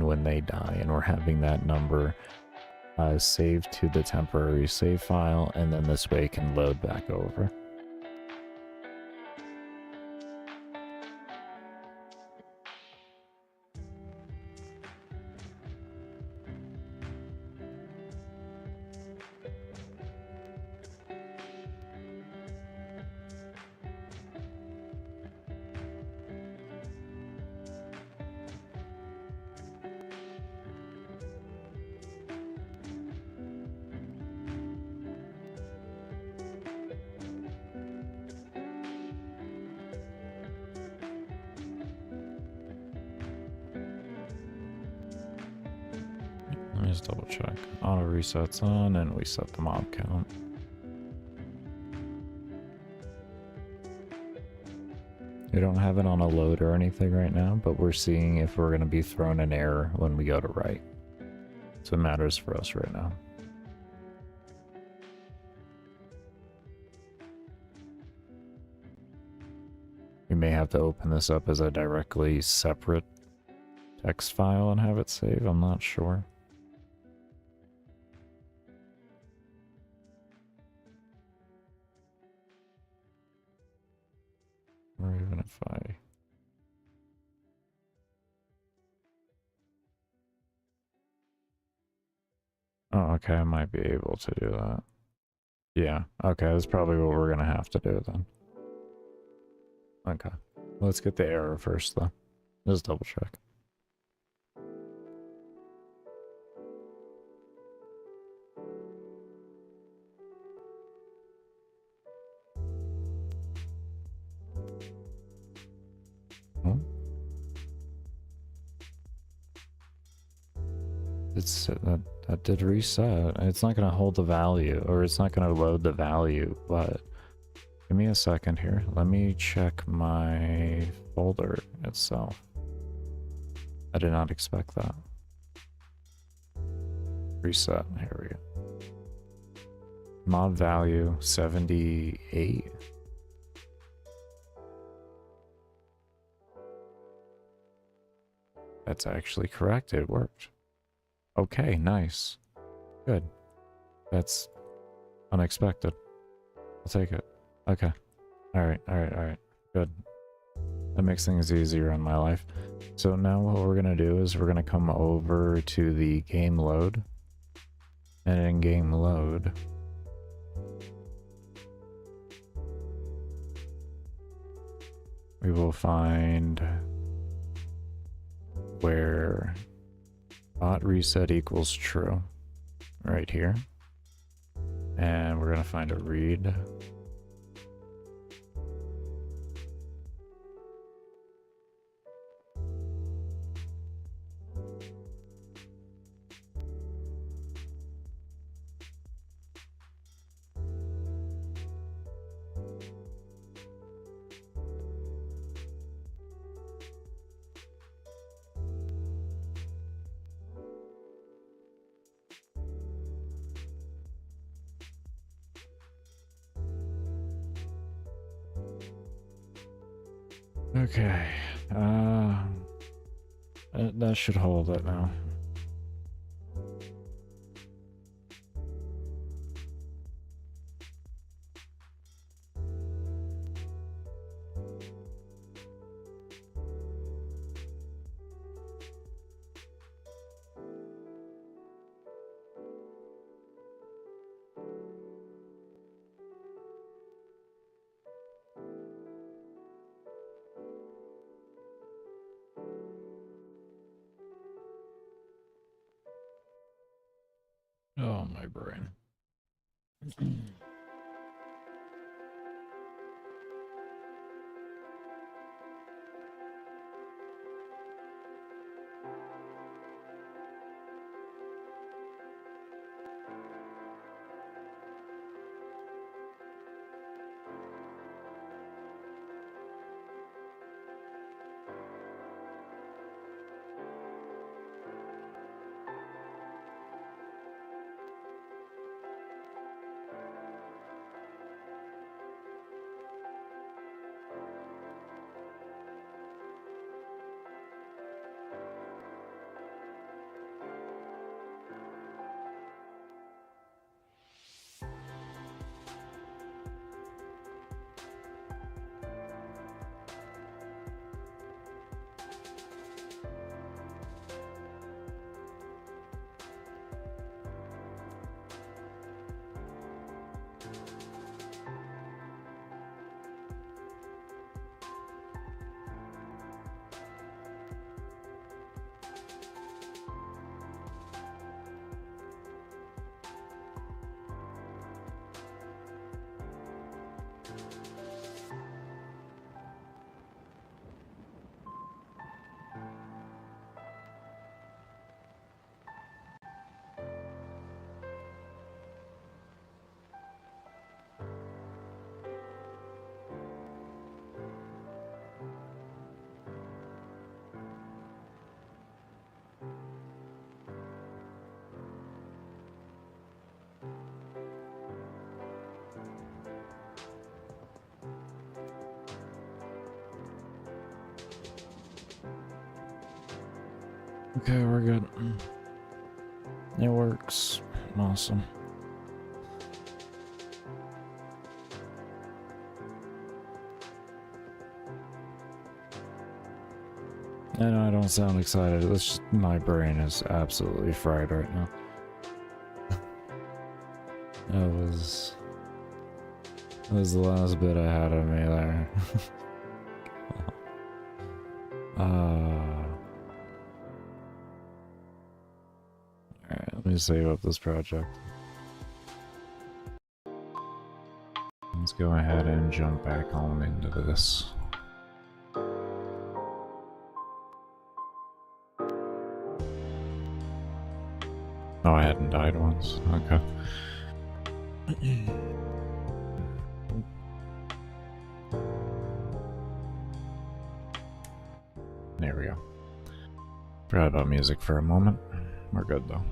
in when they die, and we're having that number saved to the temporary save file, and then this way it can load back over. Let me just double check. Auto resets on, and we set the mob count. We don't have it on a load or anything right now, but we're seeing if we're going to be thrown an error when we go to write. So it matters for us right now. We may have to open this up as a directly separate text file and have it save. I'm not sure. Or even if I... Oh, okay, I might be able to do that. Yeah, okay, that's probably what we're gonna have to do then. Okay, let's get the error first though. Just double check. Oh. It's that did reset. It's not going to hold the value, or it's not going to load the value, but give me a second here. Let me check my folder itself. I did not expect that. Reset. Here we go. Mob value 78. That's actually correct. It worked. Okay, nice. Good. That's unexpected. I'll take it. Okay. Alright. Good. That makes things easier in my life. So now what we're going to do is we're going to come over to the game load. And in game load, we will find where bot reset equals true right here, and we're going to find a read. Okay, that should hold it now. Oh, my brain. Okay, we're good. It works. Awesome. I know I don't sound excited. It's just my brain is absolutely fried right now. That was the last bit I had of me there. Alright, let me save up this project. Let's go ahead and jump back on into this. Oh, I hadn't died once. Okay. There we go. Forgot about music for a moment. We're good though.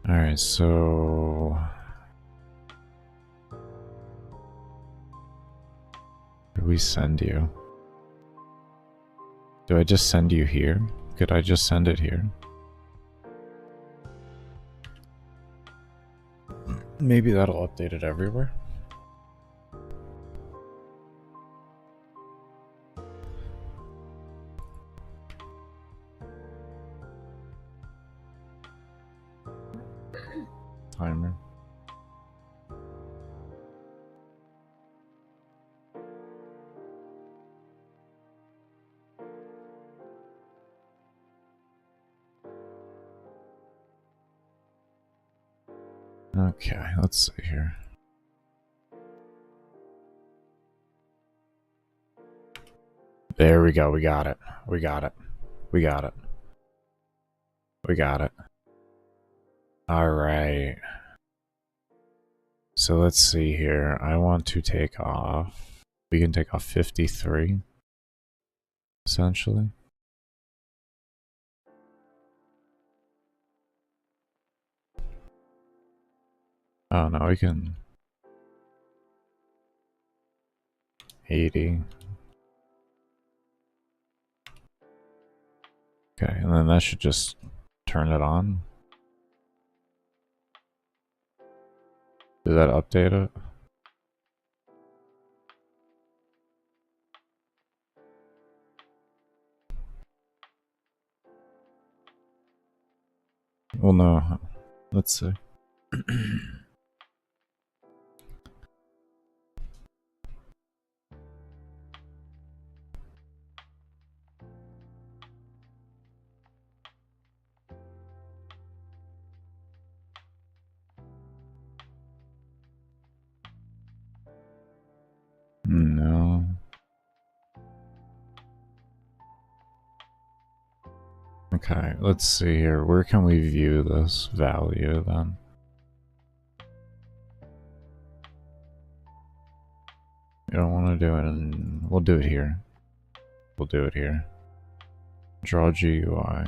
Alright, so... where do we send you? Do I just send you here? Could I just send it here? Maybe that'll update it everywhere. Timer. Okay, let's see here. There we go, we got it. We got it. We got it. We got it. Alright. So let's see here. I want to take off. We can take off 53, essentially. Oh no, we can 80. Okay, and then that should just turn it on. Did that update it? Well, no. Let's see. No. Okay, let's see here. Where can we view this value then? We don't want to do it in... We'll do it here. We'll do it here. Draw GUI.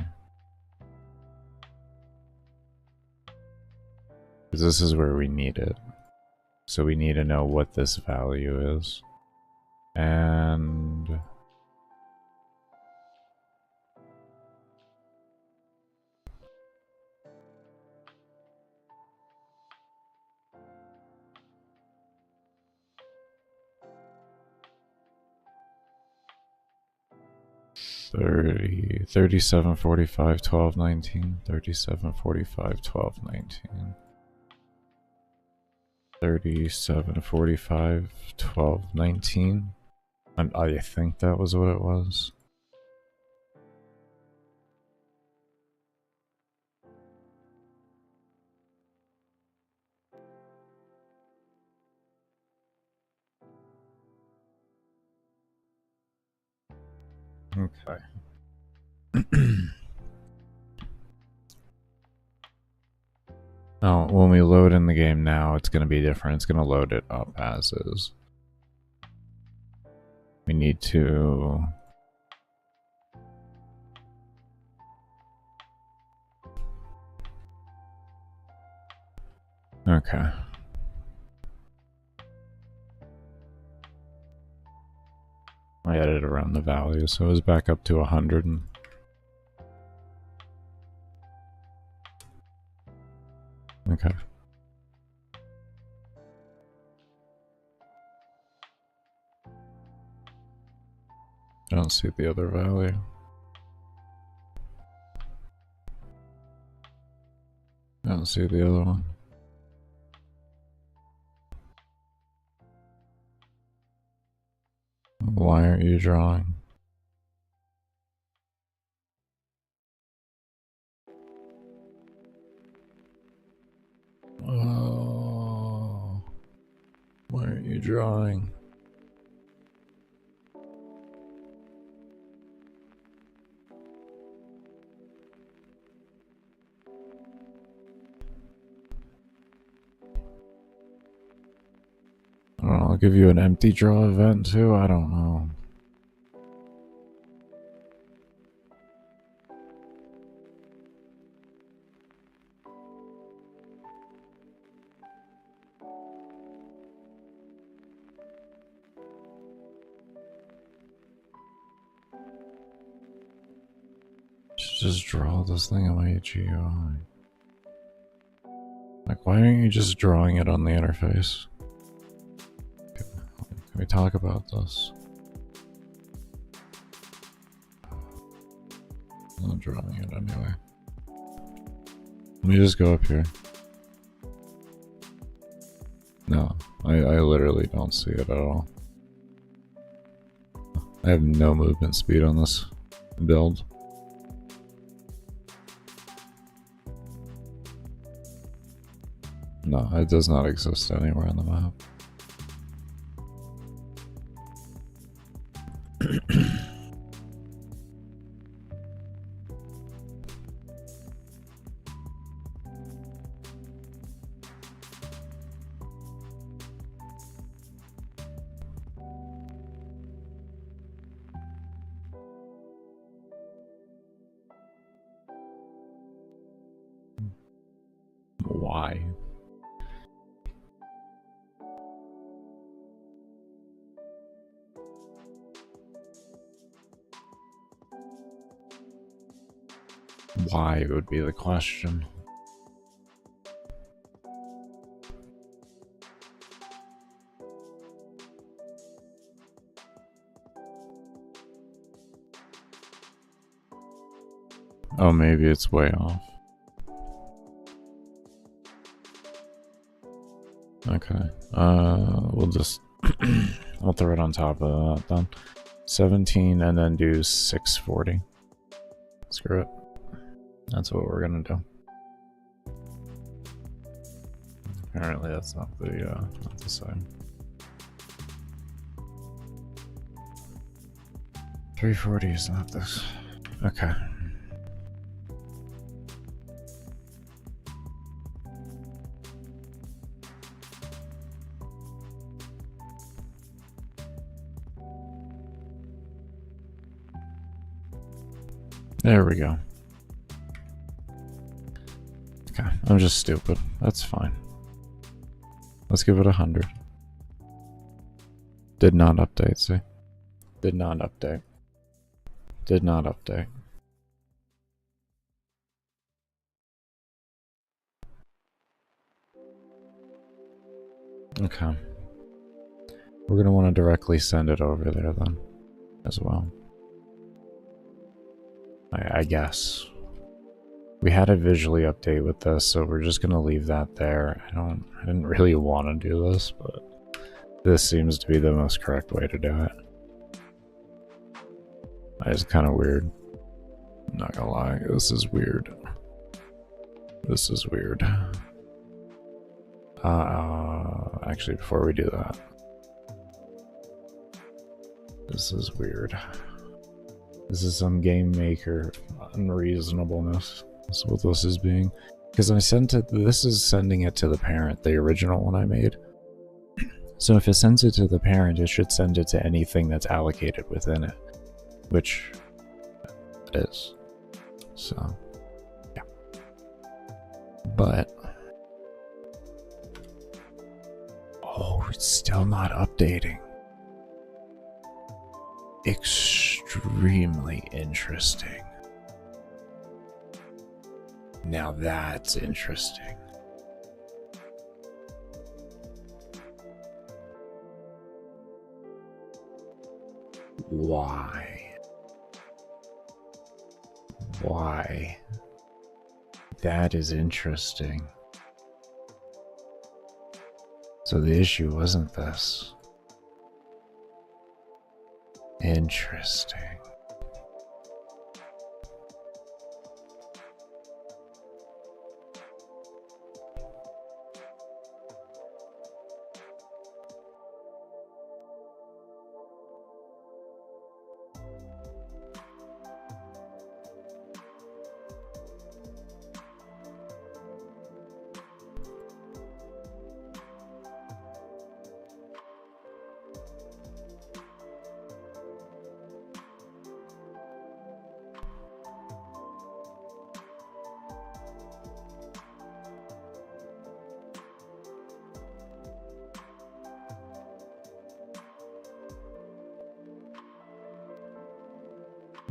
Because this is where we need it. So we need to know what this value is. And... $30, 37, 45, 12, 19, 37, 45, 12, 19. 37, 45, 12, 19. I think that was what it was. Okay. Oh, when we load in the game now, it's going to be different. It's going to load it up as is. We need to... Okay. I added around the value, so it was back up to 100. Okay. I don't see the other value. I don't see the other one. Why aren't you drawing? Oh, why aren't you drawing? I don't know, I'll give you an empty draw event too? I don't know. Just draw this thing on my GUI. Like, why aren't you just drawing it on the interface? Can we talk about this? I'm not drawing it anyway. Let me just go up here. No, I literally don't see it at all. I have no movement speed on this build. No, it does not exist anywhere on the map. Why? Why would be the question. Oh, maybe it's way off. Okay. We'll just I'll throw it on top of that then. 17 and then do 640. Screw it. That's what we're gonna do. Apparently that's not the same. 340 is not this. Okay. There we go. Okay, I'm just stupid. That's fine. Let's give it 100. Did not update, see? Did not update. Did not update. Okay. We're gonna want to directly send it over there then, as well. I guess. We had a visually update with this, so we're just gonna leave that there. I didn't really want to do this, but this seems to be the most correct way to do it. It's kind of weird. I'm not gonna lie, this is weird. This is weird. Actually, before we do that, this is weird. This is some game maker unreasonableness. That's what this is being. Because I sent it, this is sending it to the parent, the original one I made. So if it sends it to the parent, it should send it to anything that's allocated within it. Which it is. So, yeah. But, oh, it's still not updating. Extremely interesting. Now that's interesting. Why? Why? That is interesting. So the issue wasn't this. Interesting.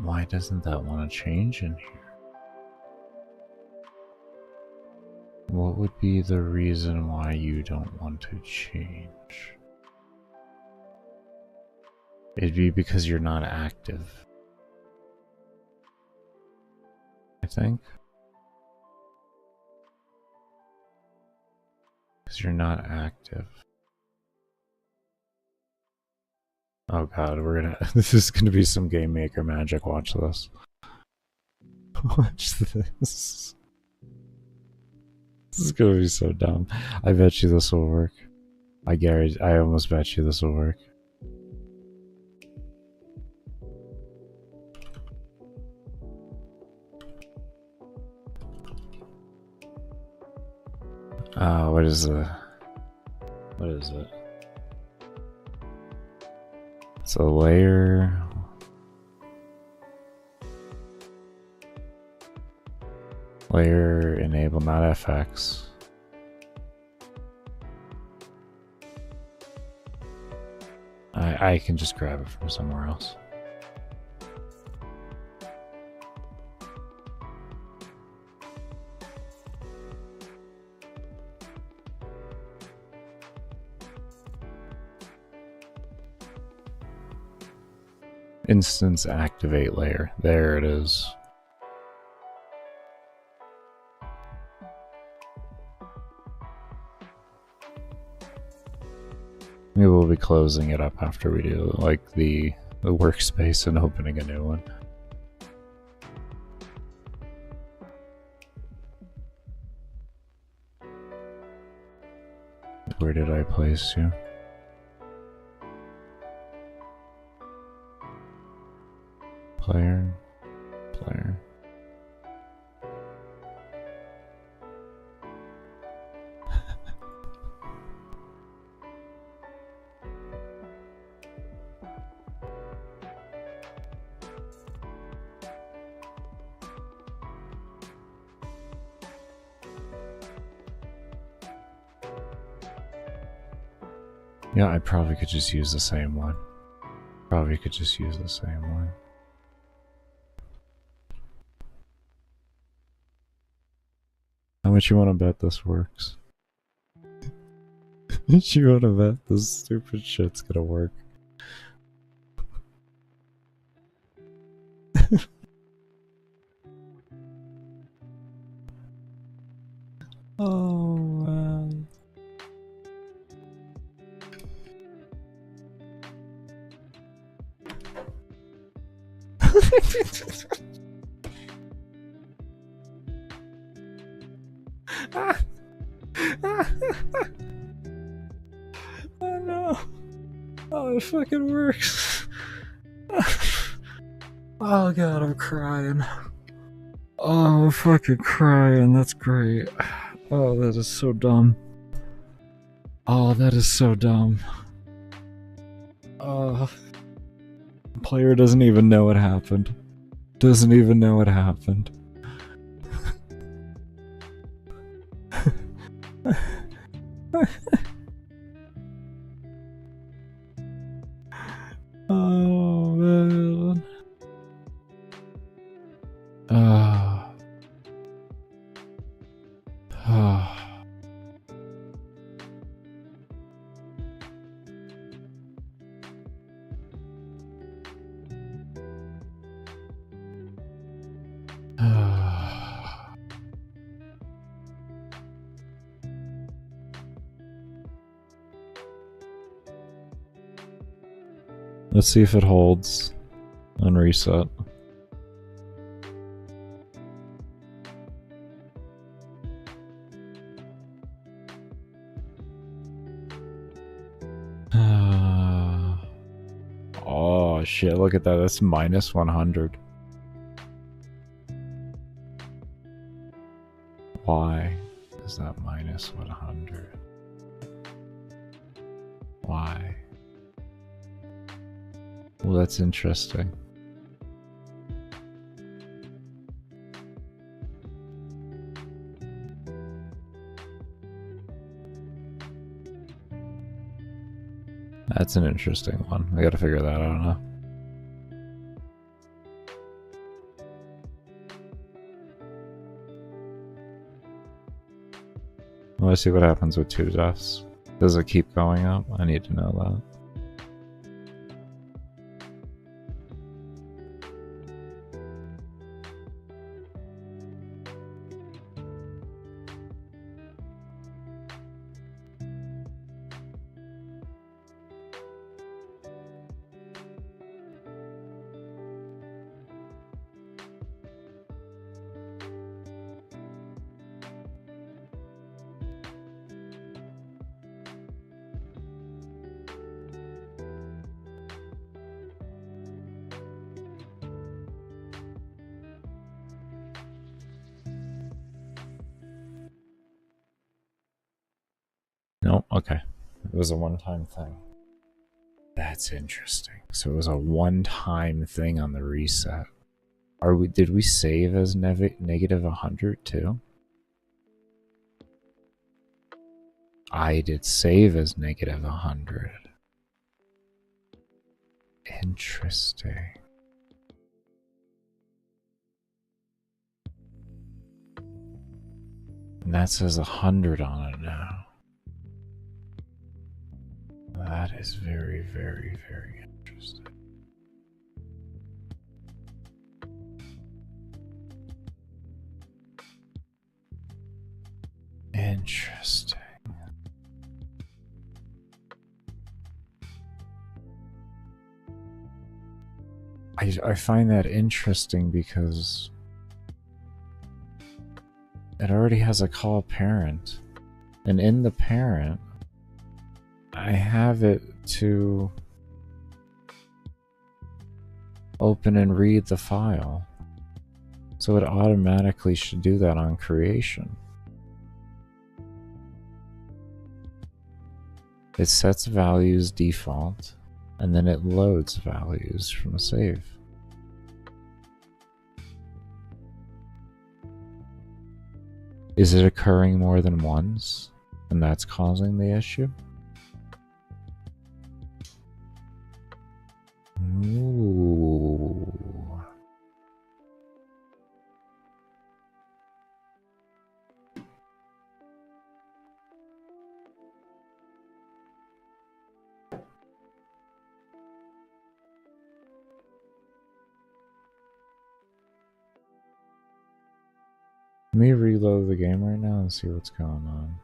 Why doesn't that want to change in here? What would be the reason why you don't want to change? It'd be because you're not active, I think. Because you're not active. Oh god, we're gonna. This is gonna be some game maker magic. Watch this. Watch this. This is gonna be so dumb. I bet you this will work. I almost bet you this will work. What is it? It's a layer. Layer enable, not FX. I can just grab it from somewhere else. Instance activate layer. There it is. Maybe we'll be closing it up after we do like the workspace and opening a new one. Where did I place you? Player. Yeah, I probably could just use the same one. Probably could just use the same one. How much you want to bet this works? You want to bet this stupid shit's gonna work? Oh man. Oh no. Oh, it fucking works. Oh god, I'm crying. Oh, I'm fucking crying. That's great. Oh, that is so dumb. Oh, that is so dumb. Oh. The player doesn't even know what happened. Doesn't even know what happened. Oh man. Let's see if it holds on reset. Oh shit, look at that. That's minus 100. Why is that minus 100? Why? Well, that's interesting. That's an interesting one. I gotta figure that out now. Let's see what happens with 2 deaths. Does it keep going up? I need to know that. No, okay. It was a one-time thing. That's interesting. So it was a one-time thing on the reset. Did we save as negative 100 too? I did save as negative 100. Interesting. And that says 100 on it now. That is very, very, very interesting. Interesting. I find that interesting because it already has a call parent, and in the parent I have it to open and read the file, so it automatically should do that on creation. It sets values default, and then it loads values from a save. Is it occurring more than once, and that's causing the issue? Ooh. Let me reload the game right now and see what's going on.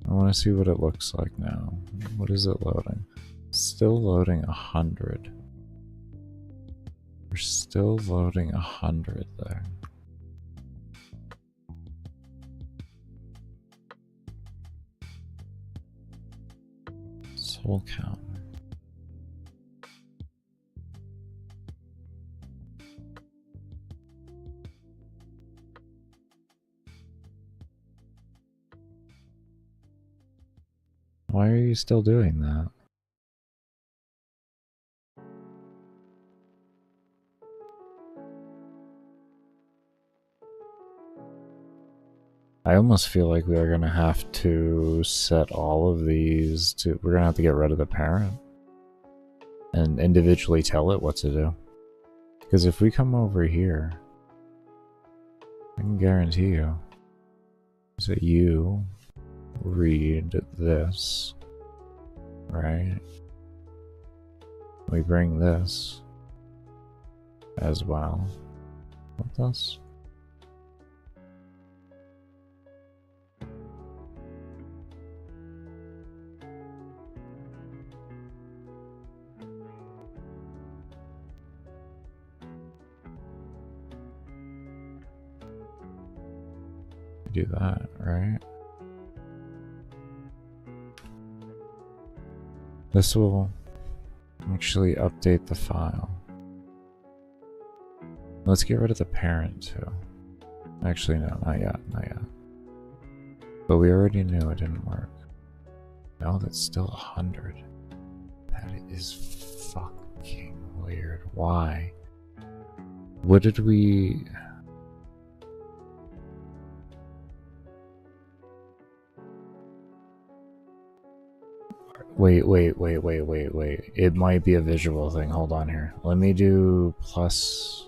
I want to see what it looks like now. What is it loading? Still loading 100. We're still loading 100 there. Soul count. Why are you still doing that? I almost feel like we are going to have to set all of these to... We're going to have to get rid of the parent and individually tell it what to do. Because if we come over here, I can guarantee you that you read this, right? We bring this as well. What else? could do that, right? This will actually update the file. Let's get rid of the parent too. Actually, no, not yet, not yet. But we already knew it didn't work. No, that's still 100. That is fucking weird. Why? What did we... Wait. It might be a visual thing. Hold on here. Let me do plus...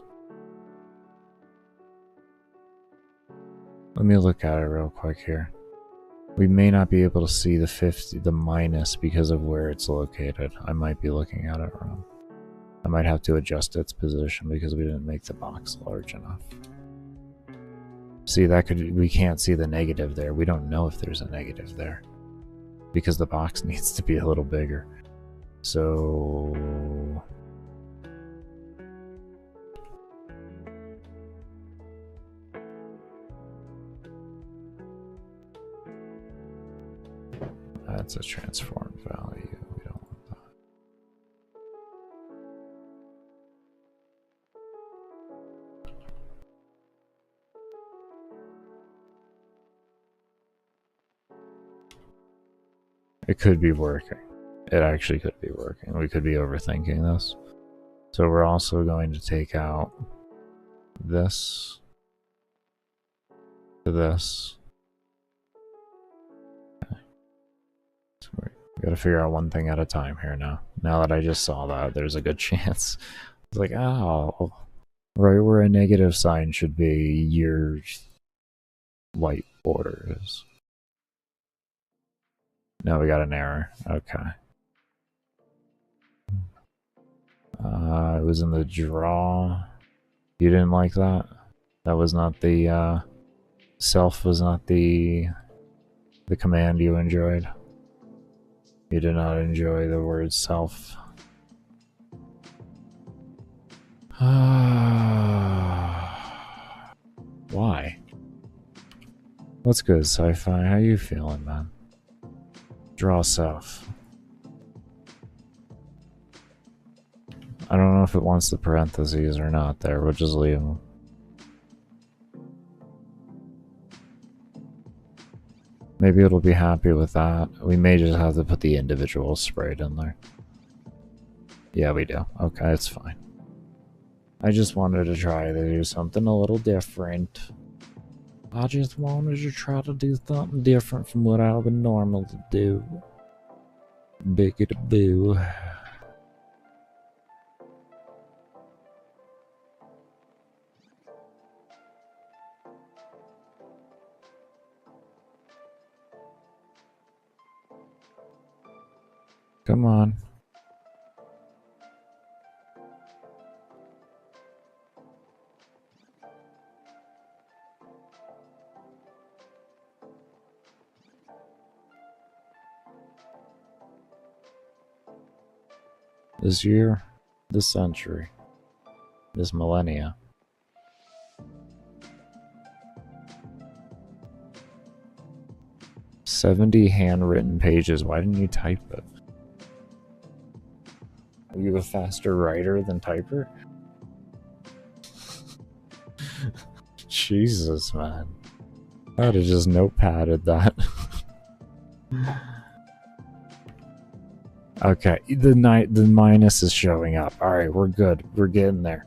Let me look at it real quick here. We may not be able to see the 50, the minus, because of where it's located. I might be looking at it wrong. I might have to adjust its position because we didn't make the box large enough. See, that could... We can't see the negative there. We don't know if there's a negative there, because the box needs to be a little bigger. So... That's a transformed value. We don't want that. It could be working. It actually could be working. We could be overthinking this. So we're also going to take out this to this. Okay. So we gotta figure out one thing at a time here now. Now that I just saw that, there's a good chance. It's like, oh, right where a negative sign should be, your white border is. No, we got an error. Okay. It was in the draw. You didn't like that? That was not the, self was not the command you enjoyed. You did not enjoy the word self. Why? What's good, sci-fi? How you feeling, man? Draw self. I don't know if it wants the parentheses or not there. We'll just leave them. Maybe it'll be happy with that. We may just have to put the individual sprayed in there. Yeah, we do. Okay, it's fine. I just wanted to try to do something a little different. I just wanted to try to do something different from what I would normally do. Biggity-boo. Come on. This year, this century, this millennia. "70 handwritten pages. Why didn't you type it? Are you a faster writer than typer? Jesus, man. I would have just notepadded that. Okay, the minus is showing up. Alright, we're good. We're getting there.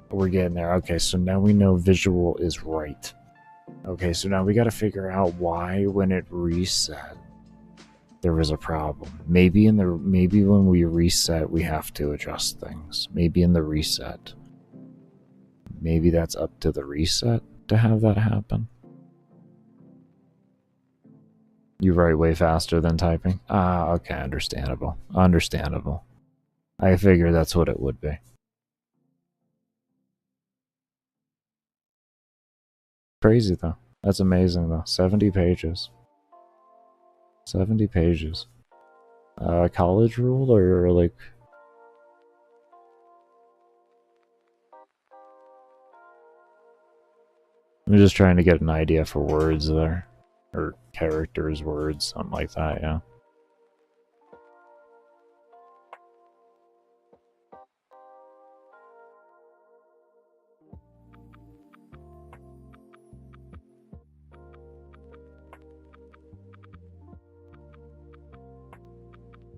We're getting there. Okay, so now we know visual is right. Okay, so now we gotta figure out why when it reset there was a problem. Maybe when we reset we have to adjust things. Maybe in the reset. Maybe that's up to the reset to have that happen. You write way faster than typing? Ah, okay, understandable. Understandable. I figured that's what it would be. Crazy though. That's amazing though. 70 pages. 70 pages. College rule or like... I'm just trying to get an idea for words there. Or characters, words, something like that, yeah.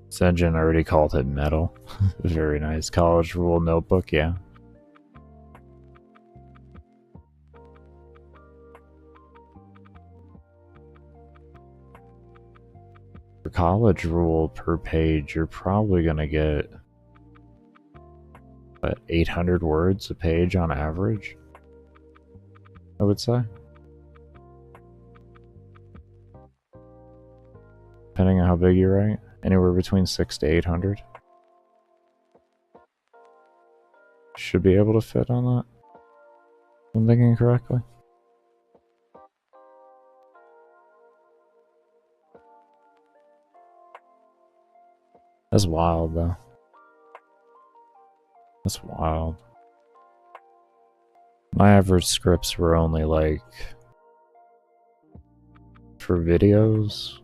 Senjin already called it metal. Very nice. College rule notebook, yeah. For college rule per page, you're probably gonna get what, 800 words a page on average, I would say. Depending on how big you write. Anywhere between 600 to 800. Should be able to fit on that. If I'm thinking correctly. That's wild, though. That's wild. My average scripts were only like... for videos...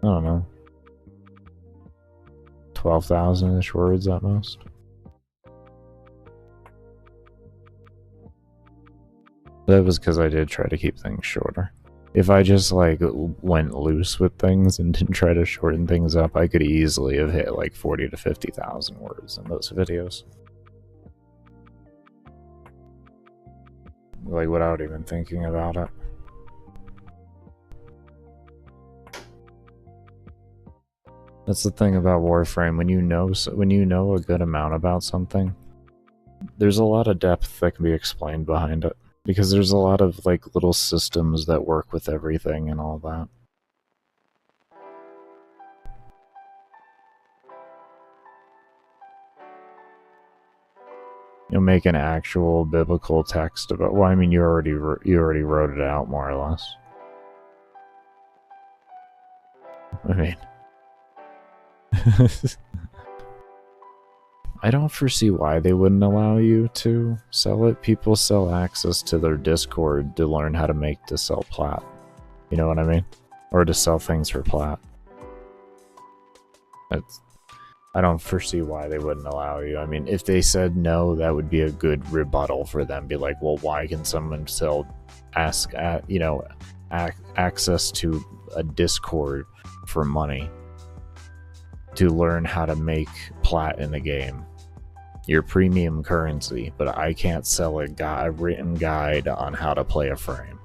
I don't know. 12,000-ish words at most. That was because I did try to keep things shorter. If I just like went loose with things and didn't try to shorten things up, I could easily have hit like 40 to 50,000 words in those videos. Like without even thinking about it. That's the thing about Warframe. When you know a good amount about something, there's a lot of depth that can be explained behind it. Because there's a lot of like little systems that work with everything and all that. You'll make an actual biblical text about. Well, I mean, you already wrote it out more or less. I mean, I don't foresee why they wouldn't allow you to sell it. People sell access to their Discord to learn how to sell plat. You know what I mean? Or to sell things for plat. I don't foresee why they wouldn't allow you. I mean, if they said no, that would be a good rebuttal for them. Be like, well, why can someone sell access to a Discord for money to learn how to make plat in the game? Your premium currency, but I can't sell a written guide on how to play a frame.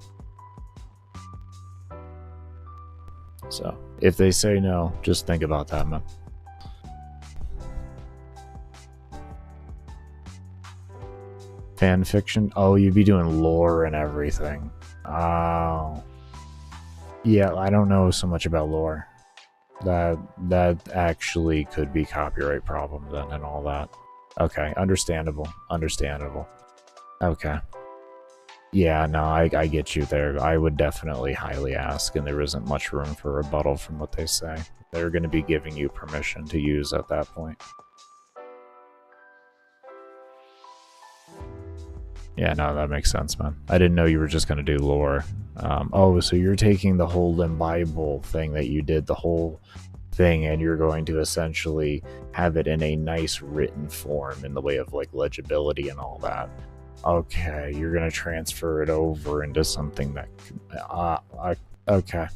So, if they say no, just think about that, man. Fan fiction? Oh, you'd be doing lore and everything. Oh. Yeah, I don't know so much about lore. That actually could be copyright problems and all that. Okay, understandable. Okay. Yeah, no, I get you there. I would definitely highly ask, and there isn't much room for rebuttal from what they say. They're going to be giving you permission to use at that point. Yeah, no, that makes sense, man. I didn't know you were just going to do lore. Oh, so you're taking the whole Bible thing that you did, the whole thing, and you're going to essentially have it in a nice written form in the way of like legibility and all that. Okay, you're going to transfer it over into something that... okay.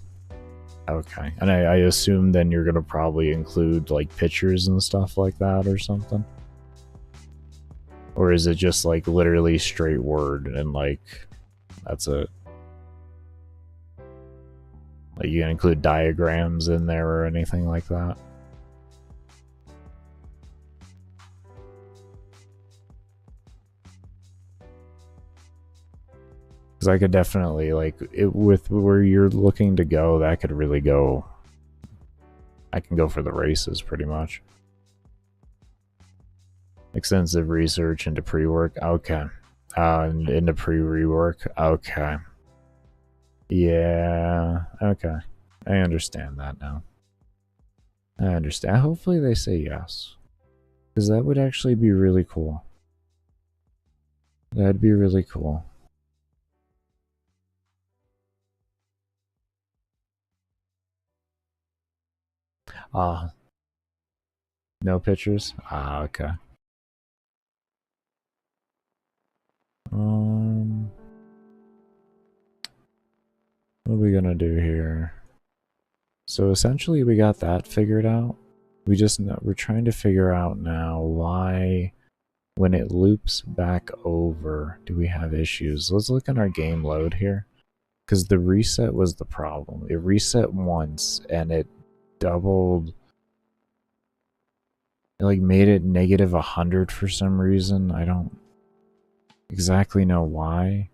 Okay. And I assume then you're going to probably include like pictures and stuff like that or something? Or is it just like literally straight word and like that's it? Like you can include diagrams in there or anything like that? Because I could definitely like with where you're looking to go, that could really go. I can go for the races pretty much. Extensive research into pre-work. Okay. And into pre-rework. Okay. Yeah. Okay. I understand that now. I understand. Hopefully they say yes. Because that would actually be really cool. That'd be really cool. Ah, no pictures? Ah, okay. What are we gonna do here? So essentially we got that figured out. We're trying to figure out now why when it loops back over do we have issues. Let's look at our game load here. Because the reset was the problem. It reset once and it doubled. It like made it negative 100 for some reason. I don't exactly know why.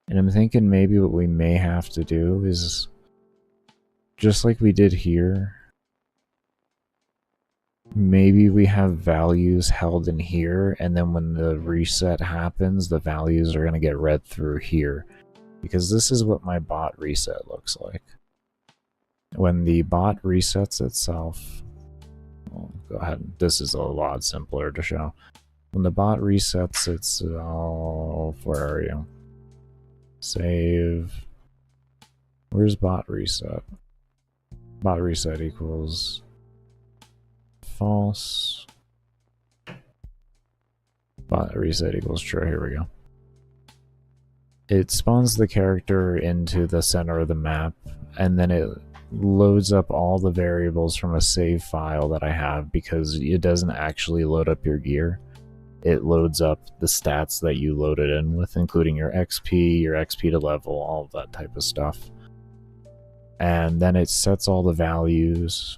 And I'm thinking maybe what we may have to do is just like we did here. Maybe we have values held in here, and then when the reset happens, the values are going to get read through here. Because this is what my bot reset looks like. When the bot resets itself, well, go ahead. This is a lot simpler to show. When the bot resets itself, where are you? Save. Where's bot reset? Bot reset equals false. Bot reset equals true. Here we go. It spawns the character into the center of the map, and then it loads up all the variables from a save file that I have because it doesn't actually load up your gear. It loads up the stats that you loaded in with, including your XP to level, all of that type of stuff. And then it sets all the values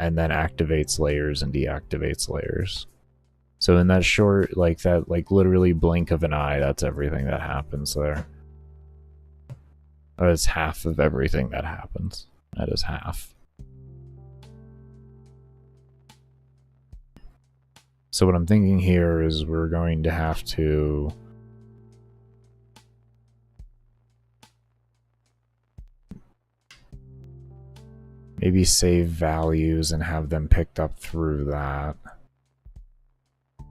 and then activates layers and deactivates layers. So in that short, like literally blink of an eye, that's everything that happens there. It's half of everything that happens. That is half. So what I'm thinking here is we're going to have to maybe save values and have them picked up through that.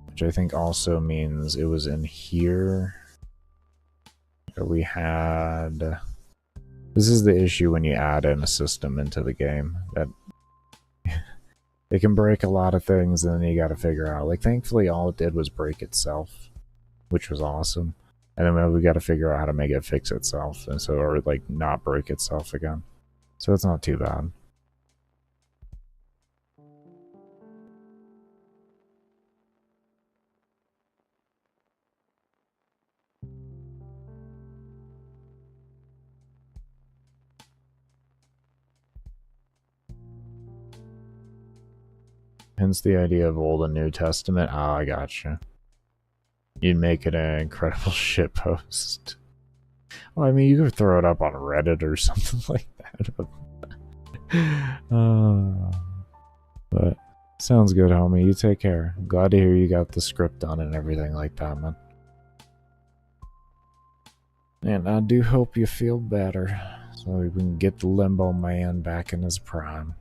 Which I think also means it was in here that we had... This is the issue when you add in a system into the game, that it can break a lot of things and then you gotta figure out. Like, thankfully all it did was break itself, which was awesome. And then we gotta figure out how to make it fix itself, and so, or like not break itself again. So it's not too bad. Hence the idea of Old and New Testament. Oh, I gotcha. You'd make it an incredible shitpost. Well, I mean, you could throw it up on Reddit or something like that. But sounds good, homie. You take care. I'm glad to hear you got the script done and everything like that, man. And I do hope you feel better, so we can get the Limbo Man back in his prime.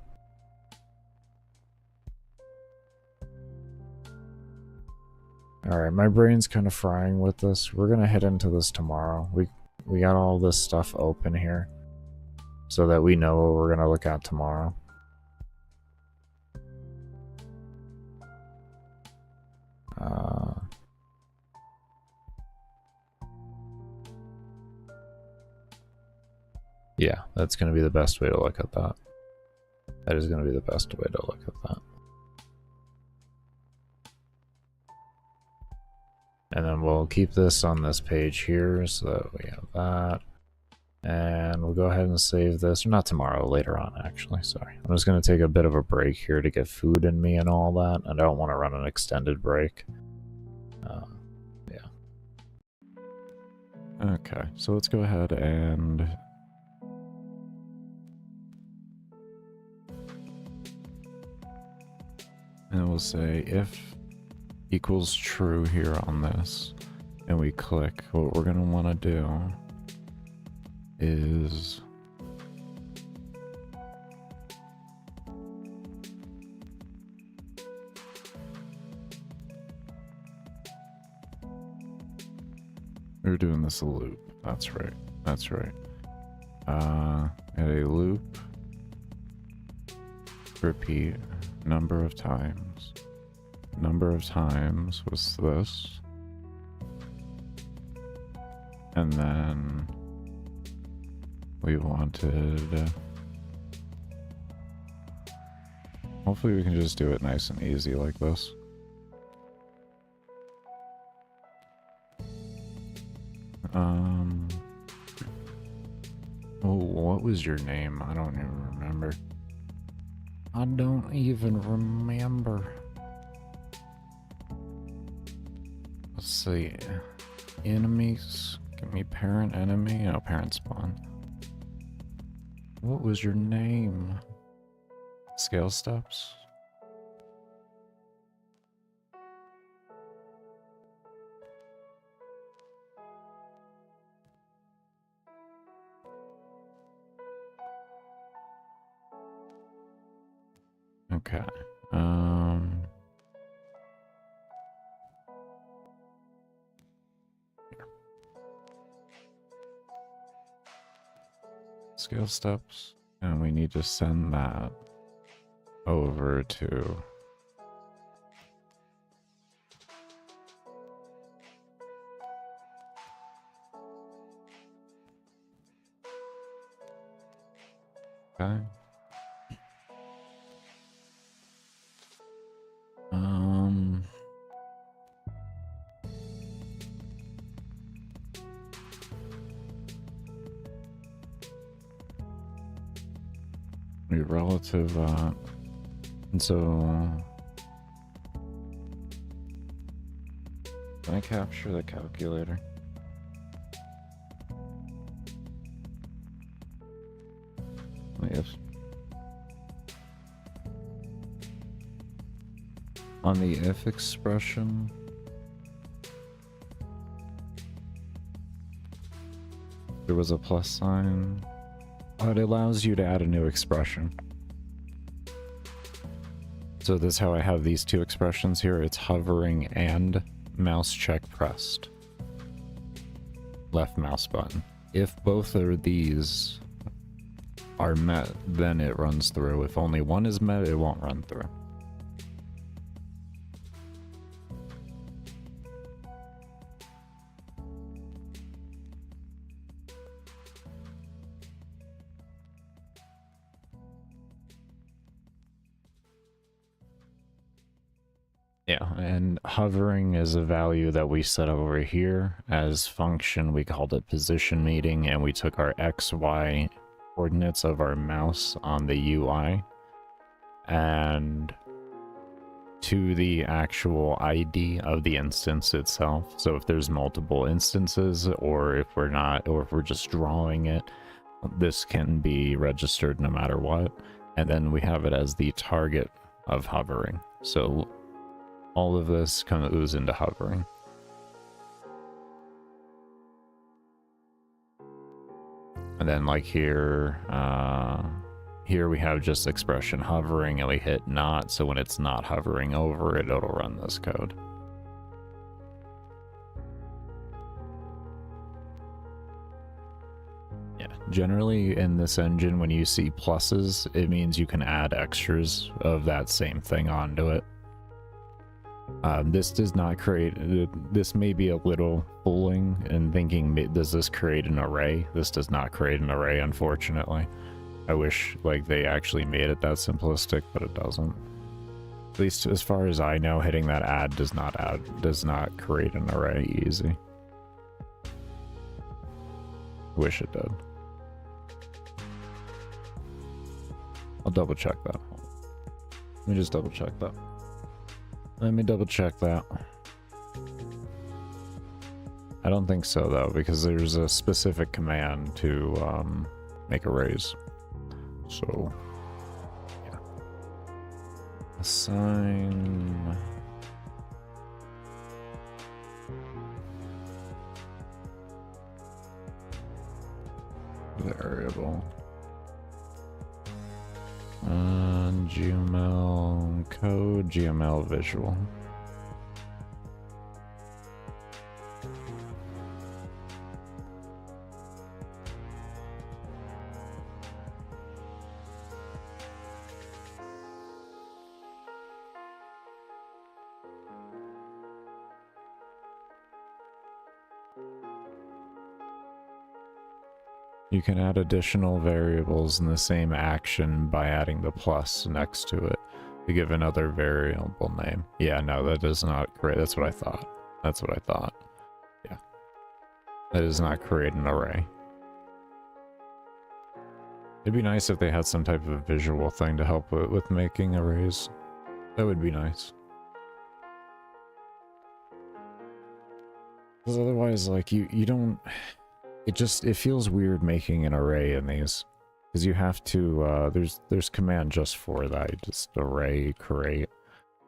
Alright, my brain's kind of frying with this. We're gonna head into this tomorrow. We got all this stuff open here, so that we know what we're gonna look at tomorrow. Yeah, that's gonna be the best way to look at that. That is gonna be the best way to look at that. And then we'll keep this on this page here so that we have that. And we'll go ahead and save this. Or not tomorrow, later on, actually. Sorry. I'm just going to take a bit of a break here to get food in me and all that. I don't want to run an extended break. Yeah. Okay, so let's go ahead and... And we'll say if equals true here on this, and we click, what we're going to want to do is We were doing this a loop. That's right. That's right. At a loop. Repeat number of times. Number of times was this. And then we wanted... hopefully we can just do it nice and easy like this. Oh, what was your name? I don't even remember. I don't even remember. Let's see. Enemies. Give me parent, enemy. No, parent spawn. What was your name? Scale steps? Okay. Scale steps, and we need to send that over to okay. Your relative, and so can I capture the calculator? Yes. On the if expression, there was a plus sign. It allows you to add a new expression. So this is how I have these two expressions here. It's hovering and mouse check pressed. Left mouse button. If both of these are met, then it runs through. If only one is met, it won't run through. Yeah, and hovering is a value that we set over here as function. We called it position meeting, and we took our X, Y coordinates of our mouse on the UI and to the actual ID of the instance itself. So if there's multiple instances, or if we're not, or if we're just drawing it, this can be registered no matter what. And then we have it as the target of hovering. So all of this kind of ooze into hovering. And then like here, here we have just expression hovering, and we hit not, so when it's not hovering over it, it'll run this code. Yeah, generally in this engine, when you see pluses, it means you can add extras of that same thing onto it. This does not create, this may be a little fooling and thinking, does this create an array? This does not create an array, unfortunately. I wish like they actually made it that simplistic, but it doesn't. At least as far as I know, hitting that does not create an array easy. Wish it did. I'll double check that. Let me just double check that. Let me double check that. I don't think so though, because there's a specific command to make arrays. So yeah. Assign variable. GML code, GML visual. You can add additional variables in the same action by adding the plus next to it to give another variable name. Yeah, no, that does not create. That's what I thought. That's what I thought. Yeah. That does not create an array. It'd be nice if they had some type of visual thing to help with making arrays. That would be nice. Because otherwise, like, you don't... It feels weird making an array in these. Because you have to, there's command just for that. You just array, create.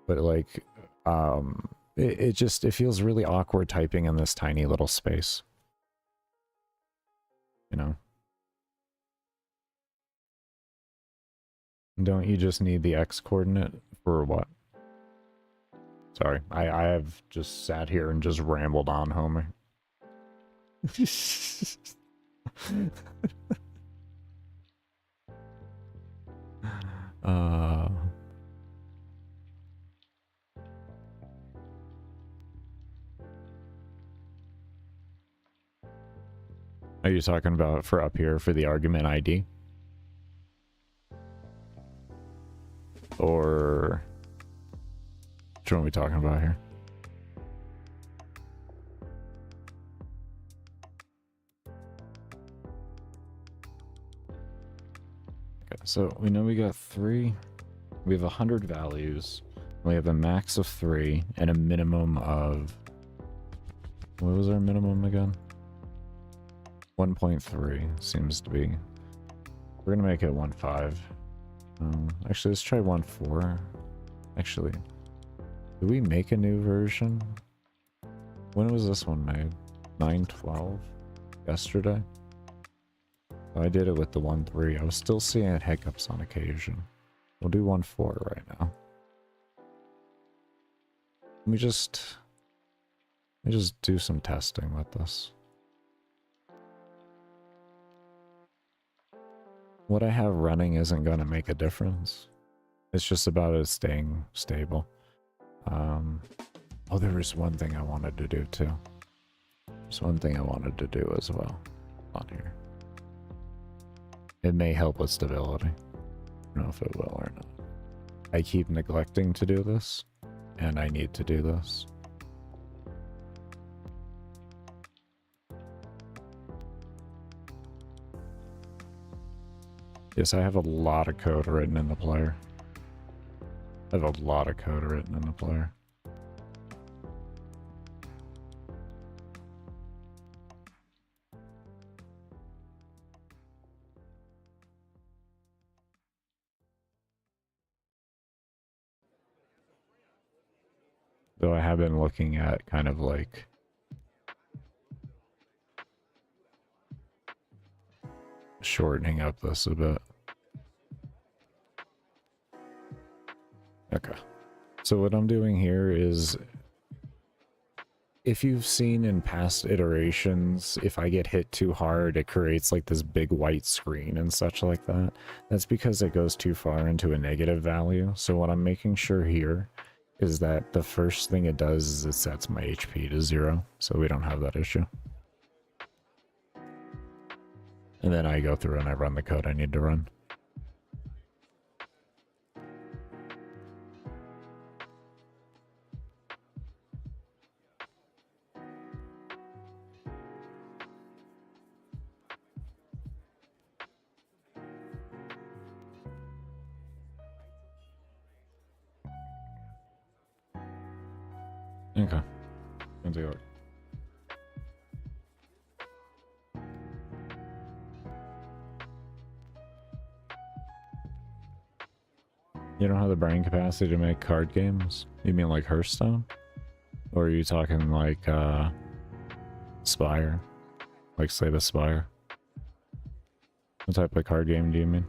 But, like, it feels really awkward typing in this tiny little space. You know? Don't you just need the x coordinate for what? Sorry, I have just sat here and just rambled on, Homer. Are you talking about for up here for the argument ID? Or which one are we talking about here? Okay, so we know we got 3. We have 100 values. We have a max of 3 and a minimum of... What was our minimum again? 1.3 seems to be. We're gonna make it 1.5. Actually, let's try 1.4. Actually, did we make a new version? When was this one made? 9/12? Yesterday? I did it with the 1.3. I was still seeing hiccups on occasion. We'll do 1.4 right now. Let me just do some testing with this. What I have running isn't going to make a difference. It's just about it staying stable. Oh, there was one thing I wanted to do too. There's one thing I wanted to do as well on here. It may help with stability. I don't know if it will or not. I keep neglecting to do this, and I need to do this. Yes, I have a lot of code written in the player. I have a lot of code written in the player. Though I have been looking at kind of like shortening up this a bit. Okay. So what I'm doing here is, if you've seen in past iterations, if I get hit too hard, it creates like this big white screen and such like that. That's because it goes too far into a negative value. So what I'm making sure here is that the first thing it does is it sets my HP to 0, so we don't have that issue. And then I go through and I run the code I need to run. Okay. I'll do it. You don't have the brain capacity to make card games? You mean like Hearthstone? Or are you talking like, Spire? Like Slay the Spire? What type of card game do you mean?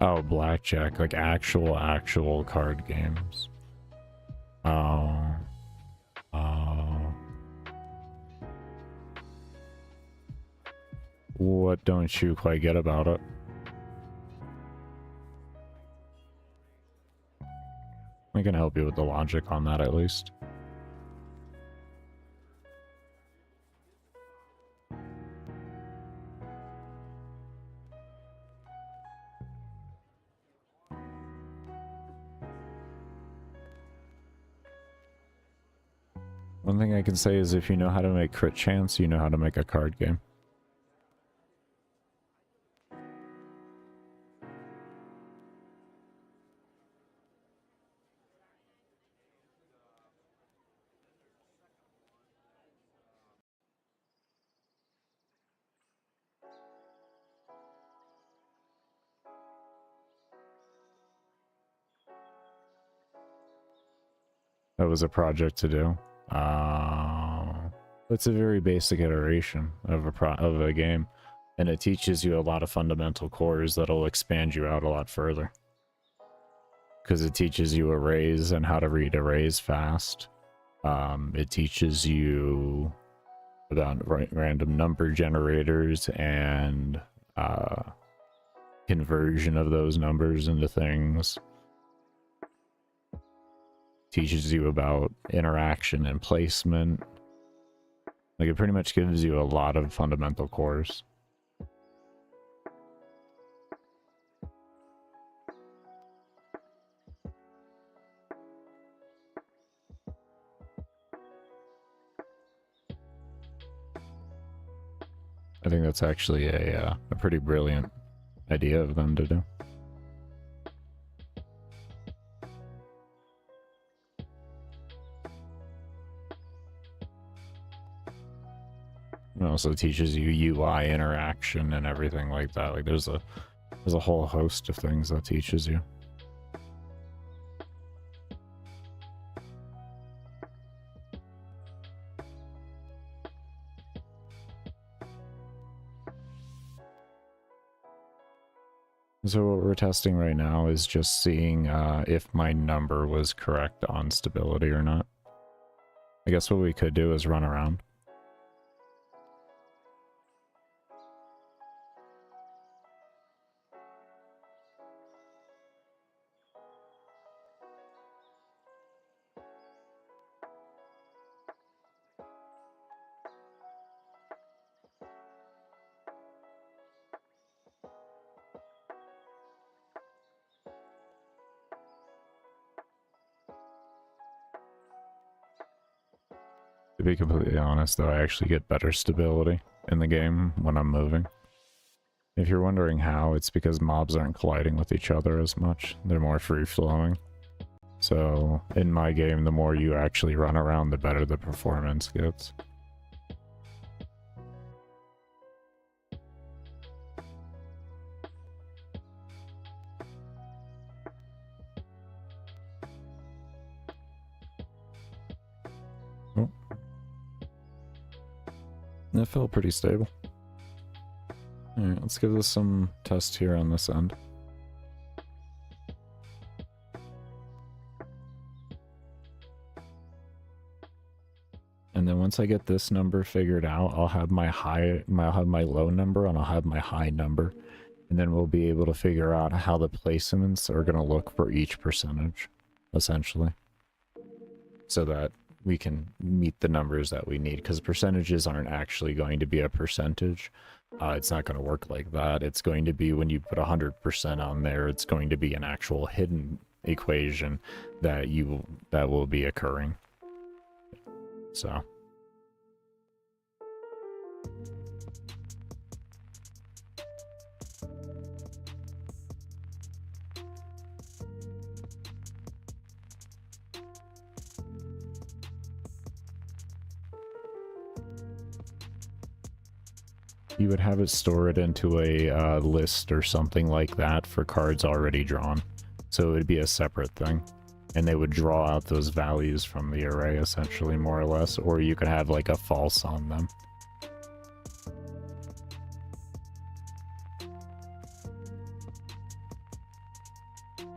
Oh, blackjack, like actual card games. Oh. Oh. What don't you quite get about it? I can help you with the logic on that at least. One thing I can say is if you know how to make crit chance, you know how to make a card game. That was a project to do. It's a very basic iteration of a game, and it teaches you a lot of fundamental cores that'll expand you out a lot further. Because it teaches you arrays and how to read arrays fast. It teaches you about random number generators and conversion of those numbers into things. Teaches you about interaction and placement. Like, it pretty much gives you a lot of fundamental cores. I think that's actually a pretty brilliant idea of them to do. It also teaches you UI interaction and everything like that. Like there's a whole host of things that teaches you. So what we're testing right now is just seeing if my number was correct on stability or not. I guess what we could do is run around. To be completely honest, though, I actually get better stability in the game when I'm moving. If you're wondering how, it's because mobs aren't colliding with each other as much. They're more free-flowing. So, in my game, the more you actually run around, the better the performance gets. Oh. That felt pretty stable. Alright, let's give this some tests here on this end. And then once I get this number figured out, I'll have my low number and I'll have my high number. And then we'll be able to figure out how the placements are going to look for each percentage, essentially. So that we can meet the numbers that we need, because percentages aren't actually going to be a percentage. It's not going to work like that. It's going to be, when you put 100% on there, it's going to be an actual hidden equation that will be occurring. So you would have it store it into a list or something like that for cards already drawn. So it would be a separate thing. And they would draw out those values from the array, essentially, more or less. Or you could have, like, a false on them.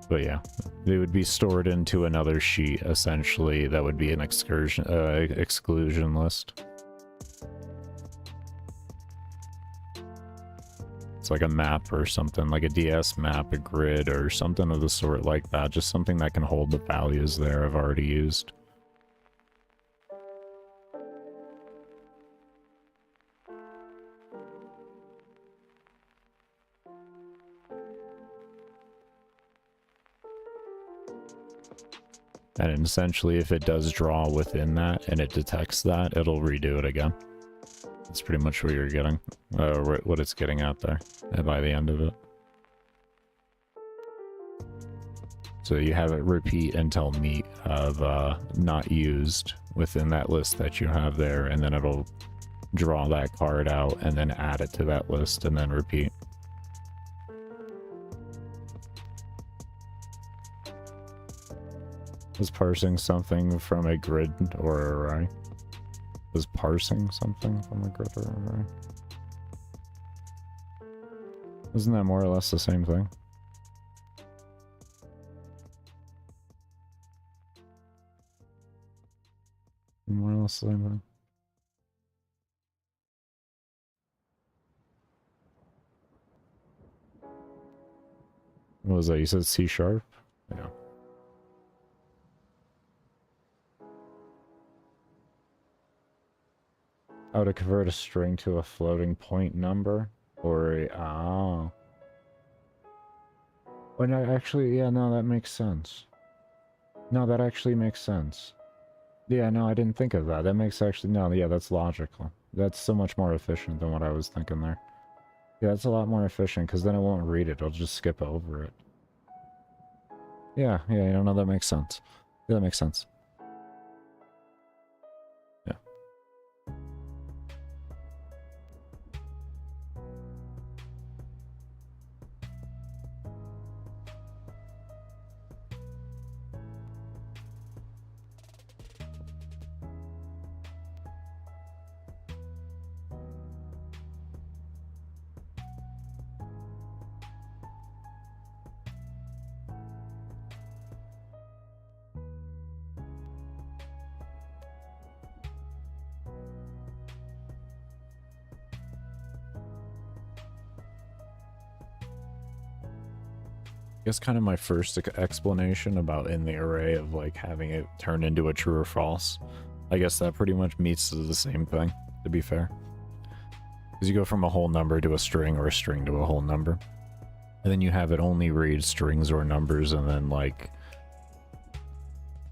But yeah, they would be stored into another sheet, essentially. That would be an exclusion list. It's like a map or something, like a DS map, a grid, or something of the sort like that. Just something that can hold the values there I've already used. And essentially, if it does draw within that and it detects that, it'll redo it again. That's pretty much what you're getting, what it's getting out there by the end of it. So you have it repeat until meet of not used within that list that you have there, and then it'll draw that card out and then add it to that list and then repeat. Was parsing something from a grid or array? Was parsing something from a grid or array? Isn't that more or less the same thing? More or less the same thing. What was that? You said C#? Yeah. Oh, to convert a string to a floating point number? Or a... Oh. Well, no, actually, yeah, no, that makes sense. No, that actually makes sense. Yeah, no, I didn't think of that. That makes actually... No, yeah, that's logical. That's so much more efficient than what I was thinking there. Yeah, that's a lot more efficient, because then it won't read it. It'll just skip over it. Yeah, yeah, you know, that makes sense. Yeah, that makes sense. I guess kind of my first explanation about in the array of like having it turn into a true or false. I guess that pretty much meets the same thing, to be fair. Because you go from a whole number to a string or a string to a whole number. And then you have it only read strings or numbers, and then like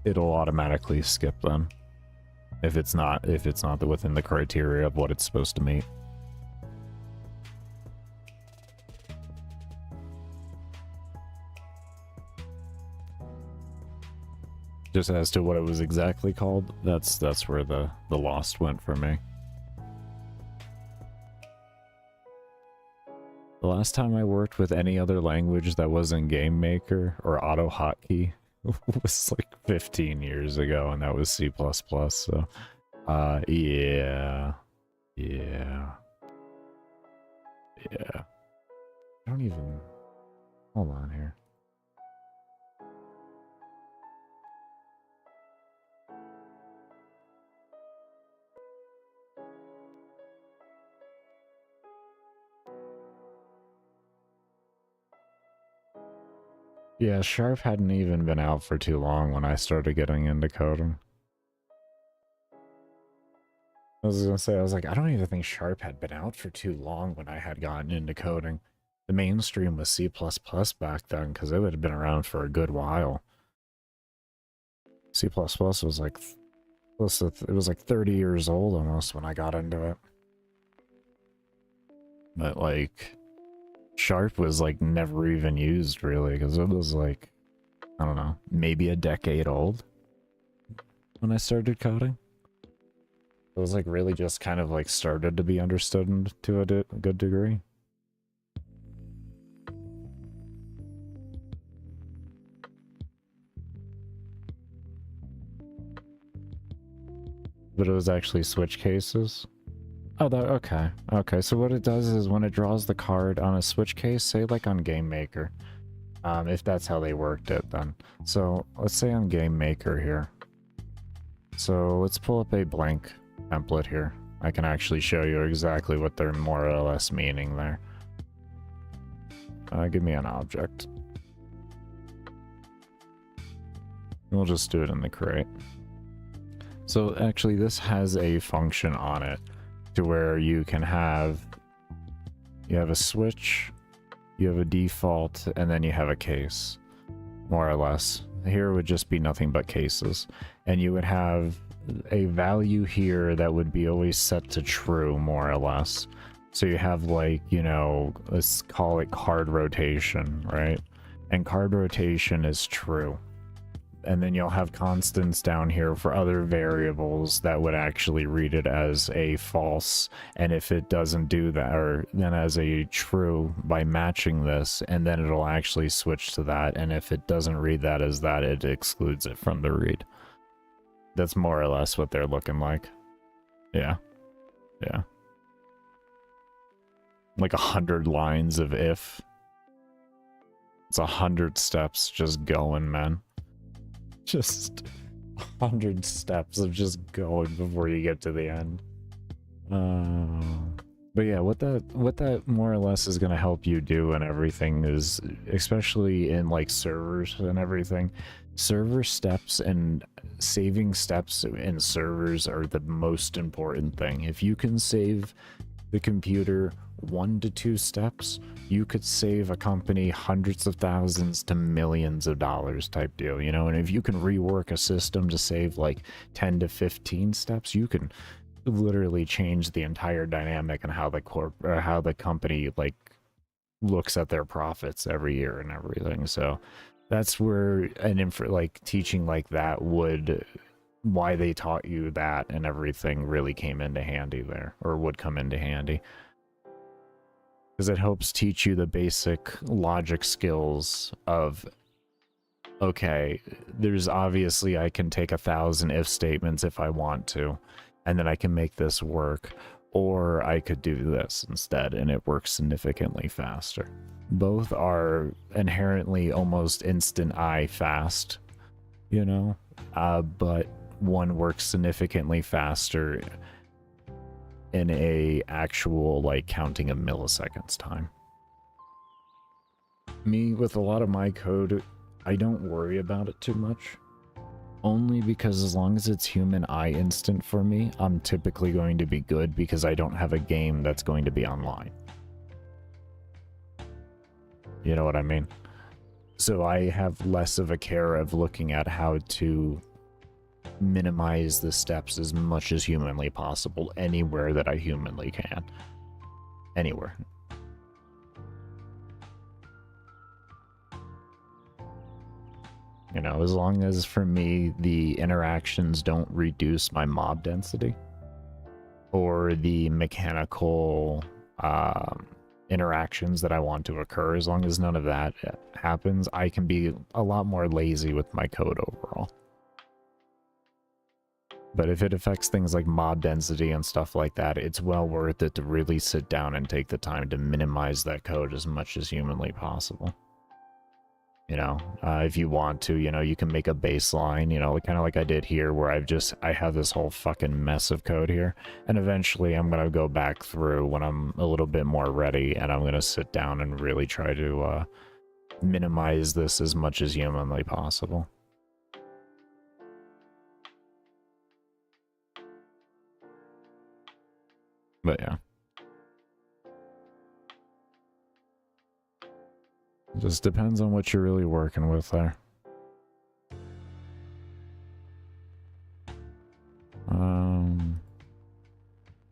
it'll automatically skip them if it's not within the criteria of what it's supposed to meet. Just as to what it was exactly called, that's where the lost went for me. The last time I worked with any other language that wasn't gamemaker or AutoHotkey was like 15 years ago, and that was C++, so yeah. I don't even... Hold on here. Yeah, Sharp hadn't even been out for too long when I started getting into coding. I was gonna say, I was like, I don't even think Sharp had been out for too long when I had gotten into coding. The mainstream was C++ back then, because it would have been around for a good while. C++ was like, it was like 30 years old almost when I got into it. But like... Sharp was like never even used really, because it was like, I don't know, maybe a decade old when I started coding. It was like really just kind of like started to be understood to a good degree. But it was actually switch cases. Oh, okay. Okay, so what it does is when it draws the card on a switch case, say like on gamemaker, if that's how they worked it then. So let's say I'm gamemaker here. So let's pull up a blank template here. I can actually show you exactly what they're more or less meaning there. Give me an object. We'll just do it in the crate. So actually this has a function on it to where you can have, you have a switch, you have a default, and then you have a case, more or less. Here would just be nothing but cases. And you would have a value here that would be always set to true, more or less. So you have like, you know, let's call it card rotation, right? And card rotation is true. And then you'll have constants down here for other variables that would actually read it as a false. And if it doesn't do that, or then as a true by matching this, and then it'll actually switch to that. And if it doesn't read that as that, it excludes it from the read. That's more or less what they're looking like. Yeah. Yeah. Like 100 lines of if. It's 100 steps just going, man. Just 100 steps of just going before you get to the end. But yeah, what that more or less is going to help you do and everything is, especially in like servers and everything, server steps and saving steps in servers are the most important thing. If you can save the computer 1 to 2 steps, you could save a company hundreds of thousands to millions of dollars type deal, you know. And if you can rework a system to save like 10 to 15 steps, you can literally change the entire dynamic and how the company like looks at their profits every year and everything. So that's where an like teaching like that would, why they taught you that and everything really came into handy there, or would come into handy. Because it helps teach you the basic logic skills of, okay, there's obviously, I can take 1,000 if statements if I want to, and then I can make this work, or I could do this instead, and it works significantly faster. Both are inherently almost instant eye fast, you know, but one works significantly faster in a actual like counting of milliseconds time. Me, with a lot of my code, I don't worry about it too much, only because as long as it's human eye instant for me, I'm typically going to be good because I don't have a game that's going to be online. You know what I mean? So I have less of a care of looking at how to minimize the steps as much as humanly possible anywhere that I humanly can. Anywhere. You know, as long as for me the interactions don't reduce my mob density or the mechanical interactions that I want to occur, as long as none of that happens, I can be a lot more lazy with my code overall. But if it affects things like mob density and stuff like that, it's well worth it to really sit down and take the time to minimize that code as much as humanly possible. You know, if you want to, you know, you can make a baseline, you know, kind of like I did here, where I have this whole fucking mess of code here. And eventually I'm going to go back through when I'm a little bit more ready, and I'm going to sit down and really try to minimize this as much as humanly possible. But yeah. It just depends on what you're really working with there.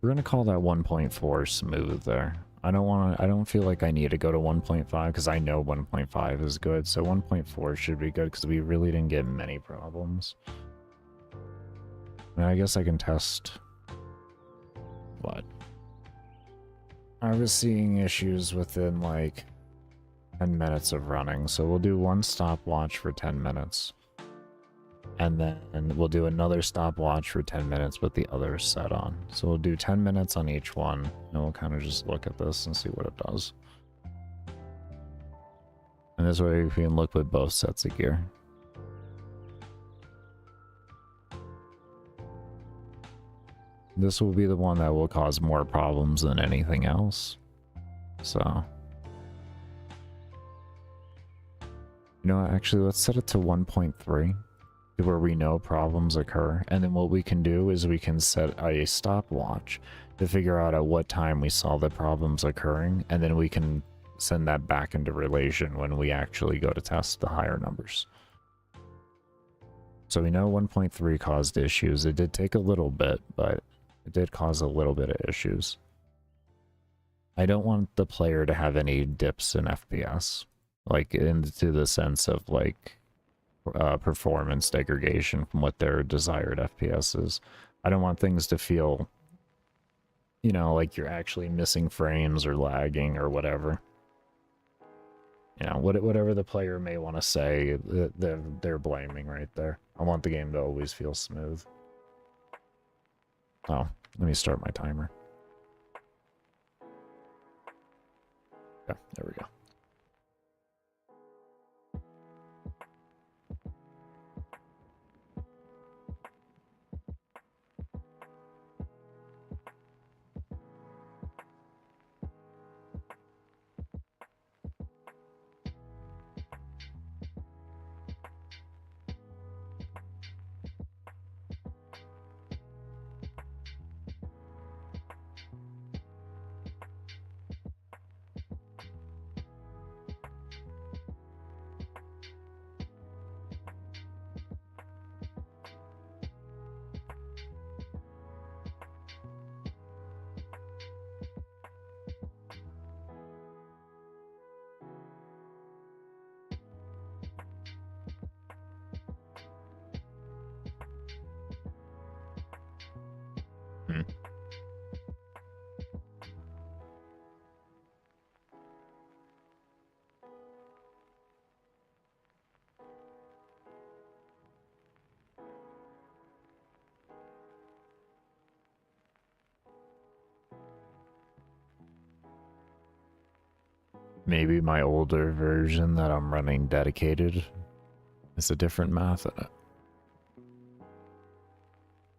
We're gonna call that 1.4 smooth there. I don't feel like I need to go to 1.5 because I know 1.5 is good, so 1.4 should be good because we really didn't get many problems. And I guess I can test what? I was seeing issues within like 10 minutes of running, so we'll do one stopwatch for 10 minutes. And then we'll do another stopwatch for 10 minutes with the other set on. So we'll do 10 minutes on each one, and we'll kind of just look at this and see what it does. And this way we can look with both sets of gear. This will be the one that will cause more problems than anything else. So, you know what, actually let's set it to 1.3 where we know problems occur, and then what we can do is we can set a stopwatch to figure out at what time we saw the problems occurring, and then we can send that back into relation when we actually go to test the higher numbers. So we know 1.3 caused issues. It did take a little bit, but it did cause a little bit of issues. I don't want the player to have any dips in FPS, like into the sense of like performance degradation from what their desired FPS is. I don't want things to feel, you know, like you're actually missing frames or lagging or whatever. You know, whatever the player may want to say, they're blaming right there. I want the game to always feel smooth. Oh, let me start my timer. Yeah, there we go. Maybe my older version that I'm running dedicated is a different math in it.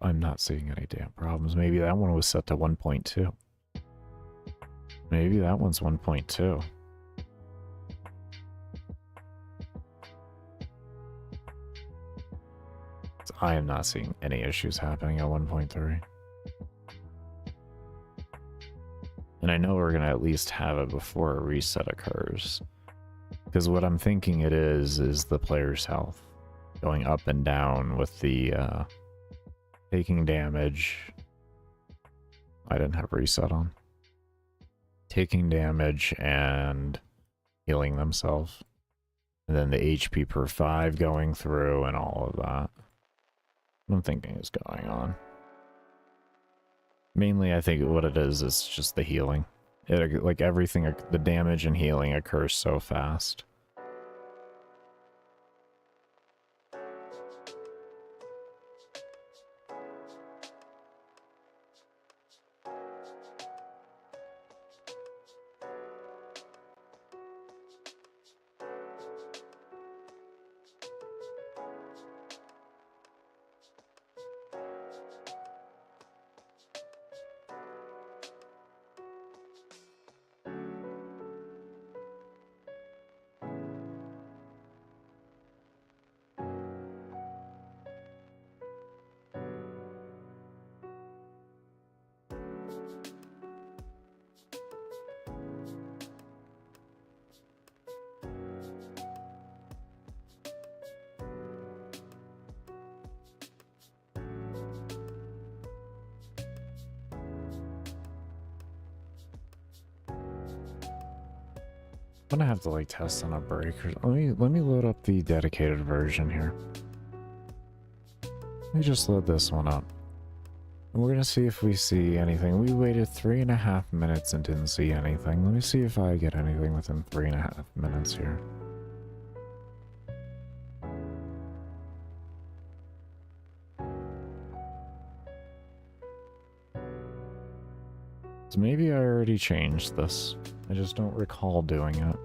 I'm not seeing any damn problems. Maybe that one was set to 1.2. Maybe that one's 1.2. I am not seeing any issues happening at 1.3. And I know we're going to at least have it before a reset occurs. Because what I'm thinking it is the player's health. Going up and down with the taking damage. I didn't have reset on. Taking damage and healing themselves. And then the HP per 5 going through and all of that. What I'm thinking is going on. Mainly, I think what it is just the healing. Like everything, the damage and healing occurs so fast. I'm gonna have to like test on a breaker. Let me load up the dedicated version here. Let me just load this one up. And we're gonna see if we see anything. We waited 3.5 minutes and didn't see anything. Let me see if I get anything within 3.5 minutes here. So maybe I already changed this. I just don't recall doing it.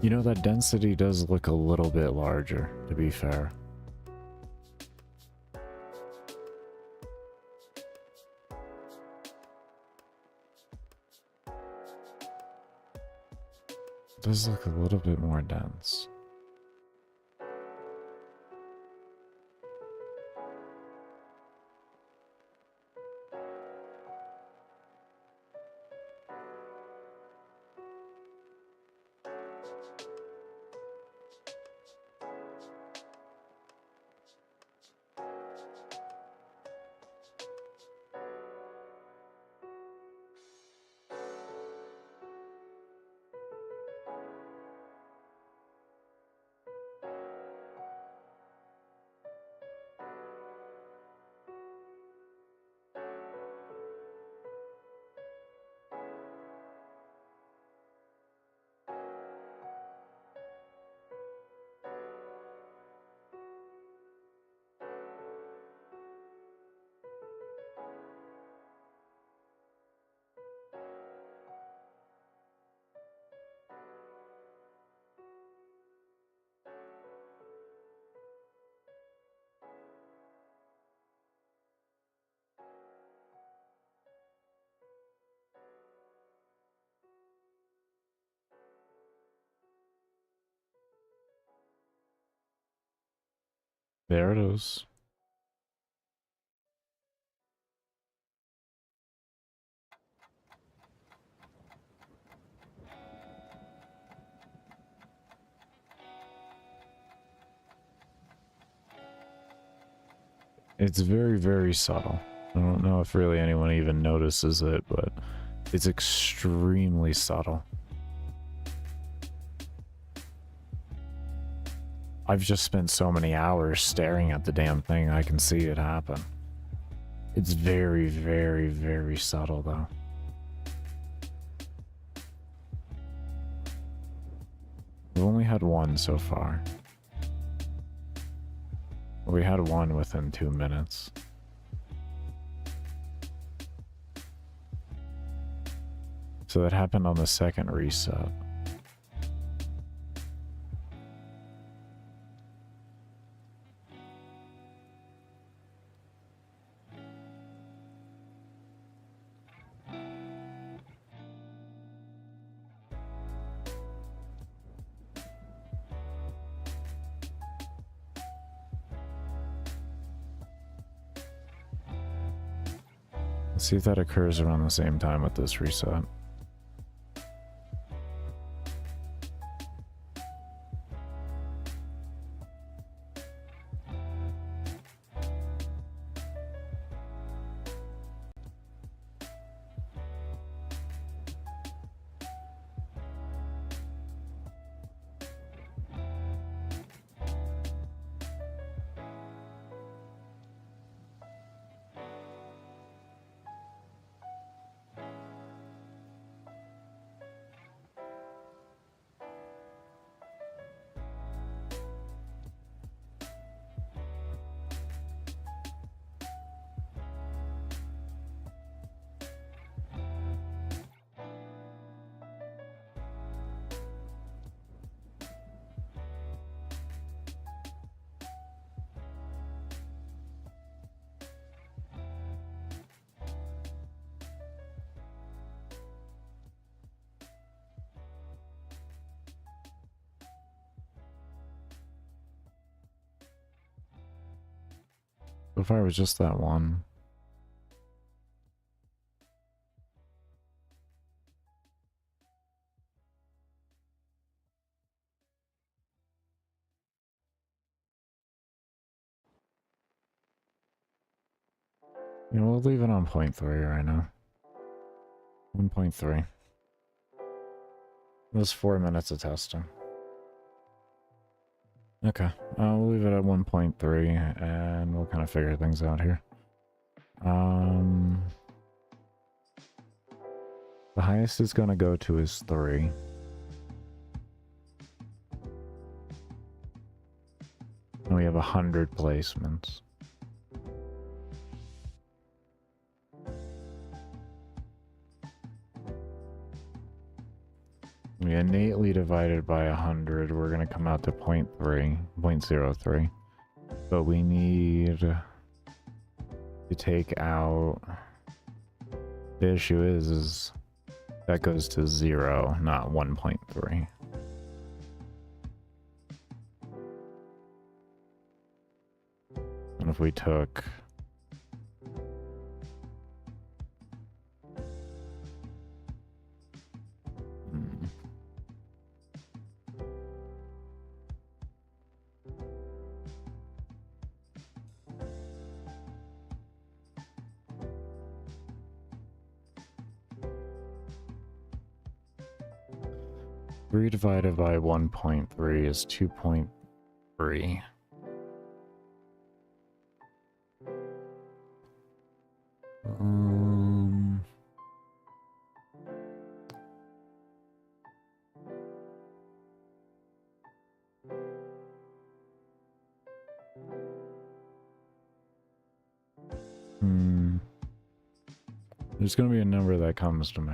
You know, that density does look a little bit larger, to be fair. It does look a little bit more dense. There it is. It's very, very subtle. I don't know if really anyone even notices it, but it's extremely subtle. I've just spent so many hours staring at the damn thing, I can see it happen. It's very, very, very subtle, though. We've only had one so far. We had one within 2 minutes. So that happened on the second reset. Let's see if that occurs around the same time with this reset. So far it was just that one. You know, we'll leave it on 0.3 right now. 1.3. It was 4 minutes of testing. Okay, we'll leave it at 1.3 and we'll kind of figure things out here. The highest it's going to go to is 3. And we have 100 placements. We we innately divided by 100, we're gonna come out to 0.03. But we need to take out... The issue is that goes to 0, not 1.3. And if we took... 3 divided by 1.3 is 2.3. There's gonna be a number that comes to me.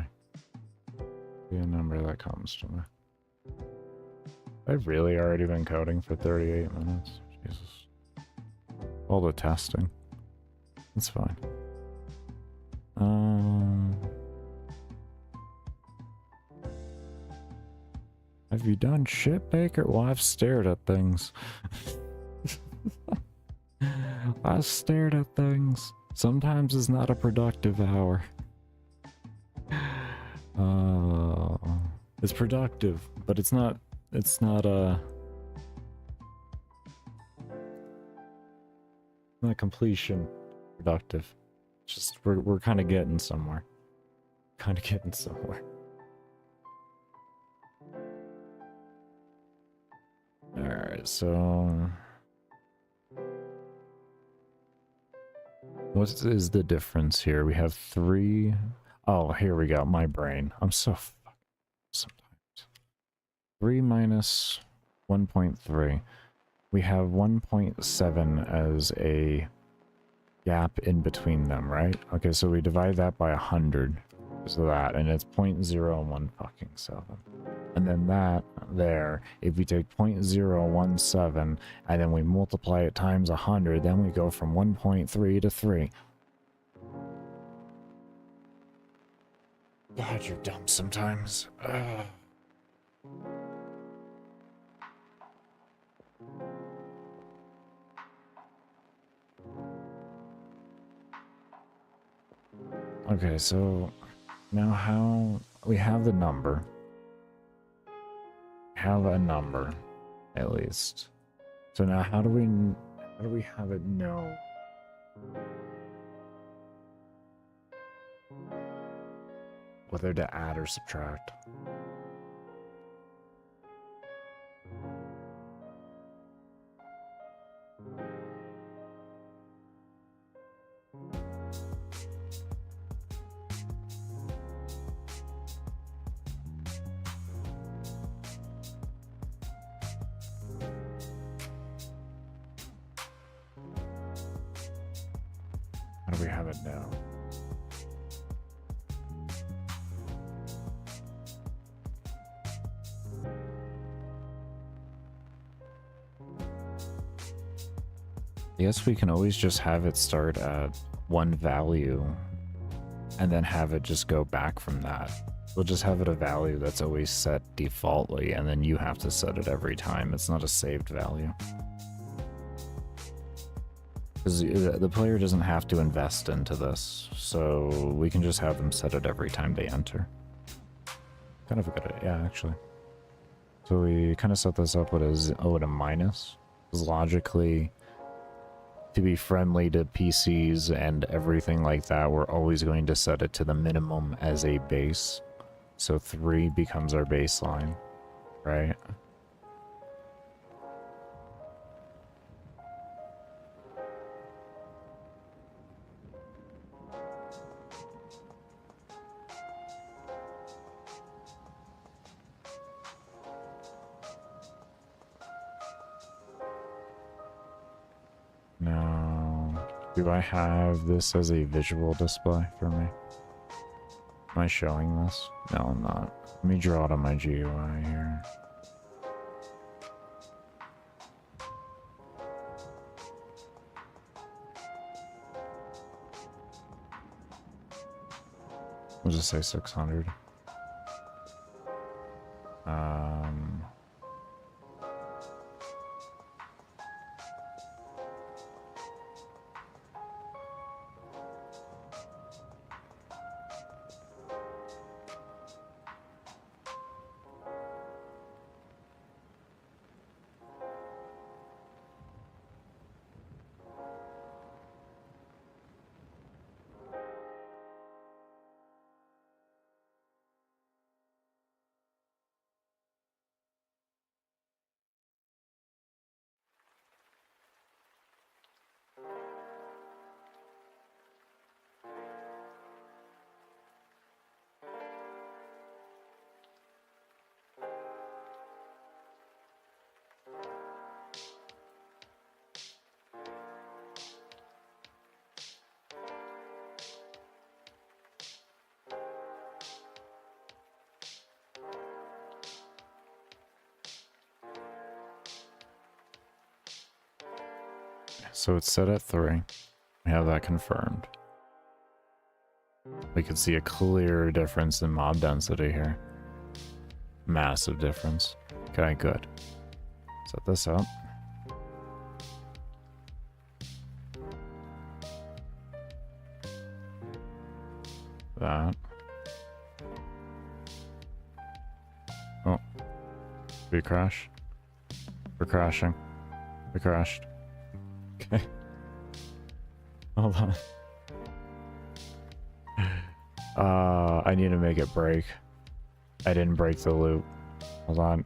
I've really already been coding for 38 minutes. Jesus. All the testing. It's fine. Have you done shit, Baker? Well, I've stared at things. I've stared at things. Sometimes it's not a productive hour. It's productive, but it's not completion productive. Just we're kind of getting somewhere. Alright, so what is the difference here? We have 3. Oh, here we go. My brain. I'm so fucking sometimes. 3 minus 1.3. We have 1.7 as a gap in between them, right? Okay, so we divide that by 100. So that, and it's 0.01 fucking 7. And then that there, if we take 0.017 and then we multiply it times 100, then we go from 1.3 to 3. God, you're dumb sometimes. Ugh. Okay, so now how we have the number. Have a number, at least. So now how do we have it know whether to add or subtract? How do we have it now? I guess we can always just have it start at one value and then have it just go back from that. We'll just have it a value that's always set defaultly, and then you have to set it every time. It's not a saved value. Because the player doesn't have to invest into this, so we can just have them set it every time they enter. Kind of a good idea, yeah, actually. So we kind of set this up with a minus. Because logically, to be friendly to PCs and everything like that, we're always going to set it to the minimum as a base. So 3 becomes our baseline, right? Now, do I have this as a visual display for me? Am I showing this? No, I'm not. Let me draw it on my GUI here. We'll just say 600. So it's set at 3. We have that confirmed. We can see a clear difference in mob density here. Massive difference. Okay, good. Set this up. That. Oh. Did we crash? We're crashing. We crashed. Okay. Hold on. I need to make it break. I didn't break the loop. Hold on.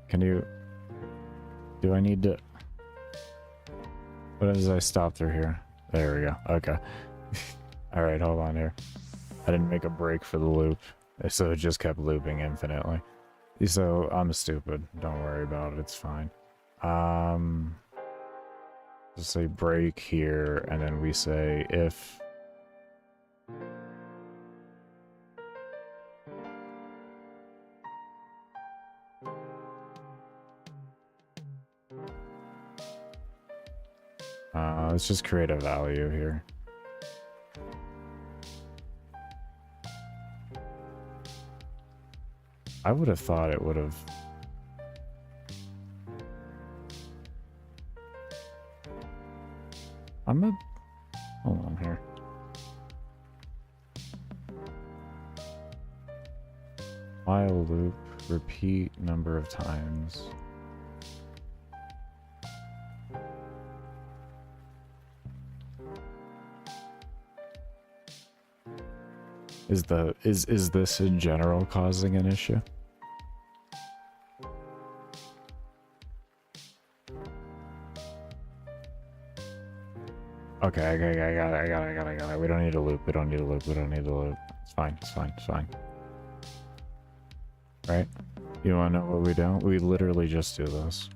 Can you... Do I need to... What if I stop through here? There we go. Okay. Alright, hold on here. I didn't make a break for the loop, so it just kept looping infinitely. So, I'm stupid. Don't worry about it. It's fine. Just say break here, and then we say if... let's just create a value here. I would have thought it would have... Hold on here. While loop, repeat number of times. Is this in general causing an issue? Okay, I got it. We don't need a loop. We don't need a loop. It's fine. Right? You wanna know what we do? We literally just do this.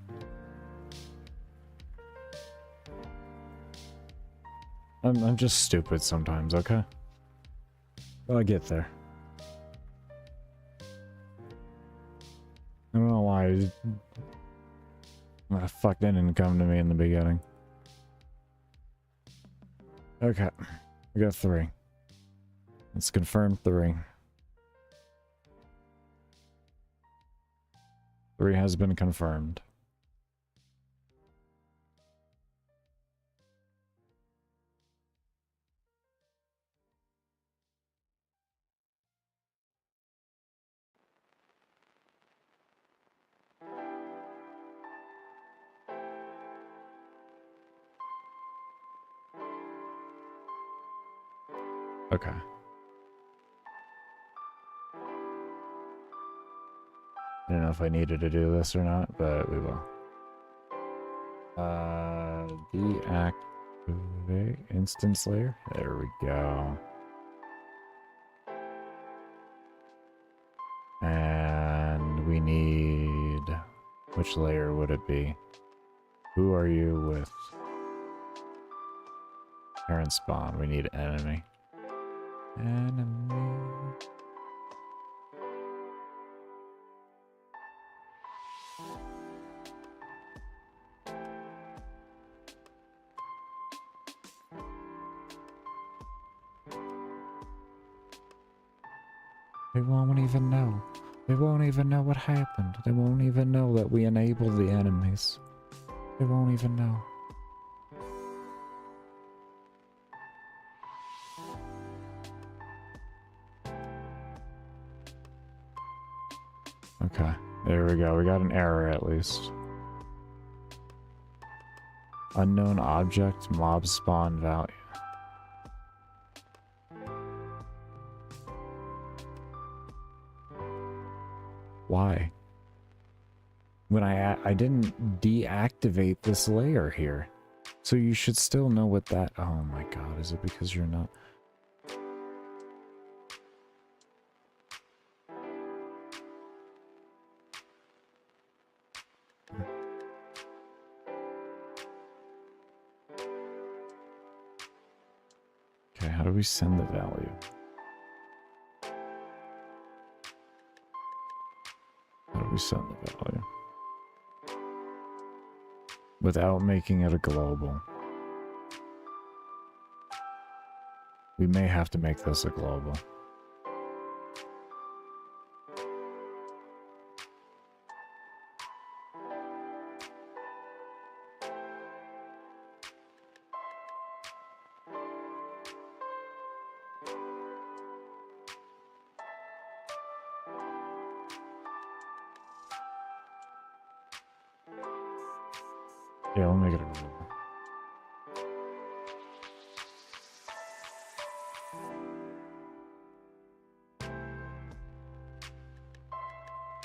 I'm just stupid sometimes, okay? Well, I get there. I don't know why the fuck didn't come to me in the beginning. Okay, we got 3. Let's confirm 3. 3 has been confirmed. Okay. I don't know if I needed to do this or not, but we will. Deactivate instance layer. There we go. And we need... Which layer would it be? Who are you with? Parent spawn. We need enemy. Enemy. They won't even know. They won't even know what happened. They won't even know that we enabled the enemies. They won't even know. Okay, there we go. We got an error at least. Unknown object, mob spawn value. Why? When I didn't deactivate this layer here. So you should still know what that... Oh my god, is it because you're not... Okay, how do we send the value? How do we send the value? Without making it a global. We may have to make this a global. Yeah, we'll make it a global.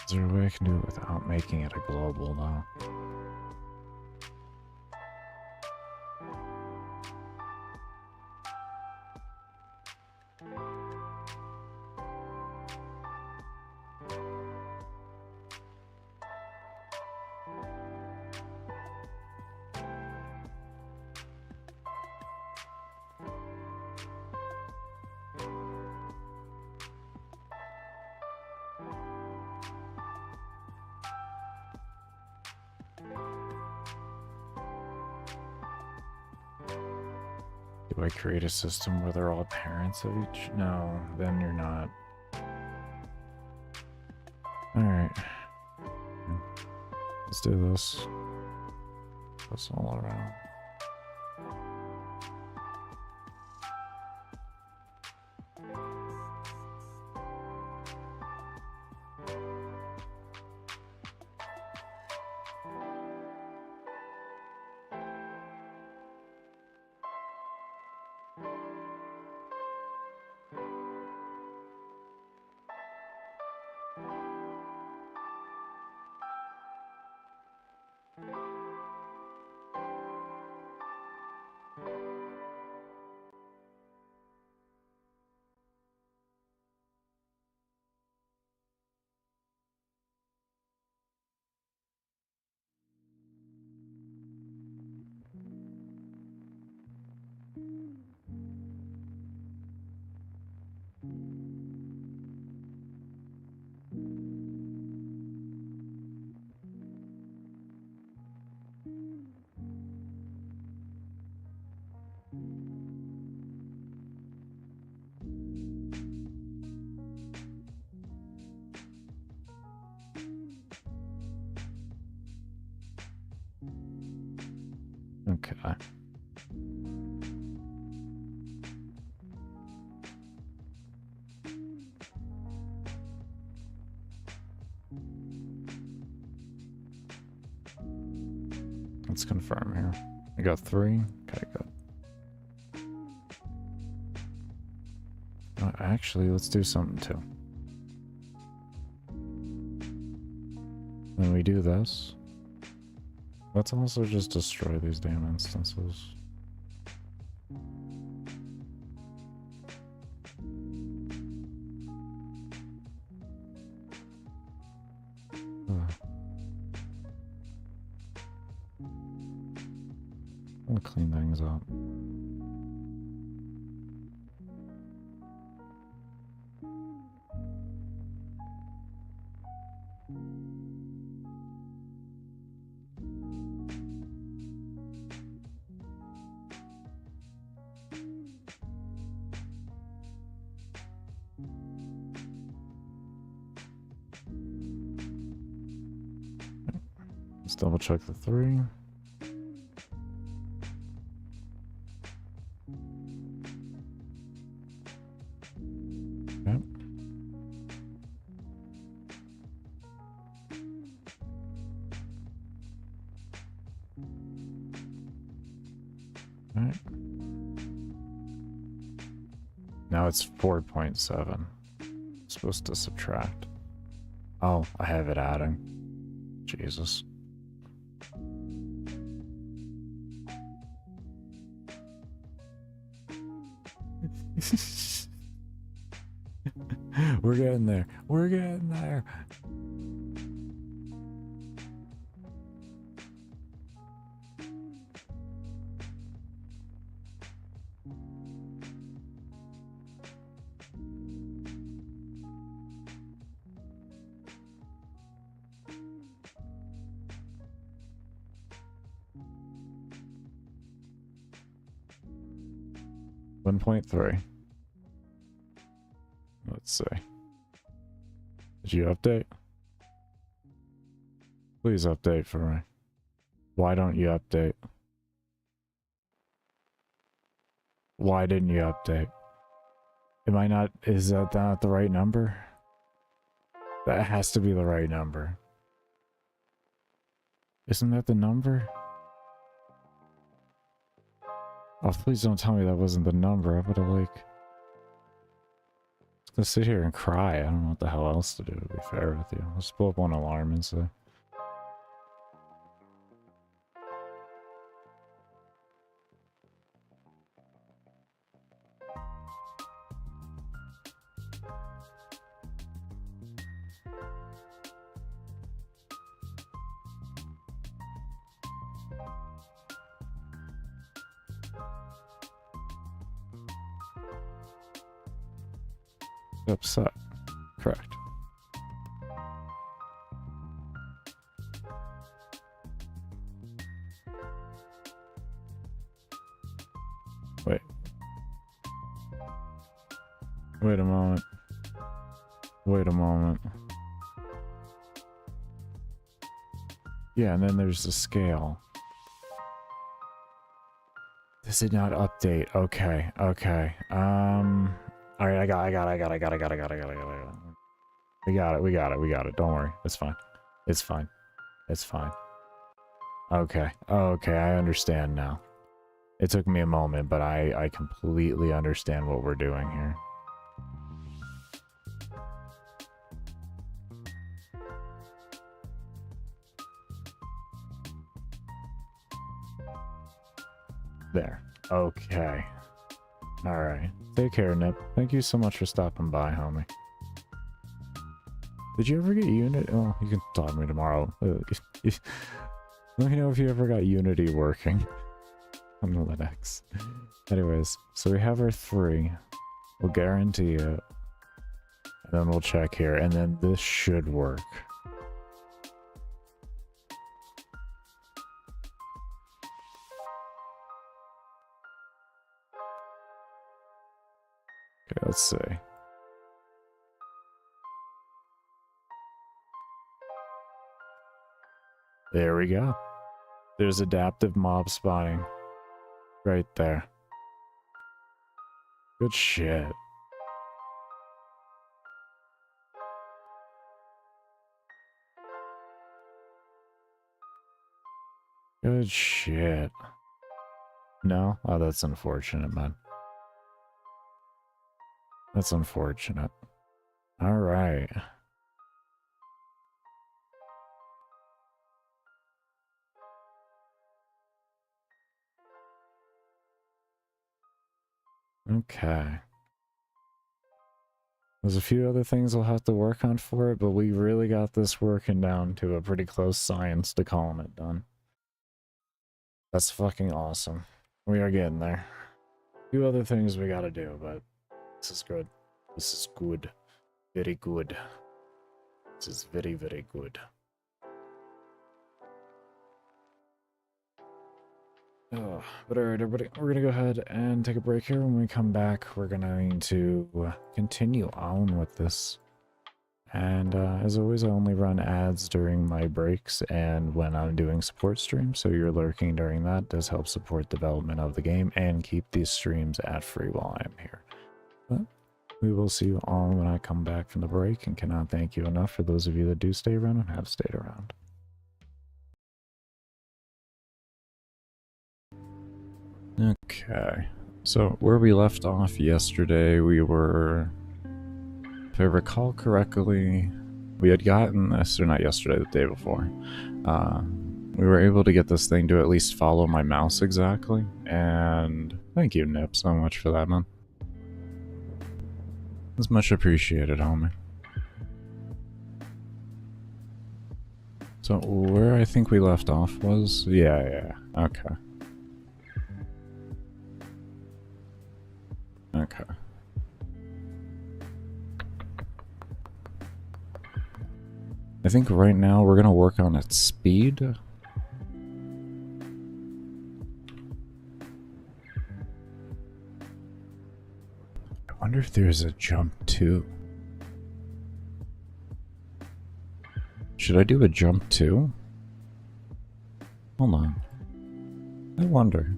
Is there a way I can do it without making it a global, though? Do I create a system where they're all parents of each? No, then you're not. Alright. Let's do this. This all around. Okay. Let's confirm here. I got 3. Okay, good. Actually, let's do something too. When we do this, let's also just destroy these damn instances. I'll clean things up. double check the 3. Yep. Alright. Now it's 4.7. Supposed to subtract. Oh, I have it adding. Jesus. We're getting there. We're getting there. .3. Let's see. Did you update? Please update for me. Why don't you update? Why didn't you update? Am I not... Is that not the right number? That has to be the right number. Isn't that the number? Oh, please don't tell me that wasn't the number. I would have, like... I was gonna sit here and cry. I don't know what the hell else to do, to be fair with you. Let's pull up one alarm and say... Upset. Correct. Wait. Wait a moment. Wait a moment. Yeah, and then there's the scale. Does it not update? Okay, okay. Alright, I got it. We got it. Don't worry. It's fine. It's fine. It's fine. Okay. Okay, I understand now. It took me a moment, but I completely understand what we're doing here. There. Okay. Alright. Take care, Nip. Thank you so much for stopping by, homie. Did you ever get Unity? Oh, you can talk to me tomorrow. Let me know if you ever got Unity working on the Linux. Anyways, so we have our 3. We'll guarantee it. And then we'll check here. And then this should work. Okay, let's see. There we go. There's adaptive mob spotting. Right there. Good shit. Good shit. No? Oh, that's unfortunate, man. That's unfortunate. Alright. Okay. There's a few other things we'll have to work on for it, but we really got this working down to a pretty close science to calling it done. That's fucking awesome. We are getting there. A few other things we gotta do, but this is good. This is good. Very good. This is very, very good. Oh, but alright, everybody, we're gonna go ahead and take a break here. When we come back, we're gonna need to continue on with this And as always, I only run ads during my breaks and when I'm doing support streams, so your lurking during that does help support development of the game and keep these streams ad-free while I'm here. But we will see you all when I come back from the break, and cannot thank you enough for those of you that do stay around and have stayed around. Okay, so where we left off yesterday, we were, if I recall correctly, we had gotten this, or not yesterday, the day before. We were able to get this thing to at least follow my mouse exactly, and thank you, Nip, so much for that, man. It's much appreciated, homie. So where I think we left off was, yeah, okay. Okay. I think right now we're gonna work on its speed. I wonder if there's a jump too. Should I do a jump too? Hold on. I wonder.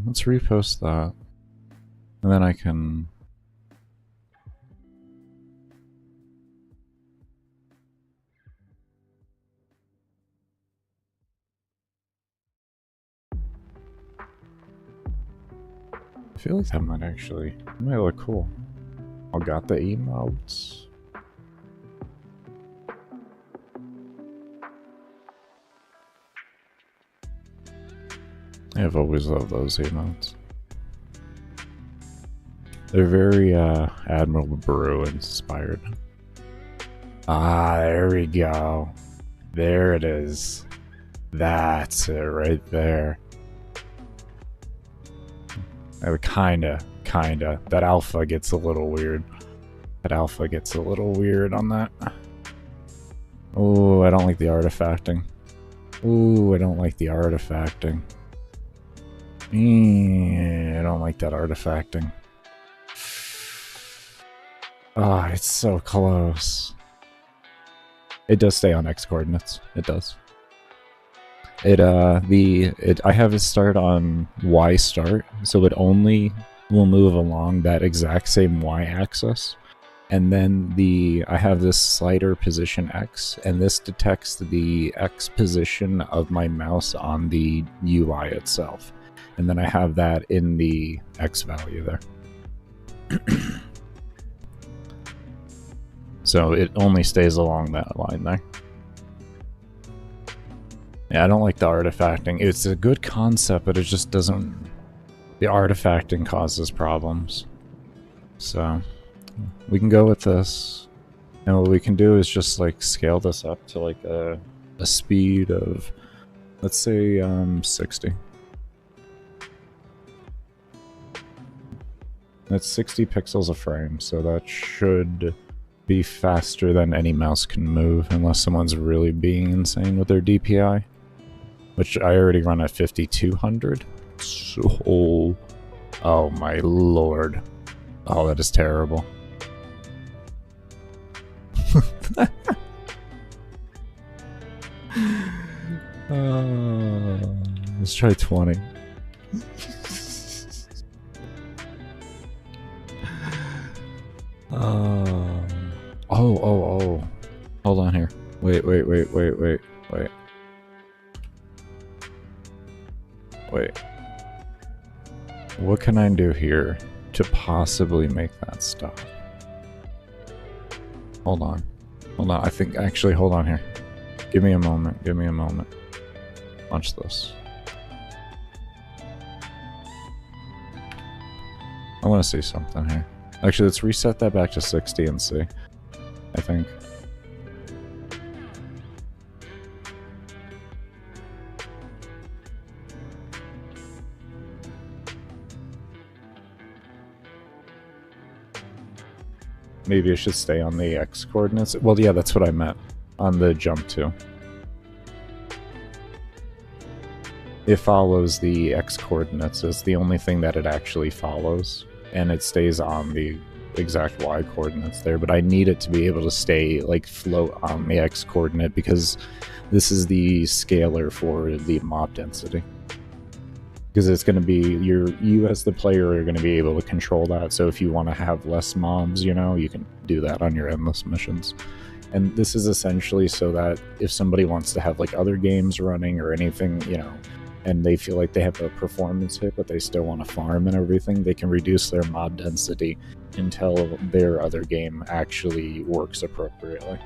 Let's repost that. And then I can... I feel like that might look cool. I got the emotes. I've always loved those emotes. They're very Admiral Brew inspired. Ah, there we go. There it is. That's it right there. Kinda. That alpha gets a little weird. On that. Oh, I don't like the artifacting. Ooh, I don't like the artifacting. I don't like that artifacting. Ah, it's so close. It does stay on X coordinates. It does. I have it start on Y start, so it only will move along that exact same Y axis. And then I have this slider position X, and this detects the X position of my mouse on the UI itself. And then I have that in the X value there. So it only stays along that line there. Yeah, I don't like the artifacting. It's a good concept, but it just doesn't... The artifacting causes problems. So, we can go with this. And what we can do is just, like, scale this up to, like, a speed of, let's say, 60. That's 60 pixels a frame, so that should be faster than any mouse can move, unless someone's really being insane with their DPI. Which I already run at 5200. So, oh my lord. Oh, that is terrible. Let's try 20. Oh. Hold on here. Wait. What can I do here to possibly make that stop? Hold on. I think, actually, hold on here. Give me a moment. Watch this. I want to see something here. Actually, let's reset that back to 60 and see. I think. Maybe I should stay on the X coordinates. Well, yeah, that's what I meant on the jump to. It follows the x coordinates. It's the only thing that it actually follows, and it stays on the exact y coordinates there, but I need it to be able to stay, like, float on the x coordinate, because this is the scalar for the mob density. Because it's going to be, you as the player are going to be able to control that, so if you want to have less mobs, you know, you can do that on your endless missions. And this is essentially so that if somebody wants to have, like, other games running or anything, you know, and they feel like they have a performance hit, but they still want to farm and everything, they can reduce their mob density until their other game actually works appropriately.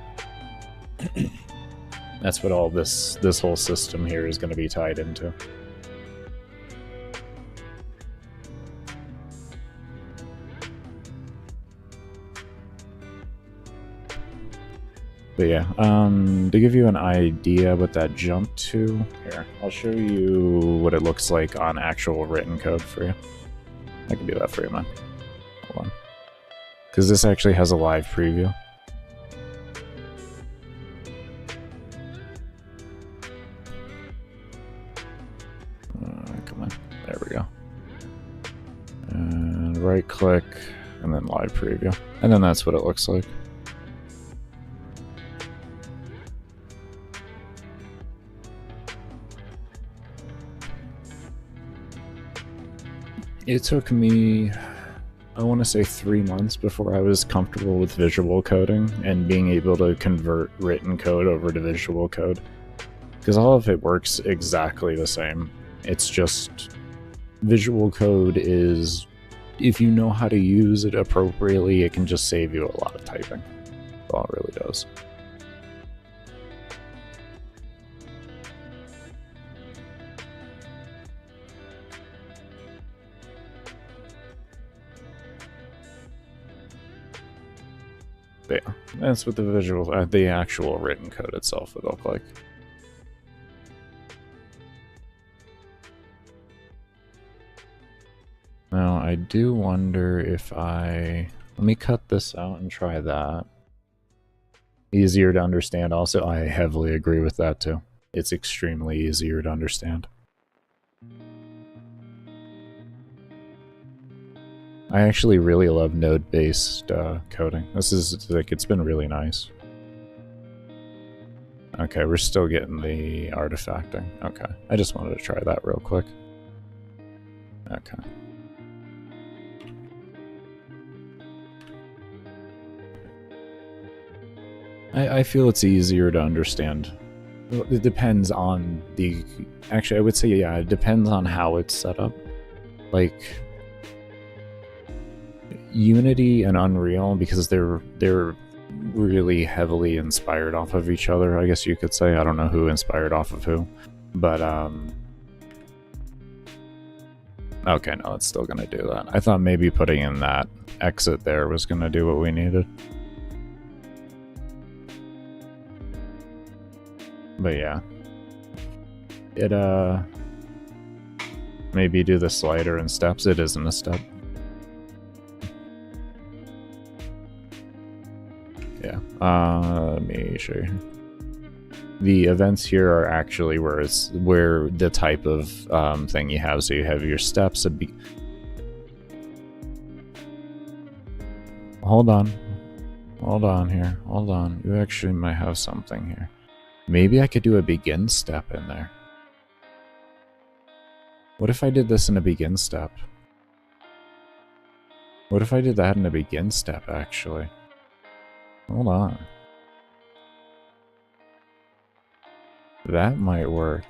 That's what all this whole system here is going to be tied into. But yeah, to give you an idea what that jumped to, here, I'll show you what it looks like on actual written code for you. I can do that for you, man. Hold on. Because this actually has a live preview. Come on. There we go. And right click, and then live preview. And then that's what it looks like. It took me, I want to say 3 months before I was comfortable with visual coding and being able to convert written code over to visual code. Because all of it works exactly the same. It's just, visual code is, if you know how to use it appropriately, it can just save you a lot of typing. That's all it really does. But yeah, that's what the visual, the actual written code itself would look like. Now, I do wonder if let me cut this out and try that. Easier to understand also. I heavily agree with that too. It's extremely easier to understand. I actually really love node-based coding. This is, like, it's been really nice. Okay, we're still getting the artifacting. Okay, I just wanted to try that real quick. Okay. I feel it's easier to understand. It depends on the... Actually, I would say, yeah, it depends on how it's set up. Like, Unity and Unreal, because they're really heavily inspired off of each other, I guess you could say. I don't know who inspired off of who, but okay, no, it's still gonna do that. I thought maybe putting in that exit there was gonna do what we needed. But yeah, it maybe do the slider in steps. It isn't a step. Yeah, let me show you. The events here are actually where the type of thing you have. So you have your steps. Hold on here. Hold on. You actually might have something here. Maybe I could do a begin step in there. What if I did this in a begin step? What if I did that in a begin step, actually? Hold on. That might work.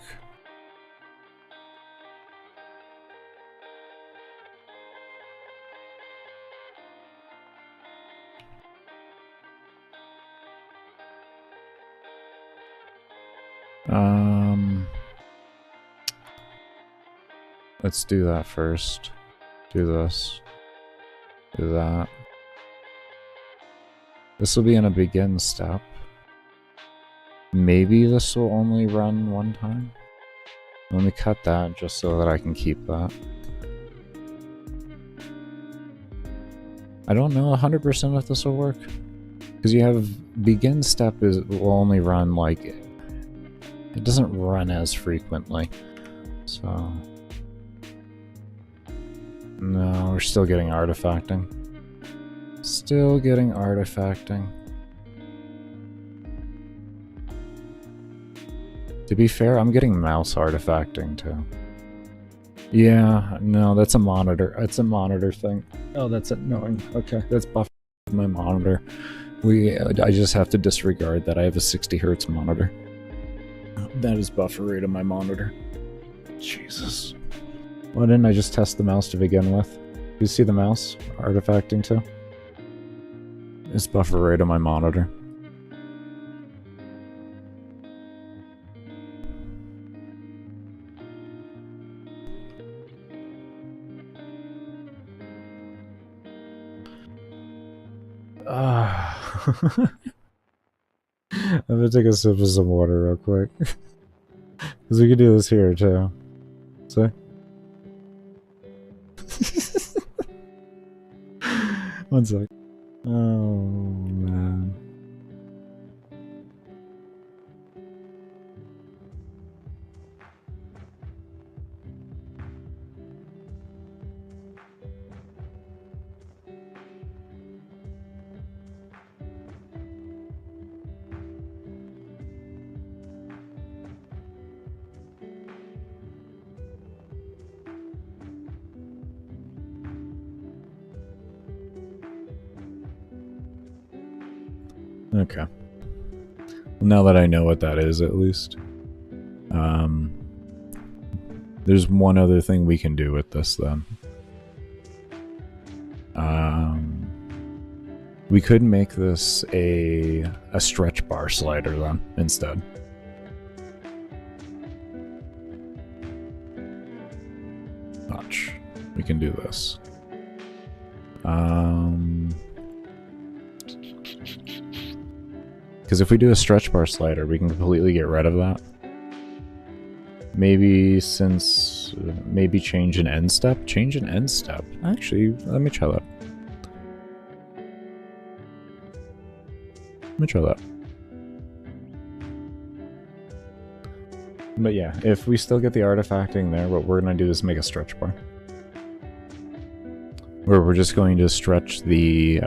Let's do that first. Do this. Do that. This will be in a begin step. Maybe this will only run one time. Let me cut that just so that I can keep that. I don't know 100% if this will work. Because you have begin step will only run like... It doesn't run as frequently. So... No, we're still getting artifacting. Still getting artifacting. To be fair, I'm getting mouse artifacting too. Yeah, no, that's a monitor. It's a monitor thing. Oh, that's annoying. Okay, that's buffering my monitor. I just have to disregard that I have a 60 hertz monitor. That is buffer rate on my monitor. Jesus. Why didn't I just test the mouse to begin with? You see the mouse artifacting too? It's buffer rate on my monitor. I'm gonna take a sip of some water real quick. Because we can do this here too. See? One sec. Oh, man. Okay. Now that I know what that is, at least. There's one other thing we can do with this, then. We could make this a stretch bar slider, then, instead. Watch. We can do this. Because if we do a stretch bar slider, we can completely get rid of that. Maybe maybe change an end step? Change an end step. Actually, let me try that. Let me try that. But yeah, if we still get the artifacting there, what we're going to do is make a stretch bar. Where we're just going to stretch the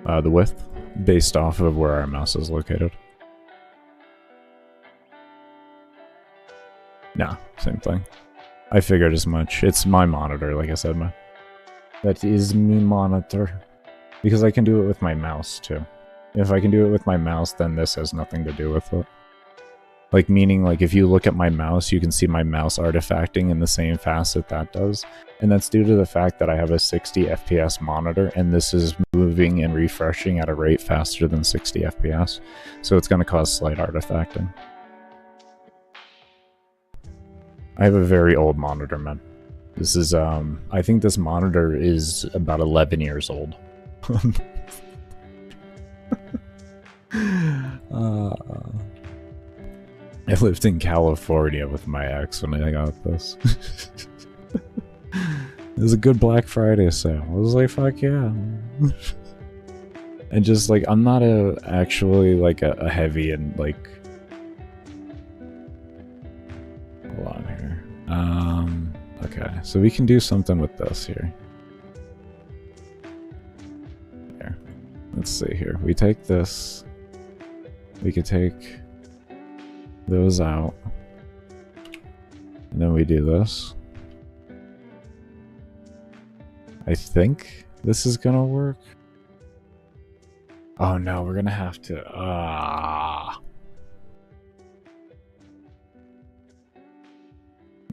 width based off of where our mouse is located. Nah, same thing. I figured as much. It's my monitor, like I said. That is me monitor. Because I can do it with my mouse, too. If I can do it with my mouse, then this has nothing to do with it. Like, meaning, like, if you look at my mouse, you can see my mouse artifacting in the same facet that does. And that's due to the fact that I have a 60 FPS monitor, and this is moving and refreshing at a rate faster than 60 FPS. So it's going to cause slight artifacting. I have a very old monitor, man. This is, I think this monitor is about 11 years old. I lived in California with my ex when I got this. It was a good Black Friday sale. I was like, fuck yeah. And just like, I'm not actually like a heavy and like... Hold on here. Okay, so we can do something with this here. Here. Let's see here. We take this. We could take those out. And then we do this. I think this is gonna work. Oh no, we're gonna have to...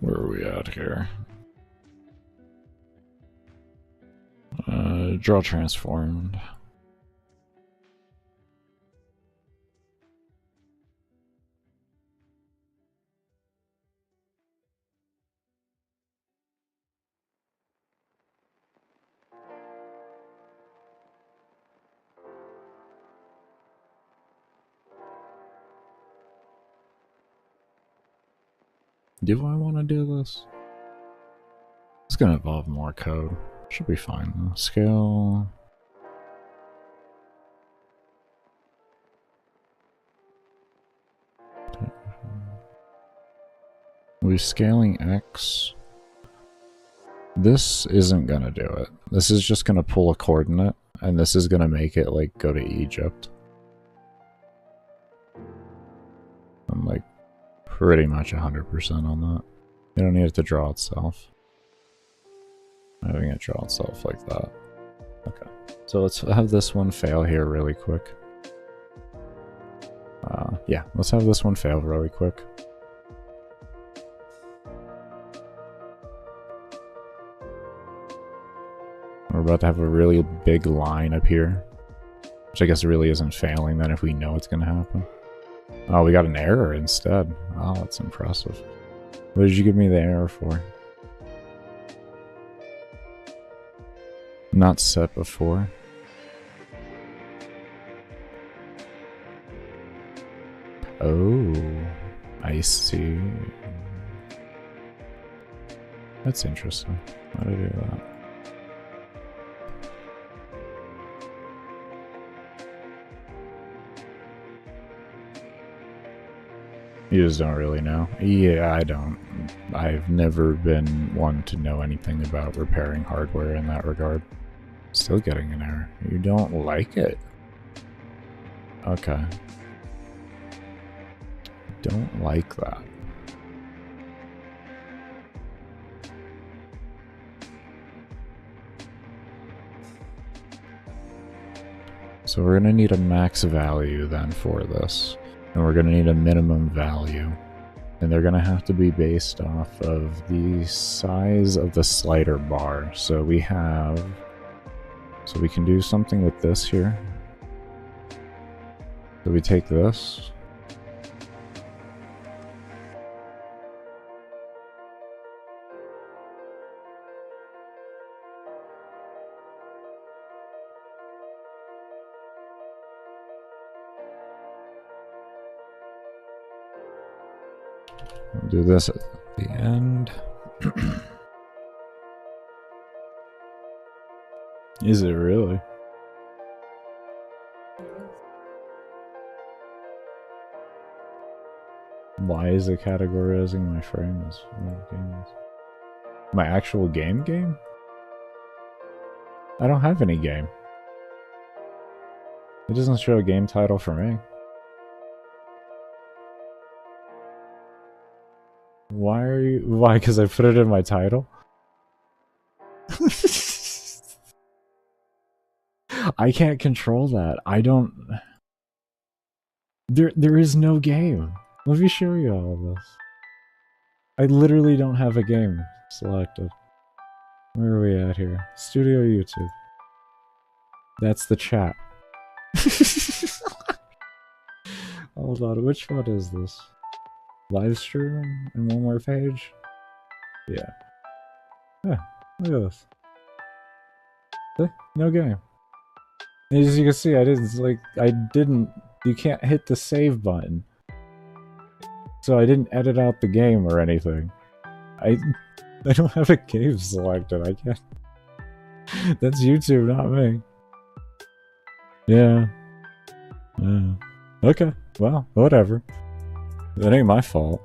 Where are we at here? Draw transformed. Do I want to do this? It's gonna involve more code. Should be fine though. Scale. We're scaling X. This isn't gonna do it. This is just gonna pull a coordinate, and this is gonna make it, like, go to Egypt. I'm, like, pretty much 100% on that. You don't need it to draw itself. Having it draw itself like that. Okay. So let's have this one fail here really quick. Yeah, let's have this one fail really quick. We're about to have a really big line up here. Which I guess really isn't failing then if we know it's going to happen. Oh, we got an error instead. Oh, that's impressive. What did you give me the error for? Not set before. Oh, I see. That's interesting. How do I do that? You just don't really know. Yeah, I don't. I've never been one to know anything about repairing hardware in that regard. Still getting an error. You don't like it? Okay. Don't like that. So we're gonna need a max value then for this. And we're gonna need a minimum value. And they're gonna have to be based off of the size of the slider bar. So we have... So we can do something with this here. So we take this. We'll do this at the end. Is it really? Why is it categorizing my frame as games? My actual game? I don't have any game. It doesn't show a game title for me. Why are you... Why? Because I put it in my title? I can't control that. I don't... There is no game. Let me show you all of this. I literally don't have a game selected. Where are we at here? Studio YouTube. That's the chat. Hold on, which one is this? Live streaming and one more page? Yeah. Yeah, look at this. See? No game. As you can see, you can't hit the save button. So I didn't edit out the game or anything. I don't have a game selected, I can't. That's YouTube, not me. Yeah. Yeah. Okay, well, whatever. That ain't my fault.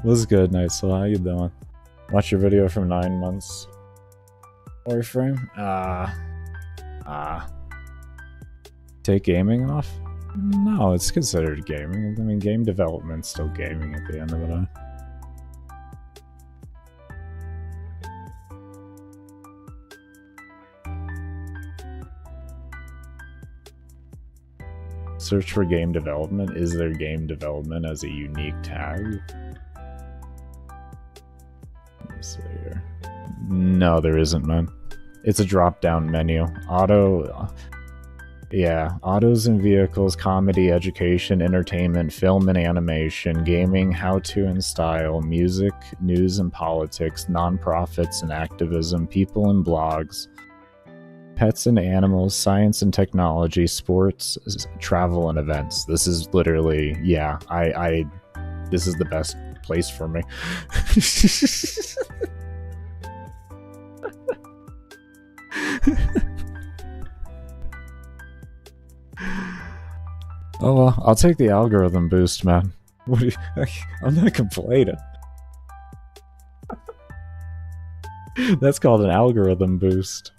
What's good, Nightsoul? How you doing? Watch your video from 9 months. Warframe? Take gaming off? No, it's considered gaming. I mean, game development's still gaming at the end of the day. Search for game development. Is there game development as a unique tag? Let me see here. No, there isn't, man. It's a drop-down menu. Auto... Yeah, autos and vehicles, comedy, education, entertainment, film and animation, gaming, how-to and style, music, news and politics, non-profits and activism, people and blogs, pets and animals, science and technology, sports, travel and events. This is literally, yeah, this is the best place for me. Oh well, I'll take the algorithm boost, man. What do you, I'm not complaining. That's called an algorithm boost.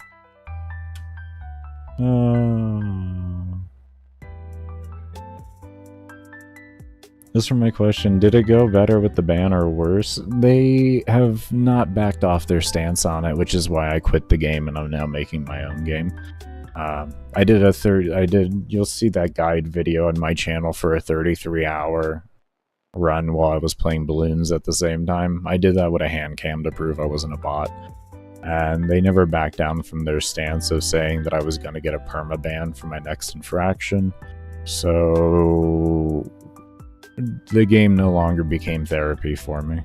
Just for my question, did it go better with the ban or worse? They have not backed off their stance on it, which is why I quit the game and I'm now making my own game. You'll see that guide video on my channel for a 33-hour run while I was playing balloons at the same time. I did that with a hand cam to prove I wasn't a bot. And they never backed down from their stance of saying that I was going to get a permaban for my next infraction. So the game no longer became therapy for me.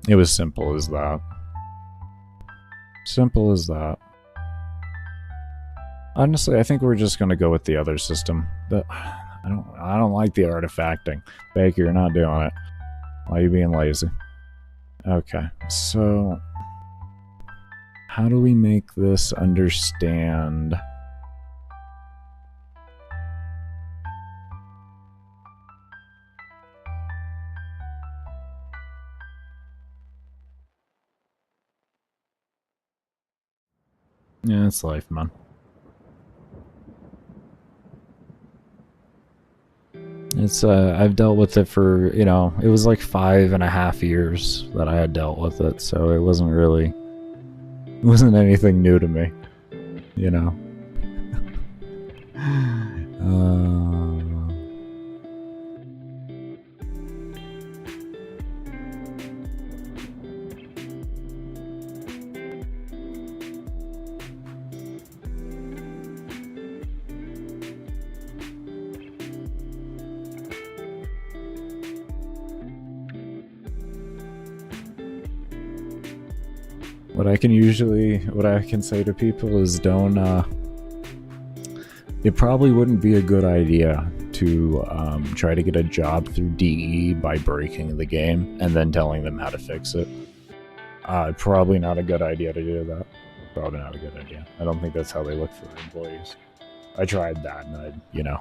It was simple as that. Simple as that. Honestly, I think we're just gonna go with the other system. I don't like the artifacting. Baker, you're not doing it. Why are you being lazy? Okay, so how do we make this understand? Yeah, it's life, man. It's I've dealt with it for, you know, it was like 5.5 years that I had dealt with it, so it wasn't anything new to me, you know. What I can say to people is don't, it probably wouldn't be a good idea to try to get a job through DE by breaking the game and then telling them how to fix it. Probably not a good idea to do that. Probably not a good idea. I don't think that's how they look for their employees. I tried that and I, you know.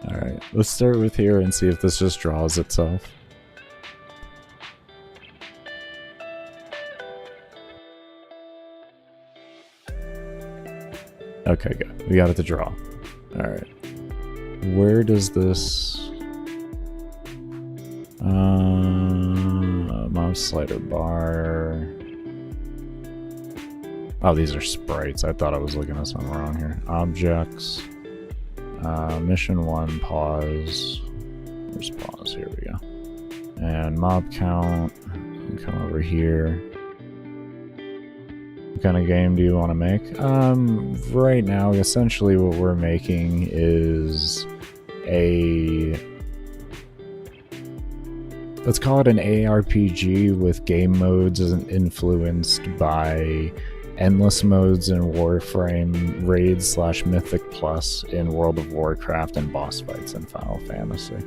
Alright, let's start with here and see if this just draws itself. Okay, good. We got it to draw. Alright. Where does this... mouse slider bar... Oh, these are sprites. I thought I was looking at something wrong here. Objects... mission 1, pause. Where's pause? Here we go. And mob count. Come over here. What kind of game do you want to make? Right now, essentially what we're making is a... let's call it an ARPG with game modes influenced by endless modes in Warframe, raids / Mythic Plus in World of Warcraft, and boss fights in Final Fantasy.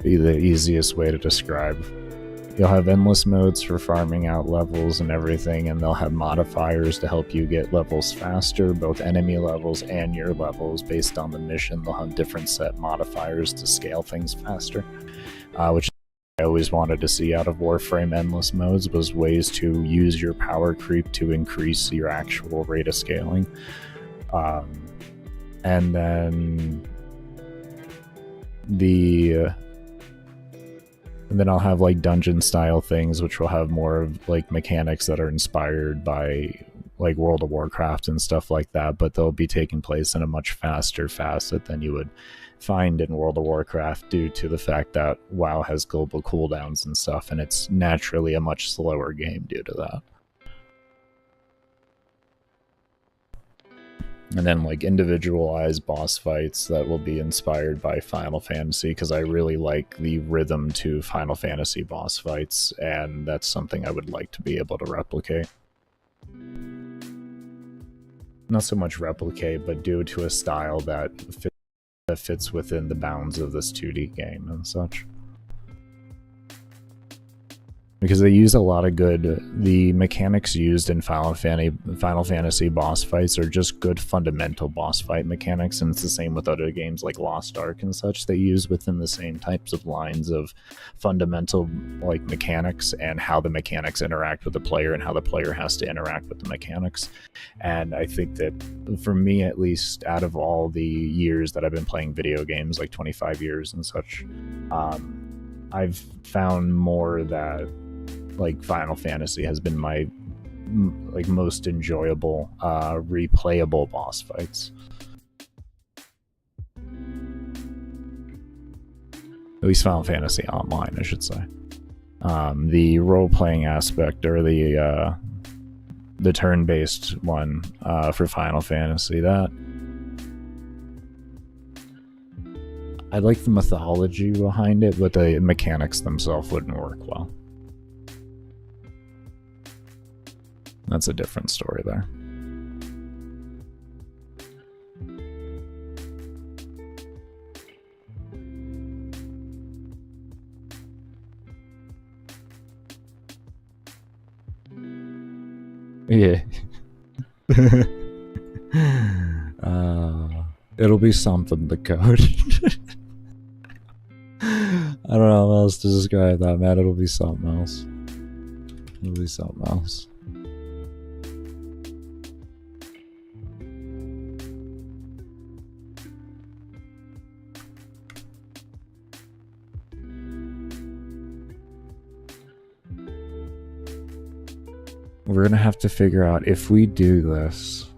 Be the easiest way to describe. You'll have endless modes for farming out levels and everything, and they'll have modifiers to help you get levels faster, both enemy levels and your levels. Based on the mission, they'll have different set modifiers to scale things faster, which I always wanted to see out of Warframe endless modes was ways to use your power creep to increase your actual rate of scaling. And then I'll have like dungeon style things, which will have more of like mechanics that are inspired by like World of Warcraft and stuff like that, but they'll be taking place in a much faster facet than you would find in World of Warcraft due to the fact that WoW has global cooldowns and stuff, and it's naturally a much slower game due to that. And then like individualized boss fights that will be inspired by Final Fantasy, because I really like the rhythm to Final Fantasy boss fights, and that's something I would like to be able to replicate. Not so much replicate, but do to a style that fits within the bounds of this 2D game and such. because they use a lot of the mechanics used in Final Fantasy boss fights are just good fundamental boss fight mechanics, and it's the same with other games like Lost Ark and such. They use within the same types of lines of fundamental like mechanics and how the mechanics interact with the player and how the player has to interact with the mechanics. And I think that for me, at least, out of all the years that I've been playing video games, like 25 years and such, I've found more that like Final Fantasy has been my like most enjoyable replayable boss fights. At least Final Fantasy Online, I should say. The role-playing aspect, or the turn-based one for Final Fantasy, that I like the mythology behind it, but the mechanics themselves wouldn't work well. That's a different story there. Yeah. It'll be something, the code. I don't know how else to describe that, man. It'll be something else. It'll be something else. We're gonna have to figure out, if we do this,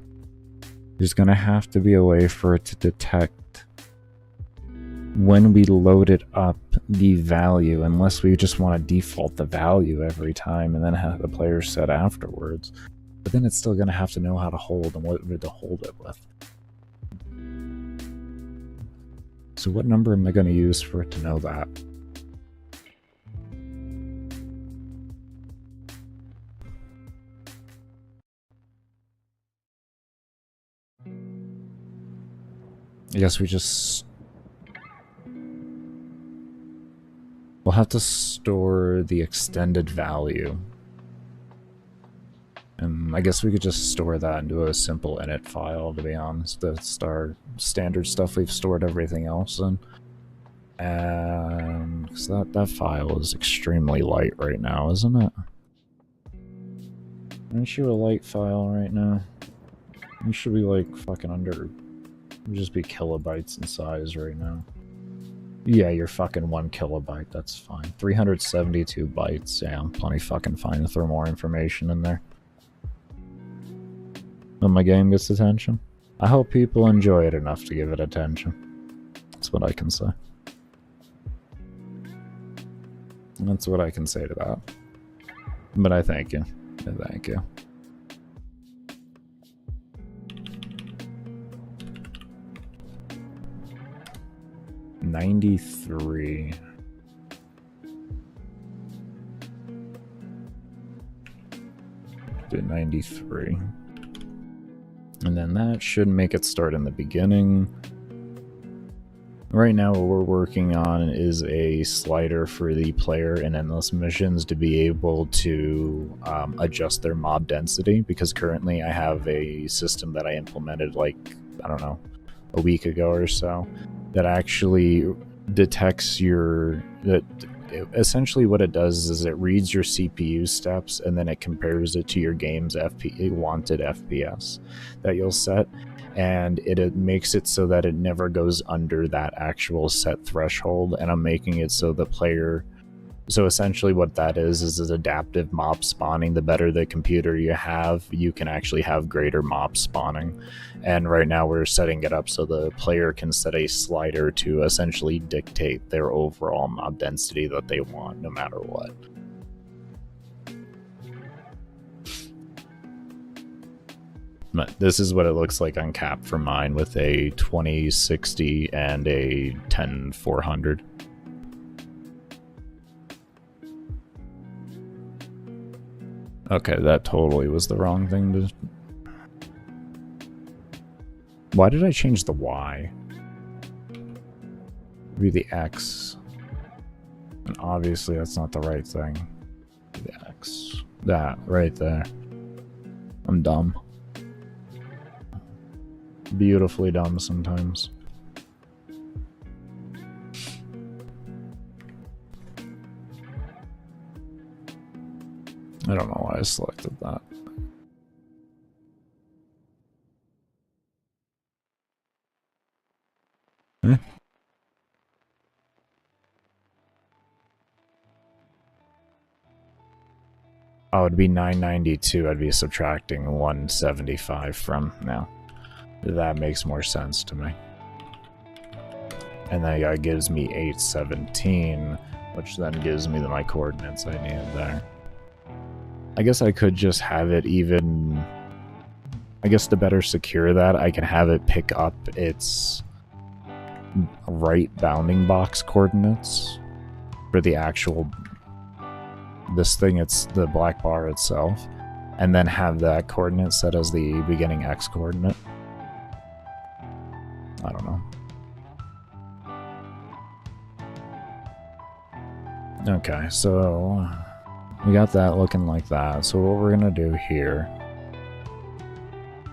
there's gonna have to be a way for it to detect when we load it up the value, unless we just want to default the value every time and then have the player set afterwards. But then it's still gonna have to know how to hold and what to hold it with. So what number am I gonna use for it to know that? I guess we'll have to store the extended value. And I guess we could just store that into a simple init file, to be honest. That's our standard stuff we've stored everything else in. And because that file is extremely light right now, isn't it? Aren't you a light file right now? You should be like fucking under... It'd just be kilobytes in size right now. Yeah, you're fucking 1 kilobyte, that's fine. 372 bytes, yeah, I'm plenty fucking fine to throw more information in there. When my game gets attention. I hope people enjoy it enough to give it attention. That's what I can say. That's what I can say to that. But I thank you. I thank you. $93. Do 93. And then that should make it start in the beginning. Right now what we're working on is a slider for the player in Endless Missions to be able to adjust their mob density, because currently I have a system that I implemented like, I don't know, a week ago or so, that actually detects essentially what it does is it reads your CPU steps and then it compares it to your game's wanted FPS that you'll set, and it makes it so that it never goes under that actual set threshold. And I'm making it so the player... So essentially what that is adaptive mob spawning. The better the computer you have, you can actually have greater mob spawning. And right now we're setting it up so the player can set a slider to essentially dictate their overall mob density that they want, no matter what. But this is what it looks like on cap for mine with a 2060 and a 10400. Okay, that totally was the wrong thing to... Why did I change the Y? Maybe the X. And obviously that's not the right thing. the X. That right there. I'm dumb. Beautifully dumb sometimes. I don't know why I selected that. Oh, it'd be 992. I'd be subtracting 175 from now. That makes more sense to me. And that gives me 817, which then gives me my coordinates I need there. I guess I could just have it even... I guess to better secure that, I can have it pick up its right bounding box coordinates for the actual... this thing, it's the black bar itself, and then have that coordinate set as the beginning X coordinate. I don't know. Okay, so we got that looking like that. So what we're gonna do here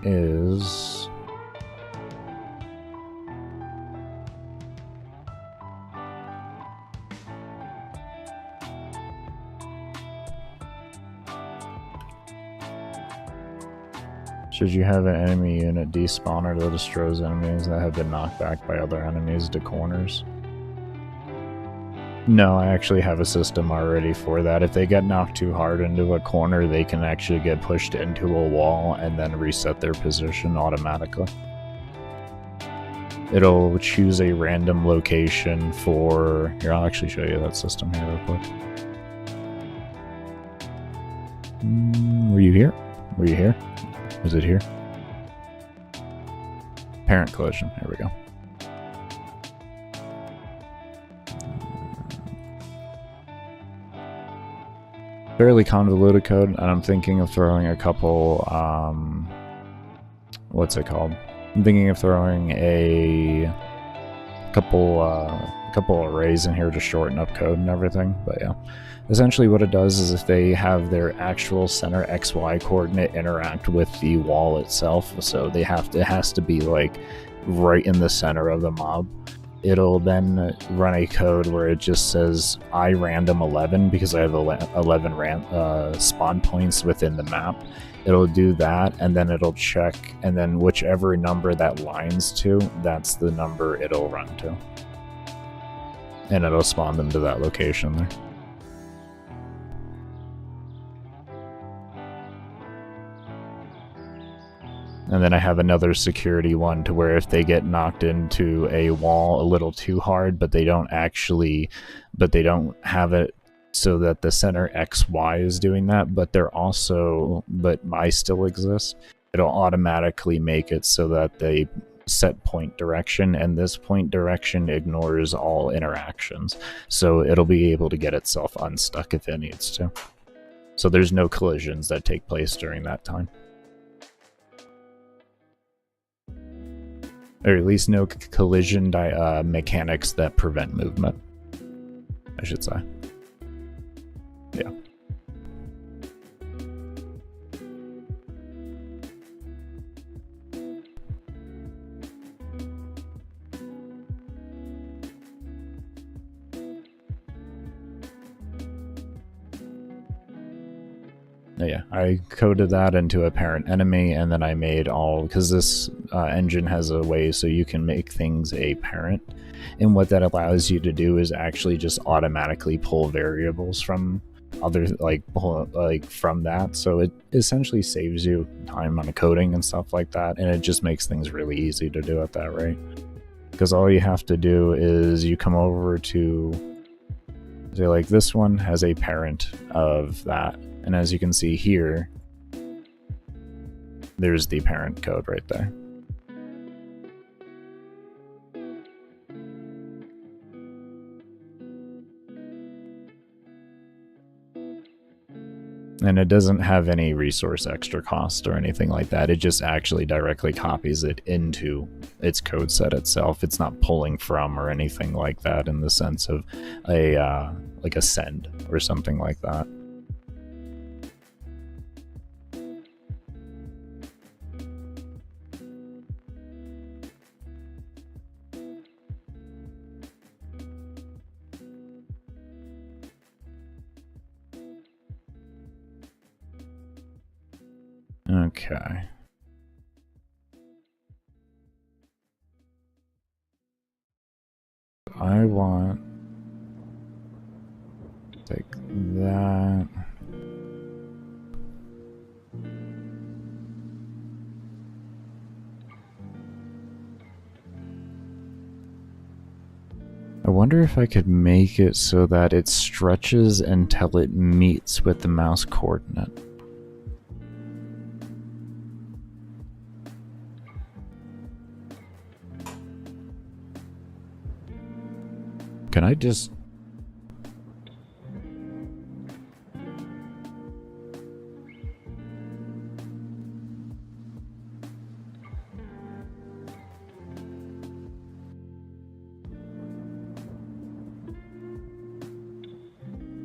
is should you have an enemy unit despawner that destroys enemies that have been knocked back by other enemies to corners? No, I actually have a system already for that. If they get knocked too hard into a corner, they can actually get pushed into a wall and then reset their position automatically. It'll choose a random location for... Here, I'll actually show you that system here real quick. Were you here? Were you here? Is it here? Parent collision. Here we go. Fairly convoluted code, and I'm thinking of throwing a couple, what's it called? I'm thinking of throwing a couple arrays in here to shorten up code and everything, but yeah. Essentially what it does is if they have their actual center XY coordinate interact with the wall itself, so it has to be like right in the center of the mob, it'll then run a code where it just says random 11 because I have 11 spawn points within the map. It'll do that, and then it'll check, and then whichever number that lines to, that's the number it'll run to. And it'll spawn them to that location there. And then I have another security one to where if they get knocked into a wall a little too hard, but they don't have it so that the center XY is doing that, but I still exist, it'll automatically make it so that they set point direction, and this point direction ignores all interactions. So it'll be able to get itself unstuck if it needs to. So there's no collisions that take place during that time. Or at least no collision mechanics that prevent movement, I should say. Yeah. Yeah, I coded that into a parent enemy, and then I made all, because this engine has a way so you can make things a parent, and what that allows you to do is actually just automatically pull variables from other, from that, so it essentially saves you time on coding and stuff like that, and it just makes things really easy to do at that rate. Because all you have to do is you come over to, say like this one has a parent of that, and as you can see here, there's the parent code right there. And it doesn't have any resource extra cost or anything like that. It just actually directly copies it into its code set itself. It's not pulling from or anything like that in the sense of a like a send or something like that. Okay. I want take that. I wonder if I could make it so that it stretches until it meets with the mouse coordinate. Can I just...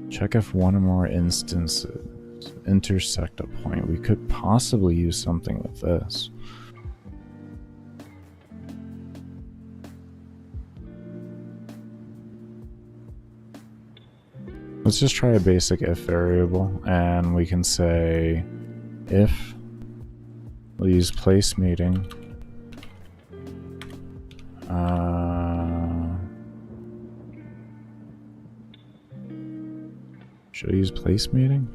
check if one or more instances intersect a point. We could possibly use something with this. Let's just try a basic if variable, and we can say if we'll use place meeting. Should I use place meeting?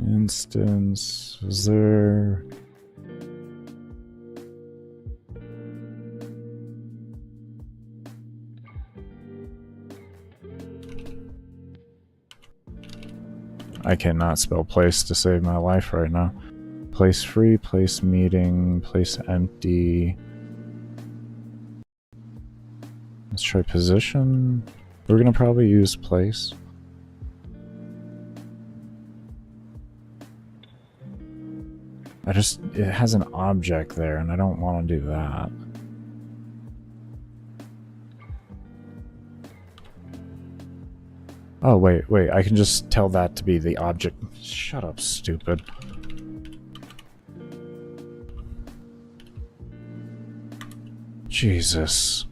Instance, is there... I cannot spell place to save my life right now. Place free, place meeting, place empty. Let's try position. We're gonna probably use place. It has an object there and I don't want to do that. Oh, wait, I can just tell that to be the object. Shut up, stupid. Jesus.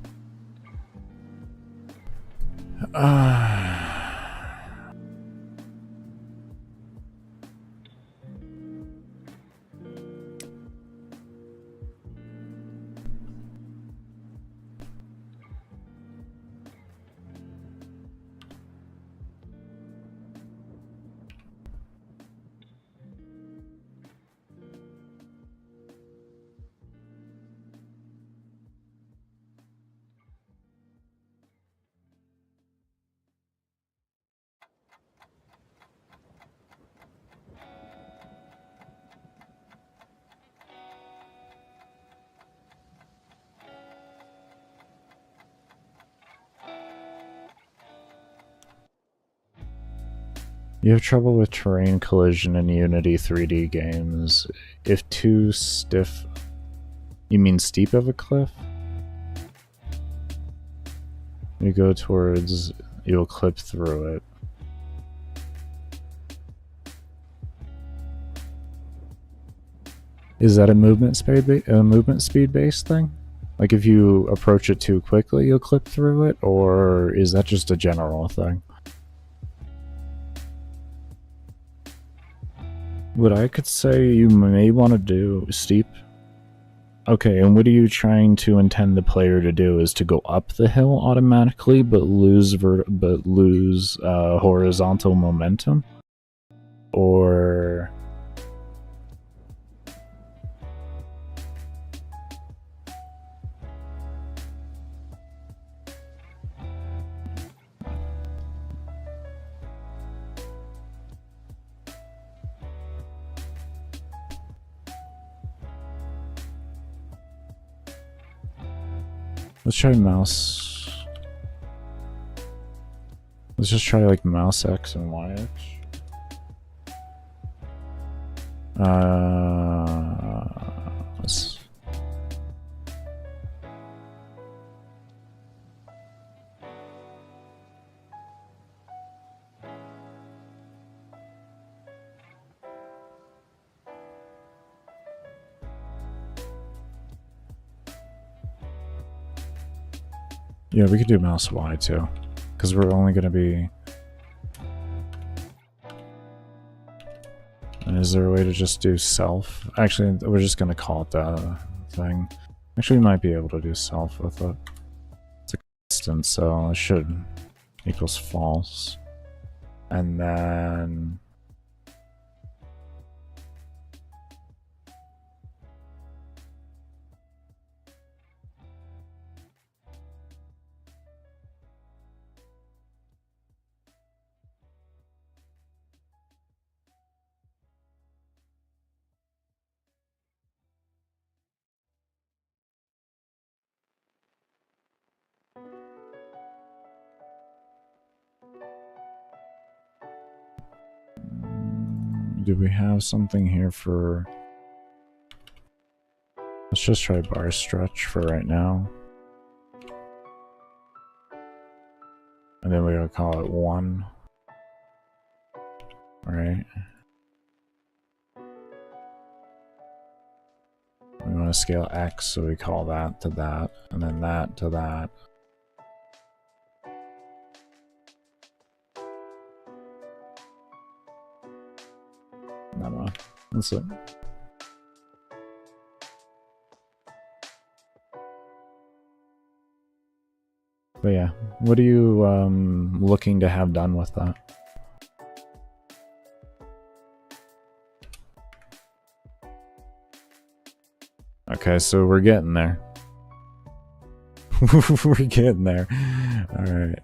You have trouble with terrain collision in Unity 3D games. If too stiff... You mean steep of a cliff? You go towards... You'll clip through it. Is that a movement speed based thing? Like if you approach it too quickly, you'll clip through it? Or is that just a general thing? What I could say you may want to do steep. Okay, and what are you trying to intend the player to do? Is to go up the hill automatically, but lose horizontal momentum, or let's try mouse. Let's just try like mouse X and Y X. Let's... Yeah, we could do mouse Y too, because we're only going to be... And is there a way to just do self? Actually, we're just going to call it the thing. Actually, we might be able to do self with it. It's a constant, so it should equals false. And then... do we have something here for... Let's just try bar stretch for right now. And then we're going to call it 1. Right? We want to scale X, so we call that to that, and then that to that. Never mind. That's it. But yeah, what are you looking to have done with that? Okay, so we're getting there. We're getting there. Alright.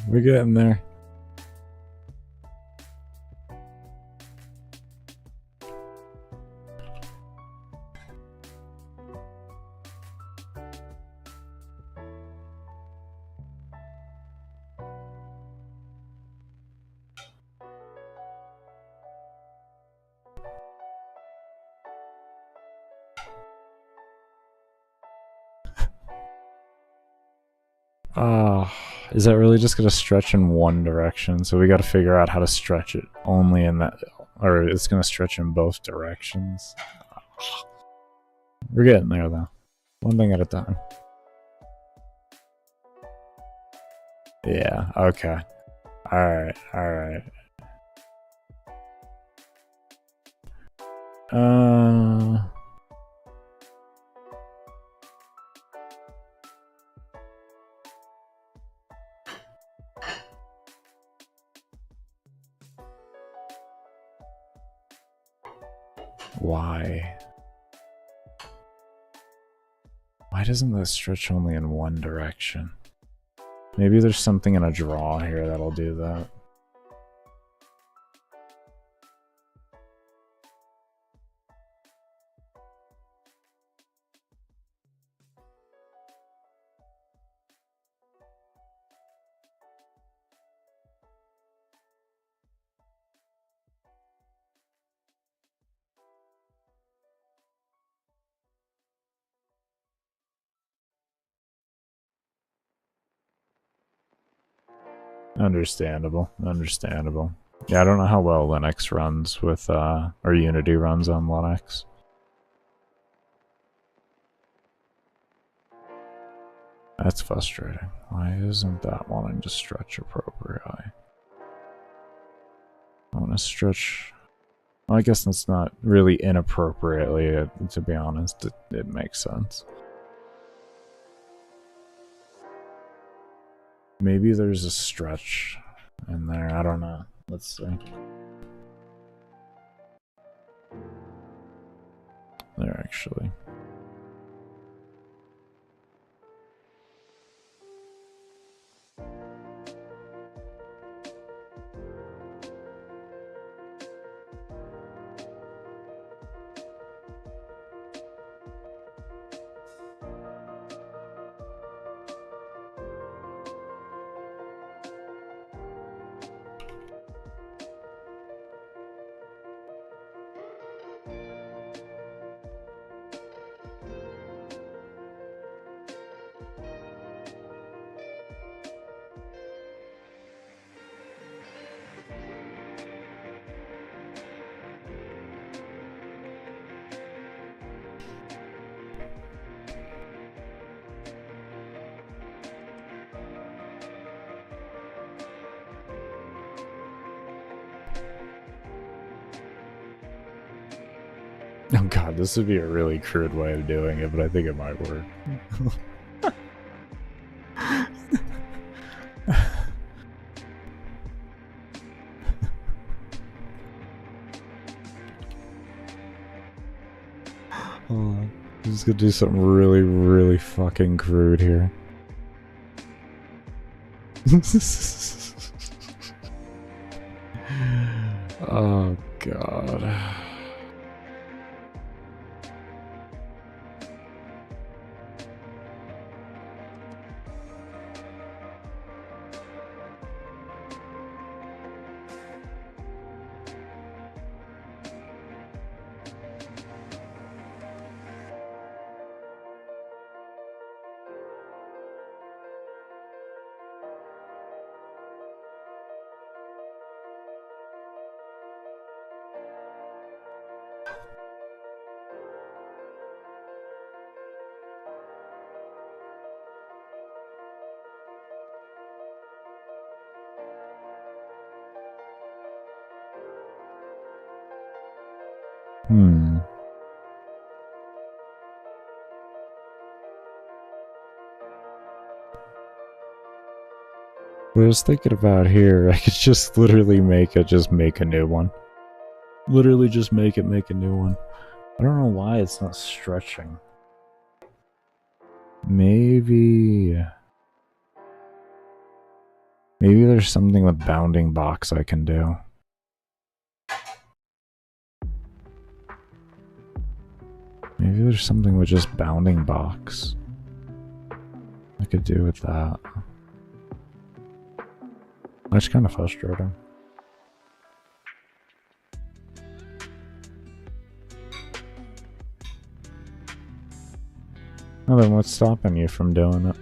We're getting there. Is that really just going to stretch in one direction? So we got to figure out how to stretch it only in that, or it's going to stretch in both directions. We're getting there though. One thing at a time. Yeah, okay. Alright, alright. Why? Why doesn't this stretch only in one direction? Maybe there's something in a draw here that'll do that. Understandable, understandable. Yeah, I don't know how well Linux runs with, or Unity runs on Linux. That's frustrating. Why isn't that wanting to stretch appropriately? I want to stretch... Well, I guess that's not really inappropriately, to be honest. It makes sense. Maybe there's a stretch in there, I don't know. Let's see. There, actually. Oh god, this would be a really crude way of doing it, but I think it might work. I'm just gonna do something really, really fucking crude here. Oh god. What I was thinking about here, I could just literally make a new one. Literally just make a new one. I don't know why it's not stretching. Maybe there's something with bounding box I can do. Maybe there's something with just bounding box I could do with that. That's kind of frustrating. Well, then what's stopping you from doing it?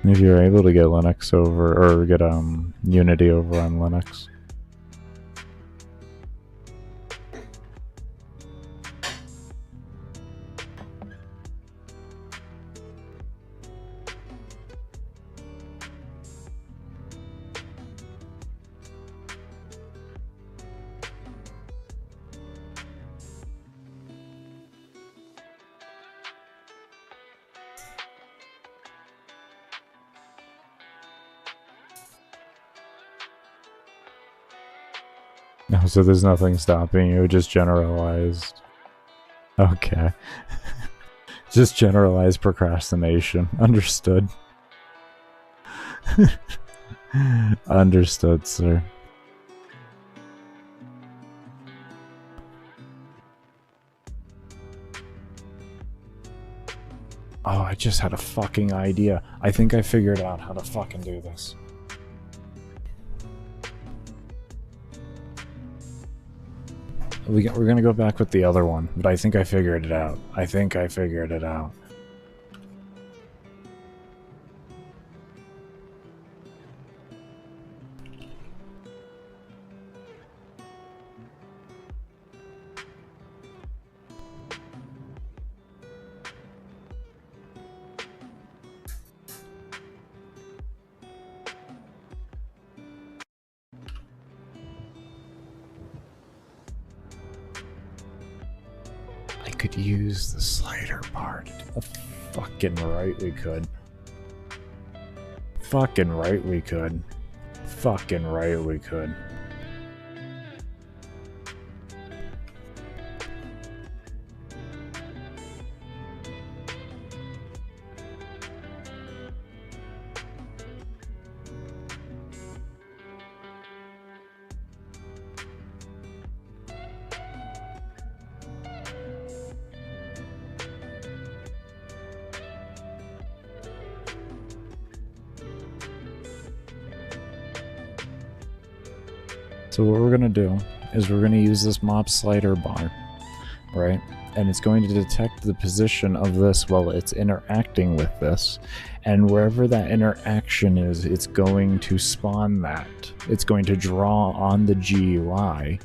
If you're able to get Linux over, or get Unity over on Linux. No, so there's nothing stopping you, just generalized. Okay. Just generalized procrastination. Understood. Understood, sir. Oh, I just had a fucking idea. I think I figured out how to fucking do this. We're gonna go back with the other one, but I think I figured it out. I think I figured it out. Could use the slider part. Fucking right we could. Fucking right we could. Fucking right we could. So what we're going to do is we're going to use this mob slider bar, right? And it's going to detect the position of this while it's interacting with this. And wherever that interaction is, it's going to spawn that. It's going to draw on the GUI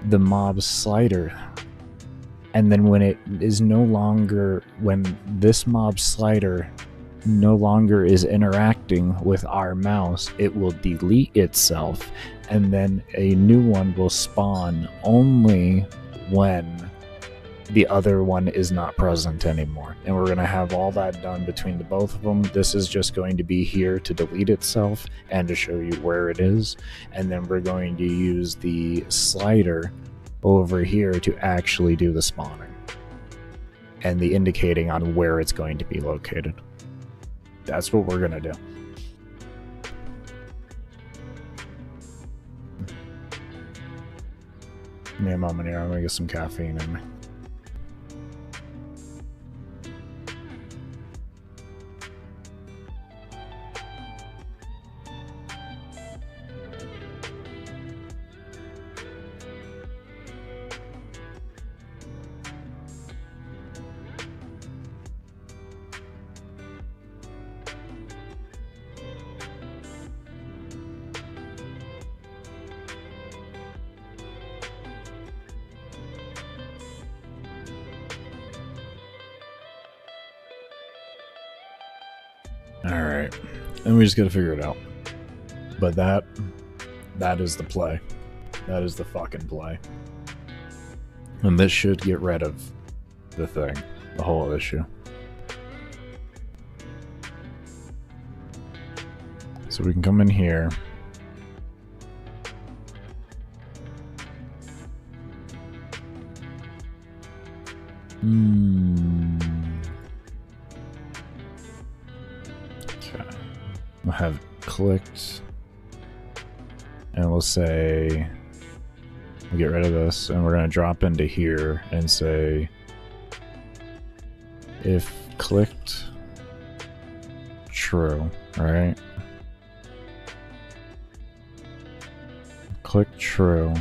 the mob slider. And then when it is no longer, when this mob slider no longer is interacting with our mouse, it will delete itself, and then a new one will spawn only when the other one is not present anymore. And we're going to have all that done between the both of them. This is just going to be here to delete itself and to show you where it is. And then we're going to use the slider over here to actually do the spawning and the indicating on where it's going to be located. That's what we're going to do. Give me a moment here. I'm going to get some caffeine in me. Alright, and we just gotta figure it out. But that is the play. That is the fucking play. And this should get rid of the thing, the whole issue. So we can come in here. We'll have clicked, and we'll say, we'll get rid of this, and we're going to drop into here and say, if clicked true, right? Click true.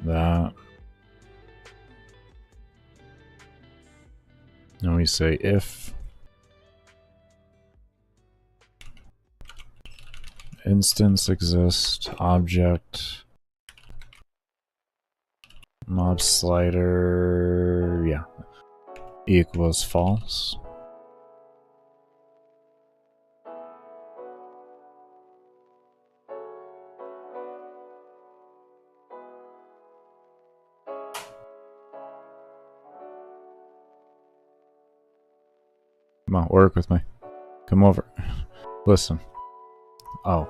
That. And we say if instance exists, object mob slider, yeah, equals false. Come on, work with me. Come over. Listen. Oh.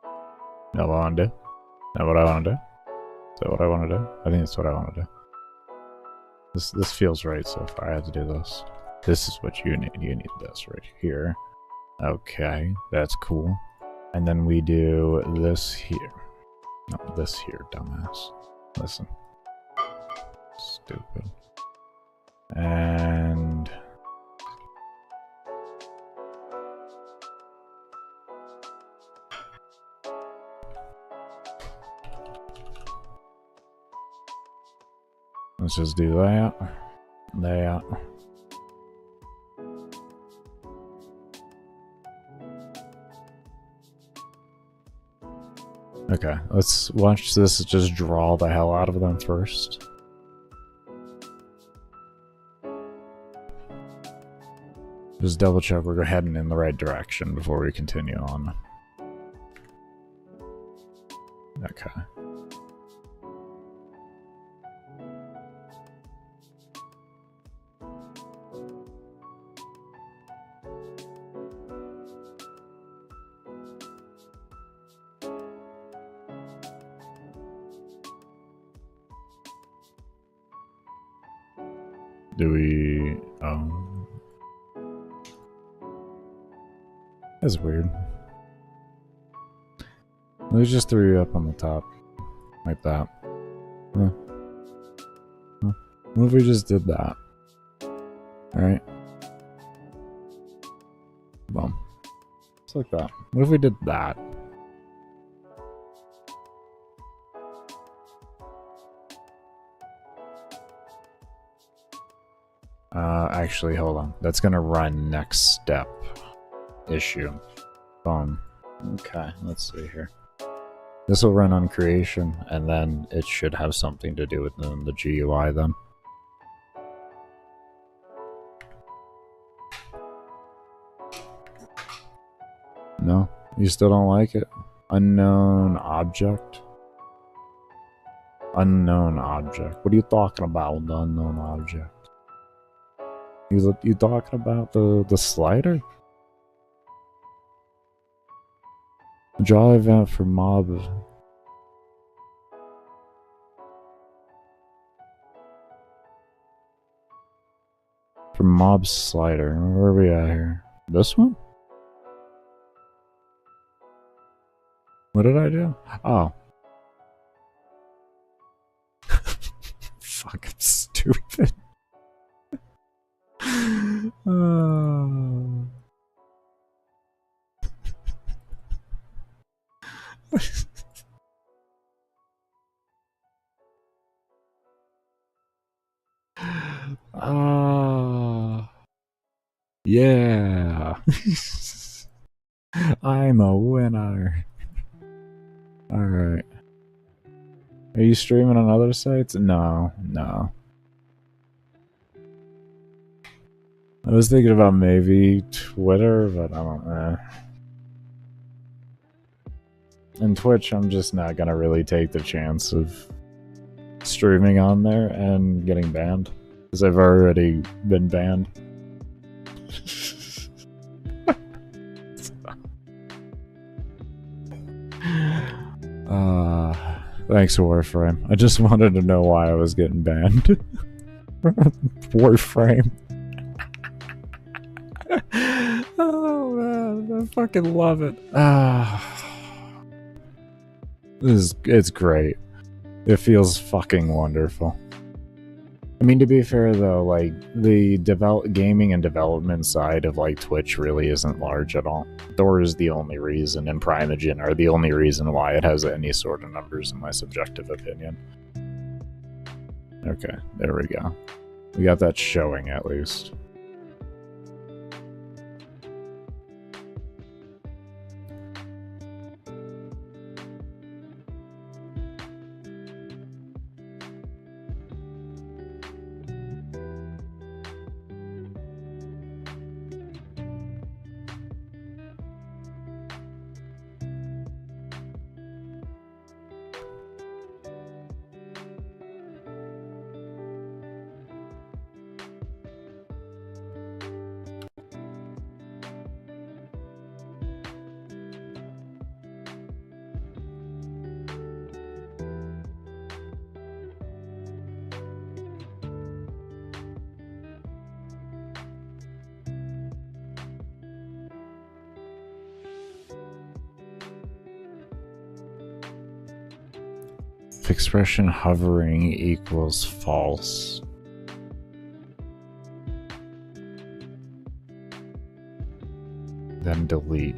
Is that what I want to do? Is that what I want to do? Is that what I want to do? I think that's what I want to do. This feels right so far. I had to do this. This is what you need. You need this right here. Okay, that's cool. And then we do this here. No, this here, dumbass. Listen. Stupid. And let's just do that. That. Okay, let's watch this just draw the hell out of them first. Just double check we're heading in the right direction before we continue on. Okay. Do we... That's weird. We just threw you up on the top. Like that. Huh. Huh. What if we just did that? Alright. Boom. Just like that. What if we did that? Actually, hold on. That's gonna run next step issue. Boom. Okay, let's see here. This will run on creation, and then it should have something to do with the GUI then. No? You still don't like it? Unknown object? Unknown object. What are you talking about, the unknown object? You talking about the slider? Draw event for mob. For mob slider. Where are we at here? This one? What did I do? Oh. Fucking stupid. Yeah. I'm a winner. Alright. Are you streaming on other sites? No, no. I was thinking about maybe Twitter, but I don't know. And Twitch, I'm just not gonna really take the chance of streaming on there and getting banned. Because I've already been banned. Thanks, Warframe. I just wanted to know why I was getting banned. Warframe. Oh man, I fucking love it. It's great. It feels fucking wonderful. I mean, to be fair though, like, the gaming and development side of, like, Twitch really isn't large at all. Thor is the only reason, and Primogen are the only reason why it has any sort of numbers, in my subjective opinion. Okay, there we go. We got that showing, at least. If expression hovering equals false, then delete.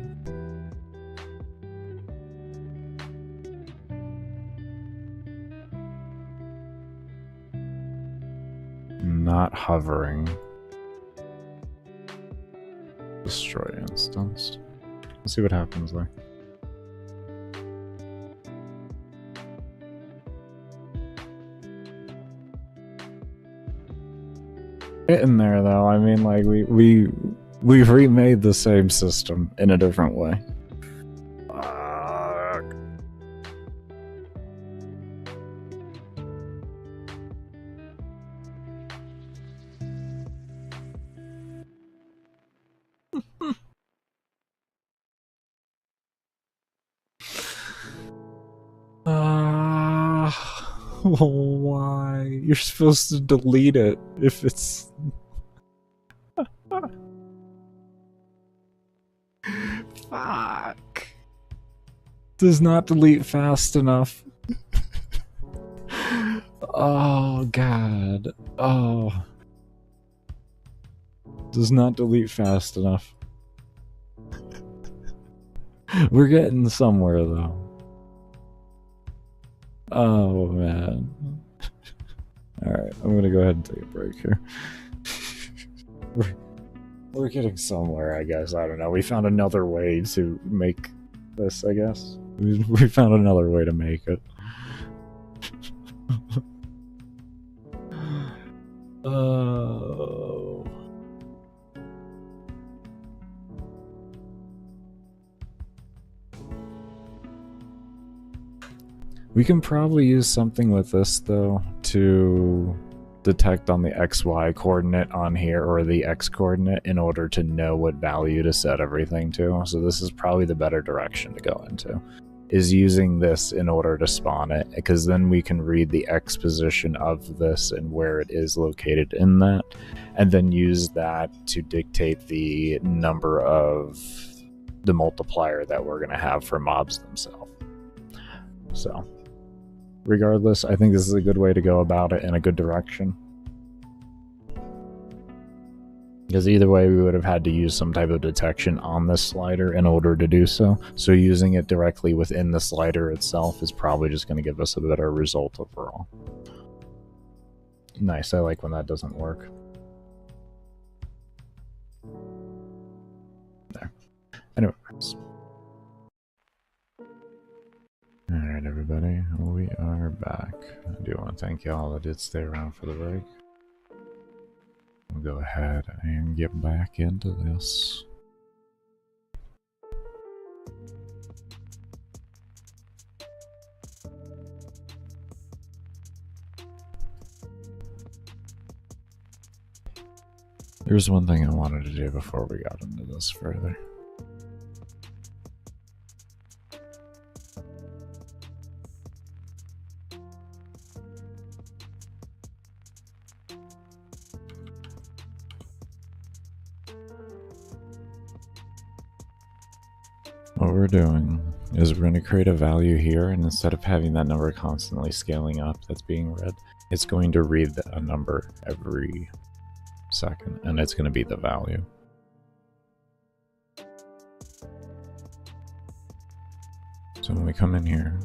Not hovering. Destroy instance. Let's see what happens there. In there though, I mean, like, we've remade the same system in a different way. Fuck. Why? You're supposed to delete it if it's... Fuck. Does not delete fast enough. Oh, God. Oh. Does not delete fast enough. We're getting somewhere, though. Oh, man. Alright, I'm gonna go ahead and take a break here. We're getting somewhere, I guess. I don't know. We found another way to make this, I guess. We found another way to make it. Oh. We can probably use something with this though to detect on the XY coordinate on here, or the X coordinate, in order to know what value to set everything to. So this is probably the better direction to go into, is using this in order to spawn it, because then we can read the X position of this and where it is located in that, and then use that to dictate the number of the multiplier that we're going to have for mobs themselves. So regardless, I think this is a good way to go about it, in a good direction. Because either way, we would have had to use some type of detection on this slider in order to do so. So using it directly within the slider itself is probably just going to give us a better result overall. Nice, I like when that doesn't work. There. Anyways. Alright everybody, we are back. I do want to thank y'all that did stay around for the break. We'll go ahead and get back into this. There's one thing I wanted to do before we got into this further. What we're doing is we're going to create a value here, and instead of having that number constantly scaling up that's being read, it's going to read a number every second, and it's going to be the value. So when we come in here,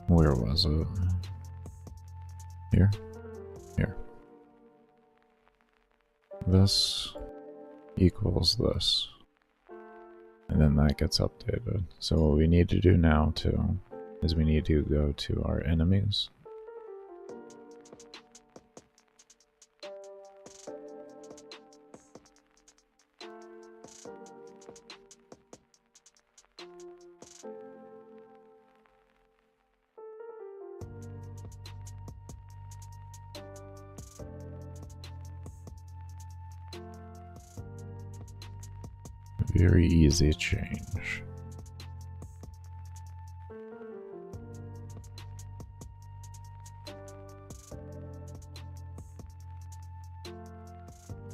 where was it? Here? Here. This equals this. And then that gets updated. So what we need to do now too is we need to go to our enemies. Very easy change.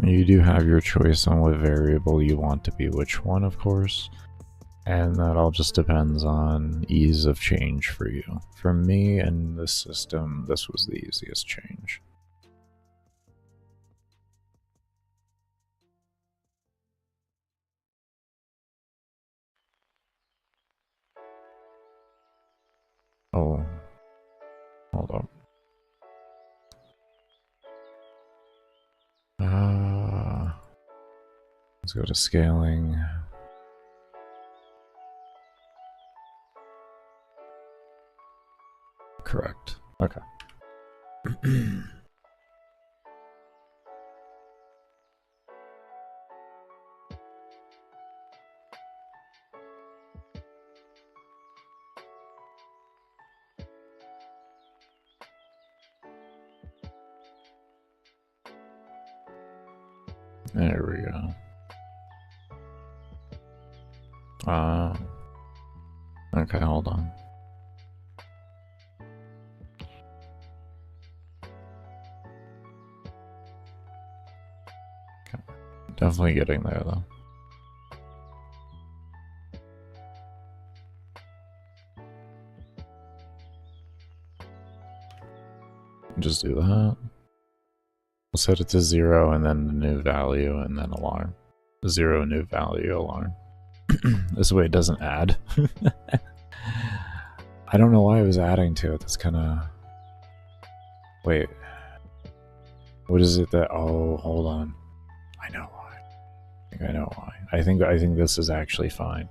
You do have your choice on what variable you want to be which one, of course, and that all just depends on ease of change for you. For me and this system, this was the easiest change. Oh, hold up. Let's go to scaling. Correct. Okay. There we go. Okay, hold on. Okay. Definitely getting there though. Just do that. We'll set it to 0 and then the new value and then alarm. 0 new value alarm. This way it doesn't add. I don't know why it was adding to it. That's kind of... Wait. What is it that... Oh, hold on. I know why. I think I know why. I think this is actually fine.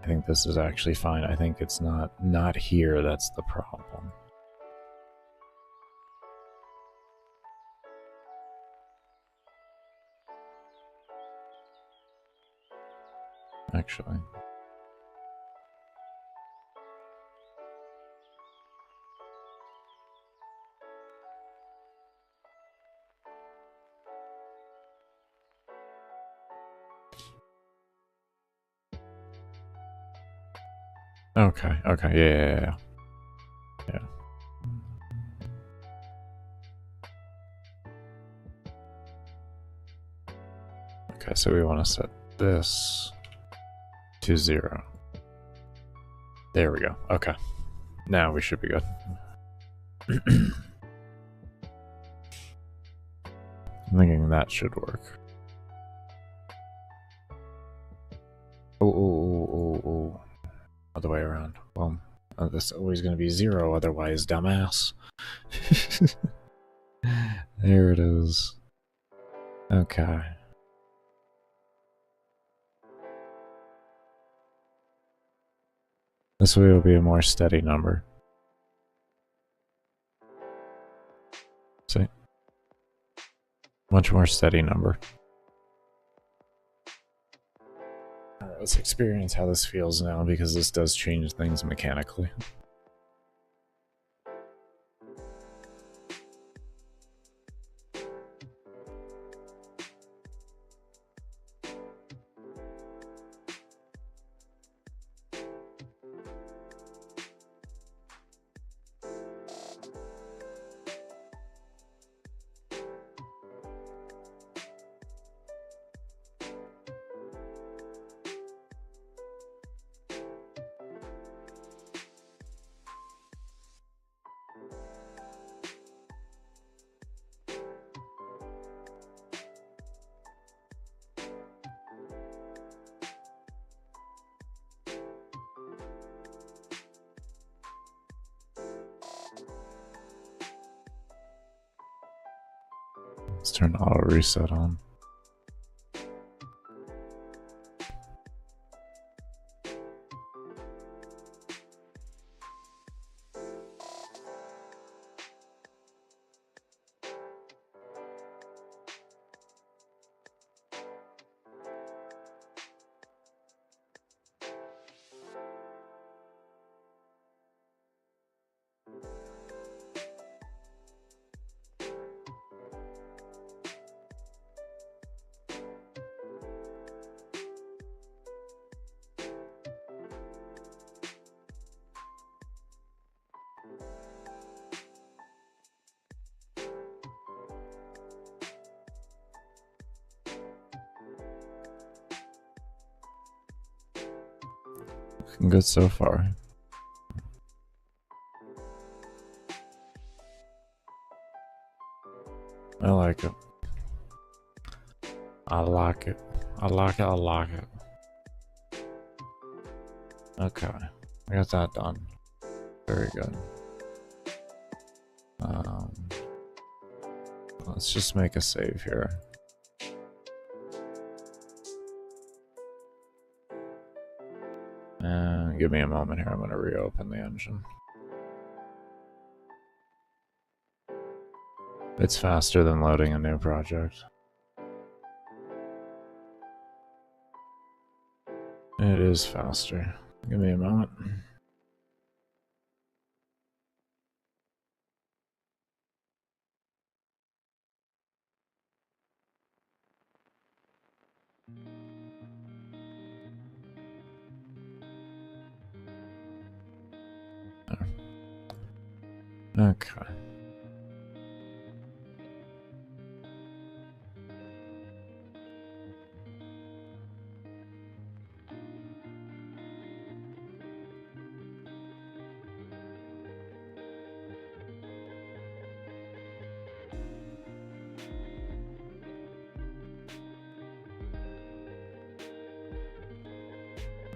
I think this is actually fine. I think it's not here that's the problem. Actually. Okay, yeah. Okay, so we want to set this to 0. There we go. Okay. Now we should be good. I'm thinking that should work. Oh. Other way around. Well, this is always going to be 0 otherwise, dumbass. There it is. Okay. This way it'll be a more steady number. See? Much more steady number. Alright, let's experience how this feels now, because this does change things mechanically. Let's turn auto reset on. Looking good so far. I like it. I like it. I like it. I like it. Okay. I got that done. Very good. Let's just make a save here. And give me a moment here. I'm going to reopen the engine. It's faster than loading a new project. It is faster. Give me a moment. Okay.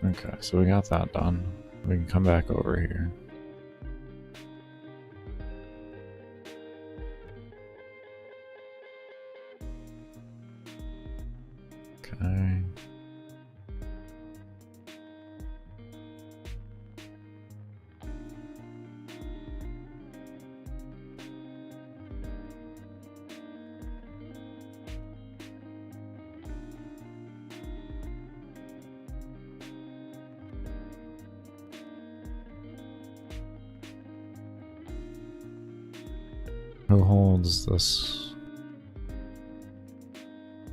Okay, so we got that done. We can come back over here. Okay. Who holds this?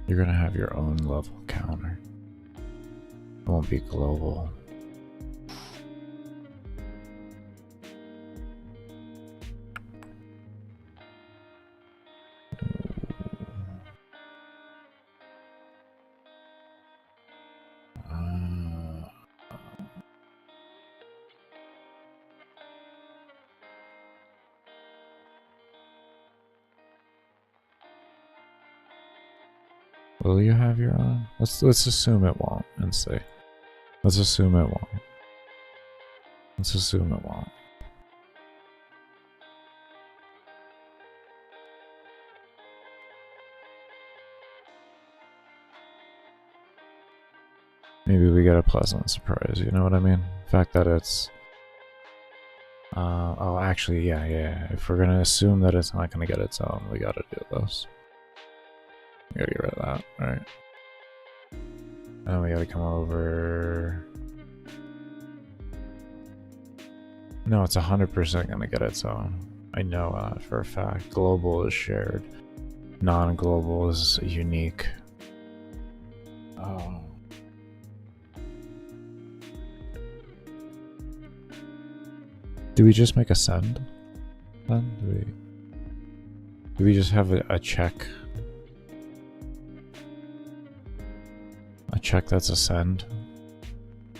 You're gonna have your own level counter. It won't be global. Will you have your own? Let's assume it won't and see. Let's assume it won't. Let's assume it won't. Maybe we get a pleasant surprise, you know what I mean? The fact that it's... oh, actually, yeah. If we're gonna assume that it's not gonna get its own, we gotta do this. We gotta get rid of that, alright. And we gotta come over... No, it's 100% gonna get its own. I know that for a fact. Global is shared. Non-global is unique. Oh. Do we just make a send? Then do we just have a check? A check that's a send?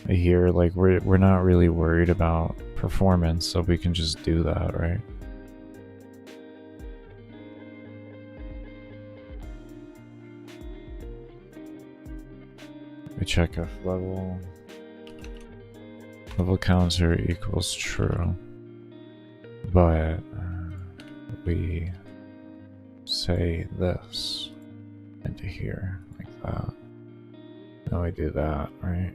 Here, like we're not really worried about performance, so we can just do that, right? We check if level counter equals true, but we say this into here like that. Then we do that, right?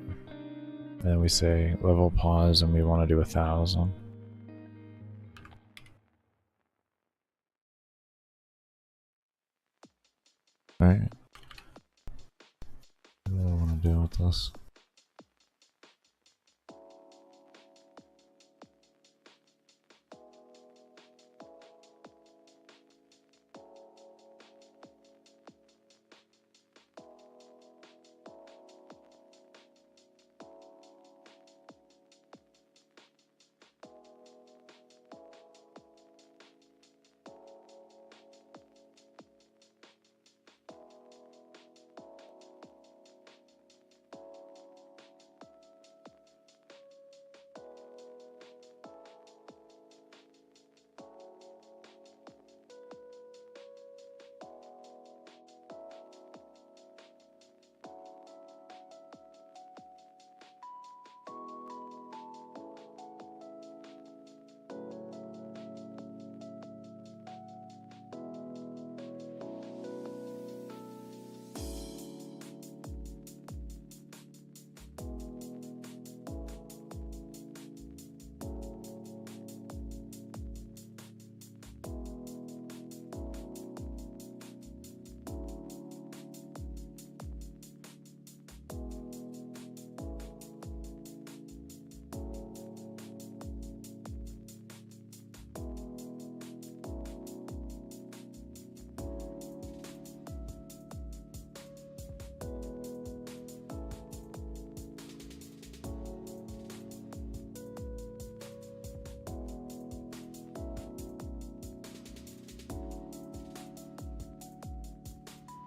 Then we say level pause and we want to do 1,000. Right? What do I want to do with this?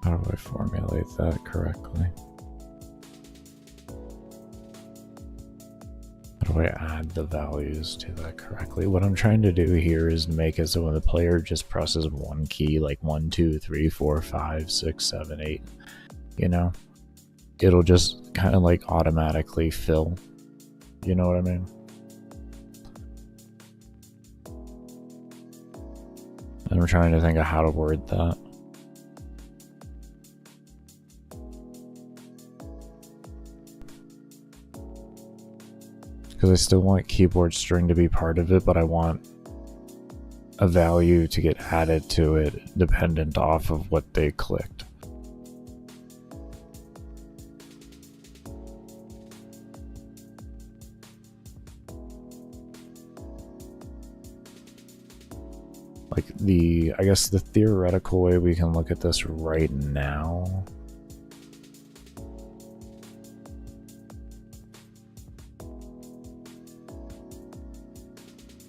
How do I formulate that correctly? How do I add the values to that correctly? What I'm trying to do here is make it so when the player just presses one key, like 1, 2, 3, 4, 5, 6, 7, 8, you know, it'll just kind of like automatically fill. You know what I mean? And I'm trying to think of how to word that. Because I still want keyboard string to be part of it, but I want a value to get added to it dependent off of what they clicked. Like I guess the theoretical way we can look at this right now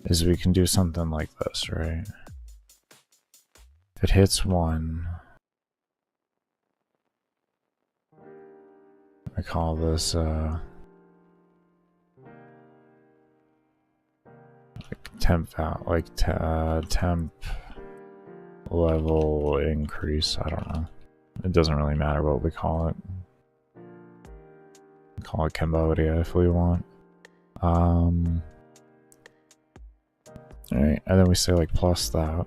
is we can do something like this, right? If it hits 1, I call this like temp out, like temp level increase. I don't know. It doesn't really matter what we call it. Call it Cambodia if we want. Alright, and then we say like plus that.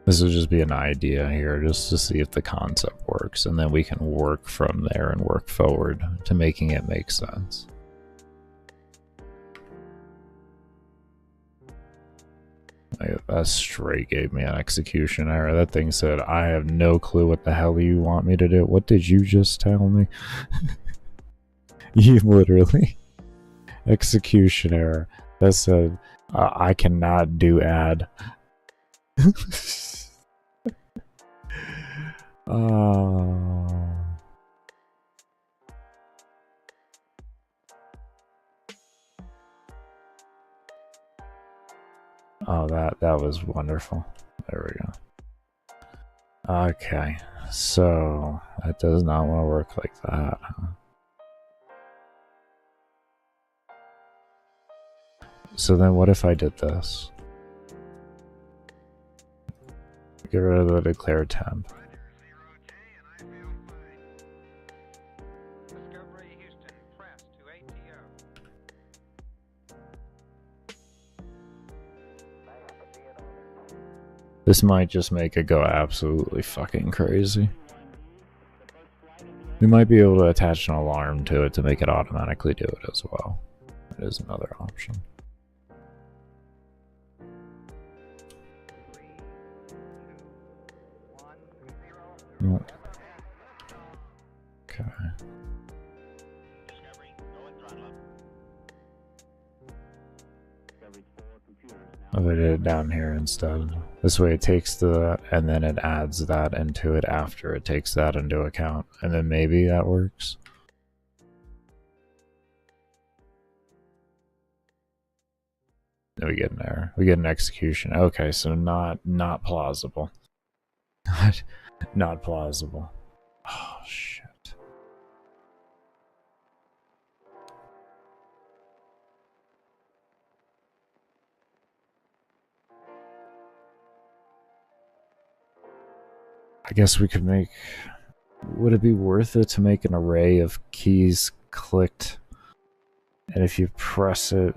This would just be an idea here, just to see if the concept works, and then we can work from there and work forward to making it make sense. That straight gave me an execution error. That thing said, I have no clue what the hell you want me to do. What did you just tell me? You literally. Execution error. That said, I cannot do add. Oh, that was wonderful. There we go. Okay, so that does not want to work like that, huh? So then what if I did this? Get rid of the declare temp. This might just make it go absolutely fucking crazy. We might be able to attach an alarm to it to make it automatically do it as well. That is another option. Yep. Okay. I did it down here instead. This way it takes the, and then it adds that into it after it takes that into account. And then maybe that works. Then we get an error. We get an execution. Okay, so not plausible. Not plausible. Oh, shit. I guess we could make... Would it be worth it to make an array of keys clicked? And if you press it...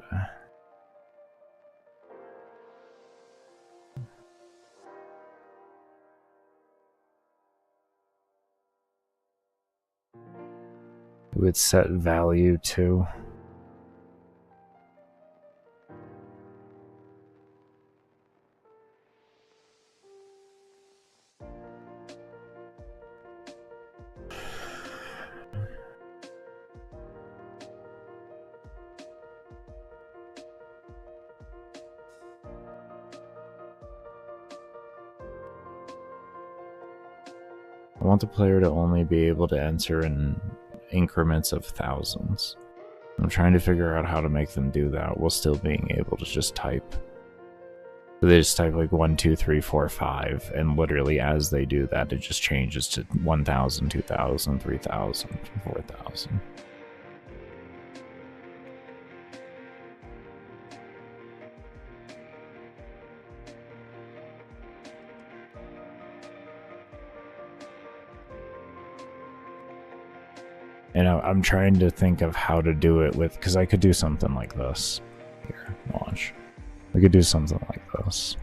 It would set value to... I want the player to only be able to enter in increments of thousands. I'm trying to figure out how to make them do that while still being able to just type. So they just type like 1, 2, 3, 4, 5, and literally as they do that, it just changes to 1,000, 2,000, 3,000, 4,000. And I'm trying to think of how to do it with, because I could do something like this. Here, watch. We could do something like this.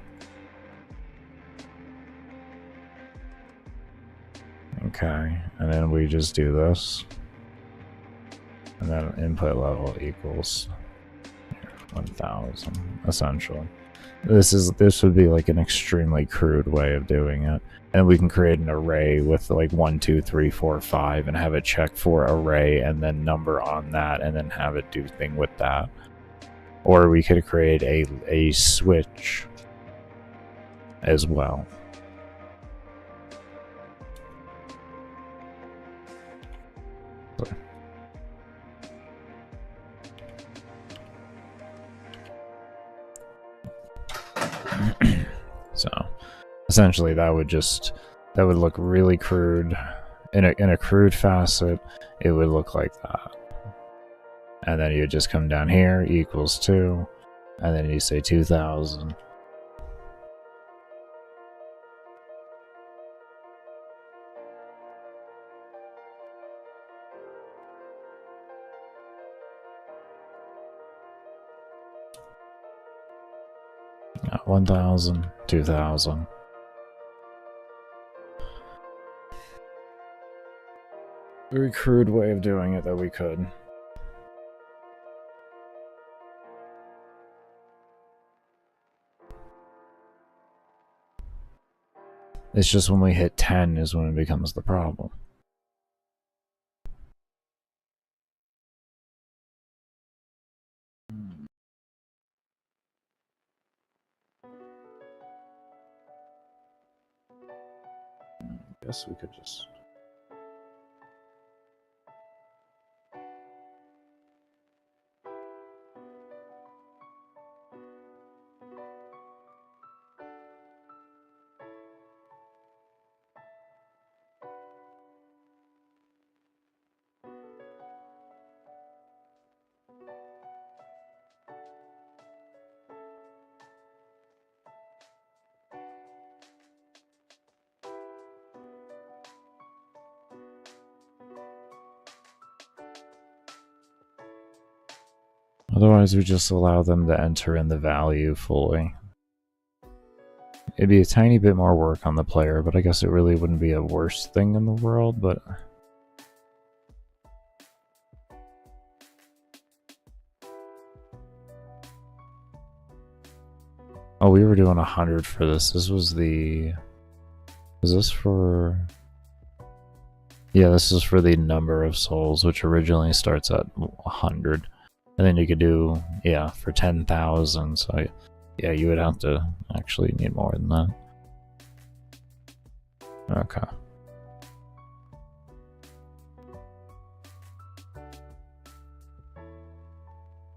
Okay, and then we just do this. And then input level equals 1000, essentially. This would be like an extremely crude way of doing it. And we can create an array with like 1, 2, 3, 4, 5 and have it check for array and then number on that and then have it do thing with that. Or we could create a switch as well. So essentially that would look really crude. In a crude facet, it would look like that. And then you would just come down here, equals 2, and then you say 2000. Yeah, 1000, 2000. Very crude way of doing it that we could. It's just when we hit 10 is when it becomes the problem. I guess we could just... Otherwise, we just allow them to enter in the value fully. It'd be a tiny bit more work on the player, but I guess it really wouldn't be a worst thing in the world, but... Oh, we were doing 100 for this. This was the... Is this for... Yeah, this is for the number of souls, which originally starts at 100. And then you could do, yeah, for 10,000. So, yeah, you would have to actually need more than that. Okay.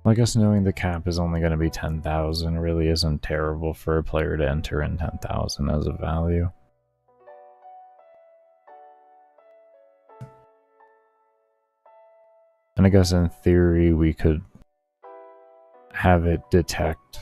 Well, I guess knowing the cap is only going to be 10,000 really isn't terrible for a player to enter in 10,000 as a value. And I guess in theory we could have it detect.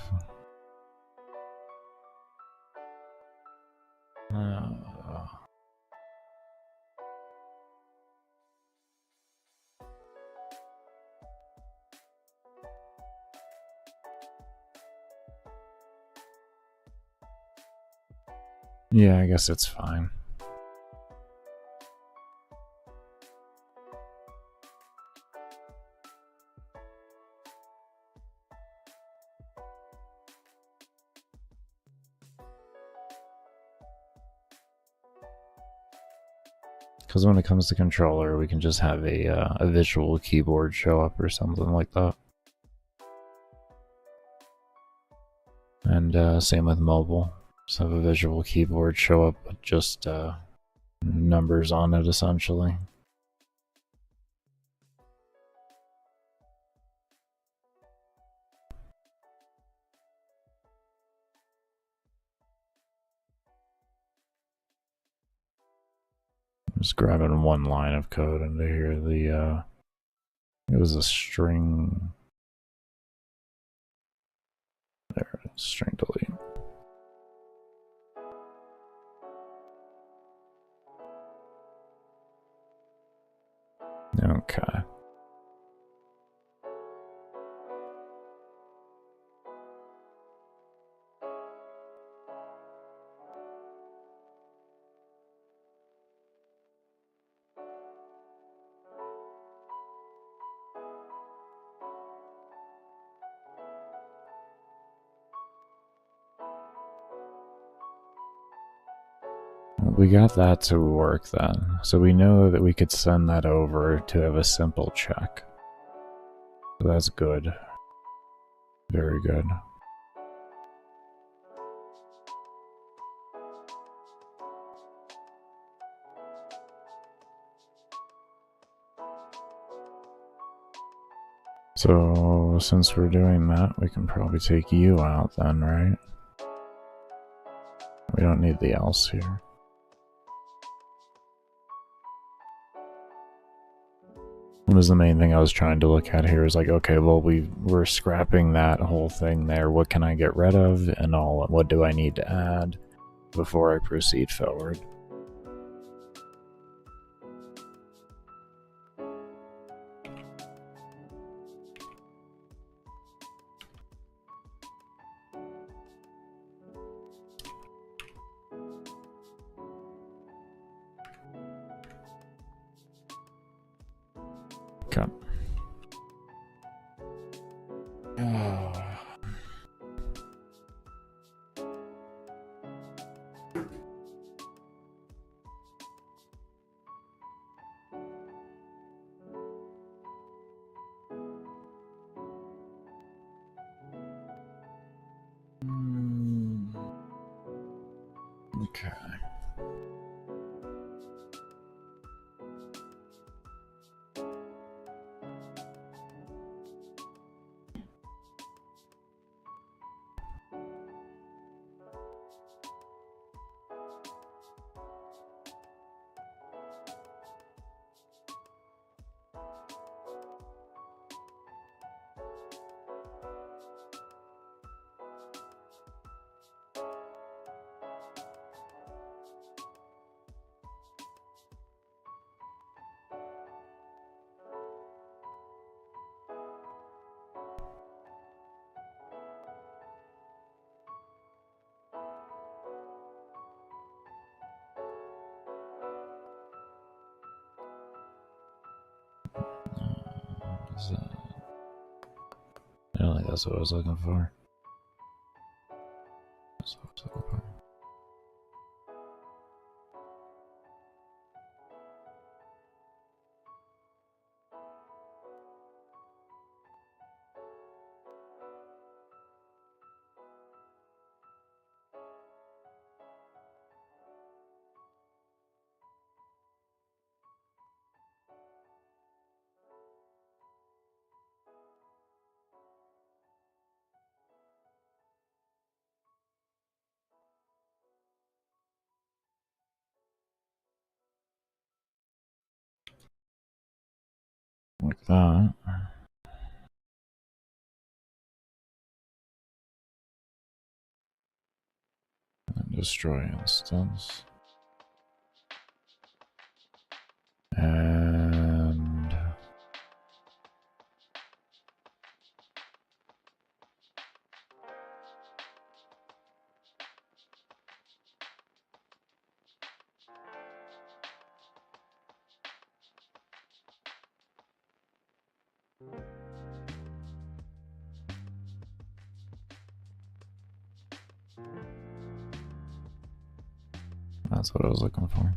Yeah, I guess it's fine. Because when it comes to controller, we can just have a visual keyboard show up or something like that. And same with mobile. Just have a visual keyboard show up with just numbers on it, essentially. I'm just grabbing one line of code into here. It was a string. There it is, string delete. Okay. We got that to work then. So we know that we could send that over to have a simple check. So that's good. Very good. So, since we're doing that, we can probably take you out then, right? We don't need the else here. What was the main thing I was trying to look at here is like, okay, well, we're scrapping that whole thing there. What can I get rid of and all? What do I need to add before I proceed forward? Okay. Okay. I don't think that's what I was looking for. That's what I was looking for. Like that. And destroy instance. And that's what I was looking for.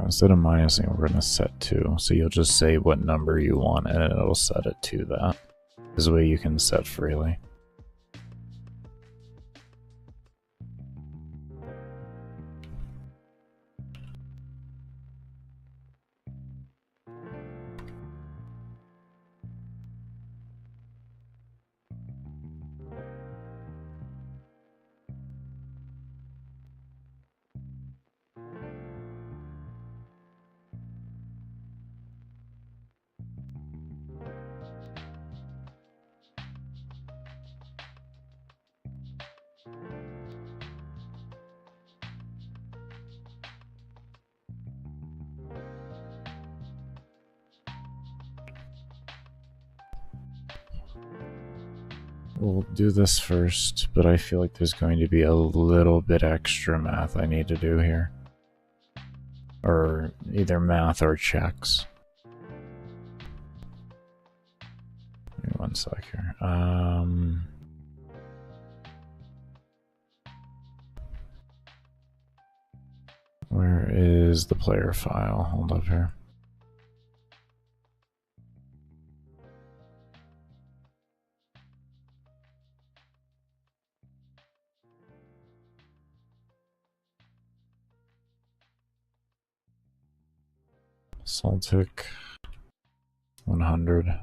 Instead of minusing, we're going to set 2. So you'll just say what number you want and it'll set it to that. This way you can set freely. We'll do this first, but I feel like there's going to be a little bit extra math I need to do here. Or either math or checks. Give me one sec here. Where is the player file? Hold up here. Celtic 100.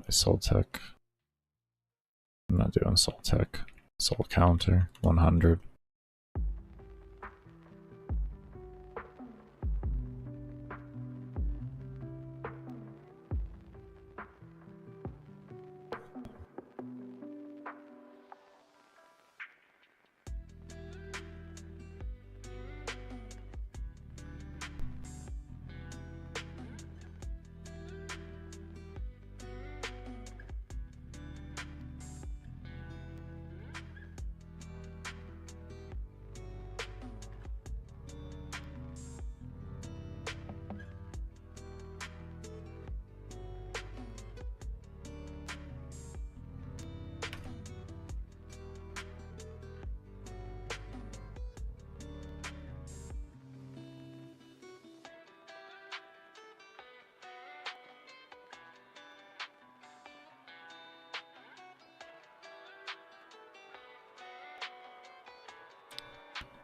Celtic. I'm not doing Celtic. Soul counter 100.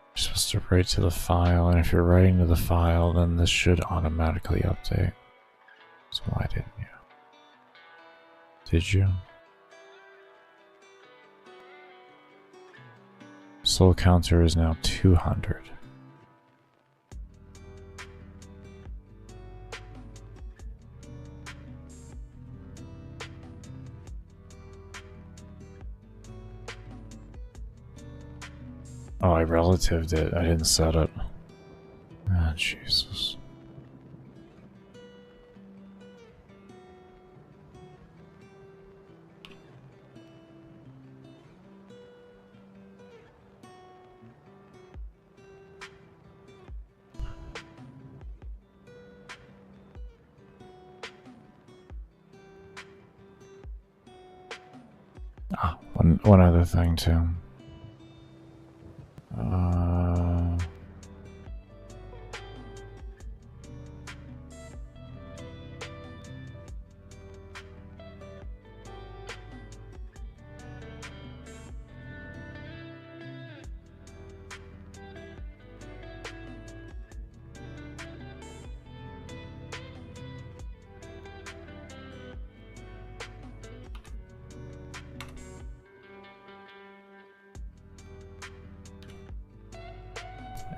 You're supposed to write to the file, and if you're writing to the file, then this should automatically update. So why didn't you? Did you? Soul counter is now 200. Oh, I relatived it. I didn't set it. Ah, Jesus. Ah, one other thing too.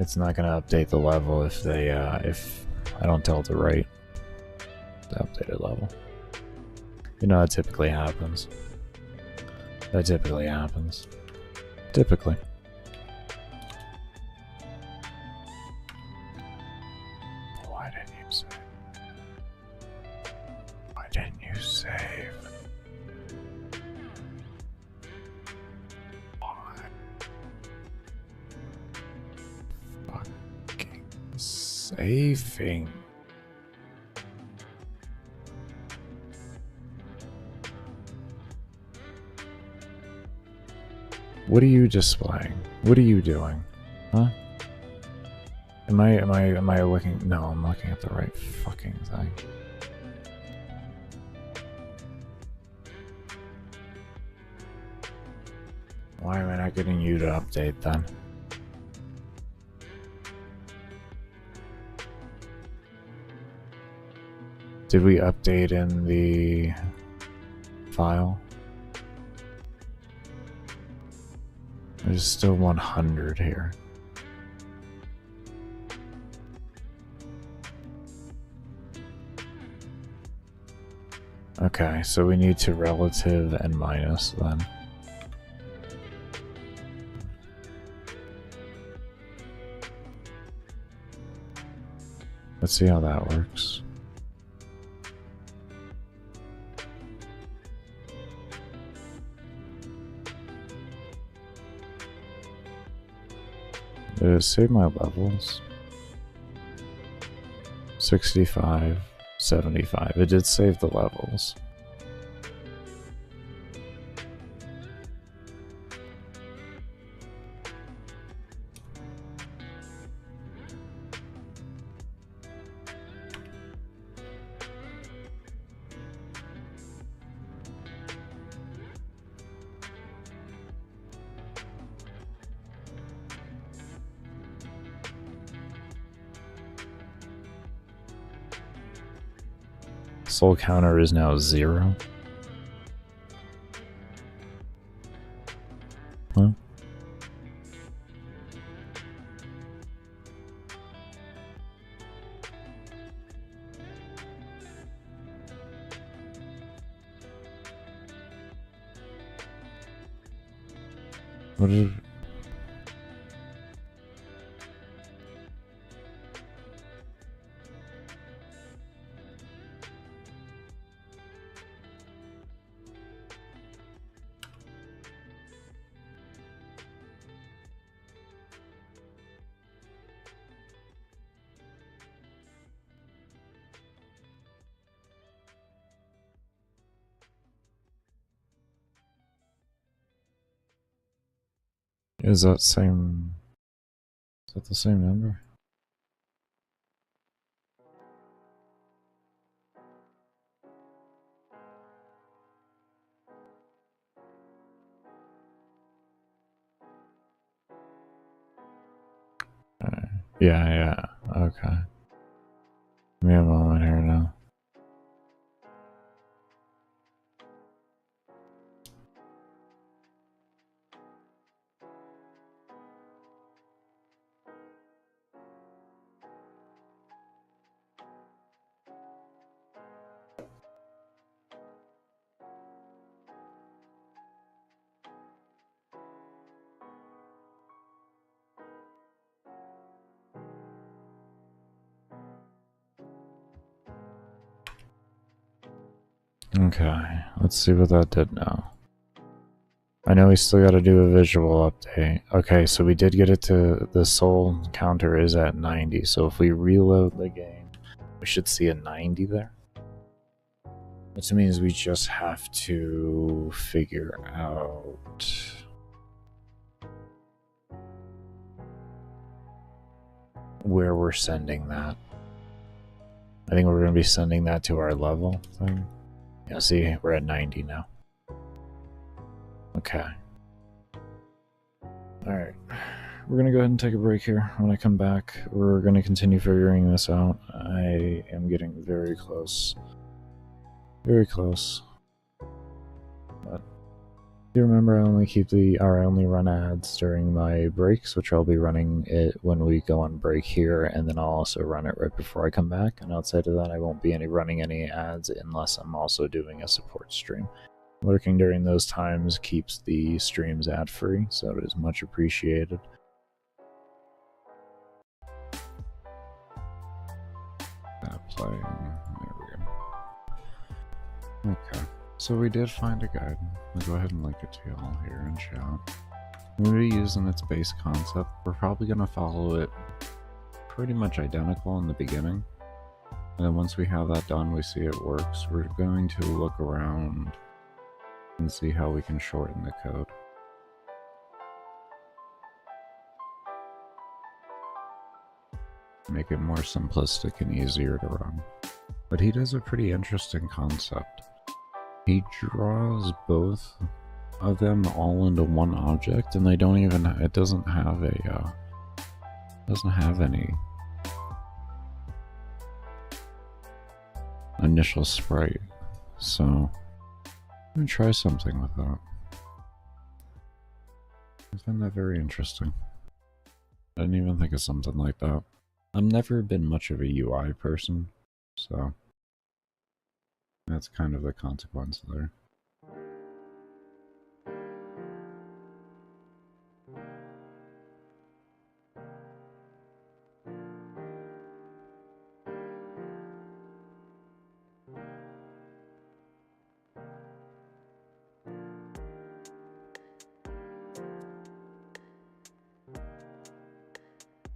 It's not gonna update the level if they if I don't tell it to write the updated level. You know that typically happens. That typically happens. Typically. Why didn't you save? Why didn't you save? Saving. What are you displaying? What are you doing? Huh? Am I looking? No, I'm looking at the right fucking thing. Why am I not getting you to update then? Did we update in the file? There's still 100 here. Okay, so we need to relative and minus then. Let's see how that works. Did it save my levels? 65, 75. It did save the levels. Soul counter is now 0. Huh? What did... Is that same... Is that the same number? Yeah, okay. Give me a moment here now. Okay, let's see what that did now. I know we still gotta do a visual update. Okay, so we did get it to... The soul counter is at 90, so if we reload the game, we should see a 90 there. Which means we just have to figure out... where we're sending that. I think we're going to be sending that to our level thing. Yeah, see, we're at 90 now. Okay. Alright. We're going to go ahead and take a break here. When I come back, we're going to continue figuring this out. I am getting very close. Very close. But you remember, I only run ads during my breaks, which I'll be running it when we go on break here, and then I'll also run it right before I come back. And outside of that, I won't be running any ads unless I'm also doing a support stream. Lurking during those times keeps the streams ad-free, so it is much appreciated. Playing. There we go. Okay. So we did find a guide. I'll go ahead and link it to y'all here in chat. We'll be using its base concept. We're probably going to follow it pretty much identical in the beginning. And then once we have that done, we see it works. We're going to look around and see how we can shorten the code. Make it more simplistic and easier to run. But he does a pretty interesting concept. He draws both of them all into one object, and they don't even, it doesn't have any initial sprite. So I'm gonna try something with that. I find that very interesting. I didn't even think of something like that. I've never been much of a UI person, so that's kind of the consequence there.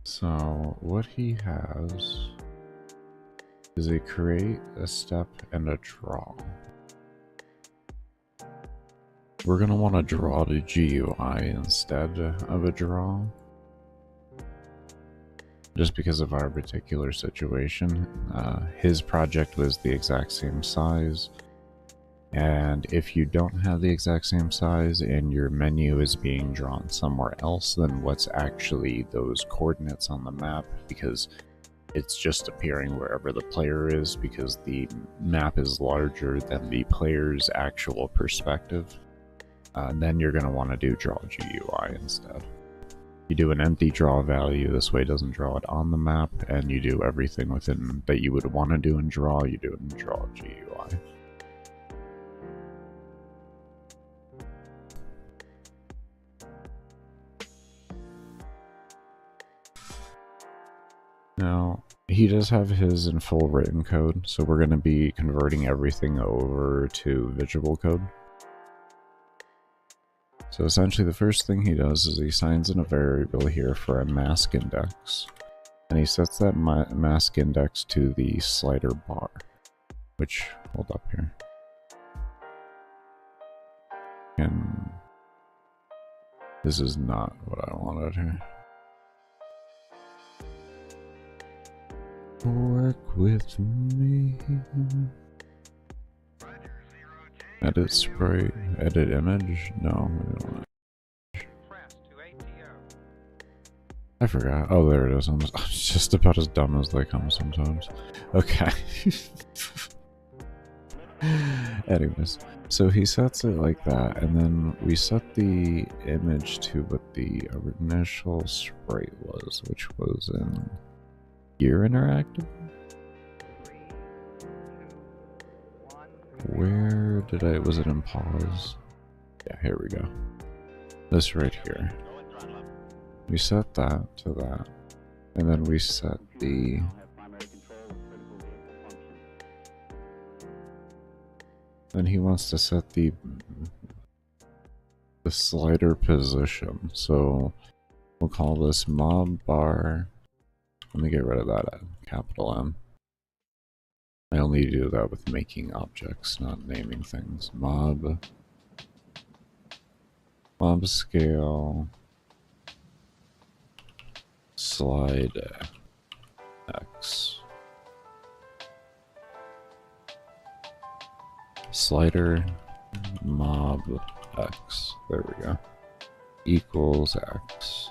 So what he has is a create, a step, and a draw. We're going to want to draw the GUI instead of a draw. Just because of our particular situation. His project was the exact same size. And if you don't have the exact same size and your menu is being drawn somewhere else than what's actually those coordinates on the map, because it's just appearing wherever the player is because the map is larger than the player's actual perspective, then you're going to want to do draw GUI instead. You do an empty draw value, this way it doesn't draw it on the map, and you do everything within that you would want to do in draw, you do it in draw GUI. Now, he does have his in full written code, so we're going to be converting everything over to visual code. So essentially the first thing he does is he signs in a variable here for a mask index, and he sets that mask index to the slider bar, which, hold up here, and this is not what I wanted here. Work with me. Edit sprite, edit image? No, we don't want to. I forgot. Oh, there it is. I'm just about as dumb as they come sometimes. Okay. Anyways, so he sets it like that, and then we set the image to what the initial sprite was, which was in Gear Interactive? Where did I, was it in pause? Yeah, here we go. This right here. We set that to that. And then we set the... Then he wants to set the slider position. So we'll call this mob bar. Let me get rid of that capital M. I only do that with making objects, not naming things. Mob scale slide X. Slider mob X. There we go. Equals X.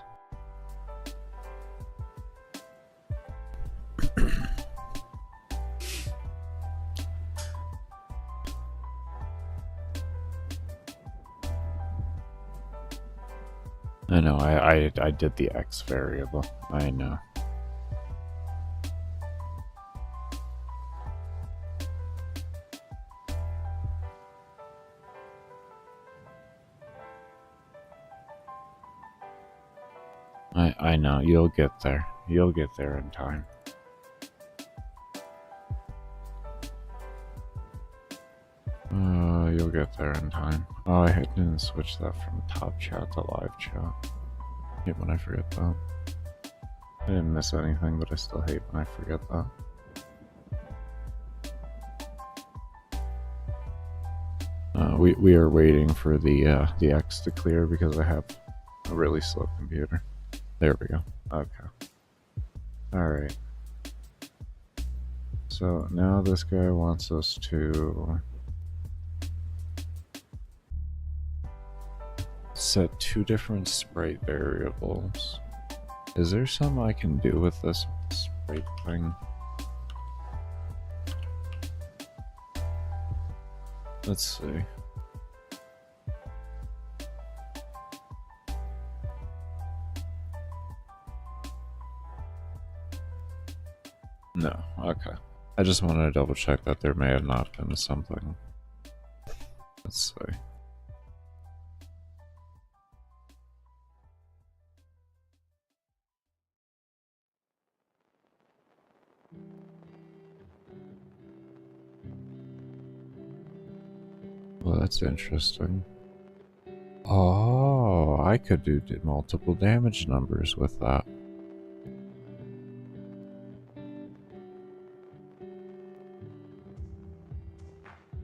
I know, I did the X variable. I know. I know, you'll get there. You'll get there in time. You'll get there in time. Oh, I didn't switch that from top chat to live chat. I hate when I forget that. I didn't miss anything, but I still hate when I forget that. We are waiting for the X to clear because I have a really slow computer. There we go. Okay. Alright. So now this guy wants us to set two different sprite variables. Is there something I can do with this sprite thing? Let's see. No, okay. I just wanted to double check that there may have not been something. Let's see. Well, that's interesting. Oh, I could do multiple damage numbers with that.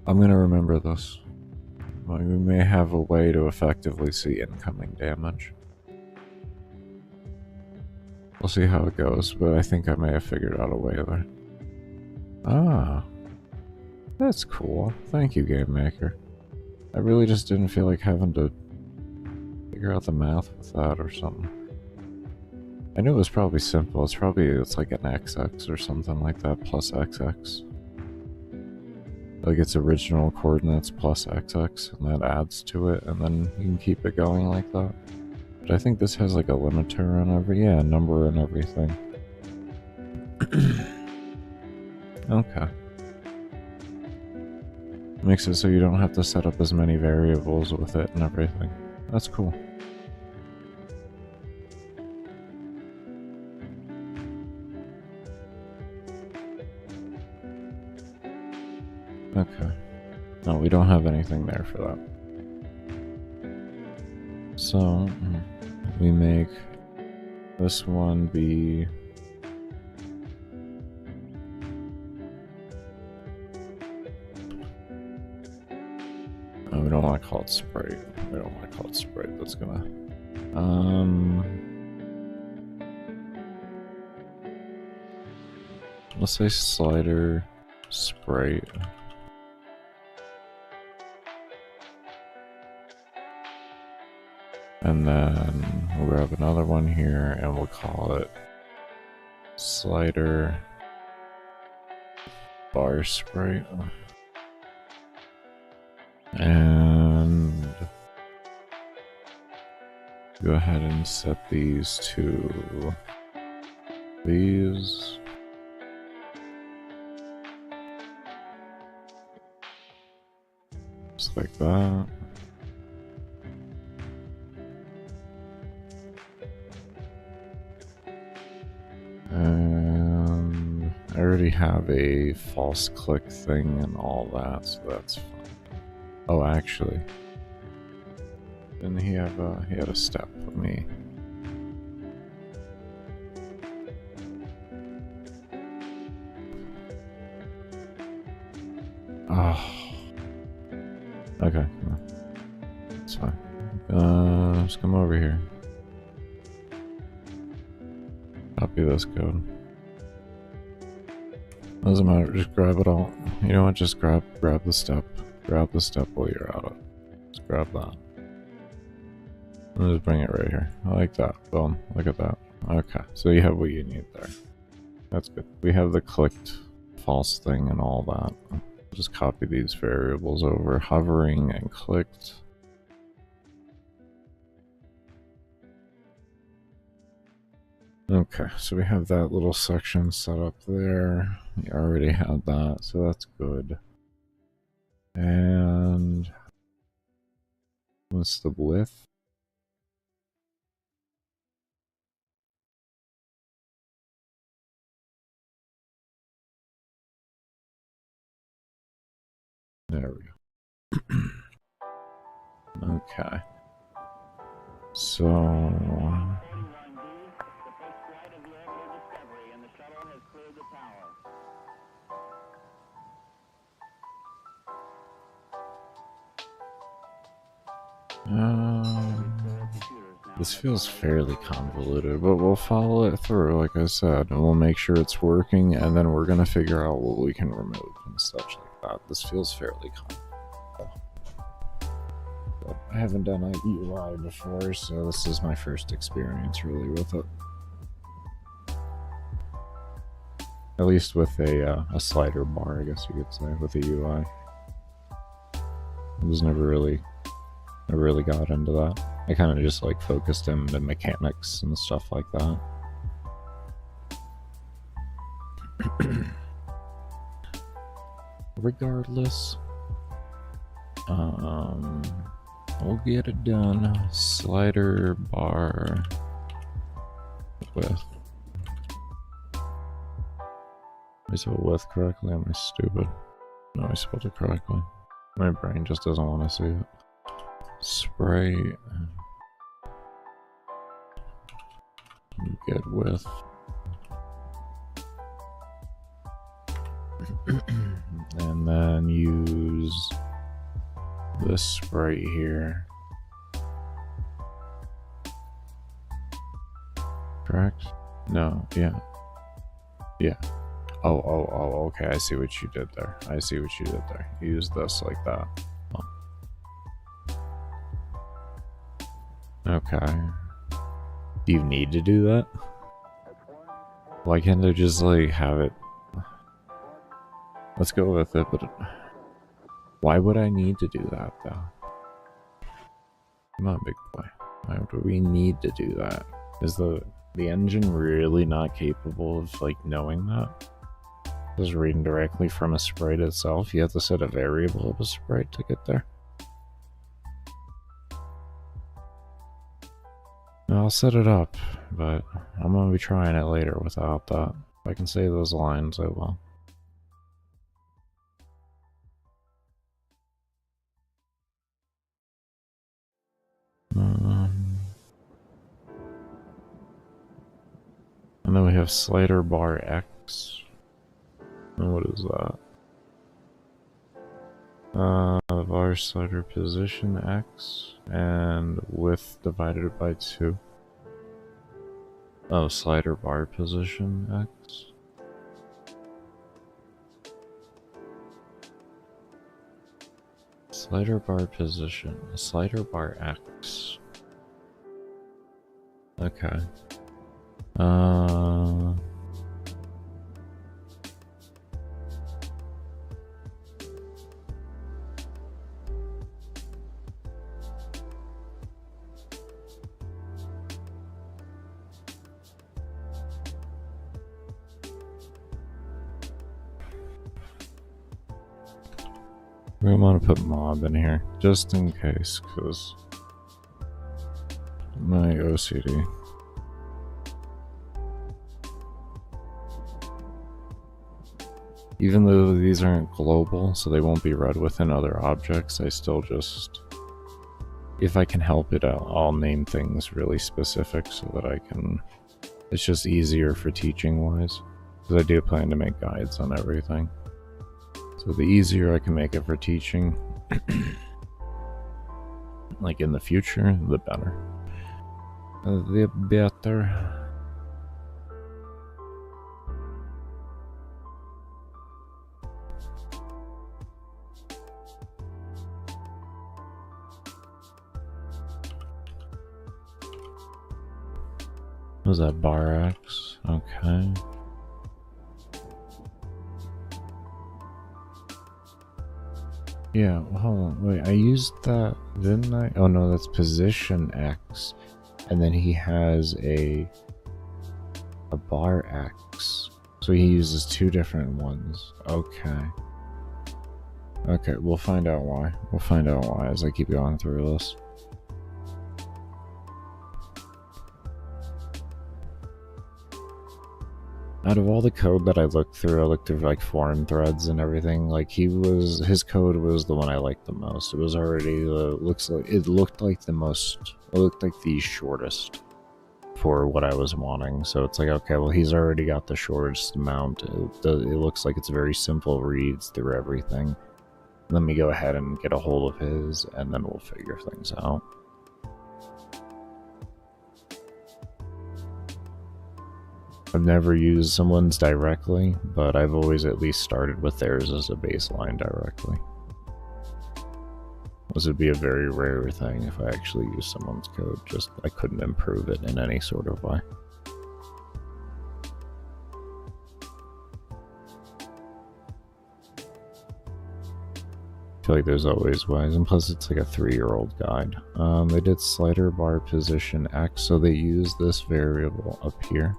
I'm gonna remember this. Like, we may have a way to effectively see incoming damage. We'll see how it goes, but I think I may have figured out a way there. Ah. That's cool. Thank you, Game Maker. I really just didn't feel like having to figure out the math with that or something. I knew it was probably simple. It's like an XX or something like that, plus XX. Like its original coordinates plus XX, and that adds to it, and then you can keep it going like that. But I think this has like a limiter on a number and everything. Okay. Makes it so you don't have to set up as many variables with it and everything. That's cool. Okay. No, we don't have anything there for that. So, we make this one be... Oh, we don't want to call it Sprite. We don't want to call it Sprite. That's gonna... Let's say slider Sprite. And then we'll grab another one here and we'll call it slider bar sprite. And go ahead and set these to these. Just like that. And I already have a false click thing and all that, so that's fine. Oh, actually, didn't he have he had a step with me? Oh, okay, it's fine. Let's come over here. Copy this code. Doesn't matter, just grab it all. You know what, just grab the step. Grab the step while you're at it. Just grab that. And just bring it right here. I like that. Boom. Look at that. Okay, so you have what you need there. That's good. We have the clicked false thing and all that. Just copy these variables over. Hovering and clicked. Okay, so we have that little section set up there. We already had that, so that's good. And what's the width? There we go. Okay. So this feels fairly convoluted, but we'll follow it through, like I said, and we'll make sure it's working, and then we're gonna figure out what we can remove and such like that. This feels fairly convoluted. But I haven't done a UI before, so this is my first experience really with it. At least with a slider bar, I guess you could say, with a UI. I was never really got into that. I kind of just like focused in the mechanics and stuff like that. Regardless, we'll get it done. Slider bar width. Did I spell width correctly? Am I stupid? No, I spelled it correctly. My brain just doesn't want to see it. Spray. Get width. and then use this sprite here. Correct? No, yeah. Yeah. Oh, okay, I see what you did there. I see what you did there. You use this like that. Okay. Do you need to do that? Why can't I just, like, have it? Let's go with it, but why would I need to do that, though? Come on, big boy. Why do we need to do that? Is the engine really not capable of, like, knowing that? Just reading directly from a sprite itself? You have to set a variable of a sprite to get there? I'll set it up, but I'm gonna be trying it later without that. If I can save those lines, I will. And then we have slider bar X. And what is that? Var slider position X and width divided by 2. Oh, slider bar position X. Slider bar position, slider bar X. Okay. We want to put mob in here, just in case, because my OCD. Even though these aren't global, so they won't be read within other objects, I still just, if I can help it out, I'll name things really specific so that I can, it's just easier for teaching wise, because I do plan to make guides on everything. So the easier I can make it for teaching, like in the future, the better. The better. Was that bar X? Okay. Yeah, hold on, wait, I used that, didn't I? Oh no, that's position X. And then he has a bar X. So he uses 2 different ones. Okay. Okay, we'll find out why. We'll find out why as I keep going through this. Out of all the code that I looked through like forum threads and everything. Like his code was the one I liked the most. It was already it looked like the shortest for what I was wanting. So it's like, okay, well he's already got the shortest amount. It looks like it's very simple reads through everything. Let me go ahead and get a hold of his, and then we'll figure things out. I've never used someone's directly, but I've always at least started with theirs as a baseline directly. This would be a very rare thing if I actually used someone's code, just I couldn't improve it in any sort of way. I feel like there's always ways, and plus it's like a 3-year-old guide. They did slider bar position X, so they used this variable up here.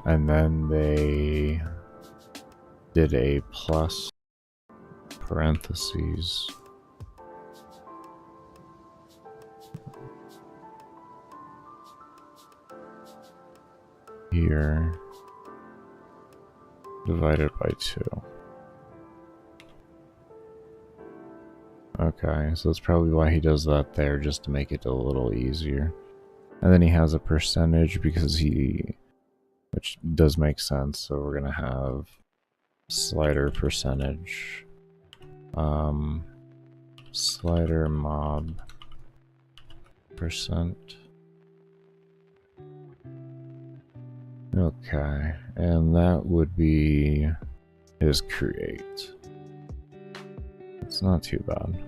And then they did a plus parentheses here divided by 2. Okay, so that's probably why he does that there, just to make it a little easier. And then he has a percentage because which does make sense, so we're gonna have slider percentage, slider mob percent. Okay, and that would be his create. It's not too bad,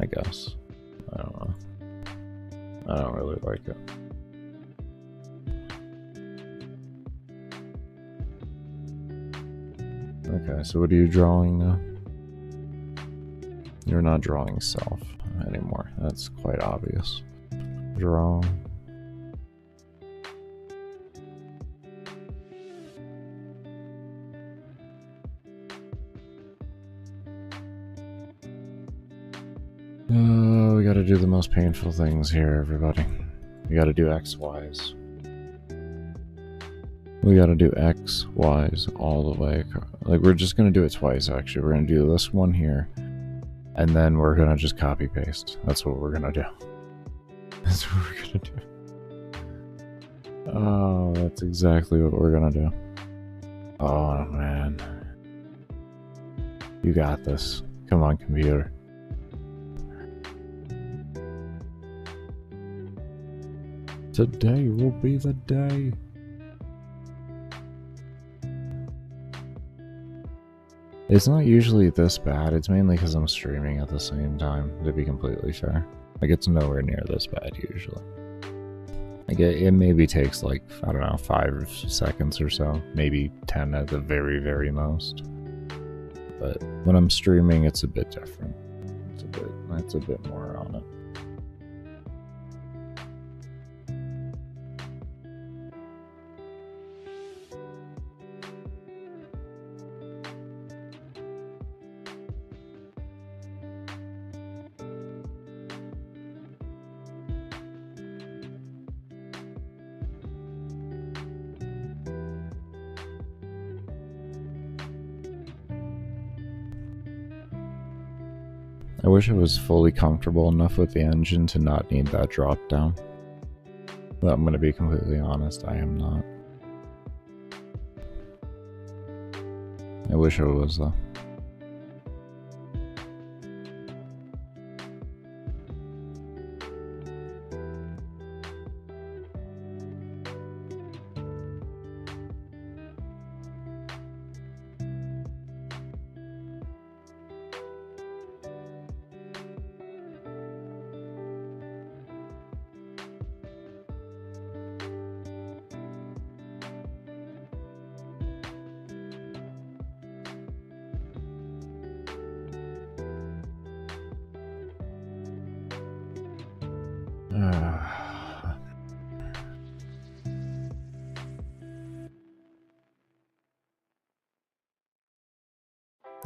I guess. I don't know. I don't really like it. Okay, so what are you drawing now? You're not drawing self anymore. That's quite obvious. Draw. Oh, we gotta do the most painful things here, everybody. We gotta do X, Ys. We gotta do X, Ys all the way. Like, we're just gonna do it twice, actually. We're gonna do this one here, and then we're gonna just copy paste. That's what we're gonna do. That's what we're gonna do. Oh, that's exactly what we're gonna do. Oh, man. You got this. Come on, computer. Today will be the day. It's not usually this bad. It's mainly because I'm streaming at the same time, to be completely fair. Like, it's nowhere near this bad usually. Like, it maybe takes like, I don't know, 5 seconds or so. Maybe 10 at the very, very most. But when I'm streaming, it's a bit different. It's a bit more on it. I wish I was fully comfortable enough with the engine to not need that drop down. But I'm gonna be completely honest, I am not. I wish I was though.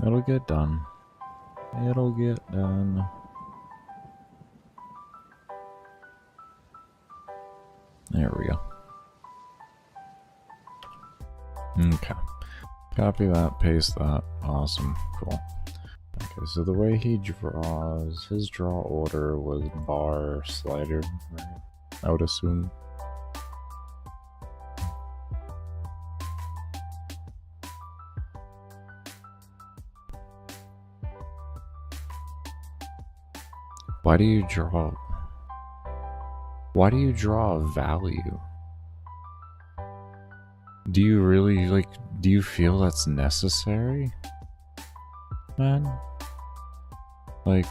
It'll get done. It'll get done. There we go. Okay. Copy that, paste that. Awesome. Cool. Okay, so the way he draws, his draw order was bar slider, right? I would assume. Why do you draw a value? Do you really, like, do you feel that's necessary, man? Like,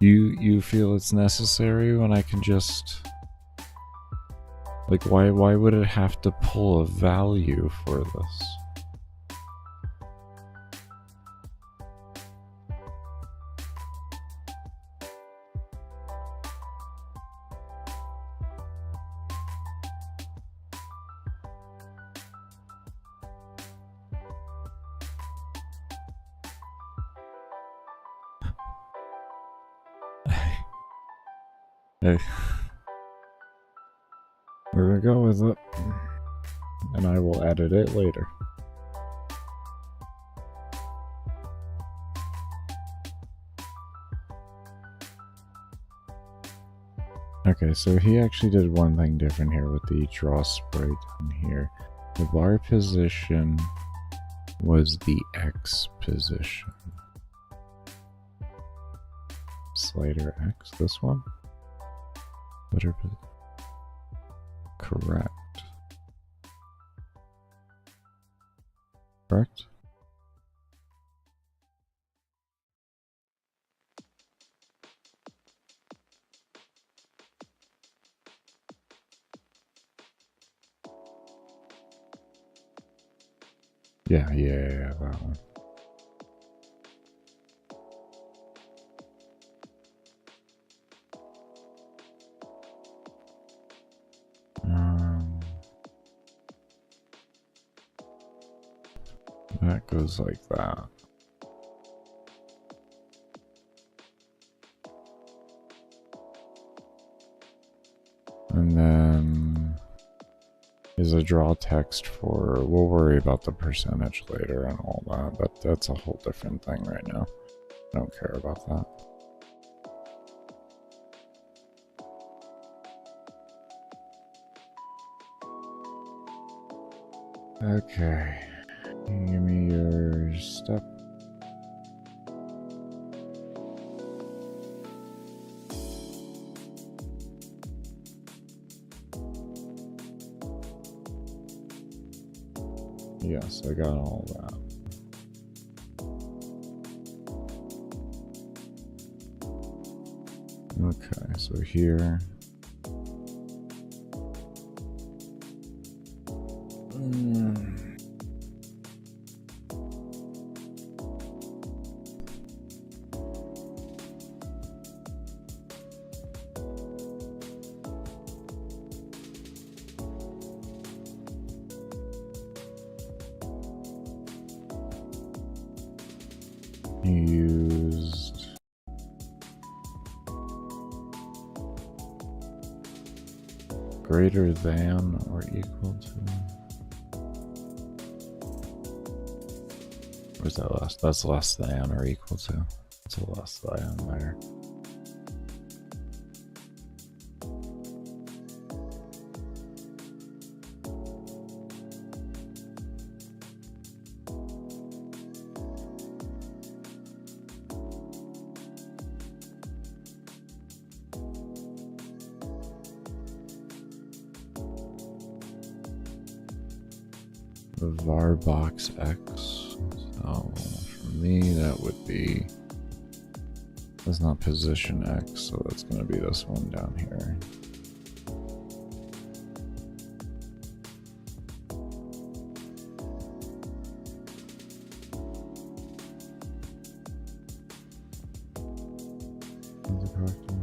you feel it's necessary when I can just, like, why would it have to pull a value for this? Hey, we're gonna go with it, and I will edit it later. Okay, so he actually did one thing different here with the draw sprite in here. The bar position was the X position. Slider X, this one? Correct. Correct? Yeah, that one. That goes like that. And then is a draw text for, we'll worry about the percentage later and all that, but that's a whole different thing right now. I don't care about that. Okay, give me your step. Yes, I got all that. Okay, so here. Used greater than or equal to. Where's that last? That's less than or equal to. It's a less than there. The var box X. So for me, that would be. That's not position X, so that's going to be this one down here. That's the correct one.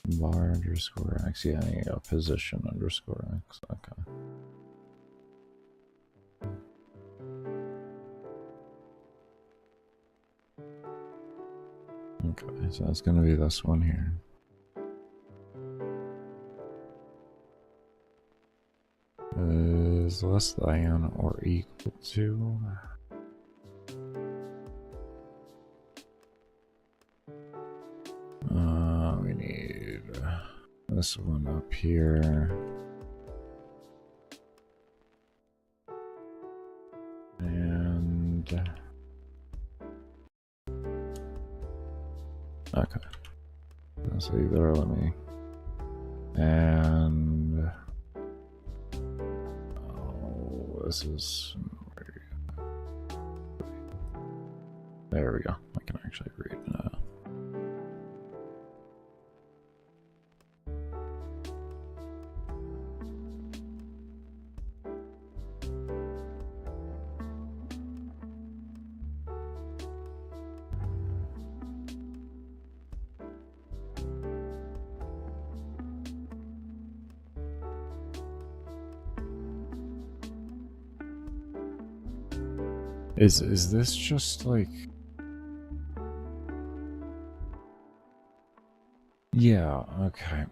Var underscore X, yeah, position underscore X, okay. Okay, so that's gonna be this one here. Is less than or equal to. We need this one up here. And okay. So you better let me. And oh, this is. There we go. I can actually read now. Is this just like? Yeah, okay.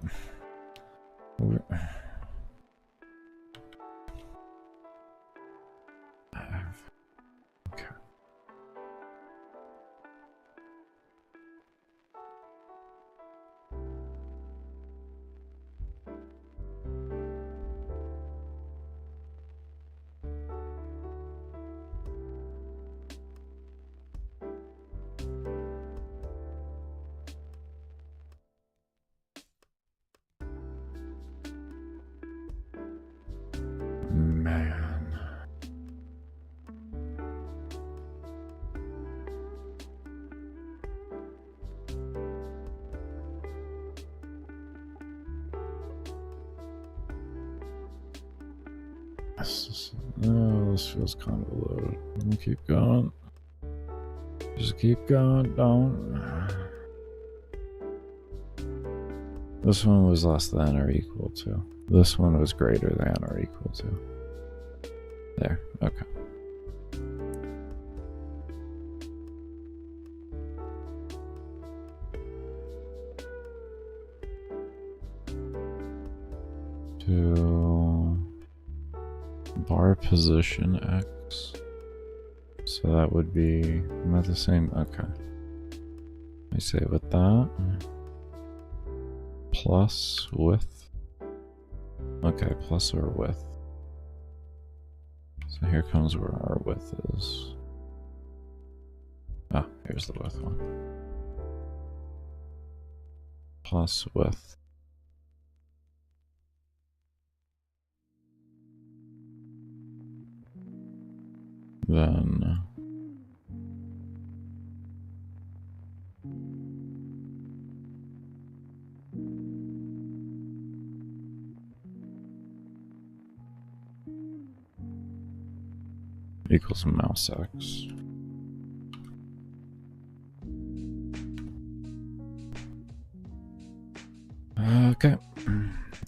No, this feels kind of loaded. We'll keep going. Just keep going. Don't. This one was less than or equal to. This one was greater than or equal to. There. Okay. To bar position X. So that would be not the same. Okay. I say with that. Plus width. Okay, plus our width. So here comes where our width is. Ah, here's the width one. Plus width. Then equals mouse X. Okay.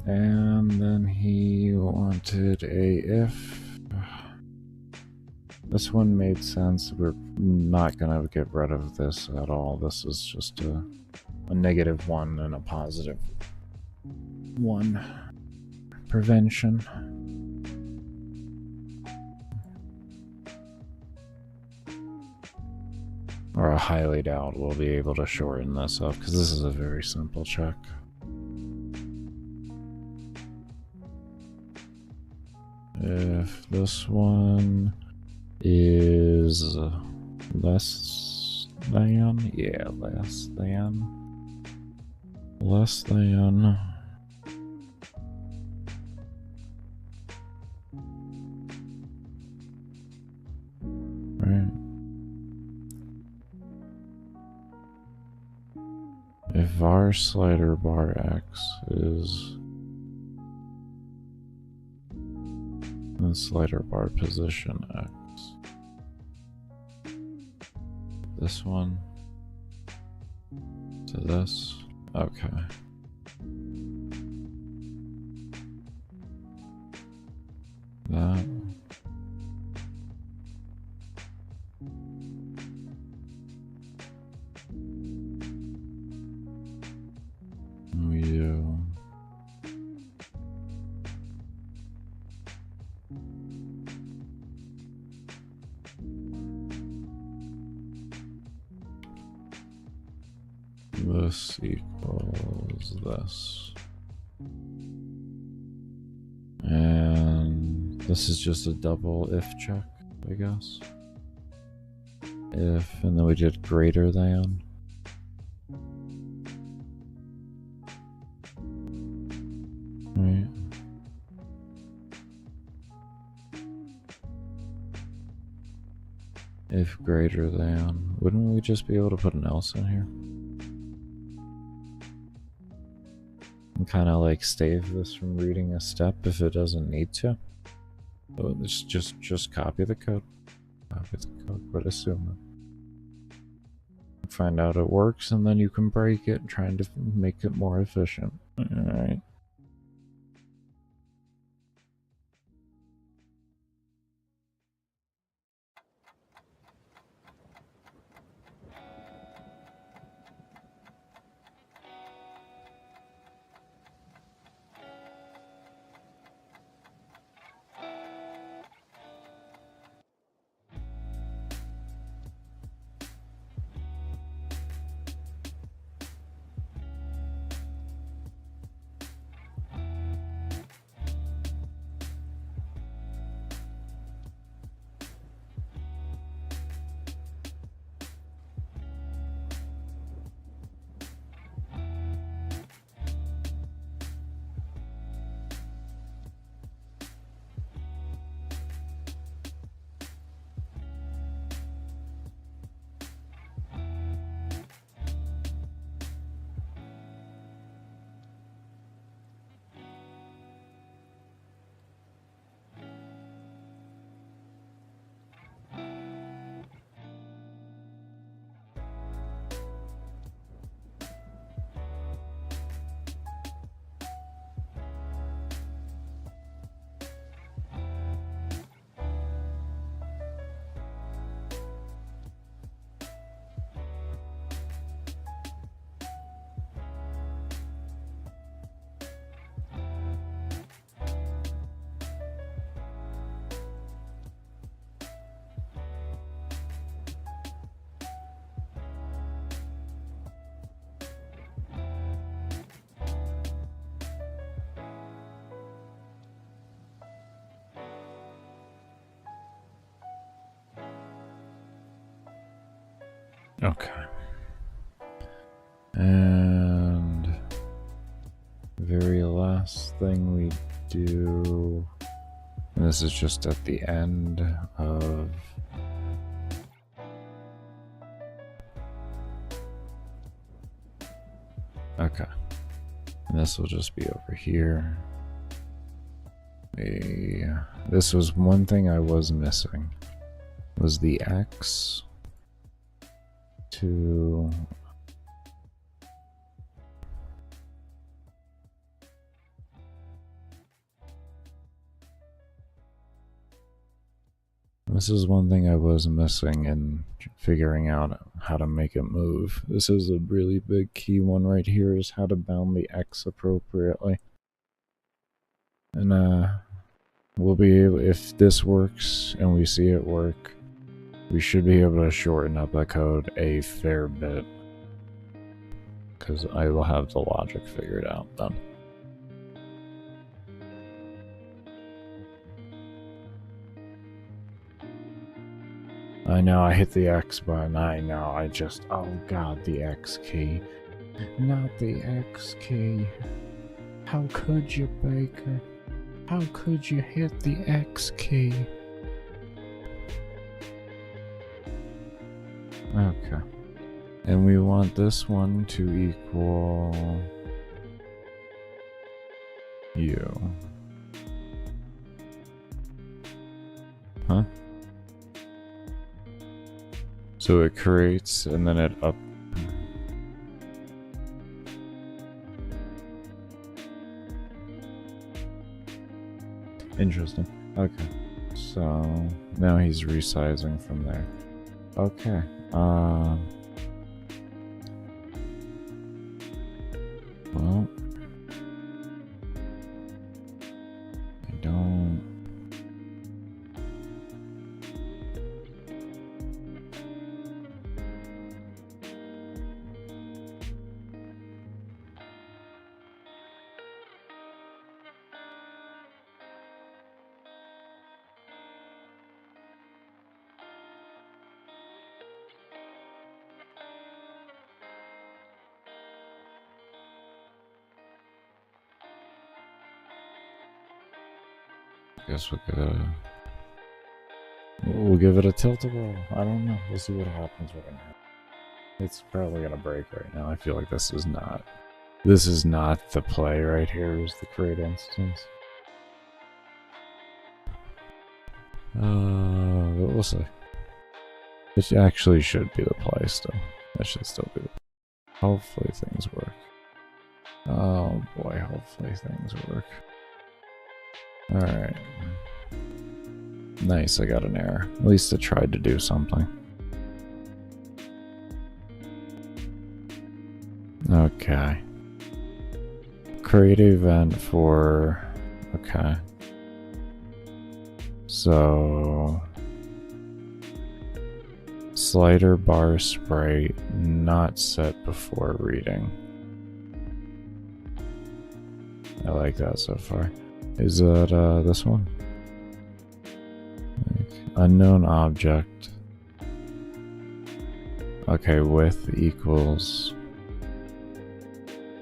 And then he wanted a if. This one made sense. We're not going to get rid of this at all. This is just a -1 and a +1 prevention. Or I highly doubt we'll be able to shorten this up because this is a very simple check. If this one is less than, yeah, less than, right? If var slider bar X is the slider bar position X. This one to this. Okay. That. We do. This equals this. And this is just a double if check, I guess. If, and then we did greater than. Right. If greater than, wouldn't we just be able to put an else in here? And kind of like stave this from reading a step if it doesn't need to. So it's just copy the code. Copy the code, but assume it. Find out it works, and then you can break it, trying to make it more efficient. Alright. Okay. And very last thing we do, and this is just at the end of okay. And this will just be over here. This was one thing I was missing, was the X to this is one thing I was missing in figuring out how to make it move. This is a really big key one right here, is how to bound the X appropriately. And we'll be able, if this works and we see it work, we should be able to shorten up that code a fair bit, because I will have the logic figured out then. I know I hit the X button, I know, oh god, the X key. Not the X key. How could you, Baker? How could you hit the X key? Okay. And we want this one to equal U. Huh? So it creates and then it up. Interesting. Okay. So now he's resizing from there. Okay. Well, I don't. I guess we'll give it a tilt-a-whirl. I don't know. We'll see what happens right now. It's probably gonna break right now. I feel like this is not the play right here, is the create instance. But we'll see. It actually should be the play still. That should still be the play. Hopefully things work. Oh boy, hopefully things work. Alright. Nice, I got an error. At least I tried to do something. Okay. Create an event for... Okay. So... Slider bar sprite not set before reading. I like that so far. Is it this one? Like, unknown object. Okay, width equals...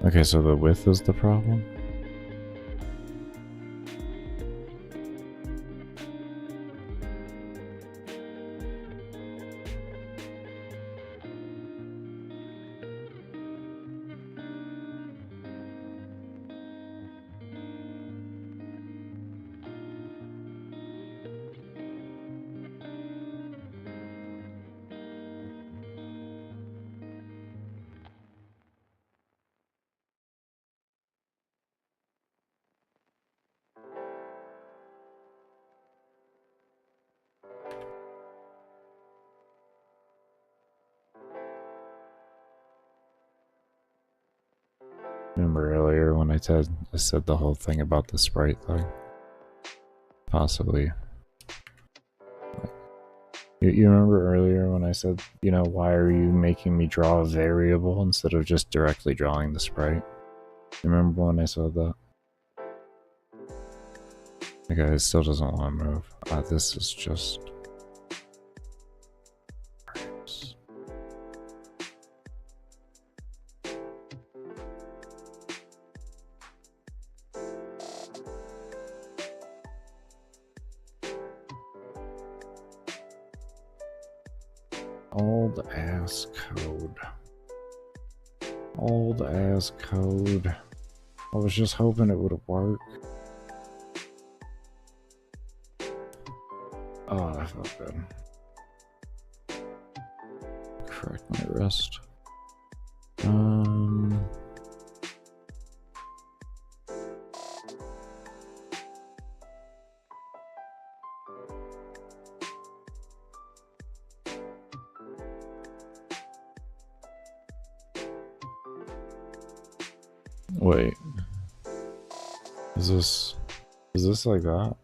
Okay, so the width is the problem? Remember earlier when I said the whole thing about the sprite thing? Possibly. You remember earlier when I said, you know, why are you making me draw a variable instead of just directly drawing the sprite? You remember when I said that? Okay, it still doesn't want to move. This is just... Old ass code. Old ass code. I was just hoping it would work. Oh, that felt good. Crack my wrist. Wait. Is this like that?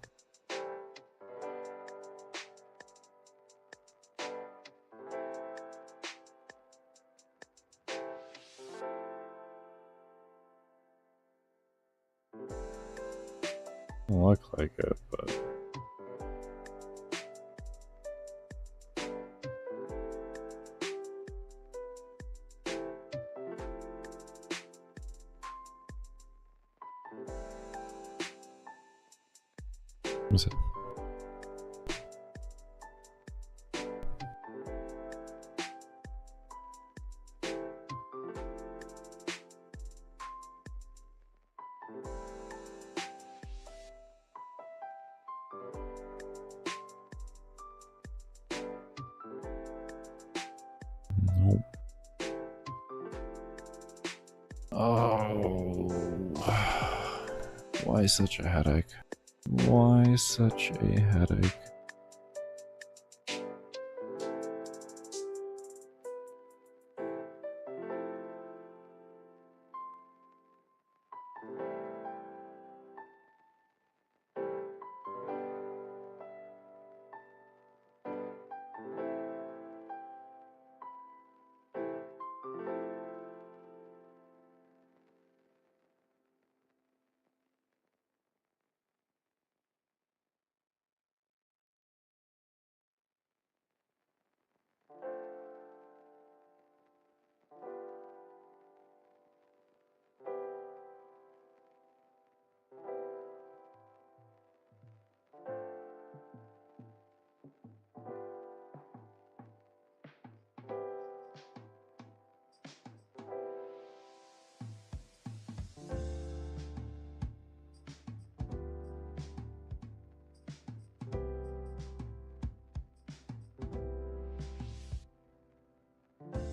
Doesn't look like it, but what's it? Nope. Oh, why such a headache? Why such a headache?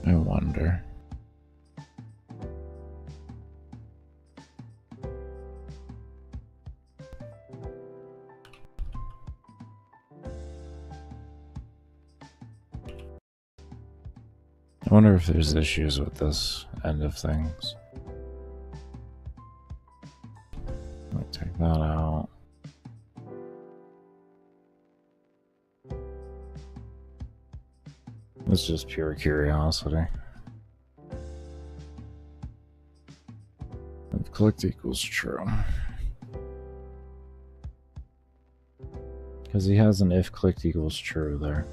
I wonder. I wonder if there's issues with this end of things. Let me take that out. It's just pure curiosity. If clicked equals true. Because he has an if clicked equals true there.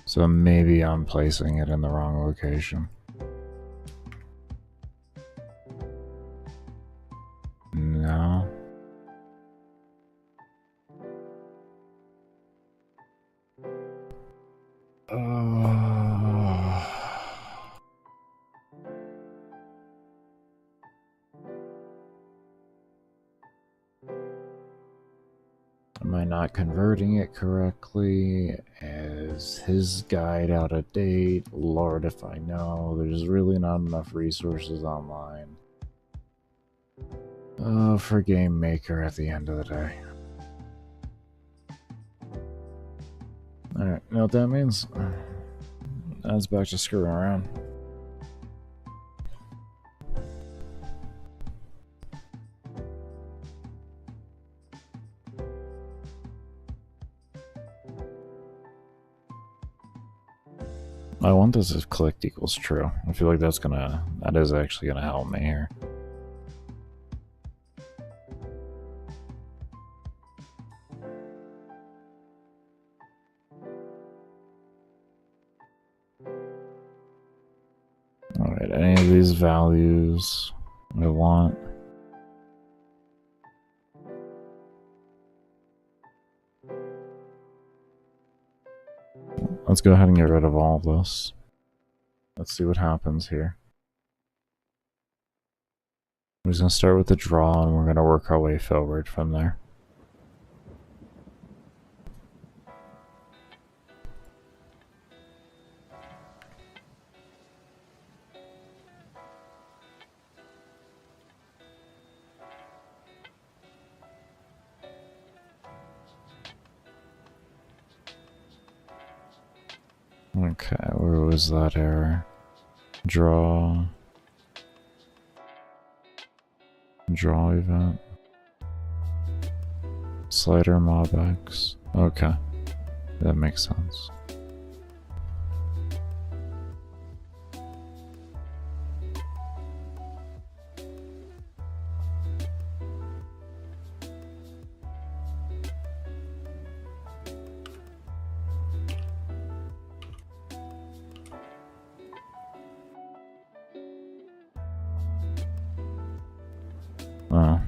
So maybe I'm placing it in the wrong location. No. Am I not converting it correctly? Is his guide out of date? Lord, if I know. There's really not enough resources online. For gamemaker at the end of the day. Alright, you know what that means? That's back to screwing around. I want this if clicked equals true. I feel like that is actually gonna help me here. Alright, any of these values I want. Let's go ahead and get rid of all of this. Let's see what happens here. I'm just going to start with the draw, and we're going to work our way forward from there. Okay, where was that error? Draw. Draw event. Slider mob X. Okay, that makes sense. Oh.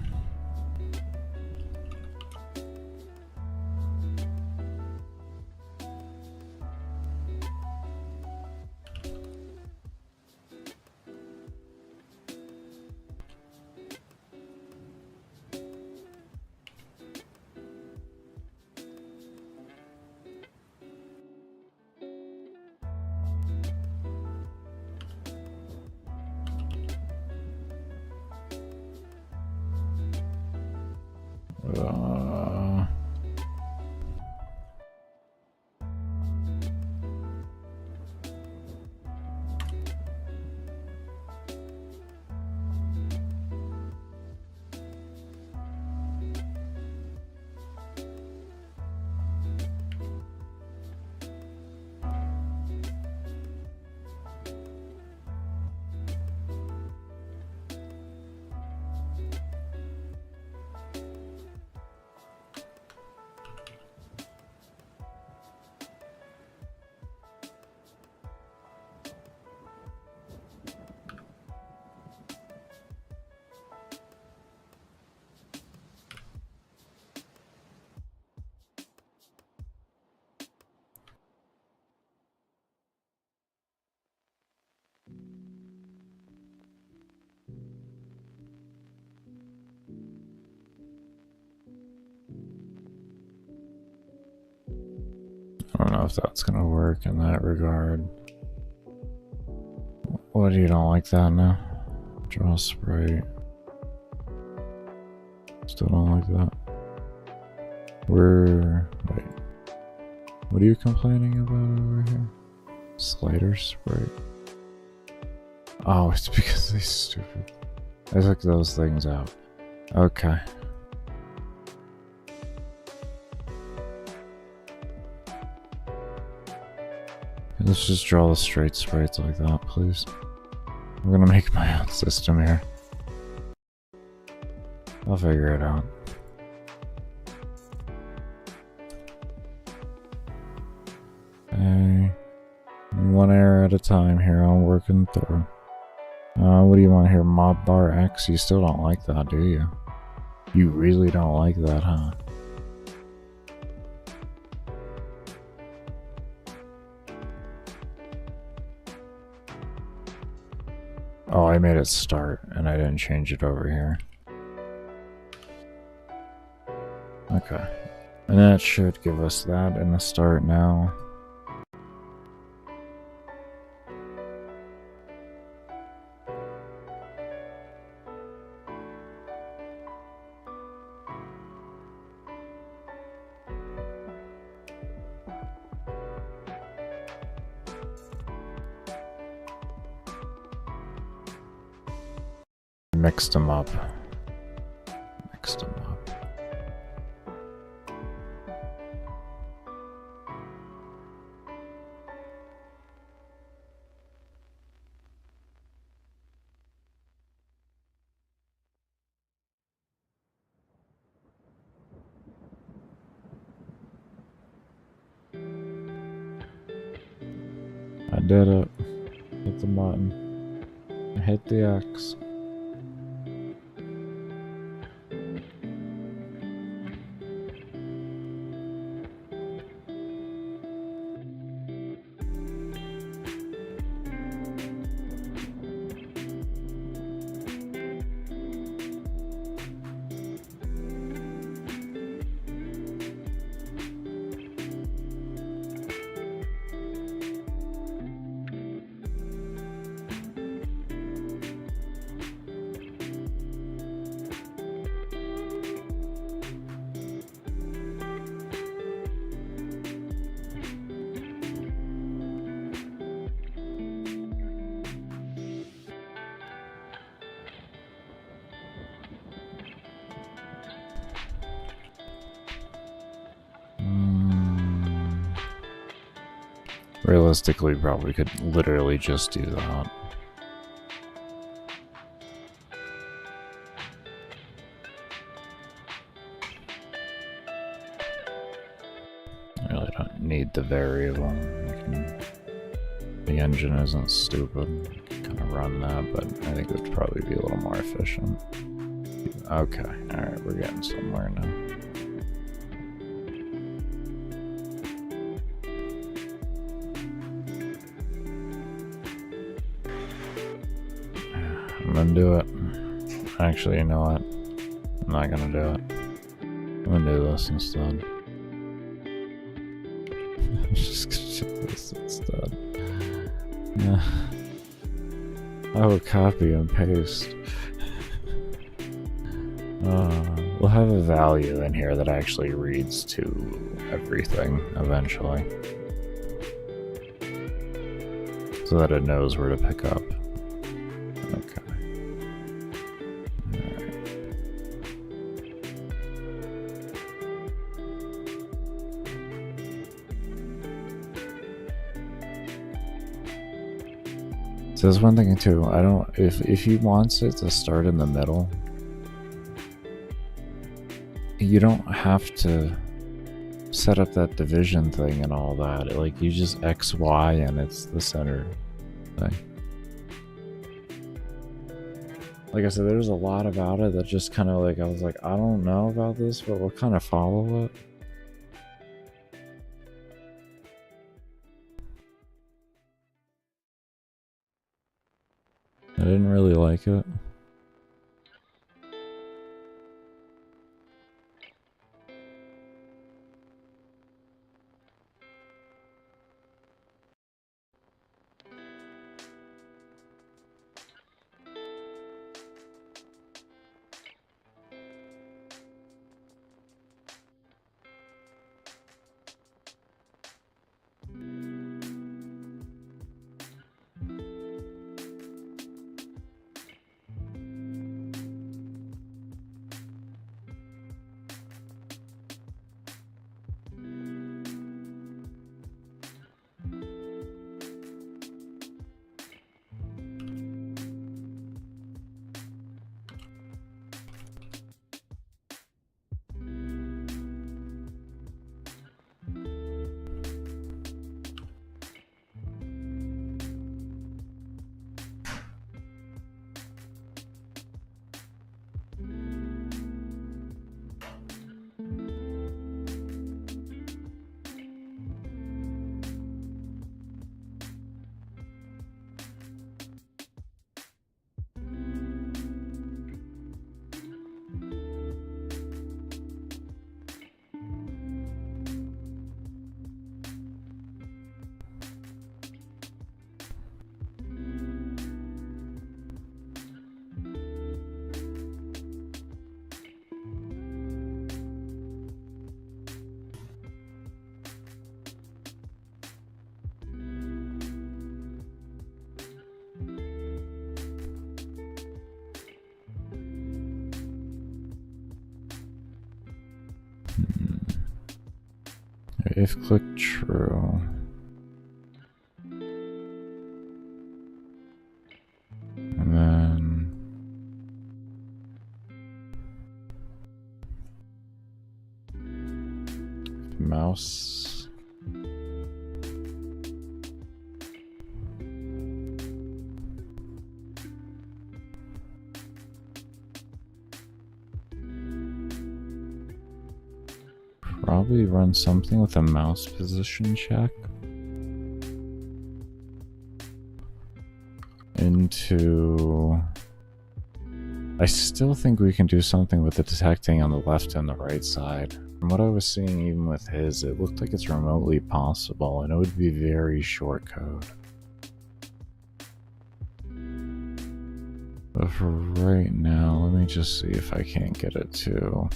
I don't know if that's gonna work in that regard. What, you don't like that now? Draw sprite. Still don't like that. Wait. What are you complaining about over here? Slider sprite. Oh, it's because they're stupid. I took those things out. Okay. Let's just draw the straight sprites like that, please. I'm gonna make my own system here. I'll figure it out. Okay. One error at a time here, I'm working through. What do you want here? Mob bar X? You still don't like that, do you? You really don't like that, huh? Oh, I made it start, and I didn't change it over here. Okay. And that should give us that in the start now. Mixed them up. Mixed them up. I did it. Hit the button. I hit the X. Realistically, probably could literally just do that. I really don't need the variable. The engine isn't stupid. You can kind of run that, but I think it would probably be a little more efficient. Okay, alright, we're getting somewhere now. I'm gonna do it. Actually, you know what? I'm not gonna do it. I'm gonna do this instead. I'm just gonna do this instead. Yeah. I will copy and paste. We'll have a value in here that actually reads to everything eventually, so that it knows where to pick up. Okay. Alright. So there's one thing too. I don't. If he wants it to start in the middle, you don't have to set up that division thing and all that. Like, you just X, Y, and it's the center thing. Like I said, there's a lot about it that just kind of like, I was like, I don't know about this, but we'll kind of follow it. I didn't really like it. If click true. And then mouse. Probably run something with a mouse position check into. I still think we can do something with the detecting on the left and the right side. From what I was seeing, even with his, it looked like it's remotely possible, and it would be very short code. But for right now, let me just see if I can't get it to.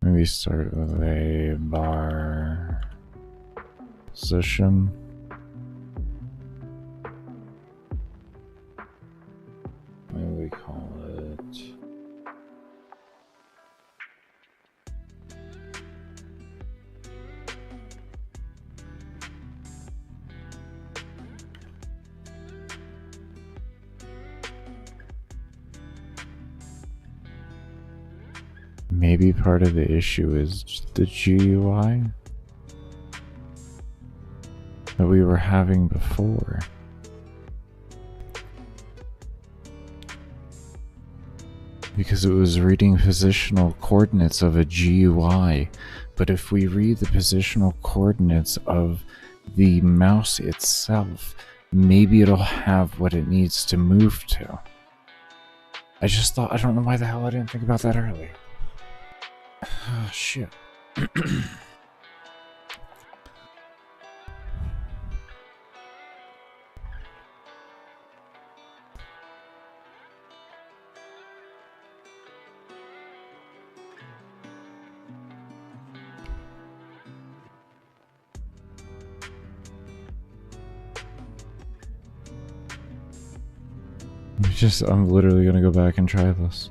Maybe start with a bar position. Maybe we call it Maybe part of the issue is the GUI that we were having before. Because it was reading positional coordinates of a GUI, but if we read the positional coordinates of the mouse itself, maybe it'll have what it needs to move to. I just thought, I don't know why the hell I didn't think about that earlier. Oh, shit. I'm literally gonna go back and try this.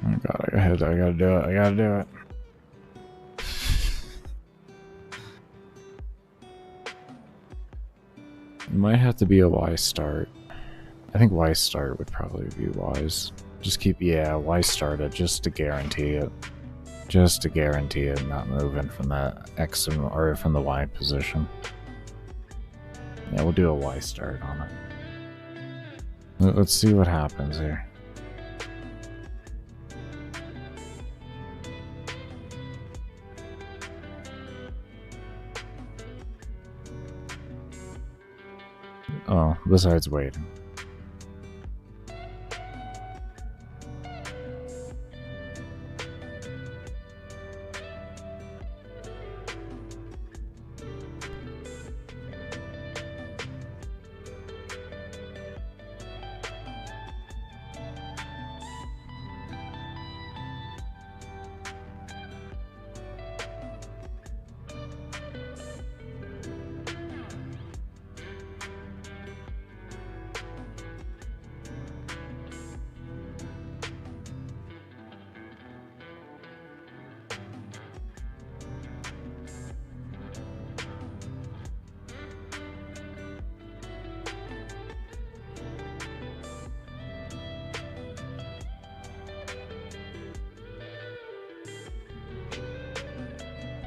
Oh god, I gotta do it, I gotta do it. It might have to be a Y start. I think Y start would probably be wise. Just keep, yeah, Y start it just to guarantee it. Just to guarantee it not moving from that X or from the Y position. Yeah, we'll do a Y start on it. Let's see what happens here. Oh, besides waiting.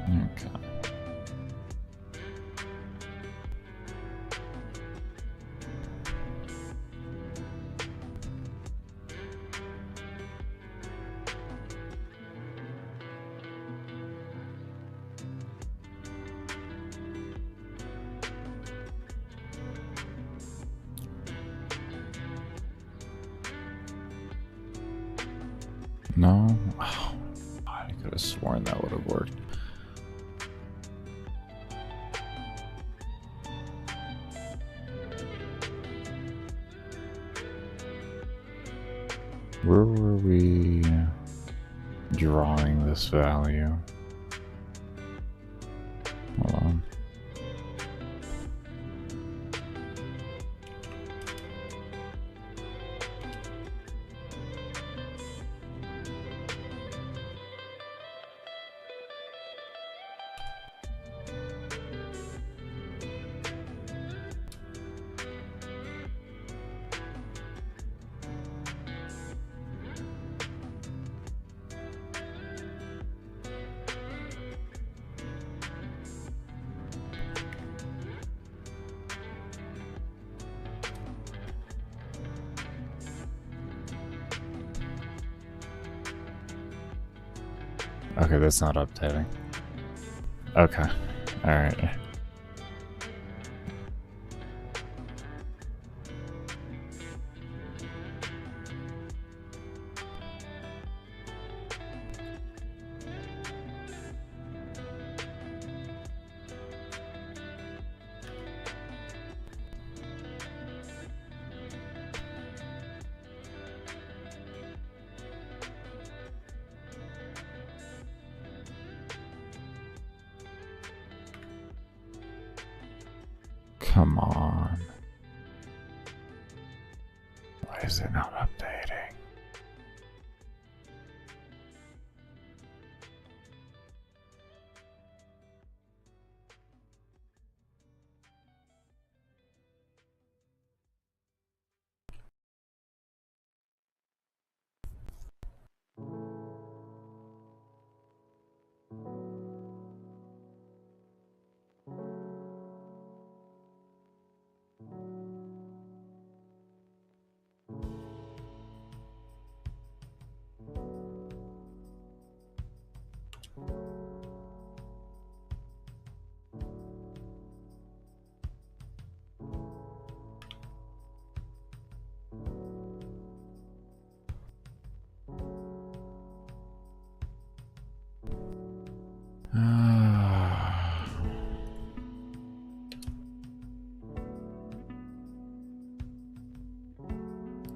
Okay. No? Oh, I could have sworn that would have worked. Where were we drawing this value? Hold on. Okay, that's not updating. Okay. Alright. Come on. Why is it not updating?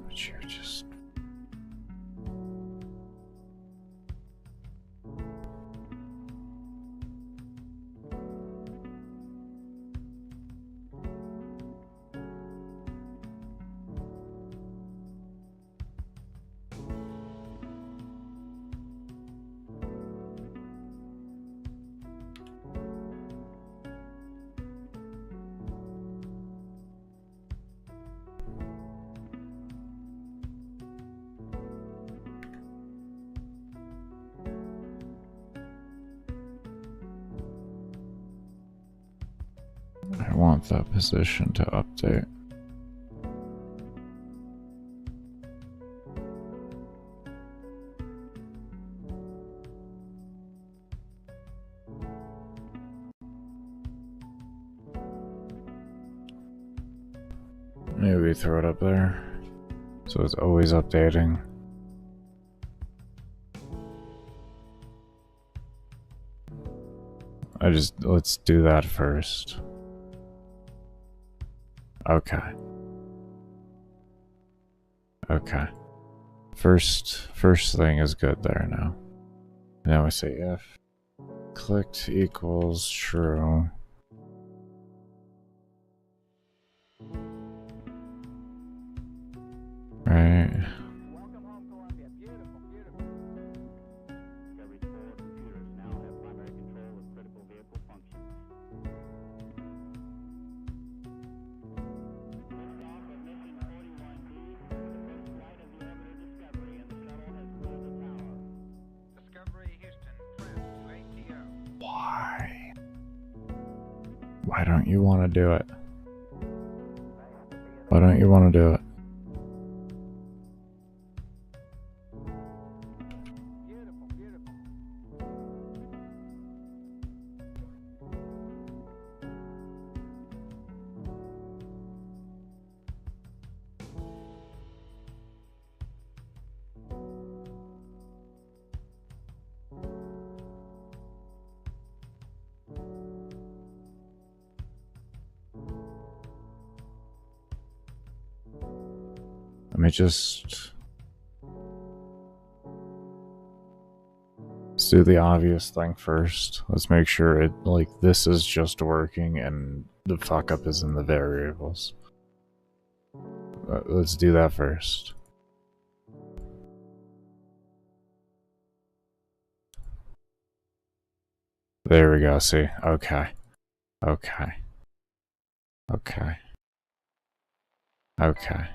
But you're just... I want that position to update. Maybe throw it up there, so it's always updating. Let's do that first. Okay. Okay. First thing is good there now. Now we say if clicked equals true. Right. Welcome home, Columbia. Beautiful, beautiful. Discovery's 4 computers now have primary control of critical vehicle functions. Liftoff of mission 41B for the first flight of the orbiter Discovery, and the shuttle has cleared the tower. Discovery, Houston, trim to ATO. Why? Why don't you want to do it? Why don't you want to do it? Beautiful, beautiful. Let me just... Let's do the obvious thing first. Let's make sure it, like, this is just working and the fuck up is in the variables. Let's do that first. There we go, see. Okay. Okay. Okay. Okay.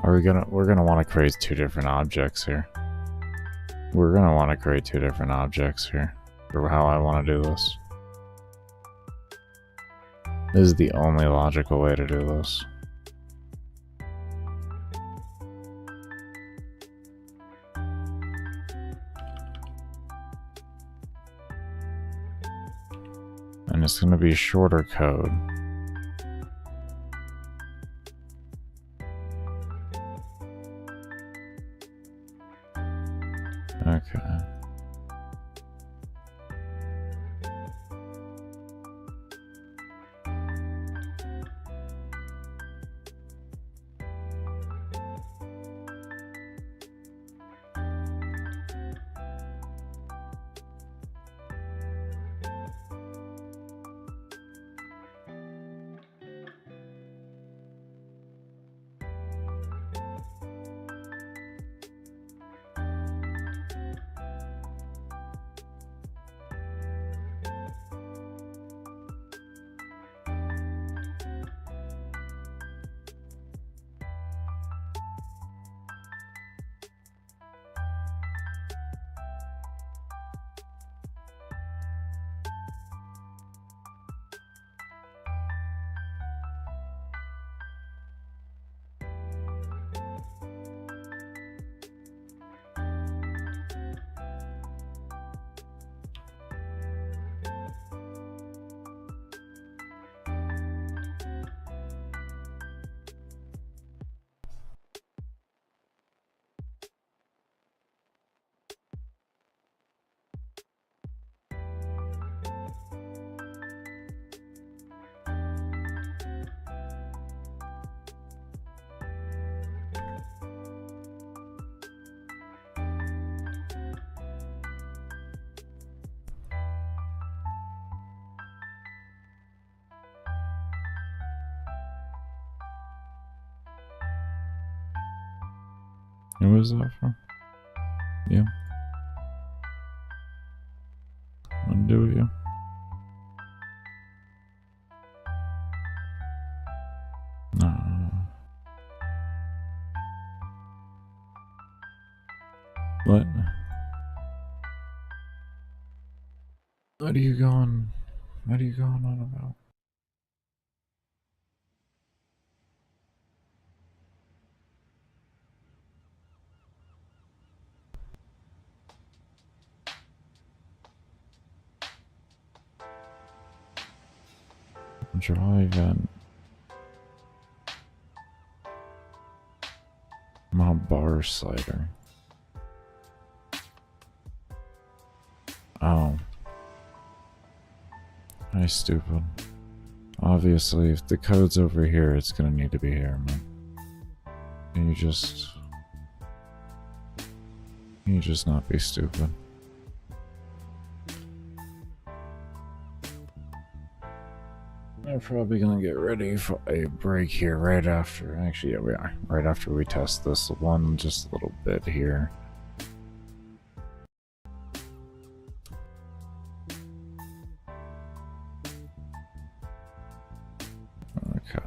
We're gonna want to create two different objects here. We're gonna want to create two different objects here for how I want to do this. This is the only logical way to do this. it's going to be shorter code. Okay. Who was that from? You? Undo you? No. What? What are you going? What are you going on about? Draw event. Mob bar slider. Oh. Hi, stupid. Obviously, if the code's over here, it's gonna need to be here, man. Can you just not be stupid? We're probably gonna get ready for a break here right after. Actually, yeah, we are. Right after we test this one, just a little bit here. Okay.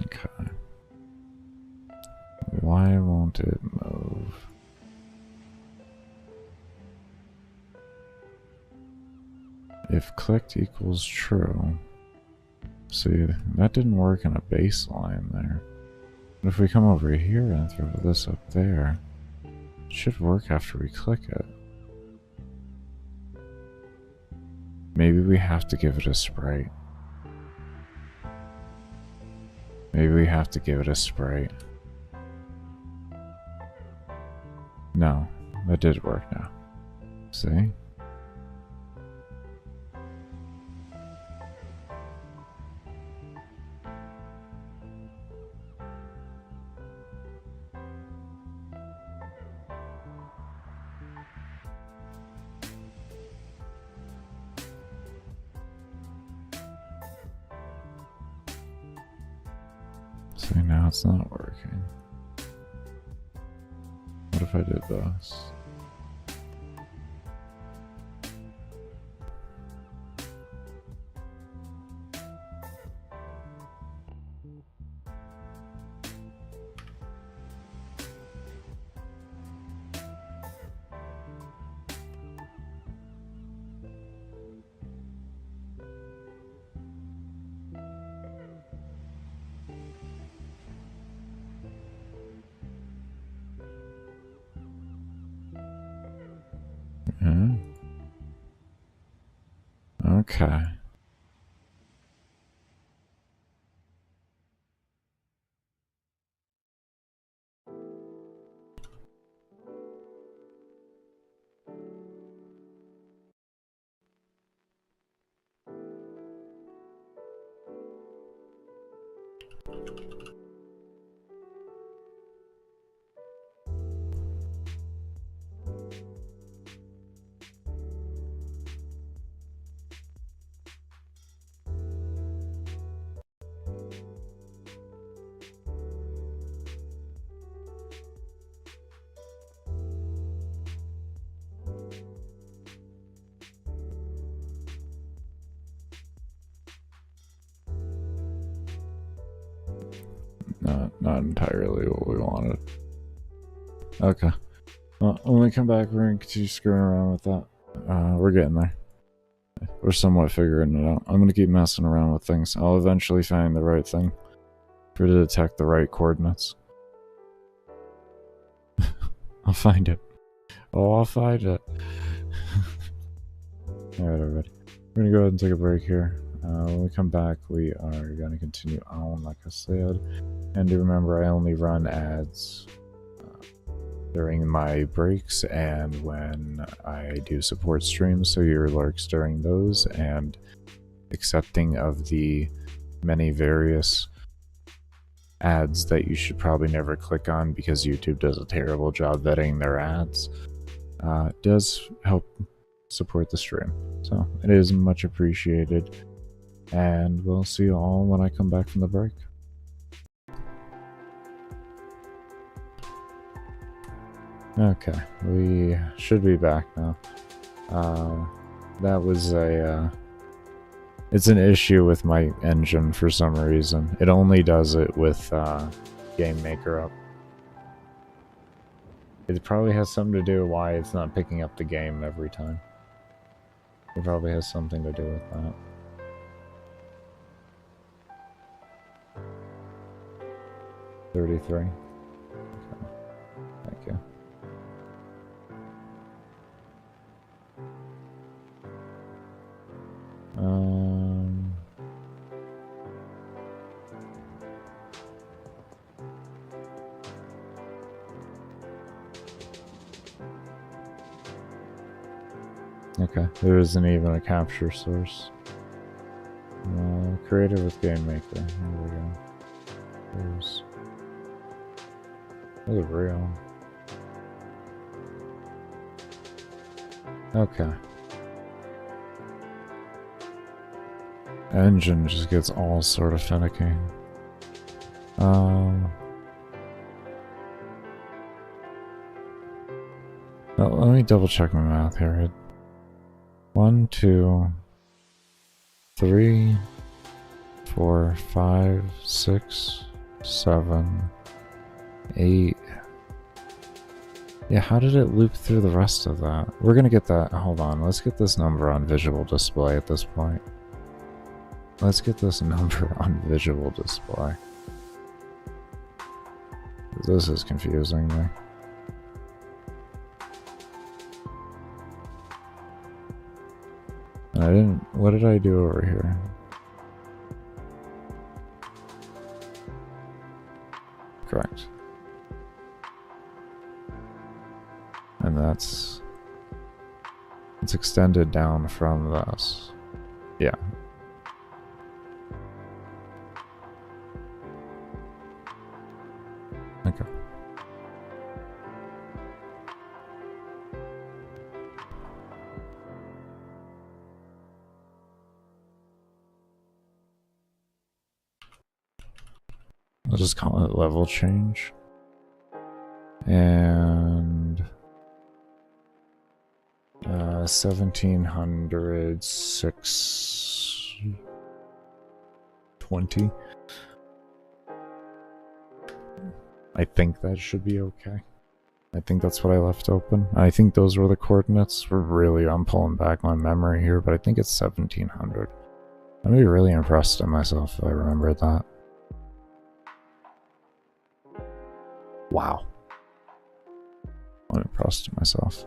Okay. Why won't it move? If clicked equals true. See, that didn't work in a baseline there. But if we come over here and throw this up there, it should work after we click it. Maybe we have to give it a sprite. Maybe we have to give it a sprite. No, that did work now. See? See, now it's not working. What if I did this? Okay. Not entirely what we wanted. Okay. Well, when we come back, we're gonna continue screwing around with that. We're getting there. We're somewhat figuring it out. I'm gonna keep messing around with things. I'll eventually find the right thing for to detect the right coordinates. I'll find it. Oh, I'll find it. Alright, everybody. We're gonna go ahead and take a break here. When we come back, we are gonna continue on, like I said. And do remember, I only run ads during my breaks and when I do support streams, so your lurks during those, and accepting of the many various ads that you should probably never click on because YouTube does a terrible job vetting their ads, does help support the stream. So it is much appreciated, and we'll see you all when I come back from the break. Okay, we should be back now. That was it's an issue with my engine for some reason. It only does it with gamemaker up. It probably has something to do with why it's not picking up the game every time. It probably has something to do with that. $33. Okay. Thank you. Okay, there isn't even a capture source. Created with gamemaker. There we go. There's a real. Okay. Engine just gets all sort of finicky. Let me double check my math here. 1, 2, 3, 4, 5, 6, 7, 8. Yeah, how did it loop through the rest of that? We're gonna get that. Hold on, let's get this number on visual display at this point. Let's get this number on visual display. This is confusing me. I didn't. What did I do over here? Correct. And it's extended down from this. Yeah. Okay. I'll just call it level change. And 1700 620. I think that should be okay. I think that's what I left open. I think those were the coordinates. I'm pulling back my memory here, but I think it's 1700. I'd be really impressed at myself if I remembered that. Wow. I'm impressed at myself.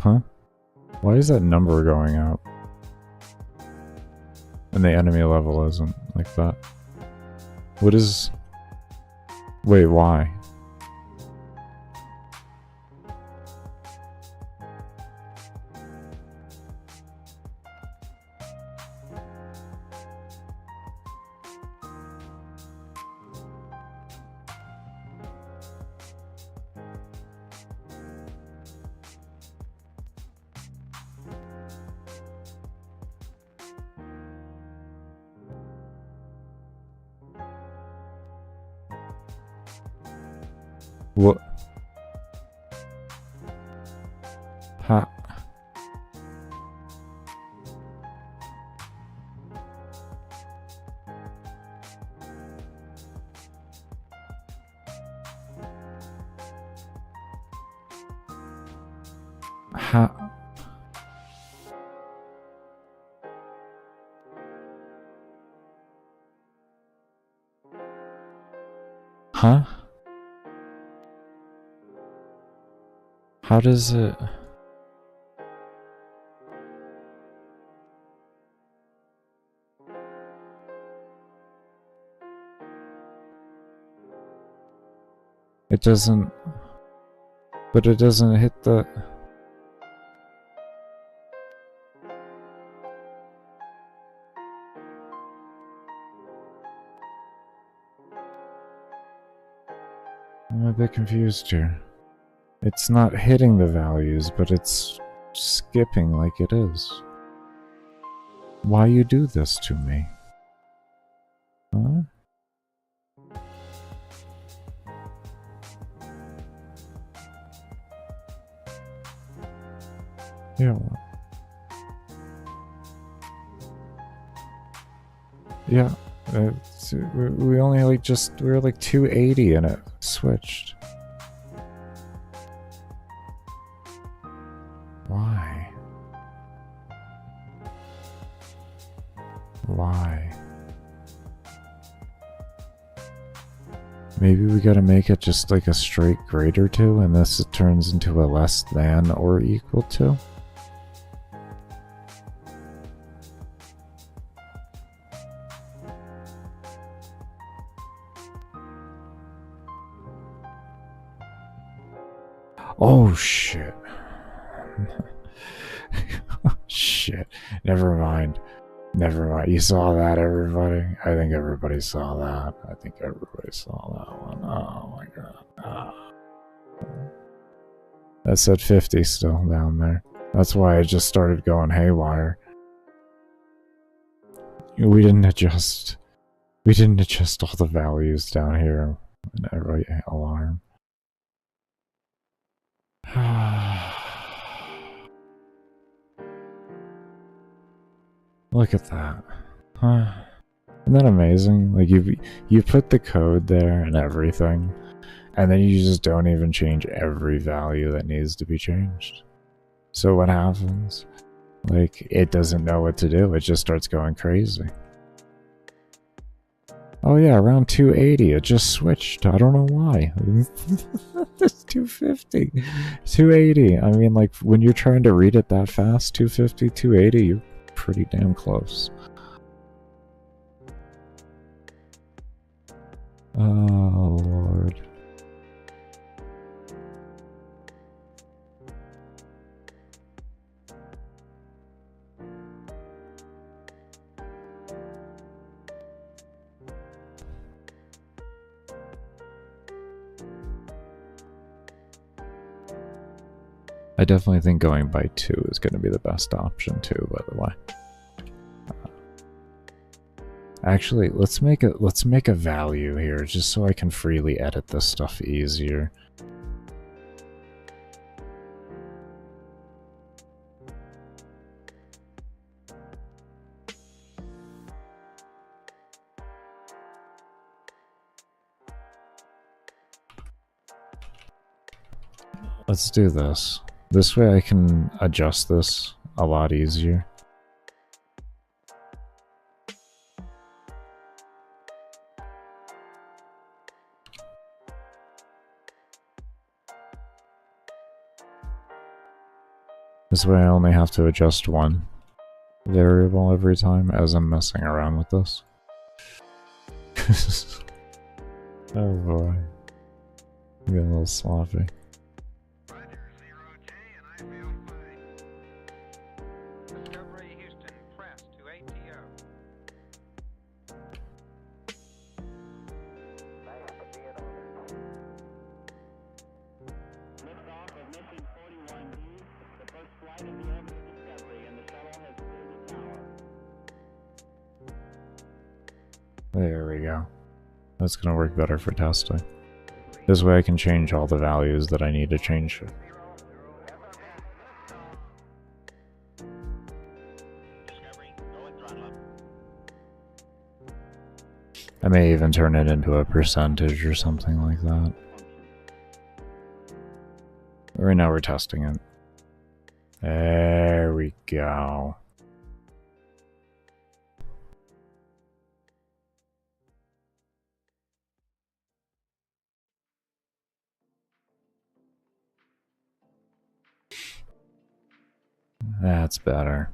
Huh? Why is that number going up? And the enemy level isn't like that. What is... Wait, why? What? Ha. Ha. Huh? How does it... It doesn't... But it doesn't hit the... I'm a bit confused here. It's not hitting the values, but it's skipping like it is. Why you do this to me? Huh? Yeah. Yeah. We only like we were like 280 and it switched. Why? Why? Maybe we gotta make it just like a straight greater to, and this it turns into a less than or equal to. Oh shit. Shit. Never mind. Never mind. You saw that, everybody? I think everybody saw that. I think everybody saw that one. Oh my god. Ah. That's at 50 still down there. That's why I just started going haywire. We didn't adjust all the values down here in every alarm. Look at that. Huh? Isn't that amazing? Like you put the code there and everything, and then you just don't even change every value that needs to be changed. So what happens? Like, it doesn't know what to do. It just starts going crazy. Oh yeah, around 280, it just switched. I don't know why. It's 250. 280. I mean, like, when you're trying to read it that fast, 250, 280, you're pretty damn close. Oh, Lord. I definitely think going by 2 is going to be the best option too, by the way. Actually, let's make a value here just so I can freely edit this stuff easier. Let's do this. This way I can adjust this a lot easier. This way I only have to adjust one variable every time as I'm messing around with this. Oh boy. I'm getting a little sloppy. Roger, 0J, and I feel fine. Discovery Houston, press to ATO. Liftoff of mission 41D, the first flight of the orbiter Discovery, and the shuttle has cleared the tower. There we go. That's gonna work better for testing. This way I can change all the values that I need to change. Discovery, go and throttle up. I may even turn it into a percentage or something like that. Right now we're testing it. There we go. That's better.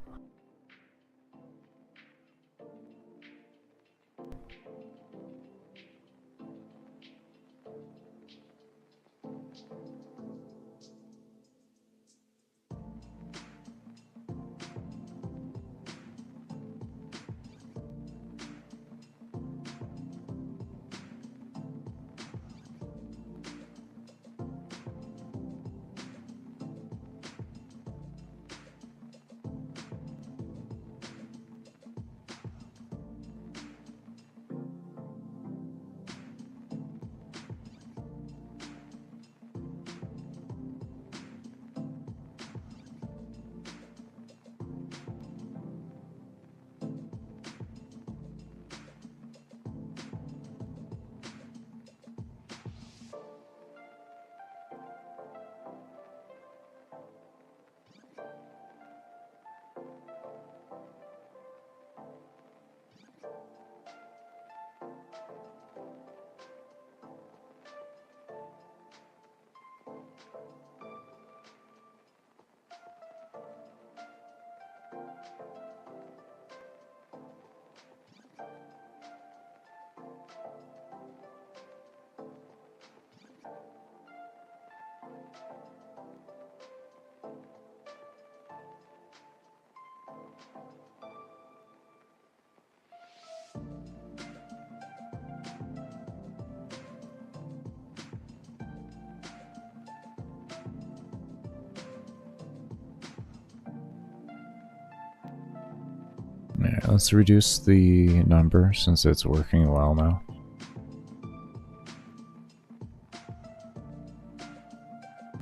Yeah, let's reduce the number since it's working well now.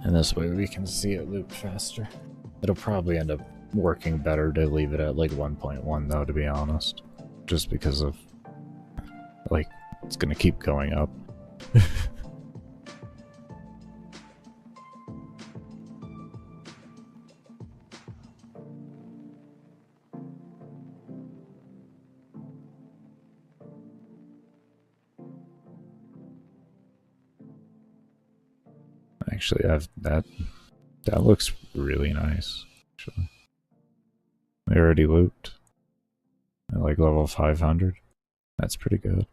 And this way we can see it loop faster. It'll probably end up working better to leave it at like 1.1 though, to be honest. Just because of, like, it's gonna keep going up. Actually, that looks really nice. Actually, they already looped at like level 500. That's pretty good.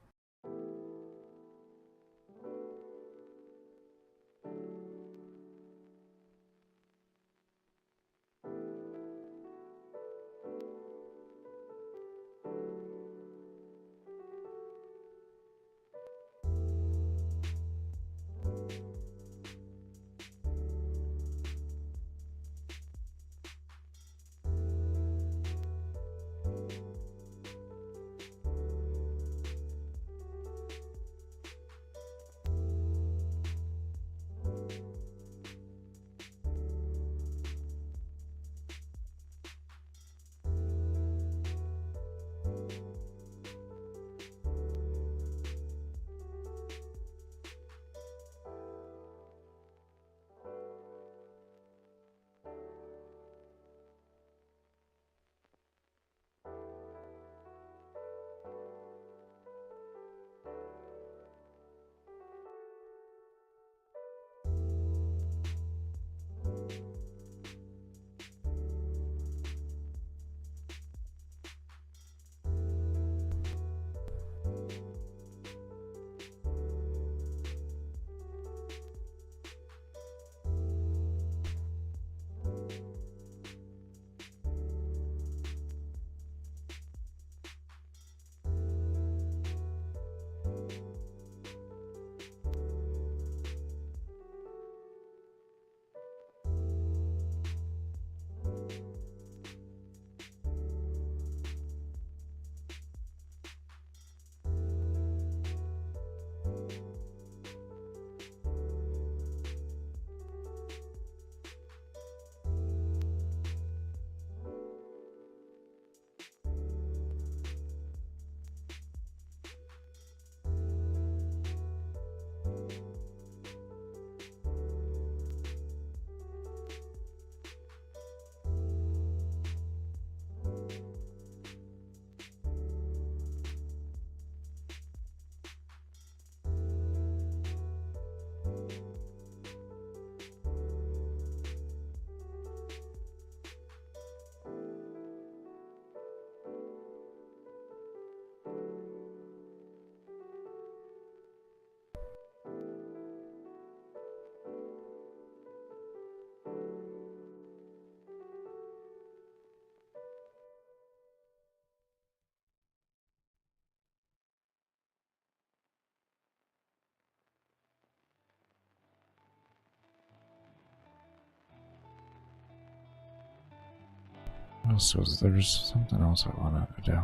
else was there's something else I wanted to do.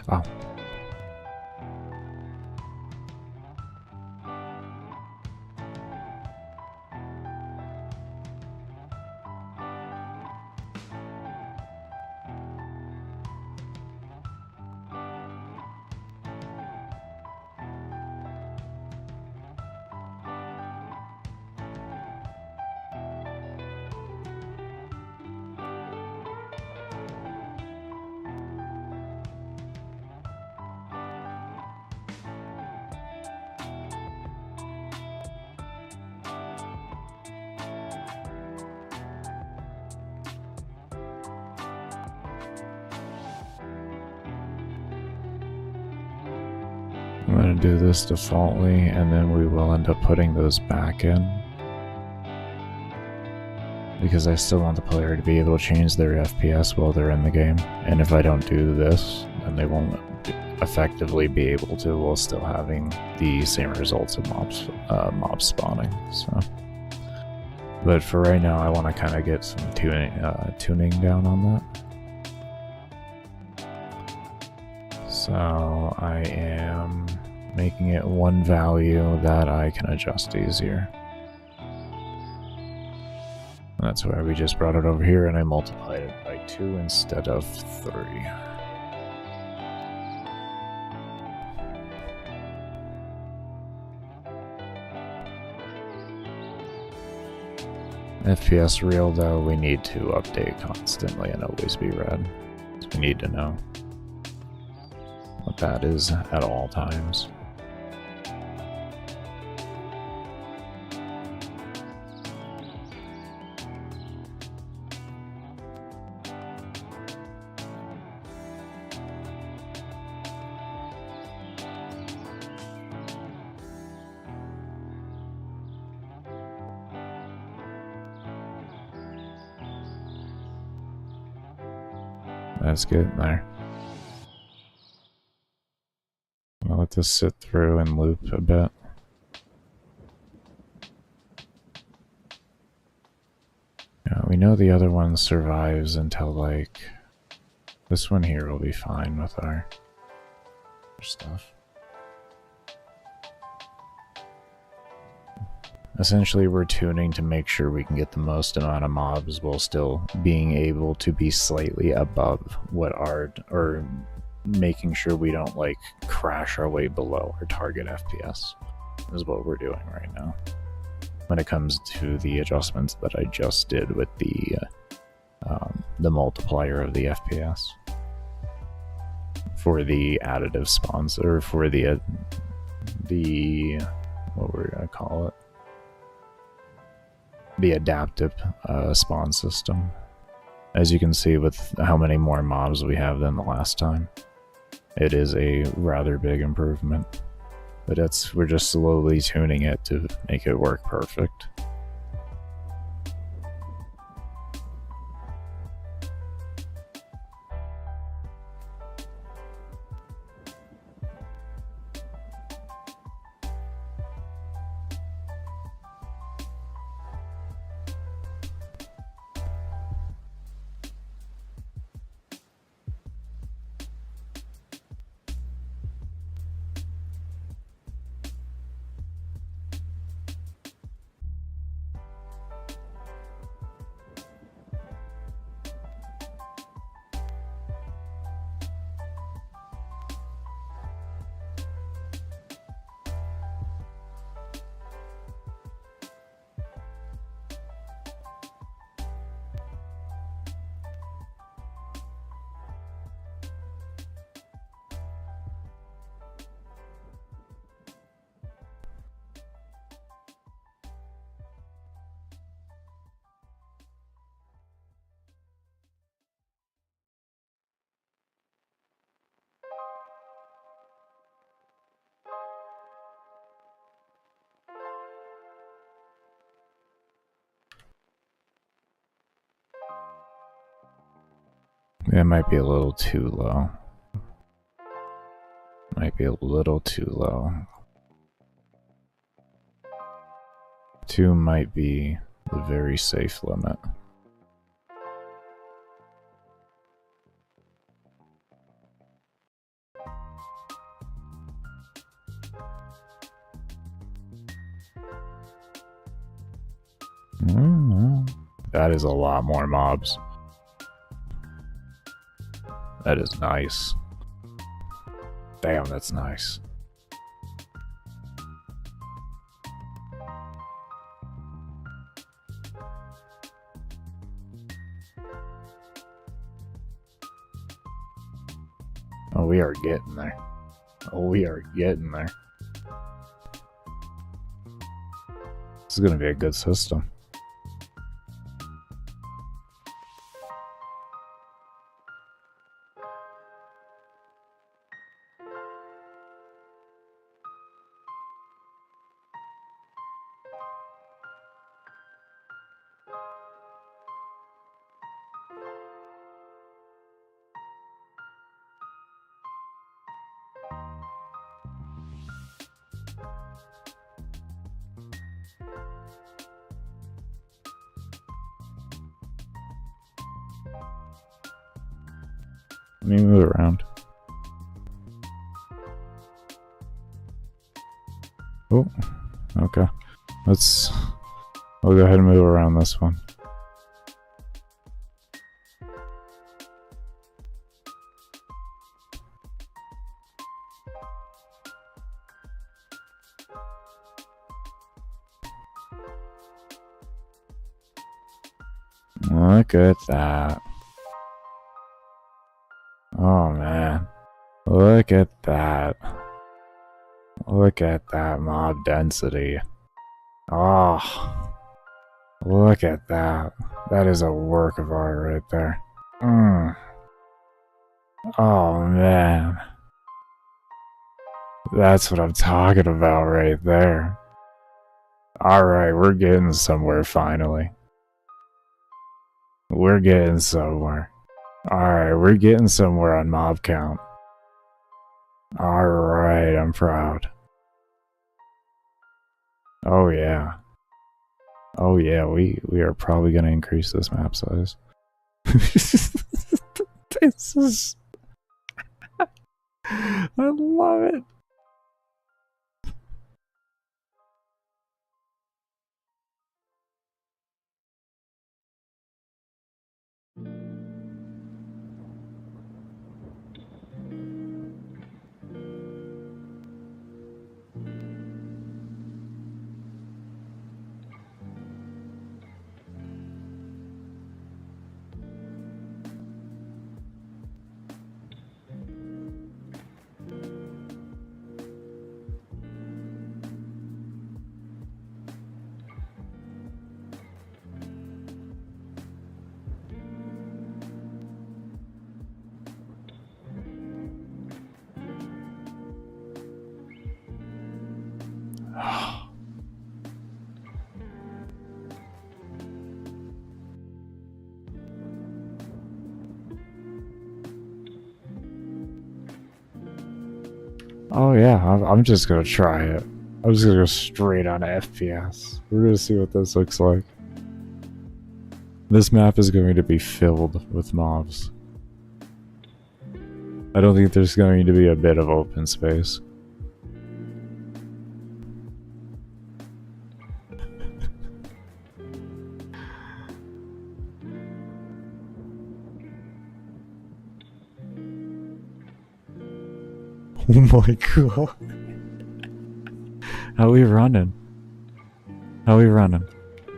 Oh. I'm going to do this defaultly, and then we will end up putting those back in. Because I still want the player to be able to change their FPS while they're in the game. And if I don't do this, then they won't effectively be able to while still having the same results of mob spawning. So, but for right now, I want to kind of get some tuning down on that. So I am making it one value that I can adjust easier. And that's why we just brought it over here and I multiplied it by 2 instead of 3. FPS real though, we need to update constantly and always be red. So we need to know what that is at all times. That's good there. I'll let this sit through and loop a bit. Yeah, we know the other one survives until like this one here will be fine with our stuff. Essentially, we're tuning to make sure we can get the most amount of mobs while still being able to be slightly above what our, or making sure we don't like crash our way below our target FPS is what we're doing right now. When it comes to the adjustments that I just did with the multiplier of the FPS for the additive spawns, or for the what we're gonna call it, the adaptive spawn system. As you can see with how many more mobs we have than the last time, it is a rather big improvement. But we're just slowly tuning it to make it work perfect. It might be a little too low. Might be a little too low. 2 might be the very safe limit. That is a lot more mobs. That is nice. Damn, that's nice. Oh, we are getting there. Oh, we are getting there. This is gonna be a good system. Let me move around. Oh, okay. We'll go ahead and move around this one. Look at that. Oh man. Look at that. Look at that mob density. Oh. Look at that. That is a work of art right there. Oh man. That's what I'm talking about right there. Alright, we're getting somewhere finally. We're getting somewhere. Alright, we're getting somewhere on mob count. Alright, I'm proud. Oh yeah. Oh yeah, we are probably gonna increase this map size. This is... I love it. Oh yeah, I'm just gonna try it. I'm just gonna go straight on FPS. We're gonna see what this looks like. This map is going to be filled with mobs. I don't think there's going to be a bit of open space. Oh my god. How we running? How we running?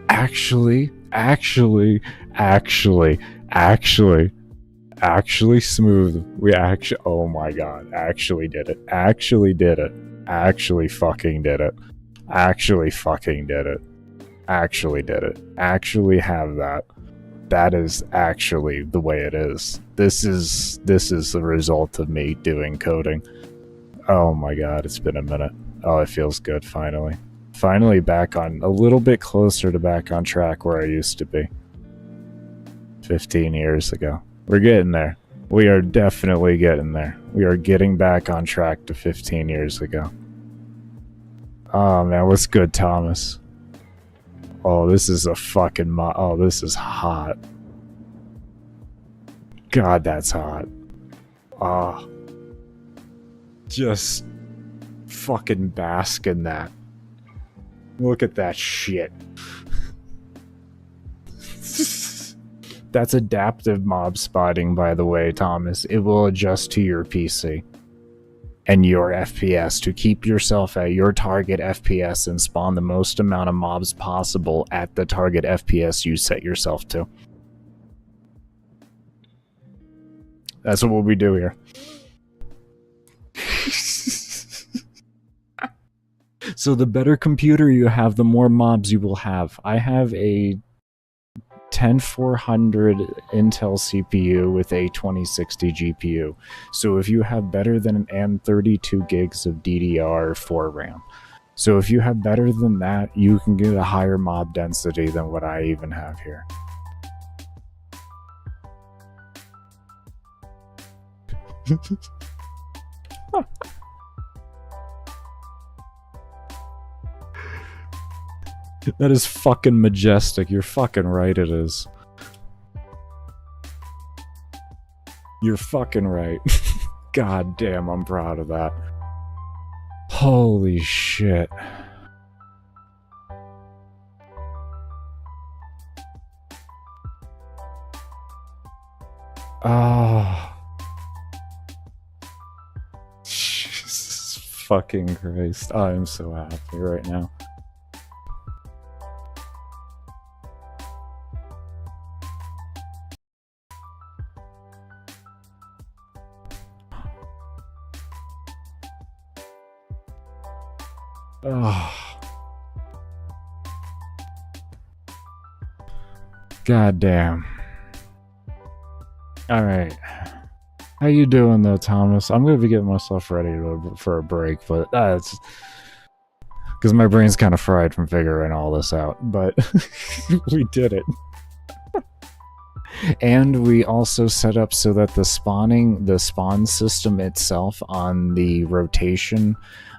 Actually smooth. We actually, oh my god, actually did it. Actually did it. Actually fucking did it. Actually fucking did it. Actually did it. Actually have that. That is actually the way it is. This is the result of me doing coding. Oh my god, it's been a minute. Oh, it feels good, finally. Finally back on, a little bit closer to back on track where I used to be. 15 years ago. We're getting there. We are definitely getting there. We are getting back on track to 15 years ago. Oh man, what's good, Thomas? Oh, this is a fucking oh, this is hot. God, that's hot. Ah. Just fucking bask in that. Look at that shit. That's adaptive mob spotting, by the way, Thomas. It will adjust to your PC and your FPS to keep yourself at your target FPS and spawn the most amount of mobs possible at the target FPS you set yourself to. That's what we do here. So the better computer you have, the more mobs you will have. I have a 10400 Intel CPU with a 2060 GPU. So if you have better than and 32 gigs of DDR4 RAM. So if you have better than that, you can get a higher mob density than what I even have here. That is fucking majestic. You're fucking right, it is. You're fucking right. God damn, I'm proud of that. Holy shit. Ah. Jesus fucking Christ. I am so happy right now. Oh. God damn. Alright. How you doing though, Thomas? I'm gonna be getting myself ready for a break, but it's because my brain's kind of fried from figuring all this out, but we did it. And we also set up so that the spawn system itself on the rotation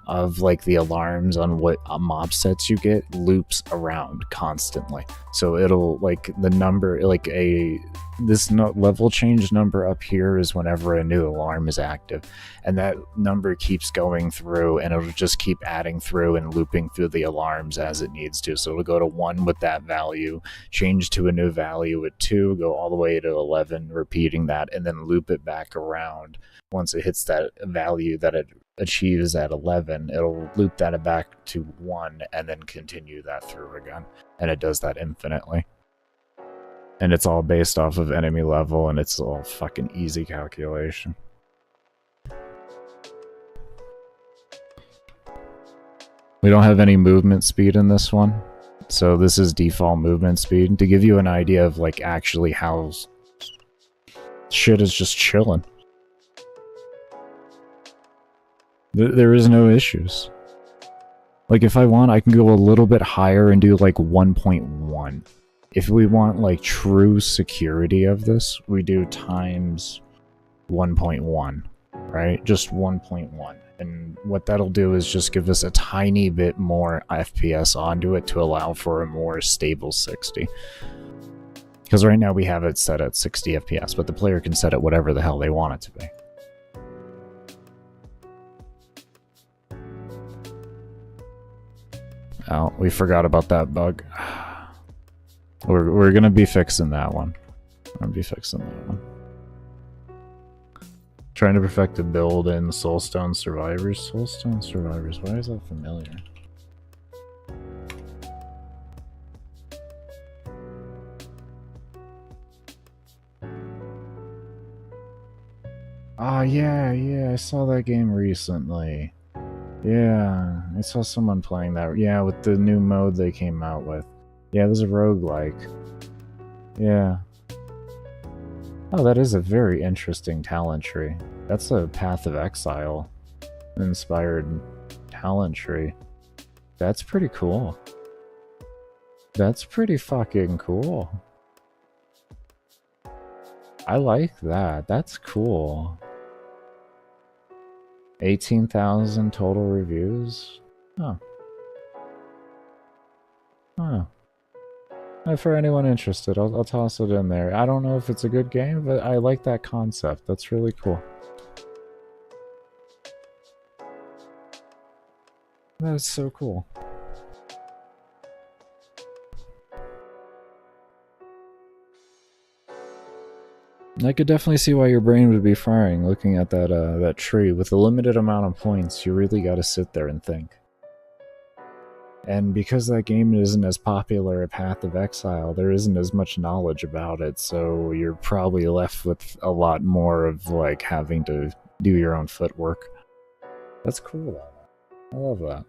of like the alarms on what mob sets you get loops around constantly. So it'll like the number, like this level change number up here is whenever a new alarm is active, and that number keeps going through, and it'll just keep adding through and looping through the alarms as it needs to. So it'll go to 1 with that value, change to a new value at 2, go all the way to 11, repeating that, and then loop it back around. Once it hits that value that it achieves at 11, it'll loop that back to 1 and then continue that through again. And it does that infinitely. And it's all based off of enemy level, and it's all fucking easy calculation. We don't have any movement speed in this one, so this is default movement speed to give you an idea of like actually how shit is just chilling. There is no issues. Like if I want, I can go a little bit higher and do like 1.1. If we want like true security of this, we do times 1.1, right? Just 1.1. And what that'll do is just give us a tiny bit more FPS onto it to allow for a more stable 60. Because right now we have it set at 60 FPS, but the player can set it whatever the hell they want it to be. Oh, we forgot about that bug. We're gonna be fixing that one. Trying to perfect a build in Soulstone Survivors. Soulstone Survivors, why is that familiar? Oh yeah, I saw that game recently. Yeah, I saw someone playing that. Yeah, with the new mode they came out with. Yeah, it was a roguelike. Yeah. Oh, that is a very interesting talent tree. That's a Path of Exile inspired talent tree. That's pretty cool. That's pretty fucking cool. I like that. That's cool. 18,000 total reviews? Oh. Oh. For anyone interested, I'll toss it in there. I don't know if it's a good game, but I like that concept. That's really cool. That's so cool. I could definitely see why your brain would be firing looking at that that tree. With a limited amount of points, you really gotta sit there and think. And because that game isn't as popular as Path of Exile, there isn't as much knowledge about it, so you're probably left with a lot more of like having to do your own footwork. That's cool though. I love that.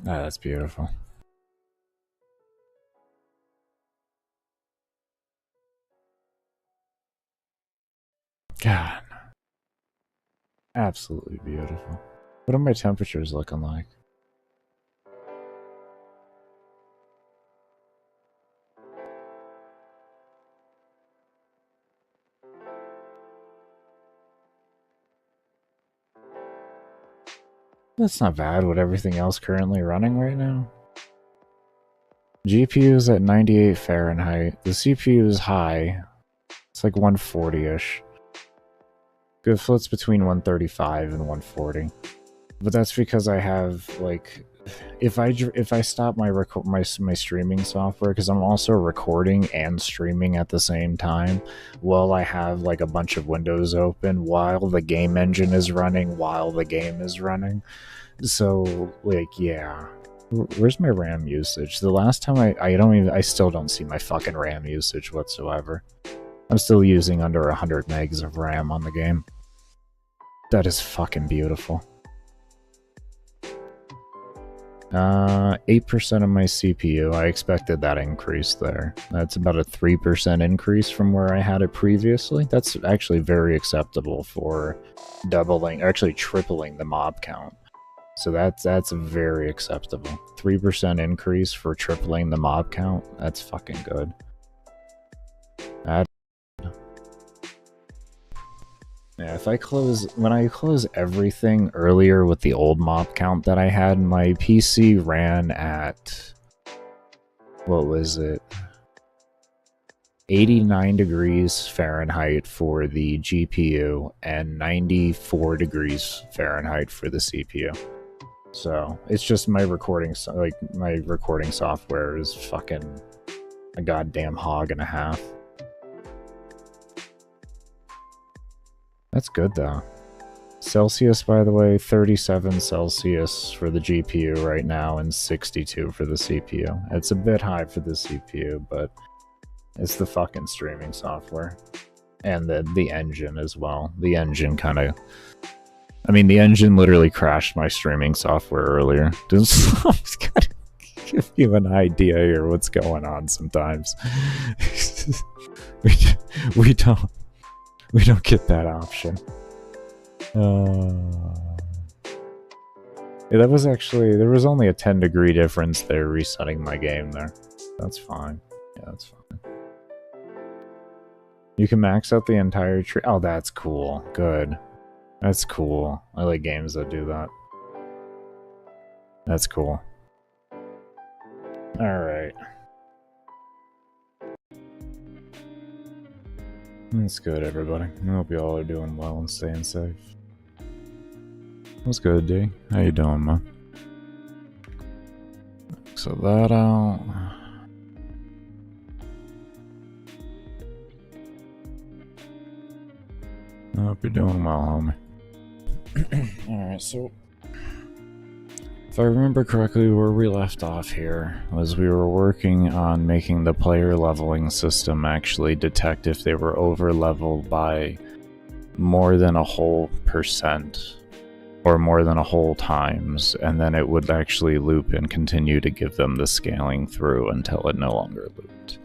Ah, that's beautiful. God. Absolutely beautiful. What are my temperatures looking like? That's not bad with everything else currently running right now. GPU is at 98 Fahrenheit. The CPU is high. It's like 140-ish. It floats between 135 and 140. But that's because I have, like... If I stop my streaming software, because I'm also recording and streaming at the same time, while I have like a bunch of windows open, while the game engine is running, while the game is running. So like, yeah. Where's my RAM usage? The last time I still don't see my fucking RAM usage whatsoever. I'm still using under 100 megs of RAM on the game. That is fucking beautiful. 8% of my CPU. I expected that increase there. That's about a 3% increase from where I had it previously. That's actually very acceptable for doubling, or actually tripling the mob count. So that's very acceptable. 3% increase for tripling the mob count. That's fucking good. Yeah, when I close everything earlier with the old mob count that I had, my PC ran at, what was it? 89 degrees Fahrenheit for the GPU and 94 degrees Fahrenheit for the CPU. So it's just my recording software is fucking a goddamn hog and a half. That's good though. Celsius, by the way, 37 Celsius for the GPU right now and 62 for the CPU. It's a bit high for the CPU, but it's the fucking streaming software. And the engine as well. The engine kind of... I mean, the engine literally crashed my streaming software earlier. Just gotta give you an idea here what's going on sometimes. we don't get that option. Yeah, that was actually... There was only a 10-degree difference there resetting my game there. That's fine. Yeah, that's fine. You can max out the entire tree. Oh, that's cool. Good. That's cool. I like games that do that. That's cool. Alright. That's good, everybody. I hope you all are doing well and staying safe. What's good, D? How you doing, man? So that out. I hope you're doing well, homie. Alright, so... If I remember correctly, where we left off here was we were working on making the player leveling system actually detect if they were over leveled by more than a whole %. or more than a whole times, and then it would actually loop and continue to give them the scaling through until it no longer looped.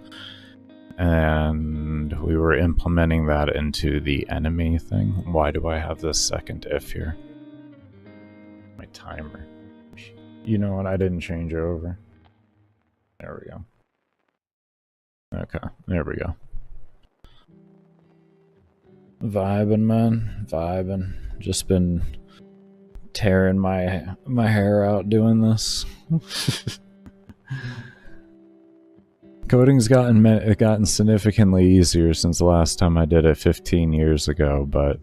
And we were implementing that into the enemy thing. Why do I have this second if here? My timer. You know what? I didn't change over. There we go. Okay, there we go. Vibing, man. Vibing. Just been tearing my hair out doing this. Coding's gotten significantly easier since the last time I did it 15 years ago, but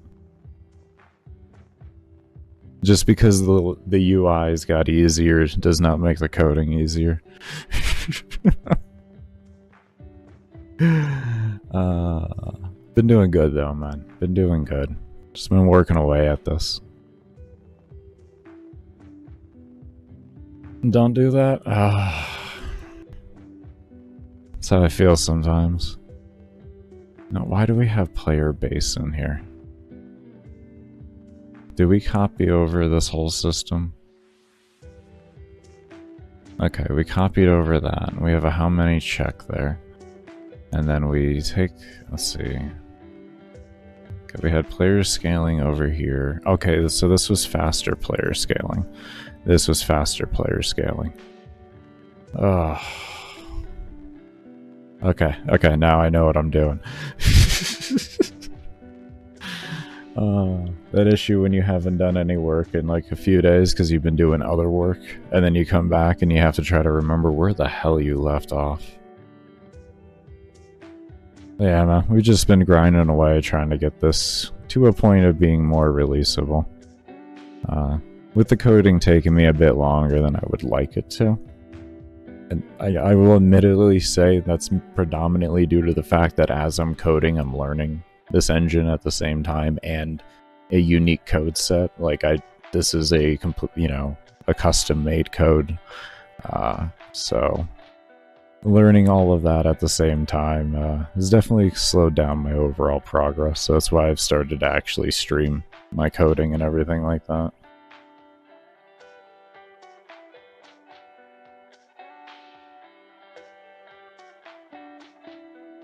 just because the UIs got easier does not make the coding easier. Been doing good though, man. Been doing good. Just been working away at this. Don't do that? That's how I feel sometimes. Now, why do we have player base in here? Did we copy over this whole system? Okay, we copied over that. We have a how many check there. And then we take, let's see. Okay, we had player scaling over here. Okay, so this was faster player scaling. This was faster player scaling. Ugh. Okay, now I know what I'm doing. That issue when you haven't done any work in like a few days because you've been doing other work, and then you come back and you have to try to remember where the hell you left off. Yeah, man, we've just been grinding away trying to get this to a point of being more releasable. With the coding taking me a bit longer than I would like it to. And I will admittedly say that's predominantly due to the fact that as I'm coding, I'm learning this engine at the same time and a unique code set. Like this is a complete, you know, a custom-made code. So learning all of that at the same time has definitely slowed down my overall progress. So that's why I've started to actually stream my coding and everything like that.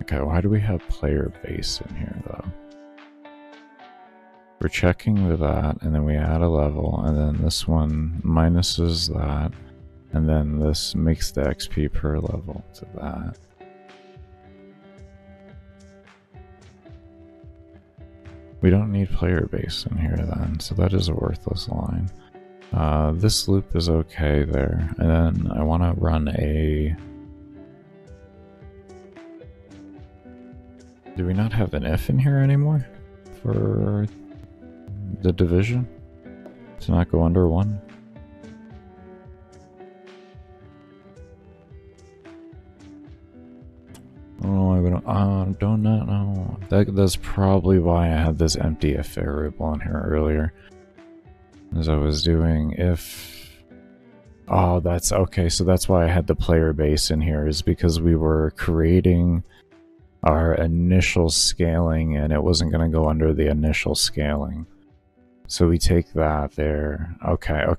Okay, why do we have player base in here though? We're checking with that, and then we add a level, and then this one minuses that, and then this makes the XP per level to that. We don't need player base in here then, so that is a worthless line. This loop is okay there, and then I want to run a... Do we not have an if in here anymore for the division to not go under 1? Oh, I do not know. That's probably why I had this empty if variable in here earlier. As I was doing if... Oh, that's okay. So that's why I had the player base in here, is because we were creating our initial scaling and it wasn't going to go under the initial scaling. So we take that there. Okay. I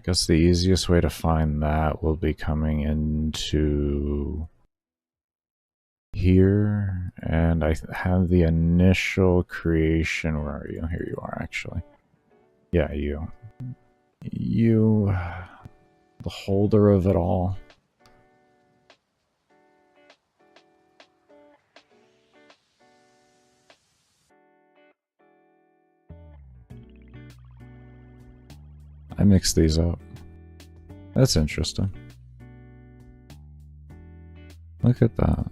guess the easiest way to find that will be coming into here, and I have the initial creation. Where are you? Here you are, actually. Yeah, you, the holder of it all. I mixed these up. That's interesting. Look at that.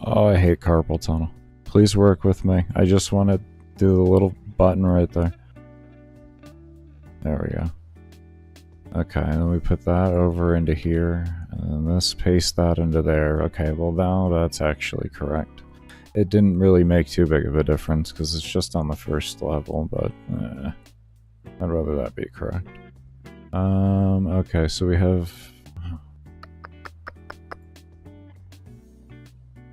Oh, I hate carpal tunnel. Please work with me. I just want to do the little button right there. There we go. Okay, and then we put that over into here, and then this, paste that into there. Okay, well now that's actually correct. it didn't really make too big of a difference because it's just on the first level, but I'd rather that be correct. Okay, so we have...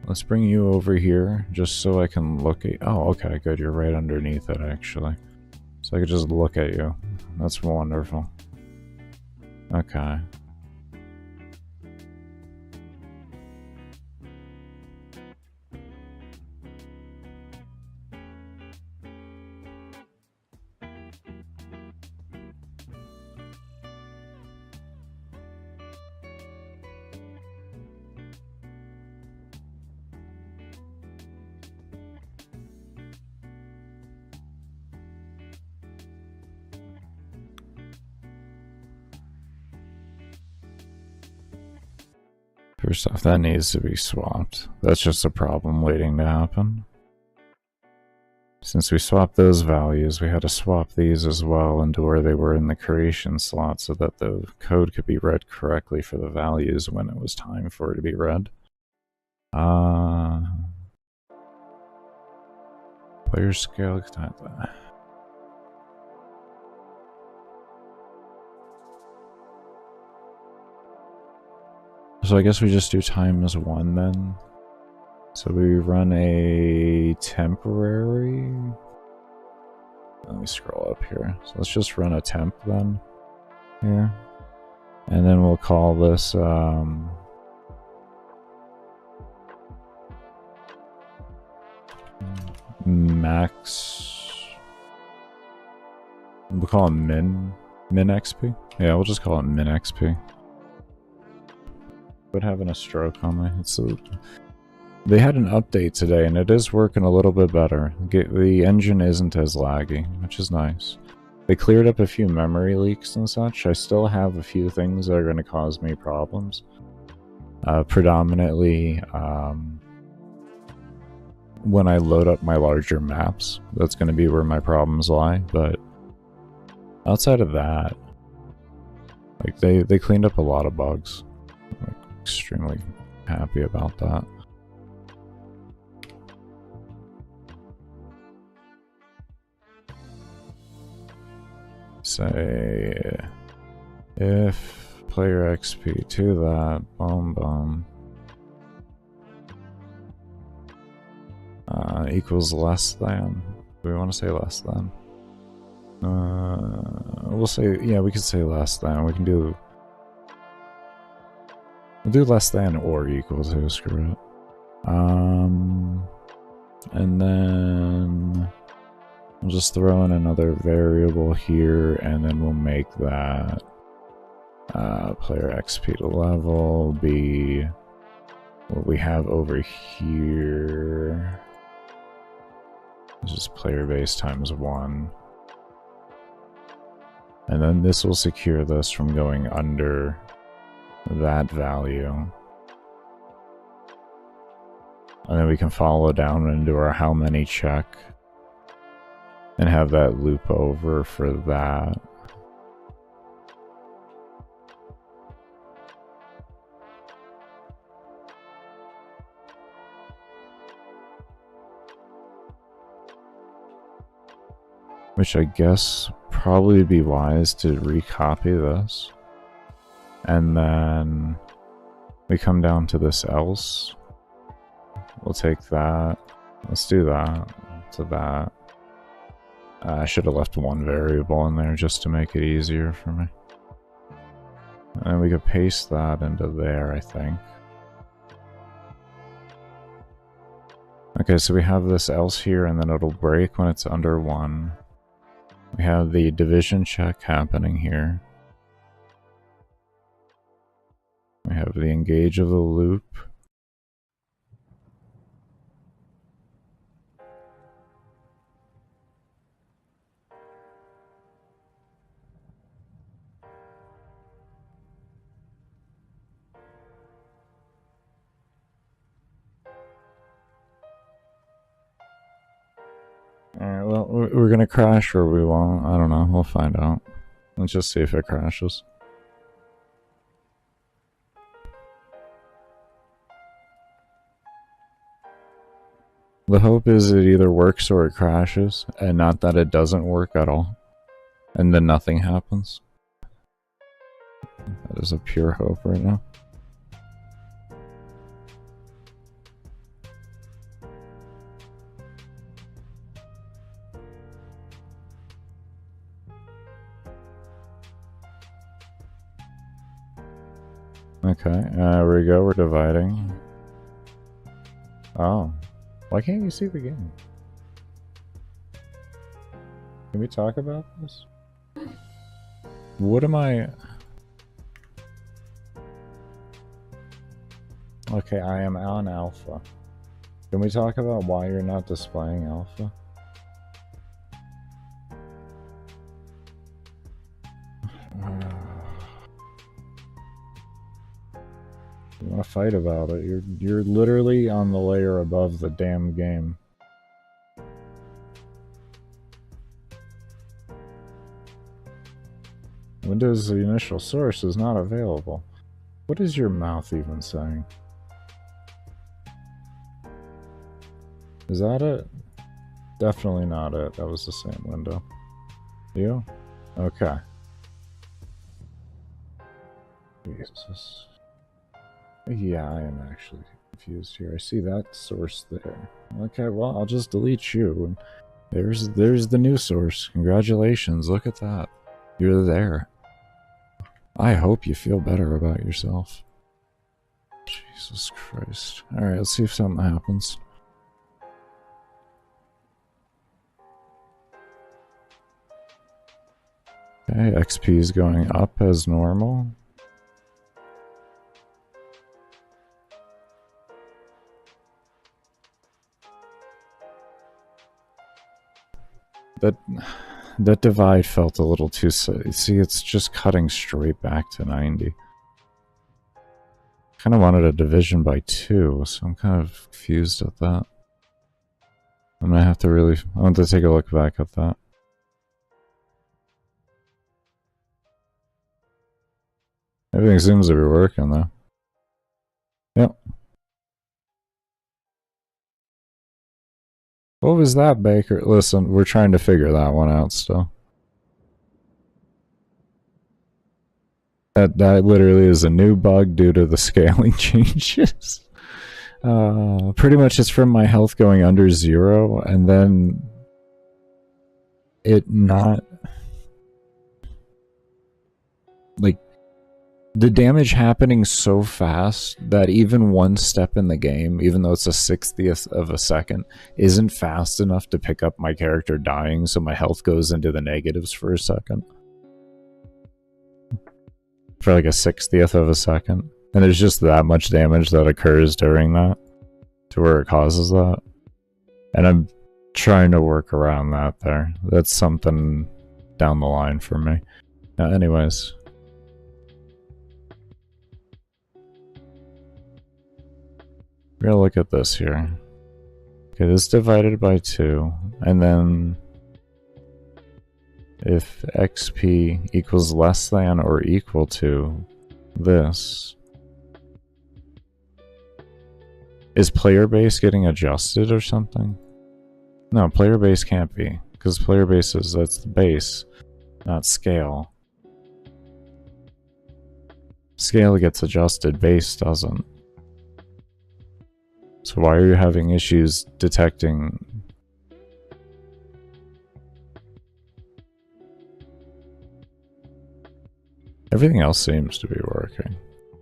Let's bring you over here, just so I can look at... Oh, okay, good, you're right underneath it, actually. So I could just look at you. That's wonderful. Okay. First off, that needs to be swapped. That's just a problem waiting to happen. Since we swapped those values, we had to swap these as well into where they were in the creation slot so that the code could be read correctly for the values when it was time for it to be read. Player scale... So I guess we just do ×1 then. So we run a temporary... Let me scroll up here. So let's just run a temp then. Here. And then we'll call this... max... We'll call it min XP? Yeah, we'll just call it min XP. But having a stroke on me. They had an update today, and it is working a little bit better. The engine isn't as laggy, which is nice. They cleared up a few memory leaks and such. I still have a few things that are going to cause me problems. Predominantly, when I load up my larger maps, that's going to be where my problems lie. But outside of that, like they cleaned up a lot of bugs. Extremely happy about that. Say if player XP to that, boom, equals less than. Do we want to say less than? We'll say, yeah, we can say less than. We can do. We'll do less than or equal to, screw it. And then we'll just throw in another variable here, and then we'll make that player XP to level be what we have over here. This is player base ×1. And then this will secure this from going under that value. And then we can follow down into our how many check and have that loop over for that. Which I guess probably would be wise to recopy this. And then we come down to this else. We'll take that. Let's do that to that. I should have left one variable in there just to make it easier for me. And we could paste that into there, I think. Okay, so we have this else here, and then it'll break when it's under 1. We have the division check happening here. We have the engage of the loop. Alright, well, we're gonna crash or we won't. I don't know. We'll find out. Let's just see if it crashes. The hope is it either works or it crashes, and not that it doesn't work at all. And then nothing happens. That is a pure hope right now. Okay, there we go, we're dividing. Oh, why can't you see the game? Can we talk about this? What am I... Okay, I am on alpha. Can we talk about why you're not displaying alpha? You want to fight about it? You're literally on the layer above the damn game. Windows the initial source is not available. What is your mouth even saying? Is that it? Definitely not it. That was the same window. You? Okay. Jesus. Yeah, I am actually confused here. I see that source there. Okay, well, I'll just delete you. And there's the new source. Congratulations, look at that. You're there. I hope you feel better about yourself. Jesus Christ. Alright, let's see if something happens. Okay, XP is going up as normal. That divide felt a little too... See, it's just cutting straight back to 90. Kind of wanted a division by 2, so I'm kind of confused at that. I'm gonna have to really... I want to take a look back at that. Everything seems to be working, though. Yep. What was that, Baker? Listen, we're trying to figure that one out still. That literally is a new bug due to the scaling changes. Pretty much it's from my health going under 0, and then it not... Like, the damage happening so fast that even one step in the game, even though it's a 60th of a second, isn't fast enough to pick up my character dying, so my health goes into the negatives for a second. For like a 60th of a second. And there's just that much damage that occurs during that, to where it causes that. And I'm trying to work around that there. That's something down the line for me. Now, anyways... We're gonna look at this here. Okay, this divided by 2, and then if XP equals less than or equal to this, is player base getting adjusted or something? No, player base can't be, because player base is, that's the base, not scale. Scale gets adjusted, base doesn't. So why are you having issues detecting... Everything else seems to be working.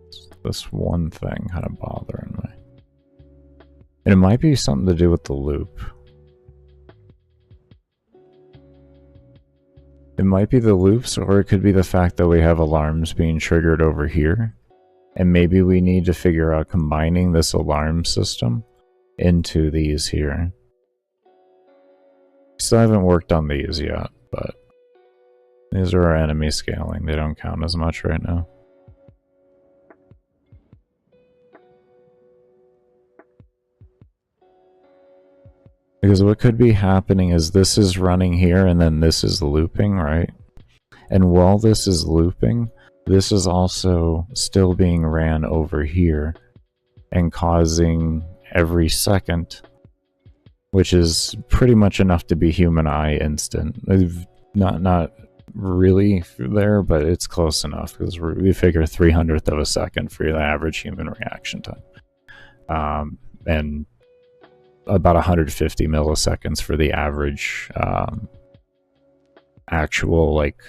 It's this one thing kind of bothering me. And it might be something to do with the loop. It might be the loops, or it could be the fact that we have alarms being triggered over here. And maybe we need to figure out combining this alarm system into these here. Still haven't worked on these yet, but these are our enemy scaling. They don't count as much right now. Because what could be happening is this is running here and then this is looping, right? And while this is looping, this is also still being ran over here and causing every second which is pretty much enough to be human eye instant. Not really there, but it's close enough because we figure 300th of a second for the average human reaction time, and about 150 milliseconds for the average actual like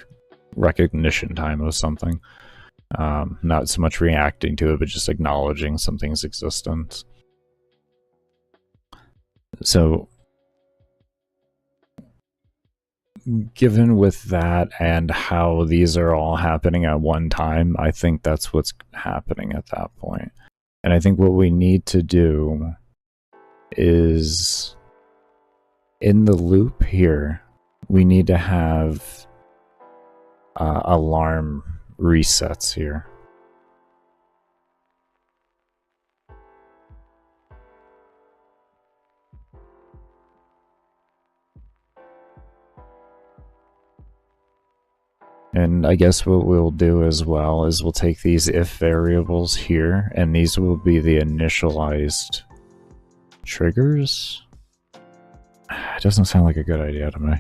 recognition time of something. Not so much reacting to it, but just acknowledging something's existence. So given with that and how these are all happening at one time, I think that's what's happening at that point. And I think what we need to do is, in the loop here, we need to have alarm resets here. And I guess what we'll do as well is we'll take these if variables here, and these will be the initialized triggers. It doesn't sound like a good idea to me.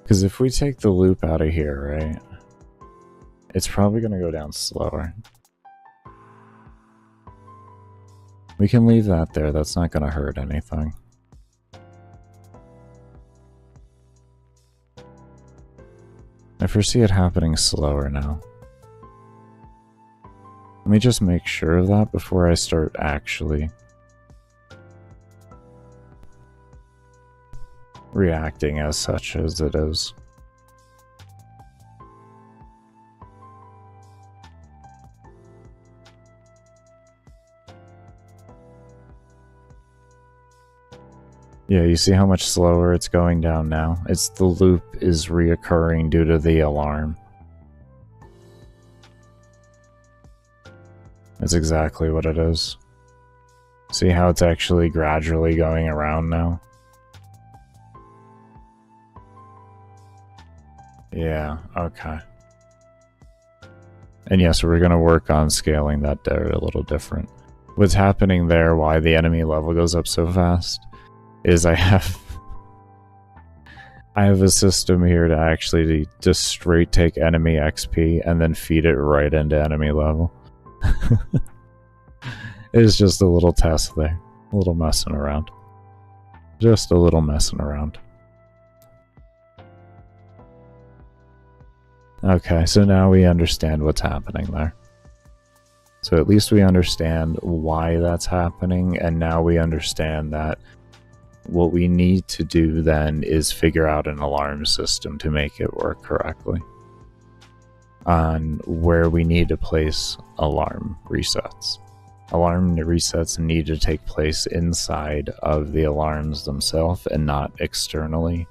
Because if we take the loop out of here, right, it's probably going to go down slower. We can leave that there, that's not going to hurt anything. I foresee it happening slower now. Let me just make sure of that before I start actually reacting as such as it is. Yeah, you see how much slower it's going down now? It's the loop is reoccurring due to the alarm. That's exactly what it is. See how it's actually gradually going around now? Yeah, okay. And yes, we're going to work on scaling that there a little different. What's happening there, why the enemy level goes up so fast, is I have a system here to actually just straight take enemy XP and then feed it right into enemy level. It's just a little test there. A little messing around. Just a little messing around. Okay, so now we understand what's happening there. So at least we understand why that's happening, and now we understand that what we need to do then is figure out an alarm system to make it work correctly on where we need to place alarm resets. Alarm resets need to take place inside of the alarms themselves and not externally,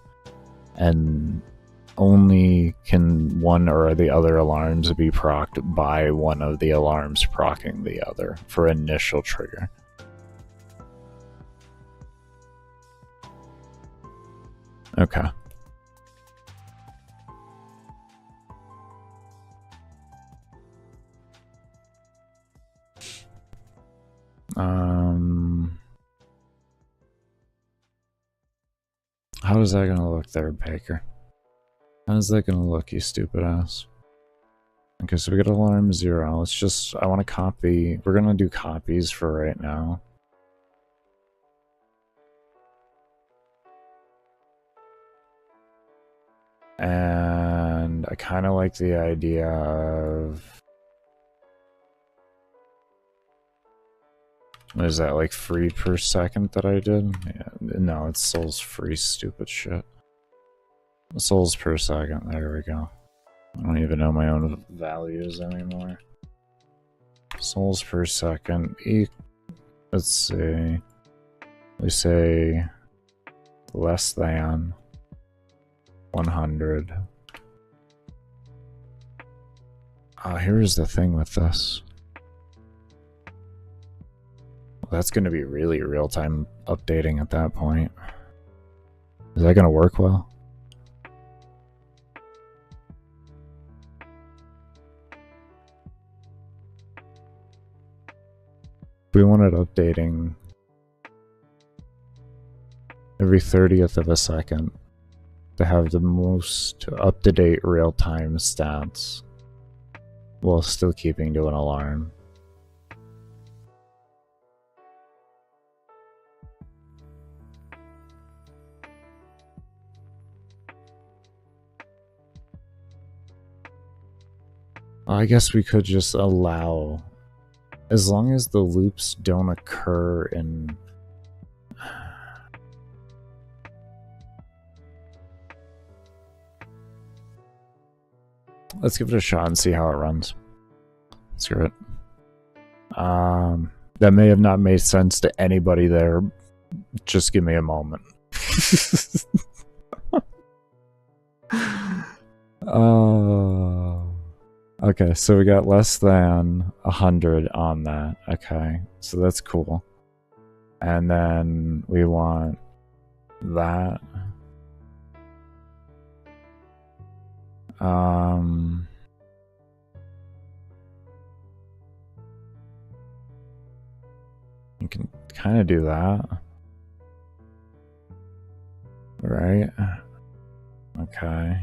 and only can one or the other alarms be procced by one of the alarms procking the other for initial trigger. Okay. How is that gonna look there, Baker? How's that gonna look, you stupid ass? Okay, so we got alarm 0. Let's just, I want to copy, we're gonna do copies for right now. And I kind of like the idea of, what is that, like free per second that I did? Yeah, no, it's souls free, stupid shit. Souls per second, there we go. I don't even know my own values anymore. Souls per second, let's see, we say less than 100. Here's the thing with this. That's going to be really real-time updating at that point. Is that going to work well? We want it updating every 30th of a second to have the most up-to-date real-time stats while still keeping to an alarm. I guess we could just allow, as long as the loops don't occur in... Let's give it a shot and see how it runs. Screw it. That may have not made sense to anybody there. Just give me a moment. Okay, so we got less than 100 on that. Okay, so that's cool. And then we want that. You can kind of do that. Right? Okay.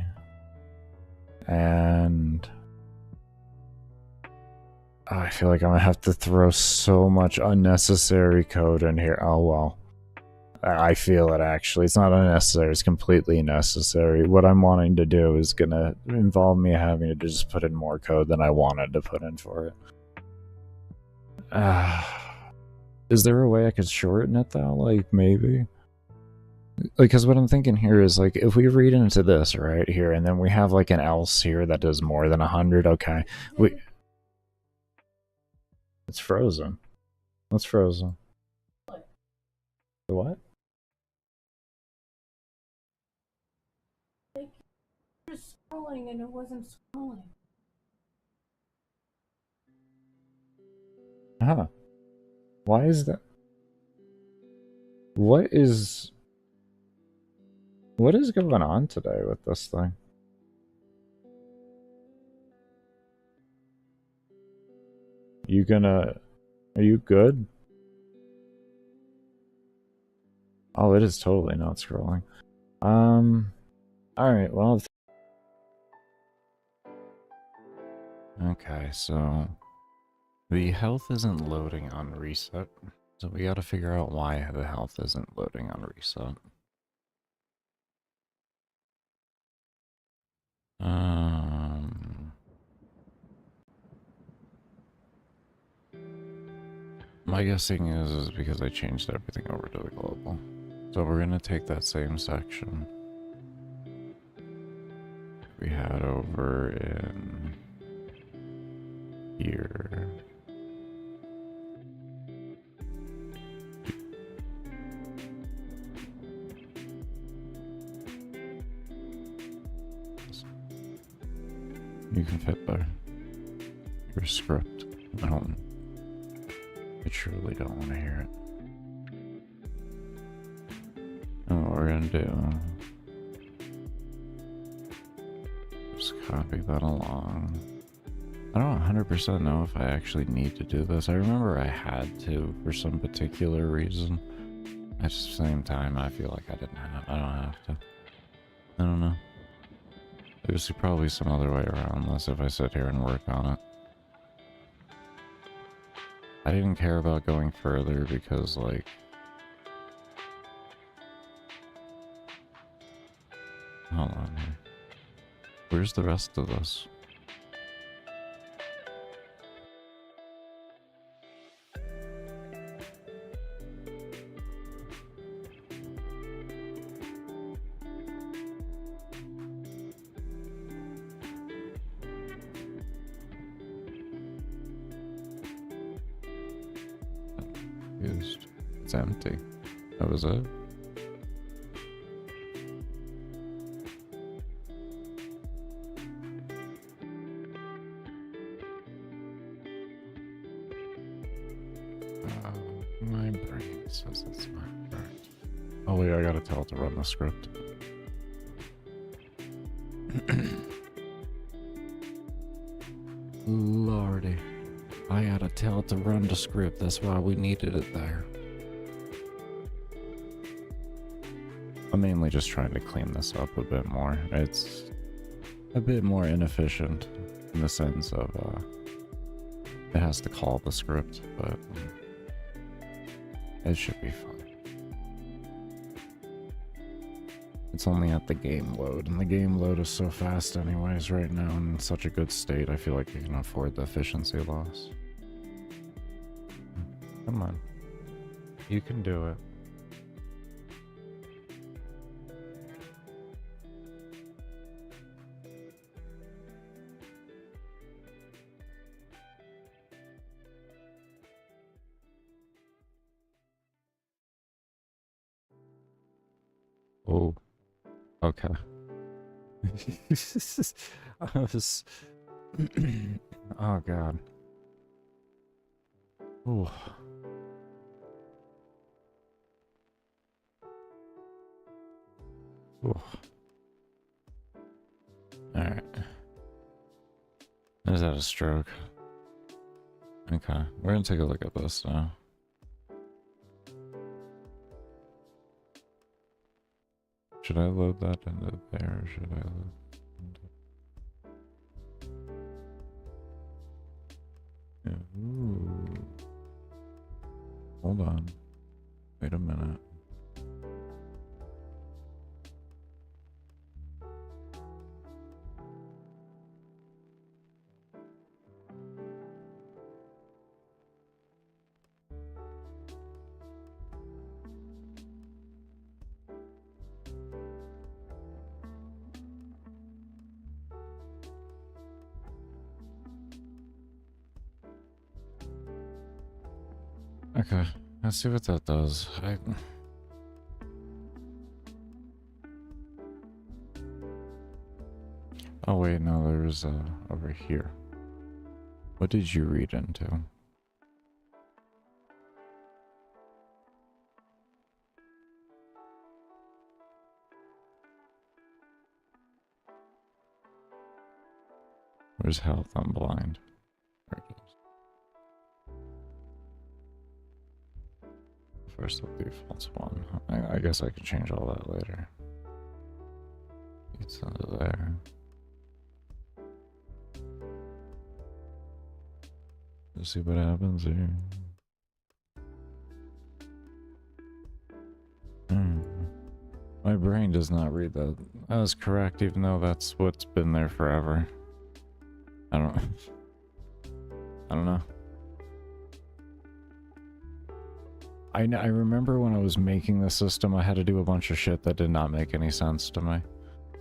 And I feel like I'm gonna have to throw so much unnecessary code in here. Oh well. I feel it actually. It's not unnecessary, it's completely necessary. What I'm wanting to do is gonna involve me having to just put in more code than I wanted to put in for it. Is there a way I could shorten it though? Like maybe? Like, because what I'm thinking here is like, if we read into this right here, and then we have like an else here that does more than 100, okay. It's frozen. What's frozen? The what? Like, you're scrolling and it wasn't scrolling. Huh. Why is that? What is going on today with this thing? Are you good? Oh, it is totally not scrolling. Alright, well. Okay, so the health isn't loading on reset, so we gotta figure out why the health isn't loading on reset. My guessing is because I changed everything over to the global. So we're gonna take that same section we had over in here. You can fit there. Your script. I truly don't want to hear it. And what we're gonna do, just copy that along. I don't 100% know if I actually need to do this. I remember I had to for some particular reason. At the same time, I feel like I don't have to. I don't know. There's probably some other way around this if I sit here and work on it. I didn't care about going further because, like, hold on here. Where's the rest of this? It's empty. That was it. My brain says it's not correct. Oh wait, I gotta tell it to run the script. Lordy. I gotta tell about to run the script. That's why we needed it there. I'm mainly just trying to clean this up a bit more. It's a bit more inefficient in the sense of it has to call the script, but it should be fine. It's only at the game load, and the game load is so fast anyways right now and in such a good state, I feel like you can afford the efficiency loss. Come on. You can do it. Oh. Okay. I was... oh god. Ooh. Ooh. Alright. Is that a stroke? Okay, we're gonna take a look at this now. Should I load that into there, or should I load into... Ooh. Hold on. Wait a minute. Okay, let's see what that does. Oh wait, no, there's over here. What did you read into? Where's health? I'm blind. There it is. First the default's 1. I guess I can change all that later. It's under there. Let's see what happens here. My brain does not read that. That was correct, even though that's what's been there forever. I don't know. I remember when I was making the system, I had to do a bunch of shit that did not make any sense to me.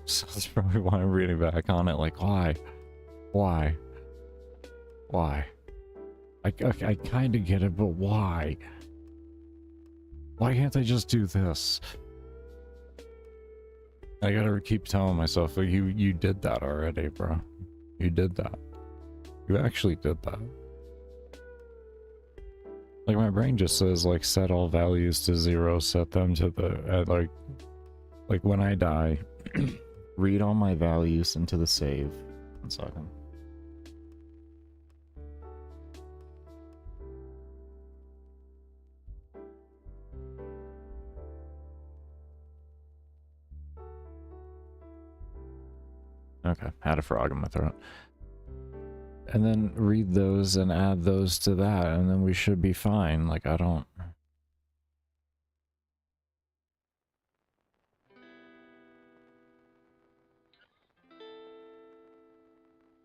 So that's probably why I'm reading back on it, like, why? Why? Why? I kind of get it, but why? Why can't I just do this? I gotta keep telling myself, like, you did that already, bro. You did that. You actually did that. Like, my brain just says, like, set all values to 0, set them to the, like when I die, read all my values into the save. 1 second. Okay, had a frog in my throat. And then read those and add those to that, and then we should be fine. Like, I don't...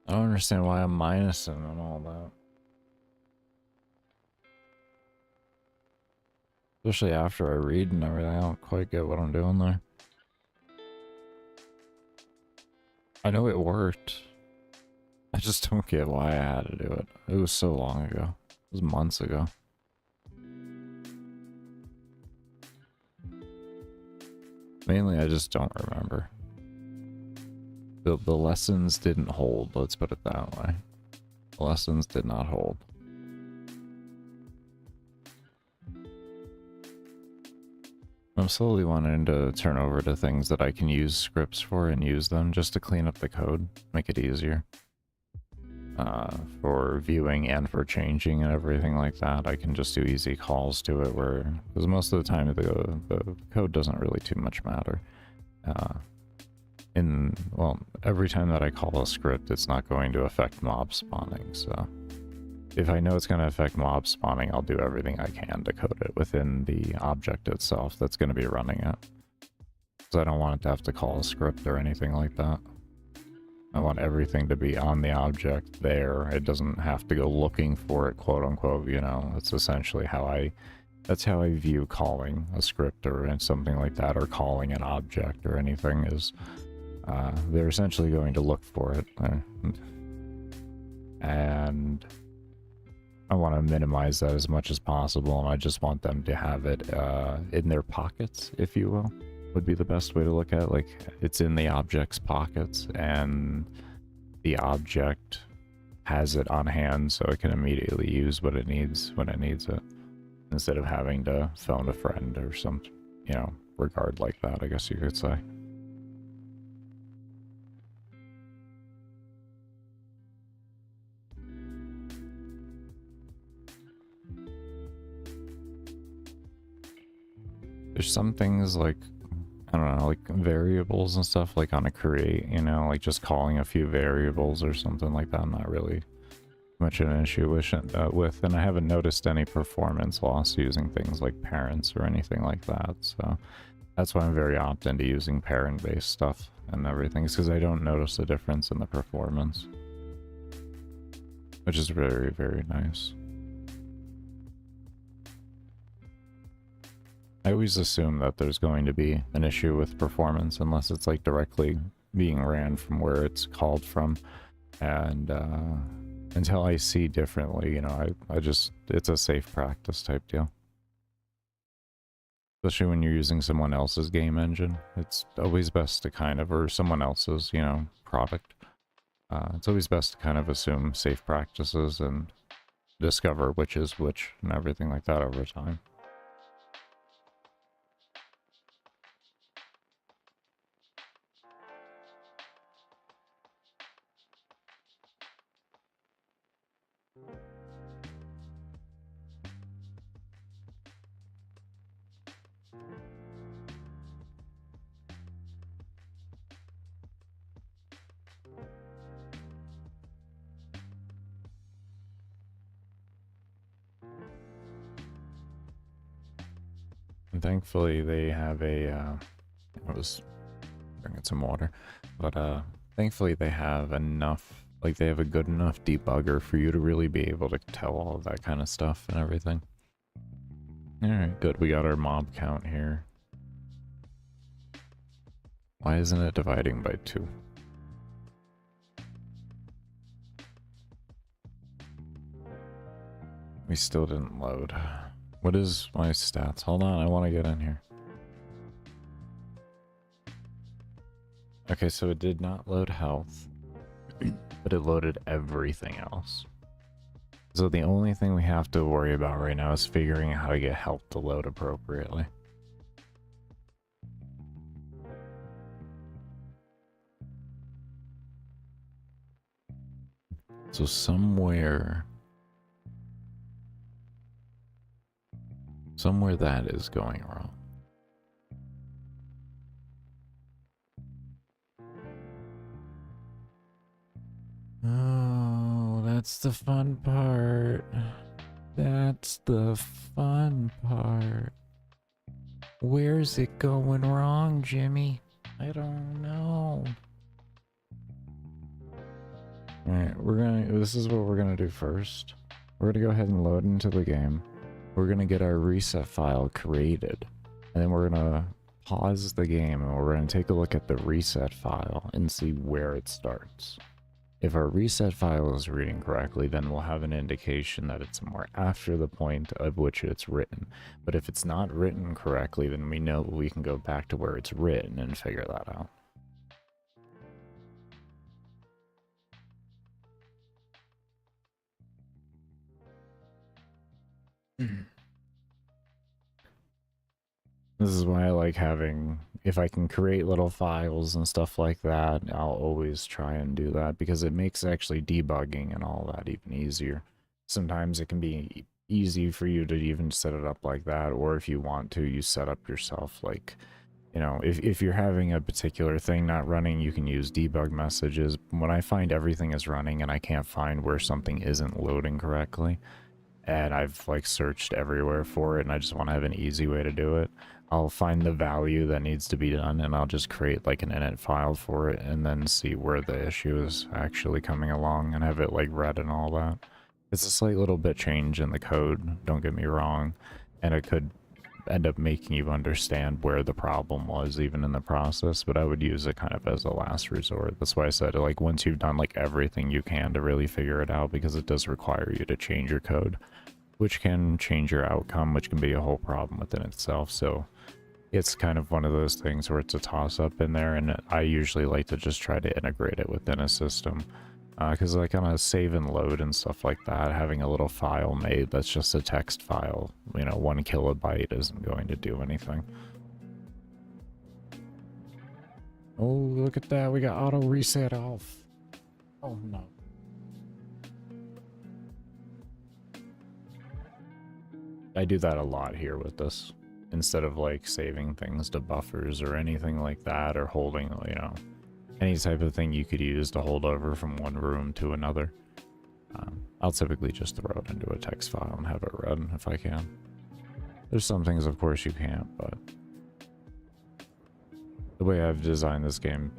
I don't understand why I'm minusing and all that. Especially after I read and everything, I don't quite get what I'm doing there. I know it worked. I just don't get why I had to do it. It was so long ago. It was months ago. Mainly, I just don't remember. The lessons didn't hold, let's put it that way. The lessons did not hold. I'm slowly wanting to turn over to things that I can use scripts for and use them just to clean up the code, make it easier. for viewing and for changing and everything like that. I can just do easy calls to it where, because most of the time the code doesn't really too much matter. Well, every time that I call a script, it's not going to affect mob spawning, so if I know it's going to affect mob spawning, I'll do everything I can to code it within the object itself that's going to be running it. Because I don't want it to have to call a script or anything like that. I want everything to be on the object there. It doesn't have to go looking for it, quote unquote, you know. That's essentially that's how I view calling a script or something like that, or calling an object or anything is, they're essentially going to look for it. And I want to minimize that as much as possible, and I just want them to have it in their pockets, if you will, would be the best way to look at it. Like, it's in the object's pockets, and the object has it on hand so it can immediately use what it needs when it needs it, instead of having to phone a friend or some, you know, regard like that, I guess you could say. There's some things like, I don't know, like variables and stuff, like on a create, you know, like just calling a few variables or something like that, I'm not really much of an issue with, and I haven't noticed any performance loss using things like parents or anything like that, so that's why I'm very opt into using parent-based stuff and everything, is because I don't notice a difference in the performance, which is very, very nice. I always assume that there's going to be an issue with performance unless it's like directly being ran from where it's called from, and until I see differently, you know, I just, it's a safe practice type deal. Especially when you're using someone else's game engine, it's always best to kind of, or someone else's, you know, product. It's always best to kind of assume safe practices and discover which is which and everything like that over time. And thankfully they have a, I was drinking some water, but thankfully they have enough, like they have a good enough debugger for you to really be able to tell all of that kind of stuff and everything. Alright, good, we got our mob count here. Why isn't it dividing by 2? We still didn't load. What is my stats? Hold on, I want to get in here. Okay, so it did not load health, but it loaded everything else. So the only thing we have to worry about right now is figuring out how to get health to load appropriately. So somewhere that is going wrong. Oh, that's the fun part. That's the fun part. Where's it going wrong, Jimmy? I don't know. Alright, this is what we're gonna do first. We're gonna go ahead and load into the game. We're gonna get our reset file created, and then we're gonna pause the game and we're gonna take a look at the reset file and see where it starts. If our reset file is reading correctly, then we'll have an indication that it's somewhere after the point of which it's written. But if it's not written correctly, then we know we can go back to where it's written and figure that out. This is why I like having, if I can create little files and stuff like that, I'll always try and do that because it makes actually debugging and all that even easier. Sometimes it can be easy for you to even set it up like that, or if you want to, you set up yourself like, you know, if you're having a particular thing not running, you can use debug messages. When I find everything is running and I can't find where something isn't loading correctly, and I've like searched everywhere for it and I just want to have an easy way to do it, I'll find the value that needs to be done and I'll just create like an init file for it and then see where the issue is actually coming along and have it like read and all that. It's a slight little bit change in the code, don't get me wrong, and it could end up making you understand where the problem was even in the process, but I would use it kind of as a last resort. That's why I said, like, once you've done like everything you can to really figure it out, because it does require you to change your code, which can change your outcome, which can be a whole problem within itself. So it's kind of one of those things where it's a toss-up in there, and I usually like to just try to integrate it within a system. Because like on a save and load and stuff like that, having a little file made that's just a text file, you know, 1 kilobyte isn't going to do anything. Oh, look at that. We got auto reset off. Oh, no. I do that a lot here with this. Instead of like saving things to buffers or anything like that, or holding, you know, any type of thing you could use to hold over from one room to another. I'll typically just throw it into a text file and have it run if I can. There's some things, of course, you can't, but the way I've designed this game,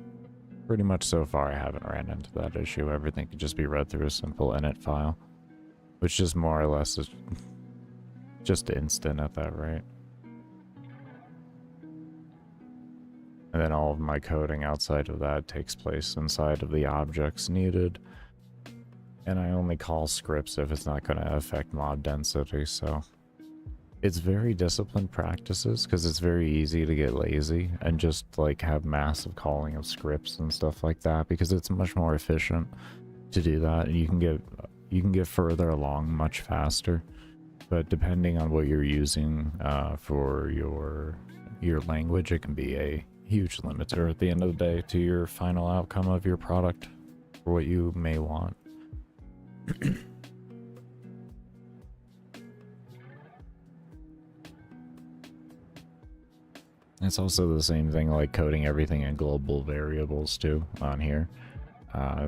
pretty much so far, I haven't ran into that issue. Everything could just be read through a simple init file, which just more or less is just instant at that rate. And then all of my coding outside of that takes place inside of the objects needed. And I only call scripts if it's not going to affect mob density, so it's very disciplined practices because it's very easy to get lazy and just like have massive calling of scripts and stuff like that, because it's much more efficient to do that, and you can get further along much faster. But depending on what you're using for your language, it can be a huge limiter at the end of the day to your final outcome of your product or what you may want. It's also the same thing like coding everything in global variables too on here,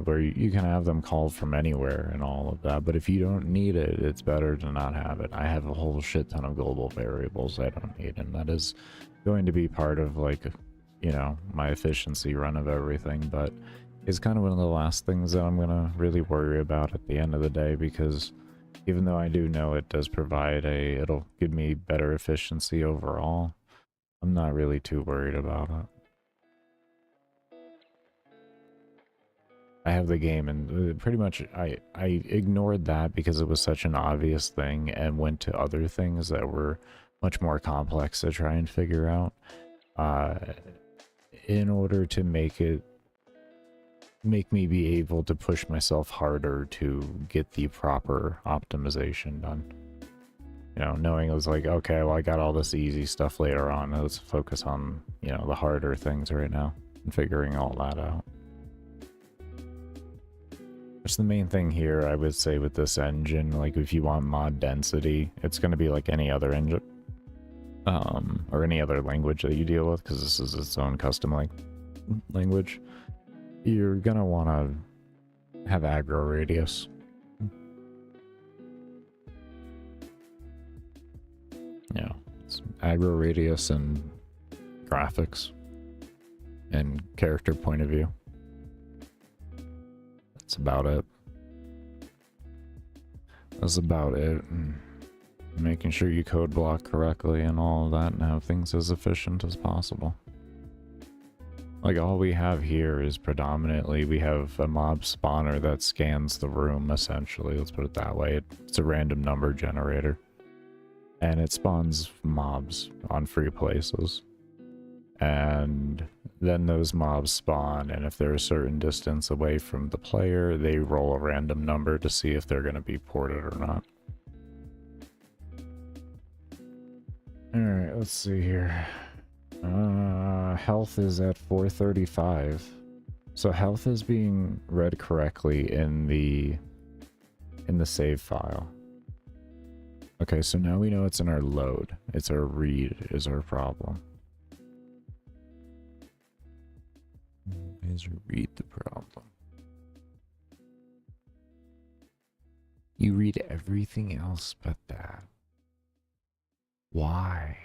where you can have them called from anywhere and all of that, but if you don't need it, it's better to not have it. I have a whole shit ton of global variables I don't need, and that is going to be part of like, you know, my efficiency run of everything, but it's kind of one of the last things that I'm gonna really worry about at the end of the day, because even though I do know it does provide it'll give me better efficiency overall, I'm not really too worried about it. I have the game, and pretty much I ignored that because it was such an obvious thing and went to other things that were much more complex to try and figure out. In order to make me be able to push myself harder to get the proper optimization done. You know, knowing it was like, okay, well, I got all this easy stuff later on. Let's focus on, you know, the harder things right now and figuring all that out. That's the main thing here, I would say, with this engine. Like, if you want mod density, it's going to be like any other engine. Or any other language that you deal with, because this is its own custom language. You're gonna want to have aggro radius. Yeah, it's aggro radius and graphics and character point of view. That's about it. That's about it. Making sure you code block correctly and all of that, and have things as efficient as possible. Like, all we have here is predominantly, we have a mob spawner that scans the room, essentially. Let's put it that way. It's a random number generator. And it spawns mobs on free places. And then those mobs spawn, and if they're a certain distance away from the player, they roll a random number to see if they're going to be ported or not. Alright, let's see here. Health is at 435. So health is being read correctly in the save file. Okay, so now we know it's in our load. It's our read is our problem. Is read the problem. You read everything else but that. Why?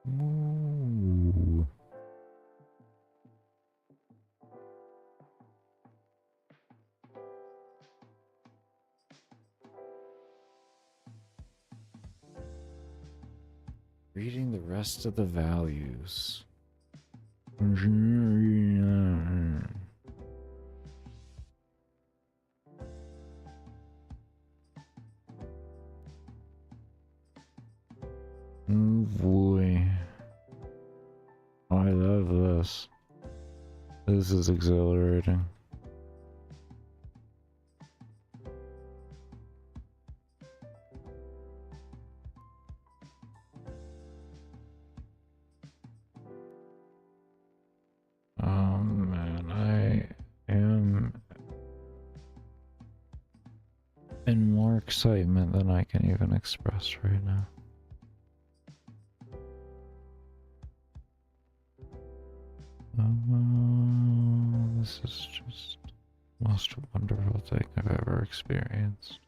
Ooh. Reading the rest of the values. Oh boy. I love this. This is exhilarating. Man, I am in more excitement than I can even express right now. This is just the most wonderful thing I've ever experienced.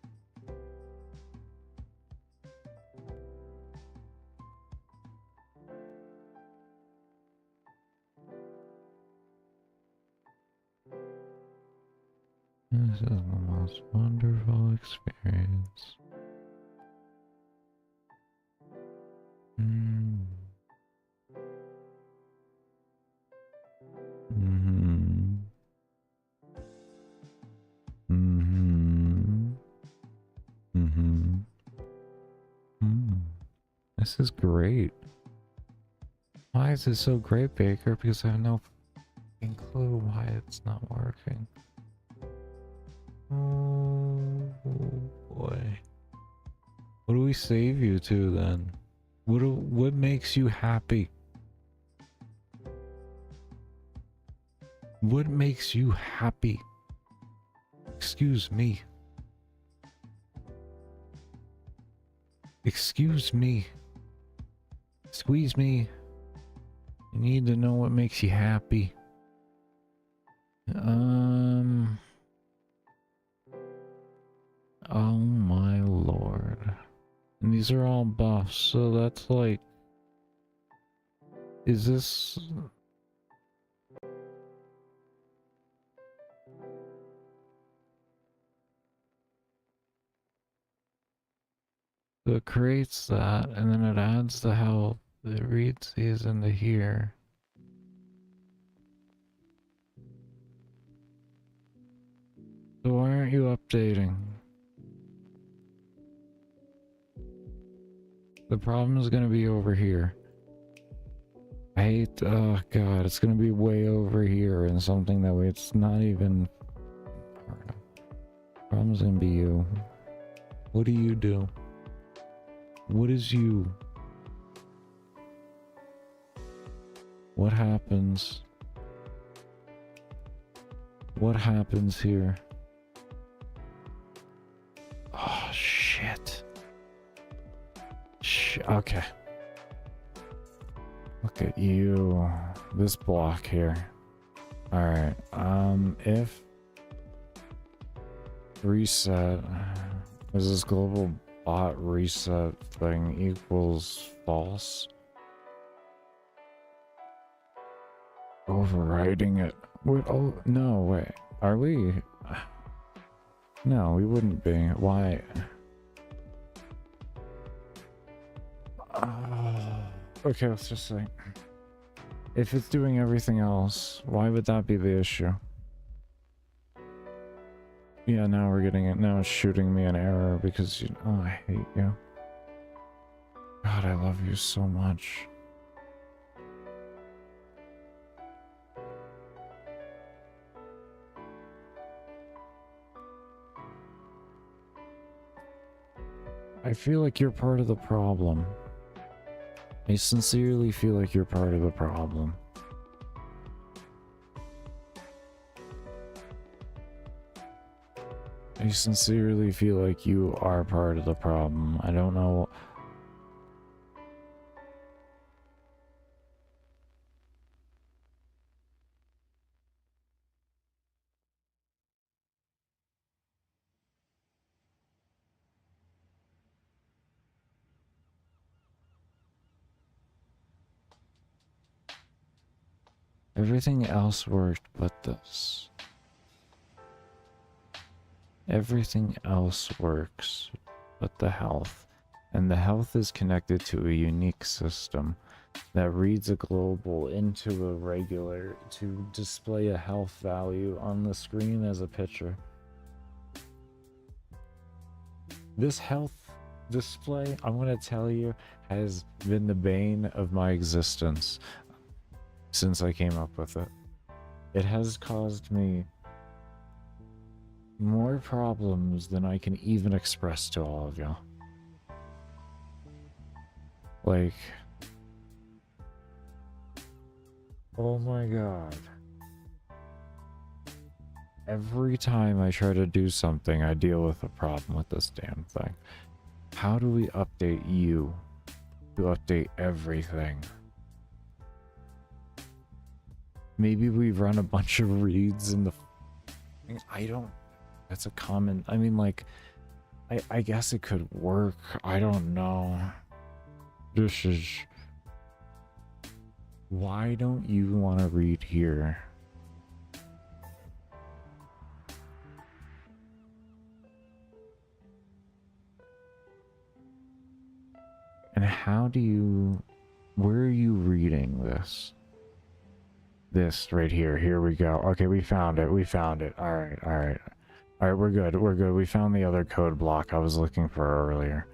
This is the most wonderful experience. This is great. Why is it so great, Baker? Because I have no fucking clue why it's not working. Oh boy. What do we save you to then? What makes you happy? What makes you happy? Excuse me. Excuse me. Squeeze me. You need to know what makes you happy. Oh my lord. And these are all buffs, so that's like... Is this... So it creates that, and then it adds the health. It reads these into here. So why aren't you updating? The problem is gonna be over here. I hate, oh god, it's gonna be way over here and something that way it's not even... The problem's gonna be you. What do you do? What is you? What happens? What happens here? Oh, shit. Okay. Look at you. This block here. Alright, if... Reset... Is this global bot reset thing equals false? Overriding it. Wait, oh, no, wait. Are we? No, we wouldn't be. Why? Okay, let's just say. If it's doing everything else, why would that be the issue? Yeah, now we're getting it. Now it's shooting me an error because you... Oh, I hate you. God, I love you so much. I feel like you're part of the problem. I sincerely feel like you're part of the problem. I sincerely feel like you are part of the problem. I don't know. Everything else worked but this. Everything else works but the health. And the health is connected to a unique system that reads a global into a regular to display a health value on the screen as a picture. This health display, I'm going to tell you, has been the bane of my existence since I came up with it. It has caused me more problems than I can even express to all of you. Like, oh my god. Every time I try to do something, I deal with a problem with this damn thing. How do we update you to update everything? Maybe we run a bunch of reads in the... I don't... That's a common... I mean, like... I guess it could work. I don't know. This is... Why don't you want to read here? And how do you... Where are you reading this? This right here. Here we go. Okay, we found it. We found it. Alright, alright. Alright, we're good. We're good. We found the other code block I was looking for earlier.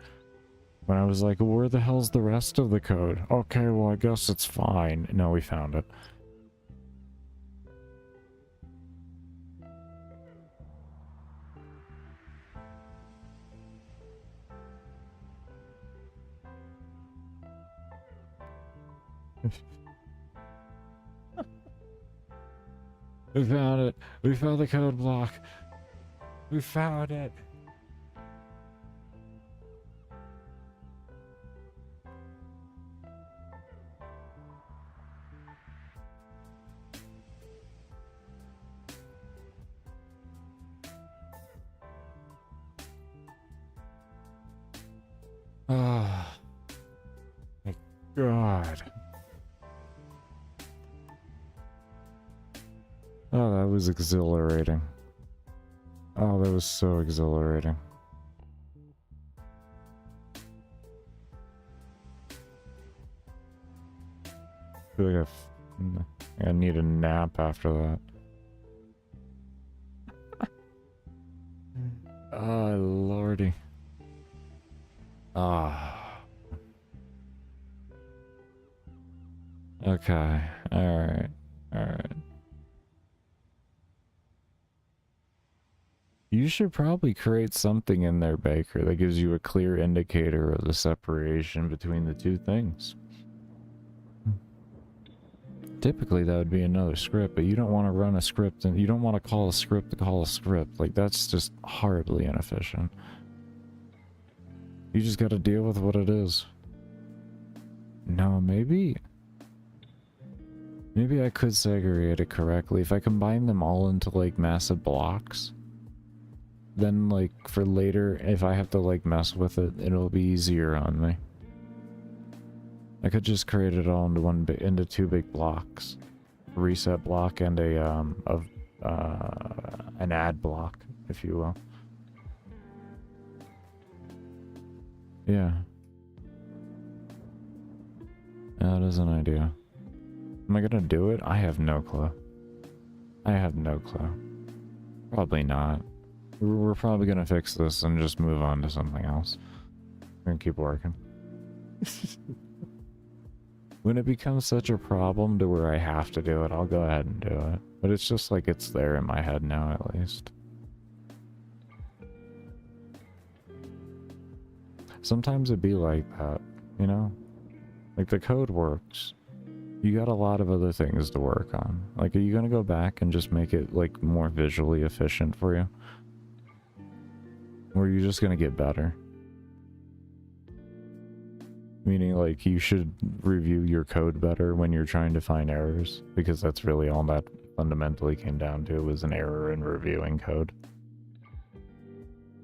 When I was like, where the hell's the rest of the code? Okay, well, I guess it's fine. No, we found it. We found it. We found the code block. We found it. Oh my god. Oh, that was exhilarating. Oh, that was so exhilarating. I feel like I need a nap after that. Oh, lordy. Ah. Okay. Alright. Alright. You should probably create something in there, Baker, that gives you a clear indicator of the separation between the two things. Typically, that would be another script, but you don't want to run a script, and you don't want to call a script to call a script. Like, that's just horribly inefficient. You just gotta deal with what it is. No, maybe I could segregate it correctly. If I combine them all into, like, massive blocks, then, like, for later, if I have to, like, mess with it, it'll be easier on me. I could just create it all into two big blocks. A reset block and an add block, if you will. Yeah. That is an idea. Am I gonna do it? I have no clue. I have no clue. Probably not. We're probably gonna fix this and just move on to something else. We're gonna keep working. When it becomes such a problem to where I have to do it, I'll go ahead and do it. But it's just like it's there in my head now, at least. Sometimes it'd be like that, you know? Like, the code works. You got a lot of other things to work on. Like, are you gonna go back and just make it, like, more visually efficient for you? Or are you just gonna get better? Meaning, like, you should review your code better when you're trying to find errors, because that's really all that fundamentally came down to, was an error in reviewing code.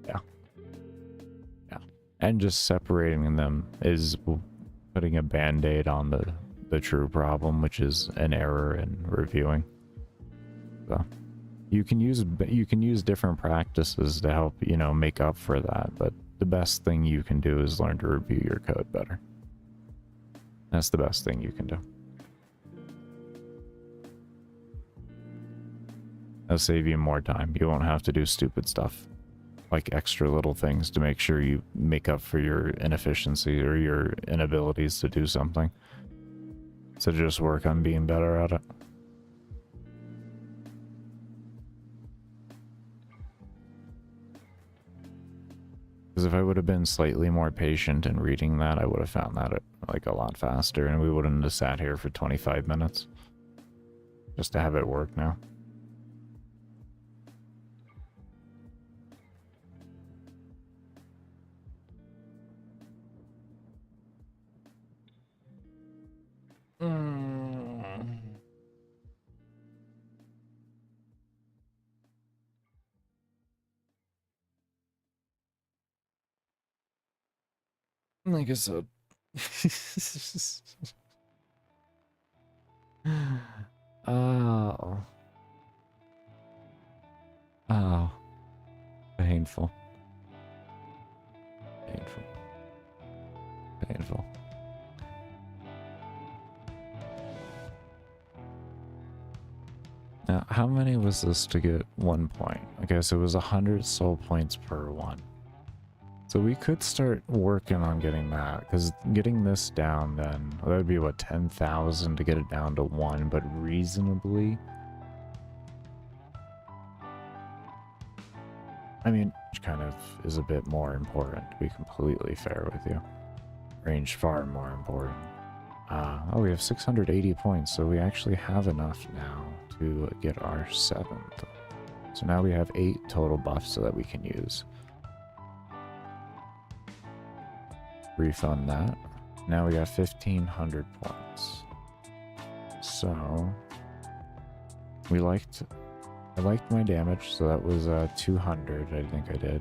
Yeah. Yeah. And just separating them is putting a band-aid on the true problem, which is an error in reviewing. So you can use different practices to help, you know, make up for that, but the best thing you can do is learn to review your code better. That's the best thing you can do. That'll save you more time. You won't have to do stupid stuff, like extra little things to make sure you make up for your inefficiency or your inabilities to do something. So just work on being better at it. Because if I would have been slightly more patient in reading that, I would have found that like a lot faster, and we wouldn't have sat here for 25 minutes just to have it work now. Like I said. Oh. Oh. Painful. Painful. Painful. Now, how many was this to get 1 point? Okay, so it was 100 soul points per one. So we could start working on getting that, because getting this down then, that would be what, 10,000 to get it down to 1, but reasonably. I mean, which kind of is a bit more important, to be completely fair with you. Range far more important. Oh, we have 680 points, so we actually have enough now to get our 7th. So now we have 8 total buffs so that we can use. Refund that. Now we got 1,500 points. So I liked my damage, so that was 200. I think I did.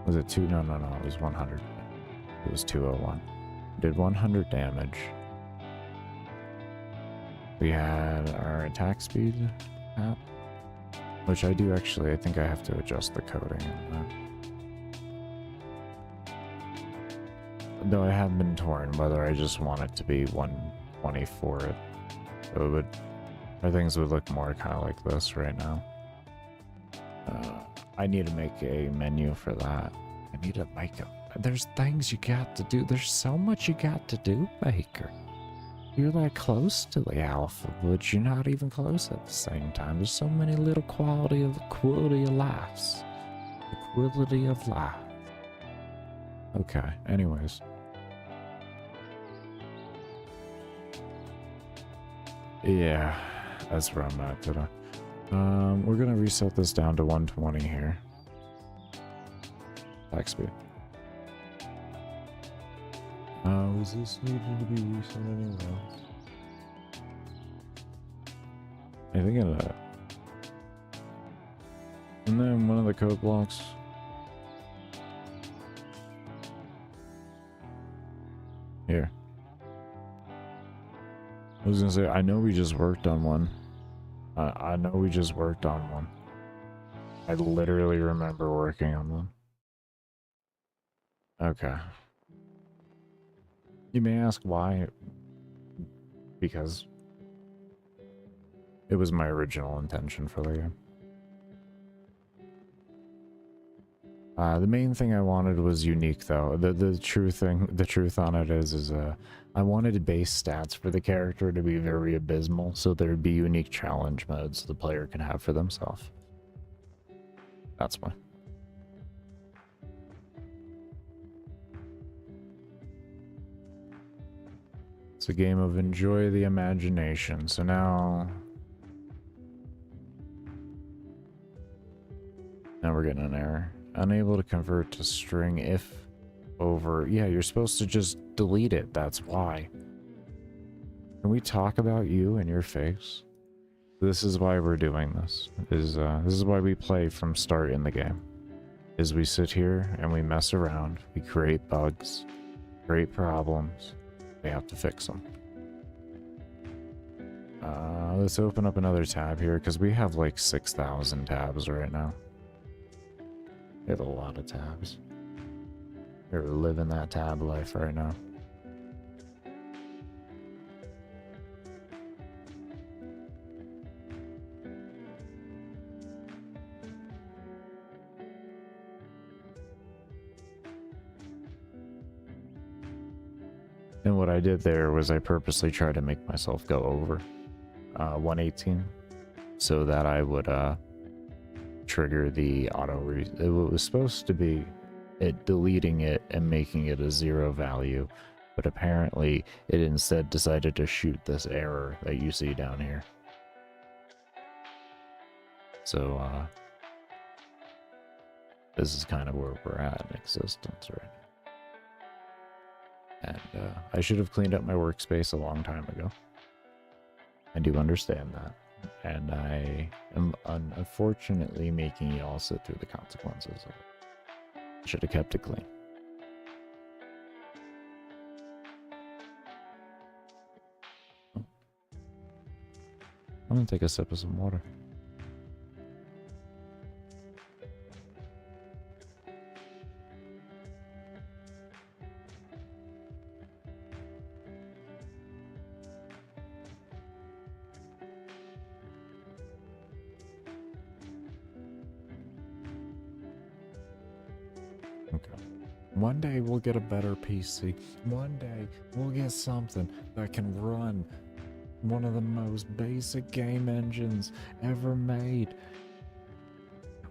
Was it 2? No, it was 100. It was 201. Did 100 damage. We had our attack speed cap, which I do actually. I think I have to adjust the coding on that. Though I have been torn whether I just want it to be 120 for it. So things would look more kind of like this right now. I need to make a menu for that. I need to make a... There's things you got to do. There's so much you got to do, Baker. You're like close to the alpha, but you're not even close at the same time. There's so many little quality of lives. The quality of life. Okay, anyways. Yeah, that's where I'm at today. We're gonna reset this down to 120 here. Attack speed. Was this needed to be reset anywhere else? I think of that. And then one of the code blocks. Here. I was gonna say, I know we just worked on one. I know we just worked on one. I literally remember working on one. Okay. You may ask why. Because it was my original intention for the game. The main thing I wanted was unique, though. The truth on it is I wanted base stats for the character to be very abysmal, so there'd be unique challenge modes the player can have for themselves. That's why. It's a game of enjoy the imagination. So now we're getting an error. Unable to convert to string if over. Yeah, you're supposed to just delete it. That's why. Can we talk about you and your face? This is why we're doing this. This is why we play from start in the game. Is we sit here and we mess around. We create bugs, create problems. We have to fix them. Let's open up another tab here because we have like 6,000 tabs right now. We have a lot of tabs. We're living that tab life right now. And what I did there was I purposely tried to make myself go over 118 so that I would trigger the it was supposed to be it deleting it and making it a 0 value, but apparently it instead decided to shoot this error that you see down here. So this is kind of where we're at in existence right now. And I should have cleaned up my workspace a long time ago. I do understand that. And I am unfortunately making y'all sit through the consequences of it. I should have kept it clean. Oh. I'm gonna take a sip of some water. One day we'll get a better PC. One day we'll get something that can run one of the most basic game engines ever made.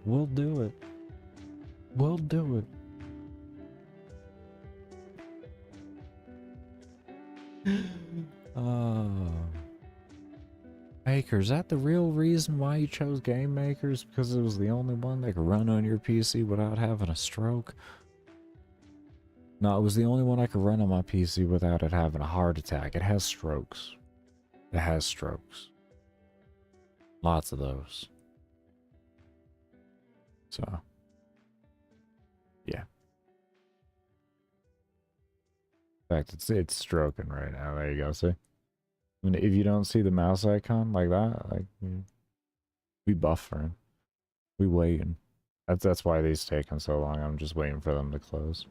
We'll do it. We'll do it. Maker, is that the real reason why you chose Game Makers? Because it was the only one that could run on your PC without having a stroke? No, it was the only one I could run on my PC without it having a heart attack. It has strokes. It has strokes. Lots of those. So, yeah. In fact, it's stroking right now. There you go, see? And if you don't see the mouse icon like that, like, we buffering. We waiting. That's why these taking so long. I'm just waiting for them to close.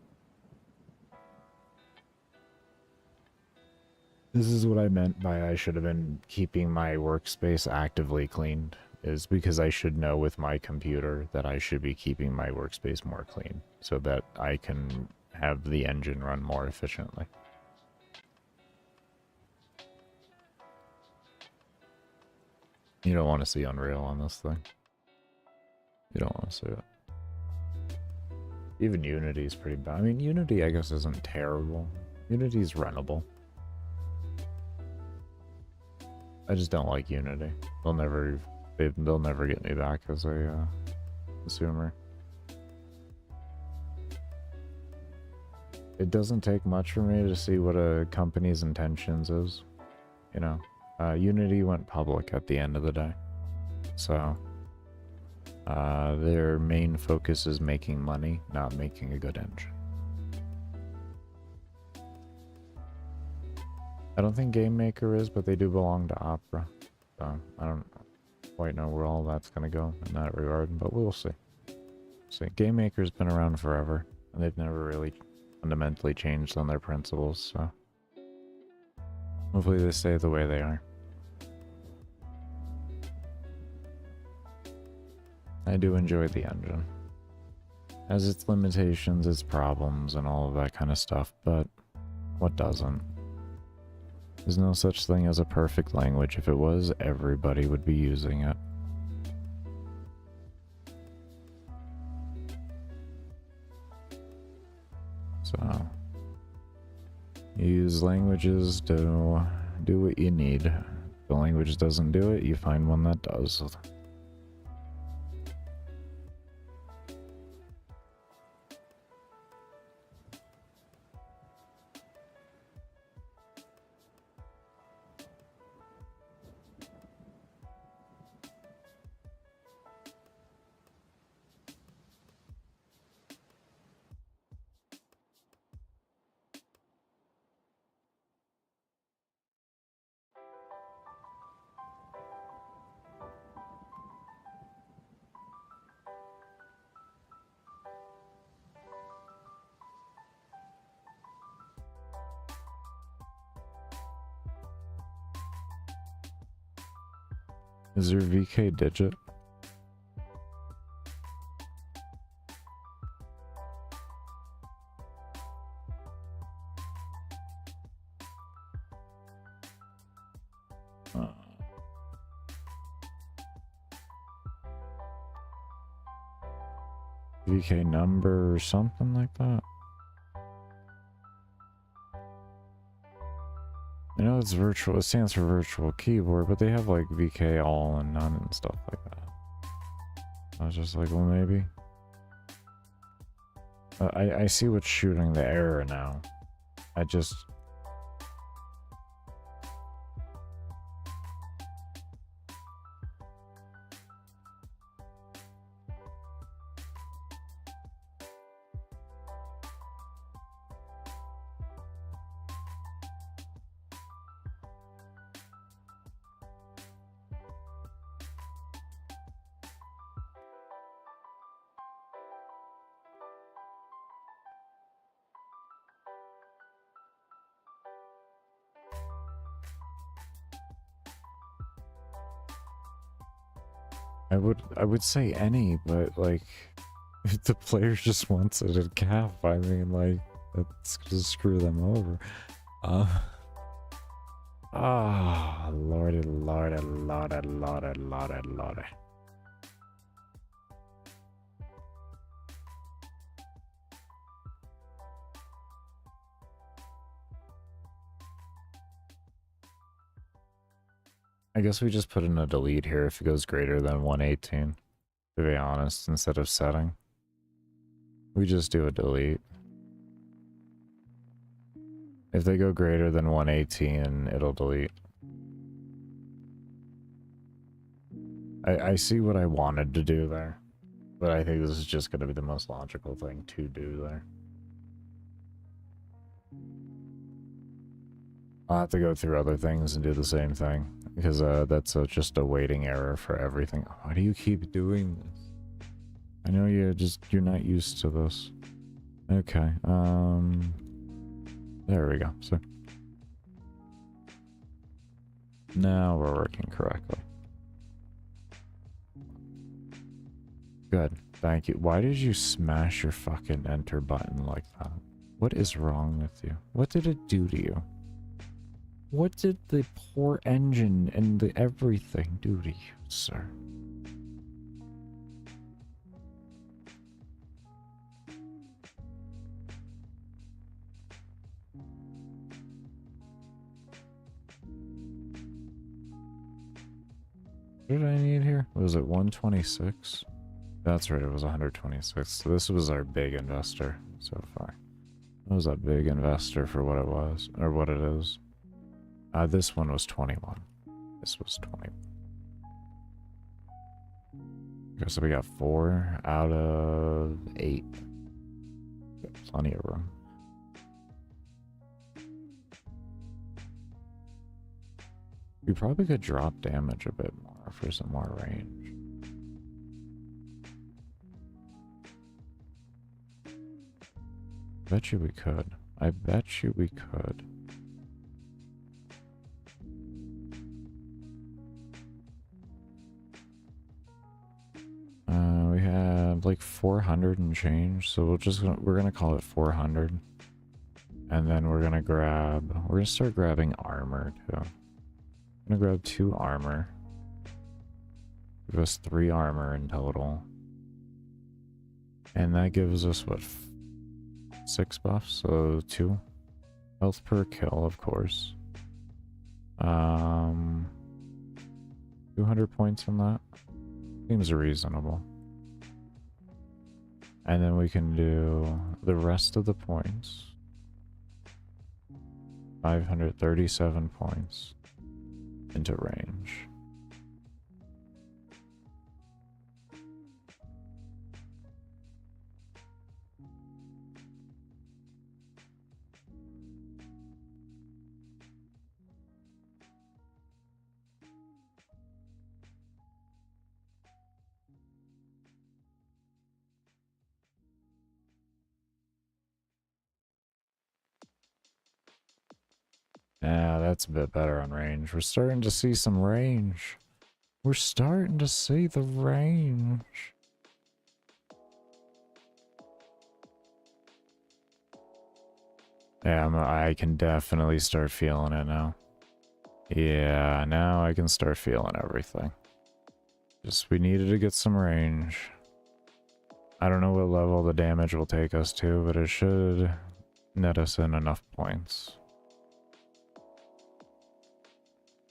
This is what I meant by I should have been keeping my workspace actively cleaned, is because I should know with my computer that I should be keeping my workspace more clean so that I can have the engine run more efficiently. You don't want to see Unreal on this thing. You don't want to see it. Even Unity is pretty bad. I mean, Unity I guess isn't terrible. Unity's runnable. I just don't like Unity. They'll never get me back as a consumer. It doesn't take much for me to see what a company's intentions is. You know, Unity went public at the end of the day, so their main focus is making money, not making a good engine. I don't think Game Maker is, but they do belong to Opera. So I don't quite know where all that's going to go in that regard, but we'll see. Game Maker's been around forever, and they've never really fundamentally changed on their principles, so hopefully they stay the way they are. I do enjoy the engine. Has its limitations, its problems, and all of that kind of stuff, but what doesn't? There's no such thing as a perfect language. If it was, everybody would be using it. So, You use languages to do what you need. If the language doesn't do it, you find one that does. Is there VK digit? VK number or something like that? I know it's virtual, it stands for virtual keyboard, but they have like VK all and none and stuff like that. I was just like, well, maybe. I see what's shooting the error now. I just... I would say any, but like if the player just wants it at cap, I mean like that's gonna screw them over. Lordy, lordy, lordy, lordy, lordy, lordy. I guess we just put in a delete here if it goes greater than 118, to be honest, instead of setting. We just do a delete. If they go greater than 118, it'll delete. I see what I wanted to do there, but I think this is just going to be the most logical thing to do there. I'll have to go through other things and do the same thing, because that's just a waiting error for everything. Why do you keep doing this? I know you're not used to this. Okay, there we go. So now we're working correctly. Good, thank you. Why did you smash your fucking enter button like that? What is wrong with you? What did it do to you? What did the poor engine and the everything do to you, sir? What did I need here? Was it 126? That's right, it was 126. So this was our big investor so far. It was a big investor for what it was, or what it is. This one was 21. This was 20. Okay, so we got 4 out of 8. Got plenty of room. We probably could drop damage a bit more for some more range. Bet you we could. I bet you we could. We have like 400 and change, so we're gonna call it 400, and then we're gonna start grabbing armor too. I'm gonna grab 2 armor. Give us 3 armor in total, and that gives us what, 6 buffs, so 2. Health per kill, of course. 200 points on that. Seems reasonable. And then we can do the rest of the points. 537 points into range. Yeah, that's a bit better on range. We're starting to see some range. We're starting to see the range. Yeah, I can definitely start feeling it now. Yeah, now I can start feeling everything. Just, we needed to get some range. I don't know what level the damage will take us to, but it should net us in enough points.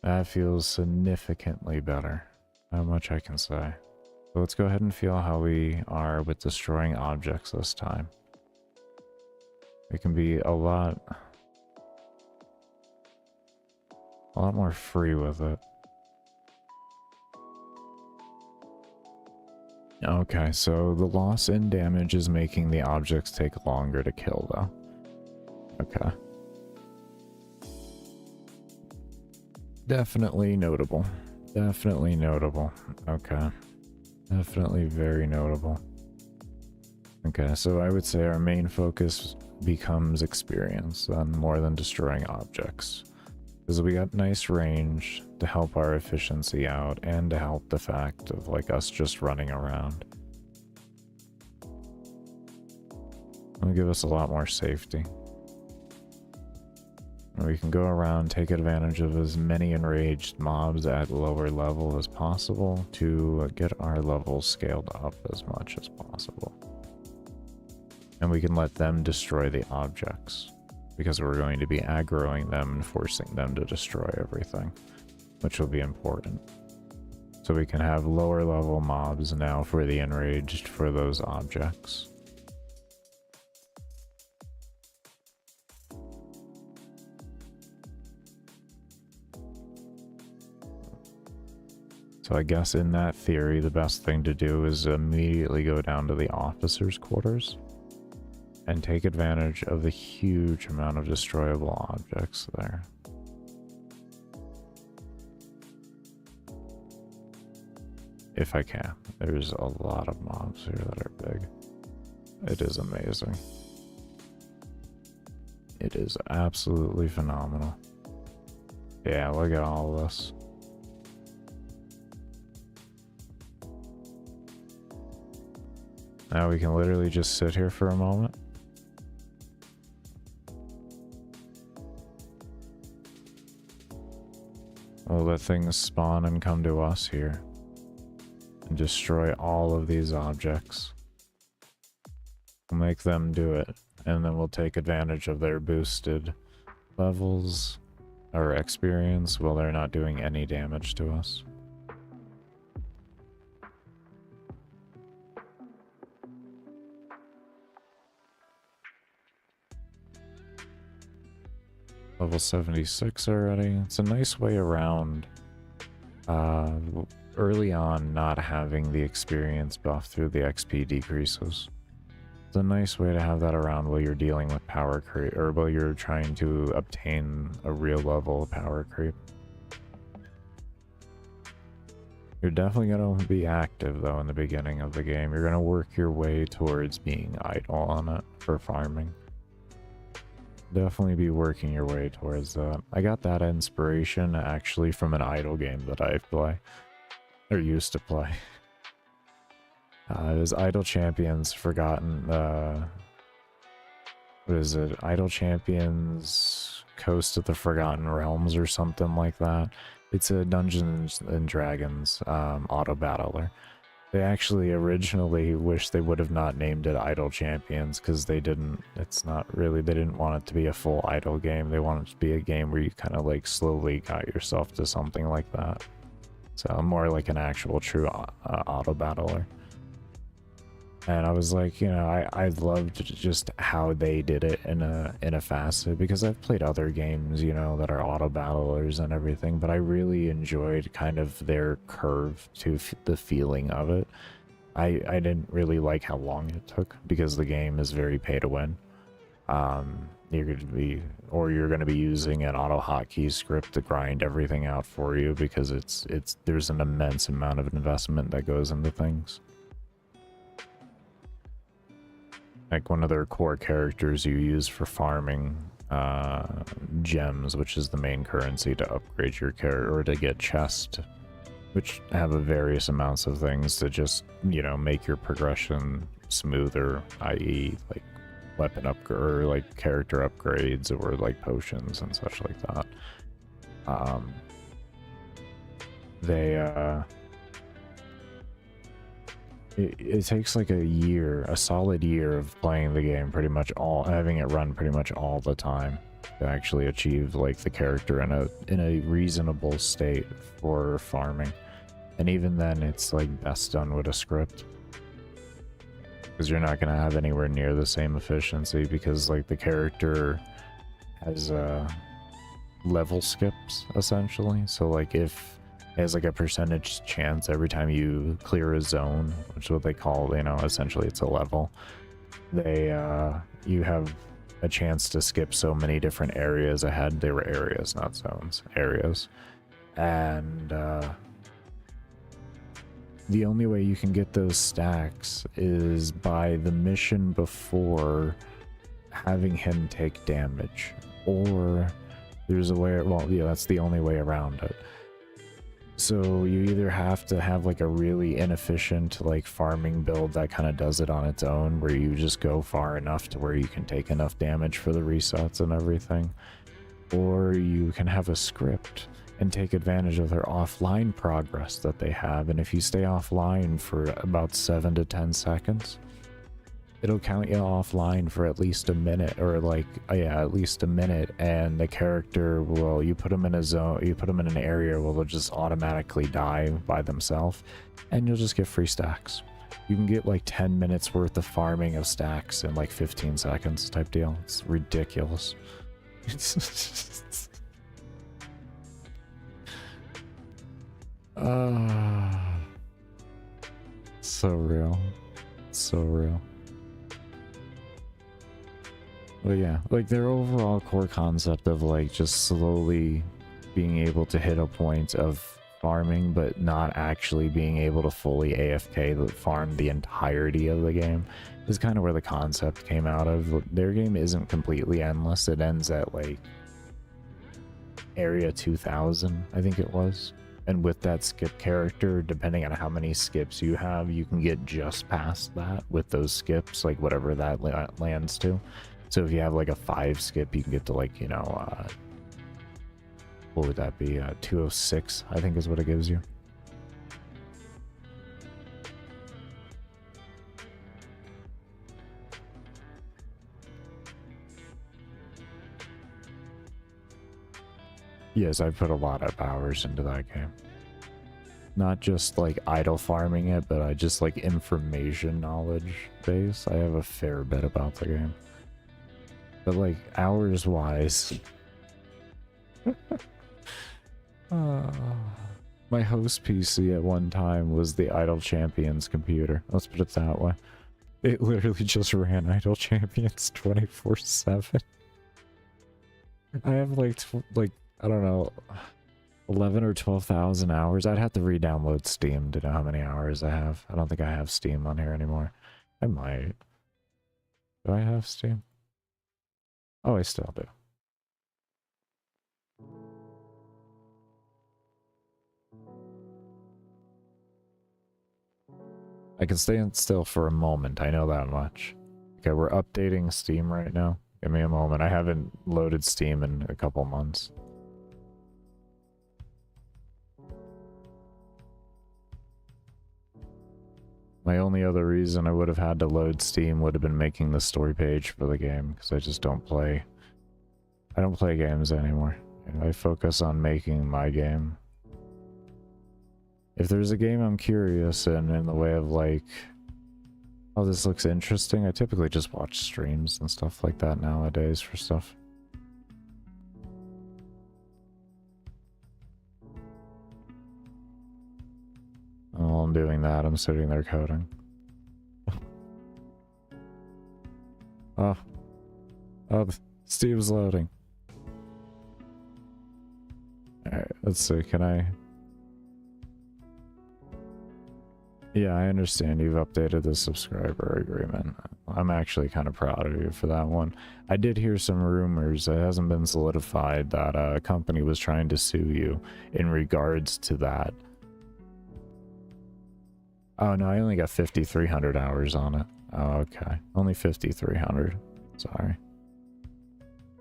That feels significantly better. Not much I can say. So let's go ahead and feel how we are with destroying objects this time. It can be a lot more free with it. Okay, so the loss in damage is making the objects take longer to kill, though. Okay. Definitely notable. Definitely notable. Okay. Definitely very notable. Okay, so I would say our main focus becomes experience, more than destroying objects. Because we got nice range to help our efficiency out, and to help the fact of, like, us just running around. It'll give us a lot more safety. We can go around, take advantage of as many enraged mobs at lower level as possible to get our levels scaled up as much as possible. And we can let them destroy the objects, because we're going to be aggroing them and forcing them to destroy everything, which will be important. So we can have lower level mobs now for the enraged for those objects. So I guess in that theory, the best thing to do is immediately go down to the officers' quarters and take advantage of the huge amount of destroyable objects there. If I can. There's a lot of mobs here that are big. It is amazing. It is absolutely phenomenal. Yeah, look at all of this. Now we can literally just sit here for a moment. We'll let things spawn and come to us here. And destroy all of these objects. We'll make them do it. And then we'll take advantage of their boosted levels or experience while they're not doing any damage to us. Level 76 already. It's a nice way around early on not having the experience buff through the XP decreases. It's a nice way to have that around while you're dealing with power creep, or while you're trying to obtain a real level of power creep. You're definitely going to be active though in the beginning of the game. You're going to work your way towards being idle on it for farming. Definitely be working your way towards that. I got that inspiration actually from an idle game that I play, or used to play. It was Idle Champions Forgotten, what is it? Idle Champions Coast of the Forgotten Realms or something like that. It's a Dungeons and Dragons auto battler. They actually originally wished they would have not named it Idle Champions because they didn't, it's not really, they didn't want it to be a full idle game. They wanted it to be a game where you kind of like slowly got yourself to something like that. So I'm more like an actual true auto battler. And I was like, you know, I loved just how they did it in a facet, because I've played other games, you know, that are auto battlers and everything, but I really enjoyed kind of their curve to the feeling of it. I didn't really like how long it took, because the game is very pay to win. You're going to be using an auto hotkey script to grind everything out for you, because there's an immense amount of investment that goes into things. Like one of their core characters you use for farming gems, which is the main currency to upgrade your character, or to get chests, which have various amounts of things to just, you know, make your progression smoother, i.e. like weapon upgrade, or like character upgrades, or like potions and such like that. It takes like a solid year of playing the game, having it run pretty much all the time, to actually achieve like the character in a reasonable state for farming. And even then, it's like best done with a script, because you're not going to have anywhere near the same efficiency, because like the character has level skips essentially. So like if it has like a percentage chance every time you clear a zone, which is what they call, you know, essentially it's a level, you have a chance to skip so many different areas ahead. They were areas, not zones, areas. And the only way you can get those stacks is by the mission before having him take damage, or there's a way, well, yeah, that's the only way around it. So you either have to have like a really inefficient like farming build that kind of does it on its own, where you just go far enough to where you can take enough damage for the resets and everything, or you can have a script and take advantage of their offline progress that they have. And if you stay offline for about 7 to 10 seconds, it'll count you offline for at least a minute, or like, yeah, at least a minute, and the character will, you put them in a zone, you put them in an area where they'll just automatically die by themselves, and you'll just get free stacks. You can get like 10 minutes worth of farming of stacks in like 15 seconds type deal. It's ridiculous. So real. So real. But yeah, like their overall core concept of like just slowly being able to hit a point of farming, but not actually being able to fully AFK farm the entirety of the game, is kind of where the concept came out of. Their game isn't completely endless. It ends at like area 2000, I think it was. And with that skip character, depending on how many skips you have, you can get just past that with those skips, like whatever that lands to. So if you have like a 5 skip, you can get to like, you know, what would that be? 206, I think is what it gives you. Yes, I've put a lot of hours into that game. Not just like idle farming it, but I just like information knowledge base. I have a fair bit about the game. But like hours wise, my host PC at one time was the Idle Champions computer. Let's put it that way. It literally just ran Idle Champions 24/7. I have like I don't know, 11 or 12,000 hours. I'd have to re-download Steam to know how many hours I have. I don't think I have Steam on here anymore. I might. Do I have Steam? Oh, I still do. I can stay still for a moment, I know that much. Okay, we're updating Steam right now. Give me a moment. I haven't loaded Steam in a couple months. My only other reason I would have had to load Steam would have been making the story page for the game, because I just don't play... I don't play games anymore. I focus on making my game. If there's a game I'm curious in the way of like, oh, this looks interesting, I typically just watch streams and stuff like that nowadays for stuff. And while I'm doing that, I'm sitting there coding. Oh. Oh, Steve's loading. Alright, let's see, can I... Yeah, I understand you've updated the subscriber agreement. I'm actually kind of proud of you for that one. I did hear some rumors, it hasn't been solidified, that a company was trying to sue you in regards to that. Oh no, I only got 5,300 hours on it. Oh, okay. Only 5,300. Sorry.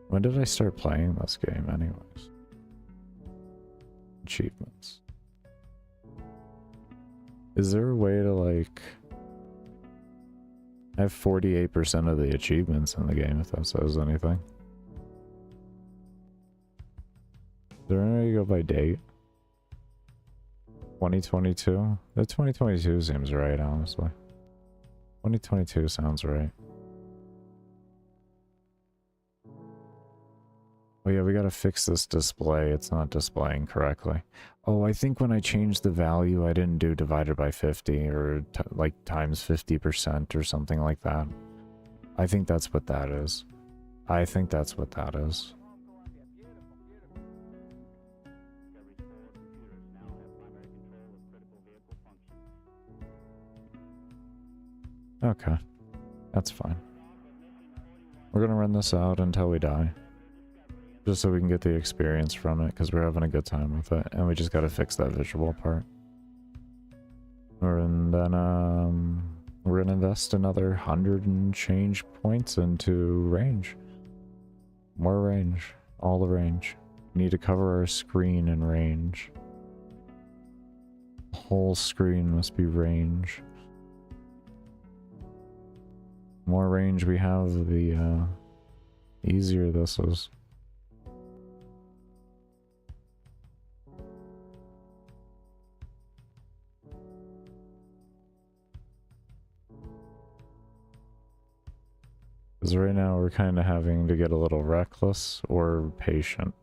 When did I start playing this game anyways? Achievements. Is there a way to like... I have 48% of the achievements in the game, if that says anything. Is there any way to go by date? 2022? The 2022 seems right, honestly. 2022 sounds right. Oh yeah, we gotta fix this display. It's not displaying correctly. Oh, I think when I changed the value, I didn't do divided by 50 or like times 50% or something like that. I think that's what that is. I think that's what that is. Okay, that's fine. We're gonna run this out until we die. Just so we can get the experience from it, because we're having a good time with it. And we just gotta fix that visual part. And then, we're gonna invest another 100 and change points into range. More range. All the range. We need to cover our screen in range. The whole screen must be range. The more range we have, the easier this is. Because right now we're kind of having to get a little reckless or patient.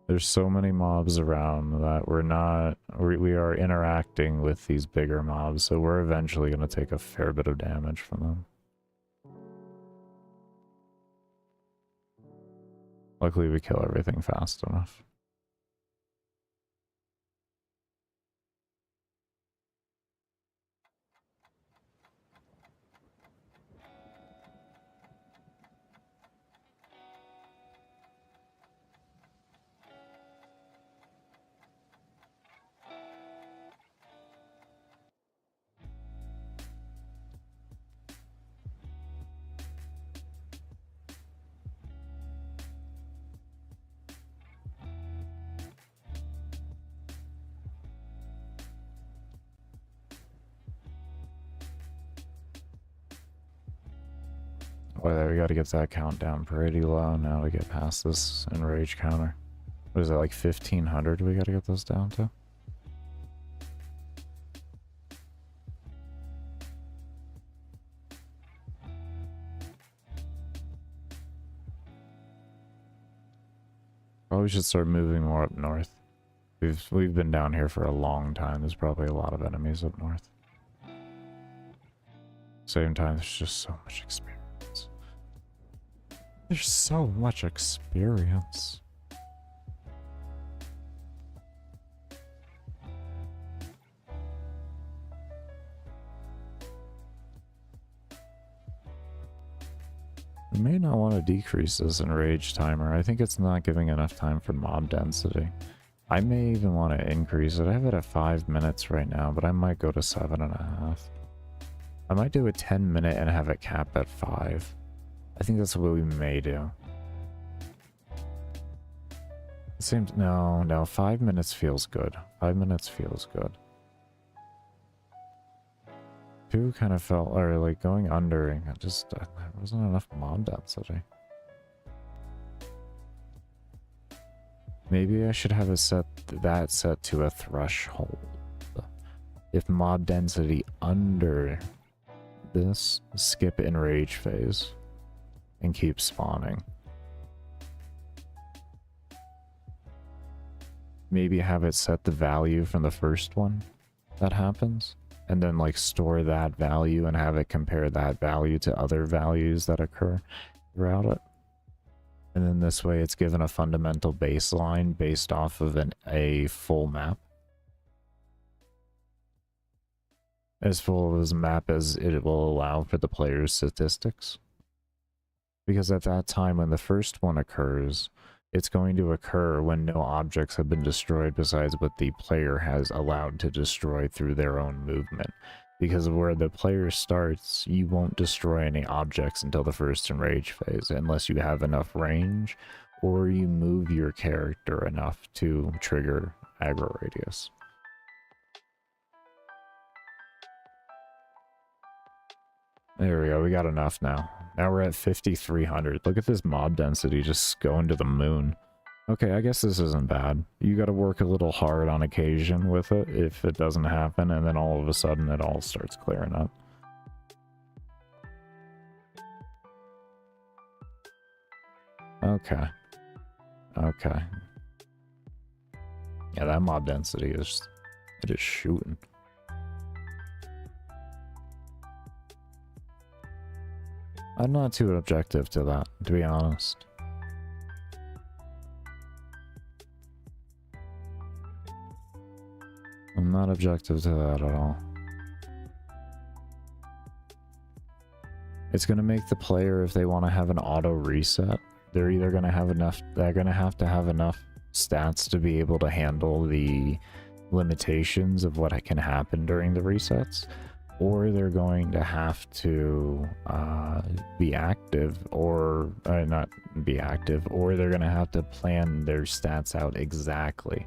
There's so many mobs around that we are interacting with these bigger mobs, so we're eventually going to take a fair bit of damage from them. Luckily we kill everything fast enough. Well, we gotta get that count down pretty low now to get past this enrage counter. What is it, like 1,500 we gotta get this down to? Probably should start moving more up north. We've been down here for a long time. There's probably a lot of enemies up north. Same time, there's just so much experience. There's so much experience. We may not want to decrease this enrage timer. I think it's not giving enough time for mob density. I may even want to increase it. I have it at 5 minutes right now, but I might go to 7.5. I might do a 10-minute and have it capped at 5. I think that's what we may do. It seems... No, 5 minutes feels good. 5 minutes feels good. 2 kind of felt, or like going under, and there wasn't enough mob density. Maybe I should have it set to a threshold. If mob density under this, skip enrage phase and keep spawning. Maybe have it set the value from the first one that happens, and then like store that value and have it compare that value to other values that occur throughout it. And then this way it's given a fundamental baseline based off of a full map. As full of a map as it will allow for the player's statistics. Because at that time when the first one occurs, it's going to occur when no objects have been destroyed besides what the player has allowed to destroy through their own movement. Because where the player starts, you won't destroy any objects until the first enrage phase, unless you have enough range, or you move your character enough to trigger aggro radius. There we go, we got enough now. Now we're at 5,300. Look at this mob density just going to the moon. Okay, I guess this isn't bad. You gotta work a little hard on occasion with it if it doesn't happen, and then all of a sudden it all starts clearing up. Okay. Okay. Yeah, that mob density is shooting. I'm not too objective to that, to be honest. I'm not objective to that at all. It's going to make the player, if they want to have an auto reset, they're either going to have enough, they're going to have enough stats to be able to handle the limitations of what can happen during the resets, or they're going to have to be active, or not be active, or they're going to have to plan their stats out exactly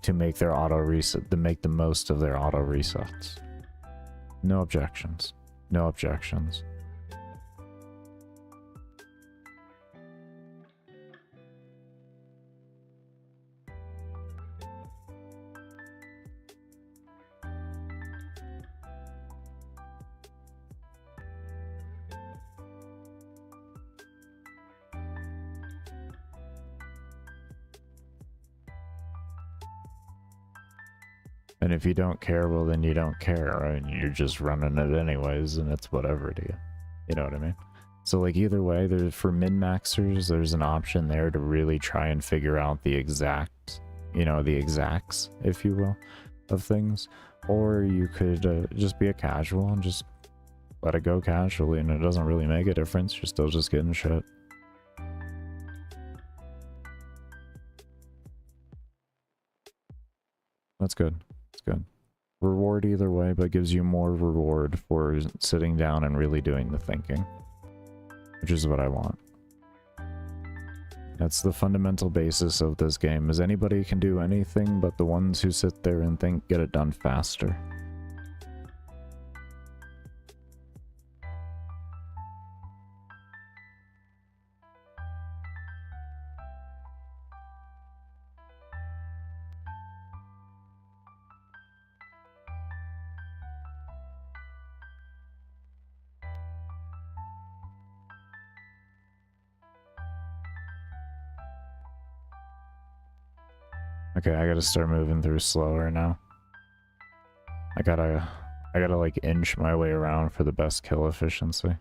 to make their auto reset, to make the most of their auto resets. No objections. No objections. And if you don't care, well then you don't care. I mean, you're just running it anyways, and it's whatever to you. You know what I mean? So like either way, there's, for min-maxers, there's an option there to really try and figure out the exact, you know, the exacts, if you will, of things. Or you could just be a casual and just let it go casually, and it doesn't really make a difference. You're still just getting shit. That's good. It's good. Reward either way, but gives you more reward for sitting down and really doing the thinking, which is what I want. That's the fundamental basis of this game, is anybody can do anything, but the ones who sit there and think get it done faster. Okay, I gotta start moving through slower now. I gotta like inch my way around for the best kill efficiency.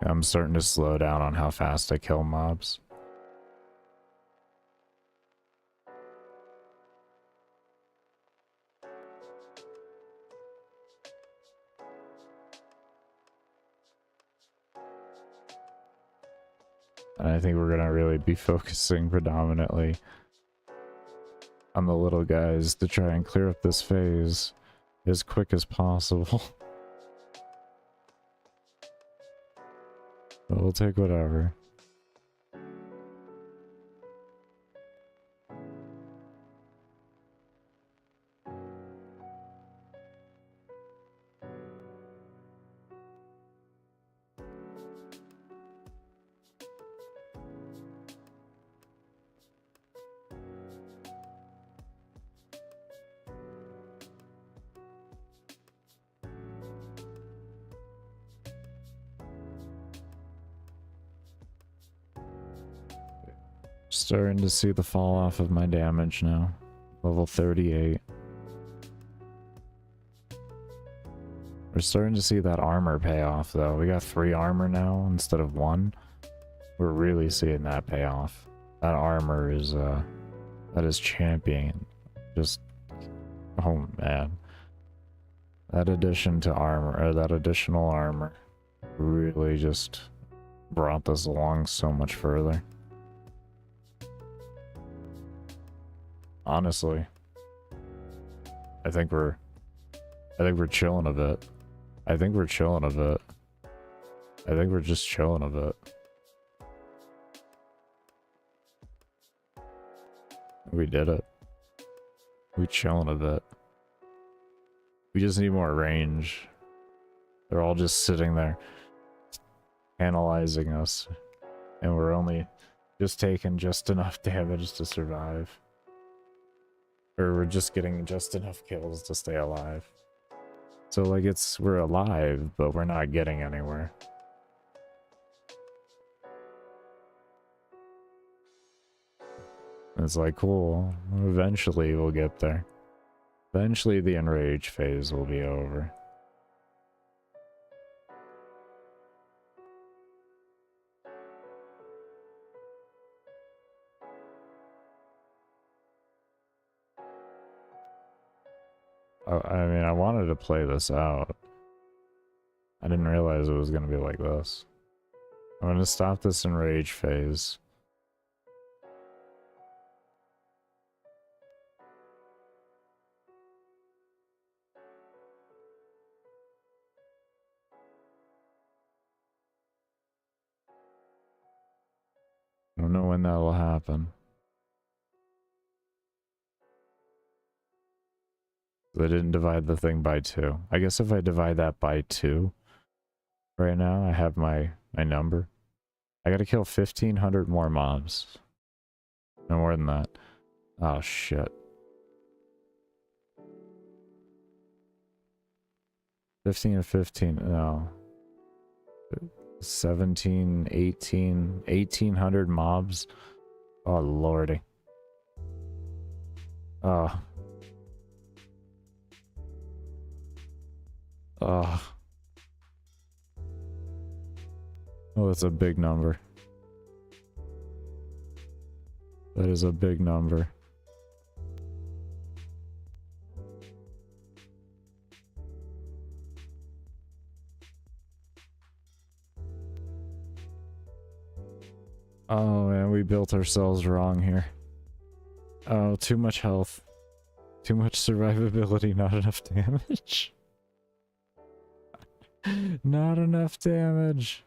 I'm starting to slow down on how fast I kill mobs. And I think we're gonna really be focusing predominantly on the little guys to try and clear up this phase as quick as possible. But we'll take whatever. Starting to see the fall off of my damage now. Level 38. We're starting to see that armor pay off though. We got 3 armor now instead of 1. We're really seeing that pay off. That armor is that is champion. Just, oh man. That addition to armor, or that additional armor really just brought this along so much further. Honestly, I think we're chilling a bit. I think we're chilling a bit. I think we're just chilling a bit. We did it. We chilling a bit. We just need more range. They're all just sitting there analyzing us, and we're only just taking just enough damage to survive. Or we're just getting just enough kills to stay alive. So like we're alive, but we're not getting anywhere. It's like, cool, eventually we'll get there. Eventually the enrage phase will be over. I mean, I wanted to play this out. I didn't realize it was going to be like this. I'm going to stop this enrage phase. I don't know when that will happen. They didn't divide the thing by 2. I guess if I divide that by 2, right now, I have my number. I gotta kill 1,500 more mobs. No more than that. Oh, shit. 15 and 15, no. 17, 18, 1,800 mobs. Oh, lordy. Oh. Oh. Oh, that's a big number. That is a big number. Oh man, we built ourselves wrong here. Oh, too much health. Too much survivability, not enough damage. Not enough damage.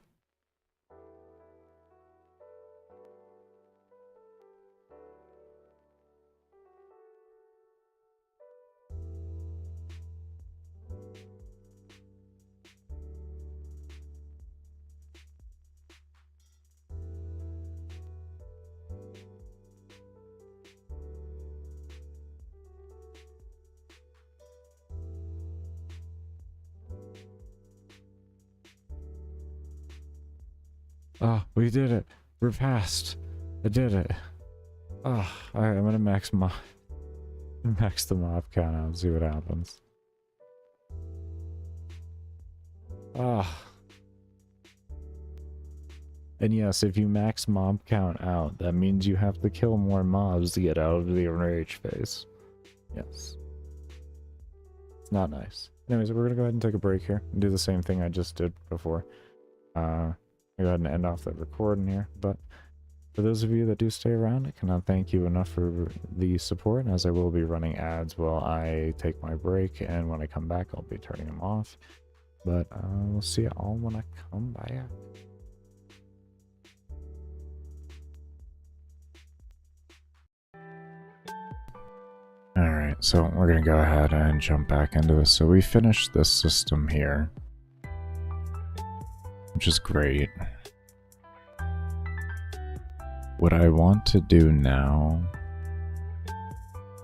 Oh, we did it. We're past. I did it. Oh, alright, I'm gonna max the mob count out and see what happens. Ah. And yes, if you max mob count out, that means you have to kill more mobs to get out of the enrage phase. Yes. It's not nice. Anyways, we're gonna go ahead and take a break here and do the same thing I just did before. Go ahead and end off the recording here, but for those of you that do stay around, I cannot thank you enough for the support, as I will be running ads while I take my break, and when I come back I'll be turning them off, but we'll see you all when I come back. Alright, so we're gonna go ahead and jump back into this. So we finished this system here, which is great. What I want to do now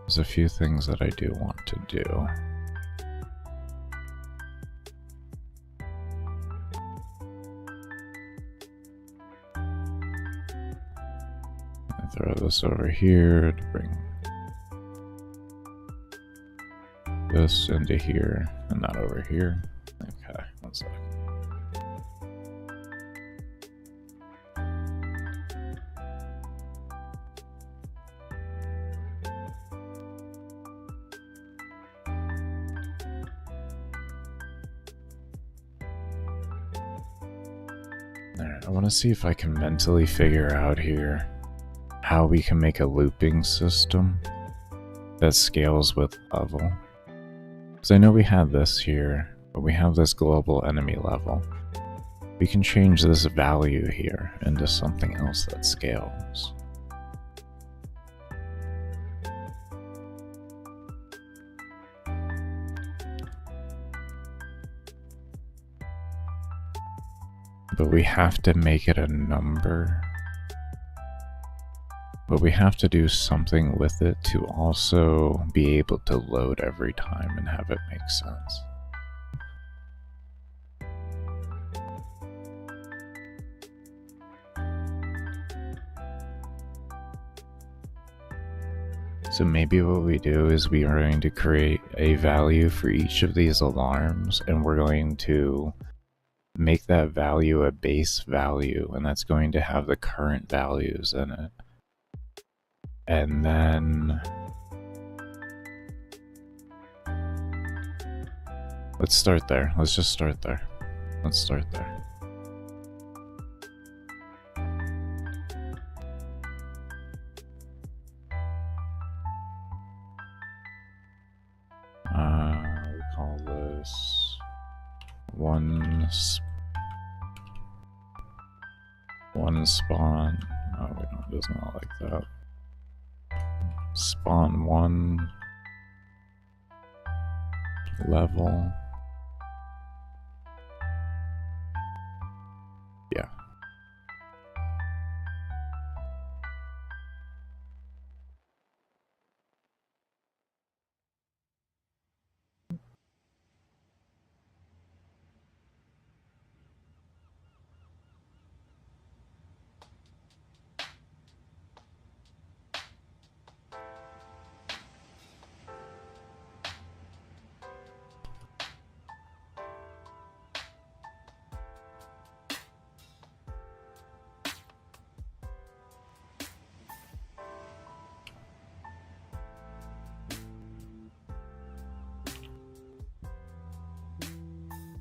is a few things that I do want to do. Throw this over here to bring this into here and not over here. Okay, one sec. Alright, I want to see if I can mentally figure out here how we can make a looping system that scales with level. Because I know we have this here, but we have this global enemy level. We can change this value here into something else that scales. But we have to make it a number. But we have to do something with it to also be able to load every time and have it make sense. So maybe what we do is we are going to create a value for each of these alarms, and we're going to make that value a base value, and that's going to have the current values in it. And then let's start there. Let's just start there. Let's start there. We call this one spawn. Oh, we don't, it does not like that. Spawn one level. Yeah.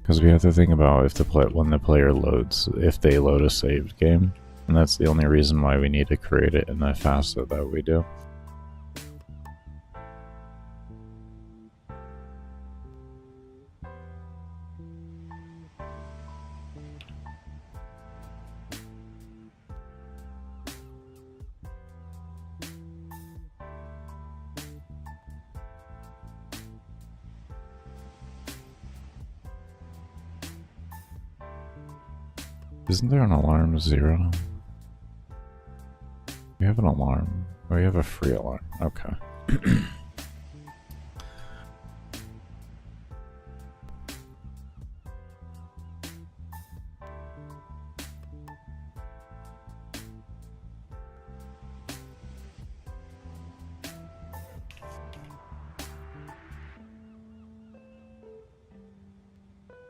Because we have to think about if when the player loads, if they load a saved game, and that's the only reason why we need to create it in the facet that we do. Isn't there an alarm 0? We have an alarm. We have a free alarm. Okay.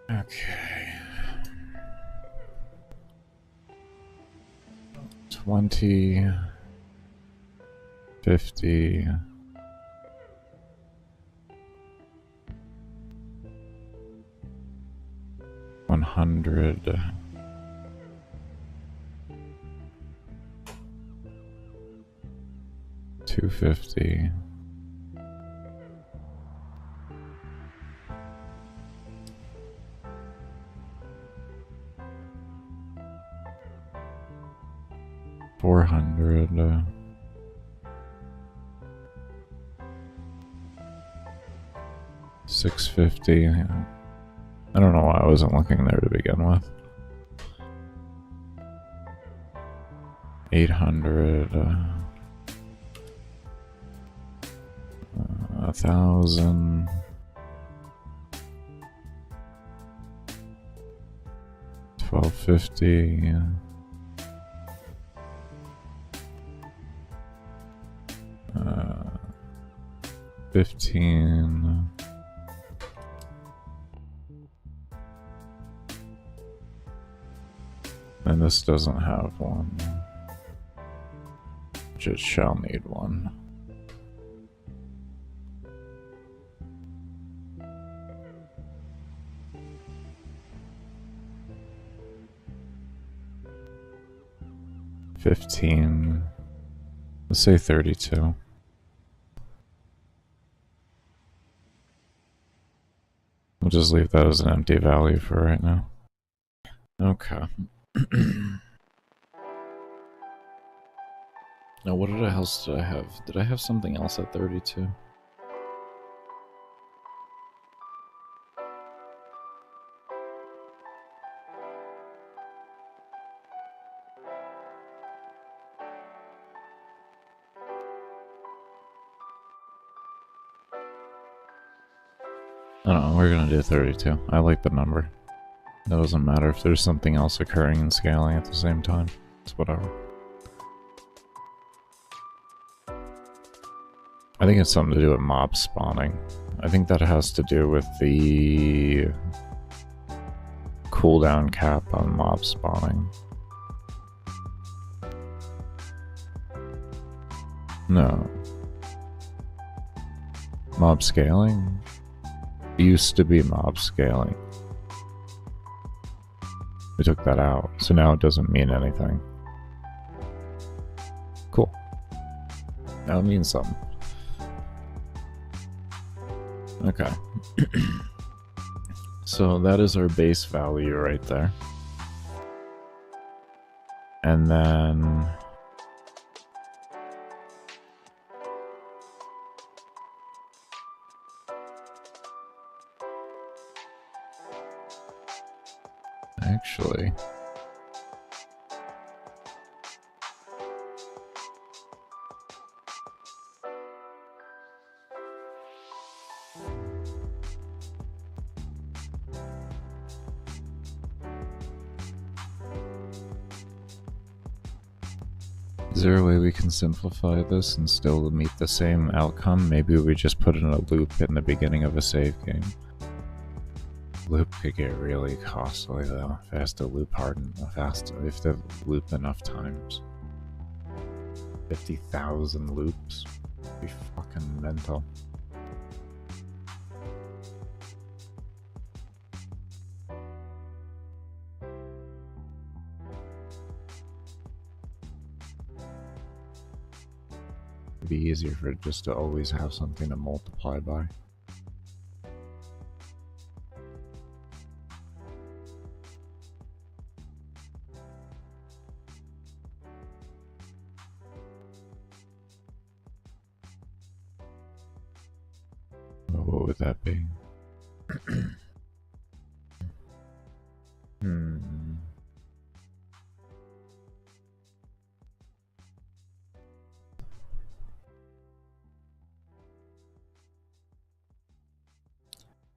Okay. 20, 50, 100, 250, 400, 650. Yeah. I don't know why I wasn't looking there to begin with. 800, 1,000, 1,250. 15. And this doesn't have one. Just shall need one. $15. Let's say 32. We'll just leave that as an empty value for right now. Okay. Now, what else did I have? Did I have something else at 32? I don't know, we're gonna do 32. I like the number. It doesn't matter if there's something else occurring and scaling at the same time. It's whatever. I think it's something to do with mob spawning. I think that has to do with the cooldown cap on mob spawning. No. Mob scaling? Used to be mob scaling. We took that out, so now it doesn't mean anything. Cool. Now it means something. Okay. So that is our base value right there. And then actually, is there a way we can simplify this and still meet the same outcome? Maybe we just put in a loop in the beginning of a save game. Loop could get really costly though. If it has to loop hard and fast, if to loop enough times. 50,000 loops. It'd be fucking mental. It'd be easier for it just to always have something to multiply by. What would that be?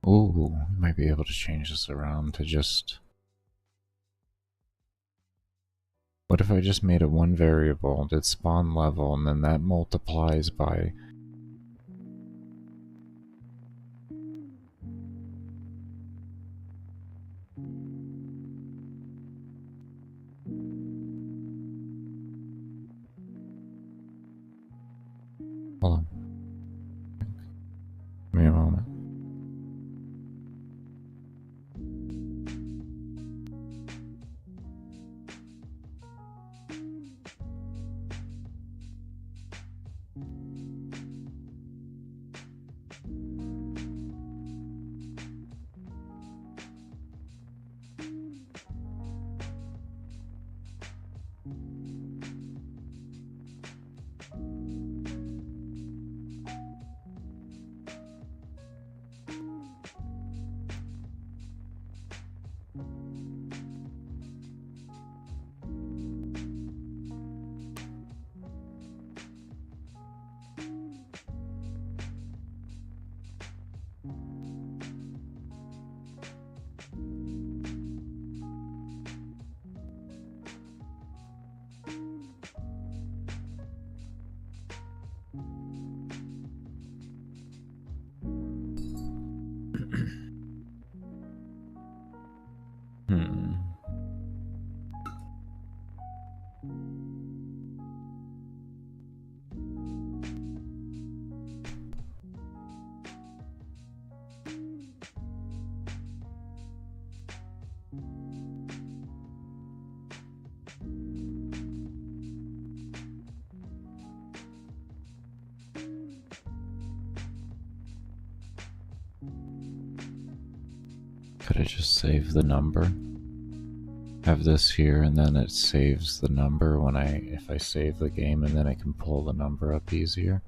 Ooh, we might be able to change this around to just... What if I just made it one variable, did spawn level, and then that multiplies by... Hold on. Give me a moment. Could I just save the number? Have this here, and then it saves the number when if I save the game, and then I can pull the number up easier.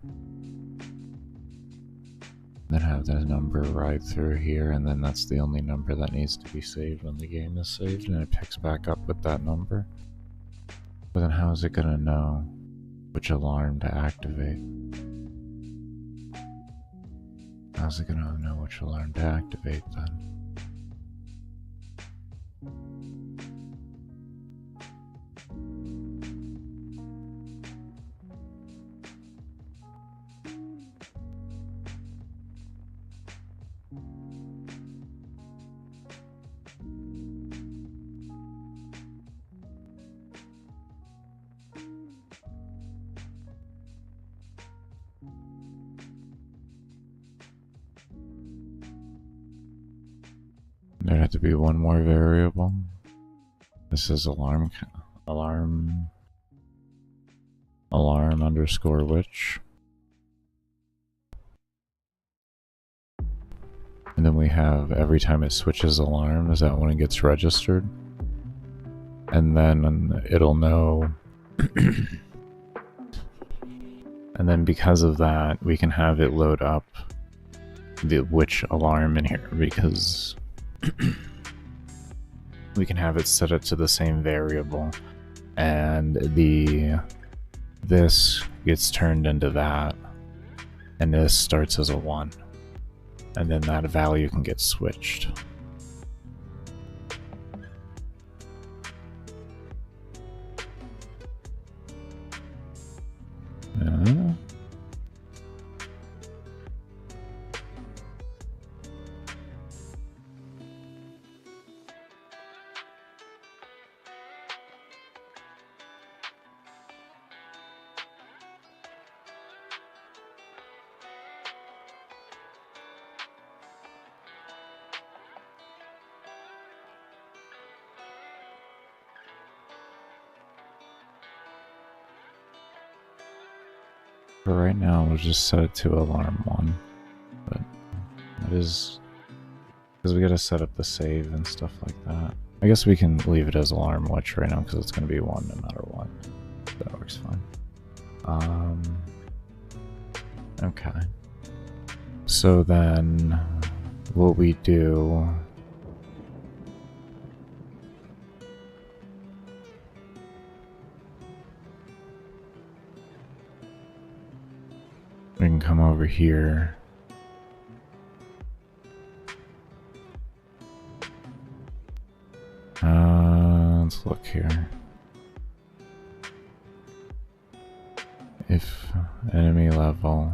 Then have the number ride through here, and then that's the only number that needs to be saved when the game is saved, and it picks back up with that number. But then how is it gonna know which alarm to activate? How's it gonna know which alarm to activate then? There'd have to be one more variable. This is alarm underscore which. And then we have every time it switches alarms, that when it gets registered. And then it'll know. And then because of that, we can have it load up the which alarm in here, because we can have it set it to the same variable, and this gets turned into that, and this starts as a 1, and then that value can get switched. For right now, we'll just set it to alarm 1, but that is because we gotta set up the save and stuff like that. I guess we can leave it as alarm which right now because it's gonna be 1 no matter what. That works fine. Okay. So then, what we do. We can come over here. Let's look here. If enemy level.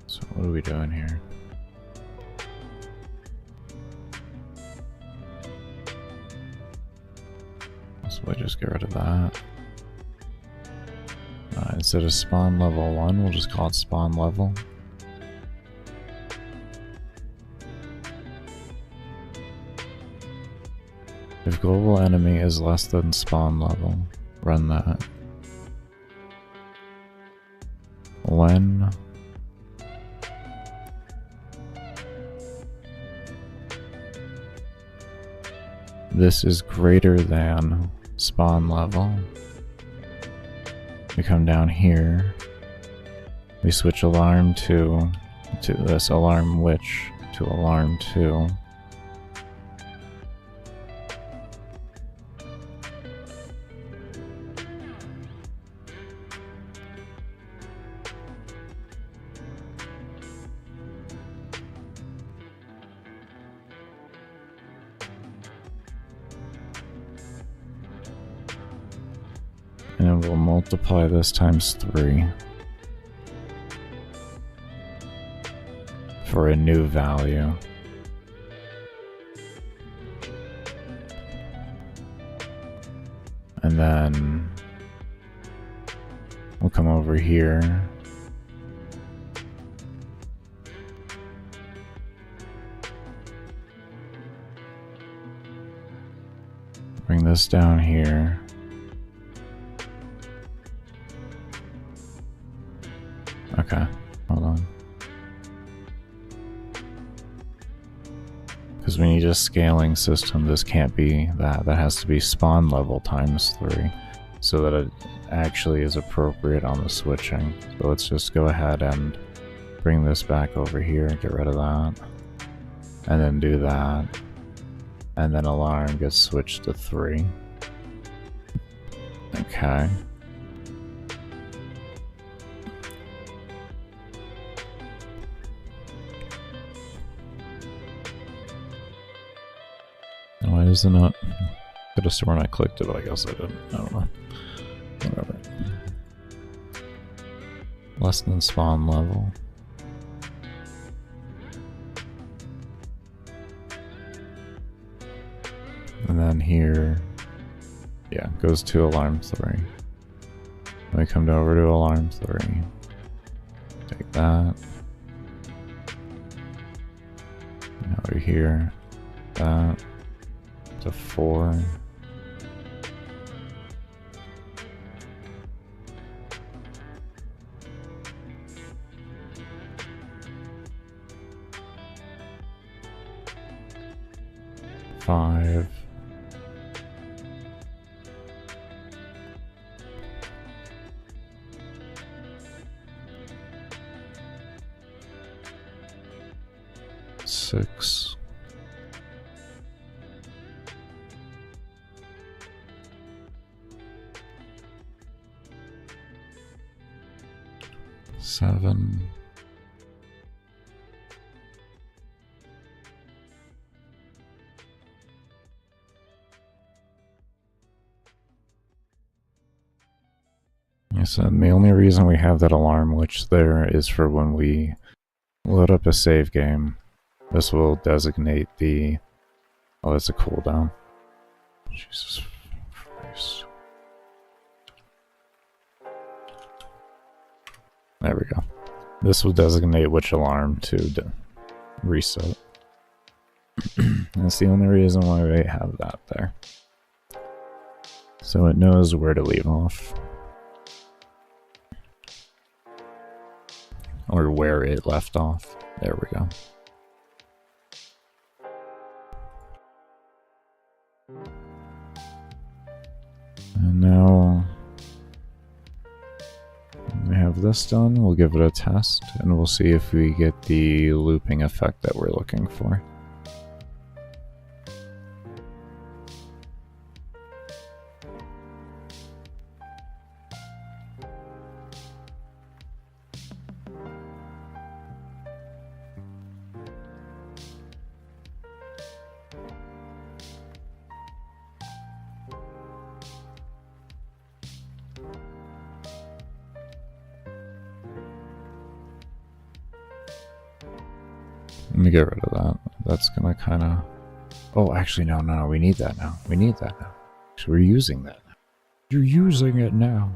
So what are we doing here? So we'll just get rid of that. Instead of spawn level 1, we'll just call it spawn level. If global enemy is less than spawn level, run that. When this is greater than spawn level, we come down here, we switch alarm to this alarm which to alarm 2. And we'll multiply this times 3 for a new value. And then we'll come over here. Bring this down here. Okay, hold on. Because we need a scaling system. This can't be that. That has to be spawn level times 3. So that it actually is appropriate on the switching. So let's just go ahead and bring this back over here, get rid of that. And then do that. And then alarm gets switched to 3. Okay. Why is it not? Could have sworn I clicked it, but I guess I didn't. I don't know. Whatever. Less than spawn level. And then here, yeah, goes to alarm 3. We come over to alarm 3. Take that. And over here, that to 4. Five. Six. Seven. I said the only reason we have that alarm glitch there is for when we load up a save game. This will designate the... Oh, that's a cooldown. Jesus Christ. There we go. This will designate which alarm to reset. That's the only reason why we have that there. So it knows where to leave off. Or where it left off. There we go. And now we have this done. We'll give it a test and we'll see if we get the looping effect that we're looking for. Let me get rid of that. That's gonna kind of... Oh, actually, no, we need that now. We need that now. So we're using that now. You're using it now.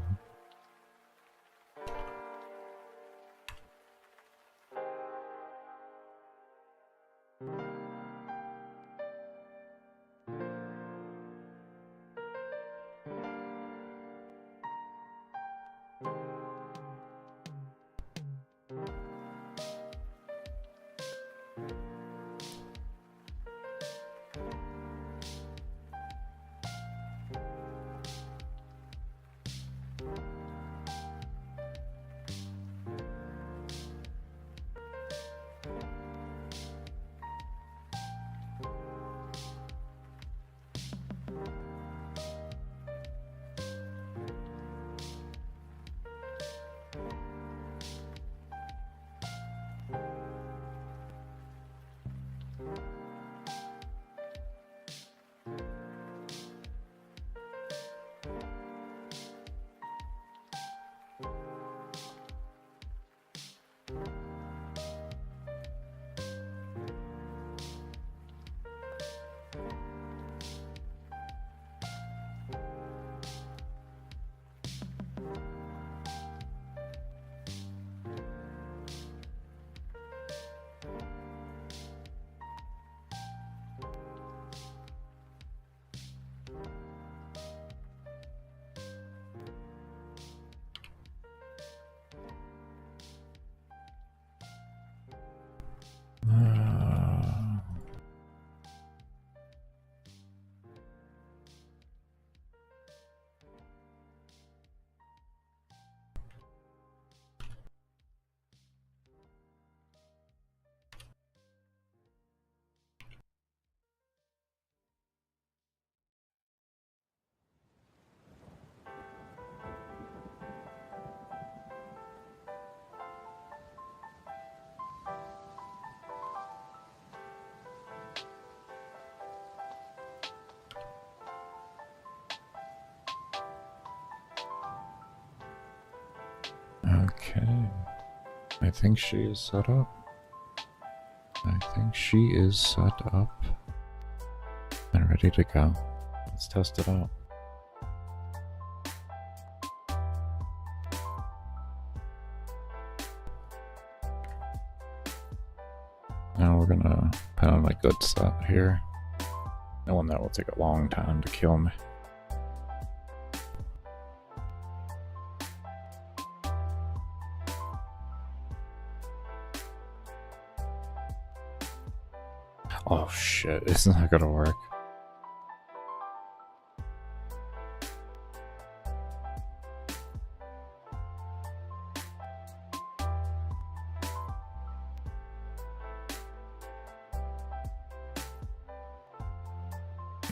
Okay. I think she is set up. I think she is set up and ready to go. Let's test it out. Now we're gonna put on a good set here. The one that will take a long time to kill me. Oh shit, it's not gonna work.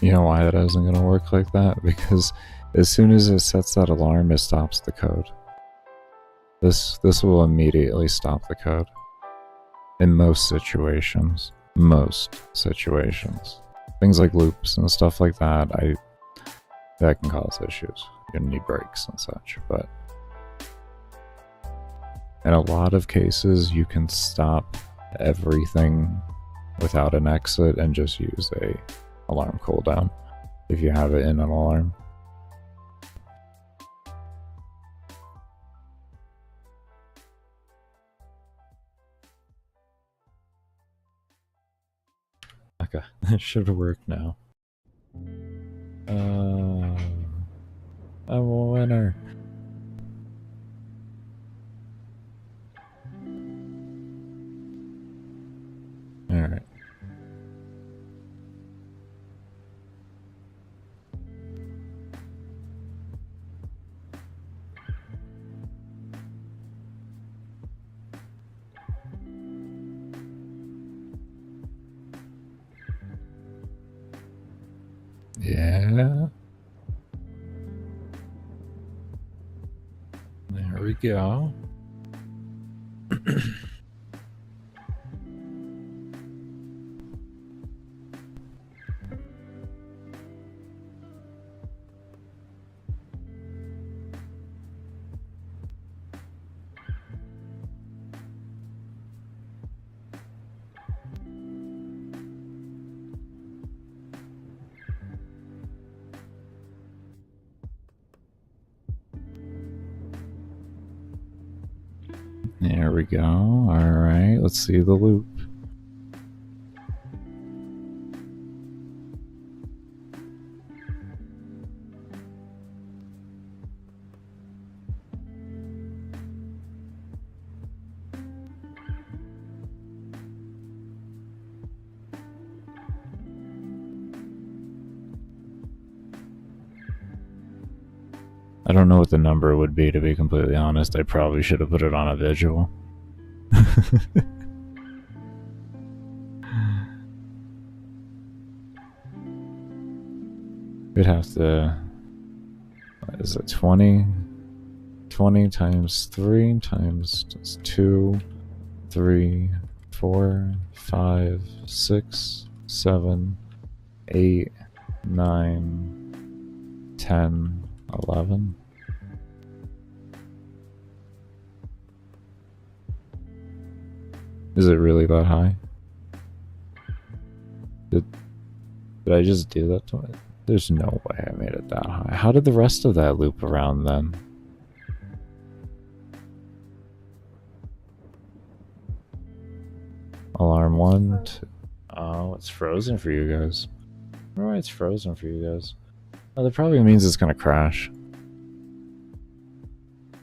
You know why it isn't gonna work like that? Because as soon as it sets that alarm, it stops the code. This will immediately stop the code. In most situations. Most situations. Things like loops and stuff like that, that can cause issues. You're gonna need breaks and such, but in a lot of cases you can stop everything without an exit and just use a alarm cooldown if you have it in an alarm. Okay, it should work now. I'm a winner. Alright. Yeah. There we go. There we go. Alright, let's see the loop. I don't know what the number would be, to be completely honest. I probably should have put it on a visual. We'd have to... What is it? 20? 20 times 3 times 2, 3, 4, 5, 6, 7, 8, 9, 10, 11. Is it really that high? Did I just do that to it? There's no way I made it that high. How did the rest of that loop around then? Alarm 1, 2. Oh, it's frozen for you guys. I wonder why it's frozen for you guys. Oh, that probably means it's gonna crash.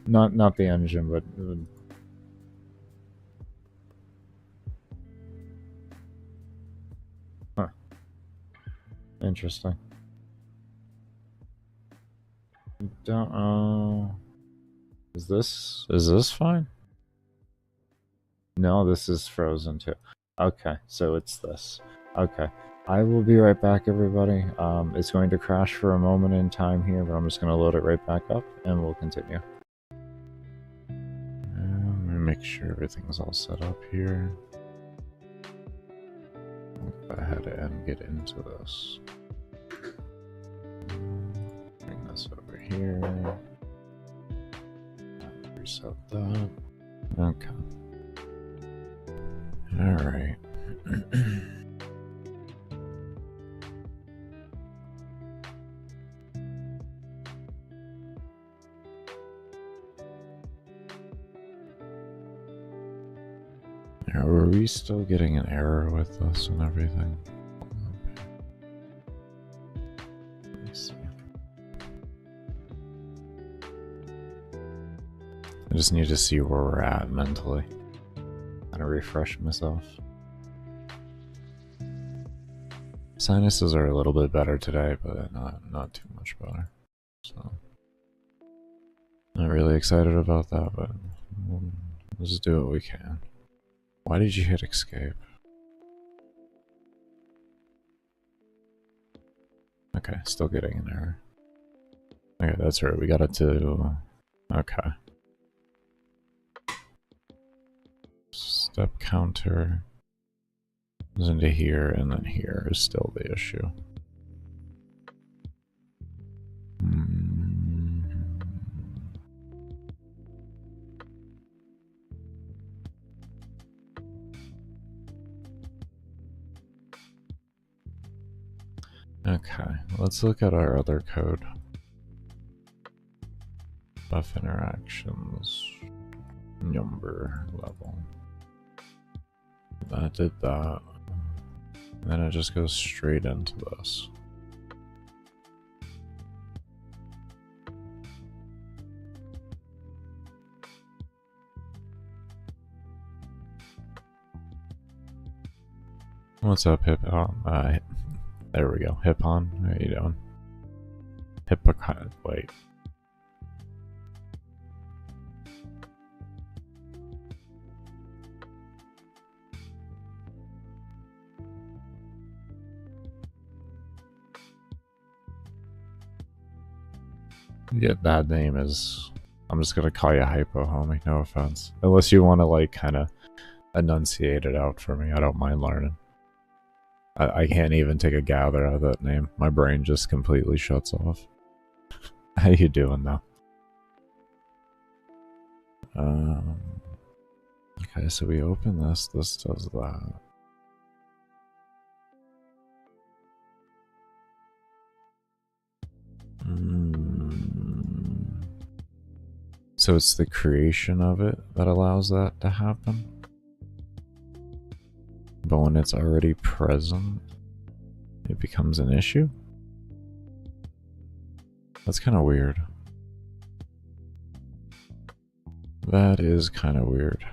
Not the engine, but huh. Interesting. Don't know. Is this fine? No, this is frozen too. Okay, so it's this. Okay. I will be right back, everybody. It's going to crash for a moment in time here, but I'm just going to load it right back up, and we'll continue. Let me make sure everything's all set up here. I'll go ahead and get into this. Bring this over here. reset that. Okay. Alright. Were we still getting an error with this and everything? Let me see. I just need to see where we're at mentally. Gotta refresh myself. Sinuses are a little bit better today, but not too much better. So not really excited about that, but we'll just do what we can. Why did you hit escape? Okay, still getting an error. Okay, that's right. We got it to... Okay. Step counter goes into here, and then here is still the issue. Okay, let's look at our other code. Buff interactions, number level. That did that. And then it just goes straight into this. What's up, Hip? There we go. Hippon, how you doing? Wait. Yeah, that name is... I'm just gonna call you Hypo, homie. No offense. Unless you want to, like, kind of enunciate it out for me. I don't mind learning. I can't even take a gather out of that name. My brain just completely shuts off. How you doing, though? Okay, so we open this. This does that. So it's the creation of it that allows that to happen? But when it's already present, it becomes an issue? That's kind of weird. That is kind of weird.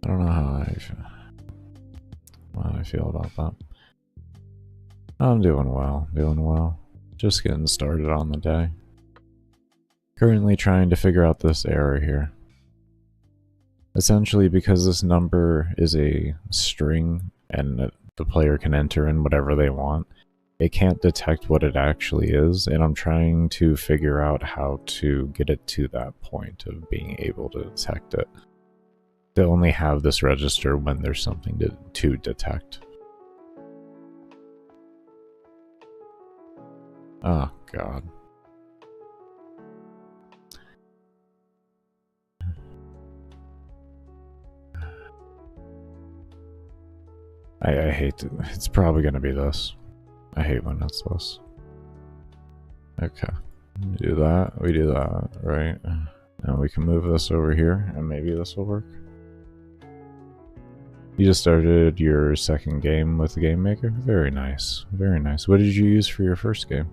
I don't know how I feel about that. I'm doing well, Just getting started on the day. Currently trying to figure out this error here. Essentially, because this number is a string and the player can enter in whatever they want, it can't detect what it actually is, and I'm trying to figure out how to get it to that point of being able to detect it. They only have this register when there's something to detect. Oh, God. I hate it. It's probably going to be this. I hate when it's this. Okay. We do that, right? Now we can move this over here, and maybe this will work. You just started your second game with the gamemaker? Very nice. Very nice. What did you use for your first game?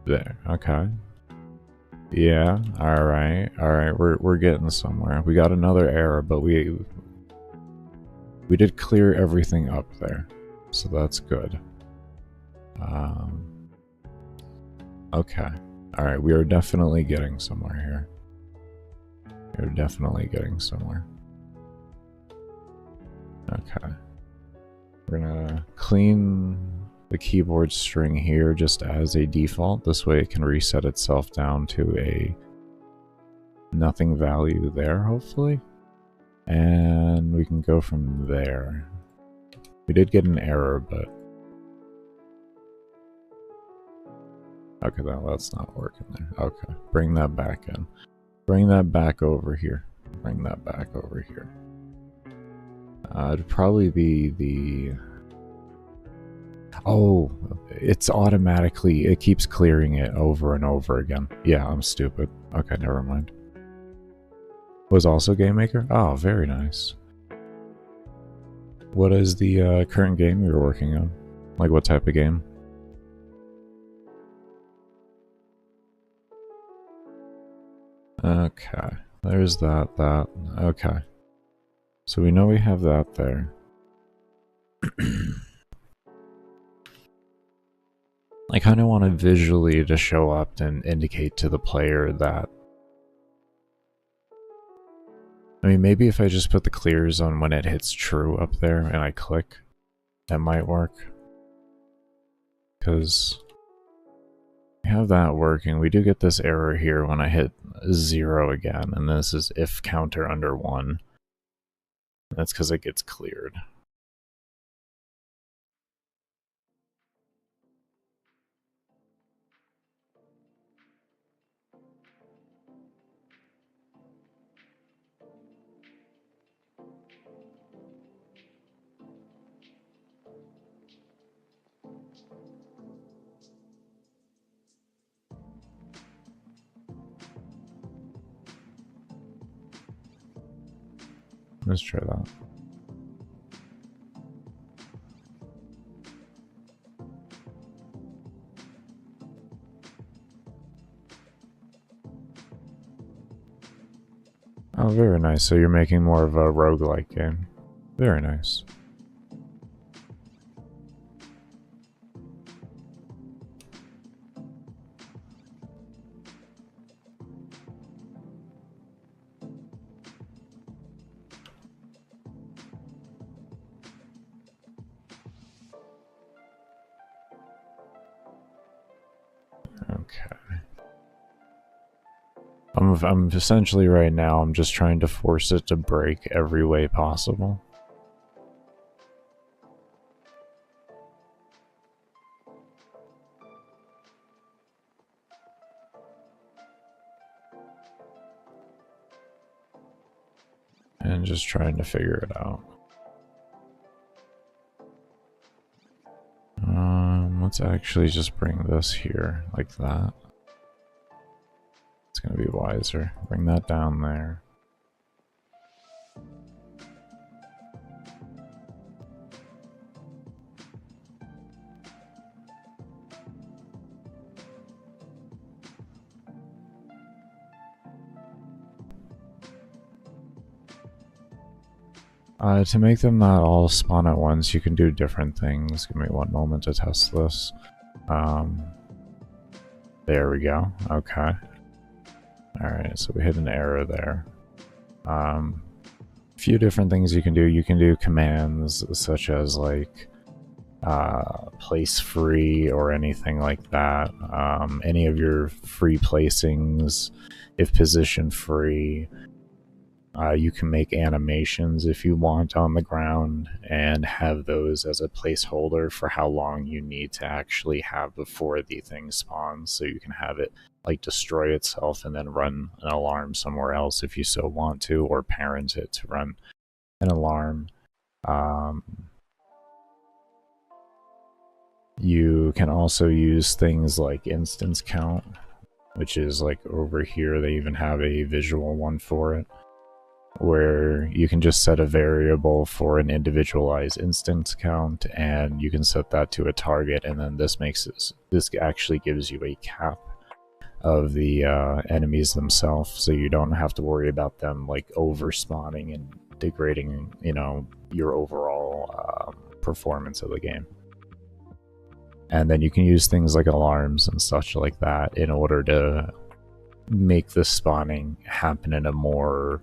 There. Okay. Yeah. All right. We're getting somewhere. We got another error, but we did clear everything up there, so that's good. Okay. All right. We are definitely getting somewhere here. We're definitely getting somewhere. Okay. We're gonna clean the keyboard string here just as a default. This way it can reset itself down to a nothing value there, hopefully. And we can go from there. We did get an error, but... Okay, that's not working there. Okay, bring that back in. Bring that back over here. Bring that back over here. It'd probably be the... Oh, it's automatically... It keeps clearing it over and over again. Yeah, I'm stupid. Okay, never mind. Was also gamemaker? Oh, very nice. What is the current game you're working on? Like, what type of game? Okay, there's that. Okay. So we know we have that there. I kind of want it visually to show up and indicate to the player that... I mean, maybe if I just put the clears on when it hits true up there and I click, that might work. Because we have that working. We do get this error here when I hit 0 again, and this is if counter under 1. That's because it gets cleared. Let's try that. Oh, very nice. So you're making more of a roguelike game. Very nice. Okay. I'm essentially right now, I'm just trying to force it to break every way possible. And just trying to figure it out. Let's actually just bring this here, like that. It's gonna be wiser. Bring that down there. To make them not all spawn at once, you can do different things. Give me one moment to test this. There we go. Okay. Alright, so we hit an error there. A few different things you can do. You can do commands such as like place free or anything like that. Any of your free placings, if position free. You can make animations if you want on the ground and have those as a placeholder for how long you need to actually have before the thing spawns. So you can have it like destroy itself and then run an alarm somewhere else if you so want to, or parent it to run an alarm. You can also use things like instance count, which is like over here. They even have a visual one for it, where you can just set a variable for an individualized instance count, and you can set that to a target, and then this actually gives you a cap of the enemies themselves, so you don't have to worry about them like over spawning and degrading, you know, your overall performance of the game. And then you can use things like alarms and such like that in order to make the spawning happen in a more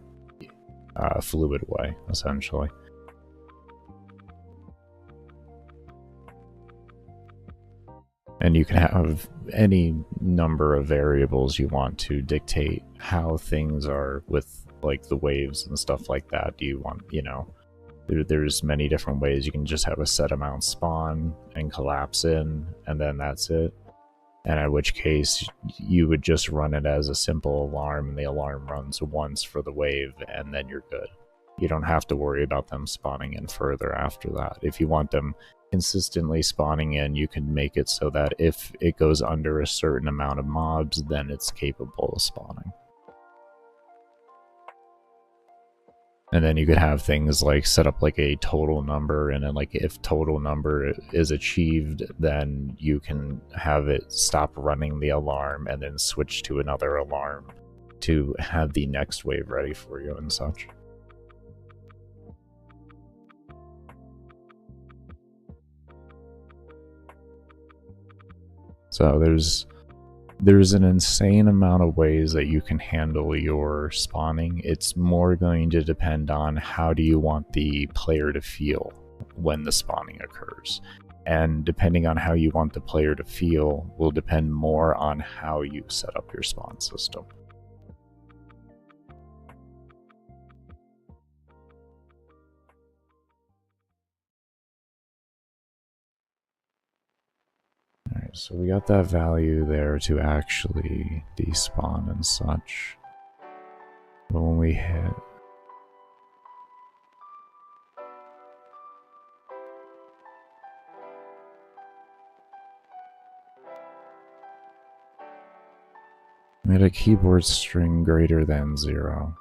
fluid way, essentially. And you can have any number of variables you want to dictate how things are with like the waves and stuff like that? Do you want, you know, there's many different ways. You can just have a set amount spawn and collapse in, and then that's it. And in which case, you would just run it as a simple alarm, and the alarm runs once for the wave, and then you're good. You don't have to worry about them spawning in further after that. If you want them consistently spawning in, you can make it so that if it goes under a certain amount of mobs, then it's capable of spawning. And then you could have things like set up like a total number, and then like if total number is achieved, then you can have it stop running the alarm and then switch to another alarm to have the next wave ready for you and such. So there's an insane amount of ways that you can handle your spawning. It's more going to depend on how do you want the player to feel when the spawning occurs. And depending on how you want the player to feel will depend more on how you set up your spawn system. Alright, so we got that value there to actually despawn and such. But when we hit... made a keyboard string greater than 0.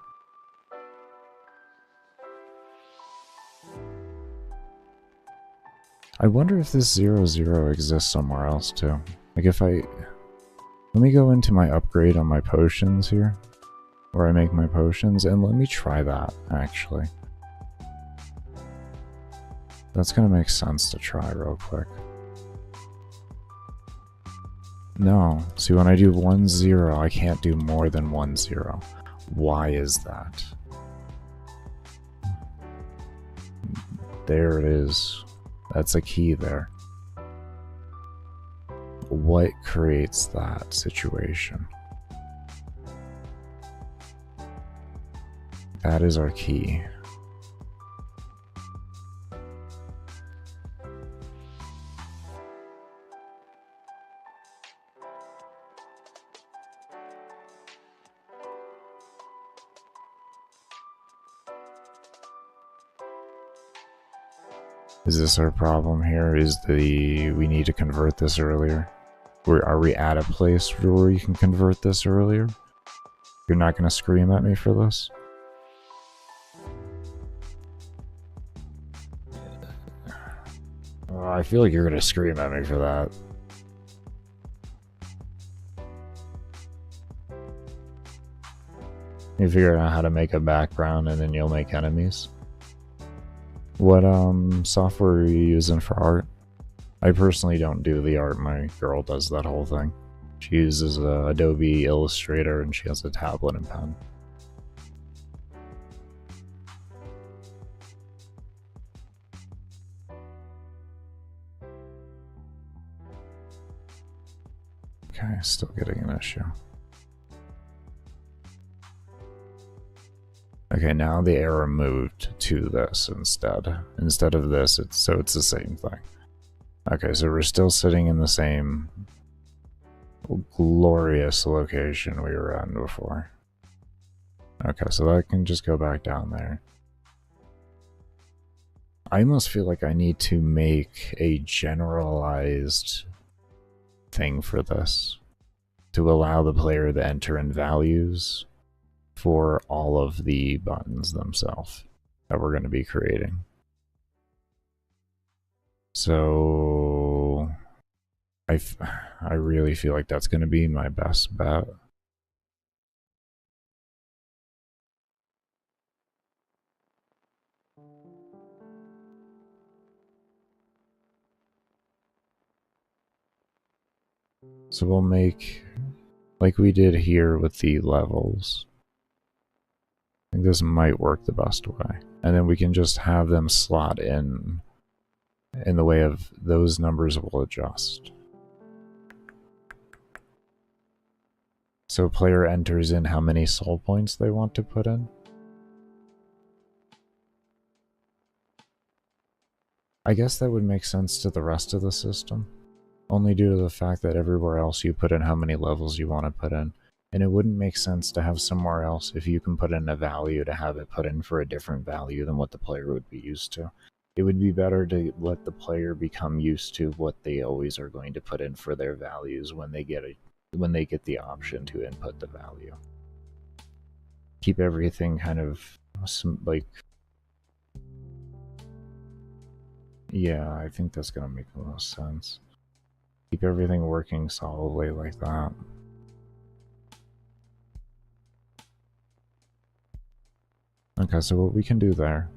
I wonder if this 0 exists somewhere else too. Like if I... let me go into my upgrade on my potions here, where I make my potions, and let me try that, actually. That's gonna make sense to try real quick. No, see when I do 1 0, I can't do more than 1 0. Why is that? There it is. That's a key there. What creates that situation? That is our key. Is this our problem here? Is we need to convert this earlier? Are we at a place where you can convert this earlier? You're not going to scream at me for this? I feel like you're going to scream at me for that. You figure out how to make a background and then you'll make enemies. What software are you using for art? I personally don't do the art, my girl does that whole thing. She uses Adobe Illustrator and she has a tablet and pen. Okay, still getting an issue. Okay, now the arrow moved to this instead. Instead of this, it's the same thing. Okay, so we're still sitting in the same glorious location we were at before. Okay, so that can just go back down there. I almost feel like I need to make a generalized thing for this to allow the player to enter in values for all of the buttons themselves that we're going to be creating. So I really feel like that's going to be my best bet. So we'll make like we did here with the levels. I think this might work the best way. And then we can just have them slot in the way of those numbers will adjust. So player enters in how many soul points they want to put in. I guess that would make sense to the rest of the system, only due to the fact that everywhere else you put in how many levels you want to put in. And it wouldn't make sense to have somewhere else, if you can put in a value, to have it put in for a different value than what the player would be used to. It would be better to let the player become used to what they always are going to put in for their values when they get the option to input the value. Keep everything kind of like, yeah, I think that's gonna make the most sense. Keep everything working solidly like that. Okay, so what we can do there,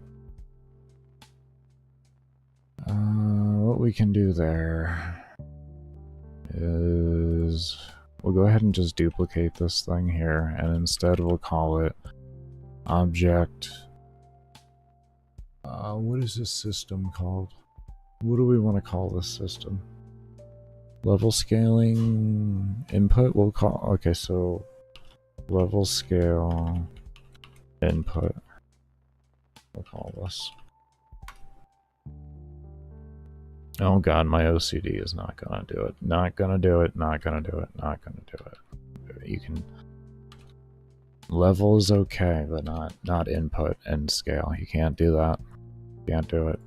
is we'll go ahead and just duplicate this thing here, and instead we'll call it object. What is this system called? What do we want to call this system? Level scaling input, we'll call, okay, so level scale input, we'll call this. Oh god, my OCD is not gonna do it. Not gonna do it, not gonna do it, not gonna do it. You can... Level is okay, but not input and scale. You can't do that. Can't do it.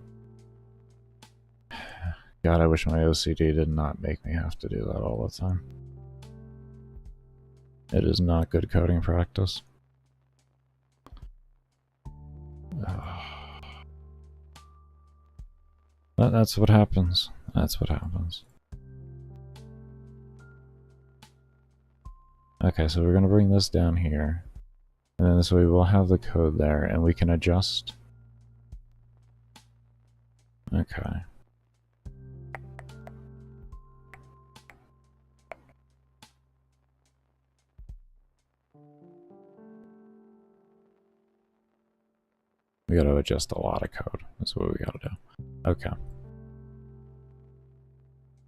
God, I wish my OCD did not make me have to do that all the time. It is not good coding practice. But that's what happens. That's what happens. Okay, so we're going to bring this down here. And then this way we'll have the code there, and we can adjust. Okay. We gotta adjust a lot of code. That's what we gotta do. Okay.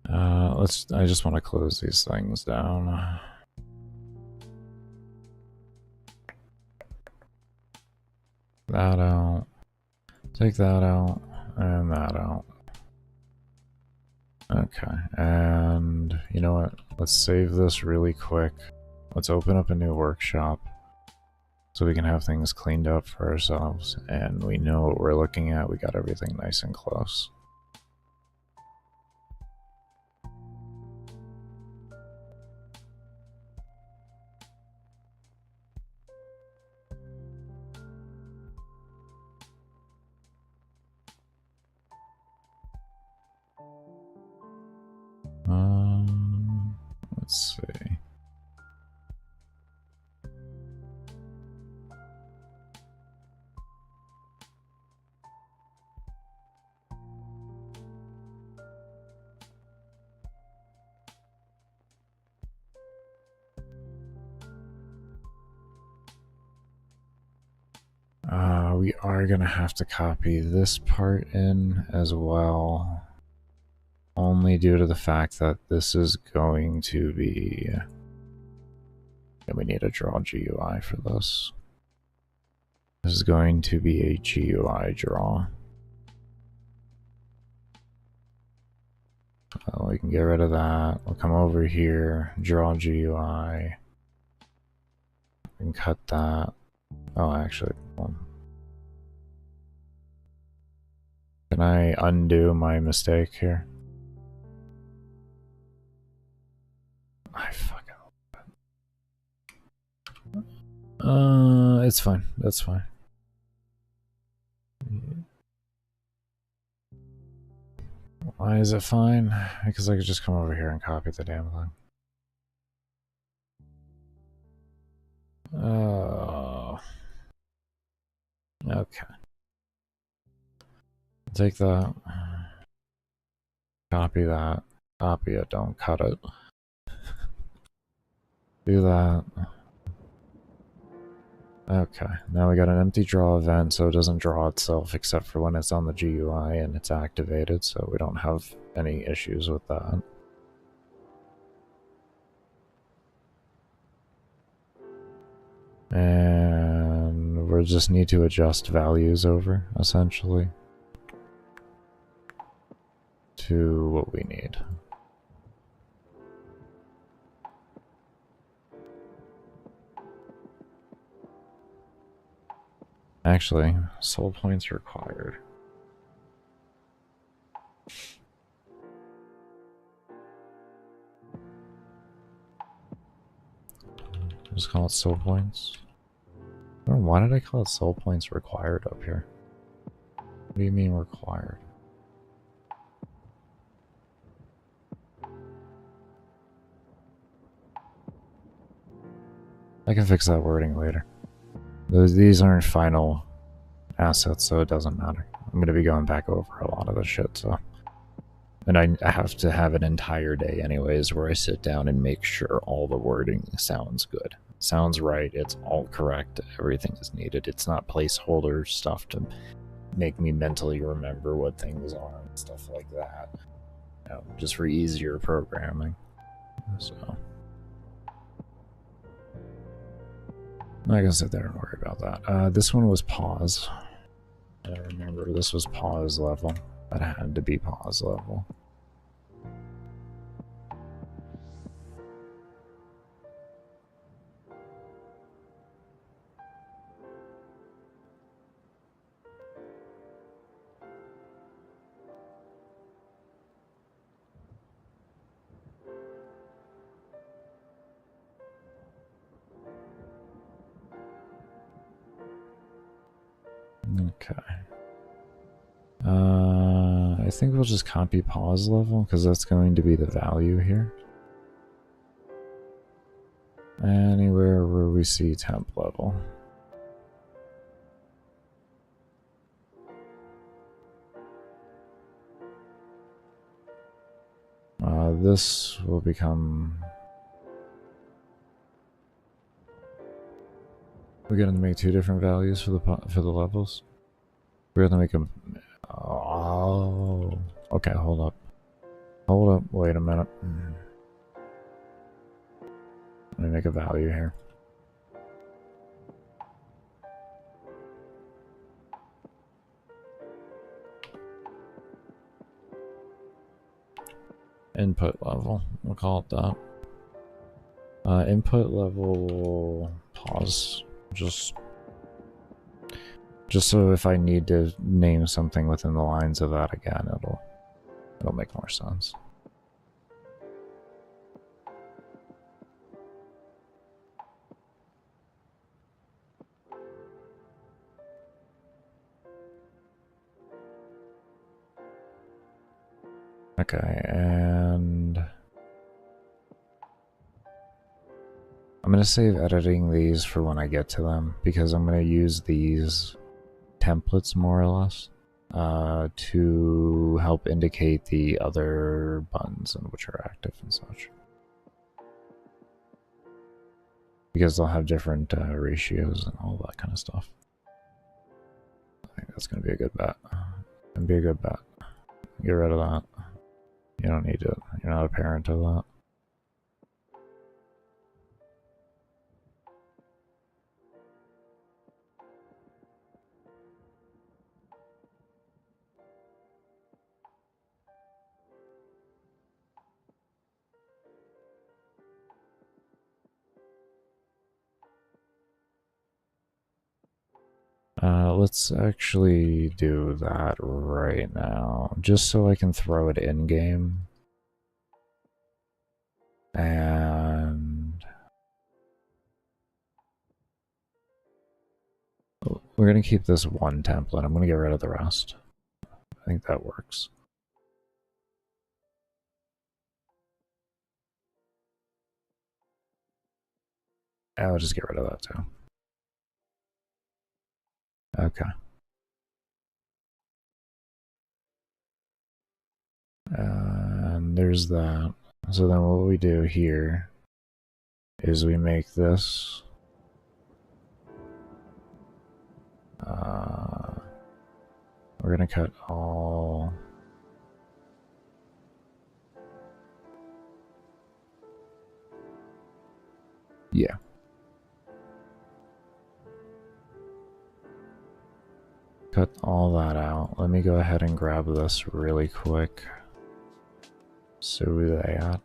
I just want to close these things down. That out. Take that out. And that out. Okay. And you know what? Let's save this really quick. Let's open up a new workshop, so we can have things cleaned up for ourselves, and we know what we're looking at. We got everything nice and close. Let's see. We are gonna have to copy this part in as well, only due to the fact that this is going to be... And we need a draw GUI for this. This is going to be a GUI draw. We can get rid of that. We'll come over here, draw GUI, and cut that. Oh, actually, can I undo my mistake here? I fucking love it. It's fine. That's fine. Why is it fine? Because I could just come over here and copy the damn thing. Oh. Okay. Take that. Copy that. Copy it, don't cut it. Do that. Okay, now we got an empty draw event, so it doesn't draw itself except for when it's on the GUI and it's activated, so we don't have any issues with that. And we'll just need to adjust values over, essentially. to what we need. Actually, soul points required. Just call it soul points. I don't know, why did I call it soul points required up here? What do you mean required? I can fix that wording later. These aren't final assets, so it doesn't matter. I'm going to be going back over a lot of this shit, so... And I have to have an entire day anyways where I sit down and make sure all the wording sounds good. Sounds right, it's all correct, everything is needed. It's not placeholder stuff to make me mentally remember what things are and stuff like that. You know, just for easier programming. So... I'm not gonna sit there and worry about that. This one was pause. I remember this was pause level. That had to be pause level. Okay. I think we'll just copy pause level because that's going to be the value here. Anywhere where we see temp level. This will become... We're gonna make two different values for the levels. We're gonna make them. Oh, okay. Hold up. Hold up. Wait a minute. Let me make a value here. Input level. We'll call it that. Input level pause. Just so if I need to name something within the lines of that again, it'll make more sense. Okay, and I'm going to save editing these for when I get to them, because I'm going to use these templates, more or less, to help indicate the other buttons and which are active and such. Because they'll have different ratios and all that kind of stuff. I think that's going to be a good bet. Get rid of that. You don't need it. You're not a parent of that. Let's actually do that right now, just so I can throw it in game. And we're gonna keep this one template. I'm gonna get rid of the rest. I think that works. I'll just get rid of that too. Okay. And there's that. So then what we do here is we make this we're gonna cut all cut all that out. Let me go ahead and grab this really quick. So that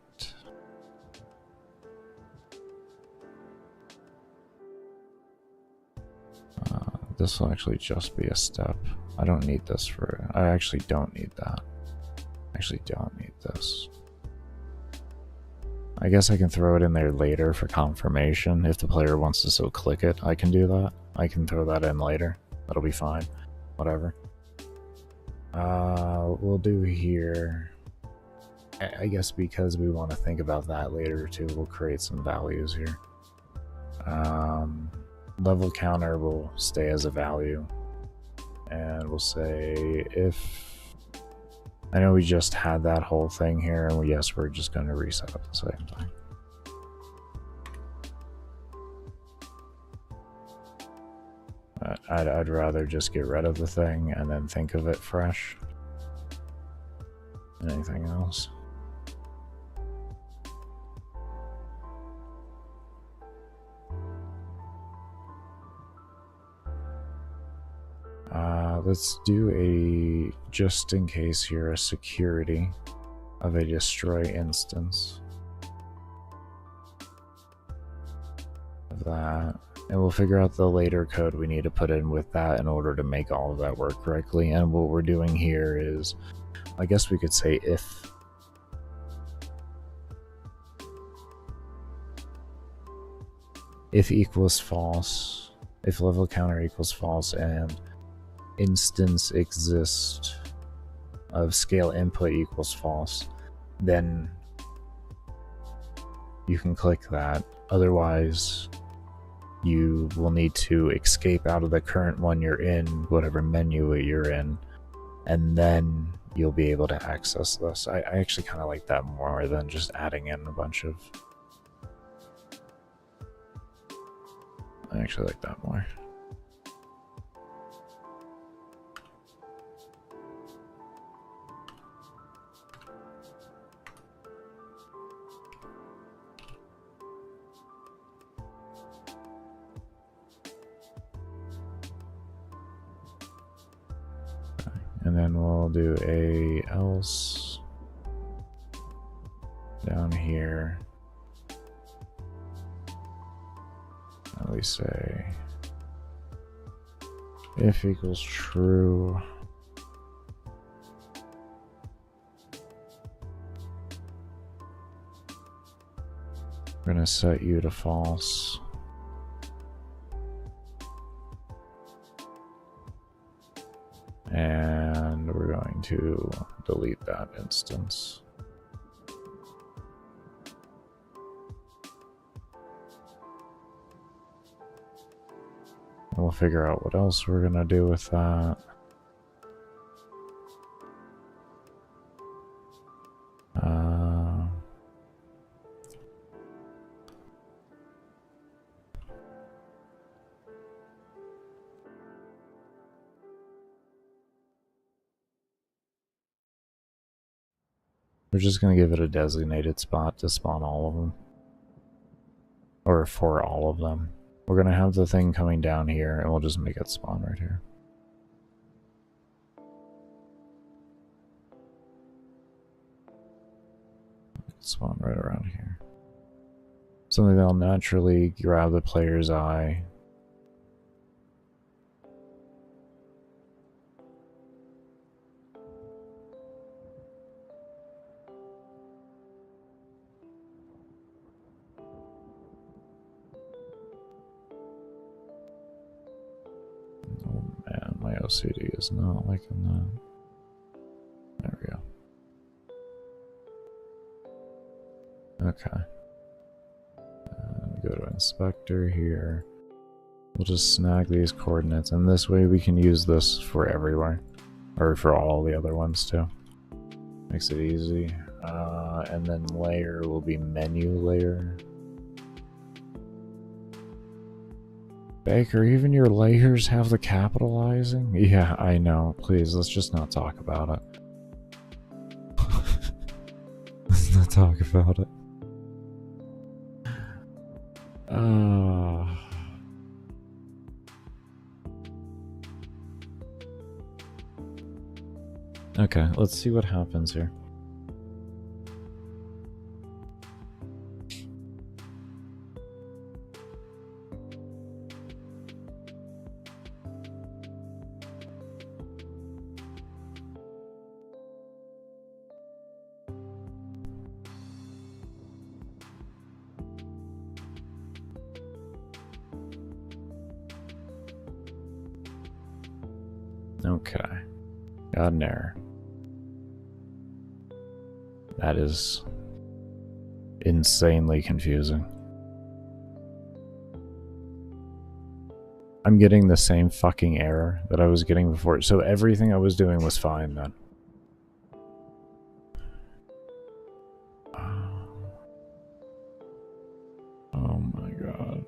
this will actually just be a step. I don't need this for. I actually don't need that. I actually don't need this. I guess I can throw it in there later for confirmation. If the player wants to so click it, I can do that. I can throw that in later. That'll be fine. Whatever. We'll do here. I guess because we want to think about that later too, we'll create some values here. Level counter will stay as a value. And we'll say if... I know we just had that whole thing here, and yes, we're just going to reset at the same time. I'd rather just get rid of the thing and then think of it fresh than anything else. Let's do a, just in case here, a security of a destroy instance of that. And we'll figure out the later code we need to put in with that in order to make all of that work correctly. And what we're doing here is, I guess we could say if equals false, if level counter equals false and instance exist of scale input equals false, then you can click that. Otherwise, you will need to escape out of the current one you're in, whatever menu you're in, and then you'll be able to access this. I actually kind of like that more than just adding in a bunch of... I actually like that more. And then we'll do a else down here. And we say if equals true. We're gonna set you to false. And we're going to delete that instance. And we'll figure out what else we're going to do with that. We're just going to give it a designated spot to spawn all of them. Or for all of them. We're going to have the thing coming down here, and we'll just make it spawn right here. Spawn right around here. Something that'll naturally grab the player's eye. My OCD is not liking that. There we go. Okay. Go to inspector here. We'll just snag these coordinates, and this way we can use this for everywhere. Or for all the other ones too. Makes it easy. And then layer will be menu layer. Baker, even your layers have the capitalizing? Yeah, I know. Please, let's just not talk about it. Let's not talk about it. Okay, let's see what happens here. Okay. Got an error. That is insanely confusing. I'm getting the same fucking error that I was getting before. So everything I was doing was fine then. Oh my god.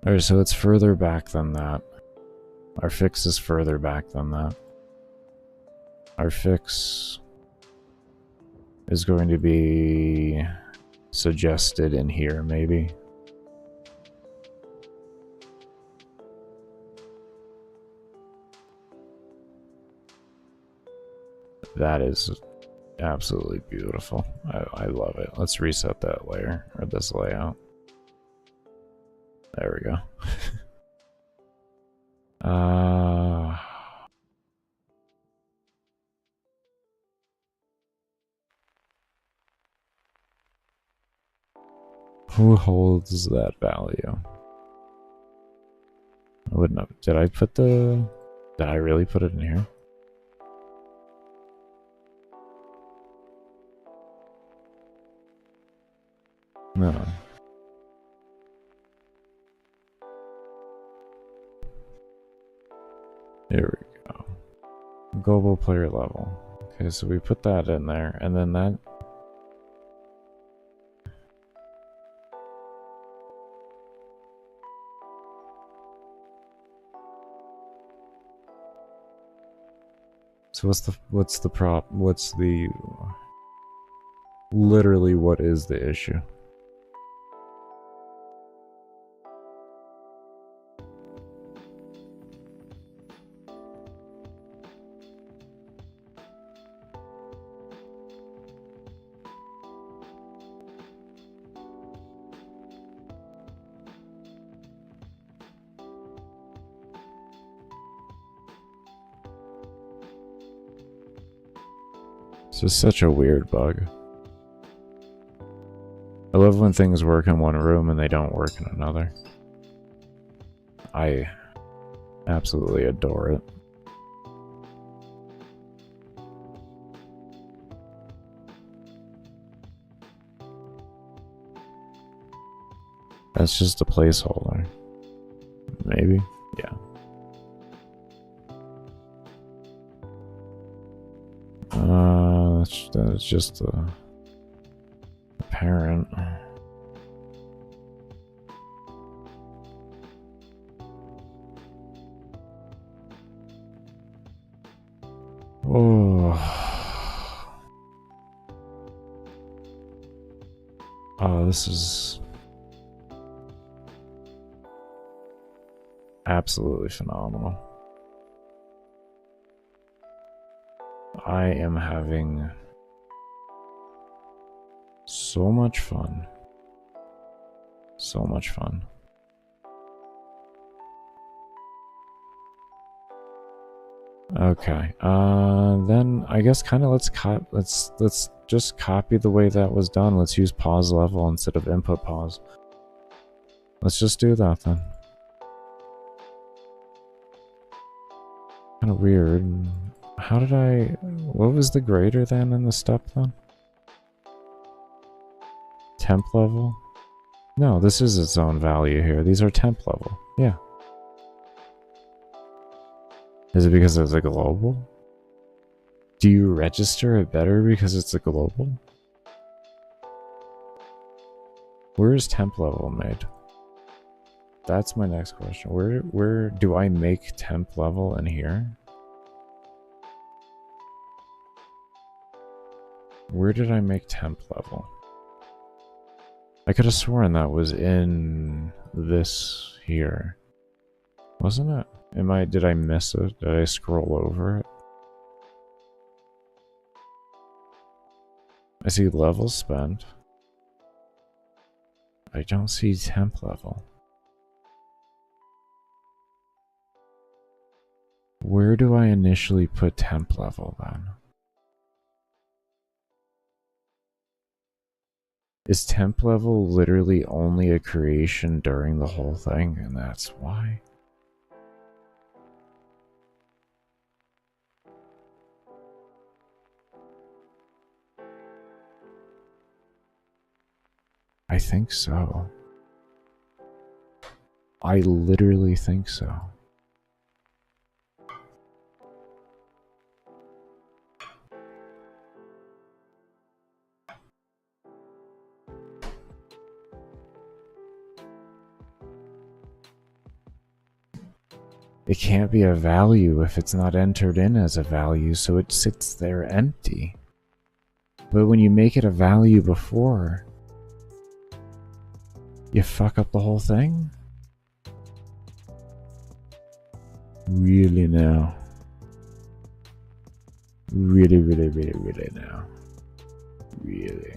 Alright, so it's further back than that. Our fix is further back than that. Our fix is going to be suggested in here, maybe. That is absolutely beautiful. I love it. Let's reset that layer, or this layout. There we go. Who holds that value? I wouldn't have. Did I put the... Did I really put it in here? No. Here we go. Global player level. Okay, so we put that in there, and then that... So what's the prop? What's the... Literally, what is the issue? This is such a weird bug. I love when things work in one room and they don't work in another. I absolutely adore it. That's just a placeholder. Maybe? Yeah. That's just a parent. Oh. Oh, this is absolutely phenomenal. I am having so much fun. So much fun. Okay. Then I guess kind of let's just copy the way that was done. Let's use pause level instead of input pause. Let's just do that then. Kind of weird. How did I... What was the greater than in the step then? Temp level? No, this is its own value here. These are temp level. Yeah. Is it because it's a global? Do you register it better because it's a global? Where is temp level made? That's my next question. Where do I make temp level in here? Where did I make temp level? I could have sworn that was in this here. Wasn't it? Did I miss it? Did I scroll over it? I see level spent. I don't see temp level. Where do I initially put temp level then? Is temp level literally only a creation during the whole thing, and that's why? I think so. I literally think so. It can't be a value if it's not entered in as a value, so it sits there empty. But when you make it a value before, you fuck up the whole thing? Really now? Really now? Really?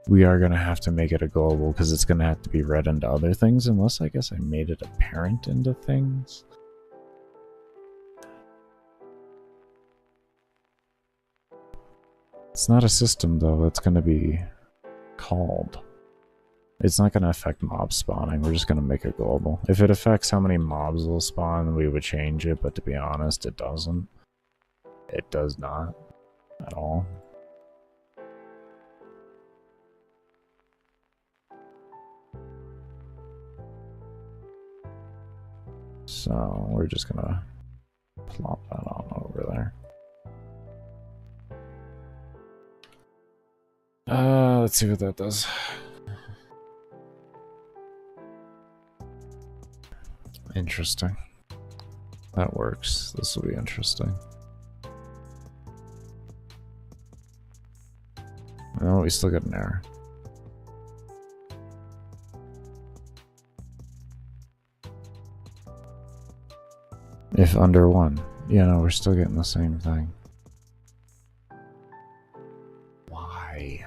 We are going to have to make it a global because it's going to have to be read into other things, unless I guess I made it a parent into things. It's not a system though, it's going to be called. It's not going to affect mob spawning, we're just going to make it global. If it affects how many mobs will spawn, we would change it, but to be honest, it doesn't. It does not at all. So we're just gonna plop that on over there. Let's see what that does. Interesting. That works. This will be interesting. Oh, we still got an error. If under 1. Yeah, no, we're still getting the same thing. Why?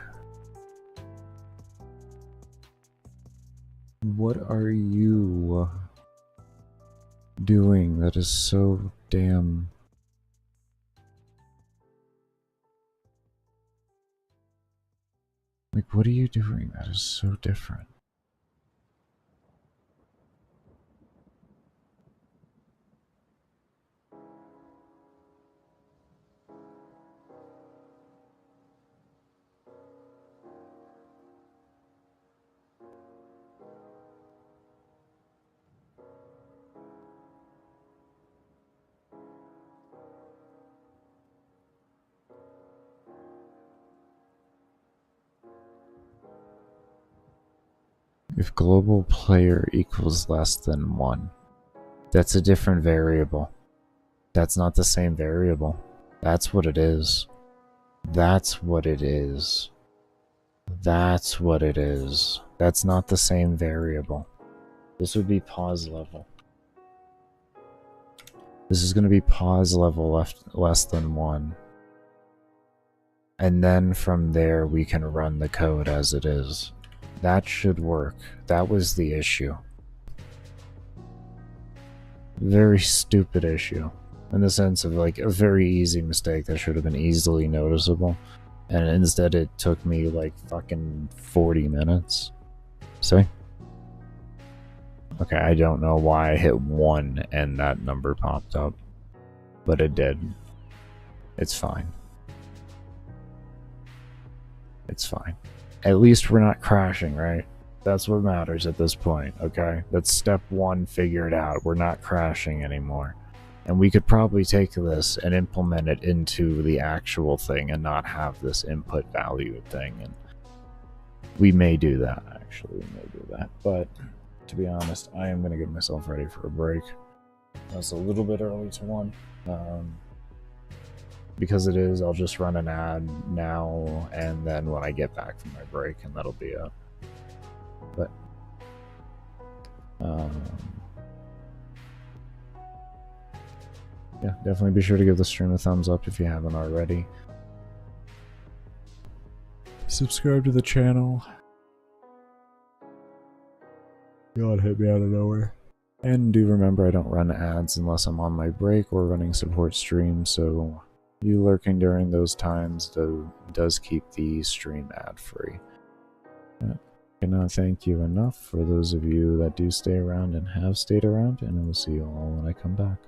What are you doing that is so damn... Like, what are you doing that is so different? If global player equals less than 1, that's a different variable. That's not the same variable. That's what it is. That's what it is. That's what it is. That's not the same variable. This would be pause level. This is going to be pause level less than 1. And then from there we can run the code as it is. That should work. That was the issue. Very stupid issue. In the sense of like a very easy mistake that should have been easily noticeable. And instead it took me like fucking 40 minutes. See? Okay, I don't know why I hit 1 and that number popped up. But it did. It's fine. It's fine. At least we're not crashing, right? That's what matters at this point, okay? That's step 1 figured out. We're not crashing anymore. And we could probably take this and implement it into the actual thing and not have this input value thing. And we may do that, actually. We may do that. But to be honest, I am going to get myself ready for a break. That's a little bit early to 1. Because it is, I'll just run an ad now, and then when I get back from my break, and that'll be it. But, yeah, definitely be sure to give the stream a thumbs up if you haven't already. Subscribe to the channel. God hit me out of nowhere. And do remember I don't run ads unless I'm on my break or running support streams, so you lurking during those times does keep the stream ad free. I cannot thank you enough for those of you that do stay around and have stayed around, and I will see you all when I come back.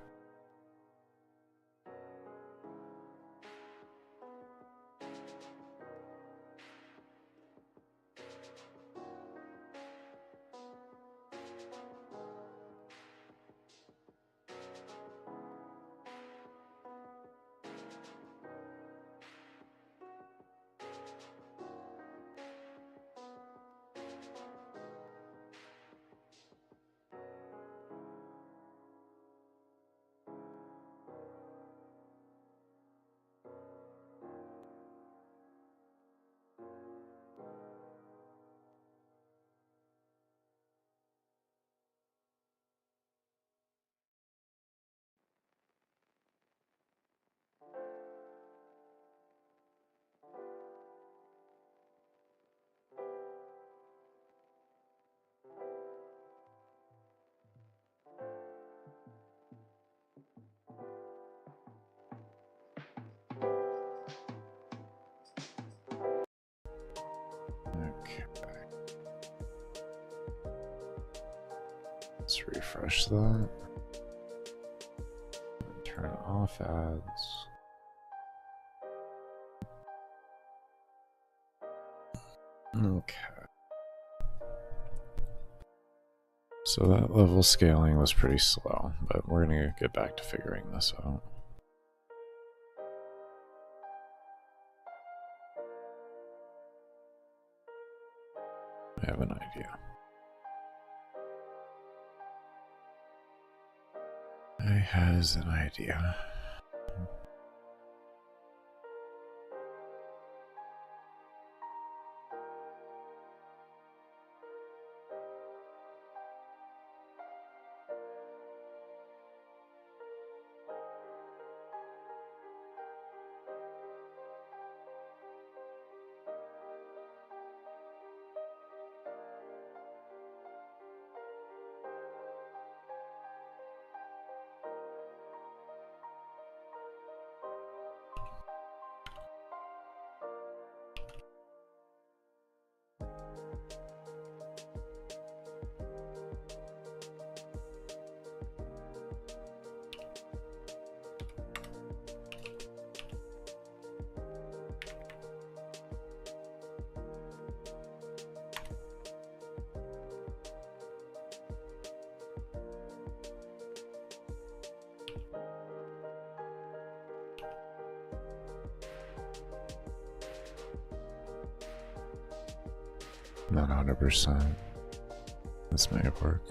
Okay. Let's refresh that. Turn off ads. Okay. So that level scaling was pretty slow, but we're gonna get back to figuring this out. I have an idea. I has an idea. Not 100%. This may work.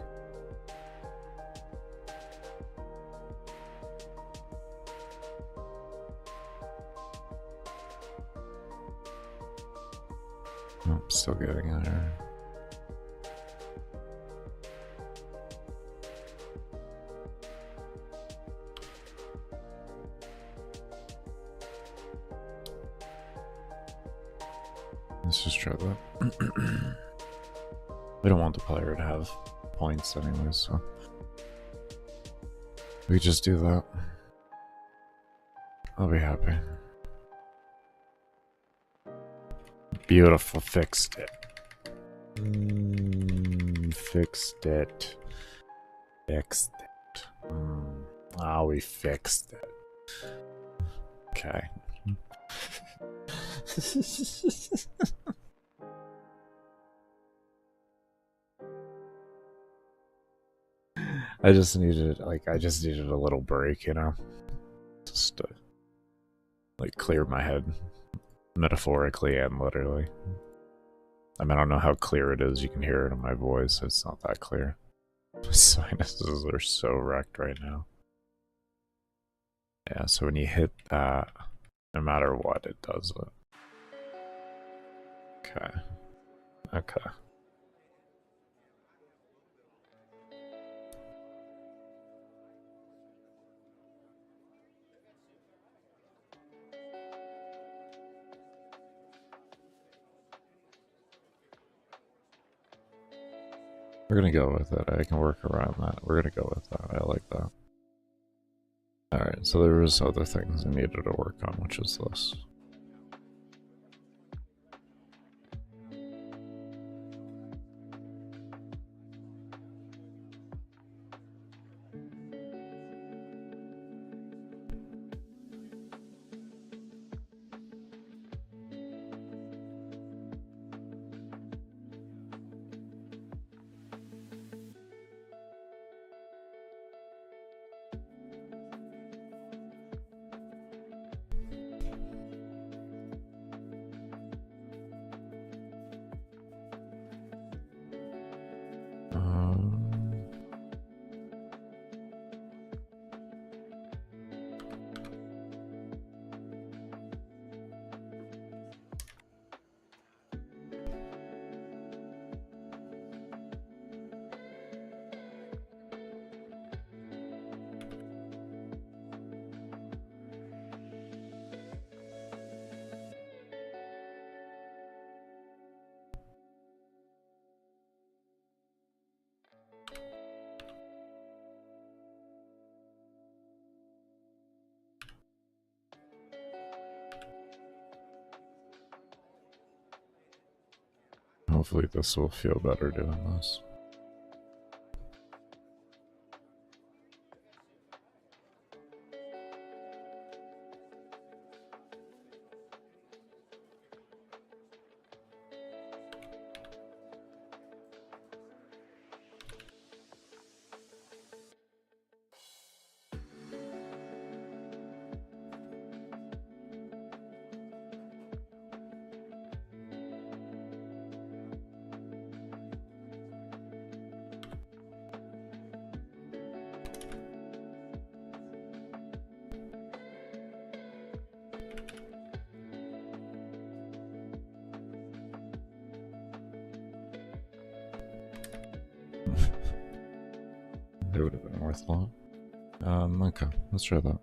Oh, still getting there. Let's just try that. We don't want the player to have points anyways, so we just do that. I'll be happy. Beautiful, fixed it. Fixed it. Fixed it. Ah, we fixed it. Okay. I just needed a little break, you know? Just to, like, clear my head. Metaphorically and literally. I mean, I don't know how clear it is. You can hear it in my voice. It's not that clear. My sinuses are so wrecked right now. Yeah, so when you hit that, no matter what, it does it. Okay. Okay. We're gonna go with it. I can work around that. We're gonna go with that. I like that. Alright, so there was other things I needed to work on, which is this. Hopefully this will feel better doing this. It would have been worth a lot. Okay, let's try that.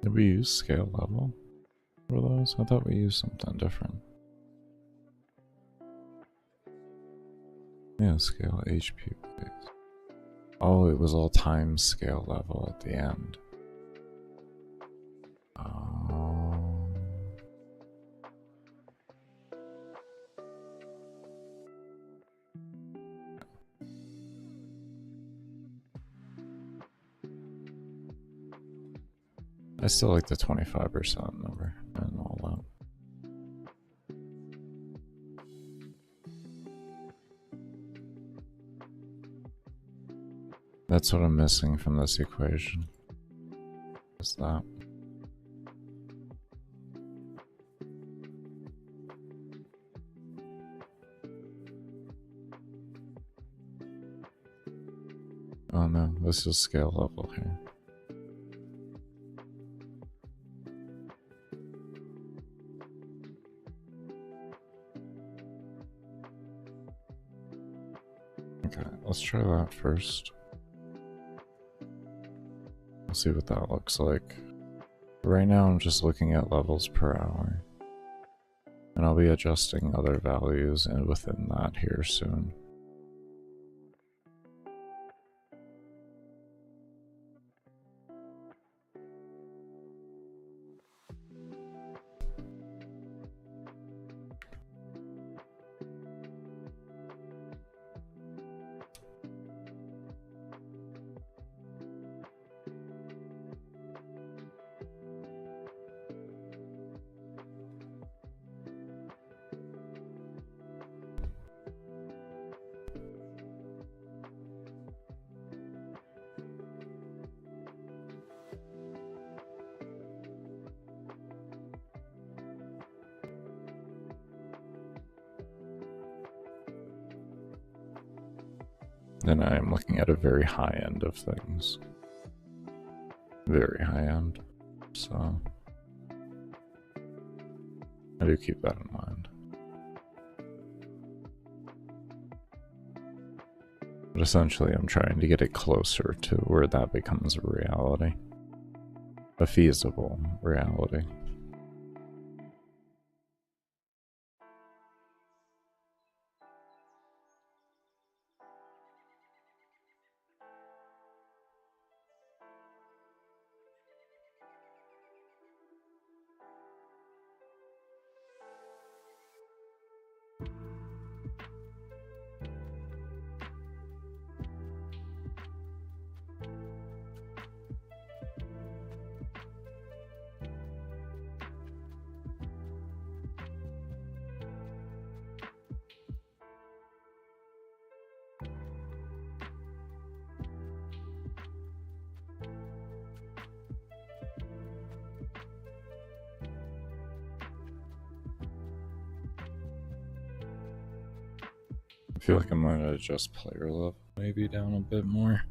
Did we use scale level for those? I thought we used something different. Yeah, scale HP base. Oh, it was all time scale level at the end. Oh. I still like the 25% number and all that. That's what I'm missing from this equation. Is that? Oh no, this is scale level here. Okay, let's try that first. We'll see what that looks like. Right now I'm just looking at levels per hour. And I'll be adjusting other values and within that here soon. Then I am looking at a very high end of things. Very high end. So I do keep that in mind. But essentially, I'm trying to get it closer to where that becomes a reality. A feasible reality. I feel like I might adjust player level maybe down a bit more.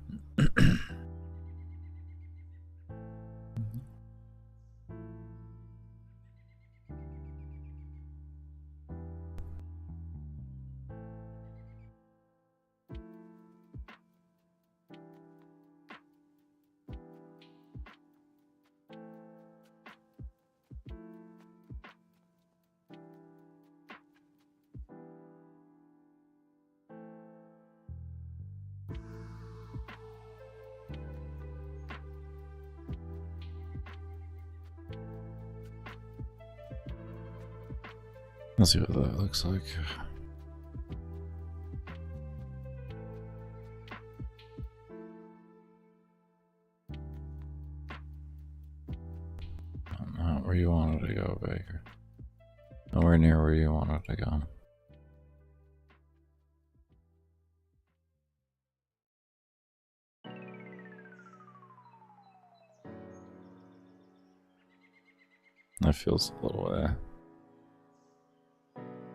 Let's see what that looks like. Not where you wanted to go, Baker. Nowhere near where you wanted to go. That feels a little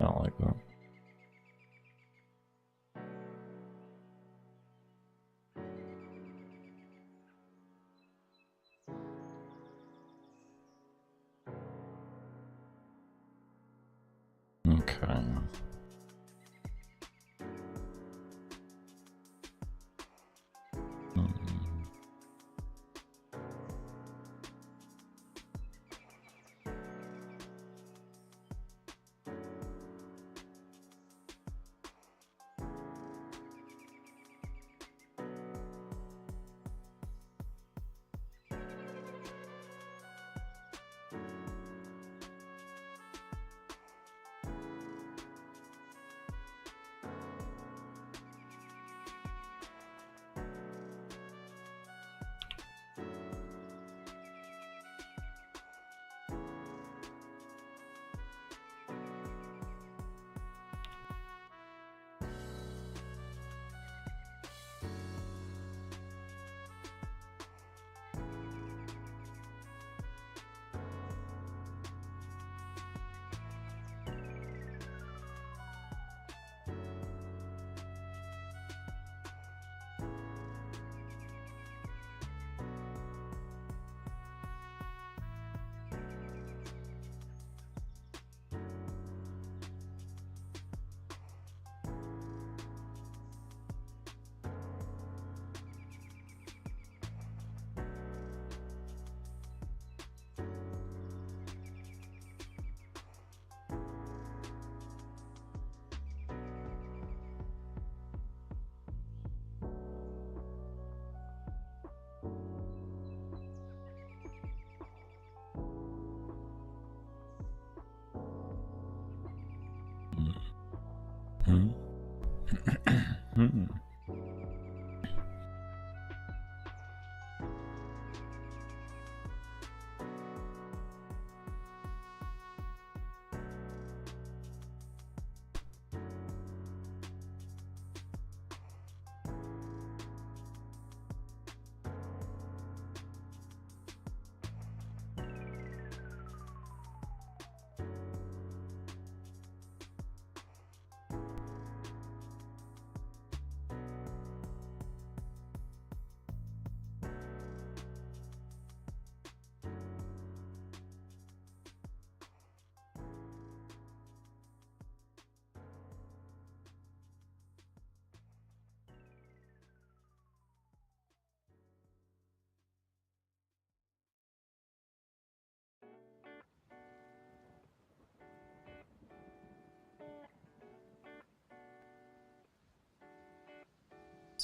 I don't like that. Okay.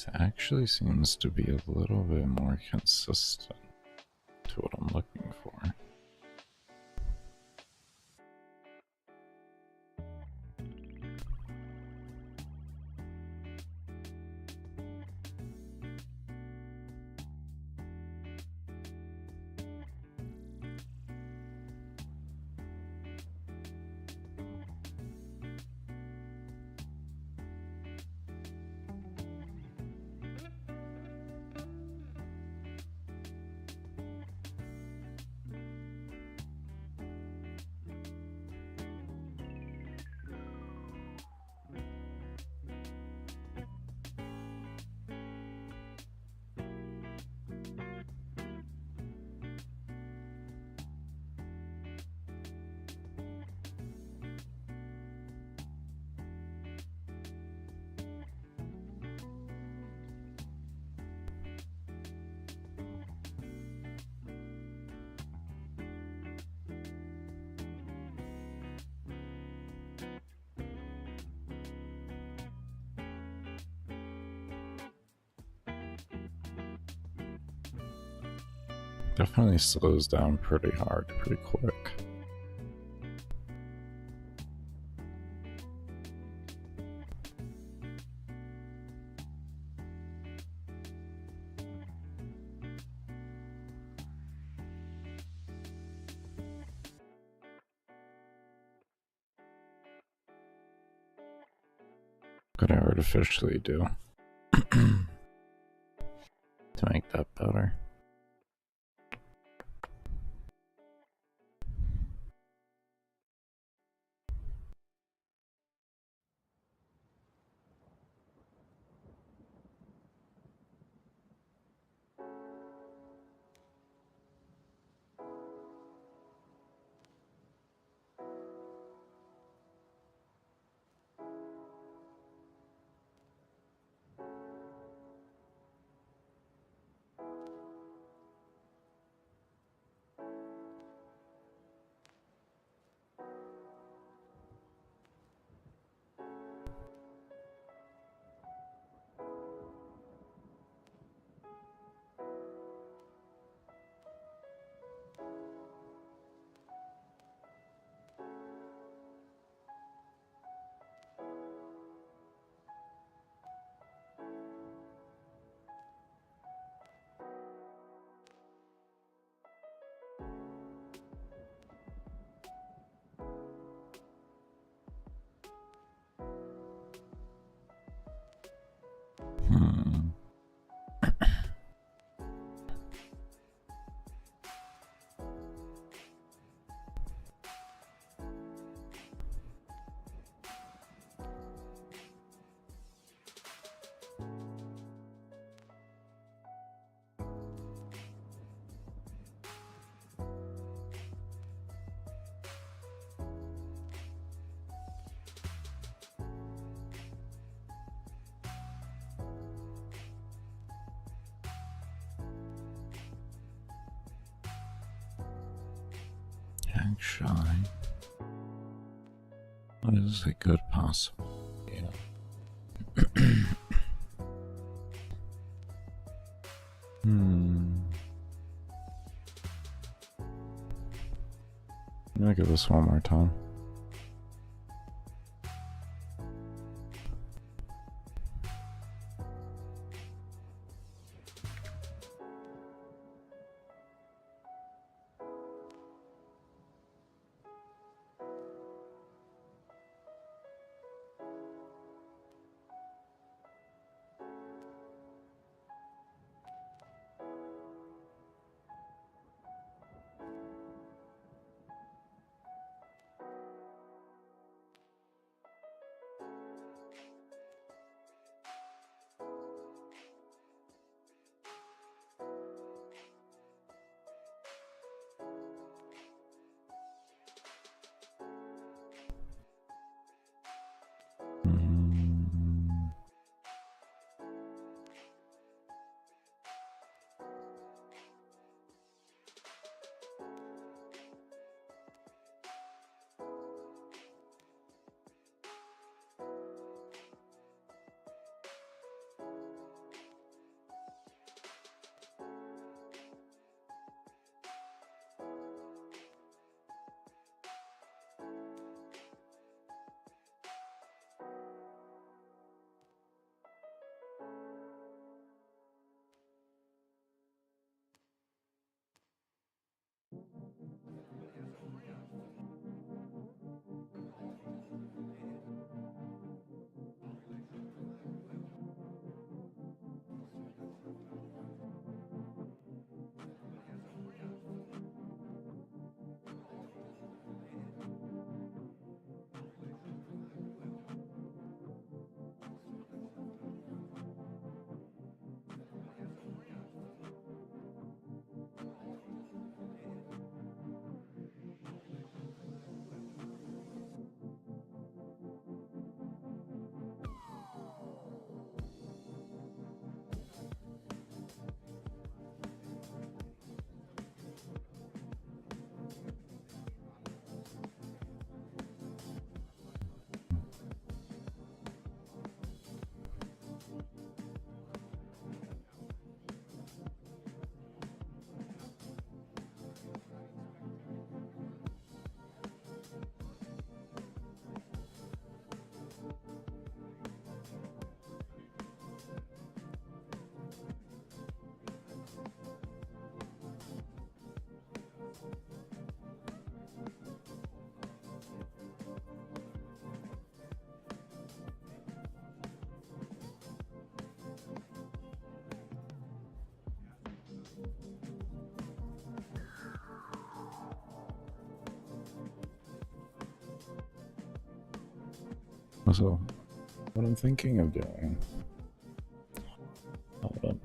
It actually seems to be a little bit more consistent to what I'm looking for. Definitely slows down pretty hard, pretty quick. What could I artificially do to make that better? Hmm. Actually, what is a good possible? Yeah. I'm gonna give this one more time. Also, what I'm thinking of doing. Hold up.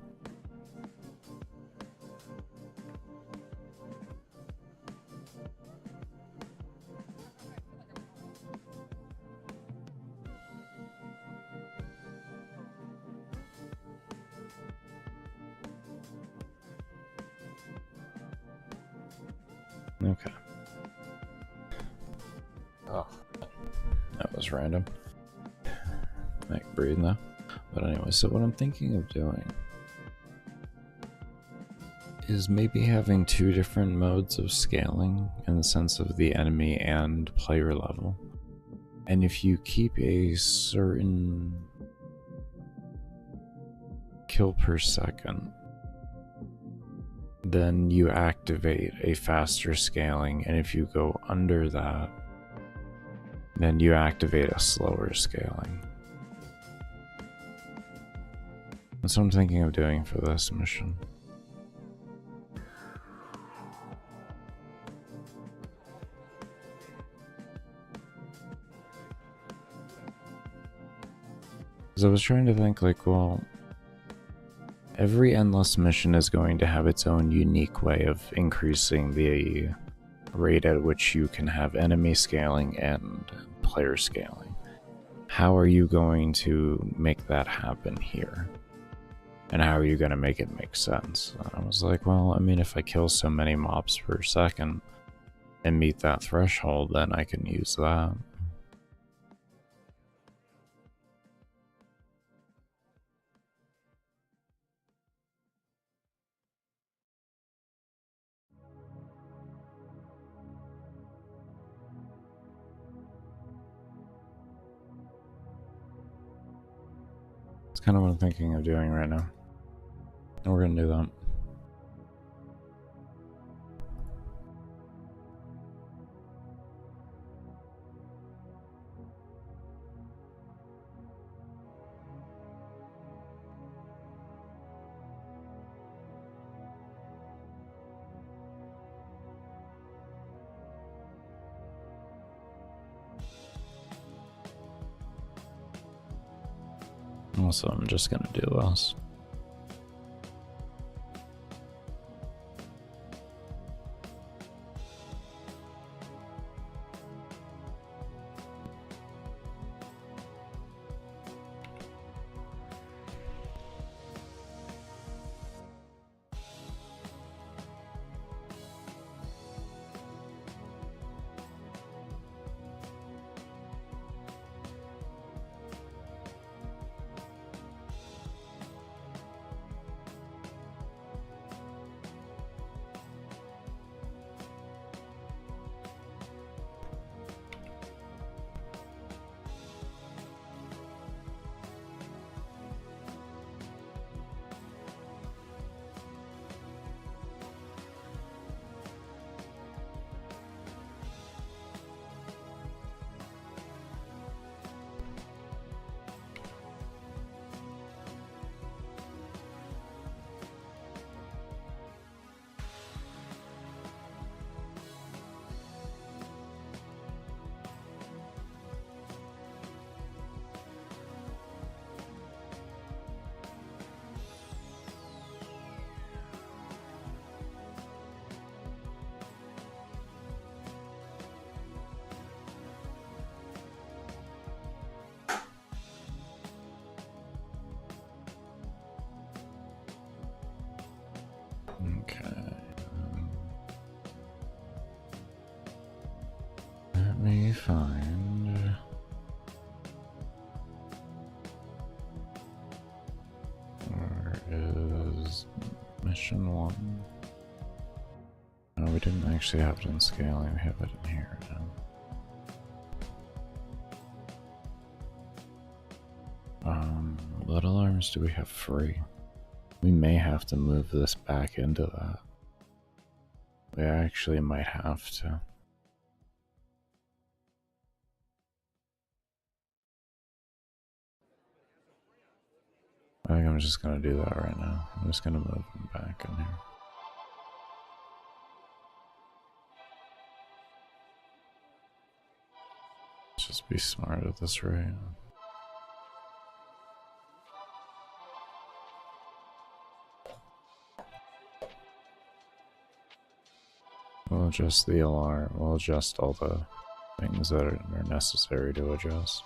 Okay. Oh, that was random. I can breathe now. But anyway, so what I'm thinking of doing is maybe having two different modes of scaling in the sense of the enemy and player level. And if you keep a certain kill per second, then you activate a faster scaling, and if you go under that, then you activate a slower scaling. That's what I'm thinking of doing for this mission. Because I was trying to think, like, well, every endless mission is going to have its own unique way of increasing the rate at which you can have enemy scaling and player scaling. How are you going to make that happen here? And how are you going to make it make sense? And I was like, well, I mean, if I kill so many mobs per second and meet that threshold, then I can use that. It's kind of what I'm thinking of doing right now. And we're going to do that. Also, I'm just gonna do less. Okay. Let me find. Where is mission 1? No, we didn't actually have it in scaling, we have it in here now. What alarms do we have free? We may have to move this back into that. We actually might have to. I think I'm just gonna do that right now. I'm just gonna move them back in here. just be smart at this rate. We'll adjust the alarm. We'll adjust all the things that are necessary to adjust.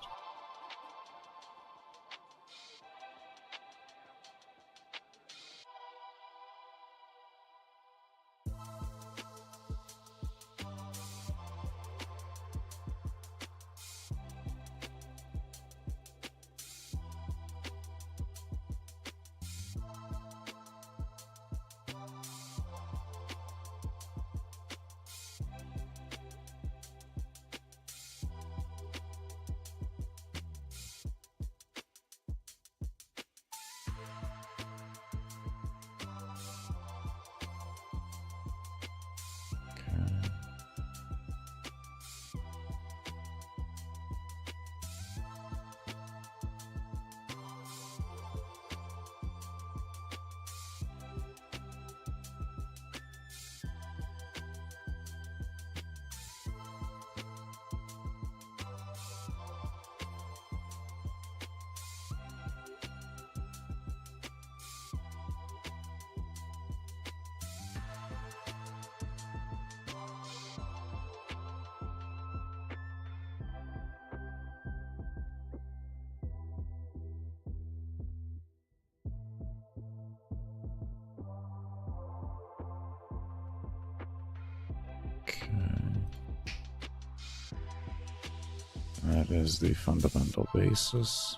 That is the fundamental basis.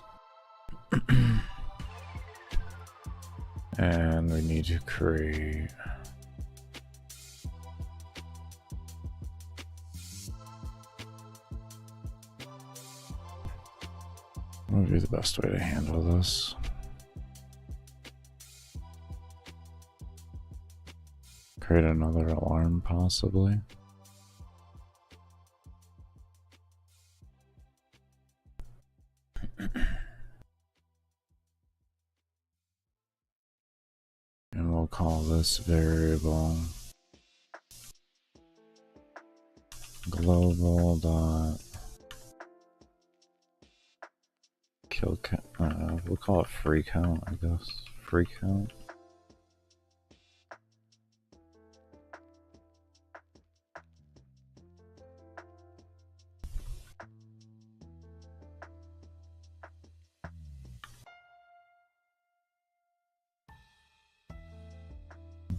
And we need to create what would be the best way to handle this? Create another alarm, possibly. And we'll call this variable global dot kill count. We'll call it free count, I guess. Free count.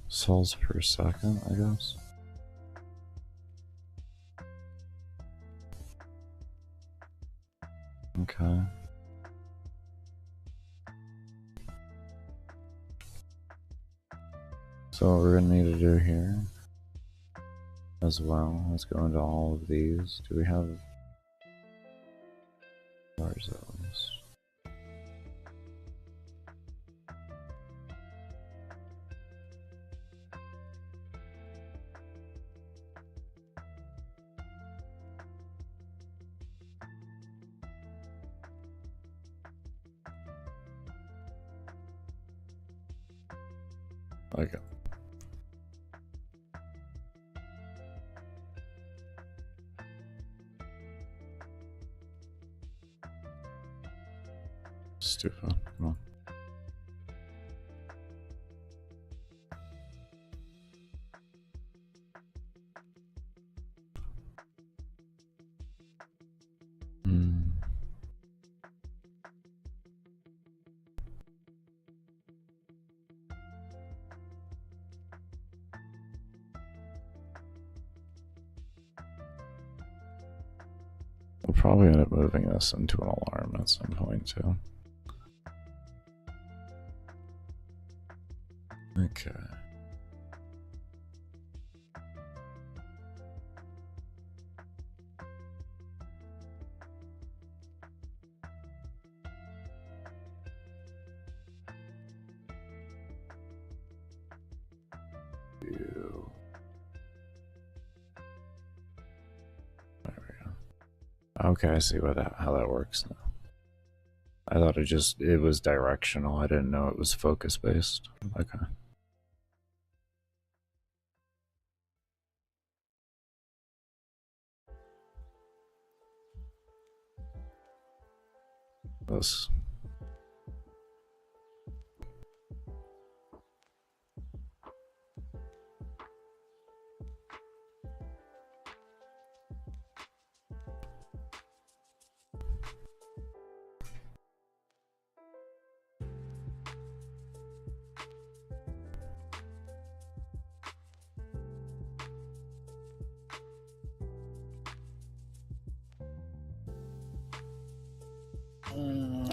Souls per second, I guess. Okay. So what we're gonna need to do here as well, let's go into all of these. Do we have bar zones? Okay. Stupid. Come on. We'll probably end up moving this into an alarm at some point too. Okay. Ew. There we go. Okay, I see how that works now. I thought it was directional. I didn't know it was focus based. Okay. this.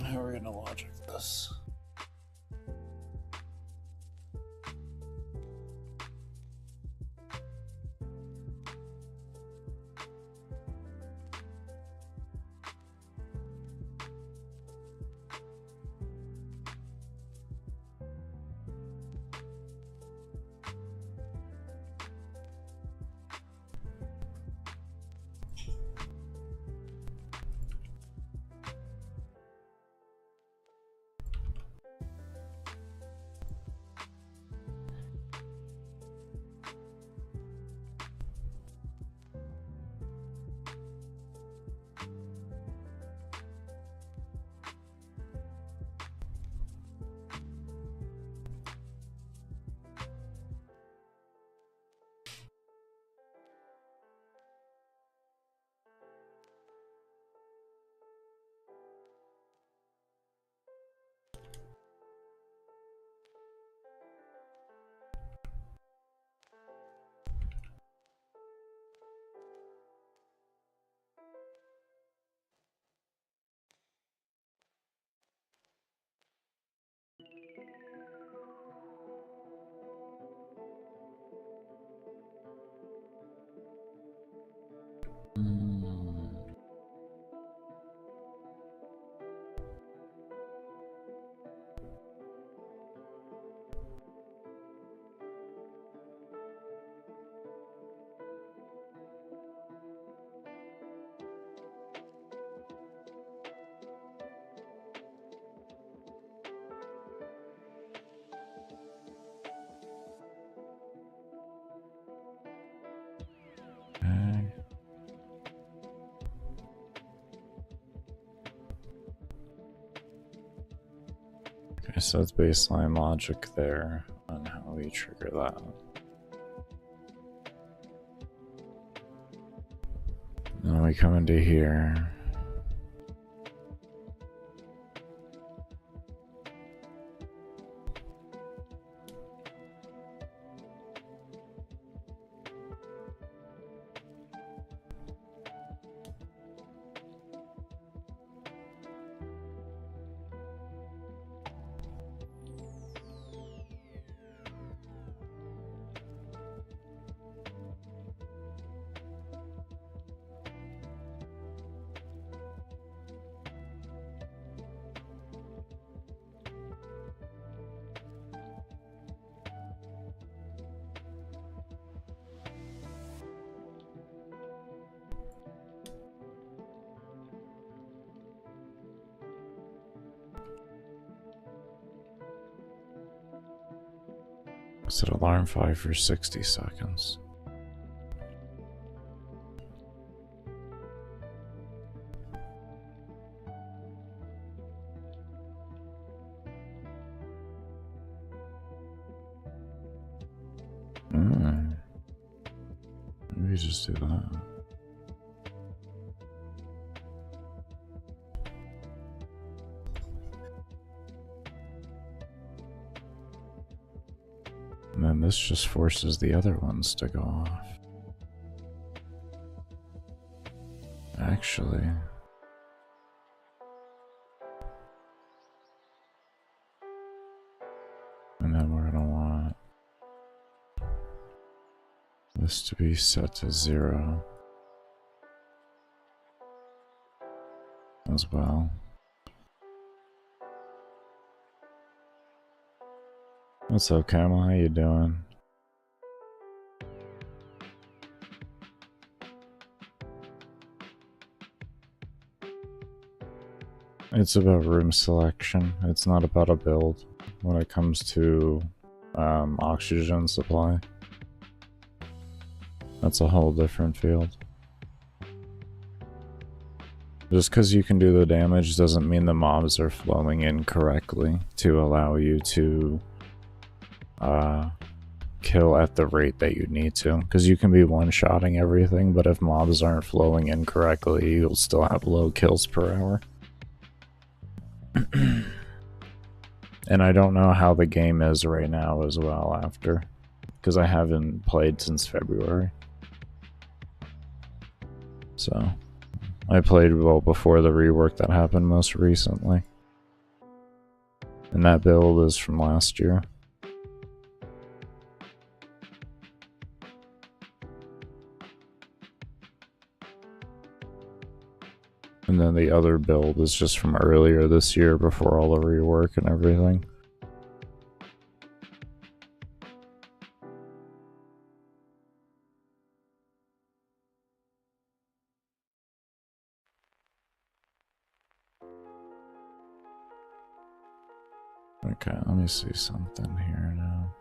How are we gonna logic this? Okay, so that's baseline logic there on how we trigger that. Then we come into here. Set alarm 5 for 60 seconds. Maybe just do that. And then this just forces the other ones to go off. Actually. And then we're gonna want this to be set to 0 as well. What's up, Camel? How you doing? It's about room selection. It's not about a build when it comes to oxygen supply. That's a whole different field. Just because you can do the damage doesn't mean the mobs are flowing in correctly to allow you to kill at the rate that you need to. Because you can be one-shotting everything, but if mobs aren't flowing in correctly, you'll still have low kills per hour. And I don't know how the game is right now as well after, because I haven't played since February. So, I played well before the rework that happened most recently. And that build is from last year. And then the other build is just from earlier this year before all the rework and everything. Okay, let me see something here now.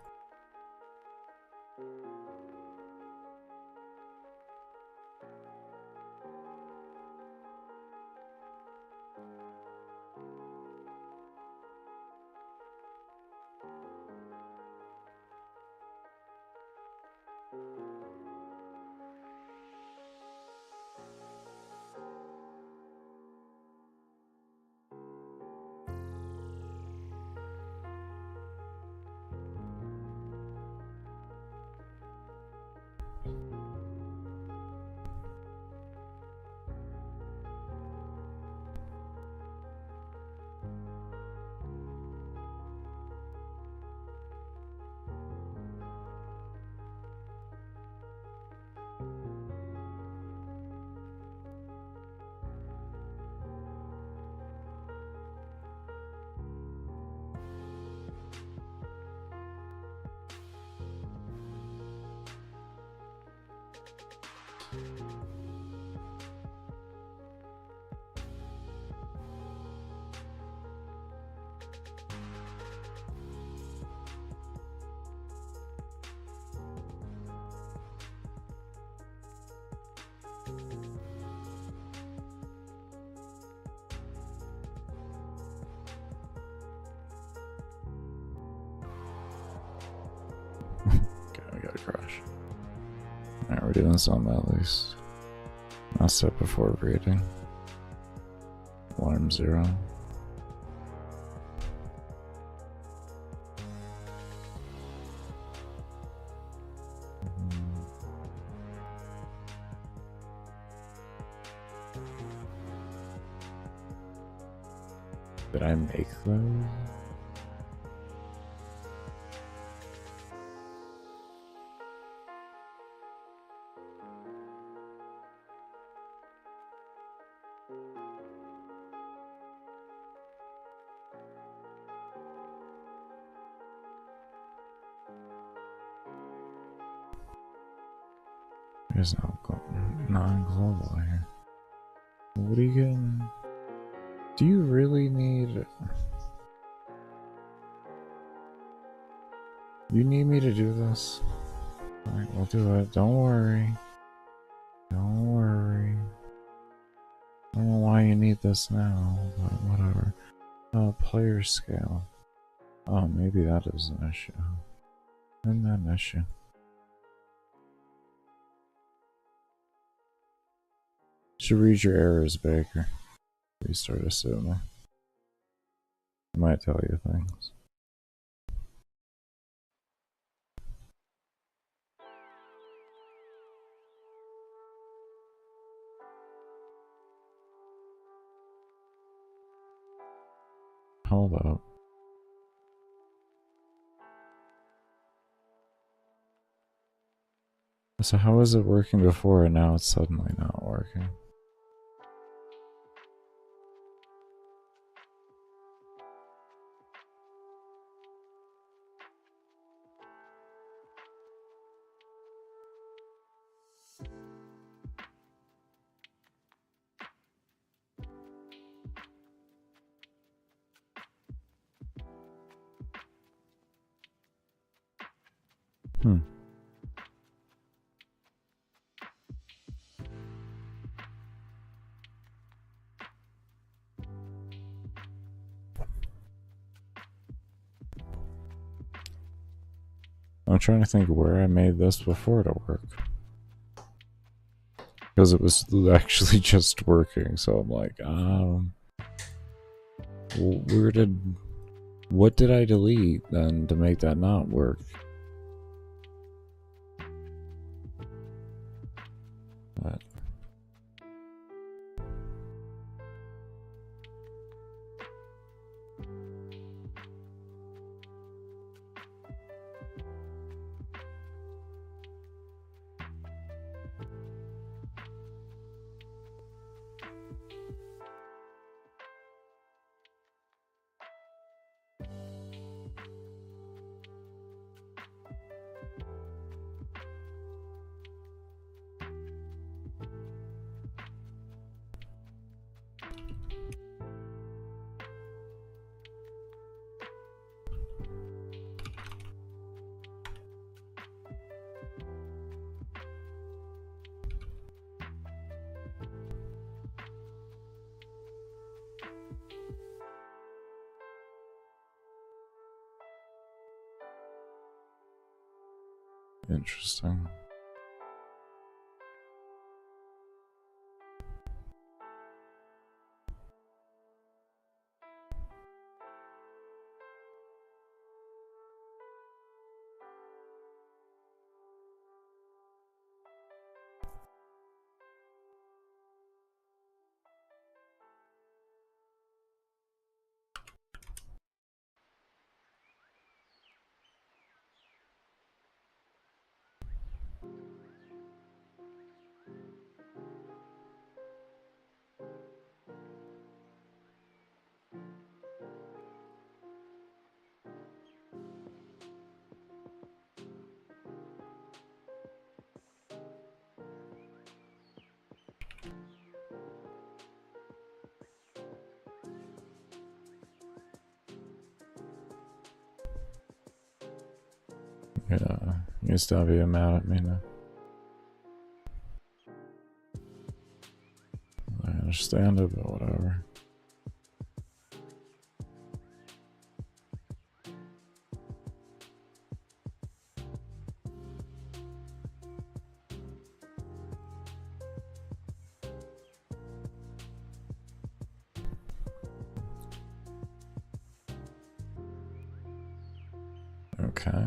Okay, we got a crash. Alright, we're doing something at least. I'll set before reading. Alarm 0. Did I make those? There's no non-global here. What are you getting? Do you really need... You need me to do this? Alright, we'll do it. Don't worry. Don't worry. I don't know why you need this now, but whatever. Player scale. Oh, maybe that is an issue. Isn't that an issue? Should read your errors, Baker. Restart assuming. It might tell you things. Hold up. So how was it working before and now it's suddenly not working? trying to think where I made this before to work. Because it was actually just working, so I'm like, what did I delete then to make that not work? But interesting. Yeah, you stop being mad at me now. I understand it, but whatever. Okay.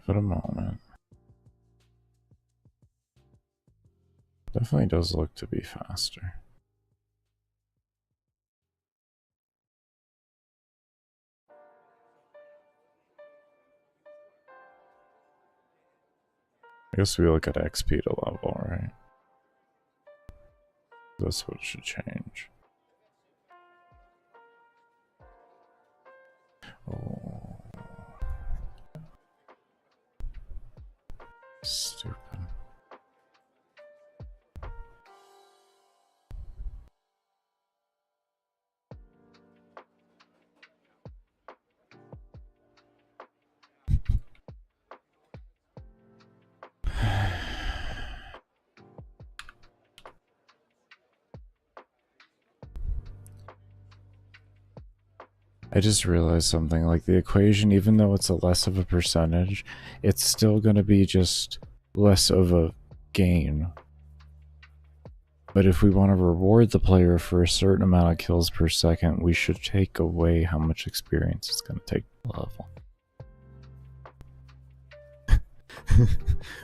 Give it a moment. Definitely does look to be faster. I guess we look at XP to level, right? That's what should change. Oh. Stupid. I just realized something, like the equation, even though it's a less of a percentage, it's still going to be just less of a gain. But if we want to reward the player for a certain amount of kills per second, we should take away how much experience it's going to take to level.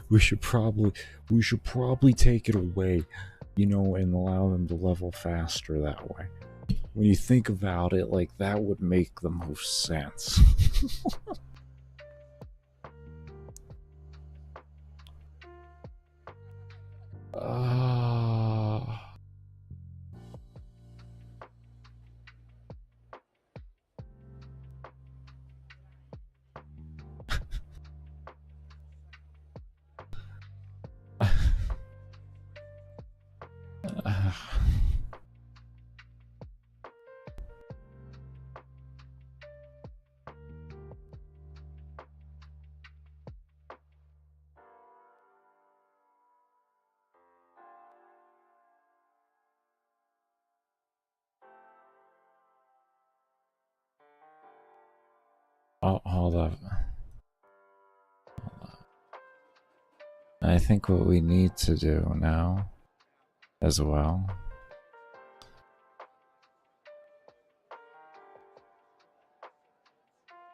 we should probably take it away, you know, and allow them to level faster that way. When you think about it, like, that would make the most sense. Oh, hold up. I think what we need to do now, as well,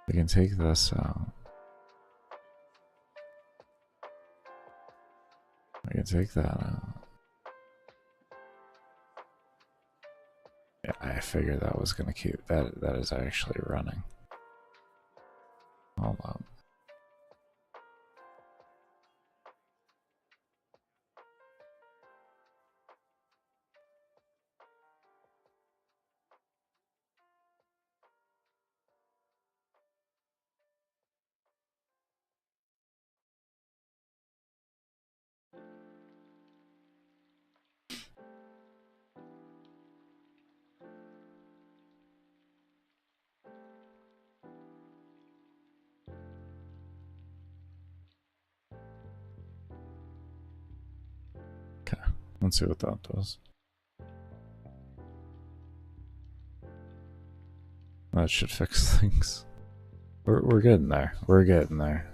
we can take this out. We can take that out. Yeah, I figured that was gonna keep that. That is actually running. Hold on. Okay, let's see what that does. That should fix things. We're getting there. We're getting there.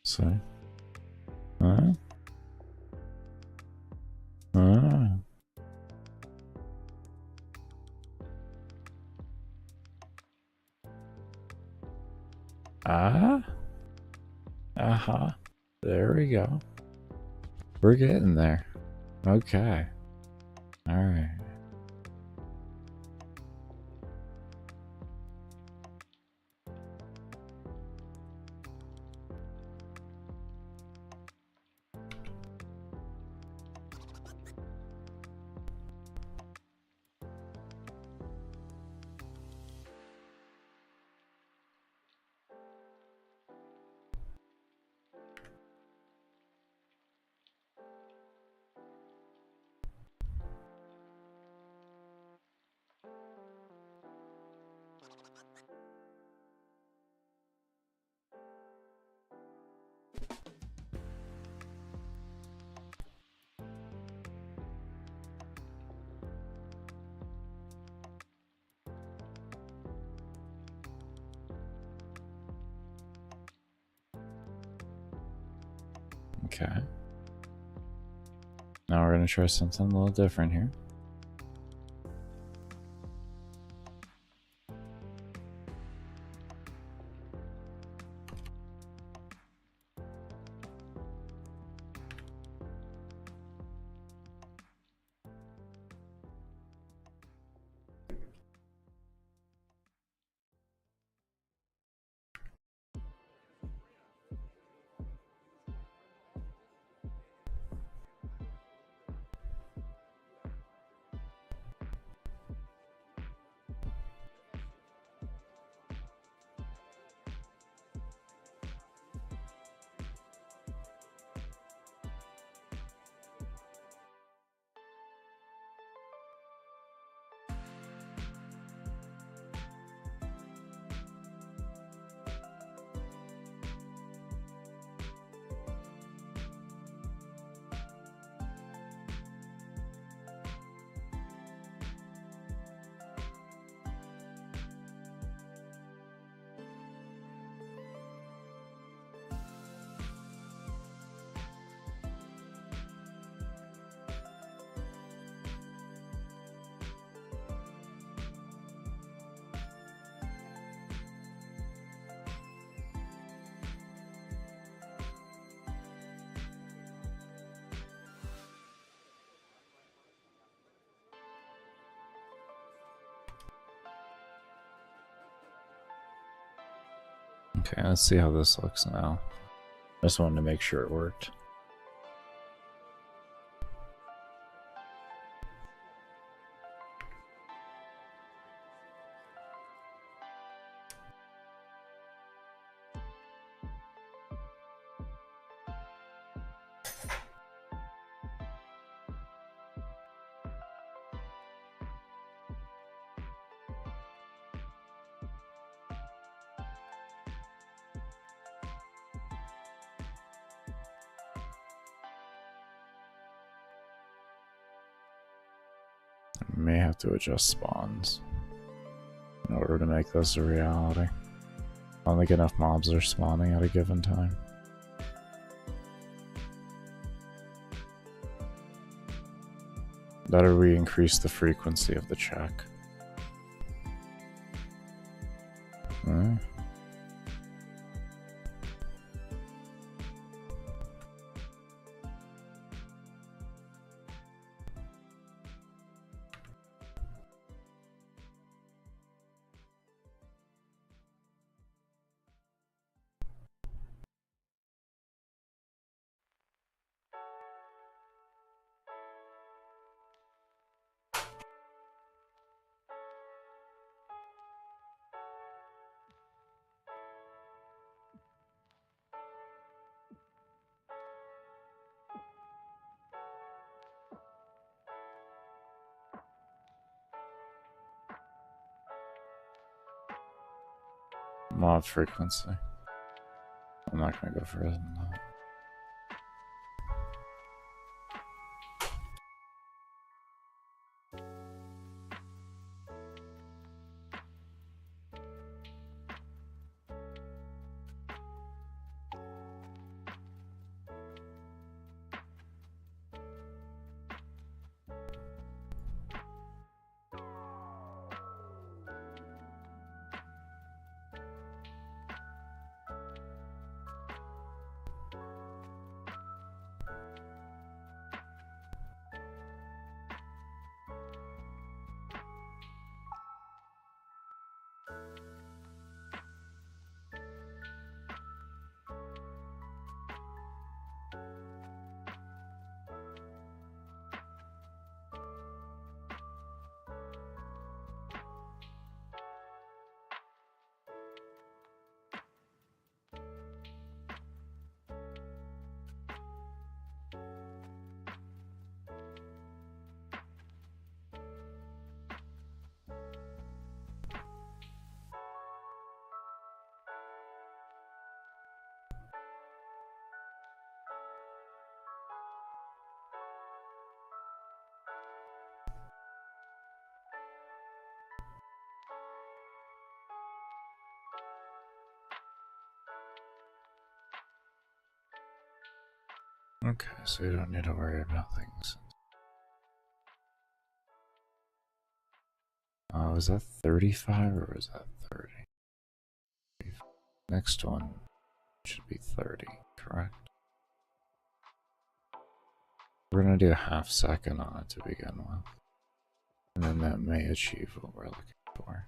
See? Huh? Huh? Ah? Uh-huh. There we go. We're getting there. Okay. Alright. Okay. Now we're gonna try something a little different here. Okay, let's see how this looks now. I just wanted to make sure it worked. I may have to adjust spawns in order to make this a reality. I don't think enough mobs are spawning at a given time. Better we increase the frequency of the check. Alright. Mob frequency. I'm not gonna go further than that. Okay, so you don't need to worry about things. Was that 35 or was that 30? Next one should be 30, correct? We're gonna do a half second on it to begin with. And then that may achieve what we're looking for.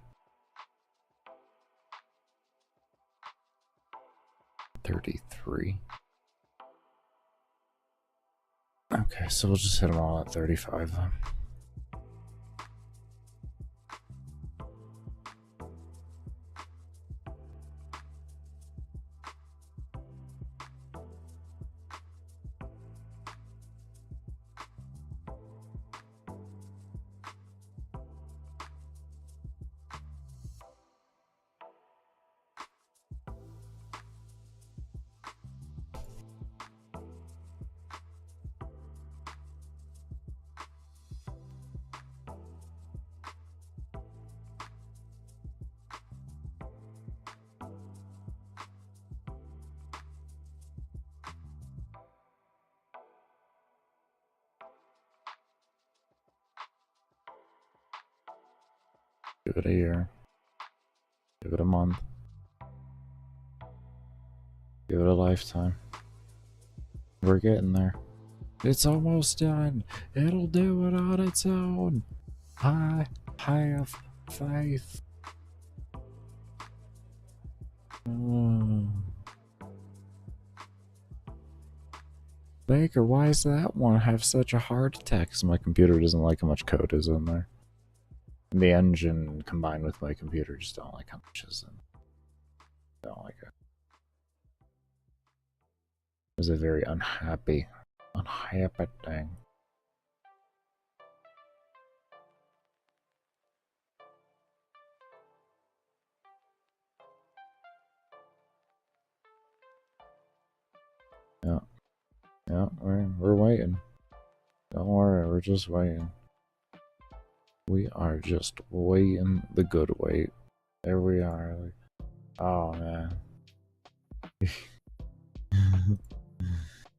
33. Okay, so we'll just hit them all at 35 then. Give it a year. Give it a month. Give it a lifetime. We're getting there. It's almost done. It'll do it on its own. I have faith. Baker, why does that one have such a heart attack? 'Cause my computer doesn't like how much code is in there. And the engine combined with my computer just don't like how much is in. Don't like it. It was a very unhappy thing. Yeah. Yeah, we're waiting. Don't worry, we're just waiting. We are just waiting the good wait. There we are. Like, oh man.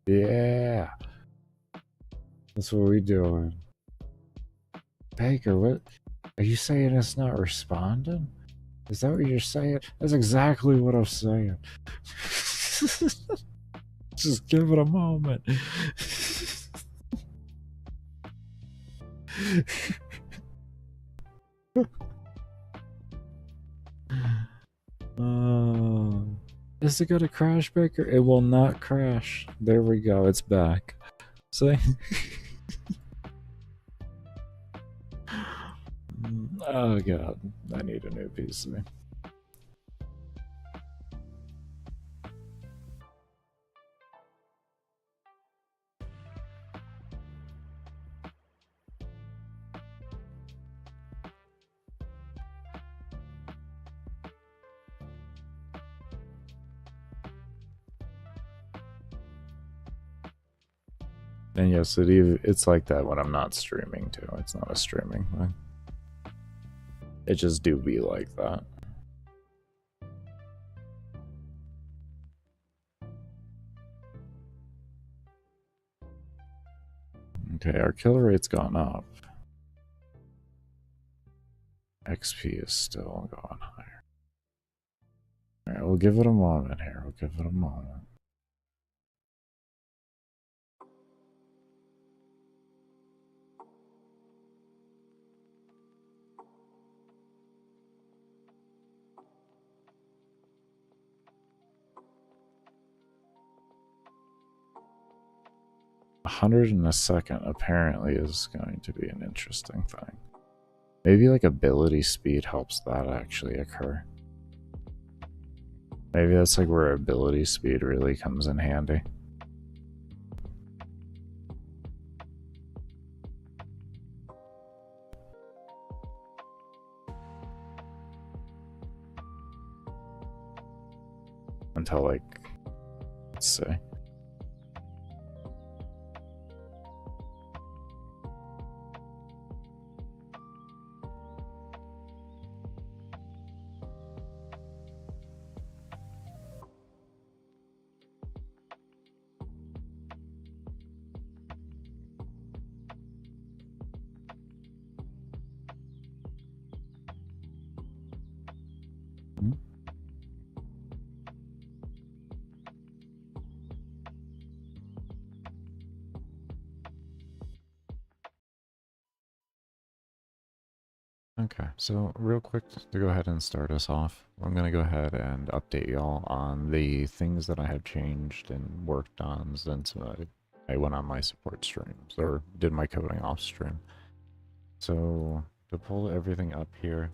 Yeah. That's what we doing. Baker, what? Are you saying it's not responding? Is that what you're saying? That's exactly what I'm saying. Just give it a moment. Is it gonna crash, Baker? It will not crash. There we go. It's back. See? Oh god, I need a new PC. And yes, it's like that when I'm not streaming too. It's not a streaming thing. It just do be like that. Okay, our kill rate's gone up. XP is still going higher. Alright, we'll give it a moment here. We'll give it a moment. $100 in a second apparently is going to be an interesting thing. Maybe like ability speed helps that actually occur. Maybe that's like where ability speed really comes in handy. Until like, let's see. Okay, so real quick to go ahead and start us off, I'm going to go ahead and update y'all on the things that I have changed and worked on since I went on my support streams, or did my coding off stream. So, to pull everything up here,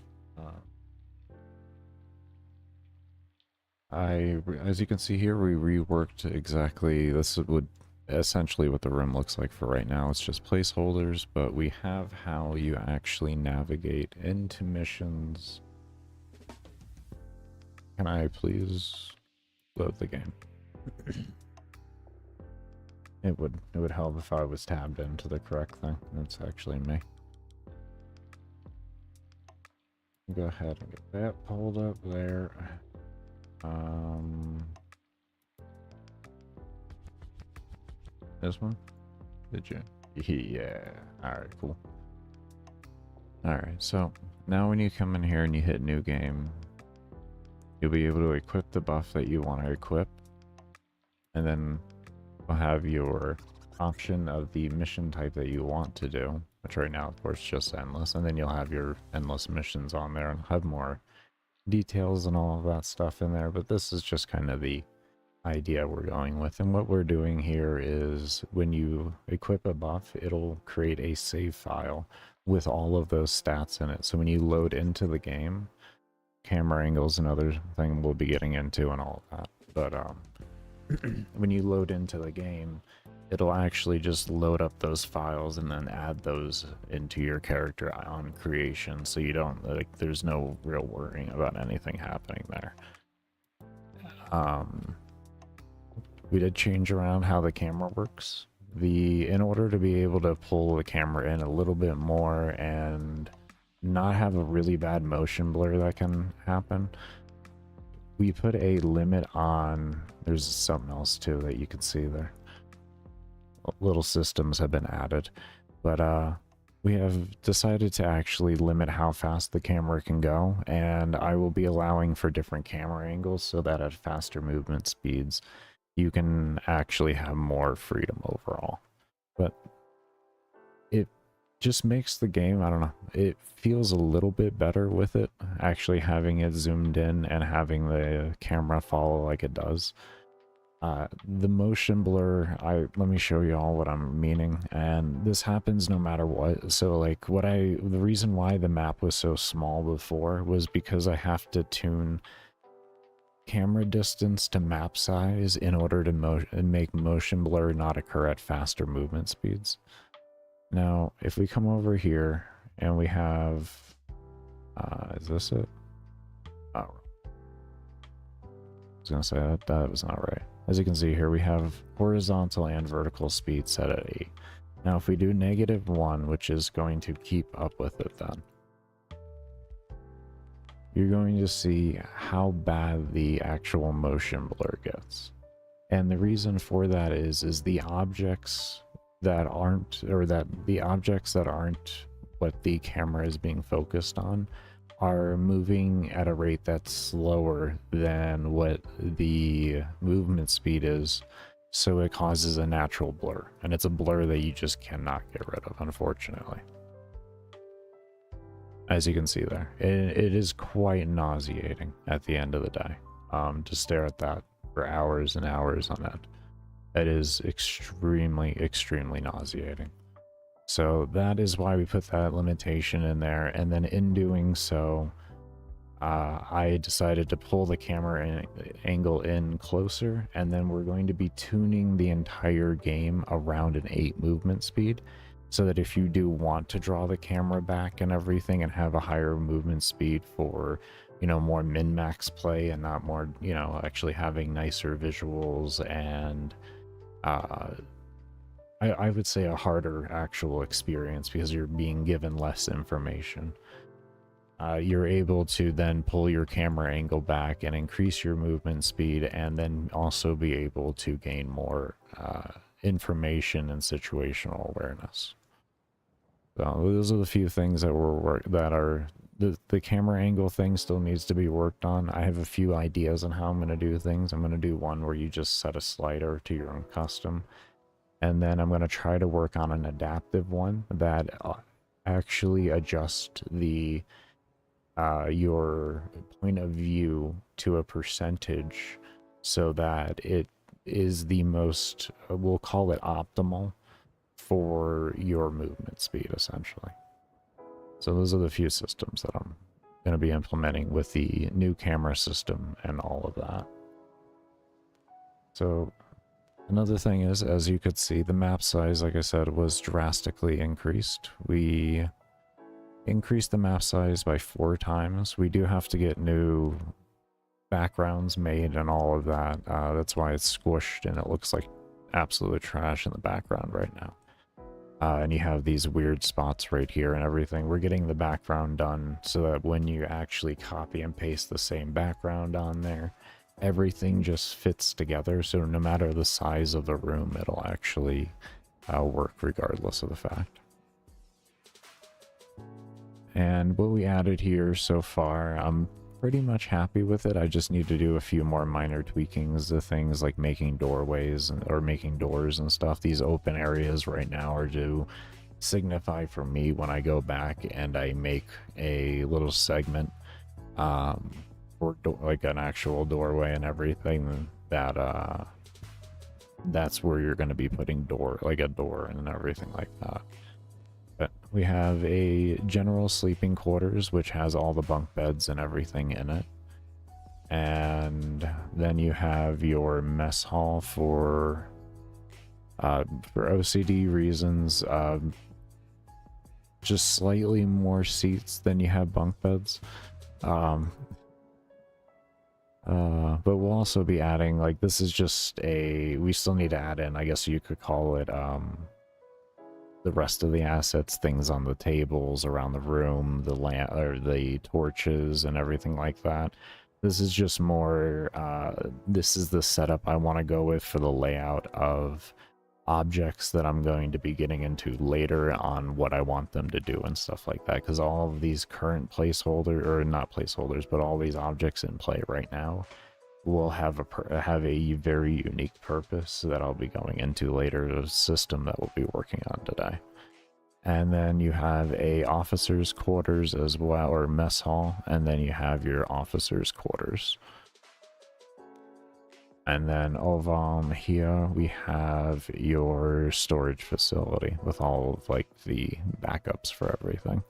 as you can see here, we reworked exactly, this would essentially what the room looks like for right now. It's just placeholders, but we have how you actually navigate into missions. Can I please load the game? It would help if I was tabbed into the correct thing. That's actually me. Go ahead and get that pulled up there. This one? Did you? Yeah. Alright, cool. Alright, so now when you come in here and you hit new game, you'll be able to equip the buff that you want to equip. And then you'll have your option of the mission type that you want to do, which right now, of course, is just endless. And then you'll have your endless missions on there and have more details and all of that stuff in there. But this is just kind of the idea we're going with. And what we're doing here is when you equip a buff, it'll create a save file with all of those stats in it. So when you load into the game, camera angles, another thing we'll be getting into and all of that. But when you load into the game, it'll actually just load up those files and then add those into your character on creation, so you don't, like, there's no real worrying about anything happening there. We did change around how the camera works. In order to be able to pull the camera in a little bit more and not have a really bad motion blur that can happen, we put a limit on, there's something else too that you can see there. Little systems have been added, but we have decided to actually limit how fast the camera can go, and I will be allowing for different camera angles so that at faster movement speeds you can actually have more freedom overall. But it just makes the game, I don't know, it feels a little bit better with it, actually having it zoomed in and having the camera follow like it does. The motion blur, let me show you all what I'm meaning, and this happens no matter what. So like the reason why the map was so small before was because I have to tune camera distance to map size in order to make motion blur not occur at faster movement speeds. Now, if we come over here and we have, is this it? Oh, I was gonna say that was not right. As you can see here, we have horizontal and vertical speed set at 8. Now, if we do -1, which is going to keep up with it then, you're going to see how bad the actual motion blur gets. And the reason for that is the objects that aren't, or that the objects that aren't what the camera is being focused on are moving at a rate that's slower than what the movement speed is, so it causes a natural blur, and it's a blur that you just cannot get rid of, unfortunately. As you can see there, it is quite nauseating at the end of the day, to stare at that for hours and hours on end. It is extremely, extremely nauseating. So that is why we put that limitation in there, and then in doing so, I decided to pull the camera angle in closer, and then we're going to be tuning the entire game around an 8 movement speed, so that if you do want to draw the camera back and everything and have a higher movement speed for, you know, more min-max play and not more, you know, actually having nicer visuals and I would say a harder actual experience because you're being given less information. You're able to then pull your camera angle back and increase your movement speed, and then also be able to gain more information and situational awareness. So those are the few things that the camera angle thing still needs to be worked on. I have a few ideas on how I'm going to do things. I'm going to do one where you just set a slider to your own custom. And then I'm going to try to work on an adaptive one that actually adjusts the your point of view to a percentage so that it is the most, we'll call it optimal for your movement speed, essentially. So those are the few systems that I'm going to be implementing with the new camera system and all of that. So another thing is, as you could see, the map size, like I said, was drastically increased. We increased the map size by 4 times. We do have to get new backgrounds made and all of that. That's why it's squished and it looks like absolute trash in the background right now. And you have these weird spots right here and everything. We're getting the background done so that when you actually copy and paste the same background on there, everything just fits together, so no matter the size of the room, it'll actually work regardless of the fact. And what we added here so far, I'm pretty much happy with it. I just need to do a few more minor tweakings to things like making doorways or making doors and stuff. These open areas right now are to signify for me when I go back and I make a little segment, or like an actual doorway and everything. that that's where you're going to be putting like a door and everything like that. But we have a general sleeping quarters, which has all the bunk beds and everything in it. And then you have your mess hall for OCD reasons, just slightly more seats than you have bunk beds. But we'll also be adding, like, this is just we still need to add in, I guess you could call it, the rest of the assets, things on the tables around the room, the lamp or the torches and everything like that. This is just more, this is the setup I want to go with for the layout of objects that I'm going to be getting into later on what I want them to do and stuff like that, because all of these current placeholder, or not placeholders, but all these objects in play right now will have a very unique purpose that I'll be going into later, the system that we'll be working on today. And then you have a officer's quarters as well, or mess hall, and then you have your officer's quarters. And then over here we have your storage facility with all of like the backups for everything.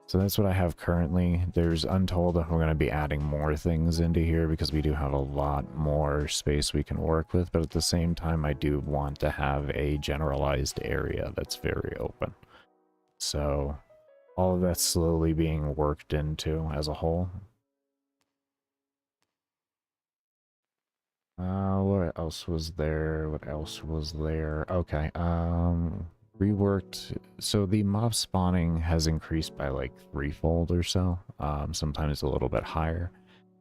So that's what I have currently. There's untold if we're going to be adding more things into here because we do have a lot more space we can work with, but at the same time I do want to have a generalized area that's very open. So all of that's slowly being worked into as a whole. What else was there? What else was there? Okay, reworked. So the mob spawning has increased by like threefold or so, sometimes a little bit higher.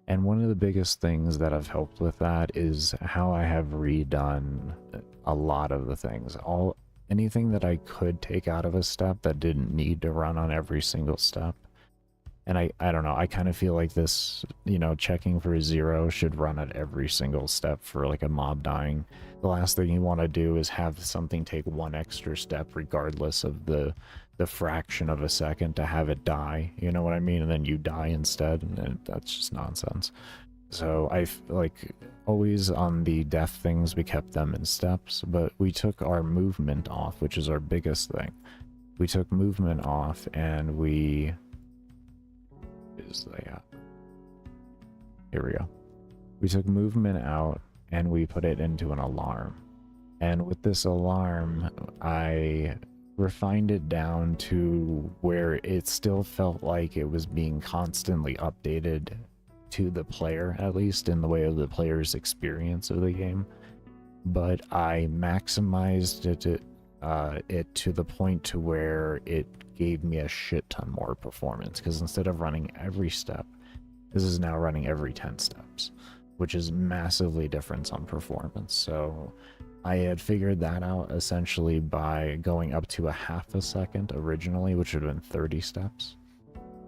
And one of the biggest things that have helped with that is how I have redone a lot of the things. Anything that I could take out of a step that didn't need to run on every single step. And I don't know, I kind of feel like this, you know, checking for a 0 should run at every single step for like a mob dying. The last thing you want to do is have something take one extra step regardless of the fraction of a second to have it die, you know what I mean? And then you die instead, and that's just nonsense. So like always on the death things, we kept them in steps, but we took our movement off, which is our biggest thing. We took movement off and we... Here we go. We took movement out and we put it into an alarm. And with this alarm, I refined it down to where it still felt like it was being constantly updated to the player, at least in the way of the player's experience of the game. But I maximized it to the point to where it gave me a shit ton more performance, because instead of running every step, this is now running every 10 steps, which is massively different on performance. So I had figured that out essentially by going up to a half a second originally, which would have been 30 steps,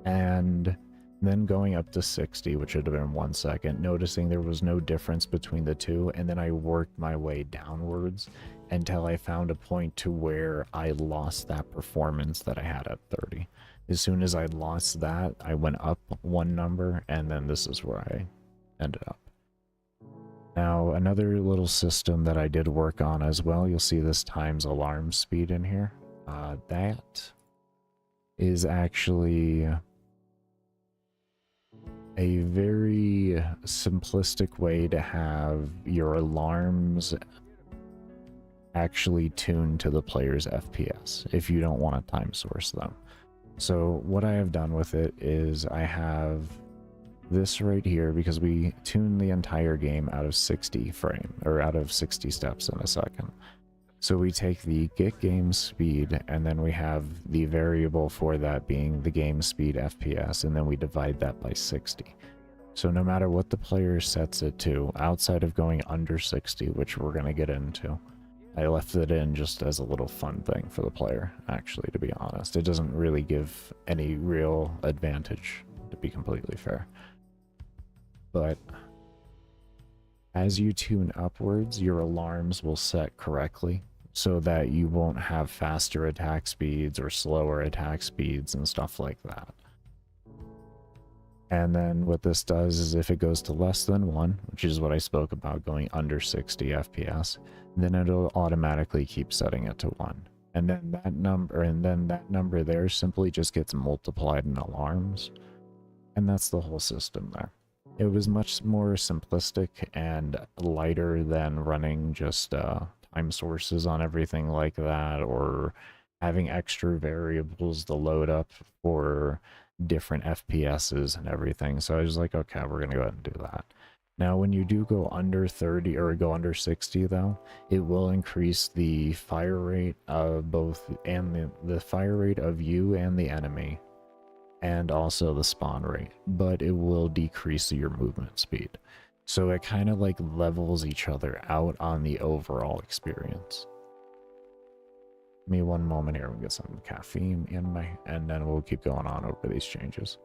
and then going up to 60, which would have been 1 second, noticing there was no difference between the two, and then I worked my way downwards until I found a point to where I lost that performance that I had at 30. As soon as I lost that, I went up one number, and then this is where I ended up. Now, another little system that I did work on as well, you'll see this times alarm speed in here. That is actually a very simplistic way to have your alarms actually tuned to the player's FPS if you don't want to time source them. So what I have done with it is I have this right here, because we tune the entire game out of 60 frame, or out of 60 steps in a second. So we take the get game speed, and then we have the variable for that being the game speed FPS, and then we divide that by 60. So no matter what the player sets it to, outside of going under 60, which we're going to get into, I left it in just as a little fun thing for the player, actually, to be honest. It doesn't really give any real advantage, to be completely fair. But as you tune upwards, your alarms will set correctly so that you won't have faster attack speeds or slower attack speeds and stuff like that. And then what this does is if it goes to less than 1, which is what I spoke about going under 60 FPS, then it'll automatically keep setting it to 1. And then that number there simply just gets multiplied in alarms. And that's the whole system there. It was much more simplistic and lighter than running just time sources on everything like that, or having extra variables to load up for different FPSs and everything. So I was like, okay, we're going to go ahead and do that. Now, when you do go under 30 or go under 60, though, it will increase the fire rate of both, and the fire rate of you and the enemy, and also the spawn rate, but it will decrease your movement speed. So it kind of like levels each other out on the overall experience. Give me one moment here, we'll get some caffeine in my, and then we'll keep going on over these changes.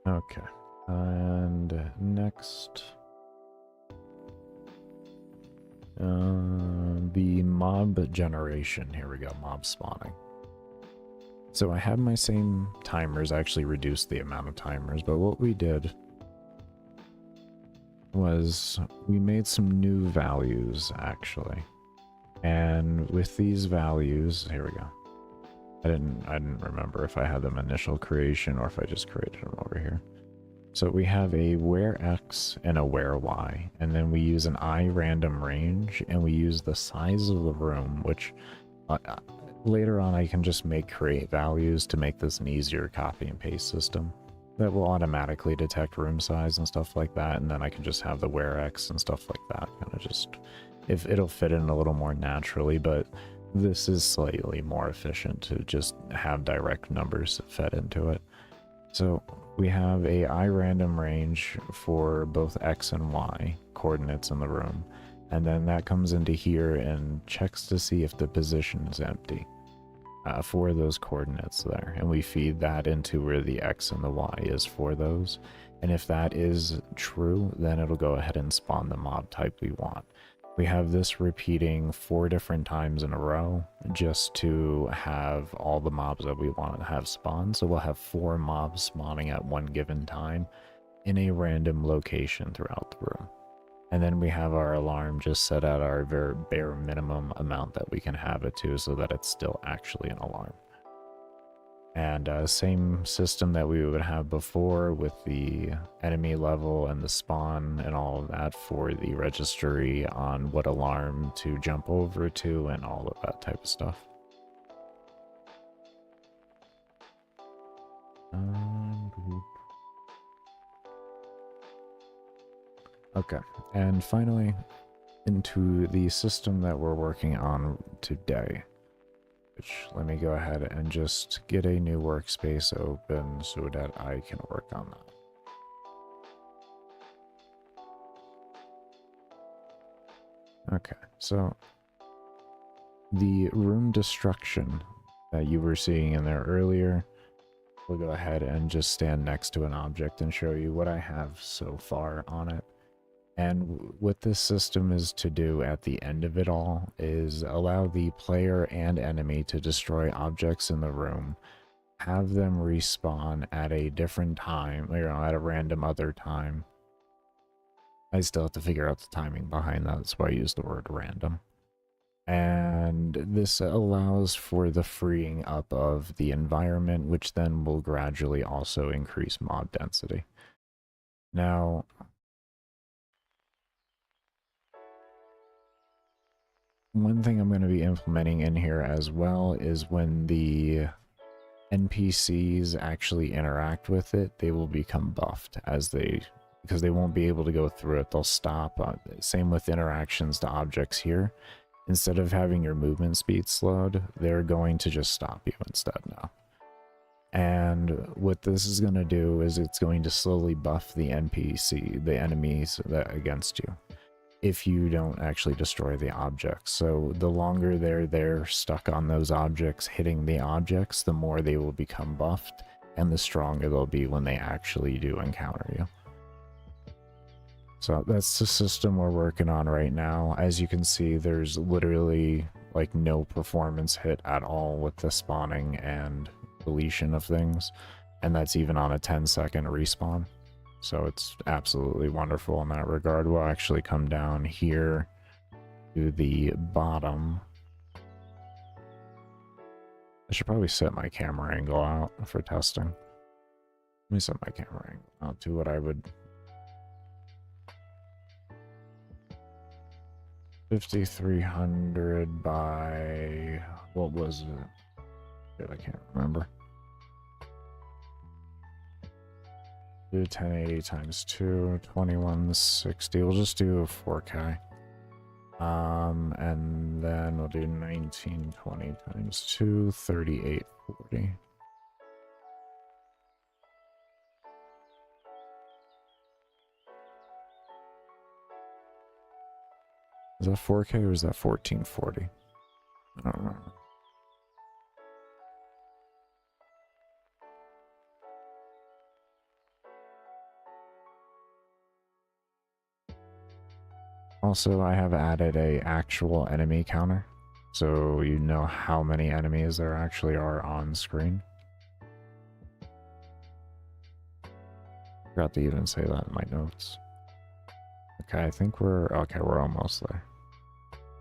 Okay, and next, the mob generation. Here we go, mob spawning. So I have my same timers, I actually reduced the amount of timers, but what we did was we made some new values actually. And with these values, here we go. I didn't remember if I had them initial creation or if I just created them over here. So we have a where X and a where Y, and then we use an I random range, and we use the size of the room, which later on I can just create values to make this an easier copy and paste system that will automatically detect room size and stuff like that, and then I can just have the where X and stuff like that, kind of just, if it'll fit in a little more naturally, but this is slightly more efficient to just have direct numbers fed into it. So we have a I random range for both X and Y coordinates in the room, and then that comes into here and checks to see if the position is empty for those coordinates there, and we feed that into where the X and the Y is for those, and if that is true, then it'll go ahead and spawn the mob type we want. We have this repeating 4 different times in a row just to have all the mobs that we want to have spawn. So we'll have 4 mobs spawning at one given time in a random location throughout the room. And then we have our alarm just set at our very bare minimum amount that we can have it to, so that it's still actually an alarm. And same system that we would have before with the enemy level and the spawn and all of that for the registry on what alarm to jump over to and all of that type of stuff. Okay, and finally into the system that we're working on today. Let me go ahead and just get a new workspace open so that I can work on that. Okay, so the room destruction that you were seeing in there earlier, we'll go ahead and just stand next to an object and show you what I have so far on it. And what this system is to do at the end of it all is allow the player and enemy to destroy objects in the room, have them respawn at a different time, at a random other time. I still have to figure out the timing behind that, that's why I use the word random. And this allows for the freeing up of the environment, which then will gradually also increase mob density. Now, one thing I'm going to be implementing in here as well is when the NPCs actually interact with it, they will become buffed because they won't be able to go through it. They'll stop. Same with interactions to objects here. Instead of having your movement speed slowed, they're going to just stop you instead now. And what this is going to do is it's going to slowly buff the NPC, the enemies against you. if you don't actually destroy the objects. So the longer they're there stuck on those objects, hitting the objects, the more they will become buffed, and the stronger they'll be when they actually do encounter you. So that's the system we're working on right now. As you can see, there's literally like no performance hit at all with the spawning and deletion of things, and that's even on a 10-second respawn. So it's absolutely wonderful in that regard. We'll actually come down here to the bottom. I should probably set my camera angle out for testing. Let me set my camera angle out to what I would... 5300 by... what was it? I can't remember. Do 1080 times 2, 2160. We'll just do 4K. And then we'll do 1920 times 2, 3840. Is that 4K or is that 1440? I don't know. Also, I have added a actual enemy counter, so you know how many enemies there actually are on screen. Forgot to even say that in my notes. Okay, I think we're almost there.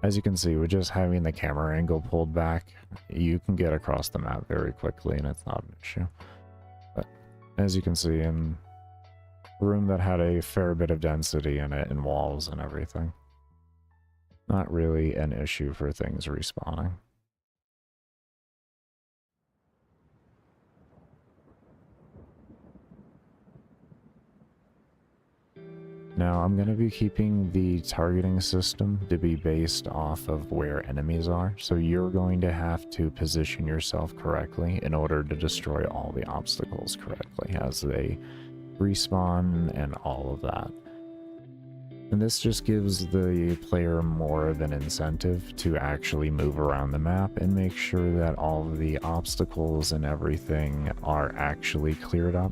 As you can see, with just having the camera angle pulled back, you can get across the map very quickly and it's not an issue. But as you can see, in a room that had a fair bit of density in it and walls and everything, not really an issue for things respawning. Now, I'm going to be keeping the targeting system to be based off of where enemies are, so you're going to have to position yourself correctly in order to destroy all the obstacles correctly as they respawn and all of that. And this just gives the player more of an incentive to actually move around the map and make sure that all of the obstacles and everything are actually cleared up,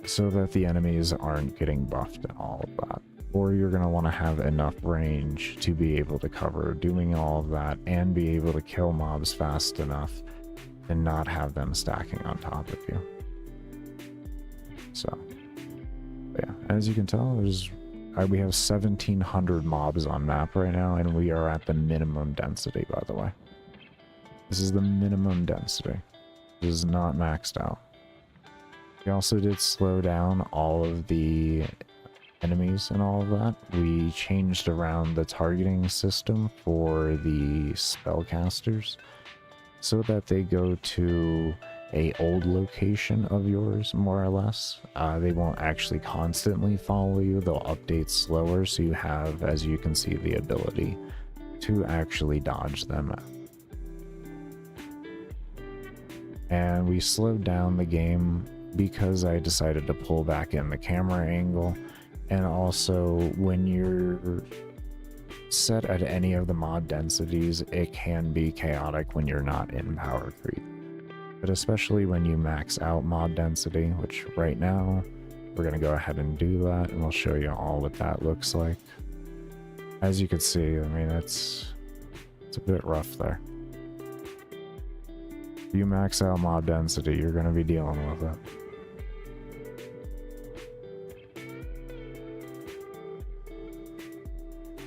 so that the enemies aren't getting buffed and all of that. Or you're going to want to have enough range to be able to cover doing all of that and be able to kill mobs fast enough and not have them stacking on top of you. So, yeah, as you can tell, we have 1700 mobs on map right now, and we are at the minimum density, by the way. This is the minimum density. This is not maxed out. We also did slow down all of the enemies and all of that. We changed around the targeting system for the spellcasters so that they go to a old location of yours, more or less. They won't actually constantly follow you. They'll update slower, so you have, as you can see, the ability to actually dodge them. And we slowed down the game because I decided to pull back in the camera angle, and also when you're set at any of the mod densities, it can be chaotic when you're not in power creep. But especially when you max out mod density, which right now we're going to go ahead and do that, and I'll show you all what that looks like. As you can see, I mean, it's a bit rough there. If you max out mod density, you're going to be dealing with it.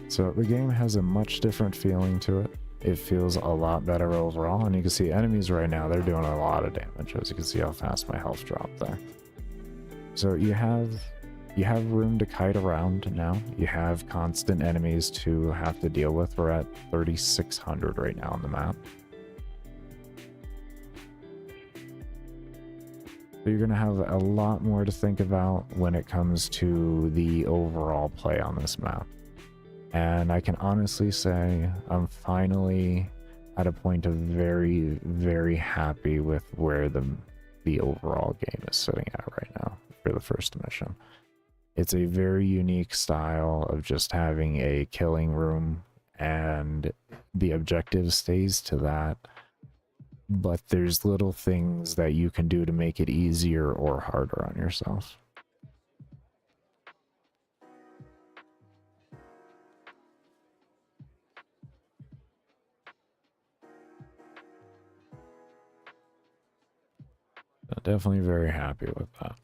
So the game has a much different feeling to it. It feels a lot better overall, and you can see enemies right now, they're doing a lot of damage. As you can see how fast my health dropped there. So you have room to kite around now. You have constant enemies to have to deal with. We're at 3,600 right now on the map. So you're going to have a lot more to think about when it comes to the overall play on this map. And I can honestly say I'm finally at a point of very, very happy with where the overall game is sitting at right now for the first mission. It's a very unique style of just having a killing room, and the objective stays to that. But there's little things that you can do to make it easier or harder on yourself. Definitely very happy with that.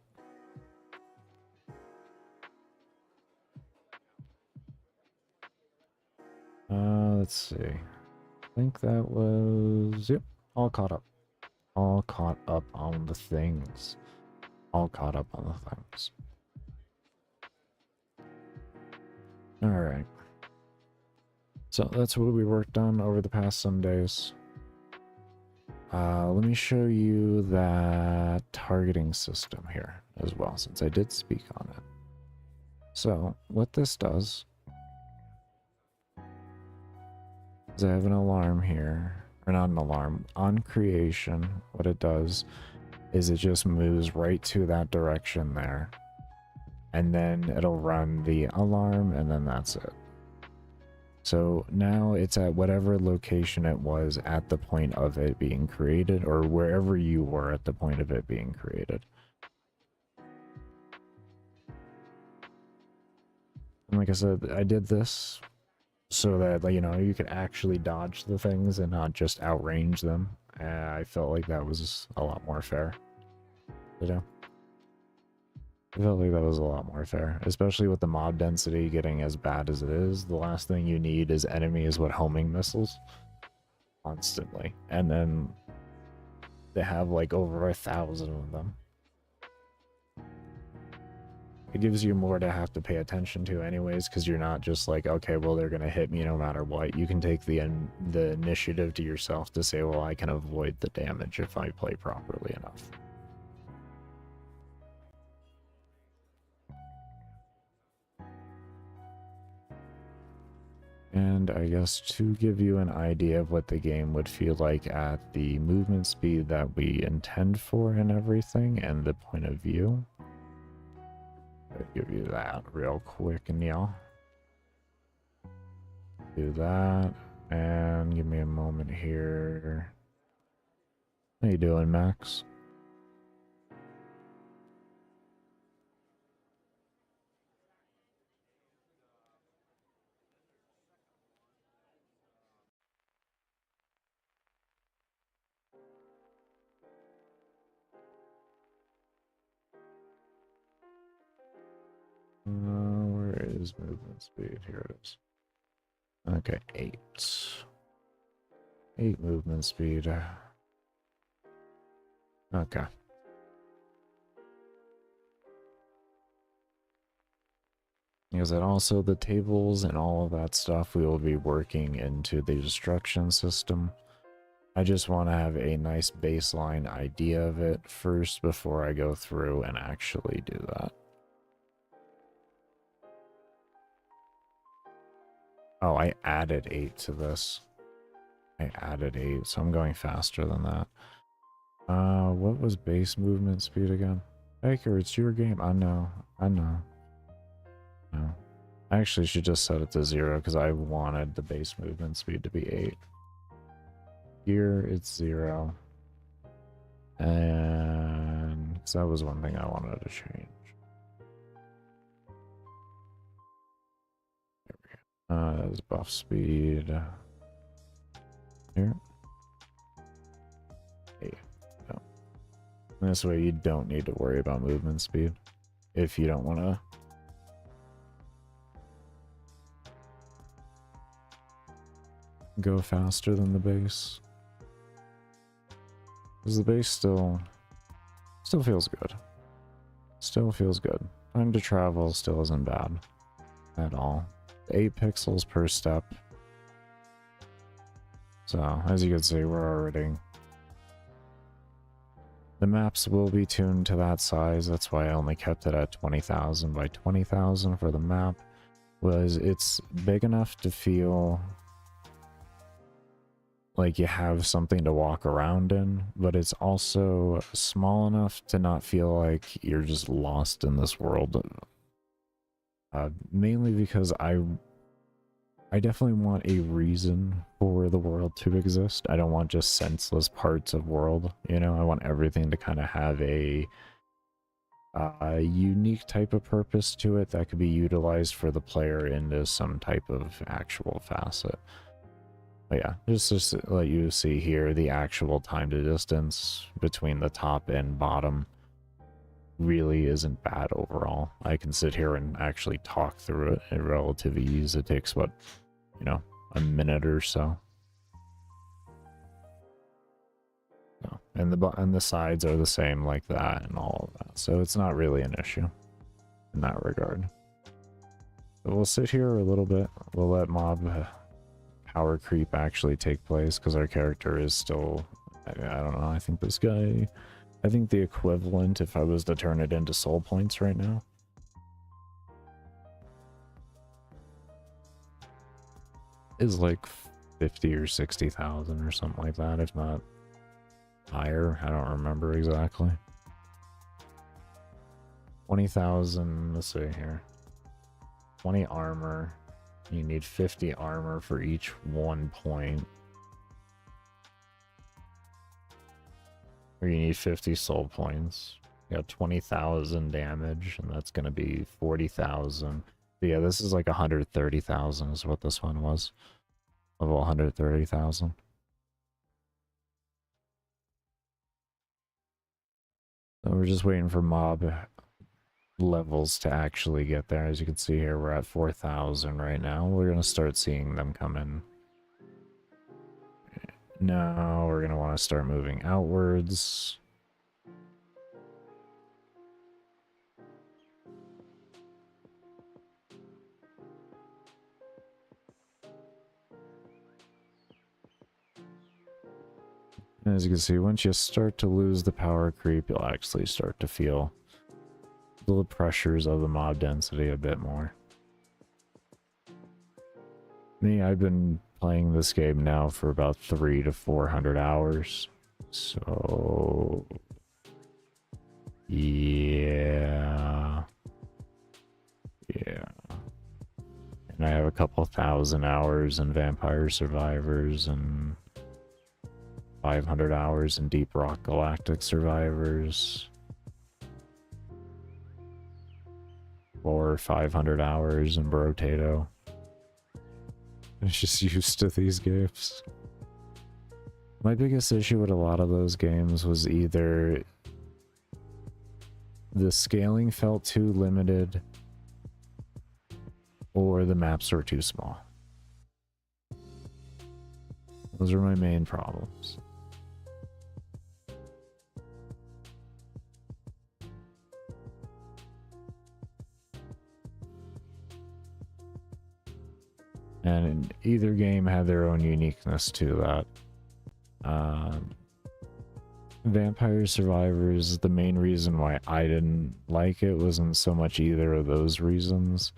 Let's see. I think that was, yep, all caught up. All caught up on the things. All caught up on the things. Alright. So that's what we worked on over the past some days. Let me show you that targeting system here as well, since I did speak on it. So what this does is I have an alarm here, or not an alarm, on creation. What it does is it just moves right to that direction there, and then it'll run the alarm, and then that's it. So now it's at whatever location it was at the point of it being created, or wherever you were at the point of it being created. And like I said, I did this so that, you know, you could actually dodge the things and not just outrange them. I felt like that was a lot more fair to do. I felt like that was a lot more fair, especially with the mob density getting as bad as it is. The last thing you need is enemies with homing missiles constantly, and then they have like over 1,000 of them. It gives you more to have to pay attention to anyways, because you're not just like, okay, well, they're gonna hit me no matter what. You can take the initiative to yourself to say, well, I can avoid the damage if I play properly enough. And I guess to give you an idea of what the game would feel like at the movement speed that we intend for and everything, and the point of view, I'll give you that real quick, and y'all do that, and give me a moment here. How you doing, Max? Where is movement speed? Here it is. Okay, 8. 8 movement speed. Okay. Because then also the tables and all of that stuff we will be working into the destruction system. I just want to have a nice baseline idea of it first before I go through and actually do that. Oh, I added 8 to this. I added 8, so I'm going faster than that. What was base movement speed again? Baker, it's your game. I know. No. I actually should just set it to 0 because I wanted the base movement speed to be 8. Here it's 0. And because that was one thing I wanted to change. There we go. There's buff speed. Here. 8. No. This way you don't need to worry about movement speed if you don't want to go faster than the base. Because the base still feels good. Still feels good. Time to travel still isn't bad at all. 8 pixels per step. So, as you can see, we're already... The maps will be tuned to that size. That's why I only kept it at 20,000 by 20,000 for the map. Was it's big enough to feel like you have something to walk around in, but it's also small enough to not feel like you're just lost in this world Mainly because I definitely want a reason for the world to exist. I don't want just senseless parts of world, you know? I want everything to kind of have a unique type of purpose to it that could be utilized for the player into some type of actual facet. But yeah, just to let you see here, the actual time to distance between the top and bottom really isn't bad overall. I can sit here and actually talk through it at relative ease. It takes, what, you know, a minute or so. No. And the sides are the same like that and all of that. So it's not really an issue in that regard. But we'll sit here a little bit. We'll let mob power creep actually take place because our character is still, I don't know, I think this guy, I think the equivalent if I was to turn it into soul points right now is like 50 or 60,000 or something like that, if not higher. I don't remember exactly. 20,000, let's see here. 20 armor. You need 50 armor for each 1 point. Or you need 50 soul points. You got 20,000 damage, and that's going to be 40,000. Yeah, this is like 130,000 is what this one was. Level 130,000. So we're just waiting for mob levels to actually get there. As you can see here, we're at 4,000 right now. We're going to start seeing them come in. Now we're going to want to start moving outwards. And as you can see, once you start to lose the power creep, you'll actually start to feel the pressures of the mob density a bit more. Me, I've been playing this game now for about 300 to 400 hours. So yeah. And I have a couple thousand hours in Vampire Survivors and 500 hours in Deep Rock Galactic Survivors. Or 500 hours in Brotato. I'm just used to these games. My biggest issue with a lot of those games was either the scaling felt too limited or the maps were too small. Those are my main problems. And either game had their own uniqueness to that. Vampire Survivors, the main reason why I didn't like it wasn't so much either of those reasons.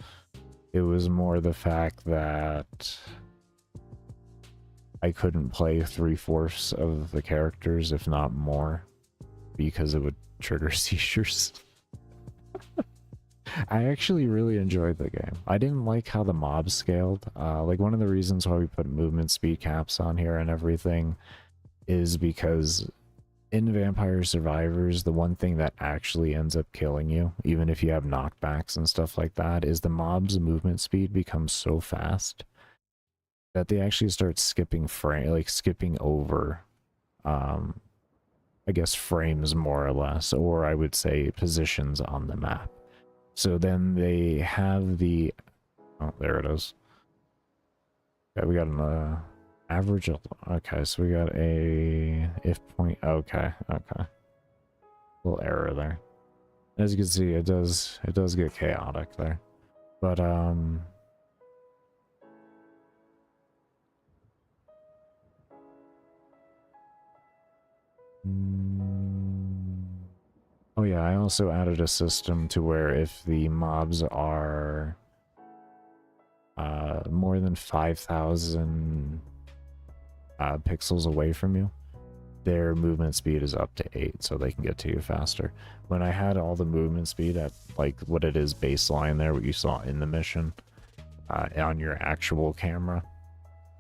It was more the fact that I couldn't play 3/4 of the characters, if not more, because it would trigger seizures. I actually really enjoyed the game. I didn't like how the mobs scaled. Like, one of the reasons why we put movement speed caps on here and everything is because in Vampire Survivors, the one thing that actually ends up killing you, even if you have knockbacks and stuff like that, is the mob's movement speed becomes so fast that they actually start skipping skipping over, I guess, frames more or less, or I would say positions on the map. So then they have the, oh, there it is. Okay, we got an average of, okay, so we got a if point, okay. Little error there. As you can see, it does get chaotic there. But oh yeah, I also added a system to where if the mobs are more than 5,000 pixels away from you, their movement speed is up to 8, so they can get to you faster. When I had all the movement speed at like what it is baseline there, what you saw in the mission, on your actual camera,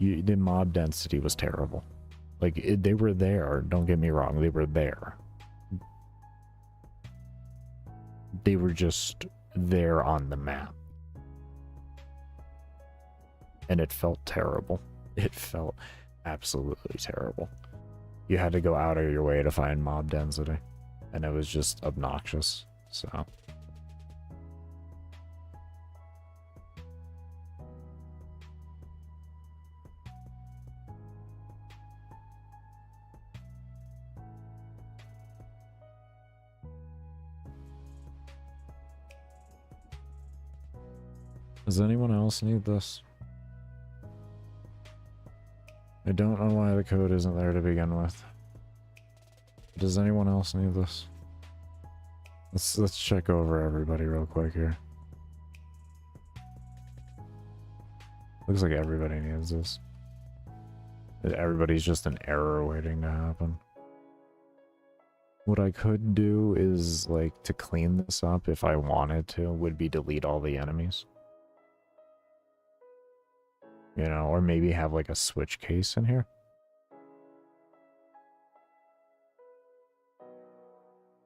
the mob density was terrible. Like, they were there, don't get me wrong, they were there. They were just there on the map. And it felt terrible. It felt absolutely terrible. You had to go out of your way to find mob density. And it was just obnoxious, so... Does anyone else need this? I don't know why the code isn't there to begin with. Does anyone else need this? Let's check over everybody real quick here. Looks like everybody needs this. Everybody's just an error waiting to happen. What I could do is, like, to clean this up if I wanted to, would be delete all the enemies. You know, or maybe have like a switch case in here.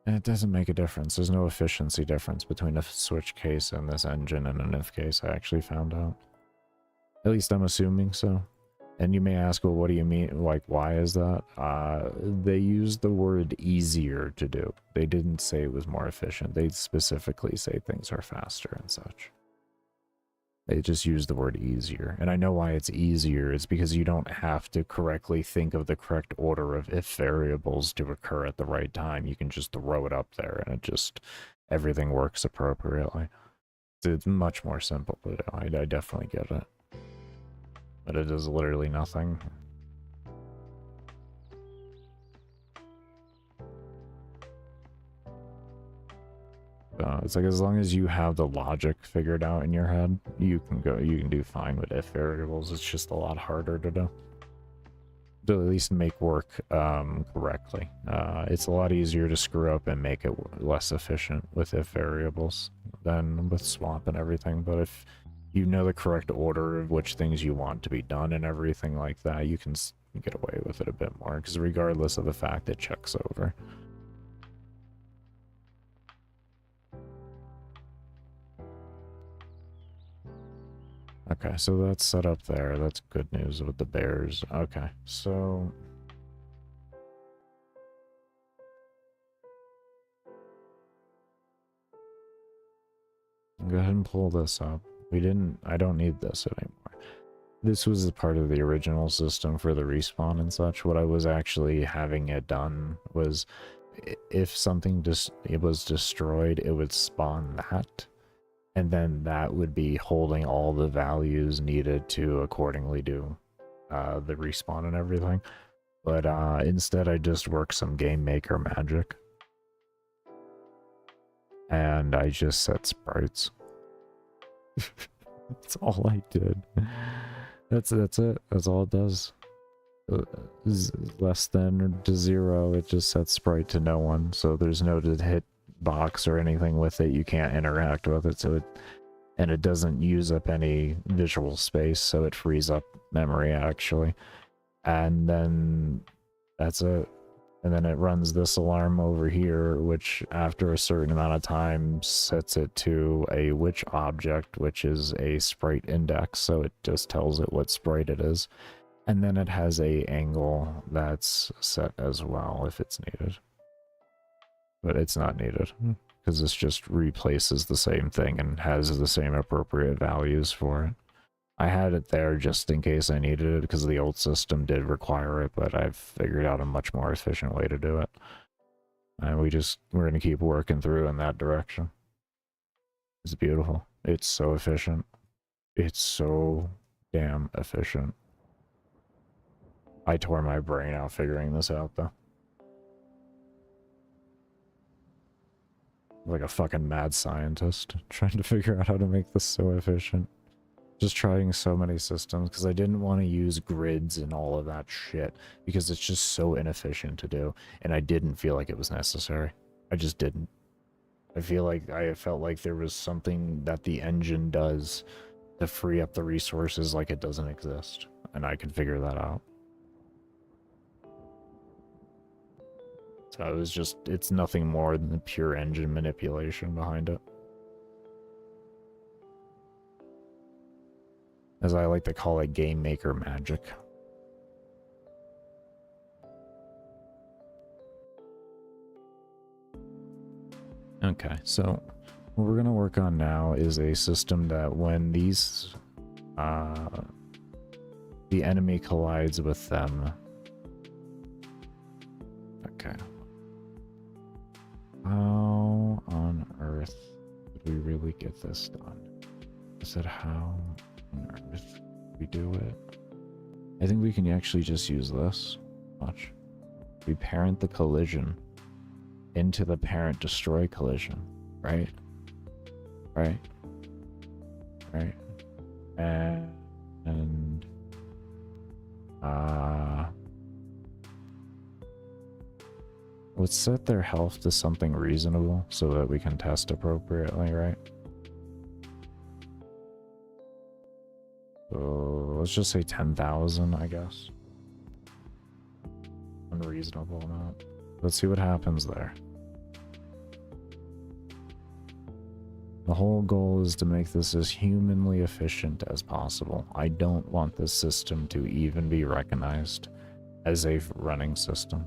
And it doesn't make a difference. There's no efficiency difference between a switch case and this engine and an if case, I actually found out. At least I'm assuming so. And you may ask, well, what do you mean? Like, why is that? They used the word easier to do. They didn't say it was more efficient. They specifically say things are faster and such. They just use the word easier. And I know why it's easier. It's because you don't have to correctly think of the correct order of if variables to occur at the right time. You can just throw it up there and it just, everything works appropriately. It's much more simple to do. I definitely get it. But it is literally nothing. It's like, as long as you have the logic figured out in your head, you can do fine with if variables. It's just a lot harder to do. To at least make work correctly. It's a lot easier to screw up and make it less efficient with if variables than with swap and everything. But if you know the correct order of which things you want to be done and everything like that, you can get away with it a bit more, because regardless of the fact it checks over. Okay, so that's set up there. That's good news with the bears. Okay, so... go ahead and pull this up. I don't need this anymore. This was a part of the original system for the respawn and such. What I was actually having it done was, if something was destroyed, it would spawn that. And then that would be holding all the values needed to accordingly do the respawn and everything. But instead I just worked some game maker magic. And I just set sprites. That's all I did. That's it. That's all it does. Less than to 0, it just sets sprite to no one. So there's no to hit box or anything with it. You can't interact with it, so it doesn't use up any visual space, so it frees up memory actually. And then that's it. And then it runs this alarm over here, which after a certain amount of time sets it to a witch object, which is a sprite index, so it just tells it what sprite it is. And then it has a angle that's set as well if it's needed. But it's not needed, because this just replaces the same thing and has the same appropriate values for it. I had it there just in case I needed it, because the old system did require it, but I've figured out a much more efficient way to do it. And we're going to keep working through in that direction. It's beautiful. It's so efficient. It's so damn efficient. I tore my brain out figuring this out, though. Like a fucking mad scientist trying to figure out how to make this so efficient. Just trying so many systems because I didn't want to use grids and all of that shit because it's just so inefficient to do, and I didn't feel like it was necessary. I just didn't. I felt like there was something that the engine does to free up the resources like it doesn't exist, and I could figure that out. So it was just, it's nothing more than the pure engine manipulation behind it. As I like to call it, game maker magic. Okay, so what we're going to work on now is a system that when these, the enemy collides with them. Okay. How on earth did we really get this done? I said, how on earth we do it? I think we can actually just use this. Watch. We parent the collision into the parent destroy collision, right? Right? Right? And let's set their health to something reasonable so that we can test appropriately, right? So let's just say 10,000, I guess. Unreasonable amount. Let's see what happens there. The whole goal is to make this as humanly efficient as possible. I don't want this system to even be recognized as a running system.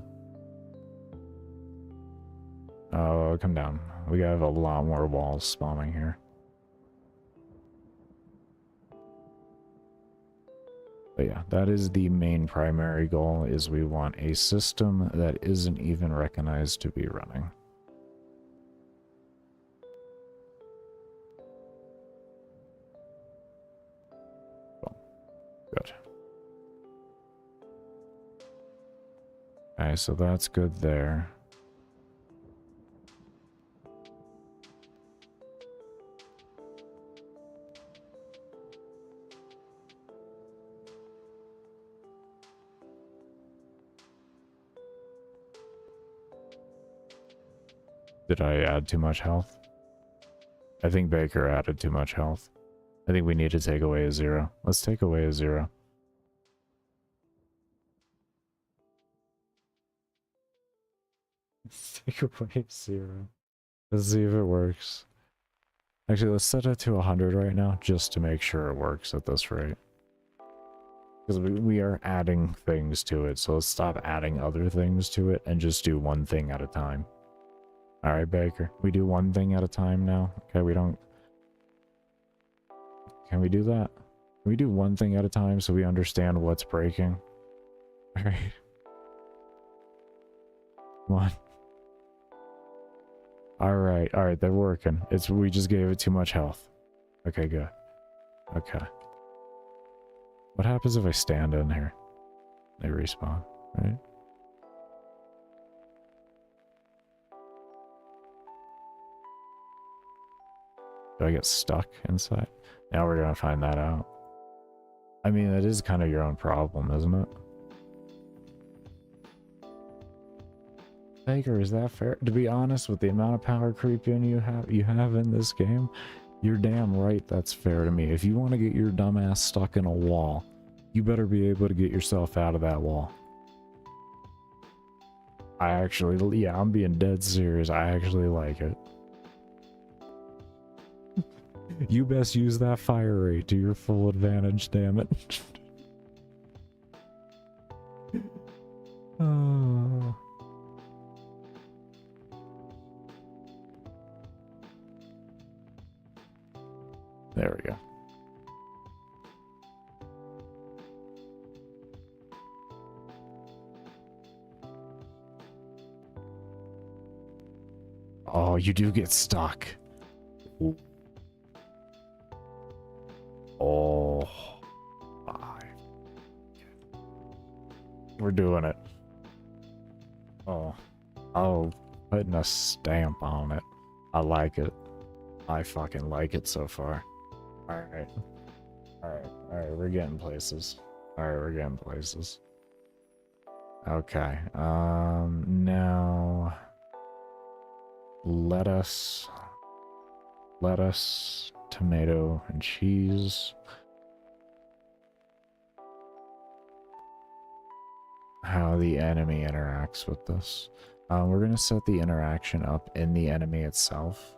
Oh, come down. We have a lot more walls spawning here. But yeah, that is the main primary goal, is we want a system that isn't even recognized to be running. Good. Okay, so that's good there. Did I add too much health? I think Baker added too much health. I think we need to take away a 0. Let's take away a 0. Let's take away a 0. Let's see if it works. Actually, let's set it to 100 right now, just to make sure it works at this rate. Because we are adding things to it, so let's stop adding other things to it and just do one thing at a time. Alright, Baker. We do one thing at a time now. Okay, we don't... Can we do that? Can we do one thing at a time so we understand what's breaking? Alright. Come on. Alright, they're working. We just gave it too much health. Okay, good. Okay. What happens if I stand in here? They respawn, right? Do I get stuck inside? Now we're gonna find that out. I mean, that is kind of your own problem, isn't it? Baker, is that fair? To be honest, with the amount of power creep in you have in this game, you're damn right that's fair to me. If you want to get your dumbass stuck in a wall, you better be able to get yourself out of that wall. Yeah, I'm being dead serious. I actually like it. You best use that fire rate to your full advantage, damn it. Oh. There we go. Oh, you do get stuck. Ooh. Oh, 5. We're doing it. Oh, putting a stamp on it. I like it. I fucking like it so far. Alright. Alright, we're getting places. Alright, we're getting places. Okay, now lettuce, tomato, and cheese. How the enemy interacts with this. We're going to set the interaction up in the enemy itself.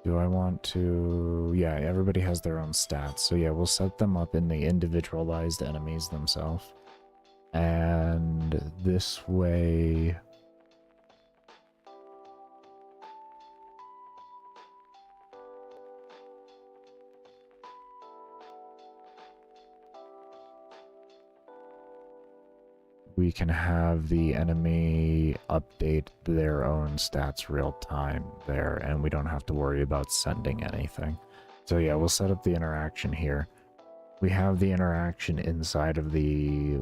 Do I want to... Yeah, everybody has their own stats. So yeah, we'll set them up in the individualized enemies themselves. And this way... we can have the enemy update their own stats real time there, and we don't have to worry about sending anything. So yeah, we'll set up the interaction here. We have the interaction inside of the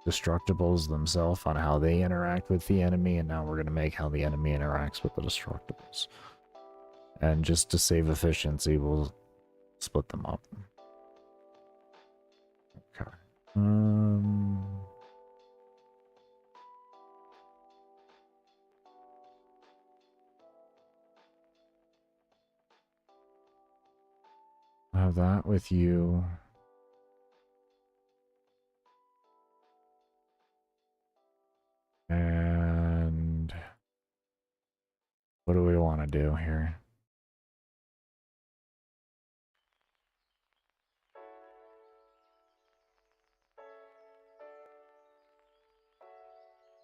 destructibles themselves on how they interact with the enemy, and now we're going to make how the enemy interacts with the destructibles. And just to save efficiency, we'll split them up. Okay. I'll have that with you. And what do we want to do here?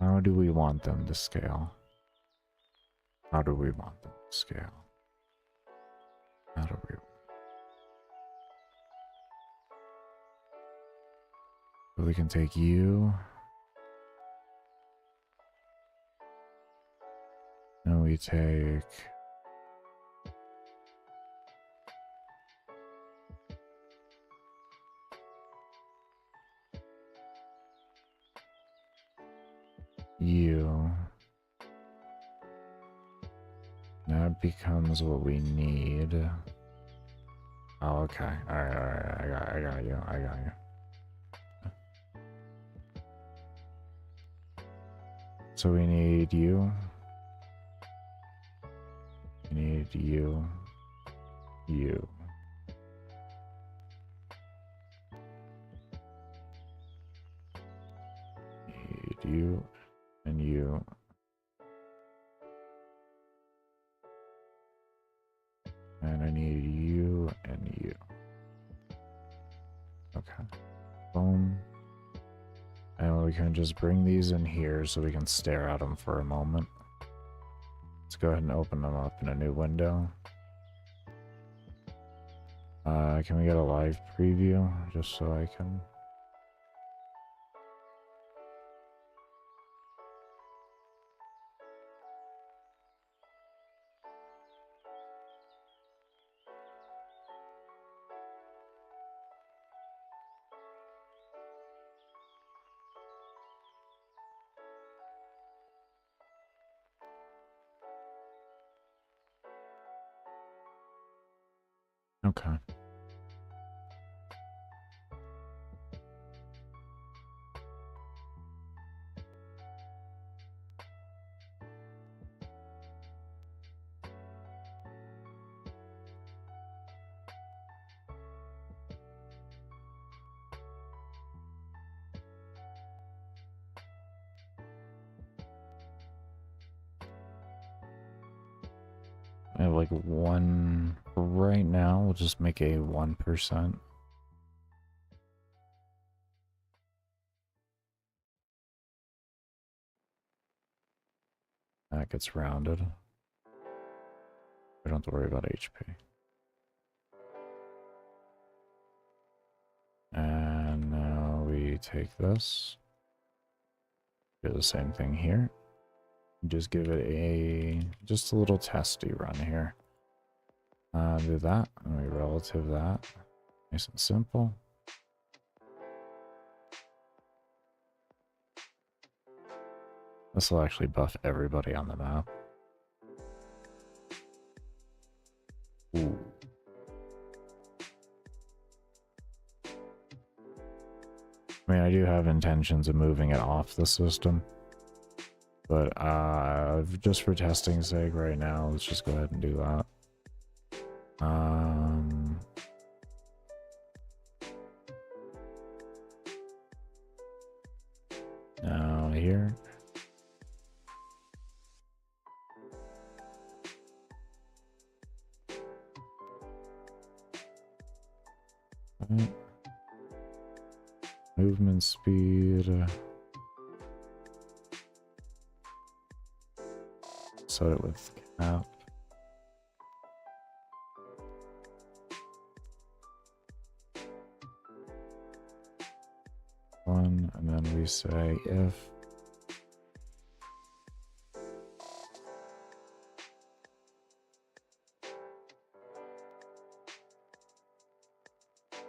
How do we want them to scale? How do we want them to scale? How do we... So we can take you. And we take... you. That becomes what we need. Oh, okay. Alright, I got you. So we need you. We need you. You. Need you and you. And I need you and you. Okay. Boom. And we can just bring these in here so we can stare at them for a moment. Let's go ahead and open them up in a new window. Can we get a live preview just so I can... Okay. I have like one right now. We'll just make a 1%. That gets rounded. We don't have to worry about HP. And now we take this. Do the same thing here. Just give it just a little testy run here. Do that, and we relative that. Nice and simple. This will actually buff everybody on the map. I mean, I do have intentions of moving it off the system. But just for testing's sake right now, let's just go ahead and do that. Now here. Right. Movement speed. Set it with cap. One, and then we say if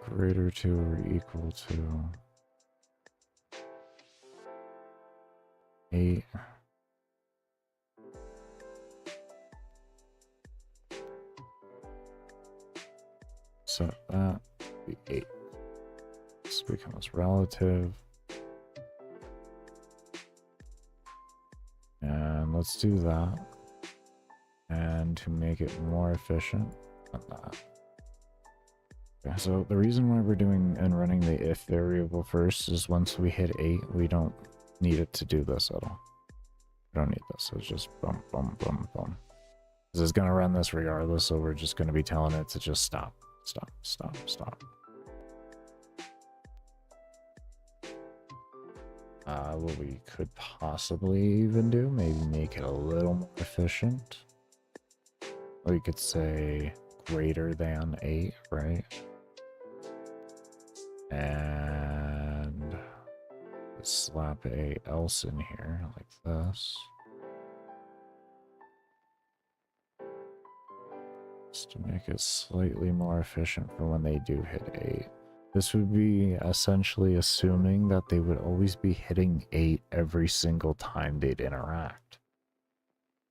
greater to or equal to 8. Set that to be 8. This becomes relative. And let's do that. And to make it more efficient, that. Okay, so the reason why we're doing and running the if variable first is once we hit 8, we don't need it to do this at all. We don't need this. It's just boom, boom, boom, boom. This is going to run this regardless, so we're just going to be telling it to just stop, stop, stop, stop. What we could possibly even do, maybe make it a little more efficient. We could say greater than 8, right? And slap a else in here like this. Just to make it slightly more efficient for when they do hit 8. This would be essentially assuming that they would always be hitting 8 every single time they'd interact.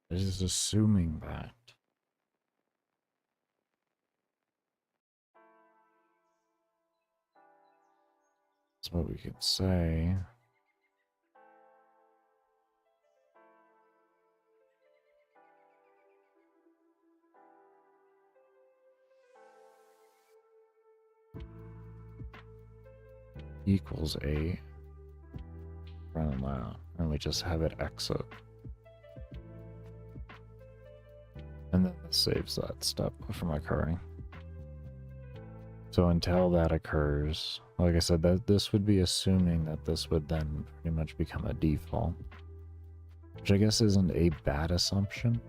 It is assuming that. That's what we can say. Equals 8. Run that. And we just have it exit. And then this saves that step from occurring. So until that occurs, like I said, that this would be assuming that this would then pretty much become a default. Which I guess isn't a bad assumption.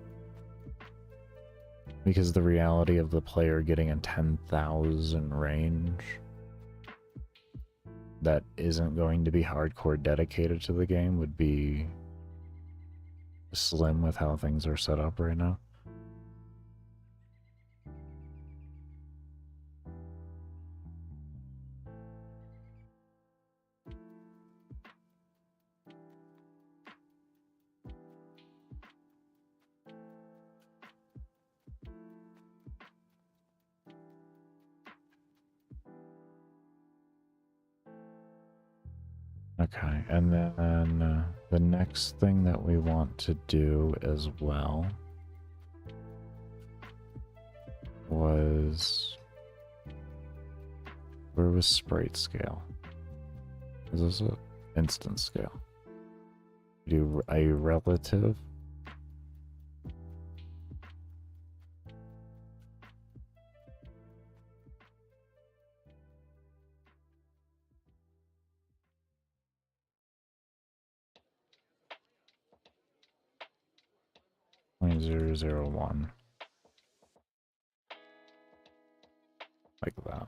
Because the reality of the player getting a 10,000 range that isn't going to be hardcore dedicated to the game would be slim with how things are set up right now. Okay, and then the next thing that we want to do as well was, where was sprite scale? Is this an instance scale? Do a relative? .001. Like that.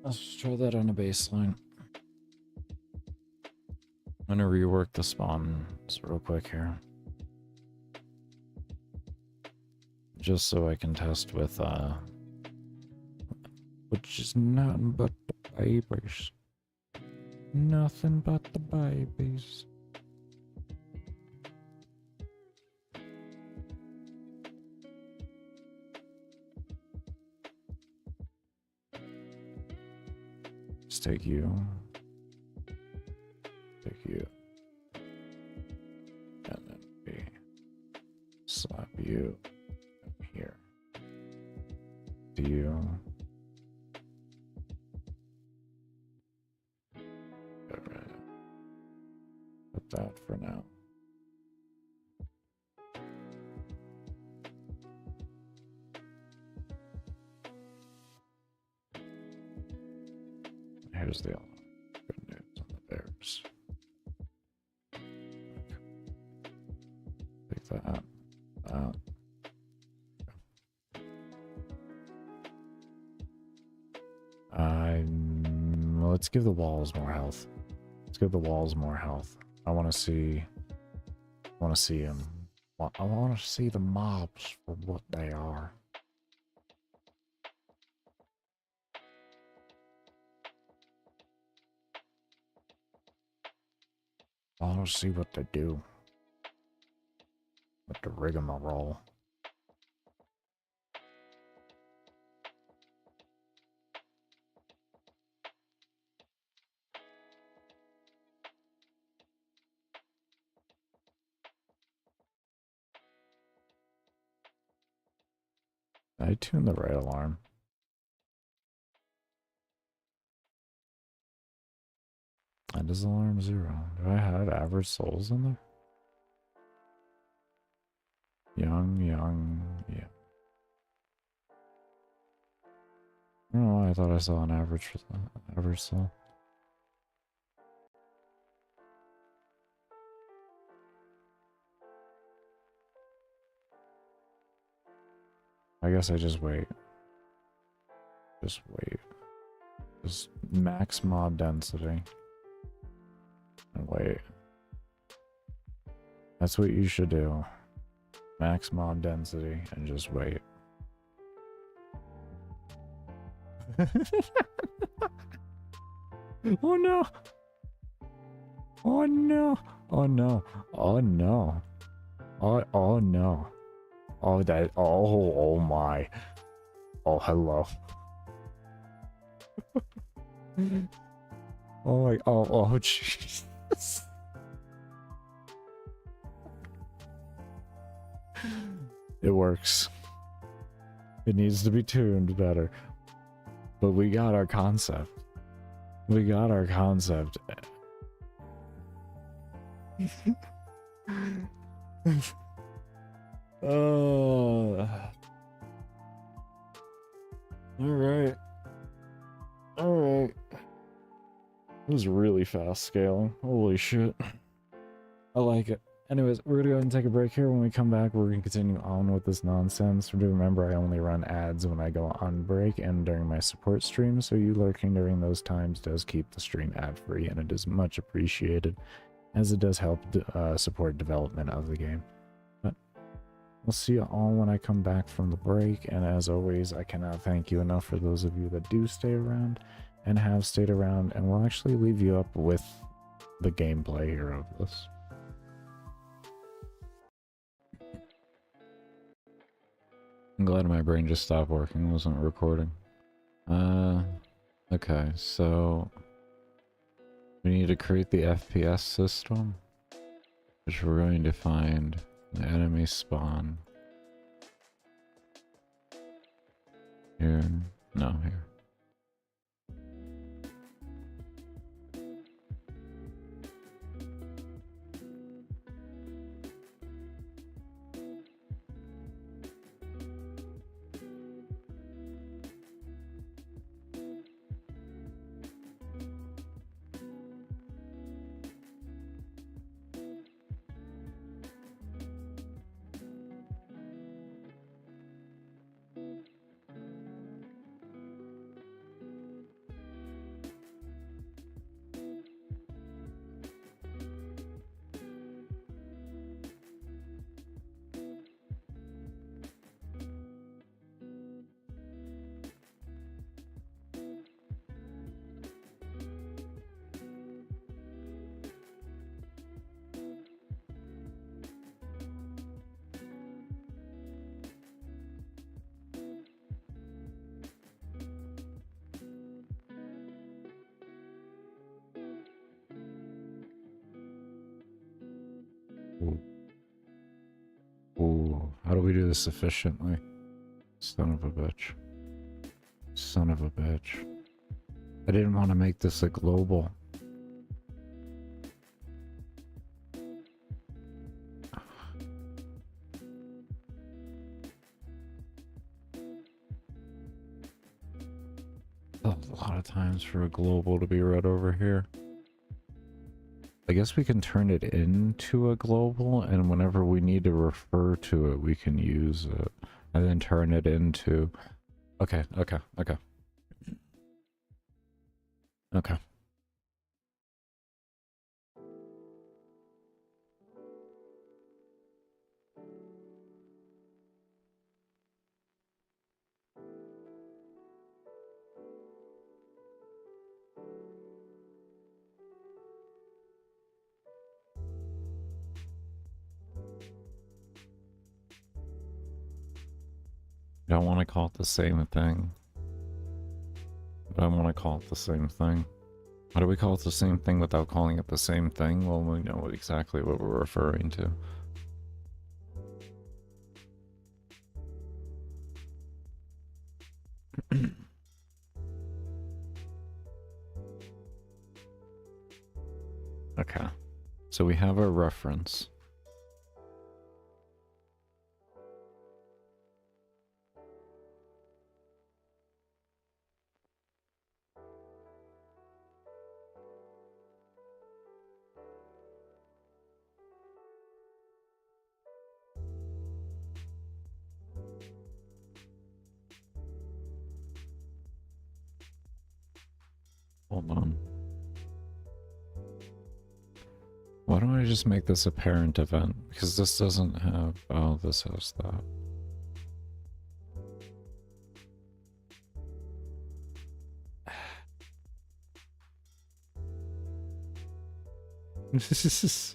Let's just try that on a baseline. I'm gonna rework the spawns real quick here. Just so I can test with, which is nothing but the babies. Nothing but the babies. Just take you. Take you. And then we slap you here. Do you? Alright. Put that for now. Here's the good news on the bears. Take that. Let's give the walls more health. Let's give the walls more health. I want to see them. I want to see the mobs for what they are. I want to see what they do. With the rigmarole. I tuned the right alarm. And is alarm 0? Do I have average souls in there? Young, yeah. I don't know why I thought I saw an average soul. I guess I just wait. Just wait. Just max mob density. And wait. That's what you should do. Max mob density and just wait. Oh no! Oh no! Oh no! Oh no! Oh no! Oh that! Oh my! Oh hello! Oh my! Oh jeez! It works. It needs to be tuned better. But we got our concept. We got our concept. Alright. Alright. It was really fast scaling. Holy shit. I like it. Anyways, we're gonna go ahead and take a break here. When we come back, we're gonna continue on with this nonsense. Do remember, I only run ads when I go on break and during my support stream, so you lurking during those times does keep the stream ad-free, and it is much appreciated, as it does help support development of the game. But we'll see you all when I come back from the break, and as always, I cannot thank you enough for those of you that do stay around and have stayed around, and we'll actually leave you up with the gameplay here of this. I'm glad my brain just stopped working, wasn't recording. Okay, so we need to create the FPS system, which we're going to find the enemy spawn. Here, no, here. do we do this efficiently? Son of a bitch. Son of a bitch. I didn't want to make this a global. A lot of times for a global to be read over here. I guess we can turn it into a global, and whenever we need to refer to it, we can use it. And then turn it into... Okay. I don't want to call it the same thing. But I want to call it the same thing. How do we call it the same thing without calling it the same thing? Well, we know exactly what we're referring to. Okay. So we have our reference. Hold on. Why don't I just make this a parent event? Because this doesn't have... Oh, this has that.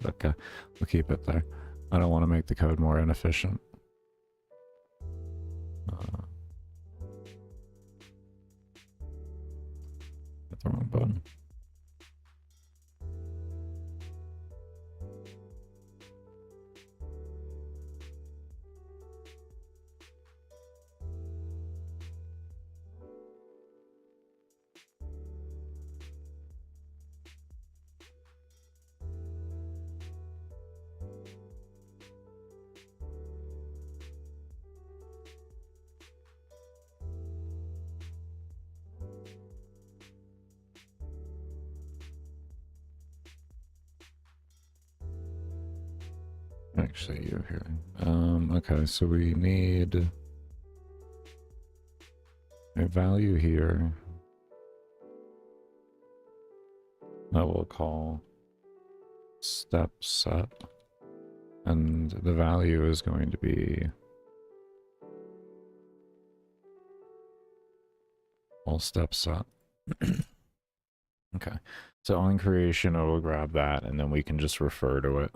Okay, we'll keep it there. I don't want to make the code more inefficient. Hit the wrong button. Actually, you're here. Okay, so we need a value here that we'll call step set, and the value is going to be all step set. Okay, so on creation, it'll grab that, and then we can just refer to it.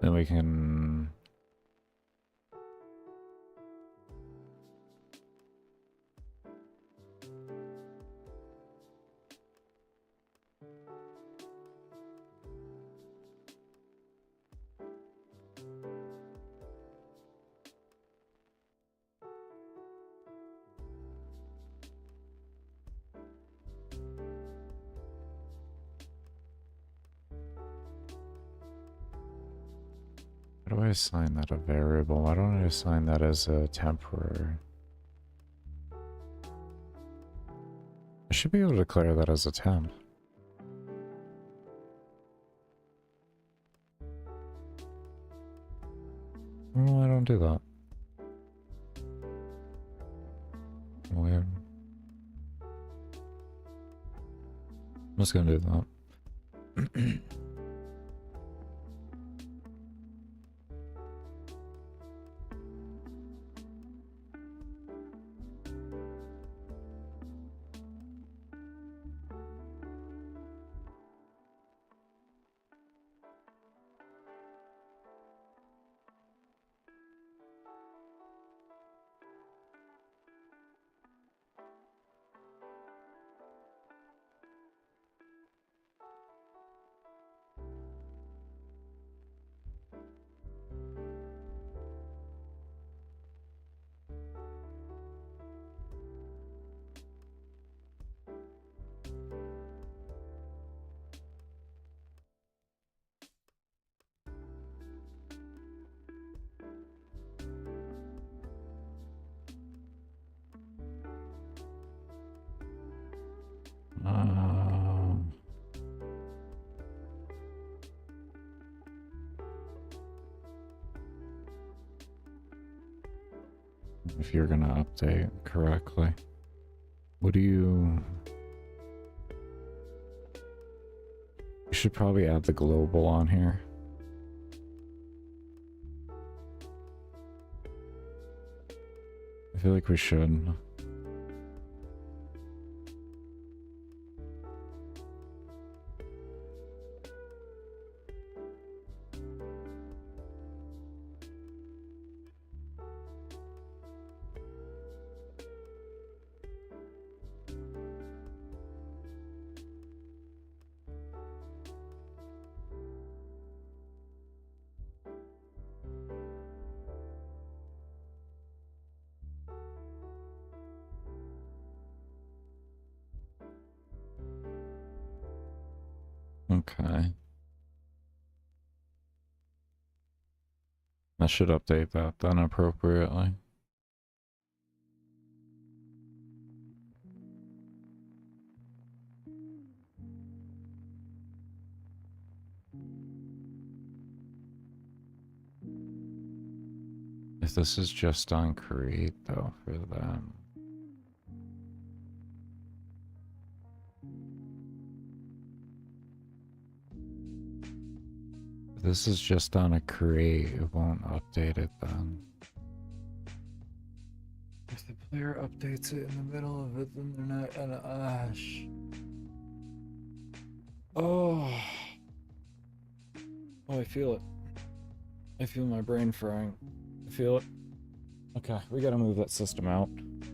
Then we can... How do I assign that a variable? Why don't I assign that as a temporary? I should be able to declare that as a temp. Oh, I don't do that. Weird. I'm just gonna do that. if you're gonna update correctly. What do you... You should probably add the global on here. I feel like we should. Okay. I should update that then appropriately. If this is just on create though for them. If this is just on a create, it won't update it then. If the player updates it in the middle of it, then they're not an ash. Oh. Oh, I feel it. I feel my brain frying. I feel it. Okay, we gotta move that system out.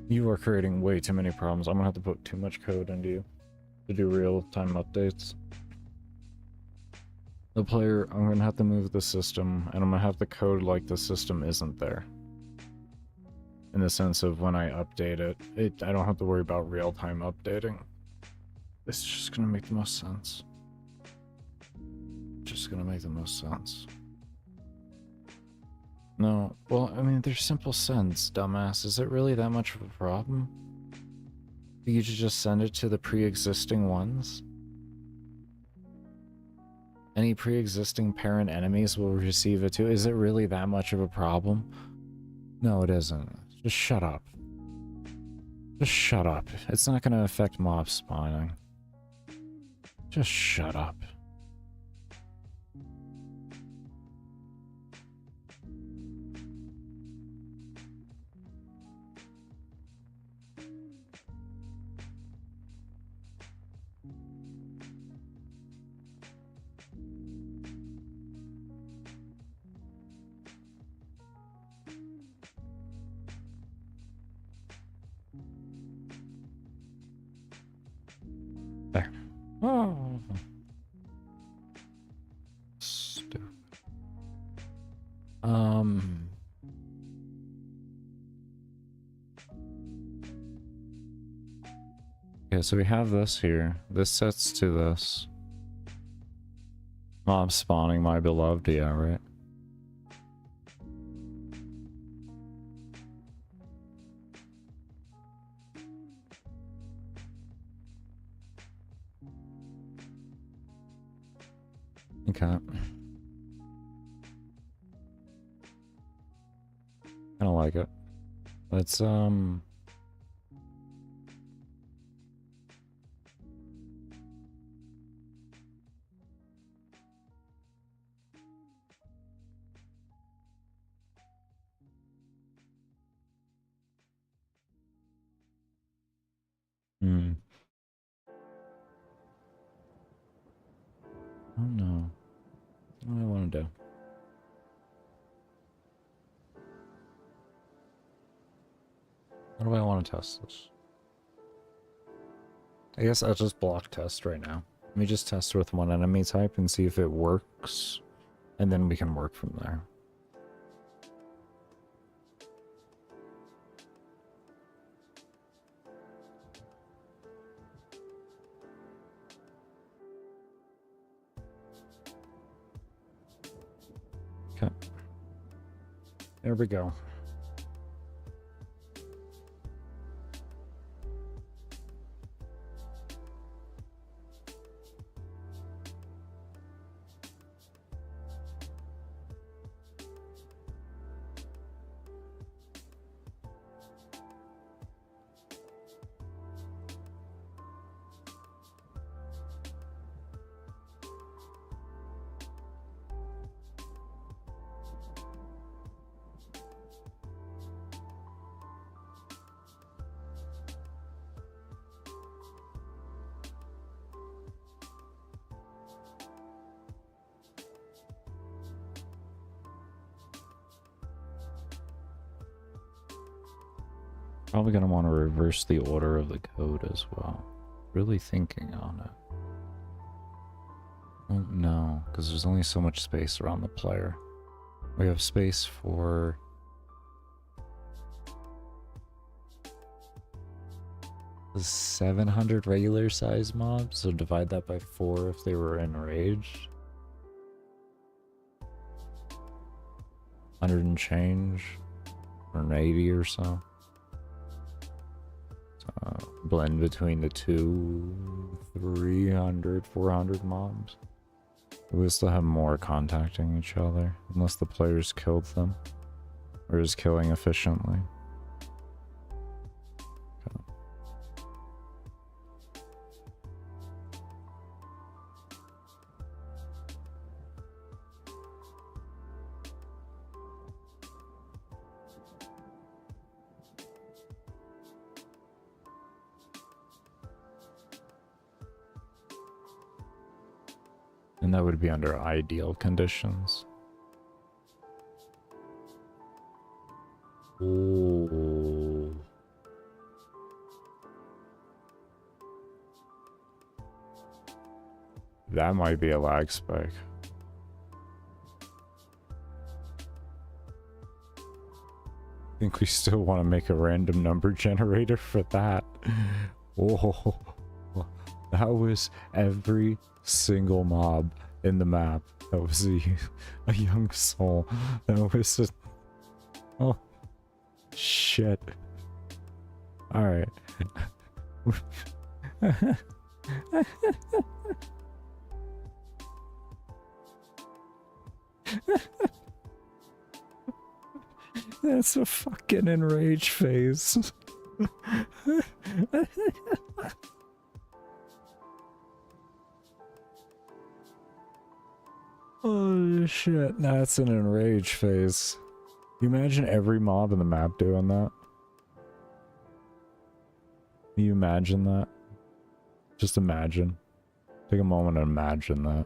You are creating way too many problems. I'm gonna have to put too much code into you to do real-time updates. The player, I'm gonna have to move the system, and I'm gonna have to code like the system isn't there. In the sense of when I update it, I don't have to worry about real-time updating. It's just gonna make the most sense. Just gonna make the most sense. No, well, I mean, there's simple sends, dumbass. Is it really that much of a problem? You should just send it to the pre-existing ones? Any pre-existing parent enemies will receive it too. Is it really that much of a problem? No, it isn't. Just shut up. Just shut up. It's not going to affect mob spawning. Just shut up. There. Oh. Stupid. Okay, so we have this here. This sets to this. Mob spawning, my beloved. Yeah, right. Okay. I don't like it. Let's oh no. What do I want to do? What do I want to test this? I guess I'll just block test right now. Let me just test with one enemy type and see if it works, and then we can work from there. Okay. There we go. Probably gonna want to reverse the order of the code as well. Really thinking on it. Oh, no, because there's only so much space around the player. We have space for... the 700 regular size mobs, so divide that by 4 if they were enraged. 100 and change, or an 80 or so. Blend between the 300, 400 mobs. We still have more contacting each other, unless the players killed them, or is killing efficiently. And that would be under ideal conditions. Ooh. That might be a lag spike. I think we still want to make a random number generator for that. Oh, that was every single mob in the map. That was a young soul. That was a... oh, shit. Alright. That's a fucking enrage phase. Oh shit, that's an enrage phase. You imagine every mob in the map doing that? Can you imagine that? Just imagine. Take a moment and imagine that.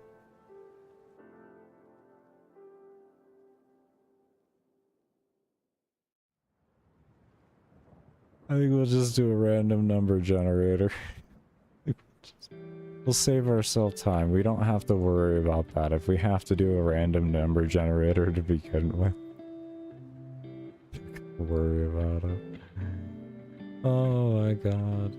I think we'll just do a random number generator. We'll save ourselves time. We don't have to worry about that if we have to do a random number generator to begin with. Worry about it. Oh my god.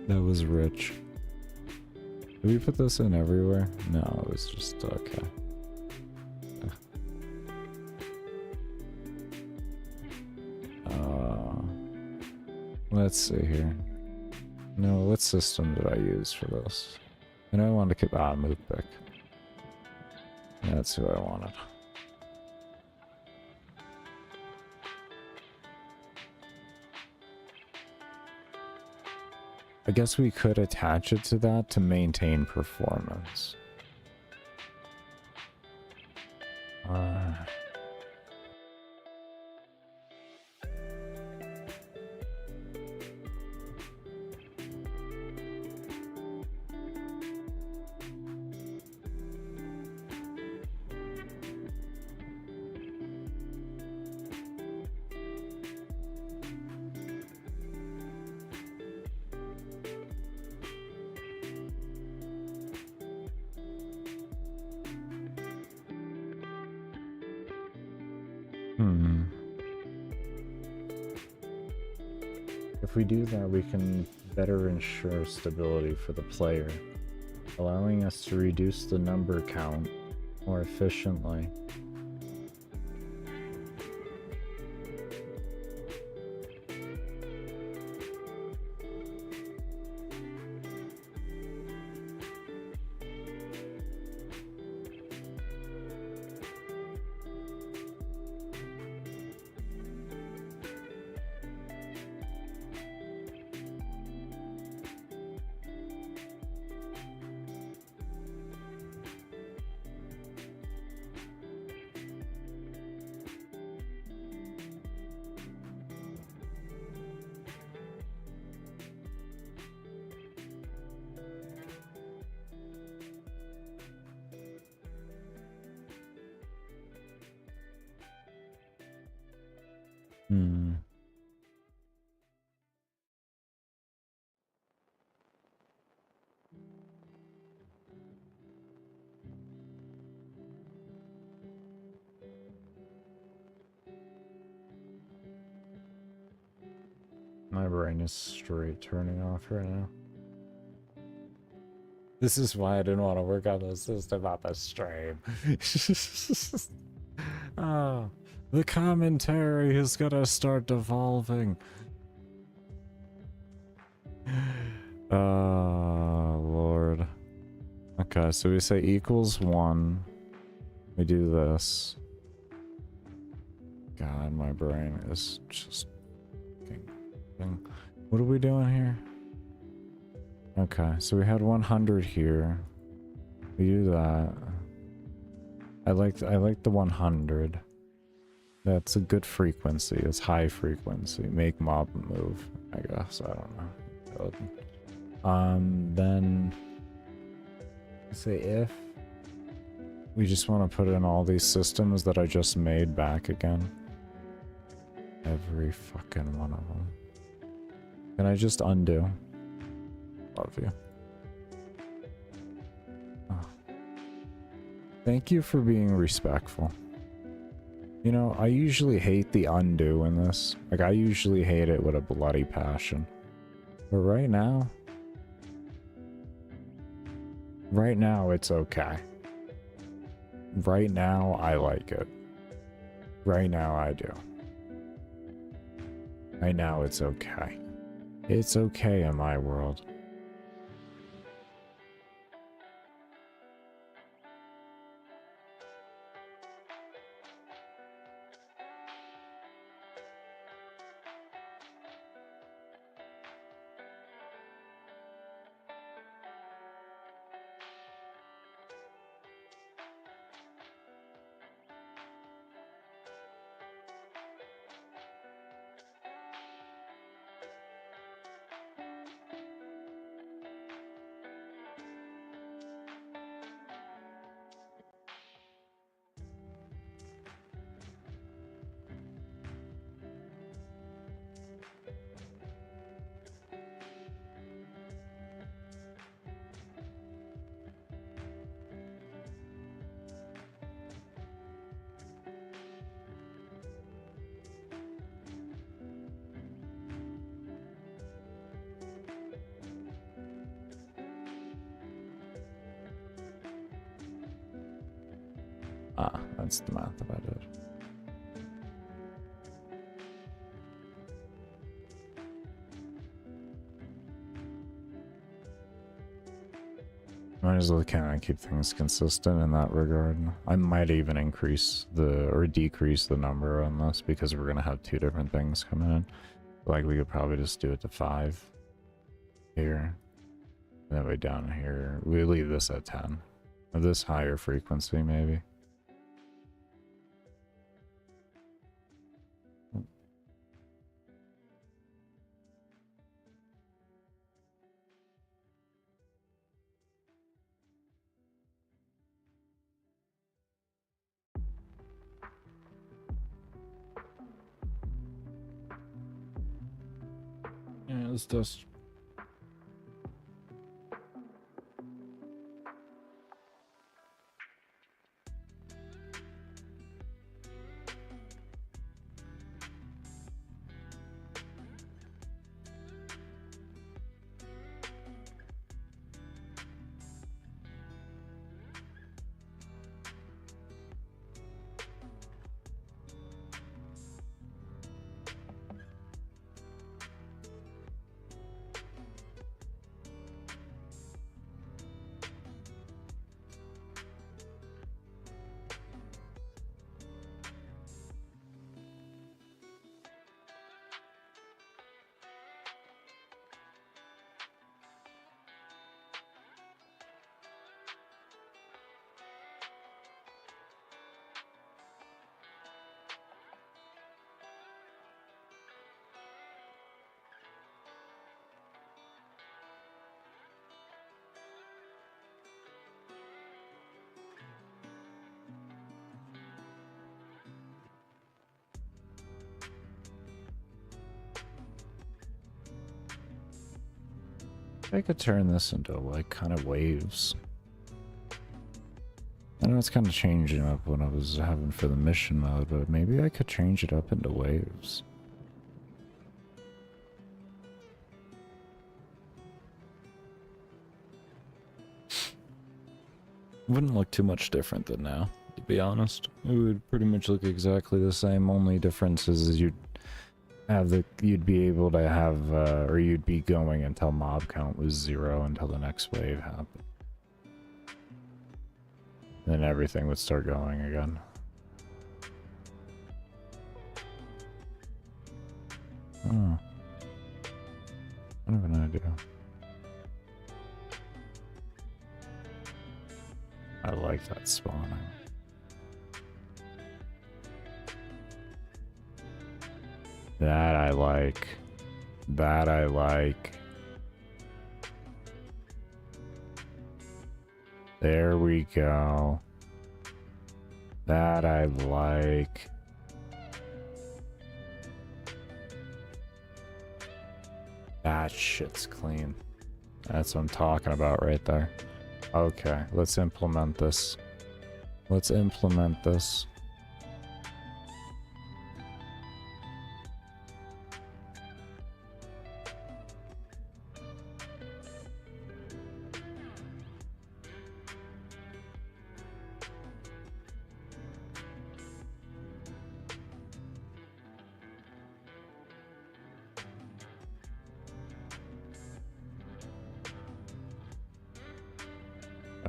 That was rich. Did we put this in everywhere? No, it was just okay. Let's see here. No, what system did I use for this? And I wanted to keep move pick. That's who I wanted. I guess we could attach it to that to maintain performance. If we do that, we can better ensure stability for the player, allowing us to reduce the number count more efficiently. brain is straight turning off right now. This is why I didn't want to work on the system on the stream. Oh, the commentary is gonna start devolving. Oh, Lord. Okay, so we say equals 1. We do this. God, my brain is just... What are we doing here? Okay, so we had 100 here. We do that. I like the 100. That's a good frequency. It's high frequency. Make mob move, I guess. I don't know. Then say if we just want to put in all these systems that I just made back again. Every fucking one of them. Can I just undo? Love you. Oh. Thank you for being respectful. You know, I usually hate the undo in this. Like, I usually hate it with a bloody passion. But right now, it's okay. Right now, I like it. Right now, I do. Right now, it's okay. It's okay in my world. Ah, that's the math that I did. Might as well kind of keep things consistent in that regard. I might even increase or decrease the number on this because we're gonna have 2 different things coming in. Like we could probably just do it to 5 here. And that way down here, we leave this at 10. Or this higher frequency maybe. Yeah, let's just... I could turn this into like kind of waves. I know it's kind of changing up what I was having for the mission mode, but maybe I could change it up into waves. Wouldn't look too much different than now, to be honest. It would pretty much look exactly the same. Only difference is you'd be able to have, or you'd be going until mob count was 0 until the next wave happened. Then everything would start going again. Oh. I have an idea. I like that spawning. That I like. That I like. There we go. That I like. That shit's clean. That's what I'm talking about right there. Okay, let's implement this. Let's implement this.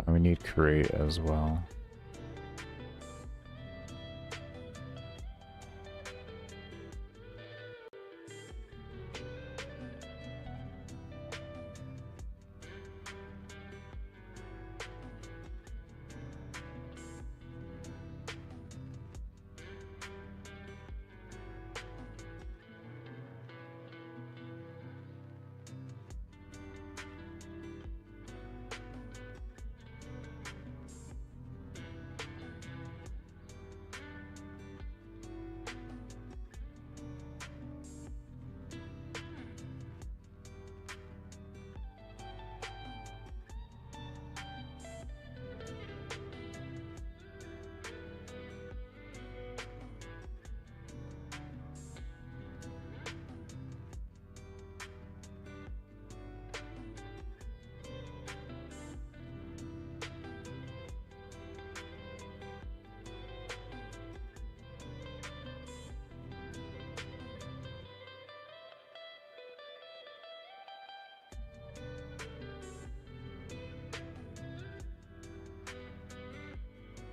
We need create as well.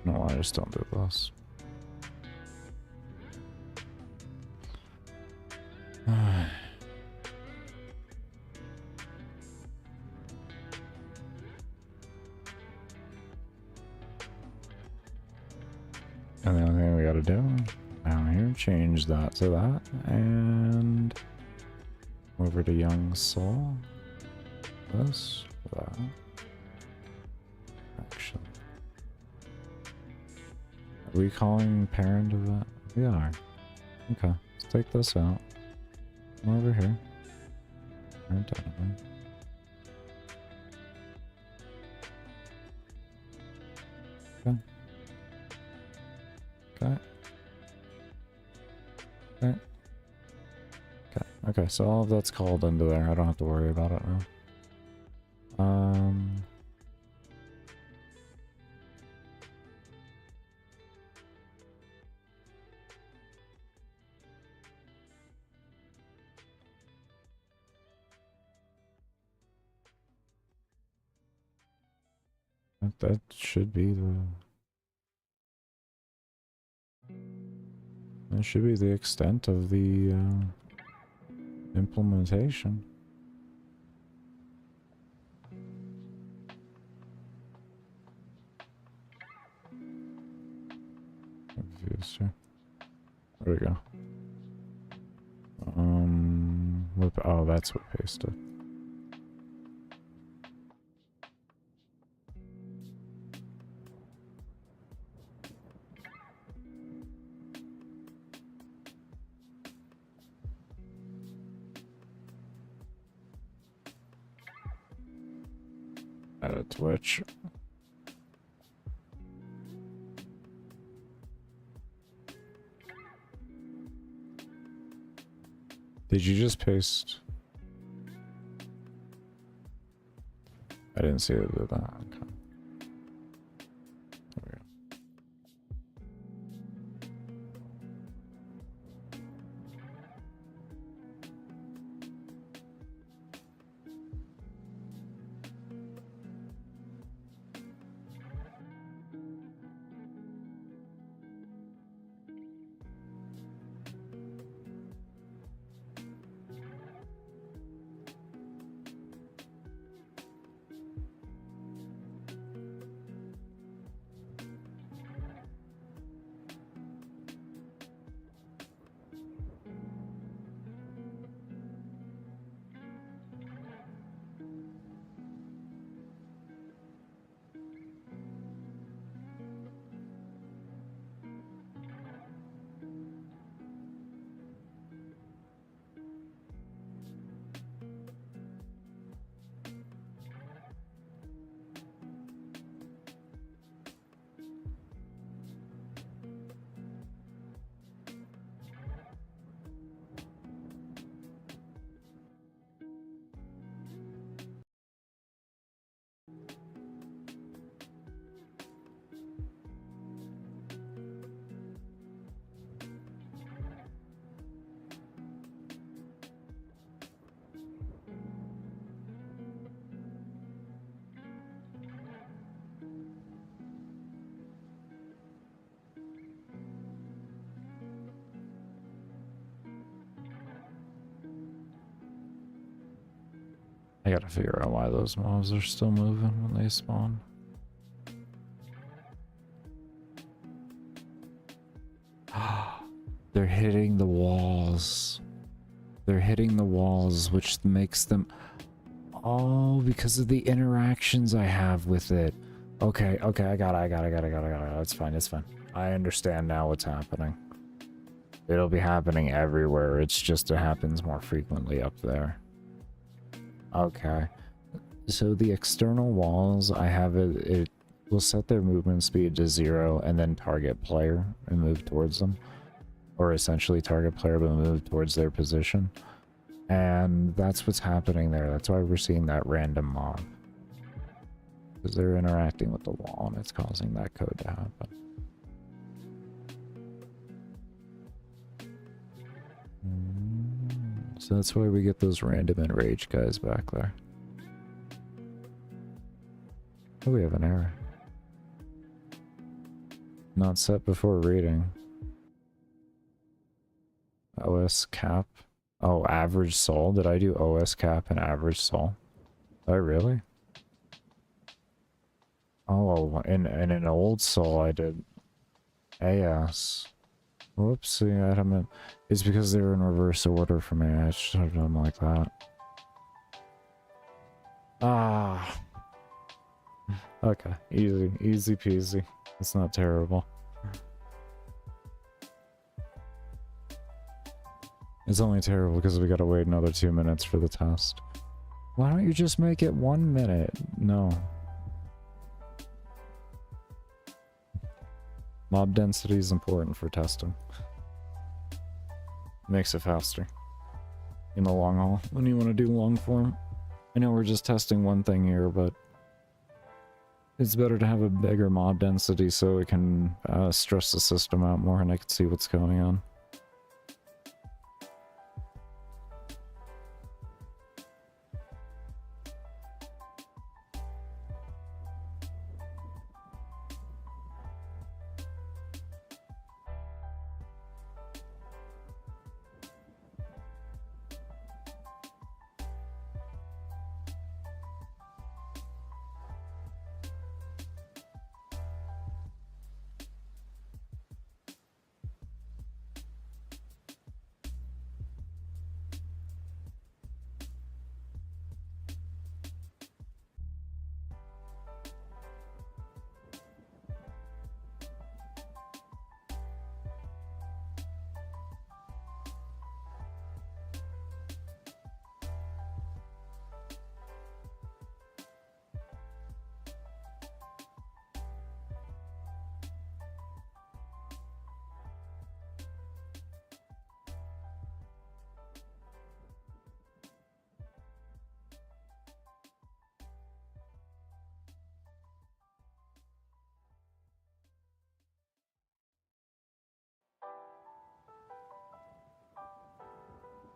No, I just don't do this. And the only thing we gotta do down here, change that to that, and over to Young Soul. This, that. Action. Are we calling parent of that? We are. Okay, let's take this out. Come over here. Parent Dannymae. Okay. Okay. Okay. Okay. Okay, so all of that's called into there. I don't have to worry about it now. That should be the... That should be the extent of the implementation. Confused here. There we go. Oh, that's what pasted. At a Twitch. Did you just paste? I didn't see it did that. Okay. I gotta figure out why those mobs are still moving when they spawn. They're hitting the walls. They're hitting the walls, which makes them... Oh, because of the interactions I have with it. Okay, okay, I got it. It's fine, it's fine. I understand now what's happening. It'll be happening everywhere. It's just it happens more frequently up there. Okay. So the external walls, I have it will set their movement speed to 0 and then target player and move towards them. Or essentially target player but move towards their position. And that's what's happening there. That's why we're seeing that random mob. Because they're interacting with the wall and it's causing that code to happen. So that's why we get those random enraged guys back there. Oh, we have an error. Not set before reading. OS cap. Oh, average soul. Did I do OS cap and average soul? Did I really? Oh, in an old soul I did AS. Whoopsie, I don't. It's because they were in reverse order for me. I should have done them like that. Ah. Okay, easy peasy. It's not terrible. It's only terrible because we gotta wait another 2 minutes for the test. Why don't you just make it 1 minute? No. Mob density is important for testing. Makes it faster. In the long haul, when you want to do long form. I know we're just testing one thing here, but it's better to have a bigger mob density so it can stress the system out more and I can see what's going on.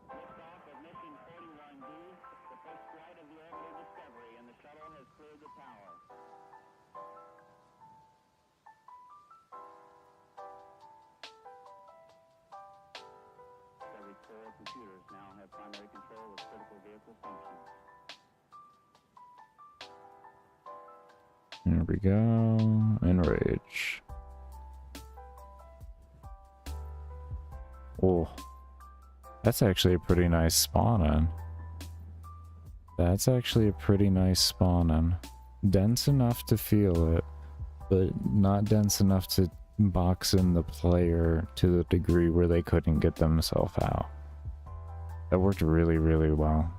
Liftoff of mission 41D, the first flight of the orbital Discovery, and the shuttle has cleared the tower. Discovery's core computers now have primary control of critical vehicle functions. There we go. Enrage. Oh. That's actually a pretty nice spawn-in. That's actually a pretty nice spawn-in. Dense enough to feel it, but not dense enough to box in the player to the degree where they couldn't get themselves out. That worked really, really well.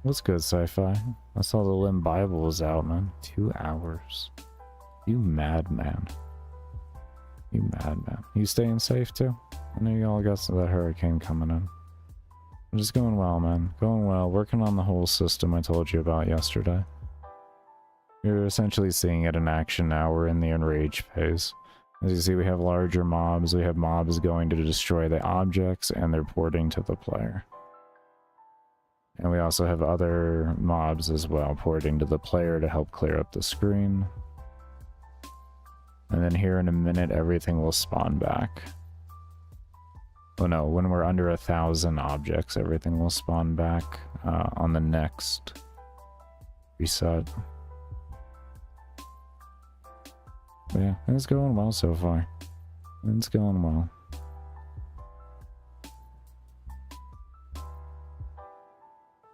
What's good, sci-fi? I saw the Limb Bible was out, man. 2 hours. You madman. You madman. You staying safe too? I know y'all got that hurricane coming in. I'm just going well, man. Going well. Working on the whole system I told you about yesterday. You're essentially seeing it in action now. We're in the enrage phase. As you see, we have larger mobs. We have mobs going to destroy the objects, and they're porting to the player. And we also have other mobs as well porting to the player to help clear up the screen. And then here in a minute, everything will spawn back. Oh no, when we're under 1,000 objects, everything will spawn back on the next reset. But yeah, it's going well so far. It's going well.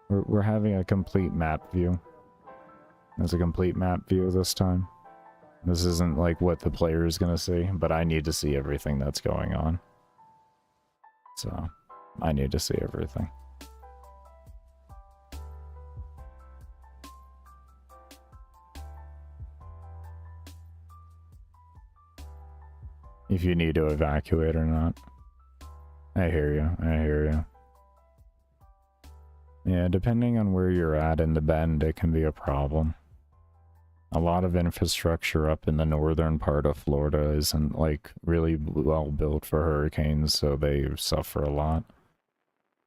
We're having a complete map view. There's a complete map view this time. This isn't like what the player is gonna see, but I need to see everything that's going on. So, I need to see everything. If you need to evacuate or not. I hear you, I hear you. Yeah, depending on where you're at in the bend, it can be a problem. A lot of infrastructure up in the northern part of Florida isn't like really well built for hurricanes, so they suffer a lot.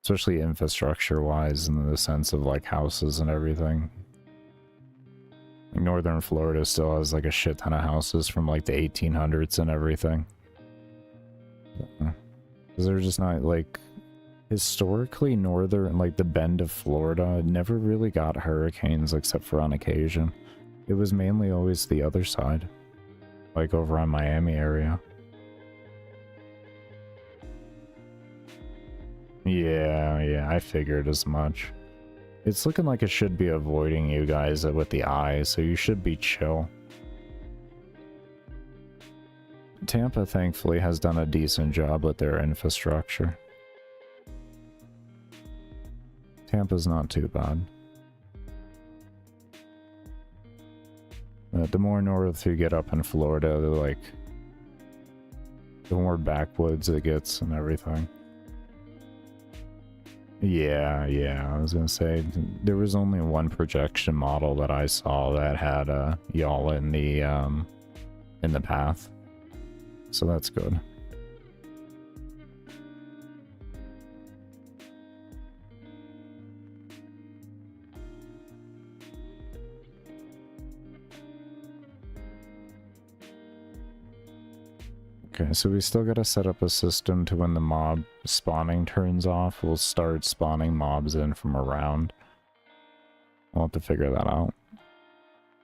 Especially infrastructure wise, in the sense of like houses and everything. Like, northern Florida still has like a shit ton of houses from like the 1800s and everything. Because they're just not like... Historically, northern, like the bend of Florida, never really got hurricanes except for on occasion. It was mainly always the other side, like over on Miami area. Yeah, I figured as much. It's looking like it should be avoiding you guys with the eye, so you should be chill. Tampa, thankfully, has done a decent job with their infrastructure. Tampa's not too bad. The more north you get up in Florida, the more backwoods it gets and everything. Yeah, I was gonna say, there was only one projection model that I saw that had y'all in the path. So that's good. Okay, so we still gotta set up a system to when the mob spawning turns off, we'll start spawning mobs in from around. I'll have to figure that out.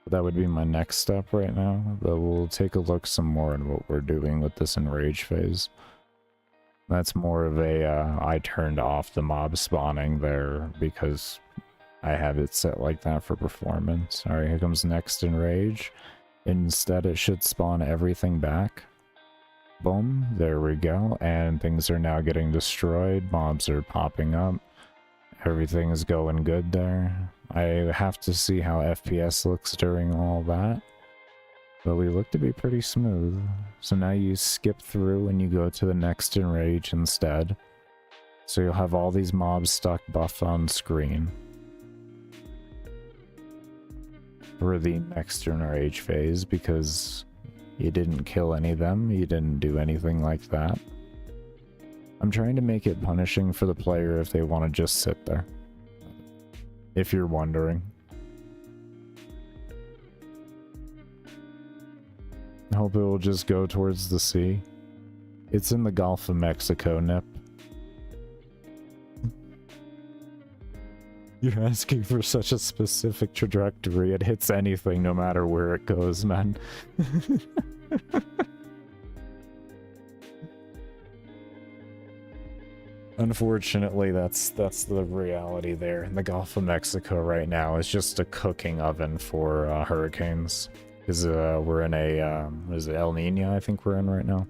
But that would be my next step right now, but we'll take a look some more at what we're doing with this enrage phase. That's more of a, I turned off the mob spawning there because I have it set like that for performance. Alright, here comes next enrage. Instead it should spawn everything back. Boom, there we go, and things are now getting destroyed, mobs are popping up, everything is going good there. I have to see how FPS looks during all that, but we look to be pretty smooth. So now you skip through and you go to the next enrage instead, so you'll have all these mobs stuck buff on screen for the next enrage phase, because you didn't kill any of them, you didn't do anything like that. I'm trying to make it punishing for the player if they want to just sit there. If you're wondering. I hope it will just go towards the sea. It's in the Gulf of Mexico, Nip. You're asking for such a specific trajectory, it hits anything no matter where it goes, man. Unfortunately, that's the reality there. In the Gulf of Mexico right now is just a cooking oven for hurricanes. Because we're in a, is it El Nino I think we're in right now?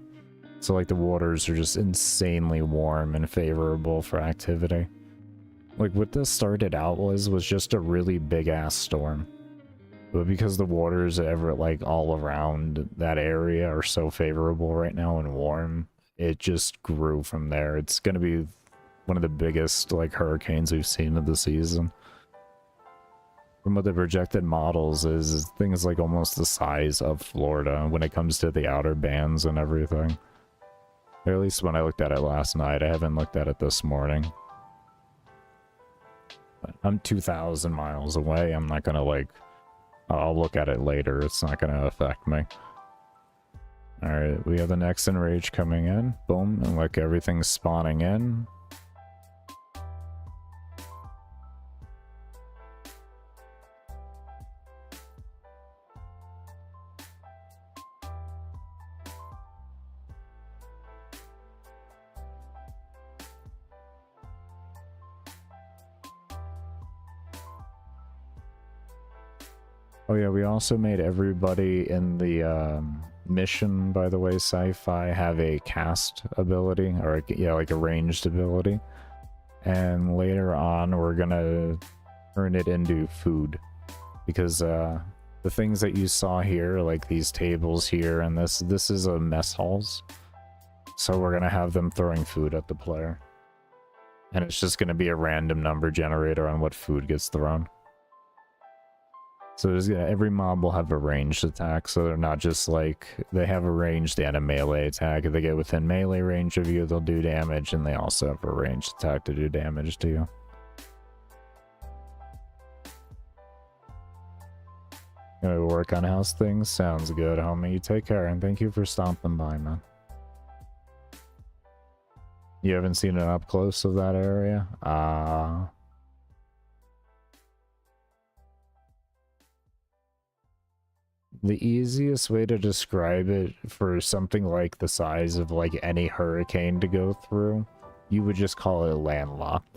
So like the waters are just insanely warm and favorable for activity. Like what this started out was just a really big ass storm. But because the waters like all around that area are so favorable right now and warm, it just grew from there. It's gonna be one of the biggest like hurricanes we've seen of the season. From what the projected models is things like almost the size of Florida when it comes to the outer bands and everything. Or at least when I looked at it last night. I haven't looked at it this morning. But I'm 2,000 miles away. I'm not gonna like... I'll look at it later. It's not gonna affect me. Alright, we have the next enrage coming in. Boom, and look, everything's spawning in. Oh yeah, we also made everybody in the mission, by the way, sci-fi, have a cast ability, or yeah, like a ranged ability. And later on, we're gonna turn it into food. Because the things that you saw here, like these tables here, and this is a mess halls. So we're gonna have them throwing food at the player. And it's just gonna be a random number generator on what food gets thrown. So there's, every mob will have a ranged attack, so they're not just like, they have a ranged and a melee attack. If they get within melee range of you, they'll do damage, and they also have a ranged attack to do damage to you. Gonna work on house things? Sounds good, homie. You take care, and thank you for stopping by, man. You haven't seen it up close of that area? The easiest way to describe it for something like the size of like any hurricane to go through, you would just call it landlocked.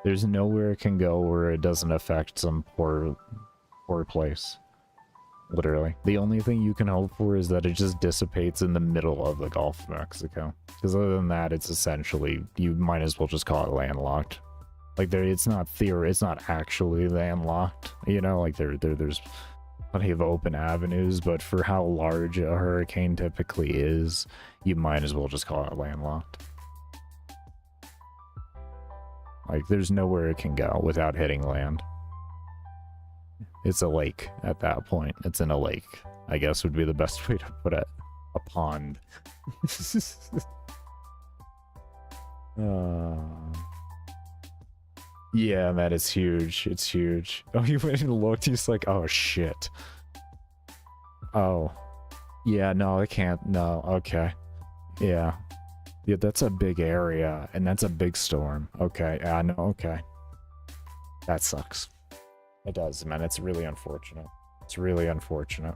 There's nowhere it can go where it doesn't affect some poor place. Literally. The only thing you can hope for is that it just dissipates in the middle of the Gulf of Mexico. Because other than that, it's essentially, you might as well just call it landlocked. Like, it's not actually landlocked, you know, like there's plenty of open avenues, but for how large a hurricane typically is, you might as well just call it landlocked. Like, there's nowhere it can go without hitting land. It's a lake at that point. It's in a lake, I guess would be the best way to put it. A pond. Yeah, man, it's huge. It's huge. Oh, you went and looked. He's like, oh, shit. Oh. Yeah, no, it can't. No, okay. Yeah. Yeah, that's a big area, and that's a big storm. Okay, I know, okay. That sucks. It does, man. It's really unfortunate. It's really unfortunate.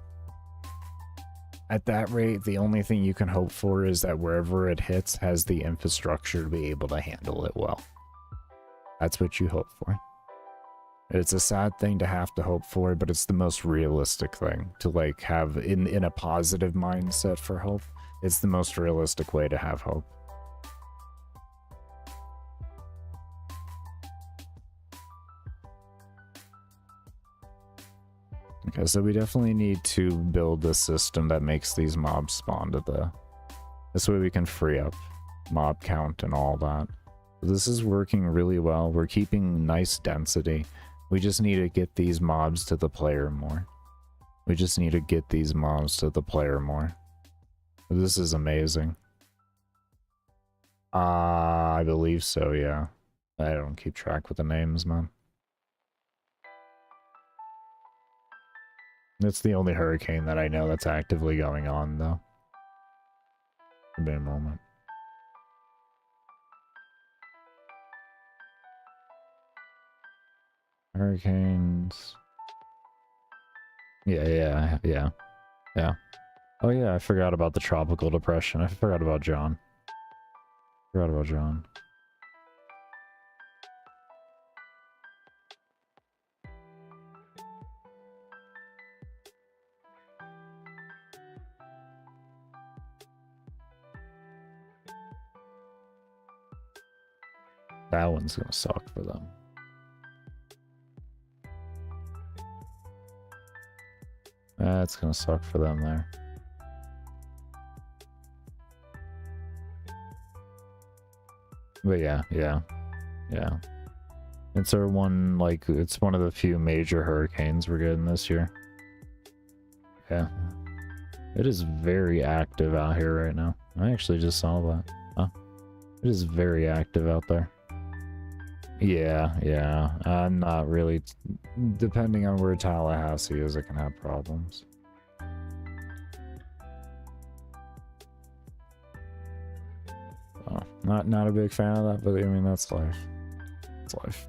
At that rate, the only thing you can hope for is that wherever it hits has the infrastructure to be able to handle it well. That's what you hope for. It's a sad thing to have to hope for, but it's the most realistic thing to like have in a positive mindset for hope. It's the most realistic way to have hope. Okay, so we definitely need to build a system that makes these mobs spawn to the... This way we can free up mob count and all that. This is working really well. We're keeping nice density. We just need to get these mobs to the player more. We just need to get these mobs to the player more. This is amazing. I believe so, yeah. I don't keep track with the names, man. It's the only hurricane that I know that's actively going on, though. Give me a moment. Hurricanes. Yeah. Oh yeah, I forgot about the tropical depression. I forgot about John. That one's gonna suck for them. That's gonna suck for them there. But yeah. It's our one, like, it's one of the few major hurricanes we're getting this year. Yeah. It is very active out here right now. I actually just saw that. Huh? It is very active out there. Yeah. I'm not really... Depending on where Tallahassee is, it can have problems. Not a big fan of that, but I mean that's life. It's life.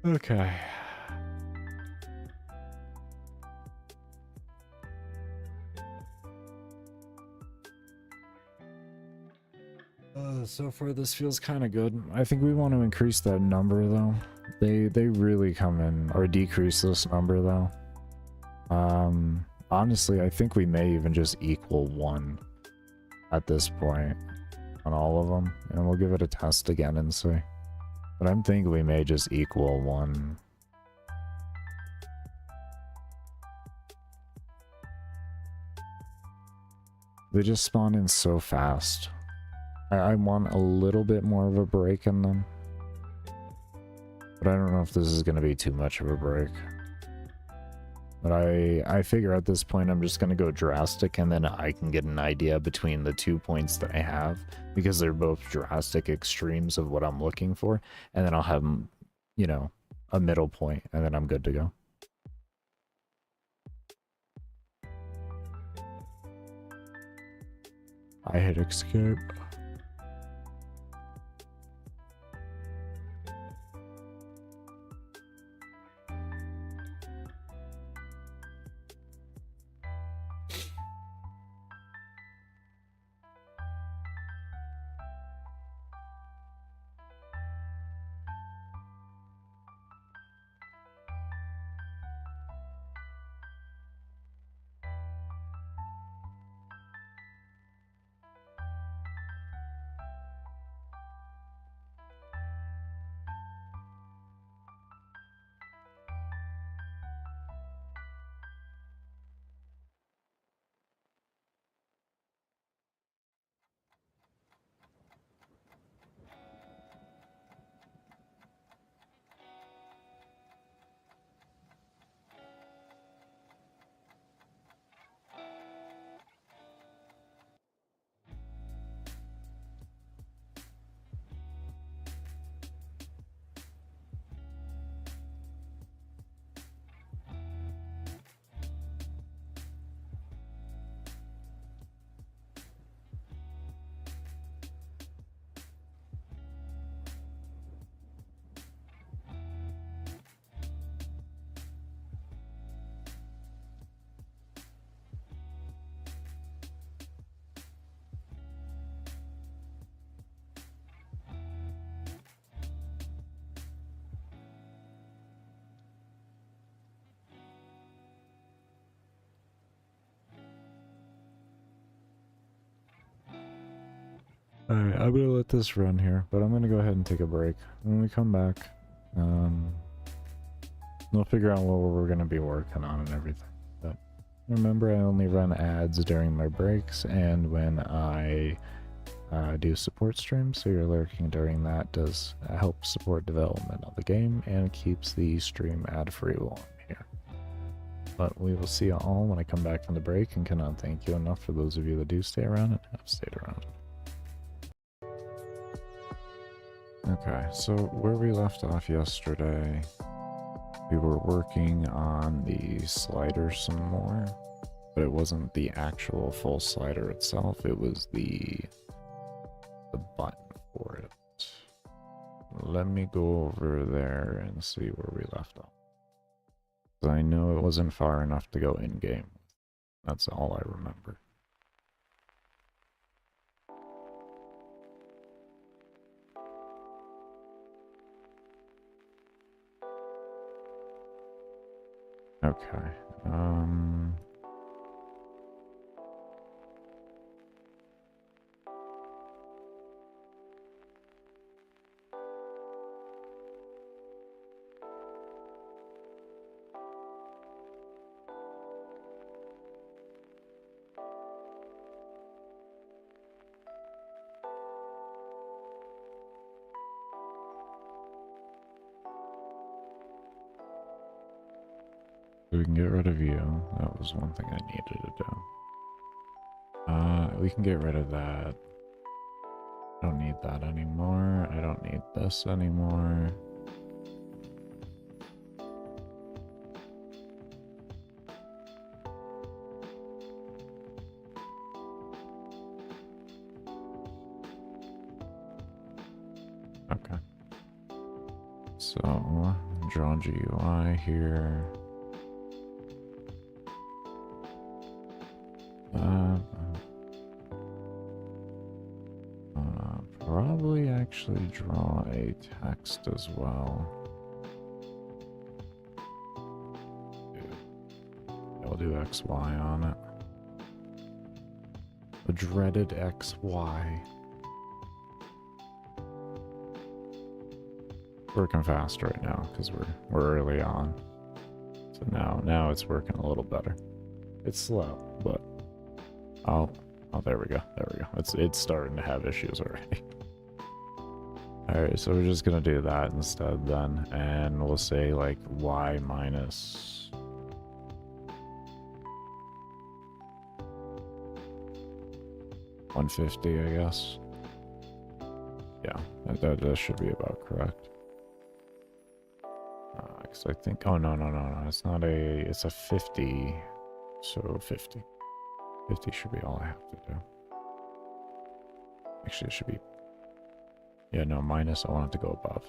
Okay. So far this feels kind of good. I think we want to increase that number though. They really come in, or decrease this number though. Honestly, I think we may even just equal 1 at this point on all of them, and we'll give it a test again and see. But I'm thinking we may just equal 1. They just spawn in so fast. I want a little bit more of a break in them. But I don't know if this is going to be too much of a break. But I figure at this point I'm just going to go drastic, and then I can get an idea between the 2 points that I have, because they're both drastic extremes of what I'm looking for, and then I'll have, you know, a middle point, and then I'm good to go. I hit escape. Alright, I'm gonna let this run here, but I'm gonna go ahead and take a break. When we come back, we'll figure out what we're gonna be working on and everything. But remember, I only run ads during my breaks and when I do support streams, so your lurking during that does help support development of the game and keeps the stream ad-free while I'm here. But we will see you all when I come back from the break, and cannot thank you enough for those of you that do stay around and have stayed around. Okay, so where we left off yesterday, we were working on the slider some more, but it wasn't the actual full slider itself, it was the button for it. Let me go over there and see where we left off. I know it wasn't far enough to go in-game. That's all I remember. Okay, so we can get rid of you. That was one thing I needed to do. We can get rid of that. I don't need that anymore. I don't need this anymore. So, draw GUI here. Probably actually draw a text as well. I'll do XY on it. A dreaded XY. Working fast right now because we're early on. So now it's working a little better. It's slow, but oh there we go. There we go. It's starting to have issues already. Alright, so we're just gonna do that instead then, and we'll say like y minus 150, I guess. Yeah, that should be about correct. Cause I think, oh no, it's not it's a 50, so 50. 50 should be all I have to do. Actually, it should be, yeah, no, minus, I want it to go above.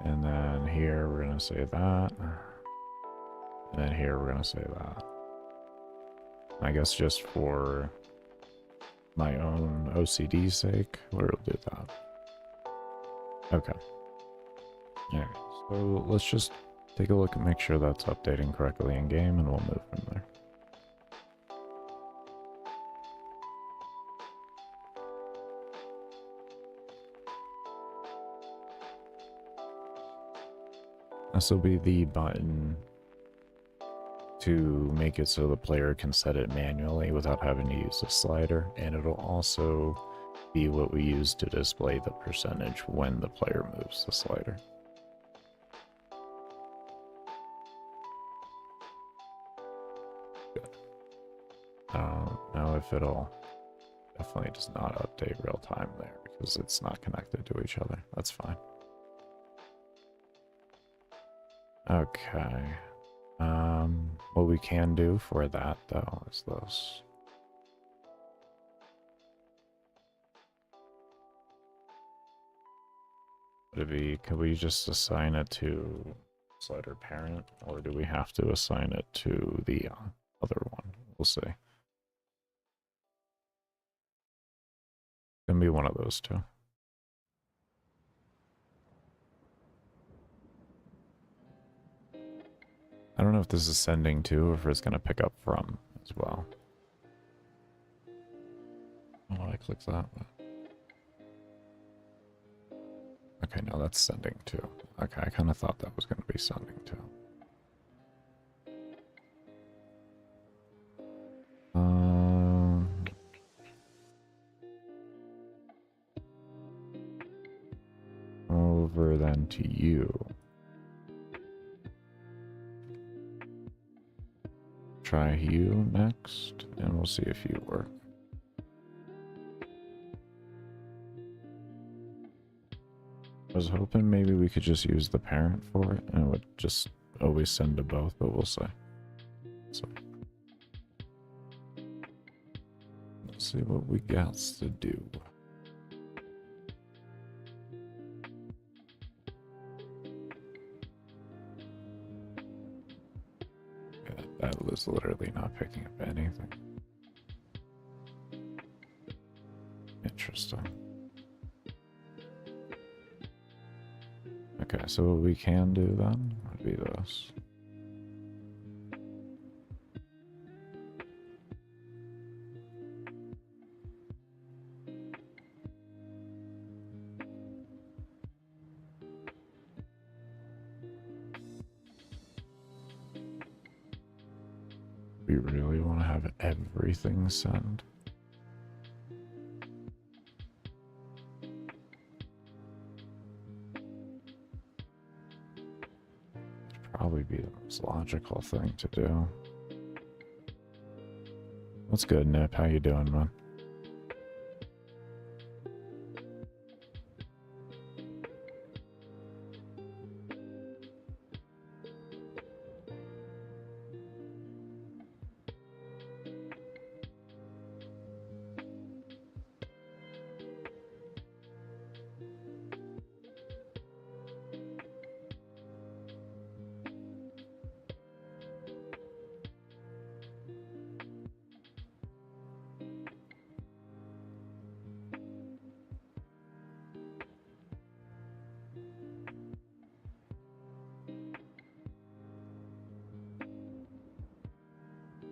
And then here, we're gonna say that. And then here, we're gonna say that. I guess just for my own OCD's sake, we'll do that. Okay. Alright, so let's just take a look and make sure that's updating correctly in game, and we'll move from there. This will be the button to make it so the player can set it manually without having to use a slider, and it'll also be what we use to display the percentage when the player moves the slider. Good. Now if it'll definitely does not update real time there because it's not connected to each other. That's fine. Okay. What we can do for that though is this. Could we just assign it to slider parent, or do we have to assign it to the other one? We'll see. Gonna be one of those two. I don't know if this is sending to or if it's gonna pick up from as well. Oh, I clicked that. Okay, no, that's sending to. Okay, I kind of thought that was gonna be sending to. Over then to you. Try you next, and we'll see if you work. I was hoping maybe we could just use the parent for it, and it would just always send to both, but we'll see. So, let's see what we got to do. That was literally not picking up anything. Interesting. Okay, so what we can do then would be this. We really want to have everything send. It'd probably be the most logical thing to do. What's good, Nip? How you doing, man?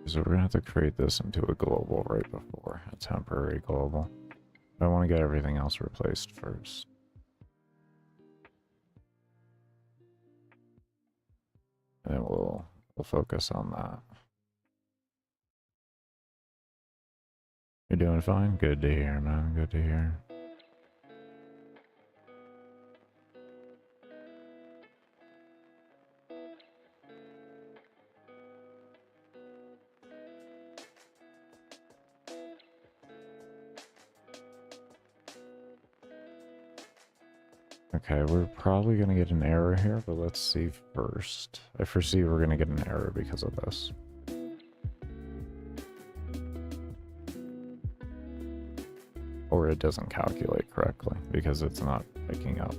So we're gonna have to create this into a global right before a temporary global. I want to get everything else replaced first. And then we'll focus on that. You're doing fine? Good to hear, man. Good to hear. Okay, we're probably going to get an error here, but let's see first. I foresee we're going to get an error because of this. Or it doesn't calculate correctly because it's not picking up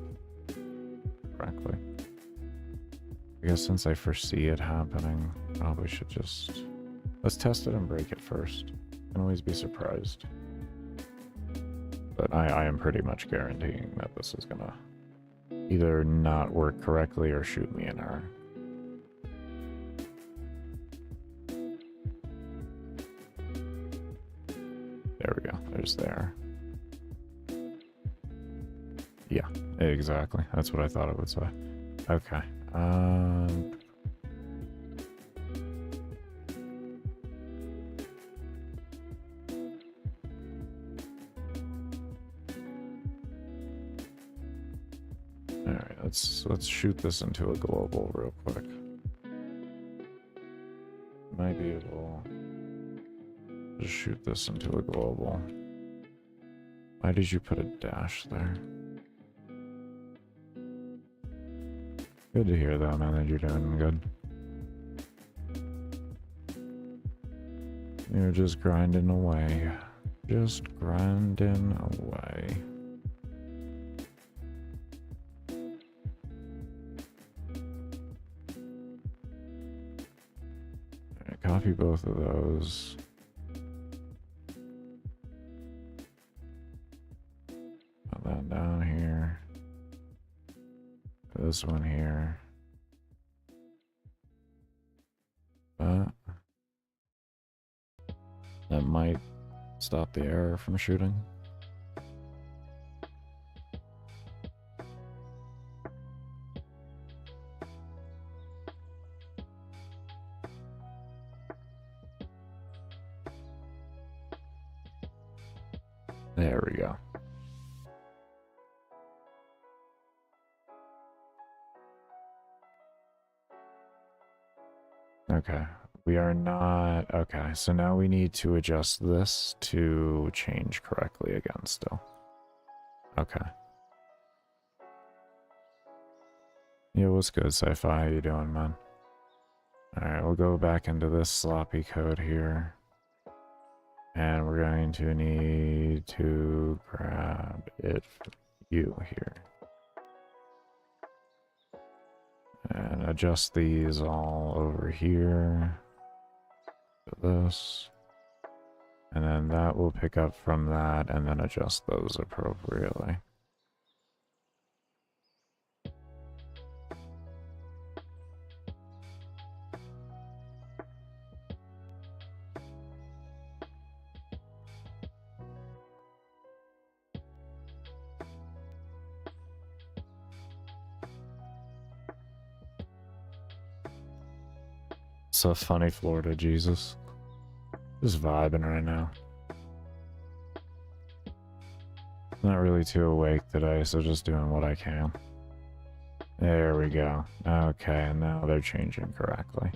correctly. I guess since I foresee it happening, probably should just... Let's test it and break it first. Can always be surprised. But I am pretty much guaranteeing that this is gonna either not work correctly or shoot me an error. There we go. There's there. Yeah, exactly. That's what I thought it would say. Okay. Alright, let's shoot this into a global real quick. Might be able to shoot this into a global. Why did you put a dash there? Good to hear that, man, that you're doing good. You're just grinding away. Just grinding away. Alright, copy both of those. Put that down here. This one here. That might stop the error from shooting. There we go. Okay, we are not... Okay, so now we need to adjust this to change correctly again still. Okay. Yeah, what's good, Sci-Fi? How you doing, man? Alright, we'll go back into this sloppy code here. And we're going to need to grab it from you here. And adjust these all over here. To this. And then that will pick up from that and then adjust those appropriately. So funny, Florida Jesus. Just vibing right now. Not really too awake today, so just doing what I can. There we go. Okay, and now they're changing correctly.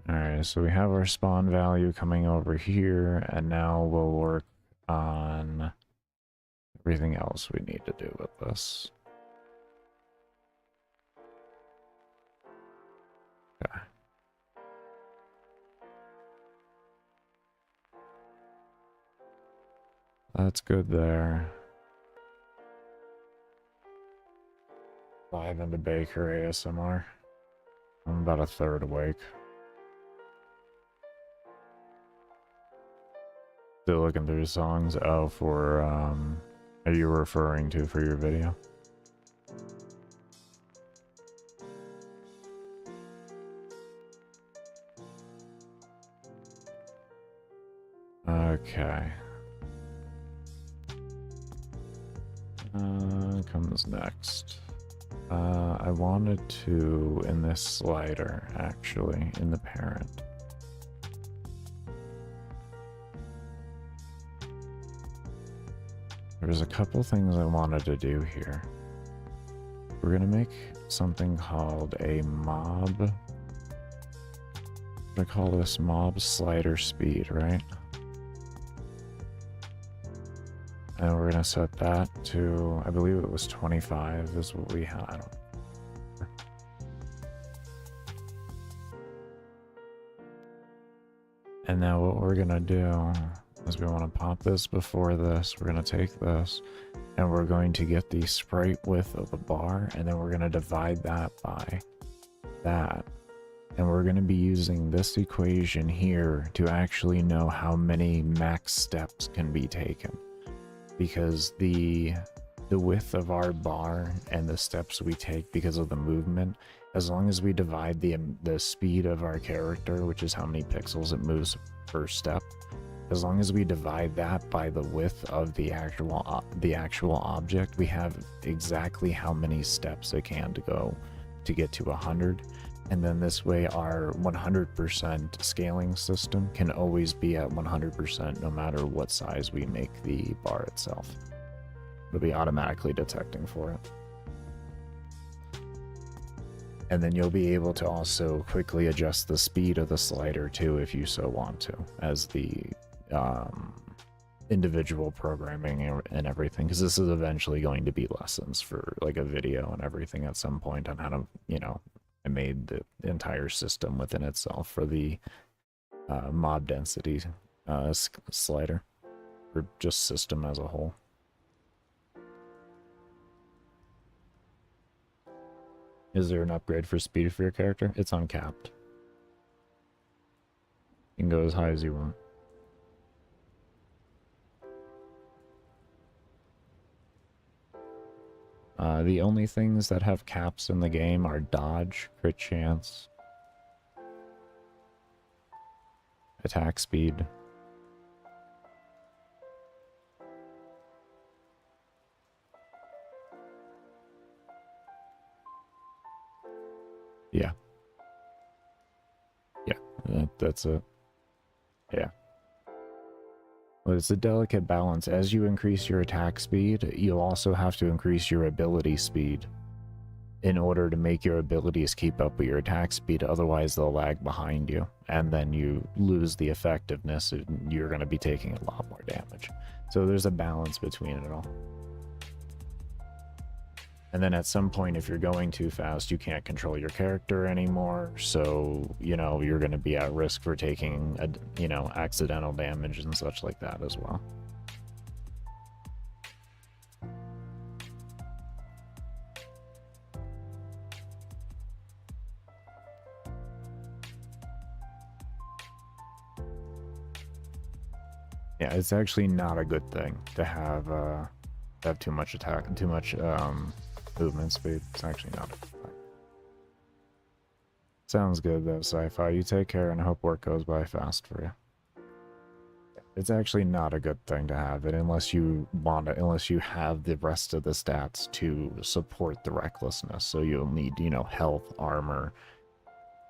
Alright, so we have our spawn value coming over here, and now we'll work on everything else we need to do with this. Okay. That's good there. Live into Baker ASMR. I'm about a third awake. Still looking through songs. Oh, for, are you referring to for your video? Okay. Comes next. I wanted to, in this slider, actually, in the parent. There's a couple things I wanted to do here. We're gonna make something called a mob. What do I call this? Mob slider speed, right? And we're gonna set that to, I believe it was 25 is what we had. I don't. And now what we're gonna do is we want to pop this before this. We're gonna take this and we're going to get the sprite width of the bar, and then we're gonna divide that by that. And we're going to be using this equation here to actually know how many max steps can be taken. Because the width of our bar and the steps we take because of the movement, as long as we divide the speed of our character, which is how many pixels it moves per step, as long as we divide that by the width of the actual object, we have exactly how many steps it can to go to get to 100. And then this way our 100% scaling system can always be at 100% no matter what size we make the bar itself. It'll be automatically detecting for it. And then you'll be able to also quickly adjust the speed of the slider too if you so want to, as the individual programming and everything, because this is eventually going to be lessons for like a video and everything at some point on how to, you know, I made the entire system within itself for the mob density slider, or just system as a whole. Is there an upgrade for speed for your character? It's uncapped. You can go as high as you want. The only things that have caps in the game are dodge, crit chance, attack speed. Yeah. Yeah, that's it. Yeah. Well, it's a delicate balance. As you increase your attack speed, you'll also have to increase your ability speed in order to make your abilities keep up with your attack speed. Otherwise, they'll lag behind you, and then you lose the effectiveness, and you're going to be taking a lot more damage. So there's a balance between it all. And then at some point, if you're going too fast, you can't control your character anymore. So, you know, you're going to be at risk for taking, you know, accidental damage and such like that as well. Yeah, it's actually not a good thing to have too much attack, too much movement speed. It's actually not a good thing. Sounds good though, Sci-Fi. You take care, and I hope work goes by fast for you. It's actually not a good thing to have it unless you want it, unless you have the rest of the stats to support the recklessness. So you'll need, you know, health, armor,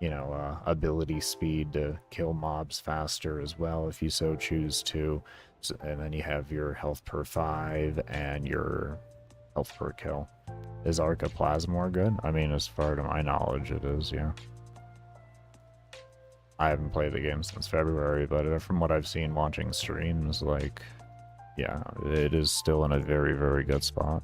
you know, ability speed to kill mobs faster as well if you so choose to. So, and then you have your health per 5 and your health per kill. Is Arcaplasmor good? I mean, as far to my knowledge, it is, yeah. I haven't played the game since February, but from what I've seen watching streams, like, yeah, it is still in a very, very good spot.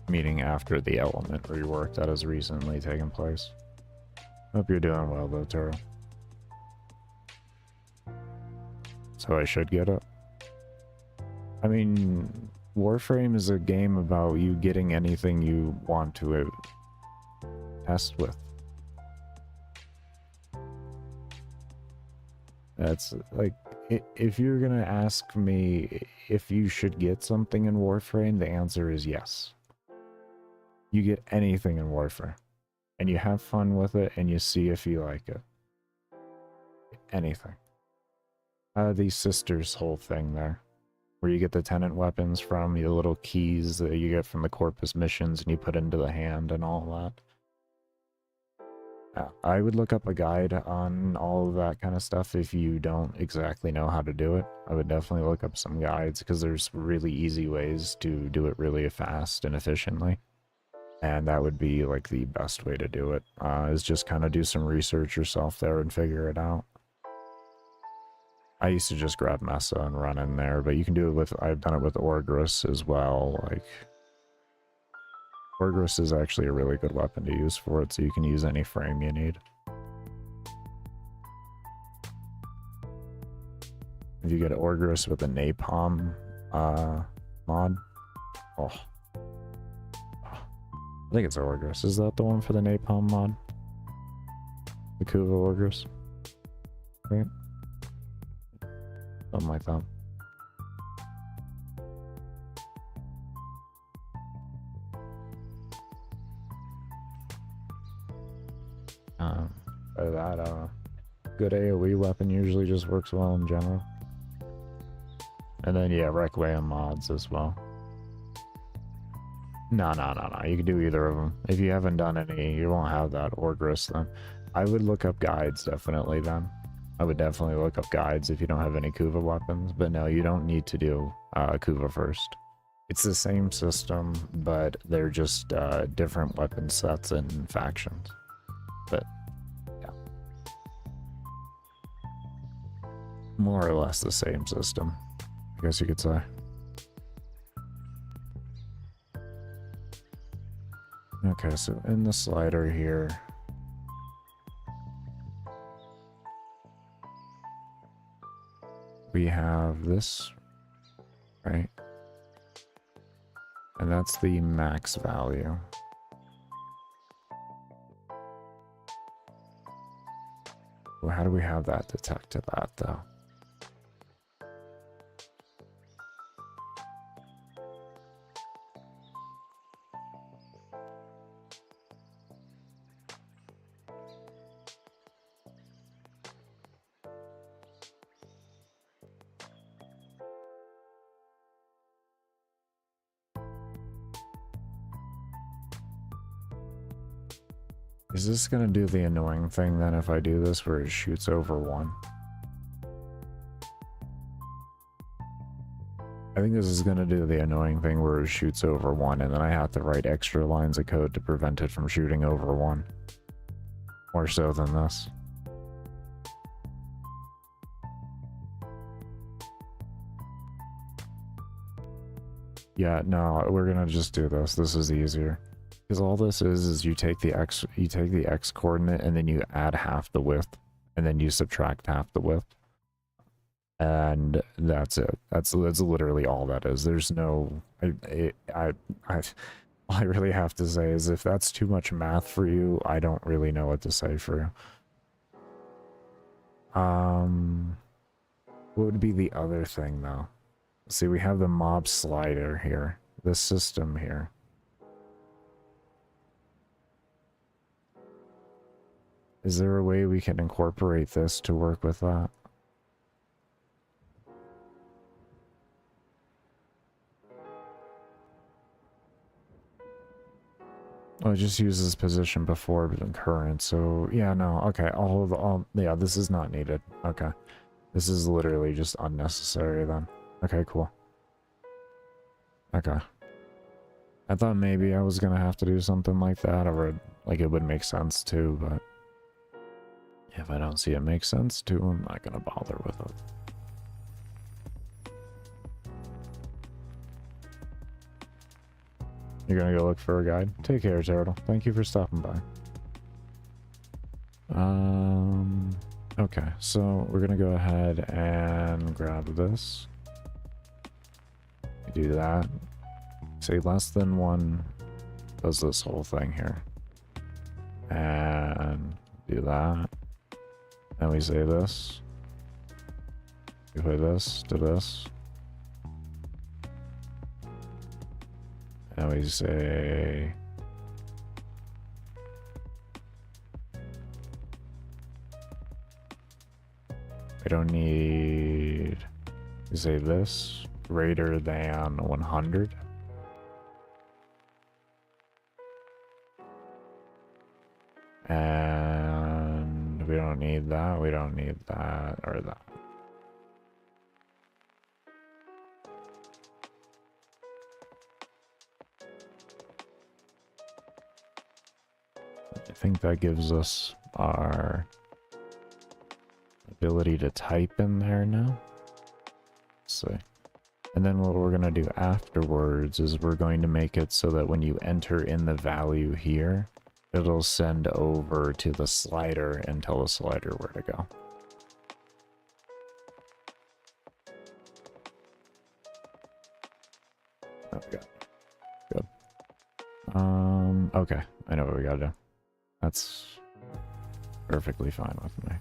Meeting after the element rework that has recently taken place. Hope you're doing well though, Turo. So I should get it. I mean, Warframe is a game about you getting anything you want to test with. That's like, if you're gonna ask me if you should get something in Warframe, the answer is yes. You get anything in Warframe. and you have fun with it and you see if you like it. Anything. The Sisters whole thing there, where you get the tenant weapons from, the little keys that you get from the Corpus missions and you put into the hand and all that. Yeah, I would look up a guide on all of that kind of stuff if you don't exactly know how to do it. I would definitely look up some guides because there's really easy ways to do it really fast and efficiently. And that would be like the best way to do it, is just kind of do some research yourself there and figure it out. I used to just grab Mesa and run in there, but you can do it with, I've done it with Orgris as well. Like, Orgris is actually a really good weapon to use for it, so you can use any frame you need. If you get Orgris with a Napalm mod, oh. I think it's Orgris. Is that the one for the Napalm mod? The Kuva Orgris? Right? Something like that. That good AoE weapon usually just works well in general. And then yeah, Requiem mods as well. No. You can do either of them. If you haven't done any, you won't have that Orgris then. I would look up guides definitely then. I would definitely look up guides if you don't have any Kuva weapons. But no, you don't need to do Kuva first. It's the same system, but they're just different weapon sets and factions. But yeah, more or less the same system, I guess you could say. Okay, so in the slider here, we have this, right? And that's the max value. Well, how do we have that detected at though? Is this gonna do the annoying thing then if I do this where it shoots over 1? I think this is gonna do the annoying thing where it shoots over 1 and then I have to write extra lines of code to prevent it from shooting over 1. More so than this. Yeah, no, we're gonna just do this. This is easier. Because all this is you take the x coordinate and then you add half the width and then you subtract half the width. And that's it. That's literally all that is. There's no all I really have to say is if that's too much math for you, I don't really know what to say for you. What would be the other thing though? See, we have the mob slider here, this system here. Is there a way we can incorporate this to work with that? Oh, it just uses position before and current, so yeah, no, okay, yeah, this is not needed. Okay. This is literally just unnecessary then. Okay, cool. Okay. I thought maybe I was gonna have to do something like that, or like it would make sense too, but if I don't see it make sense to, I'm not gonna bother with it. You're gonna go look for a guide? Take care, Turtle. Thank you for stopping by. Okay, so we're gonna go ahead and grab this. Do that. Say less than 1 does this whole thing here. And do that. And we say this. We put this to this. And we say don't need, you say this, greater than 100. And we don't need that, we don't need that, or that. I think that gives us our ability to type in there now. Let's see. And then what we're going to do afterwards is we're going to make it so that when you enter in the value here, it'll send over to the slider and tell the slider where to go. Oh, we got it. Good. Okay. I know what we gotta do. That's perfectly fine with me.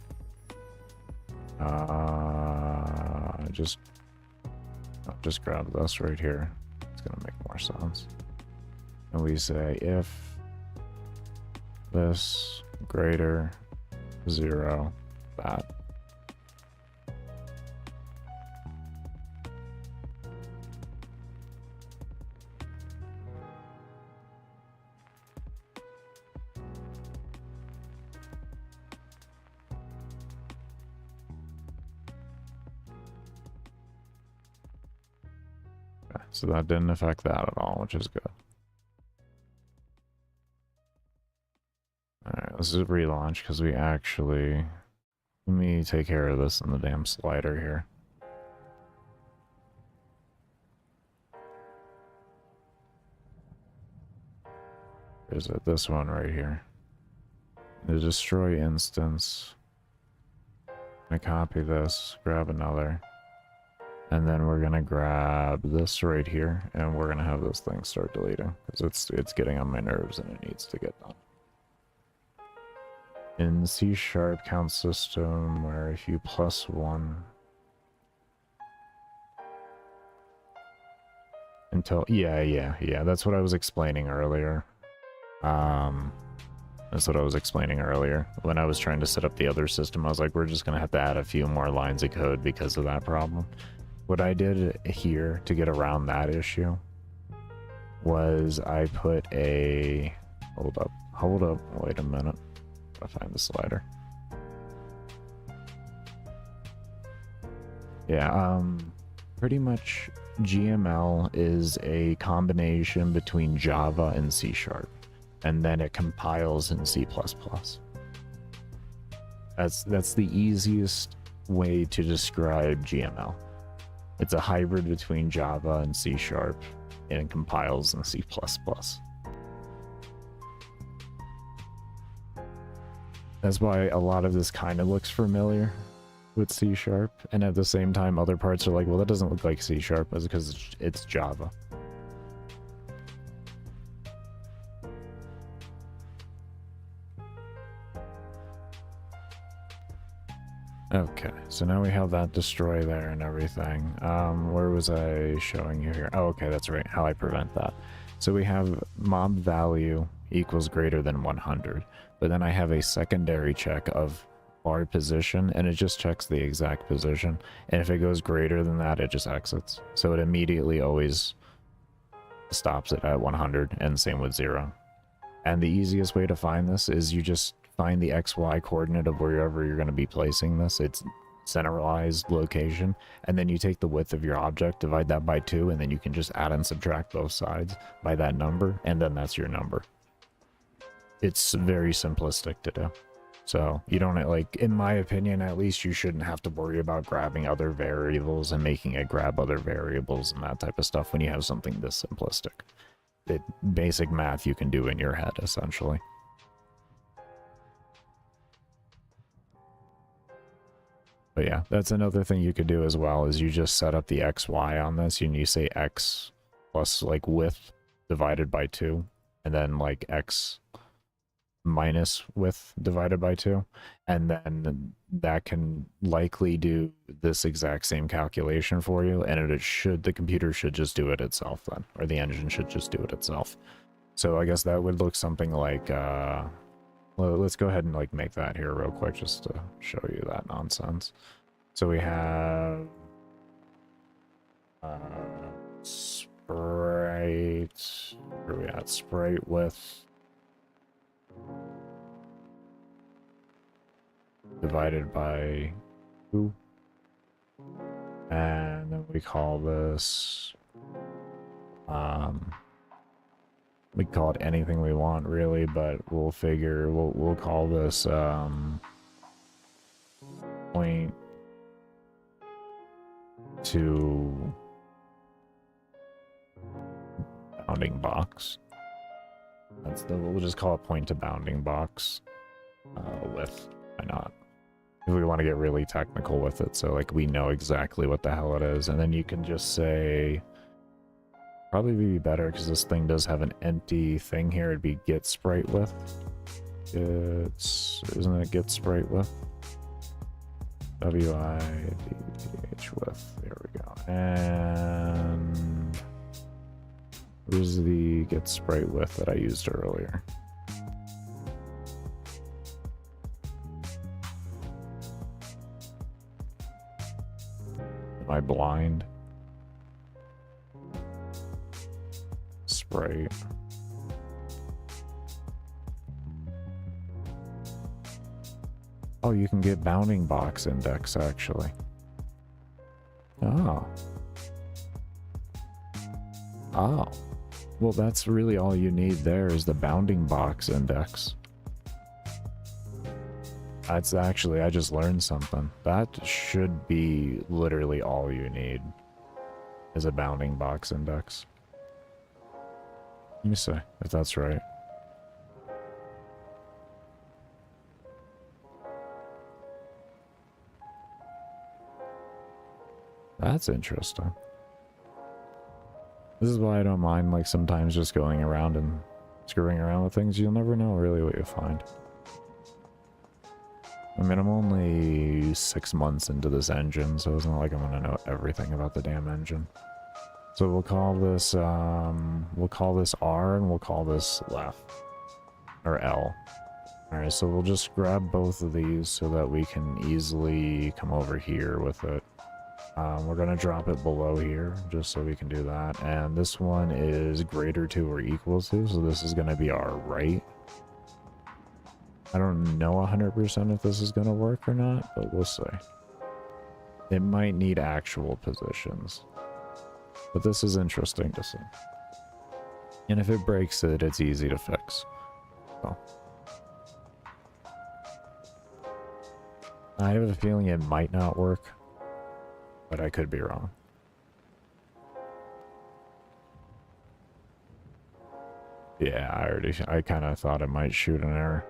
Just grab this right here. It's gonna make more sense. And we say if this greater 0 that. So that didn't affect that at all, which is good. Alright, let's just relaunch because we actually... Let me take care of this in the damn slider here. Is it this one right here? The destroy instance. I'm gonna copy this, grab another. And then we're gonna grab this right here, and we're gonna have this thing start deleting because it's getting on my nerves and it needs to get done. In C# count system, where if you +1 until yeah, that's what I was explaining earlier. That's what I was explaining earlier when I was trying to set up the other system. I was like, we're just gonna have to add a few more lines of code because of that problem. What I did here to get around that issue was I put a... Hold up, wait a minute. I'll find the slider. Yeah, pretty much GML is a combination between Java and C#, and then it compiles in C++. That's the easiest way to describe GML. It's a hybrid between Java and C#, and it compiles in C++. That's why a lot of this kind of looks familiar with C#, and at the same time other parts are like, well, that doesn't look like C#, that's because it's Java. Okay, so now we have that destroy there and everything. Where was I showing you here? Oh, okay, that's right, how I prevent that. So we have mob value equals greater than 100, but then I have a secondary check of bar position, and it just checks the exact position, and if it goes greater than that, it just exits. So it immediately always stops it at 100, and same with 0. And the easiest way to find this is you just find the XY coordinate of wherever you're going to be placing this. It's centralized location, and then you take the width of your object, divide that by 2, and then you can just add and subtract both sides by that number, and then that's your number. It's very simplistic to do. So you don't, like, in my opinion at least, you shouldn't have to worry about grabbing other variables and making it grab other variables and that type of stuff when you have something this simplistic. Basic math you can do in your head, essentially. But yeah, that's another thing you could do as well, is you just set up the XY on this, and you say X plus, like, width divided by 2, and then, like, X minus width divided by 2, and then that can likely do this exact same calculation for you, and the computer should just do it itself then, or the engine should just do it itself. So I guess that would look something like, well, let's go ahead and, like, make that here real quick just to show you that nonsense. So we have sprite. Where are we at? Sprite width divided by 2. And then we call this, we call it anything we want really, but we'll call this, point to bounding box. We'll just call it point to bounding box, width. Why not? If we want to get really technical with it, so like we know exactly what the hell it is, and then you can just say, probably be better because this thing does have an empty thing here. It'd be get sprite width. Isn't it get sprite width? WIDH width. There we go. And where's the get sprite width that I used earlier? Am I blind? Sprite. Oh, you can get bounding box index actually. Oh. Oh. Well, that's really all you need there is the bounding box index. That's actually, I just learned something. That should be literally all you need is a bounding box index. Let me see if that's right. That's interesting. This is why I don't mind, like, sometimes just going around and screwing around with things. You'll never know really what you find. I mean, I'm only 6 months into this engine, so it's not like I'm gonna know everything about the damn engine. So we'll call this R and we'll call this left. Or L. Alright, so we'll just grab both of these so that we can easily come over here with it. We're gonna drop it below here, just so we can do that. And this one is greater to or equal to, so this is gonna be our right. I don't know 100% if this is gonna work or not, but we'll see. It might need actual positions. But this is interesting to see. And if it breaks it, it's easy to fix. So. I have a feeling it might not work, but I could be wrong. Yeah, I kind of thought it might shoot an error.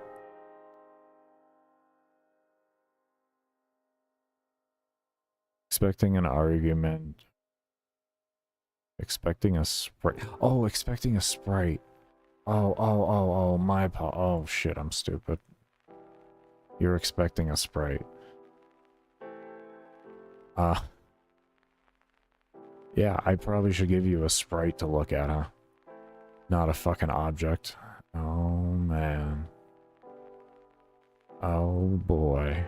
Expecting an argument. Expecting a sprite. Oh, expecting a sprite. Oh, my oh shit, I'm stupid. You're expecting a sprite. Yeah, I probably should give you a sprite to look at, huh? Not a fucking object. Oh, man. Oh, boy.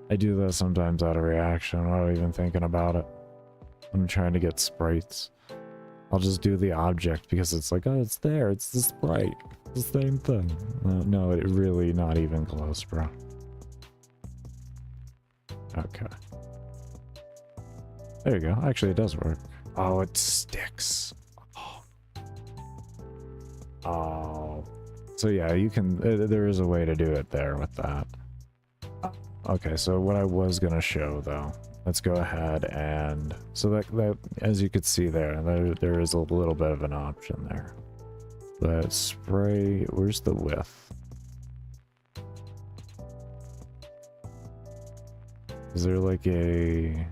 I do that sometimes out of reaction. I'm not even thinking about it. I'm trying to get sprites. I'll just do the object because it's like, oh, it's there. It's the sprite. It's the same thing. No, it really not even close, bro. Okay. There you go. Actually, it does work. Oh, it sticks. Oh. So yeah, you can, there is a way to do it there with that. Okay, so what I was gonna show though, let's go ahead and, so that as you could see there is a little bit of an option there. But spray, where's the width? Is there like a,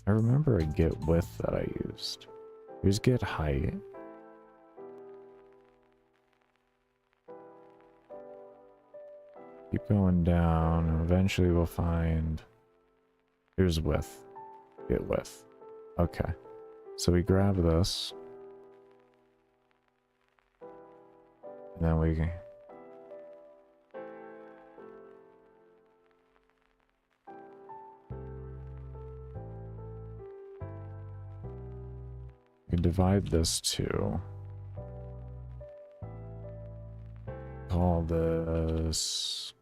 I remember a get width that I used. Here's get height. Keep going down, and eventually we'll find... Here's width. Get width. Okay. So we grab this. then we can... We can divide this to... Call this...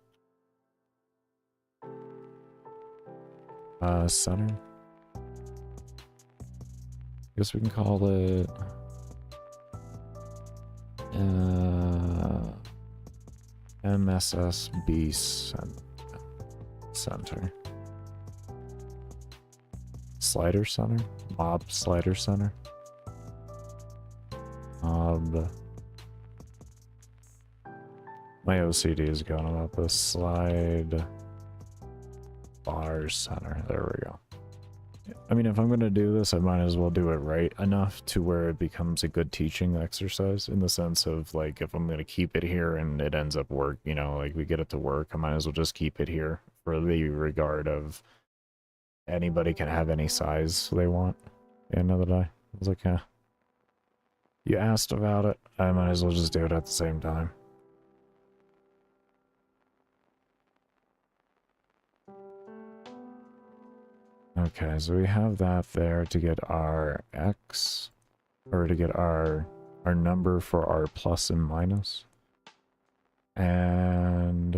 center? Guess we can call it... MSSB center. Slider center? Mob slider center? My OCD is going about this. Slide bar center. There we go. I mean, if I'm going to do this, I might as well do it right enough to where it becomes a good teaching exercise, in the sense of, like, if I'm going to keep it here and it ends up work, you know, like we get it to work, I might as well just keep it here for the regard of anybody can have any size they want. Yeah, another day. I was like, yeah. You asked about it, I might as well just do it at the same time. Okay, so we have that there to get our X, or to get our number for our plus and minus. And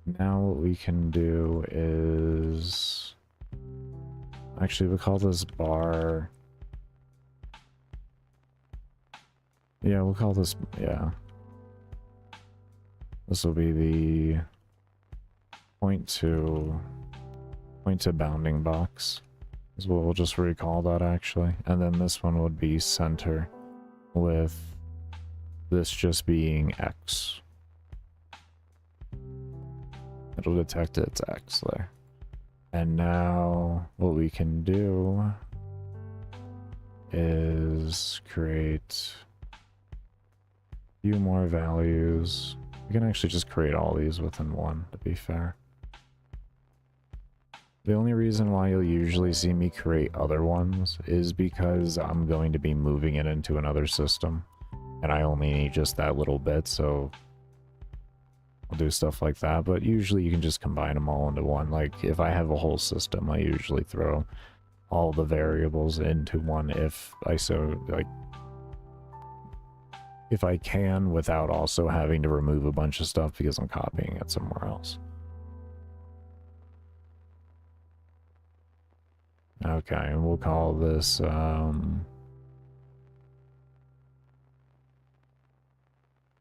now what we can do is, actually we'll call this bar, yeah, we'll call this, yeah. This will be the point to bounding box, is what we'll just recall that, actually. And then this one would be center, with this just being X. It'll detect it's X there. And now what we can do is create a few more values. We can actually just create all these within one, to be fair. The only reason why you'll usually see me create other ones is because I'm going to be moving it into another system, and I only need just that little bit, so I'll do stuff like that. But usually you can just combine them all into one. Like, if I have a whole system, I usually throw all the variables into one, if I so, like, if I can, without also having to remove a bunch of stuff because I'm copying it somewhere else. Okay, and we'll call this,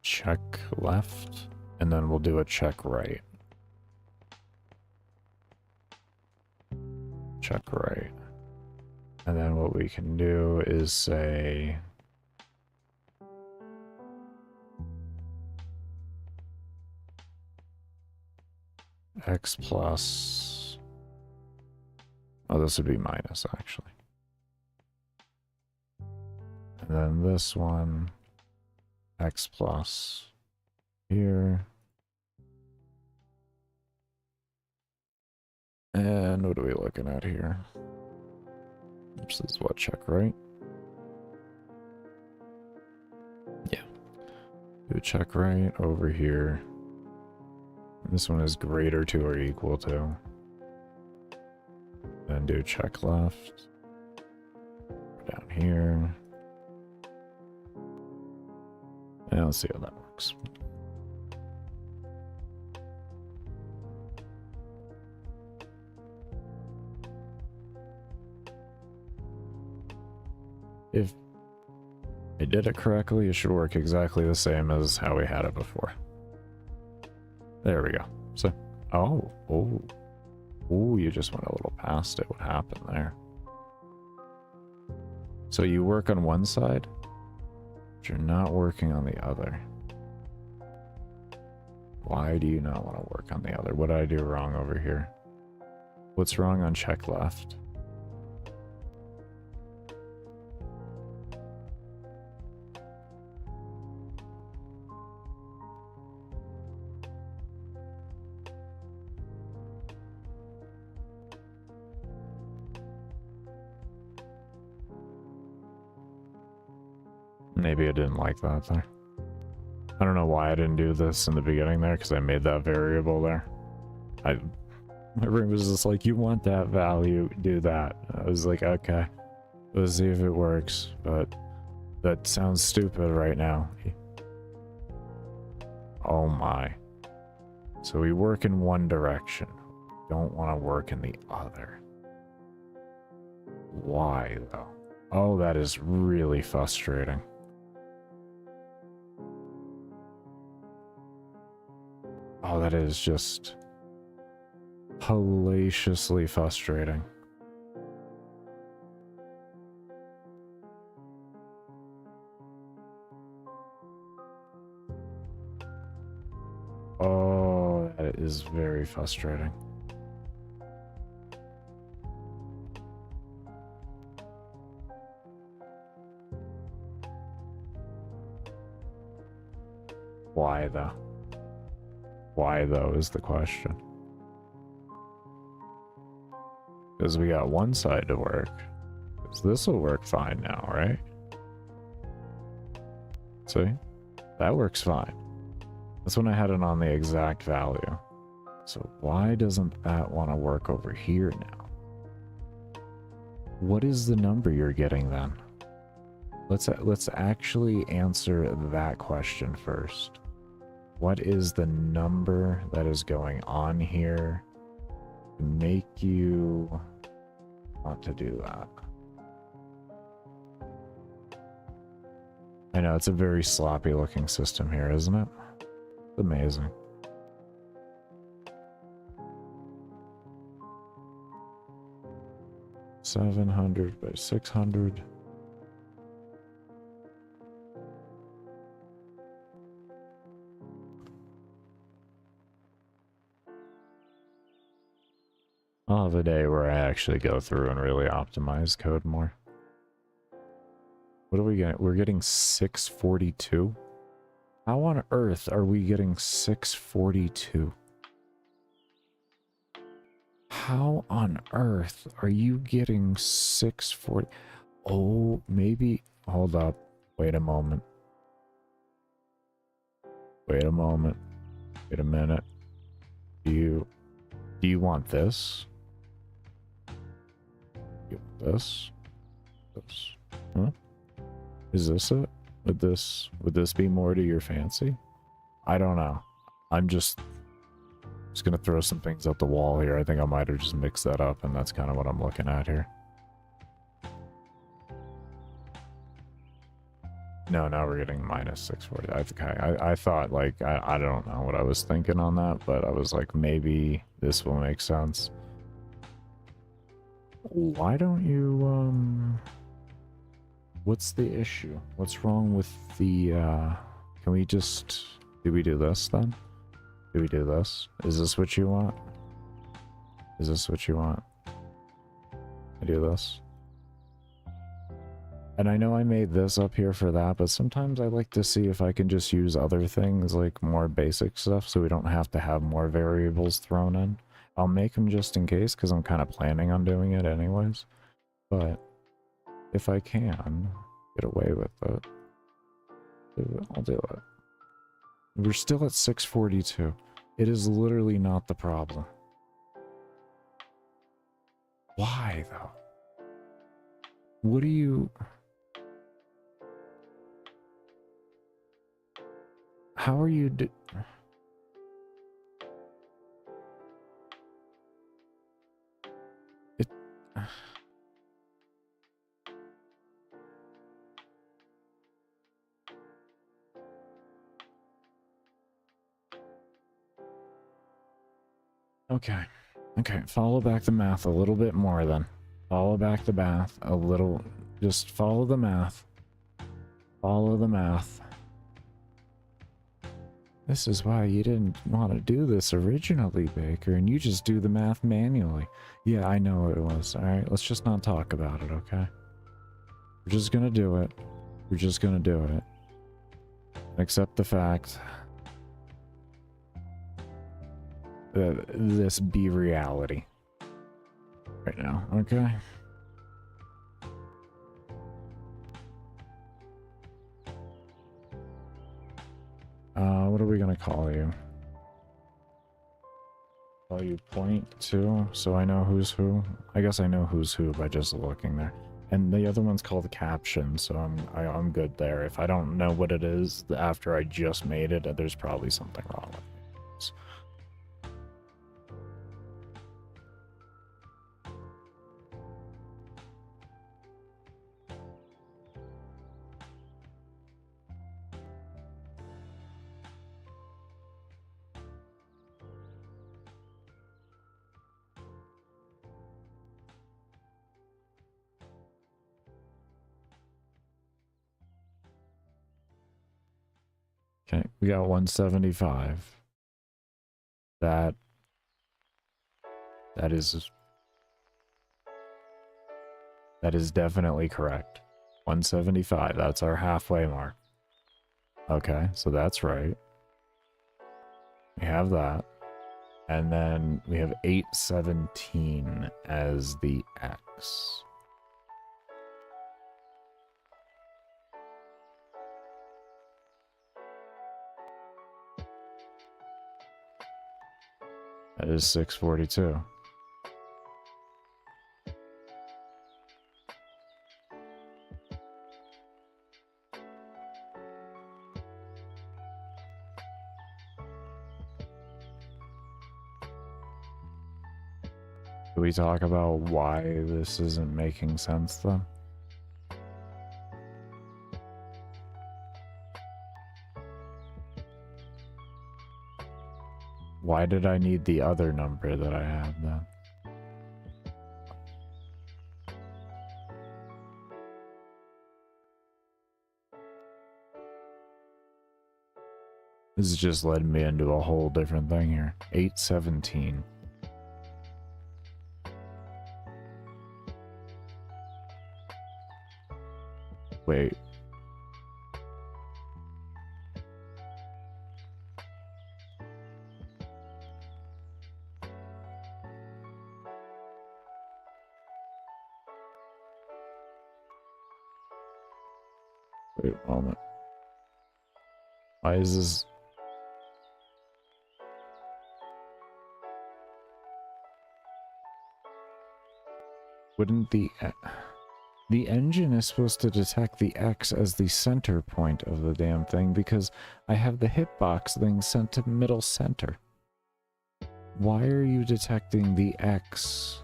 check left, and then we'll do a check right. Check right. And then what we can do is say, X plus, oh, this would be minus, actually. And then this one, X plus here. And what are we looking at here? This is what, check right? Yeah. Do check right over here. This one is greater to or equal to. Then do check left. Down here. And let's see how that works. If I did it correctly, it should work exactly the same as how we had it before. There we go. So, oh, you just went a little past it. What happened there? So you work on one side, but you're not working on the other. Why do you not want to work on the other? What did I do wrong over here? What's wrong on check left? Maybe I didn't like that there. I don't know why I didn't do this in the beginning there, because I made that variable there. My brain was just like, you want that value, do that. I was like, okay, let's see if it works, but that sounds stupid right now. Oh my. So we work in one direction. Don't want to work in the other. Why though? Oh, that is really frustrating. Oh, that is just hellaciously frustrating. Oh, that is very frustrating. Why though? Why though is the question. Because we got one side to work. Because this will work fine now, right? See? That works fine. That's when I had it on the exact value. So why doesn't that want to work over here now? What is the number you're getting then? Let's actually answer that question first. What is the number that is going on here to make you want to do that? I know it's a very sloppy looking system here, isn't it? It's amazing. $700 by $600. I'll have a day where I actually go through and really optimize code more. What are we getting? We're getting 642? How on earth are we getting 642? How on earth are you getting 640? Oh, maybe. Hold up. Wait a moment. Wait a moment. Wait a minute. Do you want this? You want this? This? Huh? Is this it? Would this be more to your fancy? I don't know. I'm just gonna throw some things up the wall here. I think I might have just mixed that up, and that's kind of what I'm looking at here. No, now we're getting minus 640. Okay, I thought, like, I don't know what I was thinking on that, but I was like, maybe this will make sense. Why don't you, what's the issue? What's wrong with the, can we just, do we do this then? Do we do this? Is this what you want? Is this what you want? I do this. And I know I made this up here for that, but sometimes I like to see if I can just use other things, like more basic stuff, so we don't have to have more variables thrown in. I'll make them just in case, because I'm kind of planning on doing it anyways. But if I can get away with it, I'll do it. We're still at 642. It is literally not the problem. Why, though? What do you... How are you It... Okay. Okay, follow back the math a little bit more then. Follow back the math a little. Just follow the math. Follow the math. This is why you didn't want to do this originally, Baker, and you just do the math manually. Yeah, I know it was. Alright, let's just not talk about it, okay? We're just gonna do it. We're just gonna do it. Accept the fact that this be reality right now, okay? what are we gonna call you? Call you point two, so I know who's who. I guess I know who's who by just looking there. And the other one's called caption, so I'm good there. If I don't know what it is after I just made it, there's probably something wrong with it. Okay, we got 175. That is definitely correct. 175, that's our halfway mark. Okay, so that's right. We have that. And then we have 817 as the X. That is 642. Do we talk about why this isn't making sense then? Why did I need the other number that I had then? This is just led me into a whole different thing here. 817. Wait. Wait a moment. Why is this? Wouldn't the engine is supposed to detect the X as the center point of the damn thing because I have the hitbox thing sent to middle center. Why are you detecting the X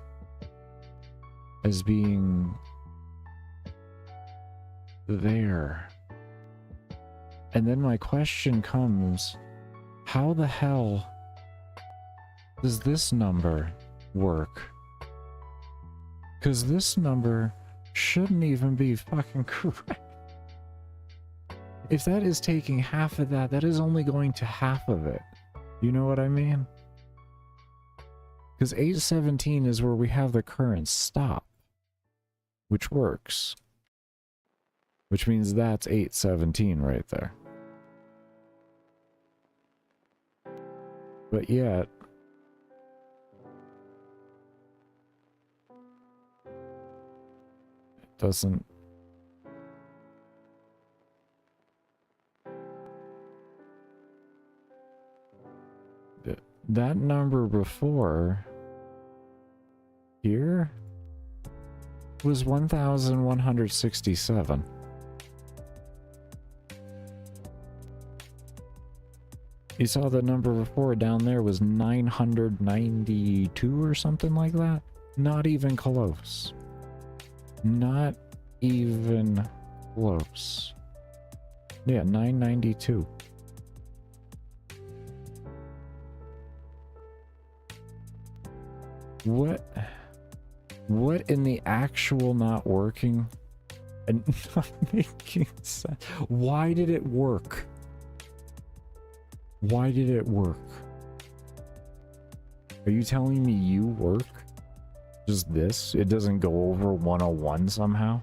as being there? And then my question comes, how the hell does this number work? Because this number shouldn't even be fucking correct. If that is taking half of that, that is only going to half of it. You know what I mean? Because 817 is where we have the current stop, which works. Which means that's 817 right there. But yet, it doesn't. That number before here was 1,167. You saw the number before down there was 992 or something like that? Not even close. Not even close. Yeah, 992. What in the actual not working and not making sense? Why did it work? Why did it work? Are you telling me you work? Just this? It doesn't go over 101 somehow?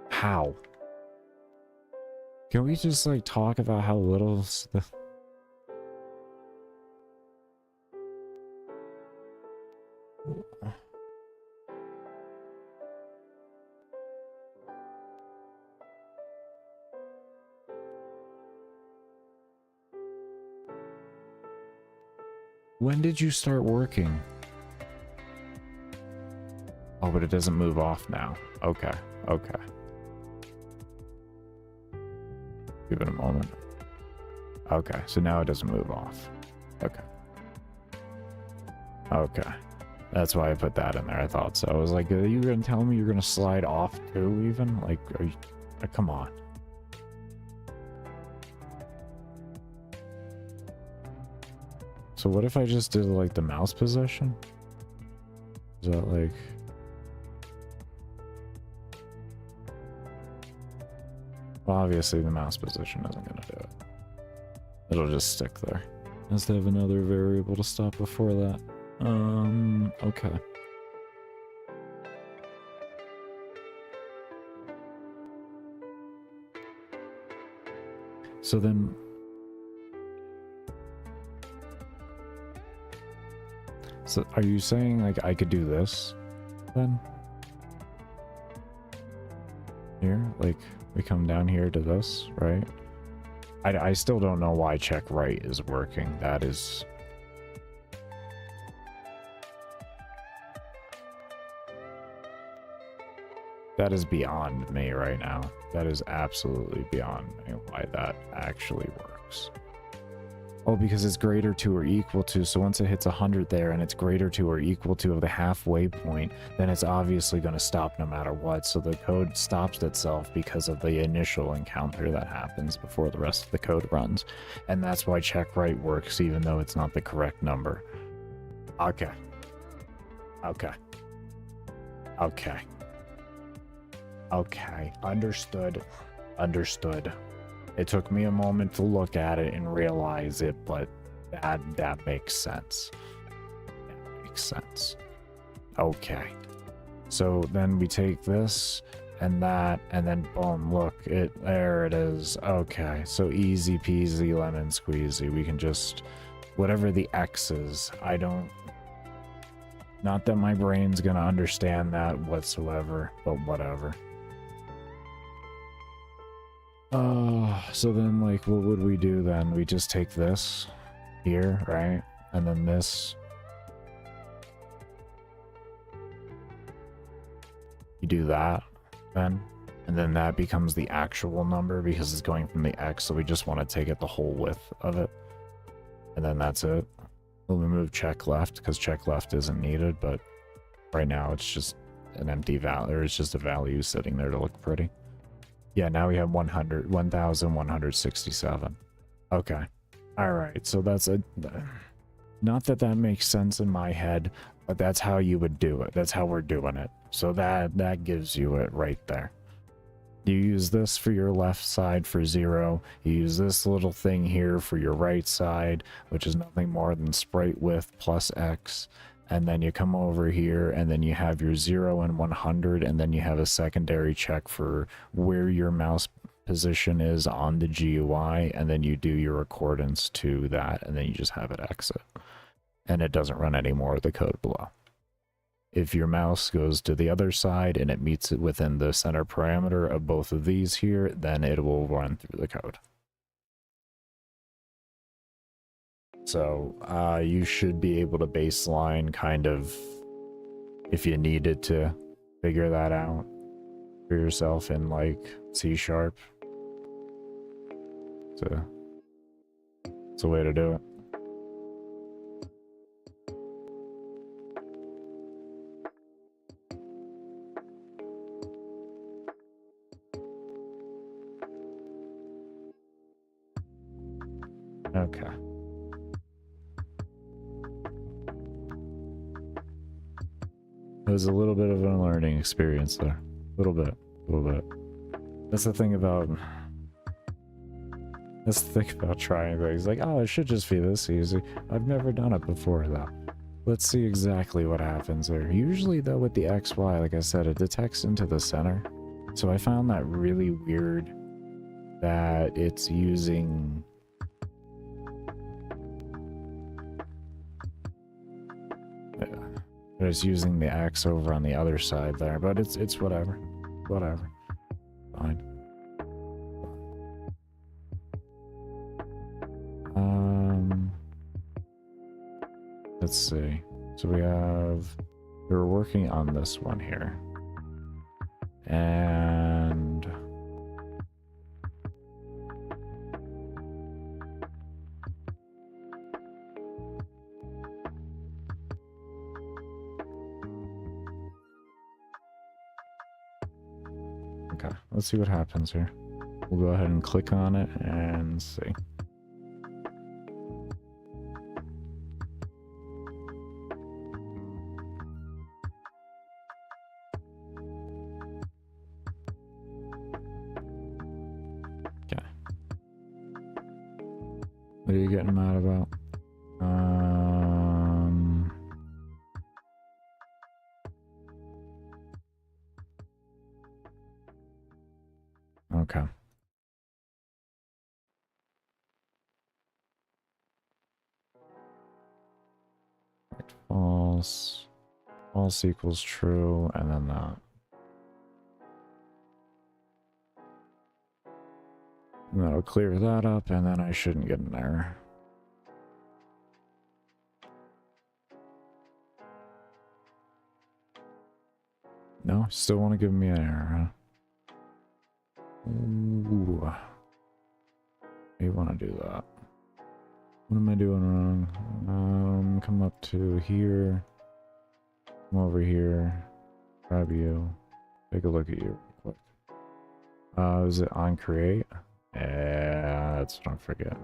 How? Can we just like talk about how little stuff? When did you start working? Oh, but it doesn't move off now. Okay, okay. Give it a moment. Okay, so now it doesn't move off. Okay. Okay. That's why I put that in there. I thought so. I was like, are you going to tell me you're going to slide off too, even? Like, are you... come on. So what if I just did, like, the mouse position? Is that, like... Well, obviously the mouse position isn't going to do it. It'll just stick there. Has to have another variable to stop before that. Okay. So then... So are you saying, like, I could do this, then? Here? Like, we come down here to this, right? I still don't know why check right is working. That is... That is beyond me right now. That is absolutely beyond me why that actually works. Oh, because it's greater to or equal to, so once it hits 100 there and it's greater to or equal to of the halfway point, then it's obviously going to stop no matter what. So the code stops itself because of the initial encounter that happens before the rest of the code runs. And that's why check right works even though it's not the correct number. Okay. Okay. Okay. Okay. Understood. Understood. It took me a moment to look at it and realize it, but that makes sense. That makes sense. Okay. So then we take this and that, and then boom, look, there it is. Okay, so easy peasy lemon squeezy. We can just, whatever the X is, not that my brain's gonna understand that whatsoever, but whatever. So then, like, what would we do then? We just take this here, right? And then this. You do that, then. And then that becomes the actual number because it's going from the X, so we just want to take it the whole width of it. And then that's it. We'll remove check left because check left isn't needed, but right now it's just an empty value, or it's just a value sitting there to look pretty. Yeah, now we have 1,167. Okay. All right, so that's a... Not that that makes sense in my head, but that's how you would do it. That's how we're doing it. So that gives you it right there. You use this for your left side for 0. You use this little thing here for your right side, which is nothing more than sprite width plus X. And then you come over here and then you have your 0 and 100, and then you have a secondary check for where your mouse position is on the GUI, and then you do your accordance to that, and then you just have it exit. And it doesn't run any more of the code below. If your mouse goes to the other side and it meets it within the center parameter of both of these here, then it will run through the code. So you should be able to baseline kind of, if you needed to figure that out for yourself in like C#. It's a way to do it. Okay. It was a little bit of a learning experience there. A little bit. That's the thing about trying things. Like, oh, it should just be this easy. I've never done it before, though. Let's see exactly what happens there. Usually, though, with the XY, like I said, it detects into the center. So I found that really weird that it's using... It's using the X over on the other side there, but it's whatever. Whatever. Fine. let's see. So we're working on this one here. And okay, let's see what happens here. We'll go ahead and click on it and see. Okay. What are you getting mad about? Okay. False. False equals true, and then that. And that'll clear that up, and then I shouldn't get an error. No, still want to give me an error, huh? Ooh. You want to do that. What am I doing wrong? Come up to here. Come over here. Grab you. Take a look at you real quick. Is it on create? Yeah, that's what I'm forgetting.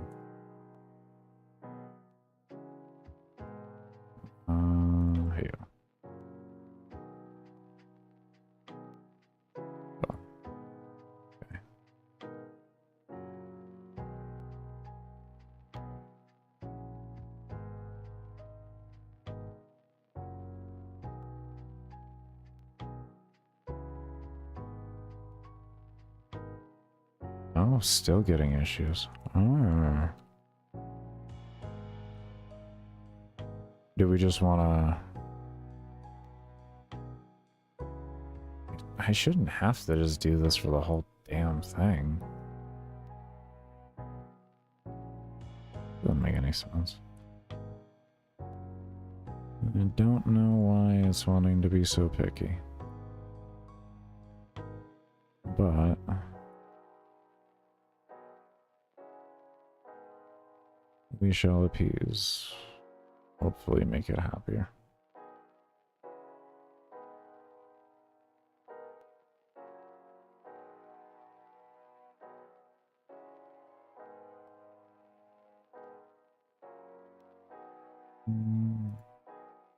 Here you go. Oh, still getting issues. Oh. Do we just want to... I shouldn't have to just do this for the whole damn thing. Doesn't make any sense. I don't know why it's wanting to be so picky. But... we shall appease. Hopefully make it happier.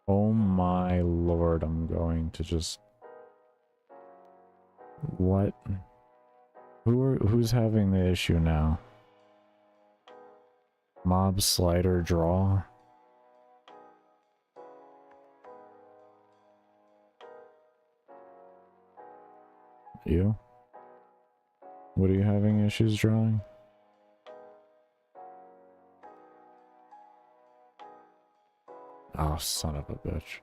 Oh my lord, I'm going to just... What? Who's having the issue now? Mob slider draw. You? What are you having issues drawing? Oh, son of a bitch.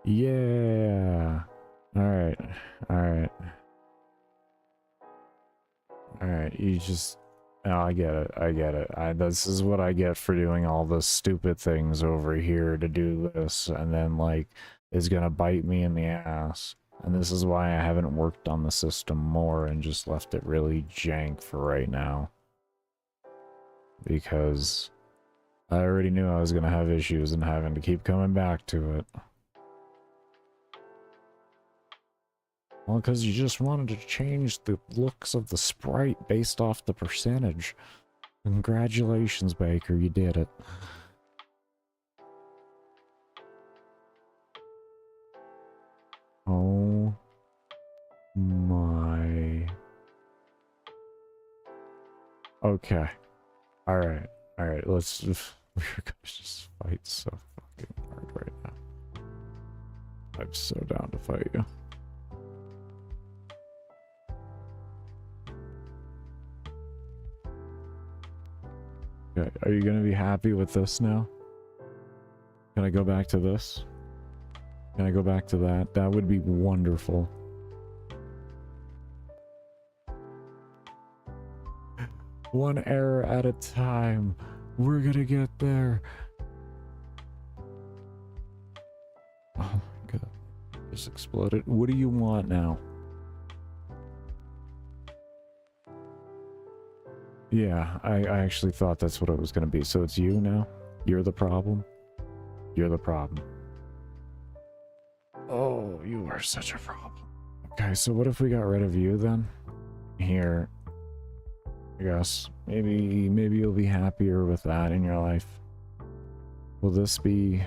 Yeah. Alright. Alright. Alright, you just... Oh, I get it. I get it. This is what I get for doing all the stupid things over here to do this, and then, like, it's gonna bite me in the ass. And this is why I haven't worked on the system more and just left it really jank for right now. Because I already knew I was gonna have issues and having to keep coming back to it. Well, because you just wanted to change the looks of the sprite based off the percentage. Congratulations, Baker, you did it. Oh my... Okay. Alright. Alright, let's... We're gonna just fight so fucking hard right now. I'm so down to fight you. Okay, are you gonna be happy with this now? Can I go back to this? Can I go back to that? That would be wonderful. One error at a time. We're gonna get there. Oh my god. Just exploded. What do you want now? Yeah, I actually thought that's what it was gonna be. So it's you now? You're the problem? You're the problem. Oh, you are such a problem. Okay, so what if we got rid of you then? Here. I guess. Maybe you'll be happier with that in your life. Will this be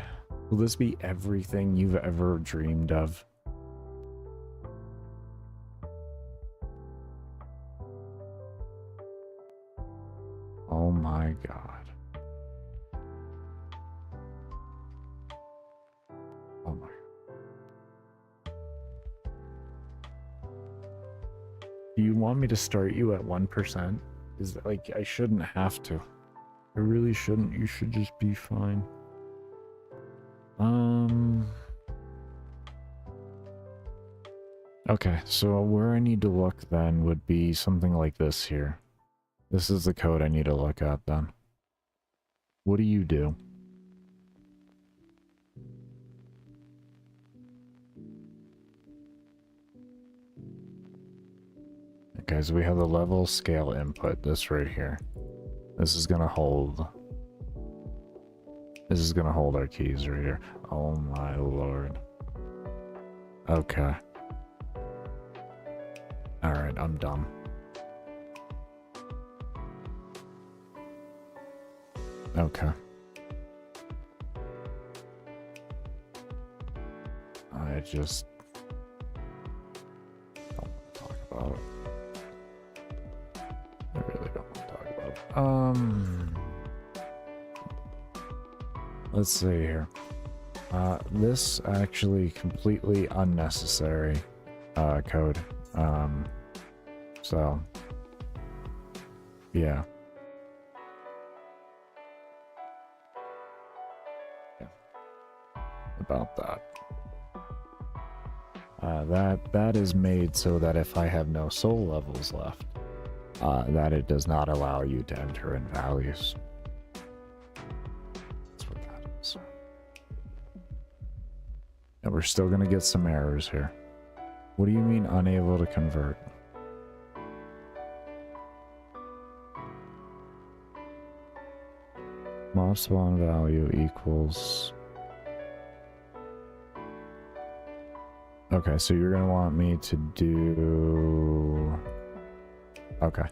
everything you've ever dreamed of? Oh my god. Oh my. Do you want me to start you at 1%? Is that, like, I shouldn't have to. I really shouldn't. You should just be fine. Okay, so where I need to look then would be something like this here. This is the code I need to look at then. What do you do? Okay, so we have the level scale input, this right here. This is gonna hold our keys right here. Oh my lord. Okay. Alright, I'm dumb. Okay. I just don't want to talk about it. I really don't want to talk about it. Let's see here. This actually completely unnecessary code. So yeah. About that. That is made so that if I have no soul levels left, that it does not allow you to enter in values. That's what that is. And we're still gonna get some errors here. What do you mean unable to convert? Mob spawn value equals... Okay, so you're gonna want me to do... Okay.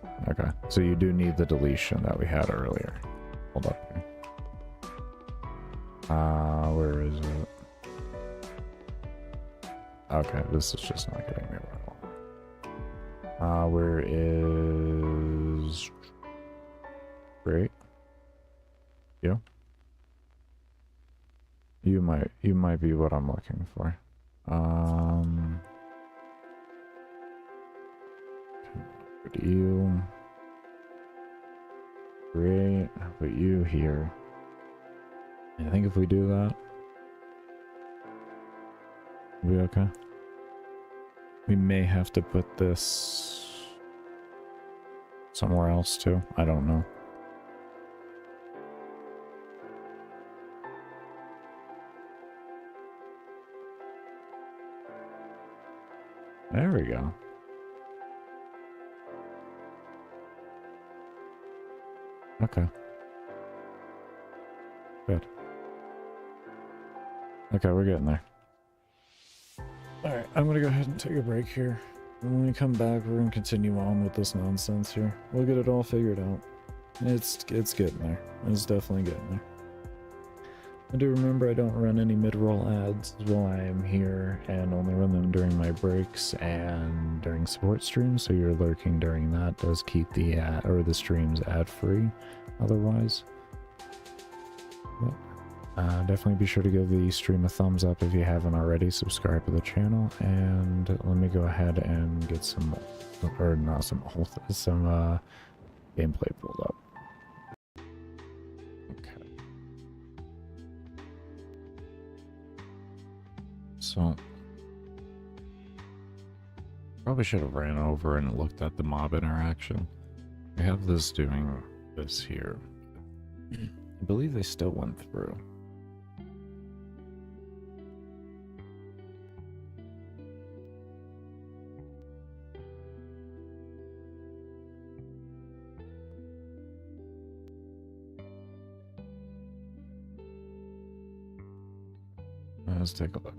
So you do need the deletion that we had earlier. Hold up here. Where is it? Okay, this is just not getting me right. Where is... Great. You? You might be what I'm looking for. You great, but you here. I think if we do that, we'll be okay. We may have to put this somewhere else too. I don't know. There we go. Okay. Good. Okay, we're getting there. Alright, I'm gonna go ahead and take a break here. When we come back, we're gonna continue on with this nonsense here. We'll get it all figured out. It's getting there. It's definitely getting there. I do remember I don't run any mid-roll ads while I am here, and only run them during my breaks and during support streams, so your lurking during that does keep the ad, or the streams ad-free otherwise. But, definitely be sure to give the stream a thumbs up if you haven't already. Subscribe to the channel, and let me go ahead and get some, or not some gameplay pulled up. So, probably should have ran over and looked at the mob interaction. We have this doing this here. I believe they still went through. Let's take a look.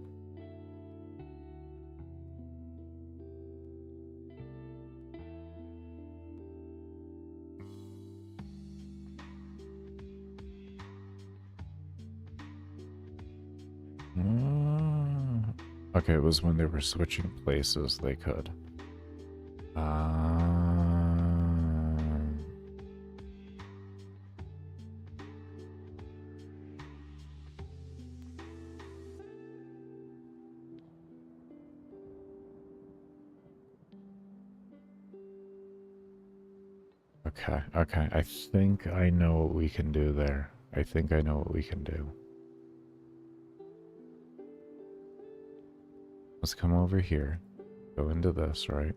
Okay, it was when they were switching places they could. Okay. I think I know what we can do there. I think I know what we can do. Let's come over here. Go into this, right?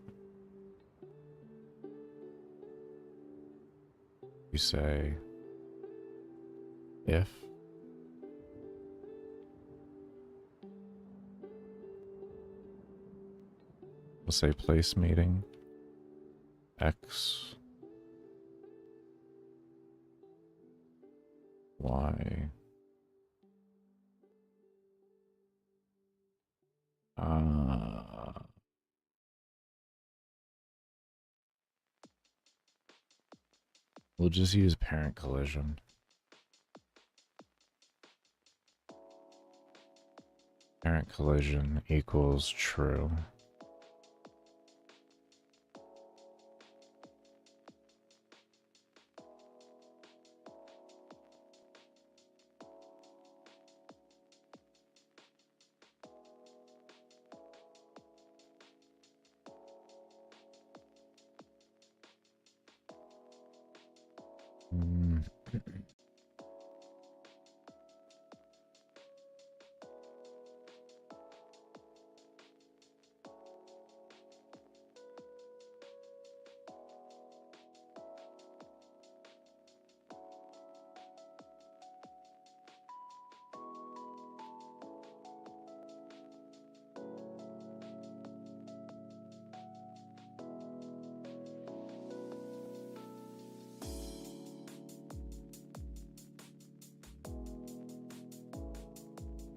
You say if we'll say place meeting X Y we'll just use parent collision. Parent collision equals true.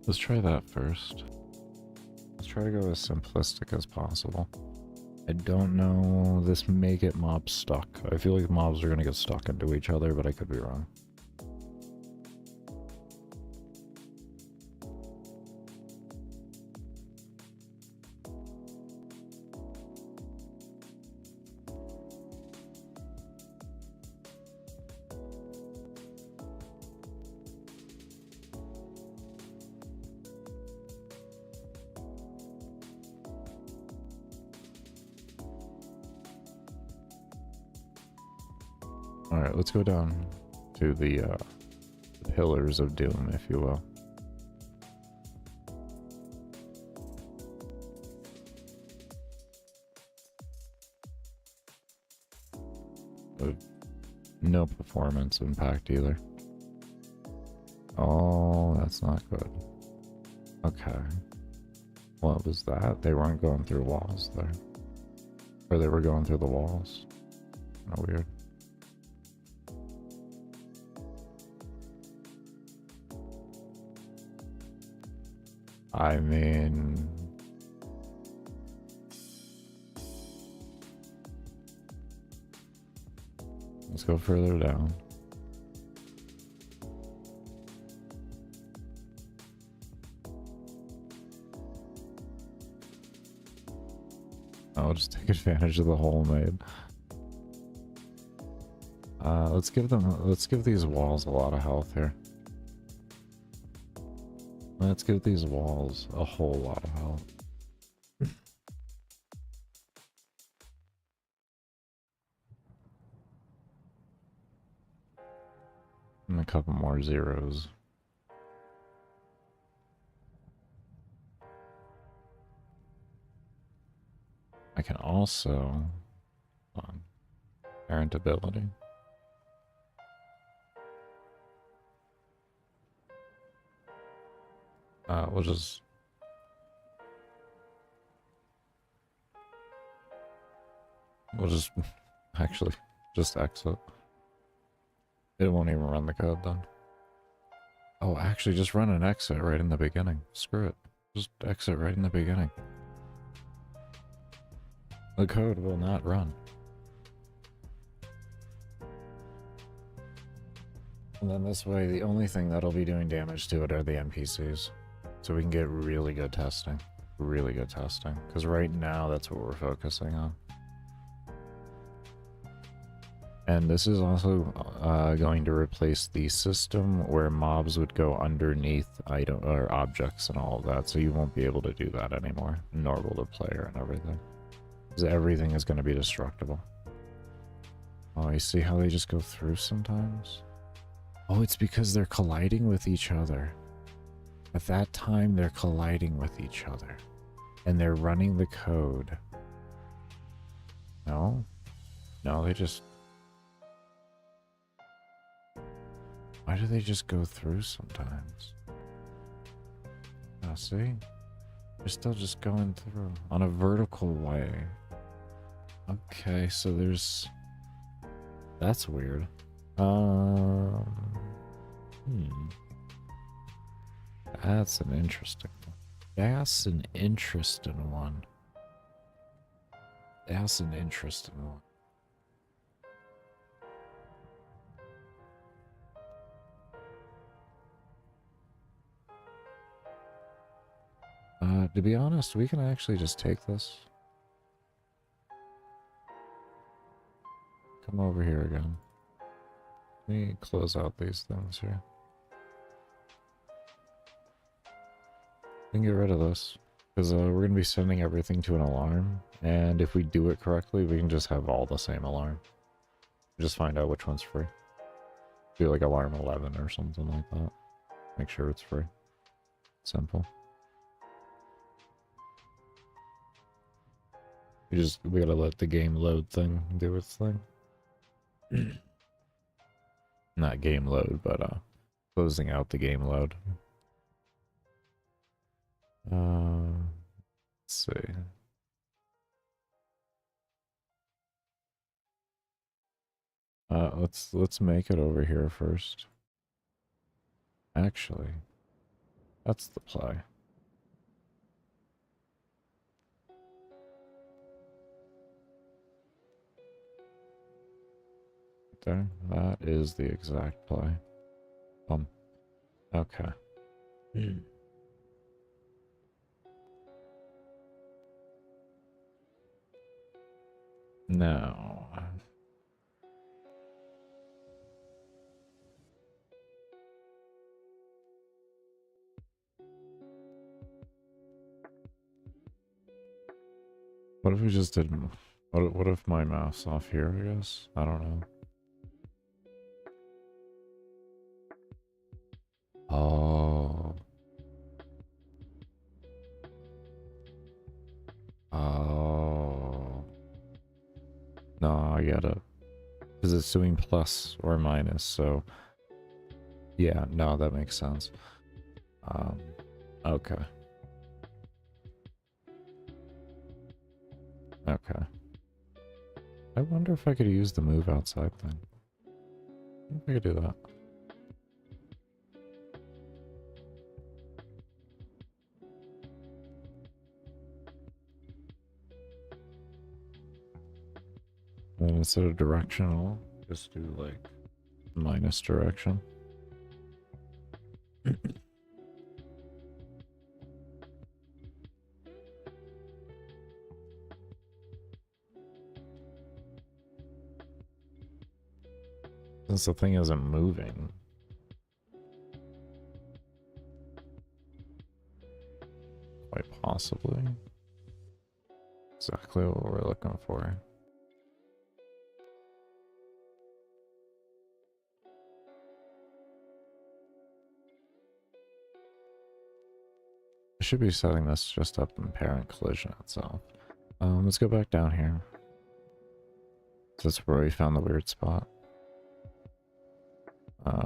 Let's try that first. Let's try to go as simplistic as possible. I don't know, this may get mobs stuck. I feel like mobs are gonna get stuck into each other, but I could be wrong. Alright, let's go down to the pillars of doom, if you will. No performance impact either. Oh, that's not good. Okay. What was that? They weren't going through walls there. Or they were going through the walls. Kinda weird. I mean... let's go further down. I'll just take advantage of the hole made. Let's give these walls a lot of health here. Let's give these walls a whole lot of health. And a couple more zeros. I can also... hold on. Parent ability. We'll just... We'll just... Actually, just exit. It won't even run the code then. Oh, actually, just run an exit right in the beginning. Screw it. Just exit right in the beginning. The code will not run. And then this way, the only thing that'll be doing damage to it are the NPCs. So we can get really good testing. Really good testing. Because right now, that's what we're focusing on. And this is also going to replace the system where mobs would go underneath item or objects and all of that. So you won't be able to do that anymore. Nor will the player and everything. Because everything is going to be destructible. Oh, you see how they just go through sometimes? Oh, it's because they're colliding with each other. At that time, they're colliding with each other. And they're running the code. No? No, they just... Why do they just go through sometimes? Oh, see? They're still just going through. On a vertical way. Okay, so there's... That's weird. That's an interesting one. That's an interesting one. That's an interesting one. To be honest, we can actually just take this. Come over here again. Let me close out these things here. We can get rid of this. Because we're going to be sending everything to an alarm. And if we do it correctly, we can just have all the same alarm. Just find out which one's free. Do like alarm 11 or something like that. Make sure it's free. Simple. We gotta let the game load thing do its thing. Not game load, but closing out the game load. Let's see. Let's make it over here first. Actually, that's the play. There, that is the exact play. Okay. Now, what if we just did? What if my mouse off here? I guess I don't know. Oh. Oh. No, I get it. Because it's doing plus or minus, so... Yeah, no, that makes sense. Okay. Okay. I wonder if I could use the move outside thing. I think I could do that. And instead of directional, just do like minus direction. Since the thing isn't moving. Quite possibly. Exactly what we're looking for. I should be setting this just up in parent collision itself. Let's go back down here. That's where we found the weird spot.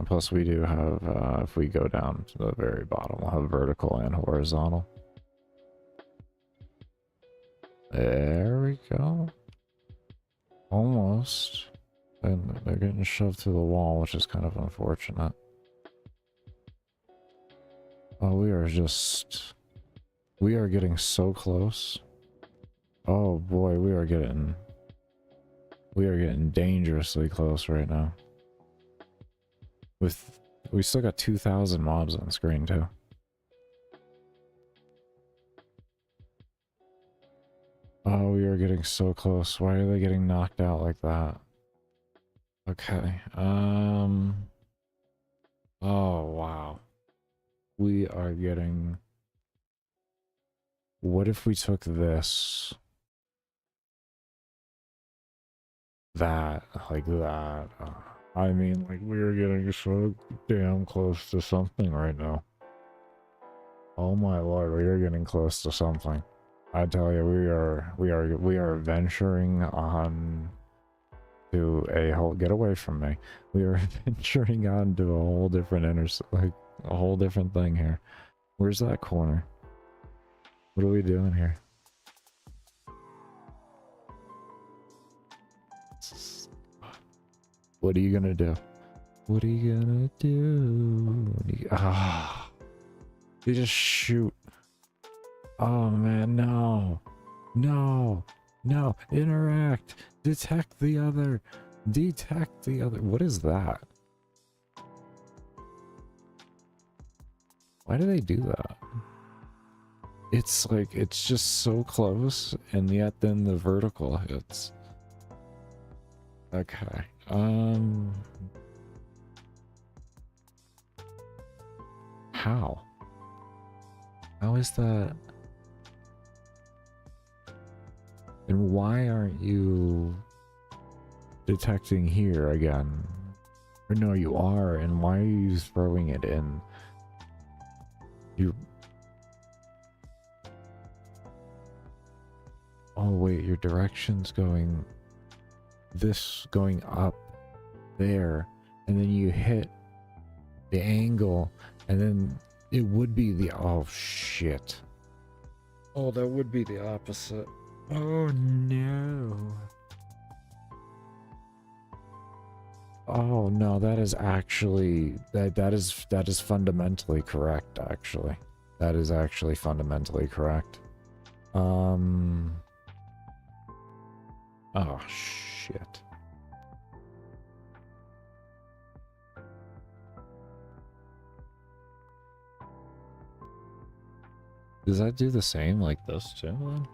Plus we do have, if we go down to the very bottom, we'll have vertical and horizontal. There we go. Almost. And they're getting shoved through the wall, which is kind of unfortunate. Oh, we are getting so close. Oh boy, we are getting dangerously close right now. We still got 2,000 mobs on screen too. Oh, we are getting so close. Why are they getting knocked out like that? Okay. Oh, wow. We are getting... What if we took this? That, like that. I mean, like, we are getting so damn close to something right now. Oh my lord, we are getting close to something. I tell you, we are venturing on to a whole, get away from me. We are venturing on to a whole different like a whole different thing here. Where's that corner? What are we doing here? What are you gonna do? What are you gonna do? You just shoot. Oh man, no. No. No. Interact. Detect the other. Detect the other. What is that? Why do they do that? It's like, it's just so close, and yet then the vertical hits. Okay. How? How is that? And why aren't you detecting here again? Or no, you are, and why are you throwing it in? You... Oh wait, your direction's going... This going up there, and then you hit the angle, and then it would be the... Oh shit. Oh, that would be the opposite. Oh no. Oh no, that is actually that is fundamentally correct, actually. That is actually fundamentally correct. Oh shit. Does that do the same like this too then?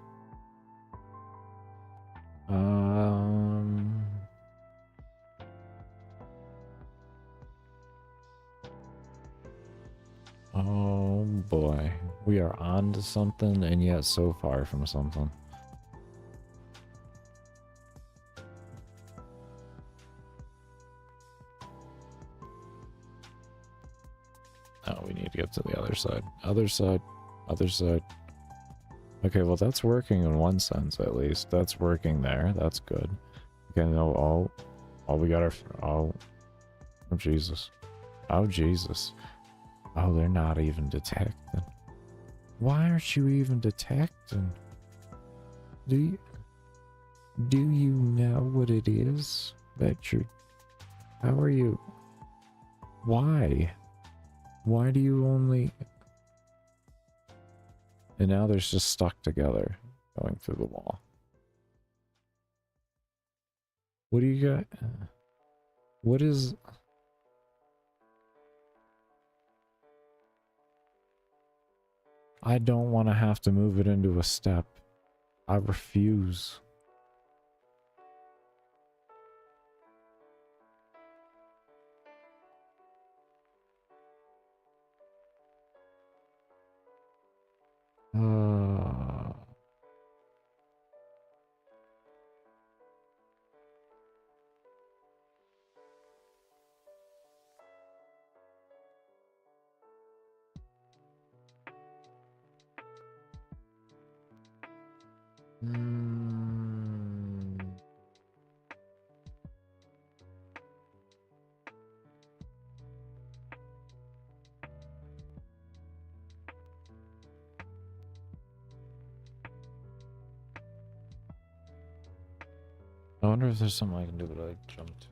Oh boy. We are on to something and yet so far from something. Oh, we need to get to the other side. Other side. Other side. Okay, well that's working in one sense at least. That's working there. That's good. Okay, no, oh, we got our, oh Jesus. Oh Jesus. Oh, they're not even detecting. Why aren't you even detecting? Do you know what it is that you're... How are you... Why? Why do you only... And now there's just stuck together going through the wall. What do you got? What is... I don't want to have to move it into a step. I refuse. wonder if there's something I can do that I jump to.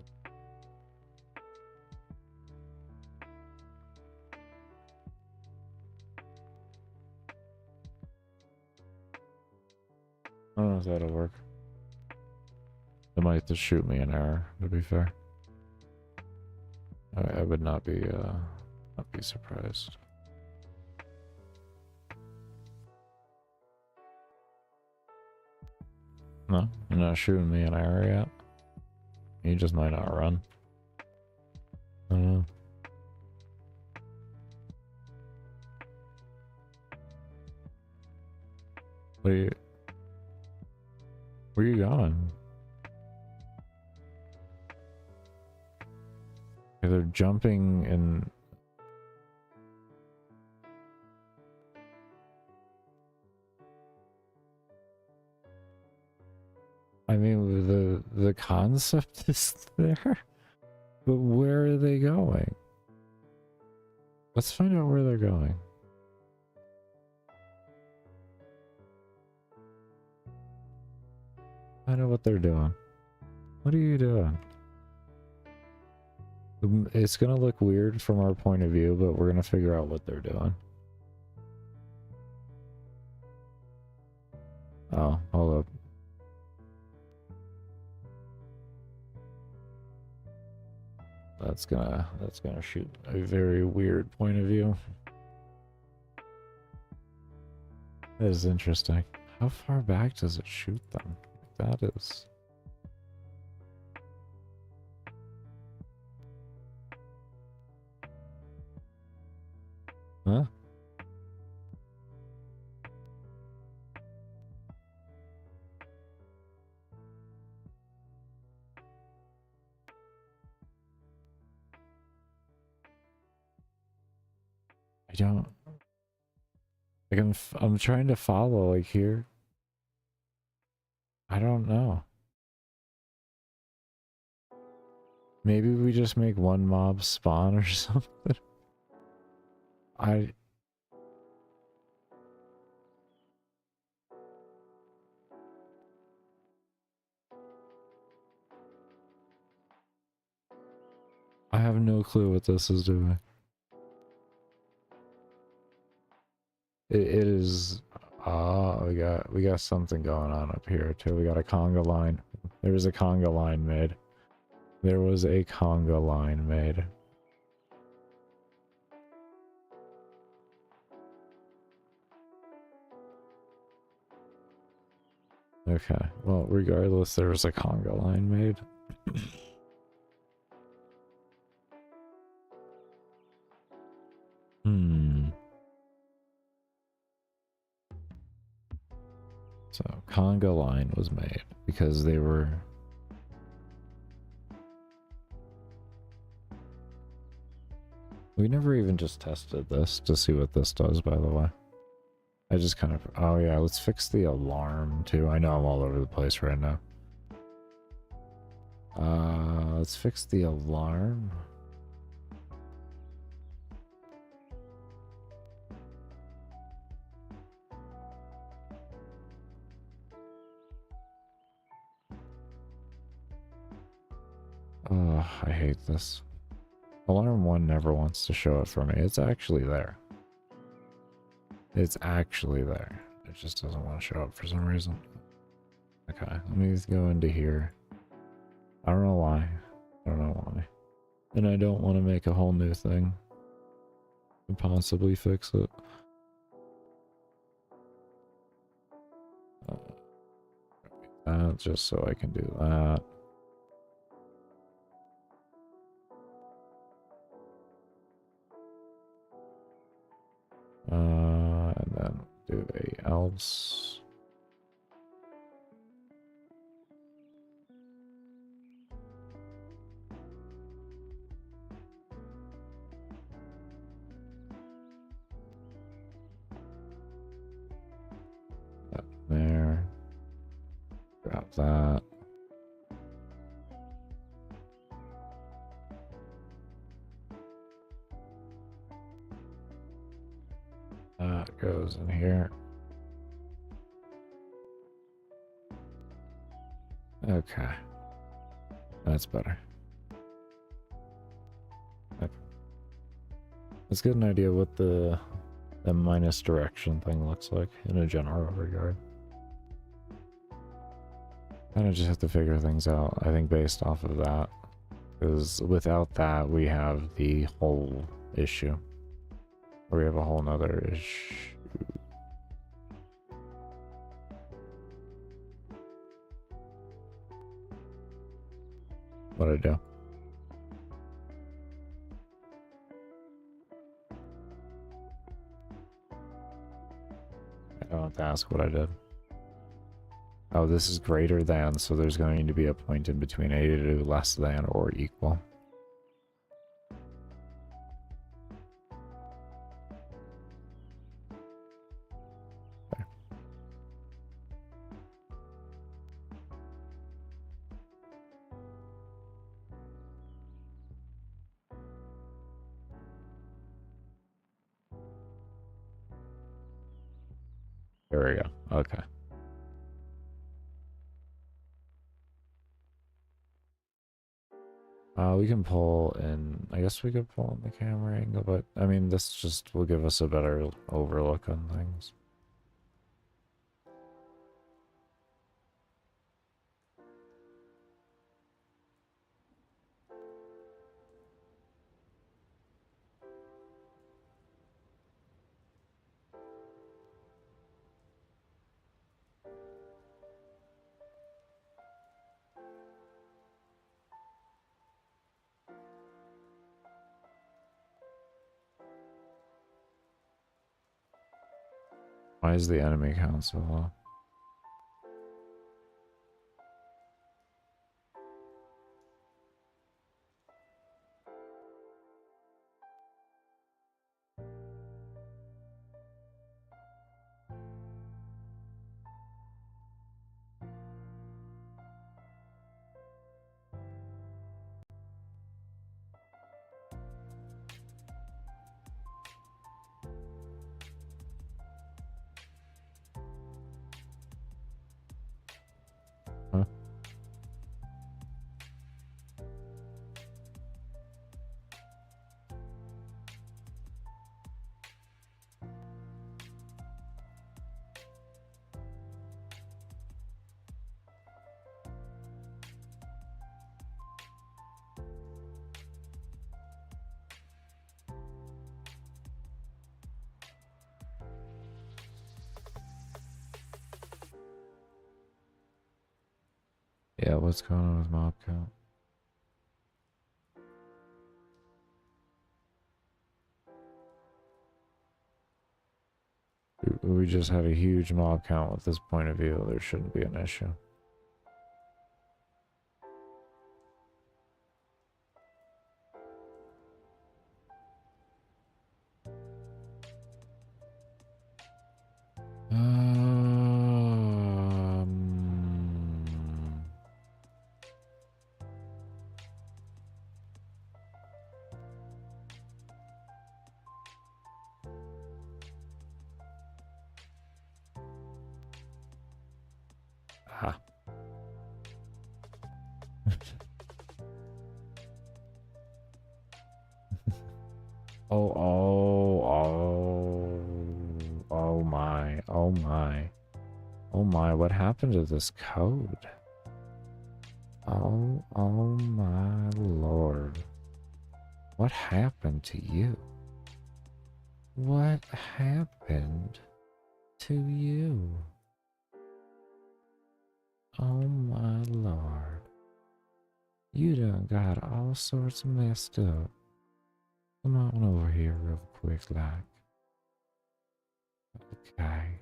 I don't know if that'll work. It might just shoot me an error, to be fair. I would not be surprised. No, you're not shooting me an error yet. You just might not run. I don't know. Where are you going? They're jumping in. I mean, the concept is there, but where are they going? Let's find out where they're going. Find out what they're doing. What are you doing? It's gonna look weird from our point of view, but we're gonna figure out what they're doing. Oh, hold up. That's gonna shoot a very weird point of view. That is interesting. How far back does it shoot them? That is. Huh? I don't. Like I'm trying to follow like here. I don't know. Maybe we just make one mob spawn or something. I have no clue what this is doing. It is we got something going on up here too. We got a conga line. There was a conga line made. There was a conga line made. Okay. Well, regardless, there was a conga line made. So, conga line was made because they were... We never even just tested this to see what this does, by the way. I just kind of... Oh yeah, let's fix the alarm too. I know I'm all over the place right now. Let's fix the alarm. Oh, I hate this. Alarm 1 never wants to show it for me. It's actually there. It's actually there. It just doesn't want to show up for some reason. Okay, let me go into here. I don't know why. I don't know why. And I don't want to make a whole new thing and possibly fix it. That just so I can do that. And then do a else. That there. Grab that. That goes in here. Okay. That's better. Okay. Let's get an idea what the minus direction thing looks like in a general regard. Kind of just have to figure things out, I think, based off of that. Because without that, we have the whole issue. Or we have a whole nother issue. What'd I do? I don't have to ask what I did. Oh, this is greater than, so there's going to be a point in between a to do less than or equal. Okay. There we go. Okay. We can pull in, I guess we could pull in the camera angle, but I mean, this just will give us a better overlook on things. Why is the enemy count so low? Huh? Yeah, what's going on with mob count? We just have a huge mob count with this point of view. There shouldn't be an issue. Um, ah. Oh, oh, oh, oh my, oh my, oh my, what happened to this code? Oh, oh my lord. What happened to you? What happened to you? Oh my lord. You done got all sorts messed up. Come on over here real quick, like. Okay.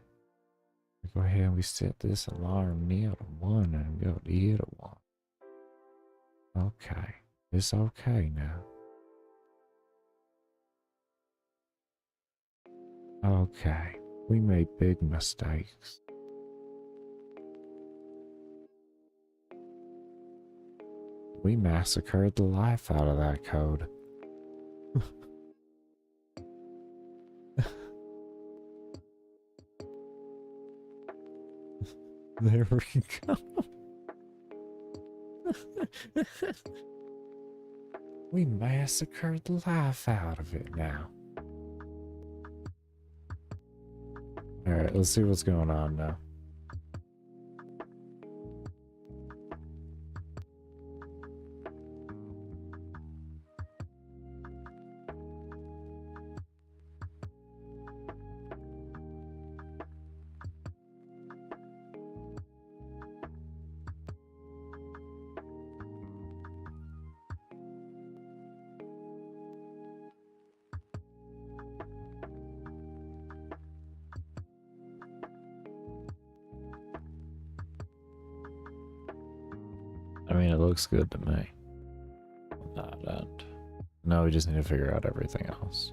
We go ahead and we set this alarm near to 1 and go to here to 1. Okay. It's okay now. Okay. We made big mistakes. We massacred the life out of that code. There we go. We massacred the life out of it now. Alright, let's see what's going on now. I mean, it looks good to me. On that end. Now we just need to figure out everything else.